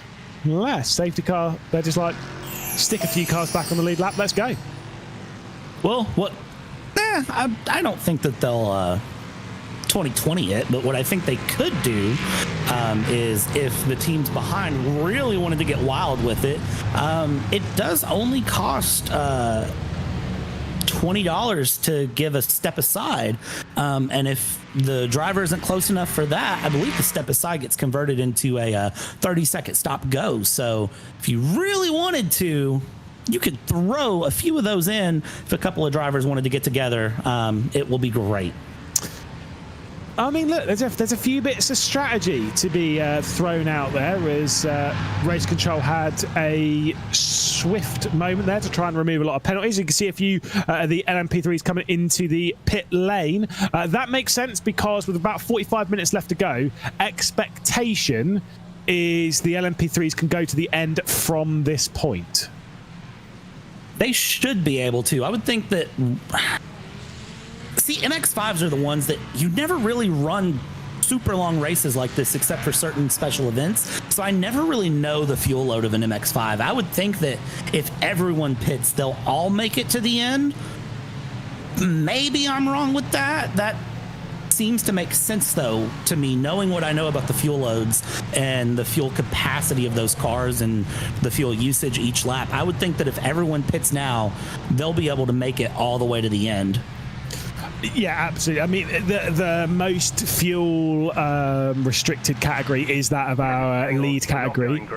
safety car, they're just like, stick a few cars back on the lead lap, let's go. Well, I don't think that they'll 2020 it, but what I think they could do is if the teams behind really wanted to get wild with it, it does only cost $20 to give a step aside, and if the driver isn't close enough for that, I believe the step aside gets converted into a 30-second stop go. So if you really wanted to, you could throw a few of those in. If a couple of drivers wanted to get together, it will be great. I mean, look, there's a few bits of strategy to be thrown out there, as Race Control had a swift moment there to try and remove a lot of penalties. You can see a few the LMP3s coming into the pit lane. That makes sense because with about 45 minutes left to go, expectation is the LMP3s can go to the end from this point. They should be able to. I would think that... See, MX-5s are the ones that you never really run super long races like this except for certain special events. So I never really know the fuel load of an MX-5. I would think that if everyone pits, they'll all make it to the end. Maybe I'm wrong with that. That seems to make sense, though, to me, knowing what I know about the fuel loads and the fuel capacity of those cars and the fuel usage each lap. I would think that if everyone pits now, they'll be able to make it all the way to the end. Yeah, absolutely. I mean, the most fuel restricted category is that of our lead category.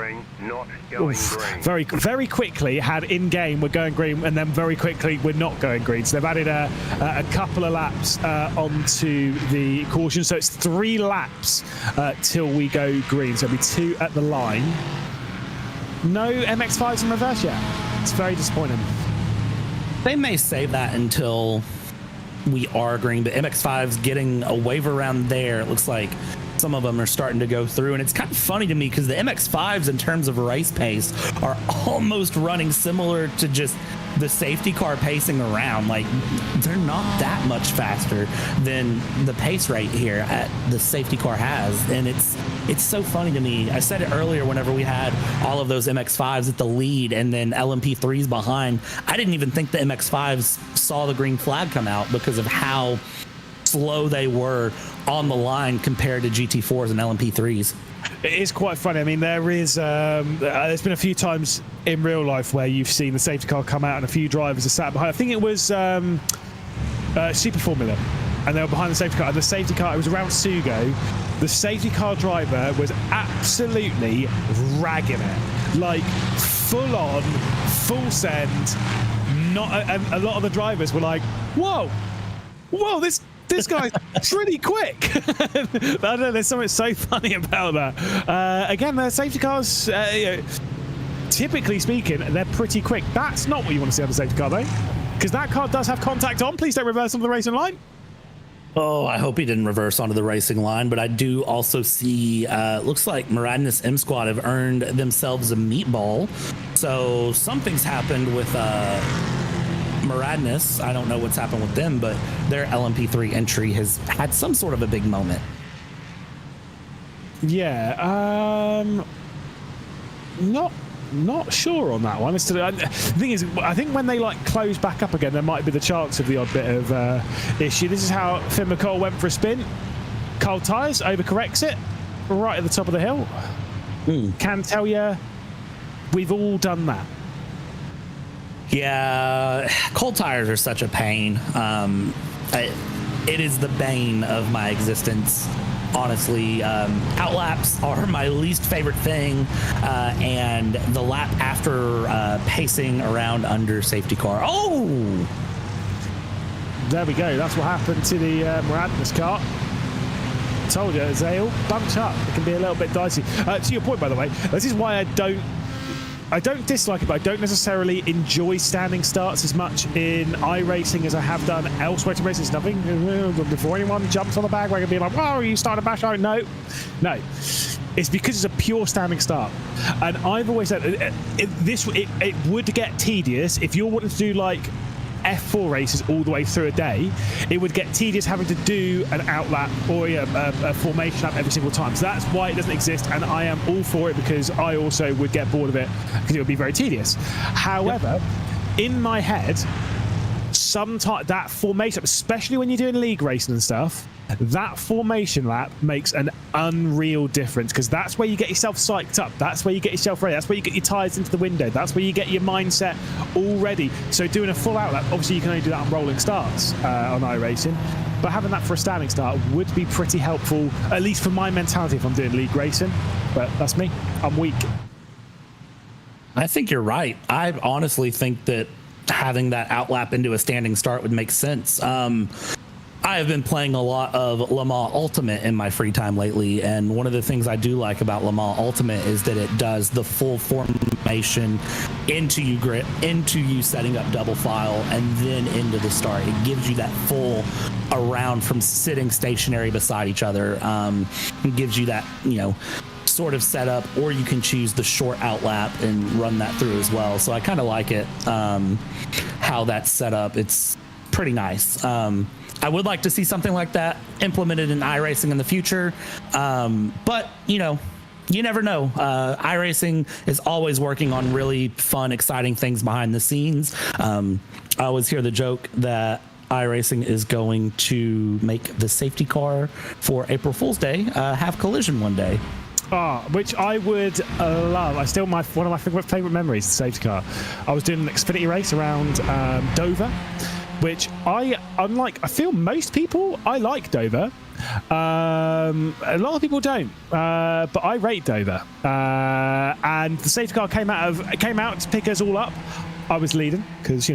Very, very quickly had in-game we're going green, and then very quickly we're not going green. So they've added a couple of laps onto the caution. So it's 3 laps till we go green. So it'll be 2 at the line. No MX-5s in reverse yet. It's very disappointing. They may save that until we are green, but MX-5's getting a wave around there. It looks like some of them are starting to go through, and it's kind of funny to me because the MX-5s in terms of race pace are almost running similar to just the safety car pacing around. Like, they're not that much faster than the pace rate here at the safety car has, and it's so funny to me. I said it earlier whenever we had all of those MX-5s at the lead and then LMP3s behind. I didn't even think the MX-5s saw the green flag come out because of how slow they were on the line compared to GT4s and LMP3s. It is quite funny. I mean, there's been a few times in real life where you've seen the safety car come out and a few drivers are sat behind. I think it was Super Formula, and they were behind the safety car. And the safety car, it was around Sugo. The safety car driver was absolutely ragging it, like full on, full send. And a lot of the drivers were like, "Whoa, this guy's pretty quick." I don't know, there's something so funny about that. Again, the safety cars, typically speaking, they're pretty quick. That's not what you want to see on the safety car, though, because that car does have contact on. Please don't reverse onto the racing line. Oh, I hope he didn't reverse onto the racing line, but I do also see, looks like Maradness M Squad have earned themselves a meatball. So something's happened with Maradness. I don't know what's happened with them, but their LMP3 entry has had some sort of a big moment. Yeah, not sure on that one. The thing is, I think when they close back up again, there might be the chance of the odd bit of issue. This is how Finn McCall went for a spin. Cold tyres, overcorrects it right at the top of the hill. Can tell you, we've all done that. Yeah, cold tires are such a pain. It is the bane of my existence. Honestly, outlaps are my least favorite thing, and the lap after pacing around under safety car. Oh! There we go. That's what happened to the Maradness car. Told you, they all bunch up. It can be a little bit dicey. To your point, by the way, this is why I don't dislike it, but I don't necessarily enjoy standing starts as much in iRacing as I have done elsewhere. To races, nothing. Before anyone jumps on the bandwagon being like, "Whoa, you started a bash out." No. It's because it's a pure standing start. And I've always said it would get tedious if you're wanting to do F4 races all the way through a day. It would get tedious having to do an outlap or a formation lap every single time. So that's why it doesn't exist, and I am all for it because I also would get bored of it because it would be very tedious. However, in my head, sometimes that formation, especially when you're doing league racing and stuff, that formation lap makes an unreal difference because that's where you get yourself psyched up. That's where you get yourself ready. That's where you get your tyres into the window. That's where you get your mindset all ready. So doing a full outlap, obviously you can only do that on rolling starts on iRacing, but having that for a standing start would be pretty helpful, at least for my mentality if I'm doing league racing. But that's me. I'm weak. I think you're right. I honestly think that having that outlap into a standing start would make sense. I have been playing a lot of Le Mans Ultimate in my free time lately, and one of the things I do like about Le Mans Ultimate is that it does the full formation into you setting up double file and then into the start. It gives you that full around from sitting stationary beside each other. It gives you that, sort of setup, or you can choose the short outlap and run that through as well. So I kind of like it, how that's set up. It's pretty nice. I would like to see something like that implemented in iRacing in the future. But, you never know. iRacing is always working on really fun, exciting things behind the scenes. I always hear the joke that iRacing is going to make the safety car for April Fool's Day have collision one day. Which I would love. One of my favorite memories, the safety car. I was doing an Xfinity race around Dover, which I feel most people, I like Dover. A lot of people don't, but I rate Dover. And the safety car came out to pick us all up. I was leading because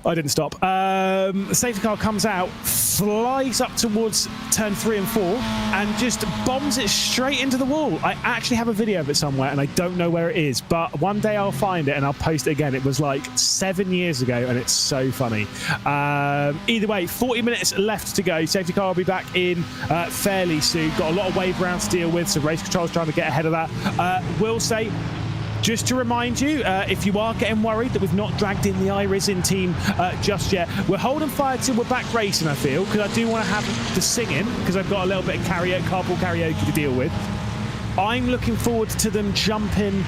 I didn't stop. The safety car comes out, flies up towards turn 3 and 4, and just bombs it straight into the wall. I actually have a video of it somewhere, and I don't know where it is, but one day I'll find it and I'll post it again. It was like 7 years ago, and it's so funny. Either way, 40 minutes left to go. Safety car will be back in fairly soon. Got a lot of wave rounds to deal with, so race control's trying to get ahead of that. Will say, just to remind you, if you are getting worried that we've not dragged in the iRacing team just yet, we're holding fire till we're back racing, I feel, because I do want to have the singing, because I've got a little bit of carpool karaoke to deal with. I'm looking forward to them jumping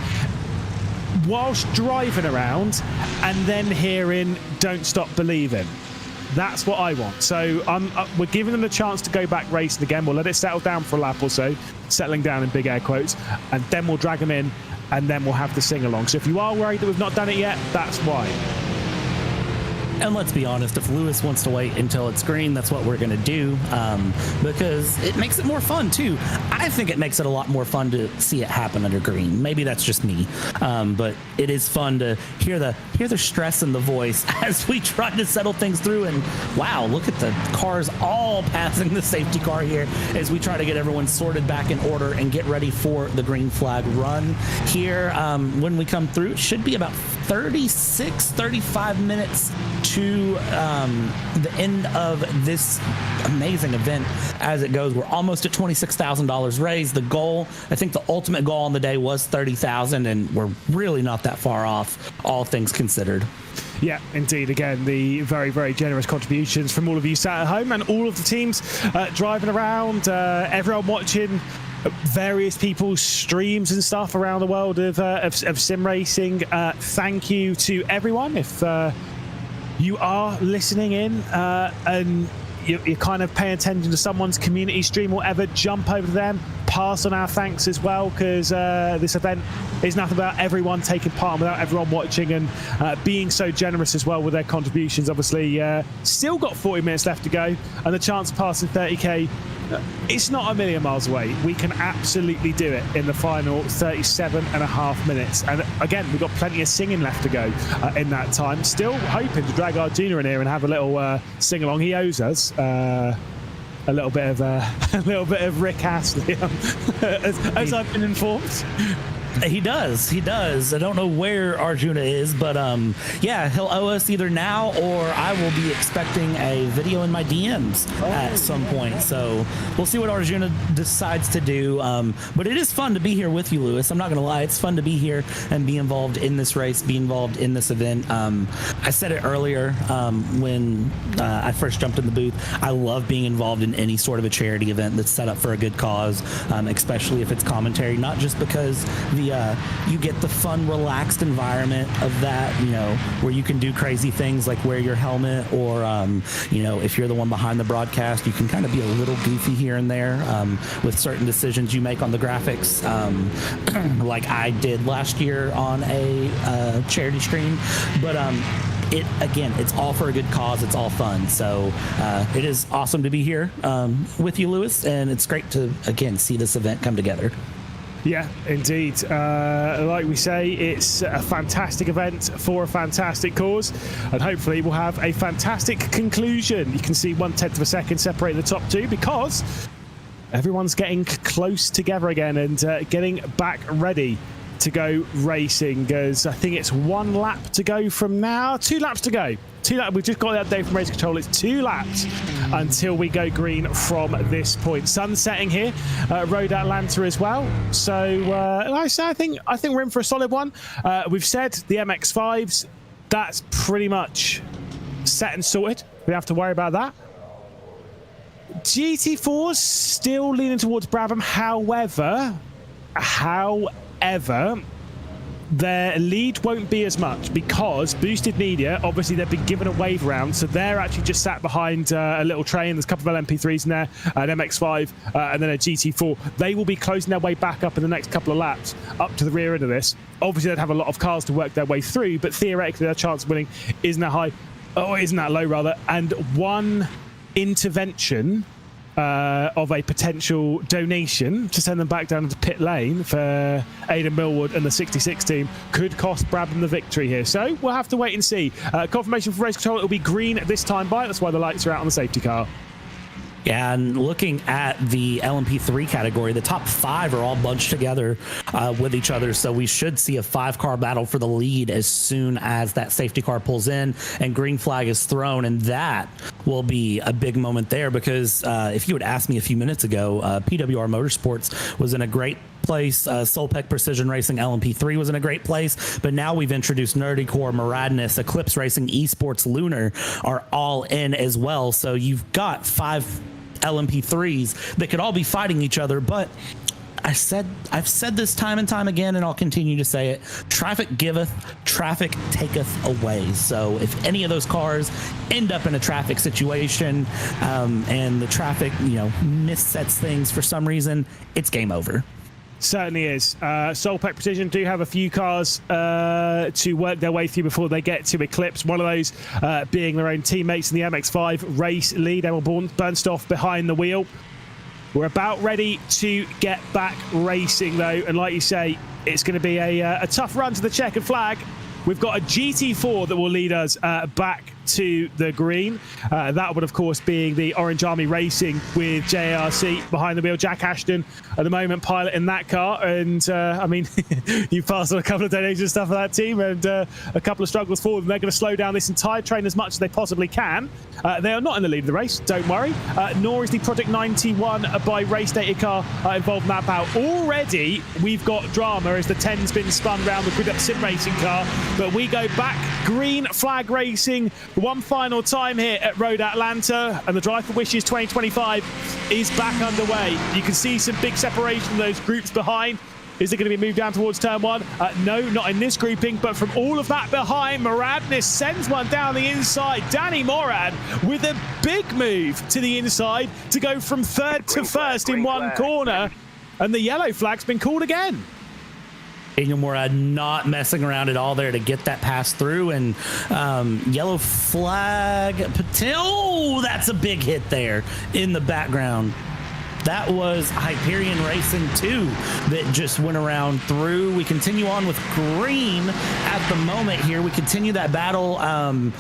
whilst driving around and then hearing Don't Stop Believing. That's what I want. So we're giving them a chance to go back racing again. We'll let it settle down for a lap or so, settling down in big air quotes, and then we'll drag them in, and then we'll have the sing-along. So if you are worried that we've not done it yet, that's why. And let's be honest, if Lewis wants to wait until it's green, that's what we're going to do, because it makes it more fun, too. I think it makes it a lot more fun to see it happen under green. Maybe that's just me, but it is fun to hear the stress in the voice as we try to settle things through. And wow, look at the cars all passing the safety car here as we try to get everyone sorted back in order and get ready for the green flag run here. When we come through, it should be about 35 minutes to the end of this amazing event as it goes. We're almost at $26,000 raised. The goal, I think the ultimate goal on the day was 30,000, and we're really not that far off, all things considered. Yeah, indeed. Again, the very, very generous contributions from all of you sat at home and all of the teams driving around, everyone watching various people's streams and stuff around the world of sim racing. Thank you to everyone. If you are listening in and you're kind of paying attention to someone's community stream or whatever, jump over to them, pass on our thanks as well, because this event is nothing about everyone taking part without everyone watching and being so generous as well with their contributions. Obviously, still got 40 minutes left to go, and the chance of passing 30k, it's not a million miles away. We can absolutely do it in the final 37.5 minutes. And again, we've got plenty of singing left to go in that time. Still hoping to drag our junior in here and have a little sing along. He owes us a little bit of Rick Astley, as I've been informed. He does. I don't know where Arjuna is, but yeah, he'll owe us either now or I will be expecting a video in my DMs at some point. So we'll see what Arjuna decides to do. But it is fun to be here with you, Lewis. I'm not going to lie. It's fun to be here and be involved in this race, be involved in this event. I said it earlier when I first jumped in the booth. I love being involved in any sort of a charity event that's set up for a good cause, especially if it's commentary, not just because you get the fun, relaxed environment of that, where you can do crazy things like wear your helmet, or, if you're the one behind the broadcast, you can kind of be a little goofy here and there with certain decisions you make on the graphics, like I did last year on a charity stream. But it's all for a good cause. It's all fun. So it is awesome to be here with you, Lewis, and it's great to, again, see this event come together. Yeah, indeed. Like we say, it's a fantastic event for a fantastic cause, and hopefully we'll have a fantastic conclusion. You can see 1/10 of a second separating the top two because everyone's getting close together again and getting back ready to go racing, as I think it's 1 lap to go from now. 2 laps to go. We've just got the update from Race Control. It's 2 laps until we go green from this point. Sun setting here, Road Atlanta as well. So like I say, I think we're in for a solid one. We've said the MX-5s, that's pretty much set and sorted. We don't have to worry about that. GT4's still leaning towards Brabham. However, their lead won't be as much because Boosted Media, obviously they've been given a wave round, so they're actually just sat behind a little train. There's a couple of LMP3s in there, an MX-5 and then a GT4. They will be closing their way back up in the next couple of laps up to the rear end of this. Obviously they'd have a lot of cars to work their way through, but theoretically their chance of winning isn't that high, or isn't that low rather, and one intervention of a potential donation to send them back down into pit lane for Aidan Millwood and the 66 team could cost Brabham the victory here. So we'll have to wait and see. Confirmation for Race Control, it'll be green this time by. That's why the lights are out on the safety car. Yeah, and looking at the LMP3 category, the top 5 are all bunched together with each other. So we should see a 5-car battle for the lead as soon as that safety car pulls in and green flag is thrown. And that will be a big moment there because if you had asked me a few minutes ago, PWR Motorsports was in a great place. Solpec Precision Racing LMP3 was in a great place, but now we've introduced Nerdy Core, Maradness, Eclipse Racing, Esports, Lunar are all in as well. So you've got 5 LMP3s that could all be fighting each other, but I've said this time and time again, and I'll continue to say it. Traffic giveth, traffic taketh away. So if any of those cars end up in a traffic situation and the traffic, missets things for some reason, it's game over. Certainly is. Solpec Precision do have a few cars to work their way through before they get to Eclipse. One of those being their own teammates in the MX-5 race lead. Emil Bernstoff behind the wheel. We're about ready to get back racing though, and like you say, it's going to be a tough run to the checkered flag. We've got a GT4 that will lead us back to the green. That would, of course, being the Orange Army Racing with JARC behind the wheel. Jack Ashton at the moment piloting that car. And, I mean, you've passed on a couple of donations and stuff for that team and a couple of struggles forward. And they're going to slow down this entire train as much as they possibly can. They are not in the lead of the race, don't worry. Nor is the Project 91 by Race Data car involved in that bout. Already, we've got drama as the 10's been spun round the Grid Up Sim Racing car. But we go back green flag racing one final time here at Road Atlanta, and the Drive for Wishes 2025 is back underway. You can see some big separation of those groups behind. Is it going to be moved down towards turn 1? No, not in this grouping, but from all of that behind, Maradness sends one down the inside. Danny Morad with a big move to the inside to go from third to first in one corner, and the yellow flag's been called again. Daniel Morad not messing around at all there to get that pass through, and yellow flag. Oh, that's a big hit there in the background. That was Hyperion Racing 2 that just went around through. We continue on with green at the moment here. We continue that battle. And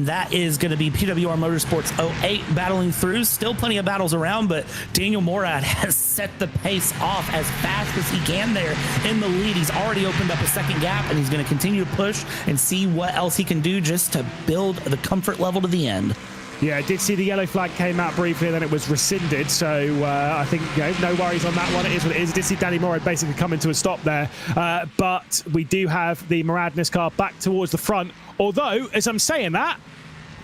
that is going to be PWR Motorsports 08 battling through. Still plenty of battles around, but Daniel Morad has set the pace off as fast as he can there in the lead. He's already opened up a second gap, and he's going to continue to push and see what else he can do just to build the comfort level to the end. Yeah, I did see the yellow flag came out briefly and then it was rescinded. So I think no worries on that one. It is what it is. I did see Danny Morad basically coming to a stop there. But we do have the Maradness car back towards the front. Although, as I'm saying that,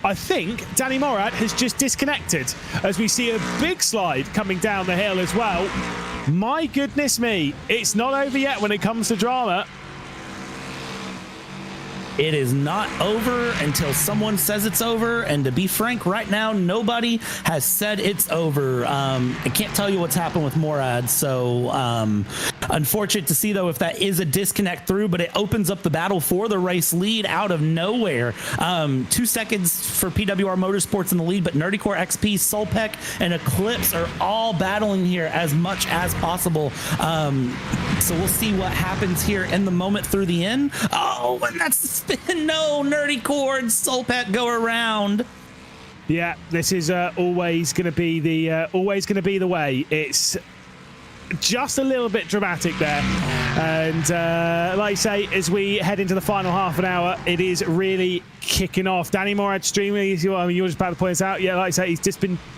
I think Danny Morad has just disconnected as we see a big slide coming down the hill as well. My goodness me, it's not over yet when it comes to drama. It is not over until someone says it's over, and to be frank, right now, nobody has said it's over. I can't tell you what's happened with Morad, so unfortunate to see, though, if that is a disconnect through, but it opens up the battle for the race lead out of nowhere. 2 seconds for PWR Motorsports in the lead, but Nerdy Core XP, Solpec, and Eclipse are all battling here as much as possible. So we'll see what happens here in the moment through the end. Oh, and that's the spin. No, Nerdy Core and Solpec go around. Yeah, this is always going to be the way. It's just a little bit dramatic there And like you say, as we head into the final half an hour, it is really kicking off. Danny Morad streaming, you're just about to point this out. Yeah, like I say, I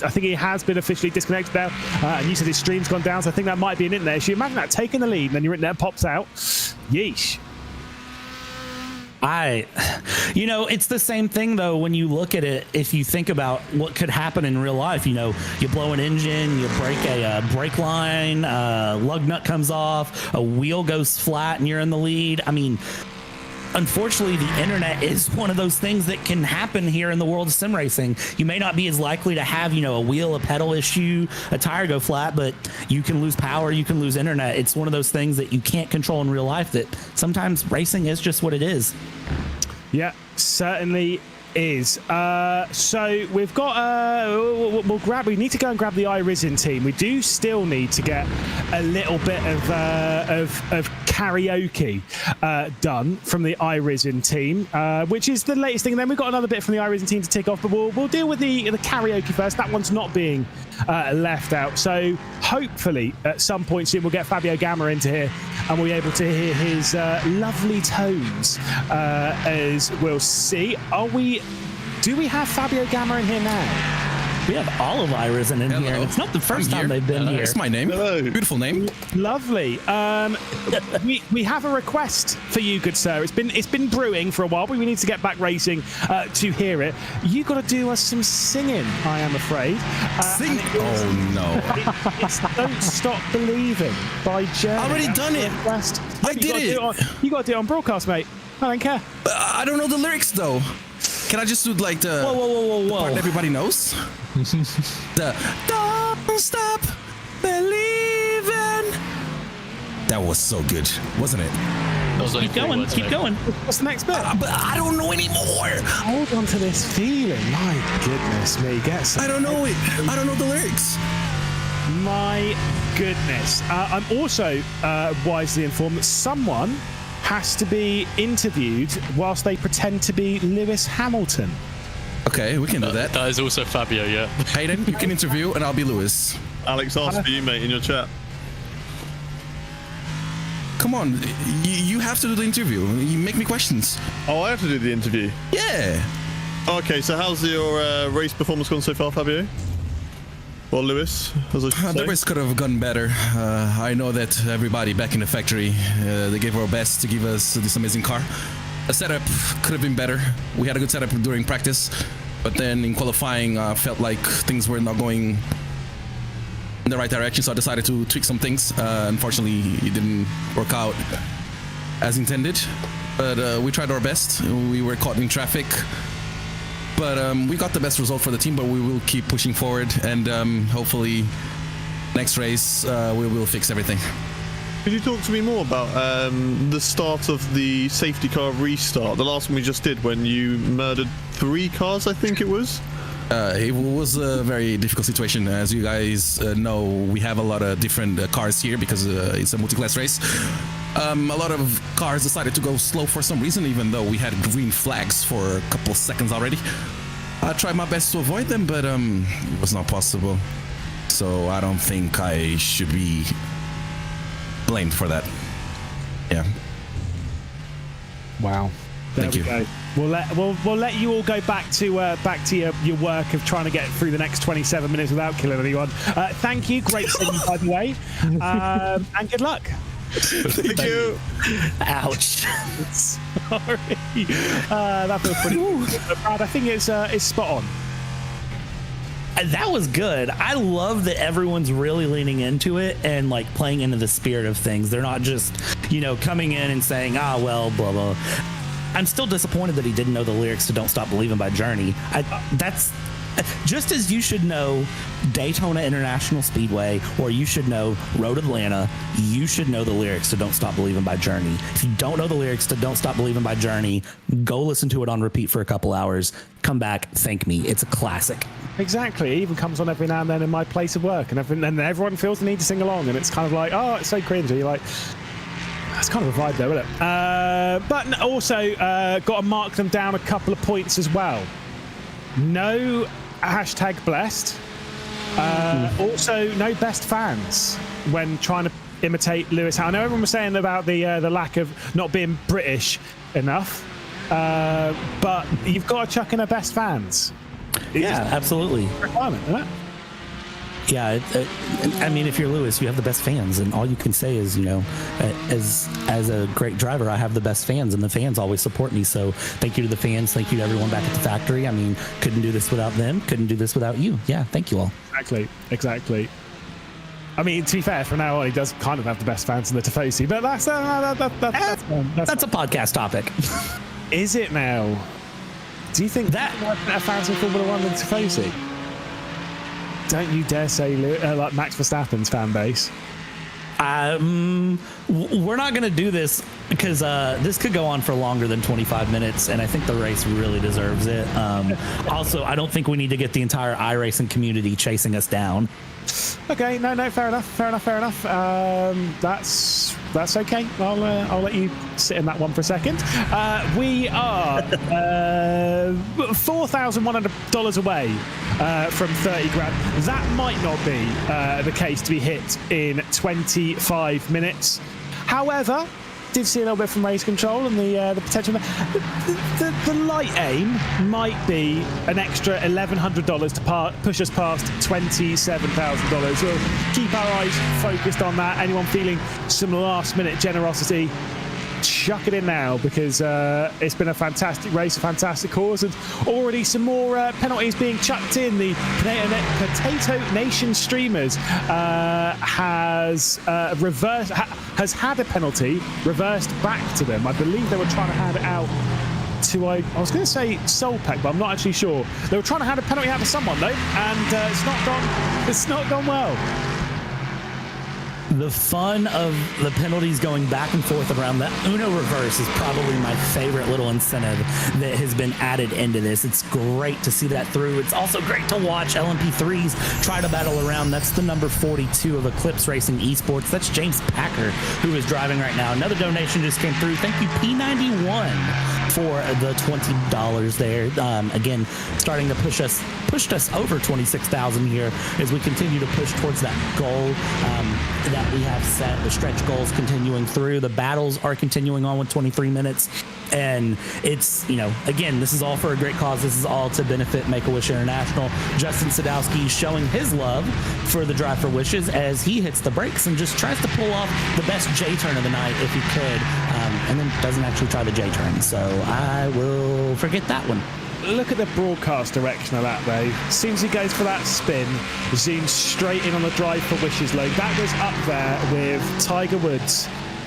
think he has been officially disconnected now. And you said his stream's gone down, so I think that might be an internet issue. Imagine that, taking the lead, and then your internet pops out. Yeesh. It's the same thing though when you look at it. If you think about what could happen in real life, you blow an engine, you break a brake line, lug nut comes off, a wheel goes flat, and you're in the lead. I mean, unfortunately, the internet is one of those things that can happen here in the world of sim racing. You may not be as likely to have, a wheel, a pedal issue, a tire go flat, but you can lose power, you can lose internet. It's one of those things that you can't control in real life, that sometimes racing is just what it is. Yeah, certainly is. So we've got we need to go and grab the iRisen team. We do still need to get a little bit of karaoke done from the iRisen team, which is the latest thing. And then we've got another bit from the iRisen team to tick off, but we'll deal with the karaoke first. That one's not being left out. So hopefully at some point soon we'll get Fabio Gamma into here and we'll be able to hear his lovely tones, as we'll see. Do we have Fabio Gamma in here now? We have all of iRisen in here, and it's not the first time they've been here. That's my name. Hello. Beautiful name. Lovely. We have a request for you, good sir. It's been brewing for a while, but we need to get back racing to hear it. You got to do us some singing, I am afraid. Sing? Oh no! It's "Don't Stop Believing" by Journey. Already done it. I did it. You got to do it on broadcast, mate. I don't care. I don't know the lyrics though. Can I just do like the part that everybody knows? The "Don't Stop Believing." That was so good, wasn't it? Keep going, keep going. What's the next bit? But I don't know anymore. Hold on to this feeling. My goodness me, I don't know it. I don't know the lyrics. My goodness. I'm also wisely informed that someone has to be interviewed whilst they pretend to be Lewis Hamilton. Okay, we can do that. That is also Fabio, yeah. Hayden, you can interview and I'll be Lewis. Alex asked for you, mate, in your chat. Come on, you have to do the interview. You make me questions. Oh, I have to do the interview? Yeah. Okay, so how's your race performance gone so far, Fabio? Well, Lewis, as I should say. The race could have gone better. I know that everybody back in the factory, they gave our best to give us this amazing car. The setup could have been better. We had a good setup during practice, but then in qualifying, I felt like things were not going in the right direction, so I decided to tweak some things. Unfortunately, it didn't work out as intended, but we tried our best. We were caught in traffic. But we got the best result for the team, but we will keep pushing forward, and hopefully next race we will fix everything. Could you talk to me more about the start of the safety car restart, the last one we just did when you murdered 3 cars, I think it was? It was a very difficult situation. As you guys know, we have a lot of different cars here because it's a multi-class race. A lot of cars decided to go slow for some reason, even though we had green flags for a couple of seconds already. I tried my best to avoid them, but it was not possible. So I don't think I should be blamed for that. Yeah. Wow. Thank you. Go. We'll let you all go back to your work of trying to get through the next 27 minutes without killing anyone. Thank you. Great singing, by the way. And good luck. Thank you. Ouch. Sorry. That feels pretty good. Brad, I think it's spot on. That was good. I love that everyone's really leaning into it and like playing into the spirit of things. They're not just, coming in and saying, well, blah, blah. I'm still disappointed that he didn't know the lyrics to Don't Stop Believing by Journey. That's just as you should know Daytona International Speedway, or you should know Road Atlanta, you should know the lyrics to Don't Stop Believing by Journey. If you don't know the lyrics to Don't Stop Believing by Journey, go listen to it on repeat for a couple hours. Come back, thank me. It's a classic. Exactly. It even comes on every now and then in my place of work, and everyone feels the need to sing along, and it's kind of like, oh, it's so cringy. You're like, that's kind of a vibe, though, isn't it? But also, got to mark them down a couple of points as well. No #blessed. Also, no best fans when trying to imitate Lewis. I know everyone was saying about the lack of not being British enough, but you've got to chuck in her best fans. Yeah, absolutely. Requirement, isn't it? Yeah, I mean, if you're Lewis, you have the best fans, and all you can say is, as a great driver, I have the best fans, and the fans always support me. So thank you to the fans. Thank you to everyone back at the factory. I mean, couldn't do this without them. Couldn't do this without you. Yeah, thank you all. Exactly. I mean, to be fair, from now on, he does kind of have the best fans in the Tifosi, but that's a podcast topic. Is it now? Do you think that better fans in Formula One than Tifosi? Don't you dare say like Max Verstappen's fan base. We're not going to do this because this could go on for longer than 25 minutes, and I think the race really deserves it. Also, I don't think we need to get the entire iRacing community chasing us down. Okay, no, fair enough. That's okay. I'll let you sit in that one for a second. We are $4,100 away from 30 grand. That might not be the case to be hit in 25 minutes. However, did see a little bit from race control and the potential. The light aim might be an extra $1,100 to push us past $27,000. We'll keep our eyes focused on that. Anyone feeling some last-minute generosity, chuck it in now, because it's been a fantastic race, a fantastic cause, and already some more penalties being chucked in. The Potato Nation Streamers has had a penalty reversed back to them. I believe they were trying to hand it out to, I was going to say Solpec, but I'm not actually sure. They were trying to hand a penalty out to someone though, and it's not gone well. The fun of the penalties going back and forth around that Uno reverse is probably my favorite little incentive that has been added into this. It's great to see that through. It's also great to watch LMP3s try to battle around. That's the number 42 of Eclipse Racing Esports. That's James Packer, who is driving right now. Another donation just came through. Thank you, P91, for the $20 there. Again, starting to pushed us over 26,000 here as we continue to push towards that goal that we have set. The stretch goals continuing through. The battles are continuing on with 23 minutes. And it's, again, this is all for a great cause. This is all to benefit Make-A-Wish International. Justin Sadowski showing his love for the Drive for Wishes as he hits the brakes and just tries to pull off the best J-turn of the night if he could, and then doesn't actually try the J-turn. So I will forget that one. Look at the broadcast direction of that, though. As soon as he goes for that spin, zooms straight in on the Drive for Wishes load. That was up there with Tiger Woods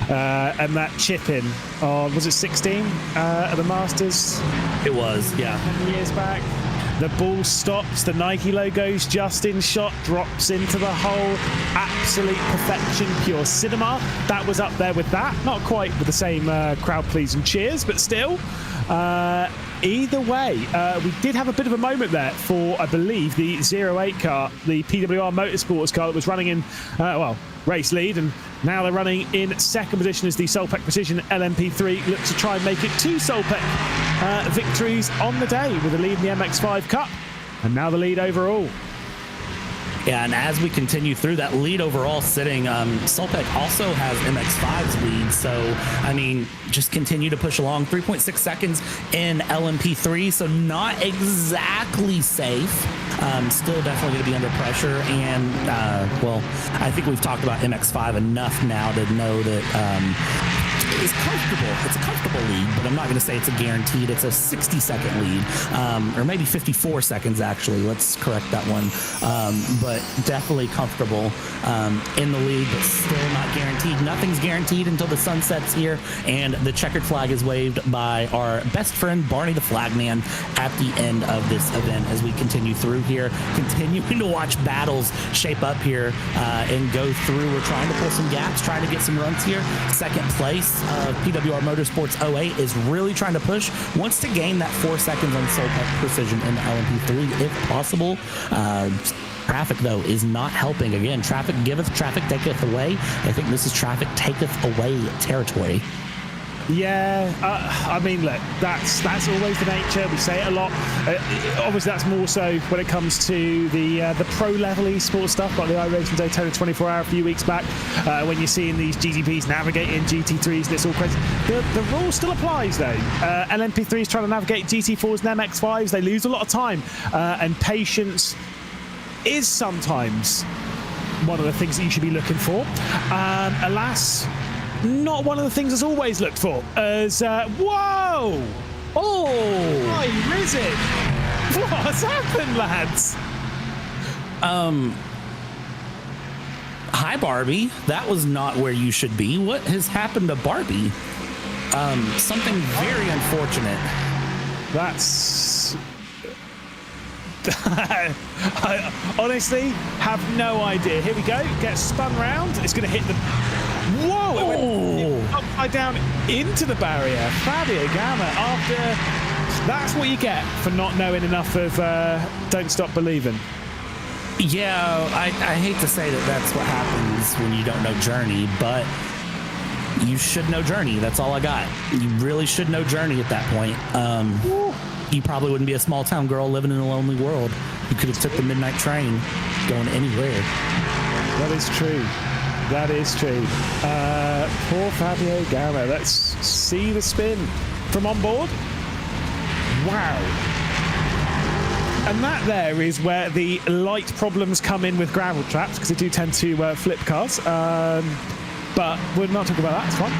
and that chip in on, was it 16 at the Masters? It was, yeah. 10 years back. The ball stops, the Nike logo's just in shot, drops into the hole. Absolute perfection, pure cinema. That was up there with that. Not quite with the same crowd pleasing cheers, but still. Either way, we did have a bit of a moment there for, I believe, the 08 car, the PWR Motorsports car that was running in, race lead, and now they're running in second position as the Solpec Precision LMP3 looks to try and make it 2 Solpec victories on the day with a lead in the MX5 Cup, and now the lead overall. Yeah, and as we continue through that lead overall sitting, Solpec also has MX5's lead. So, I mean, just continue to push along. 3.6 seconds in LMP3, so not exactly safe. Still definitely going to be under pressure. And, I think we've talked about MX5 enough now to know that it's comfortable. It's a comfortable lead, but I'm not going to say it's a guaranteed. It's a 60-second lead, or maybe 54 seconds, actually. Let's correct that one. But definitely comfortable in the lead, but still not guaranteed. Nothing's guaranteed until the sun sets here, and the checkered flag is waved by our best friend, Barney the Flagman, at the end of this event as we continue through here, continuing to watch battles shape up here and go through. We're trying to pull some gaps, trying to get some runs here. Second place of PWR Motorsports 08 is really trying to push, wants to gain that 4 seconds on Solpec Precision in the LMP3 if possible. Traffic, though, is not helping. Again, traffic giveth, traffic taketh away. I think this is traffic taketh away territory. Yeah, I mean, look, that's always the nature. We say it a lot. Obviously, that's more so when it comes to the pro level esports stuff, like the iRacing Daytona 24-hour a few weeks back, when you're seeing these GTPs navigating GT3s, and it's all crazy. The rule still applies, though. LMP3 is trying to navigate GT4s and MX5s. They lose a lot of time, and patience is sometimes one of the things that you should be looking for. Alas, not one of the things that's always looked for. As whoa! Oh! Hi, Rizit! What's happened, lads? Hi, Barbie. That was not where you should be. What has happened to Barbie? Something very unfortunate. That's... I honestly have no idea. Here we go. Gets spun round. It's going to hit the... Whoa! It went upside down into the barrier. Fabio Gamma, after... That's what you get for not knowing enough of Don't Stop Believing. Yeah, I hate to say that that's what happens when you don't know Journey, but you should know Journey. That's all I got. You really should know Journey at that point. You probably wouldn't be a small town girl living in a lonely world. You could have took the midnight train going anywhere. That is true. That is true. Poor Fabio Gamma. Let's see the spin from on board. Wow. And that there is where the light problems come in with gravel traps, because they do tend to flip cars. But we're not talking about that. It's fine.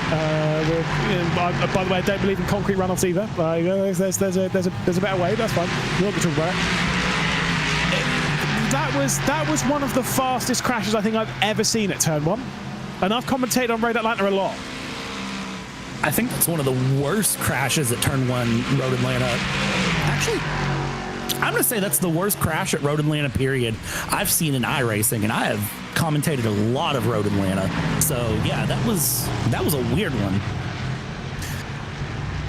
By the way, I don't believe in concrete runoffs either. There's a better way. That's fine. We're not going to talk about it. That was one of the fastest crashes I think I've ever seen at Turn 1, and I've commentated on Road Atlanta a lot. I think that's one of the worst crashes at Turn 1 Road Atlanta. Actually, I'm going to say that's the worst crash at Road Atlanta, period, I've seen in iRacing, and I have commentated a lot of Road Atlanta. So, yeah, that was a weird one.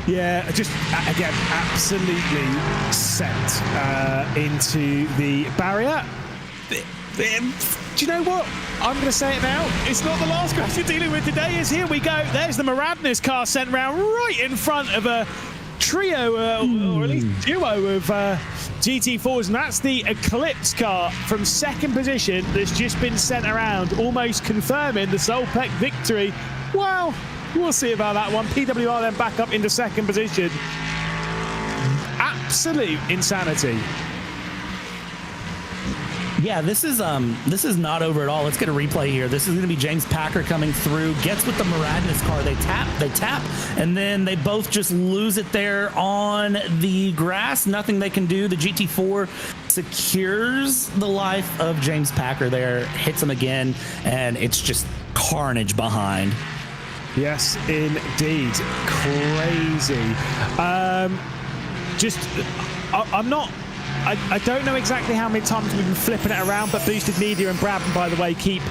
Yeah, just, again, absolutely sent into the barrier. Do you know what? I'm going to say it now. It's not the last crash you're dealing with today. Is here we go. There's the Maradness car sent round right in front of a trio, or at least duo of GT4s, and that's the Eclipse car from second position that's just been sent around, almost confirming the Solpec victory. Well, we'll see about that one. PWR then back up into second position. Absolute insanity. Yeah, this is not over at all. Let's get a replay here. This is going to be James Packer coming through, gets with the Maradness car. They tap, and then they both just lose it there on the grass. Nothing they can do. The GT4 secures the life of James Packer there, hits him again, and it's just carnage behind. Yes, indeed. Crazy. I don't know exactly how many times we've been flipping it around, but Boosted Media and Brabham, by the way, keep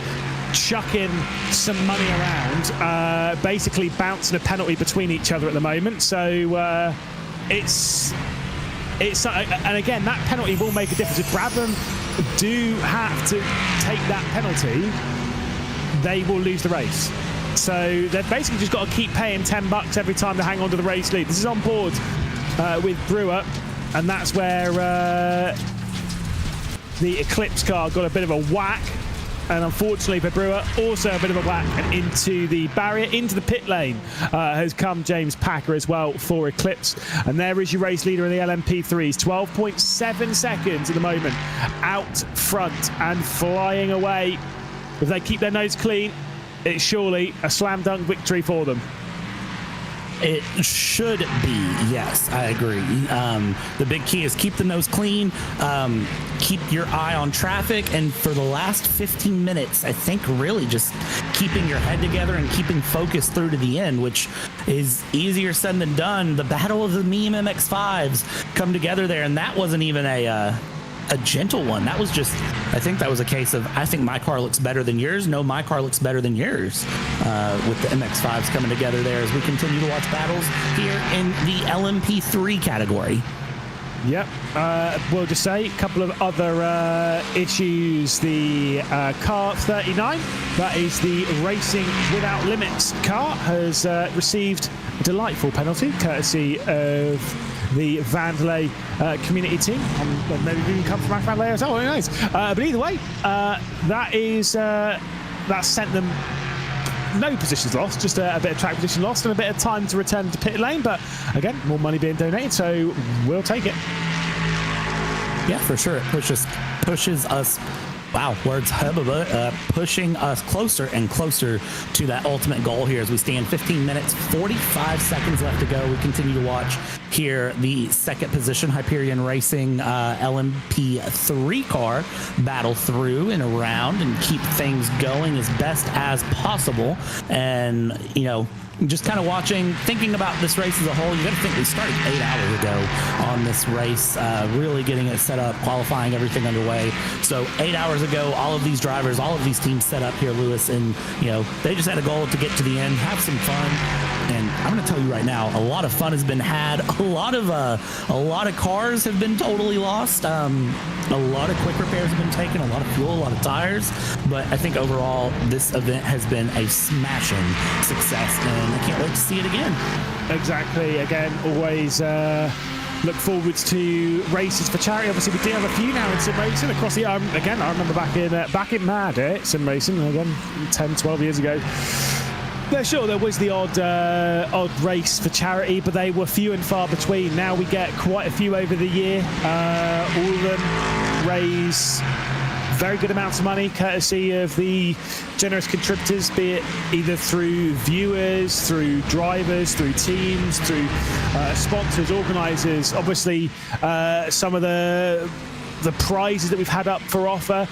chucking some money around, basically bouncing a penalty between each other at the moment. So it's and again, that penalty will make a difference. If Brabham do have to take that penalty, they will lose the race. So they've basically just got to keep paying $10 every time they hang on to the race lead. This is on board with Brewer. And that's where the Eclipse car got a bit of a whack. And unfortunately for Brewer, also a bit of a whack. And into the barrier, into the pit lane has come James Packer as well for Eclipse. And there is your race leader in the LMP3s. 12.7 seconds at the moment. Out front and flying away. If they keep their nose clean, it's surely a slam dunk victory for them. It should be, yes, I agree. The big key is keep the nose clean, keep your eye on traffic, and for the last 15 minutes, I think really just keeping your head together and keeping focus through to the end, which is easier said than done. The battle of the meme MX-5s come together there, and that wasn't even a gentle one. That was just, I think that was a case of, I think my car looks better than yours. No, my car looks better than yours, with the MX-5s coming together there as we continue to watch battles here in the LMP3 category. Yep. We'll just say a couple of other issues. The car 39, that is the Racing Without Limits car, has received a delightful penalty courtesy of the Vandalay community team. Maybe even come from Vandalay as well, who knows? But either way, that sent them no positions lost, just a bit of track position lost and a bit of time to return to pit lane. But again, more money being donated, so we'll take it. Yeah, for sure. It pushes us. Wow, words. Pushing us closer and closer to that ultimate goal here as we stand 15 minutes, 45 seconds left to go. We continue to watch here the second position Hyperion Racing LMP3 car battle through and around and keep things going as best as possible. And, you know, just kind of watching, thinking about this race as a whole. You got to think we started 8 hours ago on this race, really getting it set up, qualifying, everything underway. So 8 hours ago, all of these drivers, all of these teams set up here, Lewis, and you know they just had a goal to get to the end, have some fun. And I'm going to tell you right now, a lot of fun has been had. A lot of cars have been totally lost. A lot of quick repairs have been taken. A lot of fuel, a lot of tires. But I think overall, this event has been a smashing success, and I can't wait to see it again. Exactly. Again, always look forward to races for charity. Obviously, we do have a few now in sim racing across the. Again, I remember back in Mad sim racing again 10, 12 years ago. Yeah, sure, there was the odd race for charity, but they were few and far between. Now we get quite a few over the year. All of them raise very good amounts of money, courtesy of the generous contributors, be it either through viewers, through drivers, through teams, through sponsors, organisers. Obviously, some of the prizes that we've had up for offer,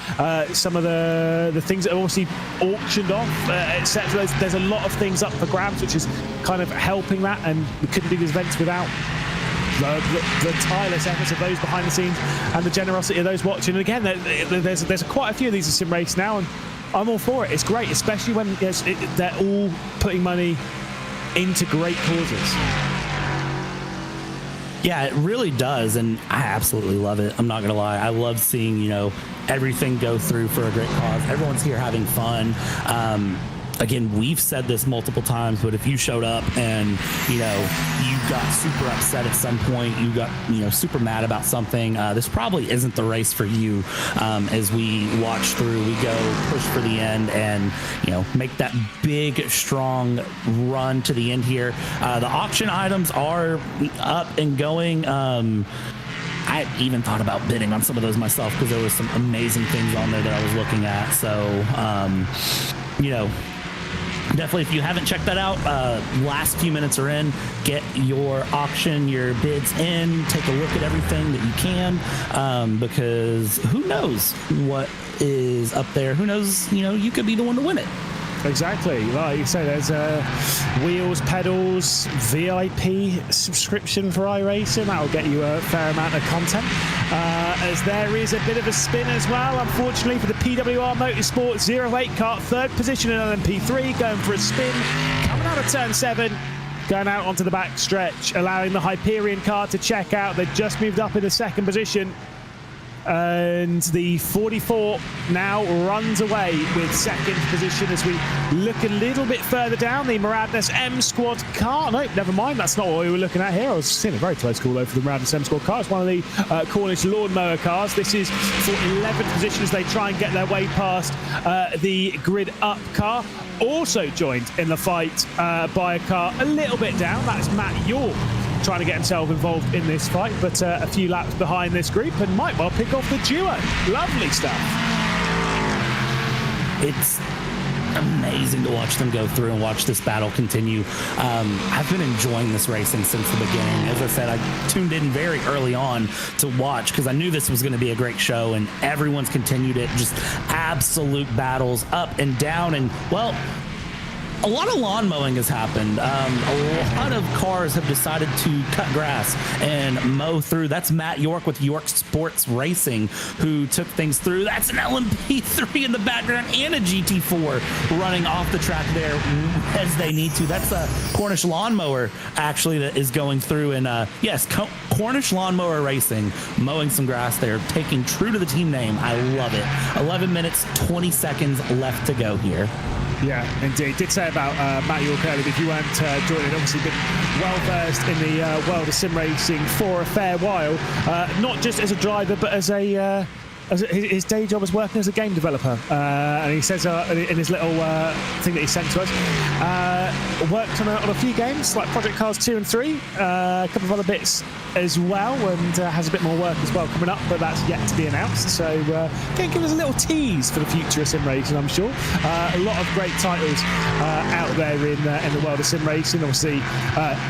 some of the things that are obviously auctioned off, etc. There's a lot of things up for grabs, which is kind of helping that, and we couldn't do these events without the tireless efforts of those behind the scenes and the generosity of those watching. And again, there's quite a few of these in sim race now, and I'm all for it. It's great, especially when they're all putting money into great causes. Yeah, it really does, and I absolutely love it. I'm not gonna lie, I love seeing, you know, everything go through for a great cause. Everyone's here having fun. Again, we've said this multiple times, but if you showed up and, you know, you got super upset at some point, you got, you know, super mad about something, this probably isn't the race for you. As we watch through, we go push for the end and, you know, make that big, strong run to the end here. The auction items are up and going. I even thought about bidding on some of those myself because there was some amazing things on there that I was looking at. So, you know, definitely, if you haven't checked that out, last few minutes are in. Get your auction, your bids in. Take a look at everything that you can, because who knows what is up there? Who knows? You know, you could be the one to win it. Exactly. Like you say, there's wheels, pedals, VIP subscription for iRacing. That'll get you a fair amount of content. As there is a bit of a spin as well, unfortunately, for the PWR Motorsport 08 car, third position in LMP3, going for a spin, coming out of turn 7. Going out onto the back stretch, allowing the Hyperion car to check out. They've just moved up in the second position. And the 44 now runs away with second position as we look a little bit further down. The Maradness M Squad car. No, never mind. That's not what we were looking at here. I was seeing a very close call over for the Maradness M Squad car. It's one of the Cornish lawnmower cars. This is for 11th position as they try and get their way past the grid up car. Also joined in the fight by a car a little bit down. That's Matt York, trying to get himself involved in this fight, but a few laps behind this group and might well pick off the duo. Lovely stuff. It's amazing to watch them go through and watch this battle continue. I've been enjoying this racing since the beginning. As I said, I tuned in very early on to watch because I knew this was going to be a great show, and everyone's continued it. Just absolute battles up and down, and well, a lot of lawn mowing has happened. A lot of cars have decided to cut grass and mow through. That's Matt York with York Sports Racing, who took things through. That's an LMP3 in the background and a GT4 running off the track there as they need to. That's a Cornish lawnmower, actually, that is going through. And yes, Cornish Lawnmower Racing, mowing some grass there, taking true to the team name. I love it. 11 minutes, 20 seconds left to go here. Yeah, indeed. Did say about Matt York earlier, if you weren't joining, obviously been well versed in the world of sim racing for a fair while, not just as a driver, but as his day job is working as a game developer. And he says in his little thing that he sent to us, worked on a few games like Project Cars 2 and 3, a couple of other bits as well, and has a bit more work as well coming up, but that's yet to be announced. So can give us a little tease for the future of sim racing, I'm sure. A lot of great titles out there in the world of sim racing. Obviously,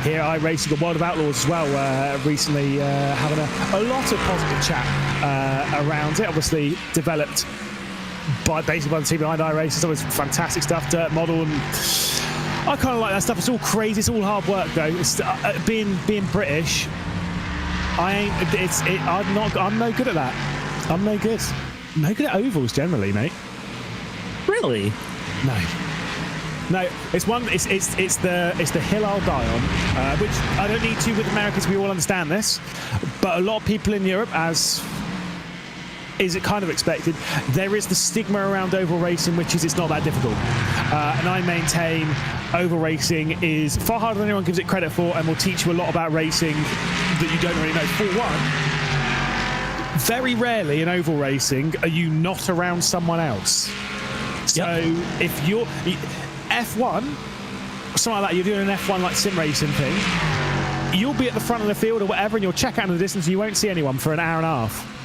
here at iRacing, the World of Outlaws as well, recently having a lot of positive chat around it. Obviously developed basically by the team behind iRacing. So it's fantastic stuff, dirt model, and I kind of like that stuff. It's all crazy, it's all hard work though. It's being British. I'm no good at that. I'm no good at ovals generally, mate. Really? No, it's the hill I'll die on, which I don't need to with Americans. We all understand this, but a lot of people in Europe, as is it kind of expected, there is the stigma around oval racing, which is it's not that difficult. And I maintain oval racing is far harder than anyone gives it credit for, and will teach you a lot about racing that you don't really know. For one, very rarely in oval racing are you not around someone else. So if you're F1, something like that, you're doing an F1 like sim racing thing, you'll be at the front of the field or whatever, and you'll check out in the distance and you won't see anyone for an hour and a half.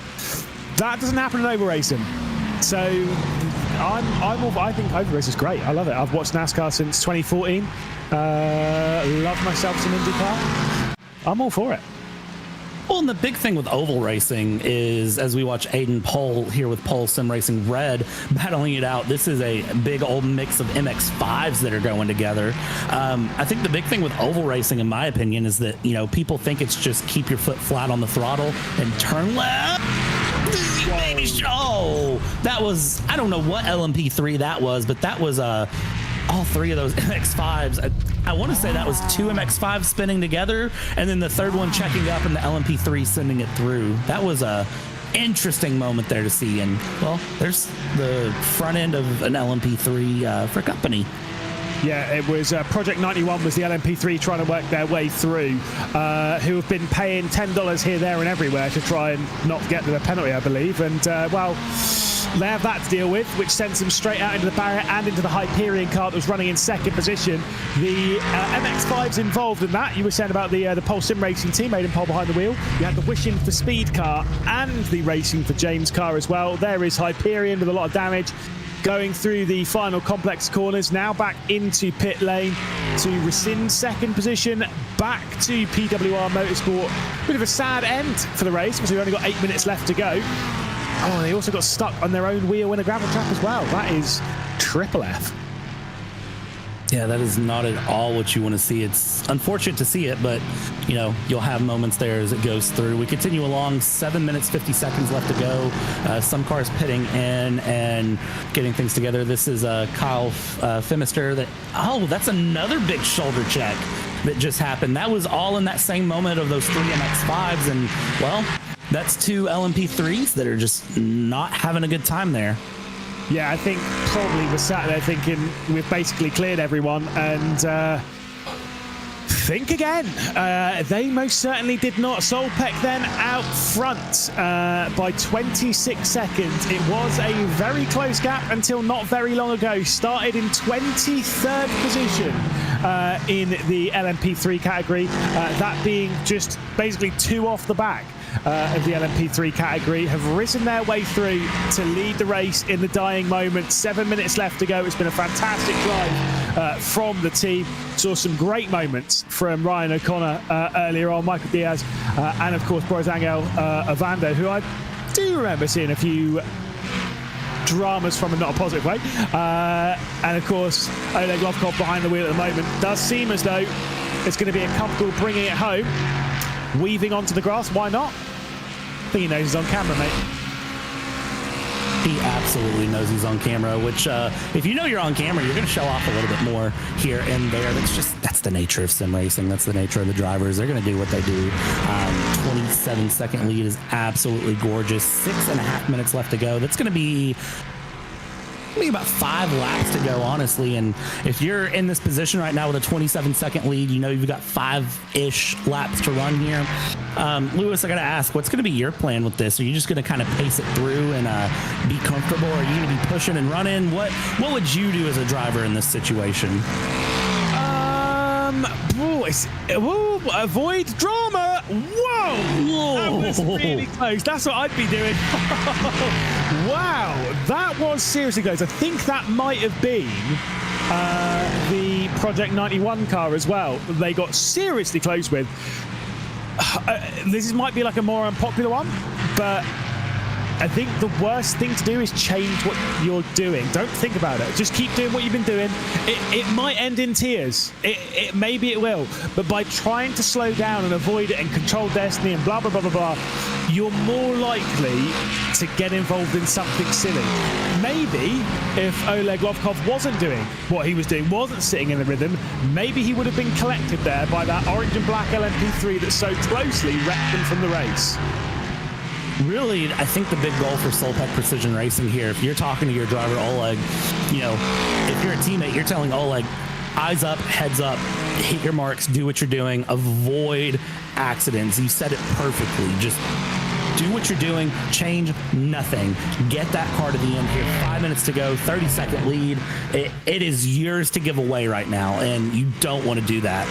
That doesn't happen in oval racing. So I think oval racing is great. I love it. I've watched NASCAR since 2014. Love myself some IndyCar. I'm all for it. Well, and the big thing with oval racing is, as we watch Aiden Pole here with Pole Sim Racing Red battling it out, this is a big old mix of MX-5s that are going together. I think the big thing with oval racing, in my opinion, is that, you know, people think it's just keep your foot flat on the throttle and turn left. Baby, oh, that was, I don't know what LMP3 that was, but that was all three of those MX-5s. I want to say that was two MX-5s spinning together, and then the third one checking up and the LMP3 sending it through. That was a interesting moment there to see. And, well, there's the front end of an LMP3 for company. Yeah, it was Project 91 was the LMP3 trying to work their way through, who have been paying $10 here, there and everywhere to try and not get the penalty, I believe. And, well, they have that to deal with, which sends them straight out into the barrier and into the Hyperion car that was running in second position. The MX-5's involved in that. You were saying about the Pole Sim Racing team, Aiden Pole behind the wheel. You had the Wishing for Speed car and the Racing for James car as well. There is Hyperion with a lot of damage, going through the final complex corners, now back into pit lane to rescind second position, back to PWR Motorsport. Bit of a sad end for the race, because we've only got 8 minutes left to go. Oh, they also got stuck on their own wheel in a gravel trap as well. That is triple F. Yeah, that is not at all what you want to see. It's unfortunate to see it, but, you know, you'll have moments there as it goes through. We continue along, 7 minutes, 50 seconds left to go. Some cars pitting in and getting things together. This is Kyle Femister. That's another big shoulder check that just happened. That was all in that same moment of those three MX-5s, and, well, that's two LMP3s that are just not having a good time there. Yeah, I think probably was sat there thinking we've basically cleared everyone, and think again. They most certainly did not. Solpeck then out front by 26 seconds. It was a very close gap until not very long ago. Started in 23rd position in the LMP3 category, that being just basically two off the back of the LMP3 category, have risen their way through to lead the race in the dying moment. 7 minutes left to go. It's been a fantastic drive from the team. Saw some great moments from Ryan O'Connor earlier on, Michael Diaz, and of course Boris Angel Ovando, who I do remember seeing a few dramas from, in not a positive way. And of course Oleg Lovkov behind the wheel at the moment. Does seem as though it's going to be a comfortable bringing it home. Weaving onto the grass, why not? I think he knows he's on camera, mate. He absolutely knows he's on camera, which if you know you're on camera, you're going to show off a little bit more here and there. That's the nature of sim racing. That's the nature of the drivers. They're going to do what they do. 27-second lead is absolutely gorgeous. 6.5 minutes left to go. That's going to be about 5 laps to go, honestly. And if you're in this position right now with a 27-second lead, you know you've got 5-ish laps to run here. Lewis, I gotta ask, what's gonna be your plan with this? Are you just gonna kind of pace it through and be comfortable? Or are you gonna be pushing and running? What would you do as a driver in this situation? Avoid drama. Whoa! That was really close. That's what I'd be doing. Wow, that was seriously close. I think that might have been the Project 91 car as well. They got seriously close with. This might be like a more unpopular one, but I think the worst thing to do is change what you're doing. Don't think about it. Just keep doing what you've been doing. It might end in tears. Maybe it will. But by trying to slow down and avoid it and control destiny and blah, blah, blah, blah, blah, you're more likely to get involved in something silly. Maybe if Oleg Lovkov wasn't doing what he was doing, wasn't sitting in the rhythm, maybe he would have been collected there by that orange and black LMP3 that so closely wrecked him from the race. Really, I think the big goal for Solpec Precision Racing here, if you're talking to your driver, Oleg, you know, if you're a teammate, you're telling Oleg, eyes up, heads up, hit your marks, do what you're doing, avoid accidents. You said it perfectly. Just do what you're doing, change nothing. Get that car to the end here. 5 minutes to go, 30-second lead. It is yours to give away right now, and you don't want to do that.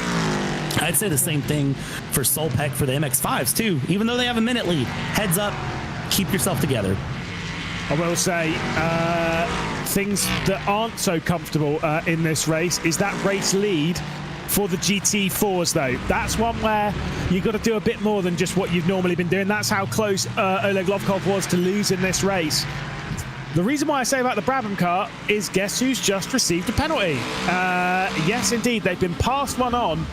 I'd say the same thing for Solpec for the MX-5s too. Even though they have a minute lead, heads up, keep yourself together. I will say things that aren't so comfortable in this race is that race lead for the GT4s though. That's one where you've got to do a bit more than just what you've normally been doing. That's how close Oleg Lovkov was to lose in this race. The reason why I say about the Brabham car is guess who's just received a penalty? Yes, indeed, they've been passed one on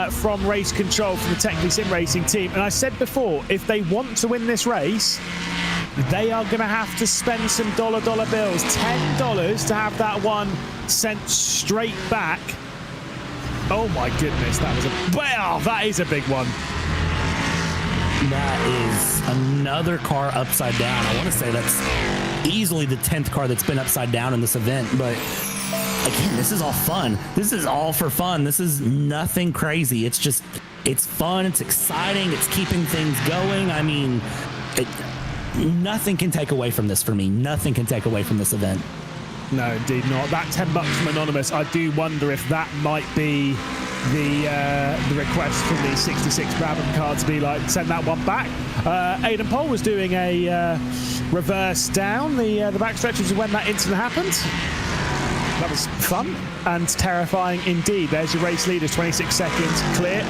from race control from the Technically Sim Racing team. And I said before, if they want to win this race, they are going to have to spend some dollar bills. $10 to have that one sent straight back. Oh my goodness, that is a big one. That is another car upside down. I want to say that's easily the 10th car that's been upside down in this event, but again, this is all fun. This is all for fun. This is nothing crazy. It's just, it's fun. It's exciting. It's keeping things going. I mean, nothing can take away from this for me. Nothing can take away from this event. No, indeed not. That $10 from Anonymous, I do wonder if that might be the request from the 66 Brabham car to be like, send that one back. Aidan Pohl was doing a reverse down the backstretch, which is when that incident happened. That was fun and terrifying indeed. There's your race leaders, 26 seconds clear.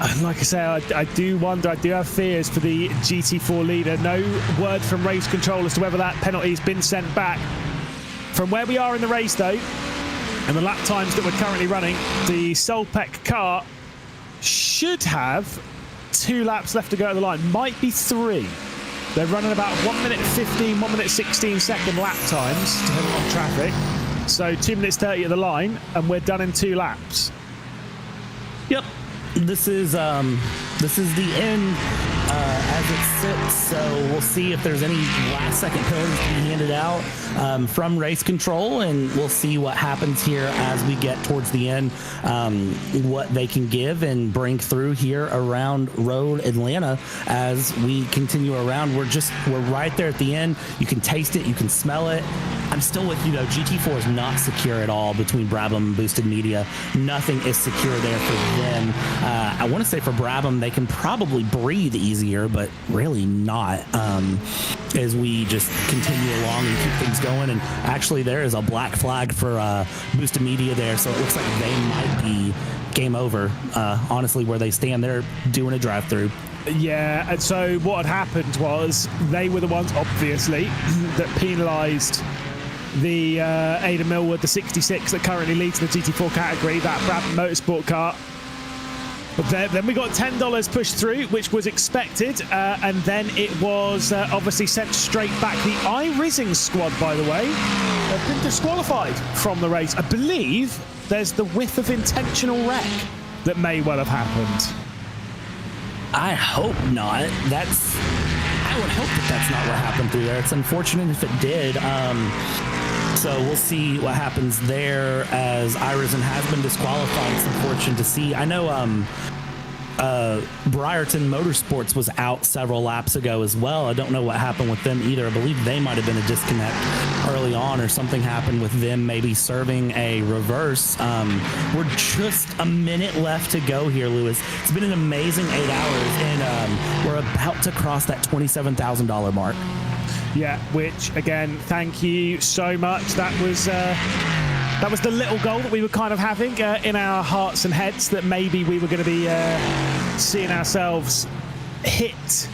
And like I say, I do wonder, I do have fears for the GT4 leader. No word from race control as to whether that penalty has been sent back. From where we are in the race though, and the lap times that we're currently running, the Solpec car should have 2 laps left to go at the line. Might be 3. They're running about 1 minute 15, 1 minute 16 second lap times, depending on traffic. So 2 minutes 30 at the line, and we're done in 2 laps. Yep. This is the end as it sits, so we'll see if there's any last second penalties to be handed out from race control, and we'll see what happens here as we get towards the end, what they can give and bring through here around Road Atlanta as we continue around. We're right there at the end. You can taste it, you can smell it. I'm still with you though. GT4 is not secure at all between Brabham and Boosted Media. Nothing is secure there for them. I want to say for Brabham, they can probably breathe easier, but really not as we just continue along and keep things going. And actually, there is a black flag for Boosted Media there, so it looks like they might be game over, honestly, where they stand. They're doing a drive-through. Yeah, and so what had happened was they were the ones, obviously, that penalised the Aidan Millwood, the 66 that currently leads the GT4 category, that Brabham Motorsport car. But then we got $10 pushed through, which was expected, and then it was obviously sent straight back. The iRacing squad, by the way, have been disqualified from the race. I believe there's the whiff of intentional wreck that may well have happened. I hope not. I would hope that that's not what happened through there. It's unfortunate if it did. So we'll see what happens there, as iRacing has been disqualified. It's unfortunate to see. I know Briarton Motorsports was out several laps ago as well. I don't know what happened with them either. I believe they might have been a disconnect early on, or something happened with them maybe serving a reverse. We're just a minute left to go here, Lewis. It's been an amazing 8 hours, and we're about to cross that $27,000 mark. Yeah, which again, thank you so much. That was the little goal that we were kind of having in our hearts and heads, that maybe we were going to be seeing ourselves hit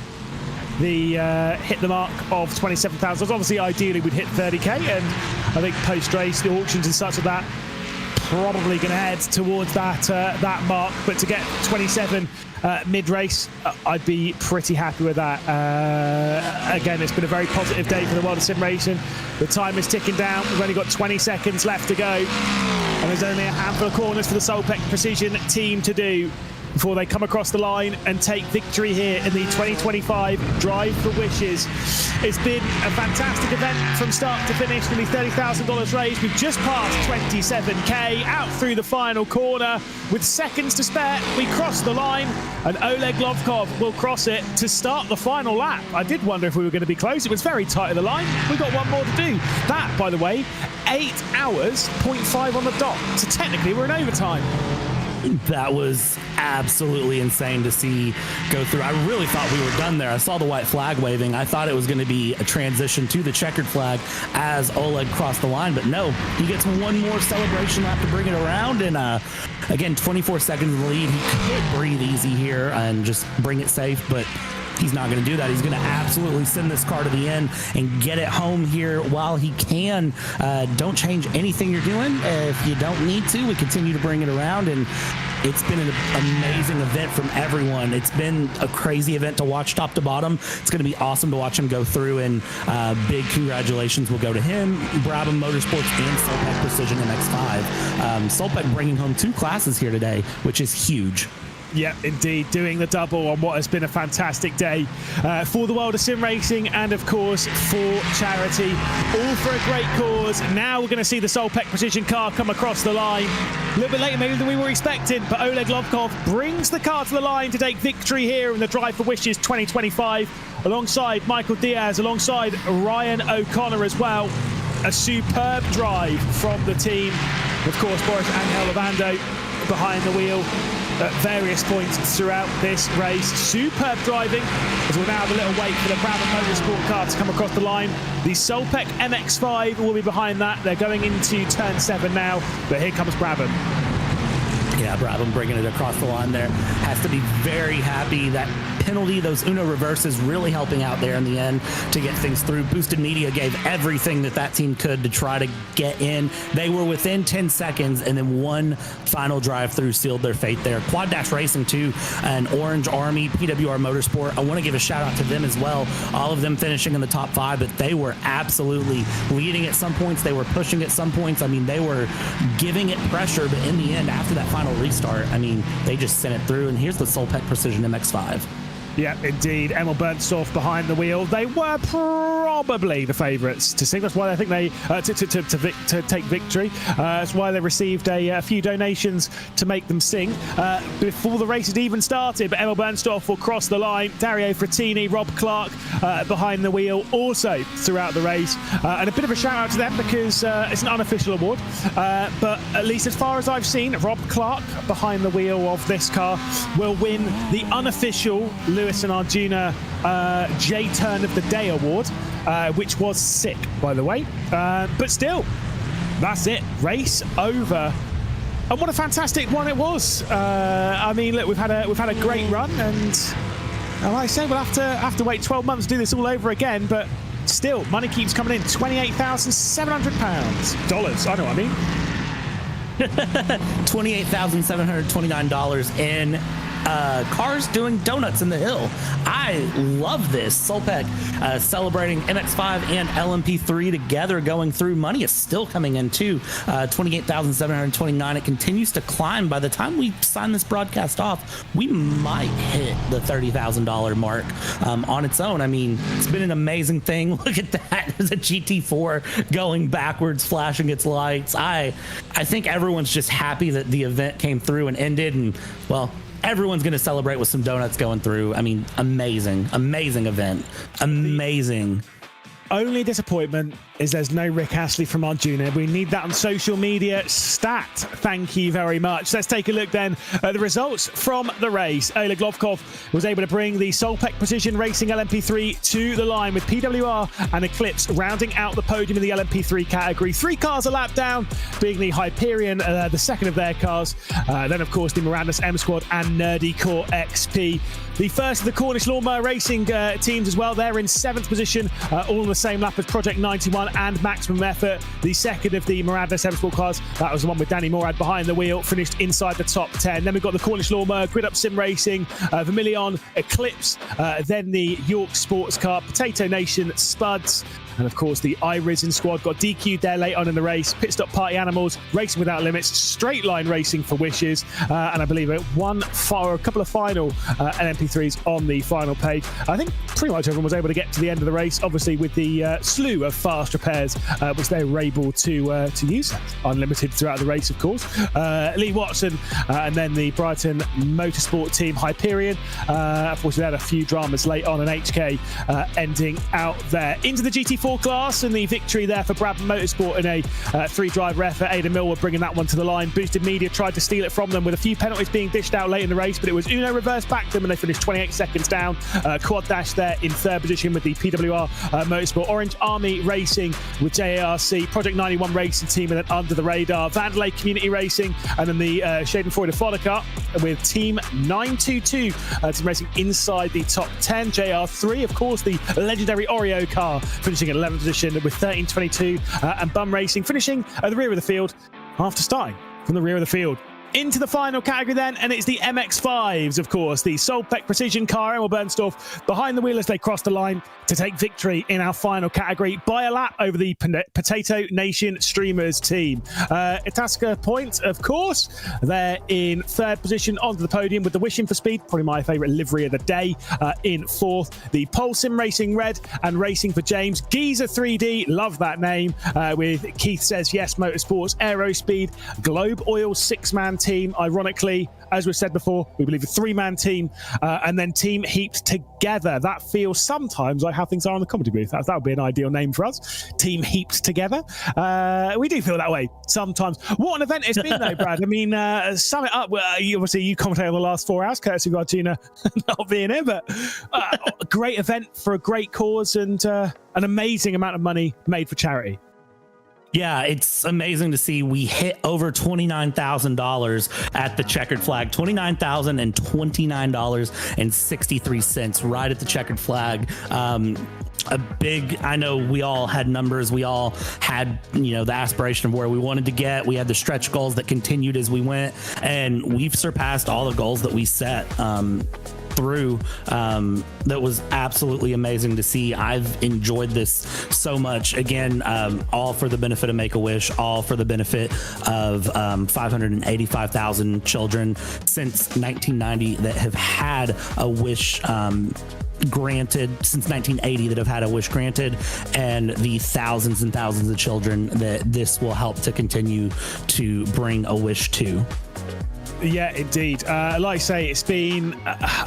the mark of 27,000. Obviously, ideally, we'd hit 30k, and I think post-race, the auctions and such of that, probably going to head towards that mark. But to get 27 mid-race, I'd be pretty happy with that. Again, it's been a very positive day for the world of sim racing. The time is ticking down. We've only got 20 seconds left to go, and there's only a handful of corners for the Solpec Precision team to do before they come across the line and take victory here in the 2025 Drive for Wishes. It's been a fantastic event from start to finish. Nearly $30,000 raised. We've just passed 27k out through the final corner. With seconds to spare, we cross the line, and Oleg Lovkov will cross it to start the final lap. I did wonder if we were going to be close. It was very tight at the line. We've got one more to do. That, by the way, 8 hours, 0.5 on the dot. So technically, we're in overtime. That was absolutely insane to see go through. I really thought we were done there. I saw the white flag waving. I thought it was going to be a transition to the checkered flag as Oleg crossed the line, but no, he gets one more celebration lap to bring it around. And again, 24 seconds in the lead. He could breathe easy here and just bring it safe, but he's not going to do that. He's going to absolutely send this car to the end and get it home here while he can. Don't change anything you're doing. If you don't need to, we continue to bring it around, and it's been an amazing event from everyone. It's been a crazy event to watch top to bottom. It's going to be awesome to watch him go through, and big congratulations will go to him, Brabham Motorsports, and Solpec Precision MX-5. Solpec bringing home 2 classes here today, which is huge. Yeah, indeed, doing the double on what has been a fantastic day for the world of sim racing, and of course for charity, all for a great cause. Now we're going to see the Solpec Precision car come across the line a little bit later maybe than we were expecting, but Oleg Lovkov brings the car to the line to take victory here in the Drive for Wishes 2025 alongside Michael Diaz, alongside Ryan O'Connor as well. A superb drive from the team. Of course, Boris Angel Lavando behind the wheel at various points throughout this race. Superb driving, as we'll now have a little wait for the Brabham Motorsport car to come across the line. The Solpec MX-5 will be behind that. They're going into turn 7 now, but here comes Brabham. Yeah, Brabham bringing it across the line there. Has to be very happy. That penalty, those Uno reverses really helping out there in the end to get things through. Boosted Media gave everything that team could to try to get in. They were within 10 seconds, and then one final drive-through sealed their fate there. Quad Dash Racing, too, and Orange Army, PWR Motorsport. I want to give a shout-out to them as well. All of them finishing in the top 5, but they were absolutely leading at some points. They were pushing at some points. I mean, they were giving it pressure, but in the end, after that final restart, I mean, they just sent it through, and here's the Solpec Precision MX-5. Yeah, indeed. Emil Bernstorff behind the wheel. They were probably the favourites to sing. That's why I think they to take victory. That's why they received a few donations to make them sing before the race had even started. But Emil Bernstorff will cross the line. Dario Frattini, Rob Clark behind the wheel also throughout the race. And a bit of a shout out to them because it's an unofficial award. But at least as far as I've seen, Rob Clark behind the wheel of this car will win the unofficial Lewis and Arjuna J Turn of the Day award, which was sick, by the way. But still, that's it. Race over. And what a fantastic one it was. I mean, look, we've had a great run, and like I say, we'll have to wait 12 months to do this all over again. But still, money keeps coming in. $28,700. Dollars. I know what I mean. $28,729 in cars doing donuts in the hill. I love this. Solpec celebrating MX5 and LMP3 together, going through. Money is still coming in too. 28,729. It continues to climb. By the time we sign this broadcast off, we might hit the $30,000 mark on its own. I mean, it's been an amazing thing. Look at that. There's a GT4 going backwards, flashing its lights. I think everyone's just happy that the event came through and ended, and well, everyone's going to celebrate with some donuts going through. I mean, amazing event. Amazing. Only disappointment is there's no Rick Astley from Arjuna. We need that on social media. Stat, thank you very much. Let's take a look then at the results from the race. Oleg Lovkov was able to bring the Solpec Precision Racing LMP3 to the line, with PWR and Eclipse rounding out the podium in the LMP3 category. 3 cars a lap down, being the Hyperion, the second of their cars. Then, of course, the Miranda's M Squad and Nerdy Core XP. The first of the Cornish Lawnmower Racing teams as well. They're in 7th position, all on the same lap as Project 91 and Maximum Effort. The second of the Miranda's M Sport cars, that was the one with Danny Morad behind the wheel, finished inside the top 10. Then we've got the Cornish Lawnmower, Grid Up Sim Racing, Vermilion, Eclipse, then the York Sports Car, Potato Nation, Spuds, and of course the iRisen squad got DQ'd there late on in the race. Pit Stop Party Animals, Racing Without Limits, Straight Line Racing for Wishes, and I believe a couple of final LMP3s on the final page. I think pretty much everyone was able to get to the end of the race, obviously with the slew of fast repairs which they were able to use unlimited throughout the race, of course. Lee Watson and then the Brighton Motorsport team Hyperion. Unfortunately, they had a few dramas late on, and HK ending out there. Into the GT4 class, and the victory there for Brabham Motorsport in a 3-driver effort. Aidan Millward bringing that one to the line. Boosted Media tried to steal it from them with a few penalties being dished out late in the race, but it was Uno reverse back them and they finished 28 seconds down. Quad Dash there in 3rd position with the PWR Motorsport. Orange Army Racing with JARC, Project 91 Racing team, and then under the radar Vandalay Community Racing, and then the Schadenfreude Volker with Team 922 team racing inside the top 10. JR3, of course, the legendary Oreo car, finishing at 11th position with 13.22, and Bum Racing finishing at the rear of the field after starting from the rear of the field. Into the final category then, and it's the MX5s, of course, the Solpec Precision car. Emil Bernstorff behind the wheel as they cross the line to take victory in our final category by a lap over the Potato Nation Streamers team. Itasca Point, of course, they're in 3rd position onto the podium with the Wishing for Speed, probably my favourite livery of the day, in 4th. The Pole Sim Racing Red and Racing for James. Giza 3D, love that name, with Keith Says Yes Motorsports, Aerospeed, Globe Oil 6-man team, ironically, as we've said before, we believe a 3-man team, and then Team Heaped Together. That feels sometimes like how things are on the comedy booth. That would be an ideal name for us. Team Heaped Together. We do feel that way sometimes. What an event it's been, though, Brad. I mean, sum it up. Obviously, you commentated on the last 4 hours, courtesy of Arjuna not being here, but a great event for a great cause, and an amazing amount of money made for charity. Yeah, it's amazing to see we hit over $29,000 at the checkered flag. $29,029.63 right at the checkered flag. I know we all had numbers. We all had, the aspiration of where we wanted to get. We had the stretch goals that continued as we went, and we've surpassed all the goals that we set through. That was absolutely amazing to see. I've enjoyed this so much. Again, all for the benefit of Make-A-Wish, all for the benefit of 585,000 children since 1990 that have had a wish granted, since 1980 that have had a wish granted, and the thousands and thousands of children that this will help to continue to bring a wish to. Yeah, indeed. Like I say, it's been,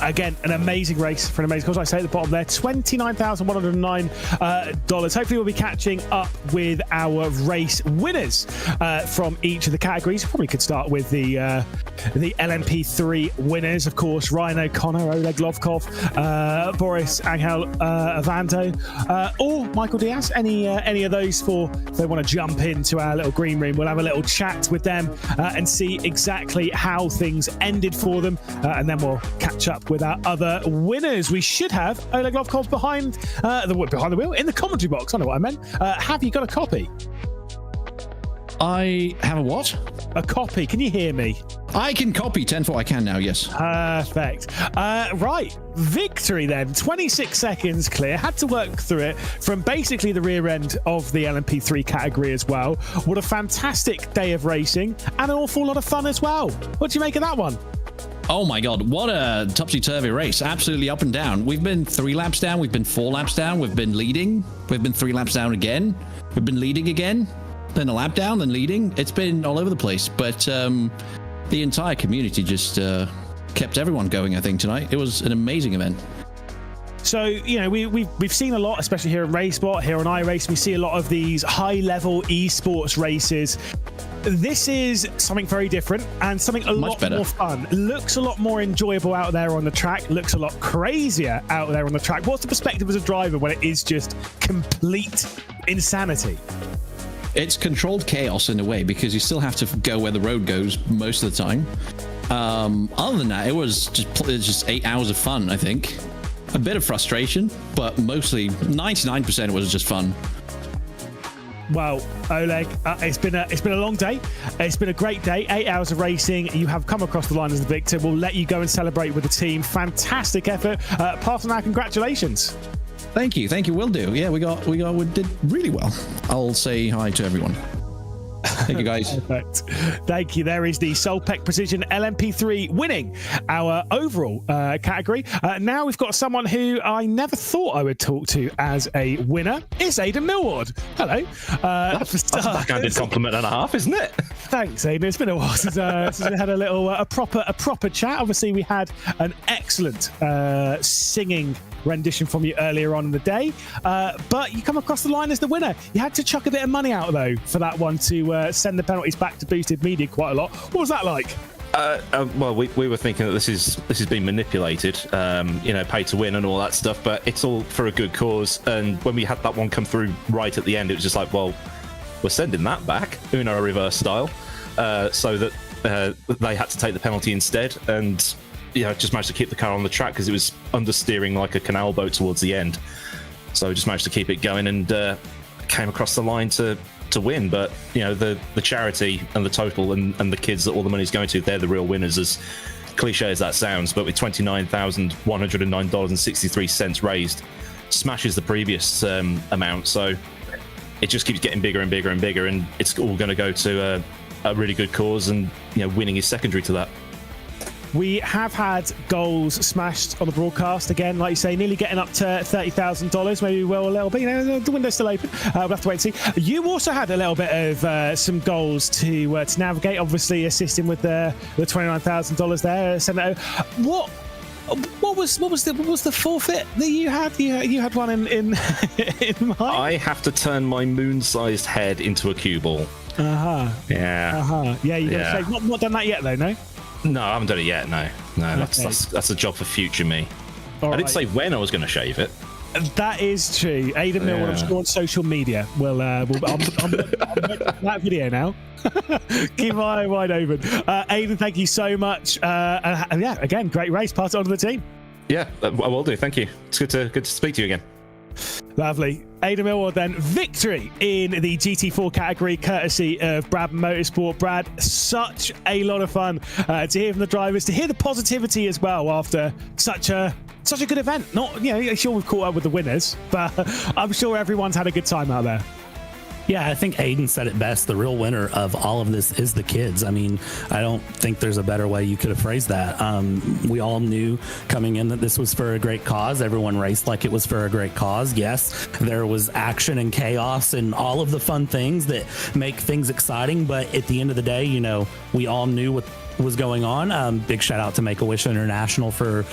again, an amazing race for an amazing cause. Like I say at the bottom there, $29,109. Hopefully we'll be catching up with our race winners from each of the categories. Probably could start with the LMP3 winners, of course, Ryan O'Connor, Oleg Lovkov, Boris Angel Avando, or Michael Diaz. Any of those four, if they want to jump into our little green room, we'll have a little chat with them and see exactly how things ended for them, and then we'll catch up with our other winners. We should have Oleg Lovkov behind the wheel in the commentary box. I know what I meant. Have you got a copy? I have a what? A copy. Can you hear me? I can copy 10-4. I can now, yes. Perfect. Right. Victory then. 26 seconds clear. Had to work through it from basically the rear end of the LMP3 category as well. What a fantastic day of racing and an awful lot of fun as well. What do you make of that one? Oh my God, what a topsy-turvy race. Absolutely up and down. We've been 3 laps down. We've been 4 laps down. We've been leading. We've been 3 laps down again. We've been leading again. Then a lap down, then leading. It's been all over the place. But the entire community just kept everyone going, I think, tonight. It was an amazing event. So, you know, we've seen a lot, especially here in RaceSpot, here on iRace. We see a lot of these high-level esports races. This is something very different and something a lot more fun. Looks a lot more enjoyable out there on the track. Looks a lot crazier out there on the track. What's the perspective as a driver when it is just complete insanity? It's controlled chaos in a way because you still have to go where the road goes most of the time. Other than that, it was just 8 hours of fun, I think. A bit of frustration, but mostly 99% it was just fun. Well, Oleg, it's been a long day. It's been a great day. 8 hours of racing. You have come across the line as the victor. We'll let you go and celebrate with the team. Fantastic effort. Pass on our congratulations. Thank you. Will do. Yeah, we did really well. I'll say hi to everyone. Thank you, guys. Perfect. Thank you. There is the Solpec Precision LMP3 winning our overall category. Now we've got someone who I never thought I would talk to as a winner. It's Aidan Millward. Hello. That's a backhanded compliment and a half, isn't it? Thanks, Aidan. It's been a while since we had a little a proper chat. Obviously, we had an excellent singing rendition from you earlier on in the day, but you come across the line as the winner. You had to chuck a bit of money out though for that one to send the penalties back to boosted media quite a lot. What was that like? Well, we were thinking that this is being manipulated, pay to win and all that stuff, but it's all for a good cause. And when we had that one come through right at the end, it was just like, well, we're sending that back, Uno reverse style, so that they had to take the penalty instead. And just managed to keep the car on the track because it was understeering like a canal boat towards the end. So we just managed to keep it going and came across the line to win. But the charity and the total and the kids that all the money's going to, they're the real winners, as cliche as that sounds. But with $29,109.63 raised, smashes the previous amount. So it just keeps getting bigger and bigger and bigger, and it's all going to go to a really good cause, and winning is secondary to that. We have had goals smashed on the broadcast again, like you say, nearly getting up to $30,000. Maybe a little bit. The window's still open. We'll have to wait and see. You also had a little bit of some goals to navigate. Obviously, assisting with the $29,000 there. Senator, what was the forfeit that you had? You had one in in mind? I have to turn my moon-sized head into a cue ball. Yeah. Yeah. You got to say not done that yet though, no. No, I haven't done it yet. No, Okay. that's a job for future me. All I didn't say when I was going to shave it. That is true. Aidan Millward, I'm sure on social media. I'm that video now. Keep my eye wide open. Aidan, thank you so much. And yeah, again, great race. Pass it on to the team. Yeah, I will do. Thank you. It's good to speak to you again. Lovely. Aidan Millward then, victory in the GT4 category, courtesy of Brad Motorsport. Brad, such a lot of fun to hear from the drivers, to hear the positivity as well after such a good event. Not, sure we've caught up with the winners, but I'm sure everyone's had a good time out there. Yeah, I think Aidan said it best. The real winner of all of this is the kids. I mean, I don't think there's a better way you could have phrased that. We all knew coming in that this was for a great cause. Everyone raced like it was for a great cause. Yes, there was action and chaos and all of the fun things that make things exciting. But at the end of the day, we all knew what was going on. Big shout out to Make-A-Wish International for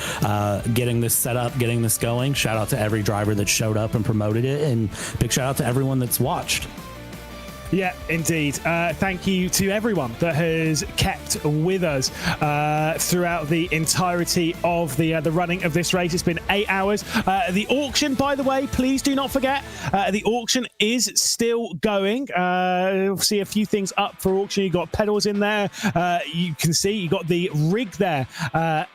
getting this set up, getting this going. Shout out to every driver that showed up and promoted it, and big shout out to everyone that's watched. Yeah, indeed. Thank you to everyone that has kept with us throughout the entirety of the running of this race. It's been 8 hours. The auction, by the way, please do not forget, the auction is still going. You'll see a few things up for auction. You got pedals in there. You can see you got the rig there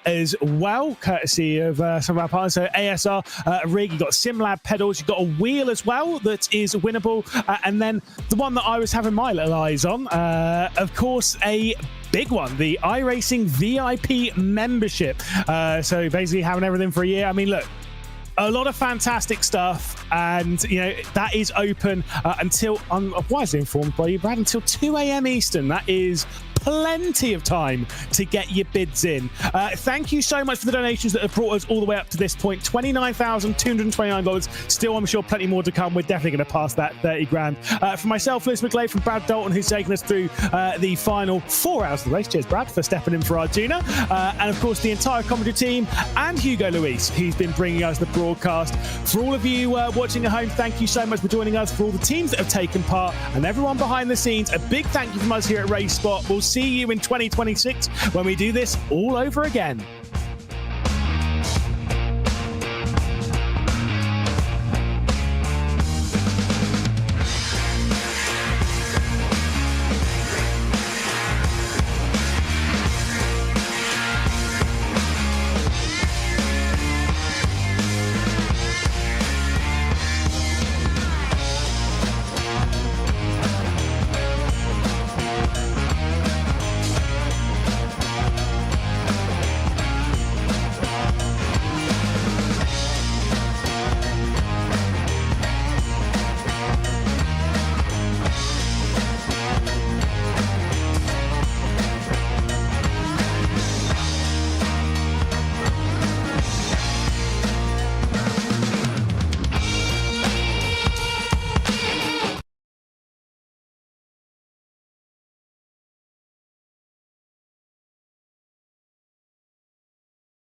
as well, courtesy of some of our partners. So ASR rig, you got SimLab pedals, you got a wheel as well that is winnable, and then the one that that I was having my little eyes on, of course, a big one, the iRacing VIP membership. So basically having everything for a year. I mean, look, a lot of fantastic stuff, and that is open until, I'm wisely informed by you, Brad, until 2 a.m. Eastern. That is plenty of time to get your bids in. Thank you so much for the donations that have brought us all the way up to this point. $29,229. Still, I'm sure plenty more to come. We're definitely going to pass that 30 grand. For myself, Lewis McGlade, from Brad Dalton, who's taken us through the final 4 hours of the race. Cheers, Brad, for stepping in for Arjuna. And of course, the entire commentary team and Hugo Luis, who's been bringing us the broadcast. For all of you watching at home, thank you so much for joining us. For all the teams that have taken part and everyone behind the scenes, a big thank you from us here at RaceSpot. We'll see you in 2026 when we do this all over again.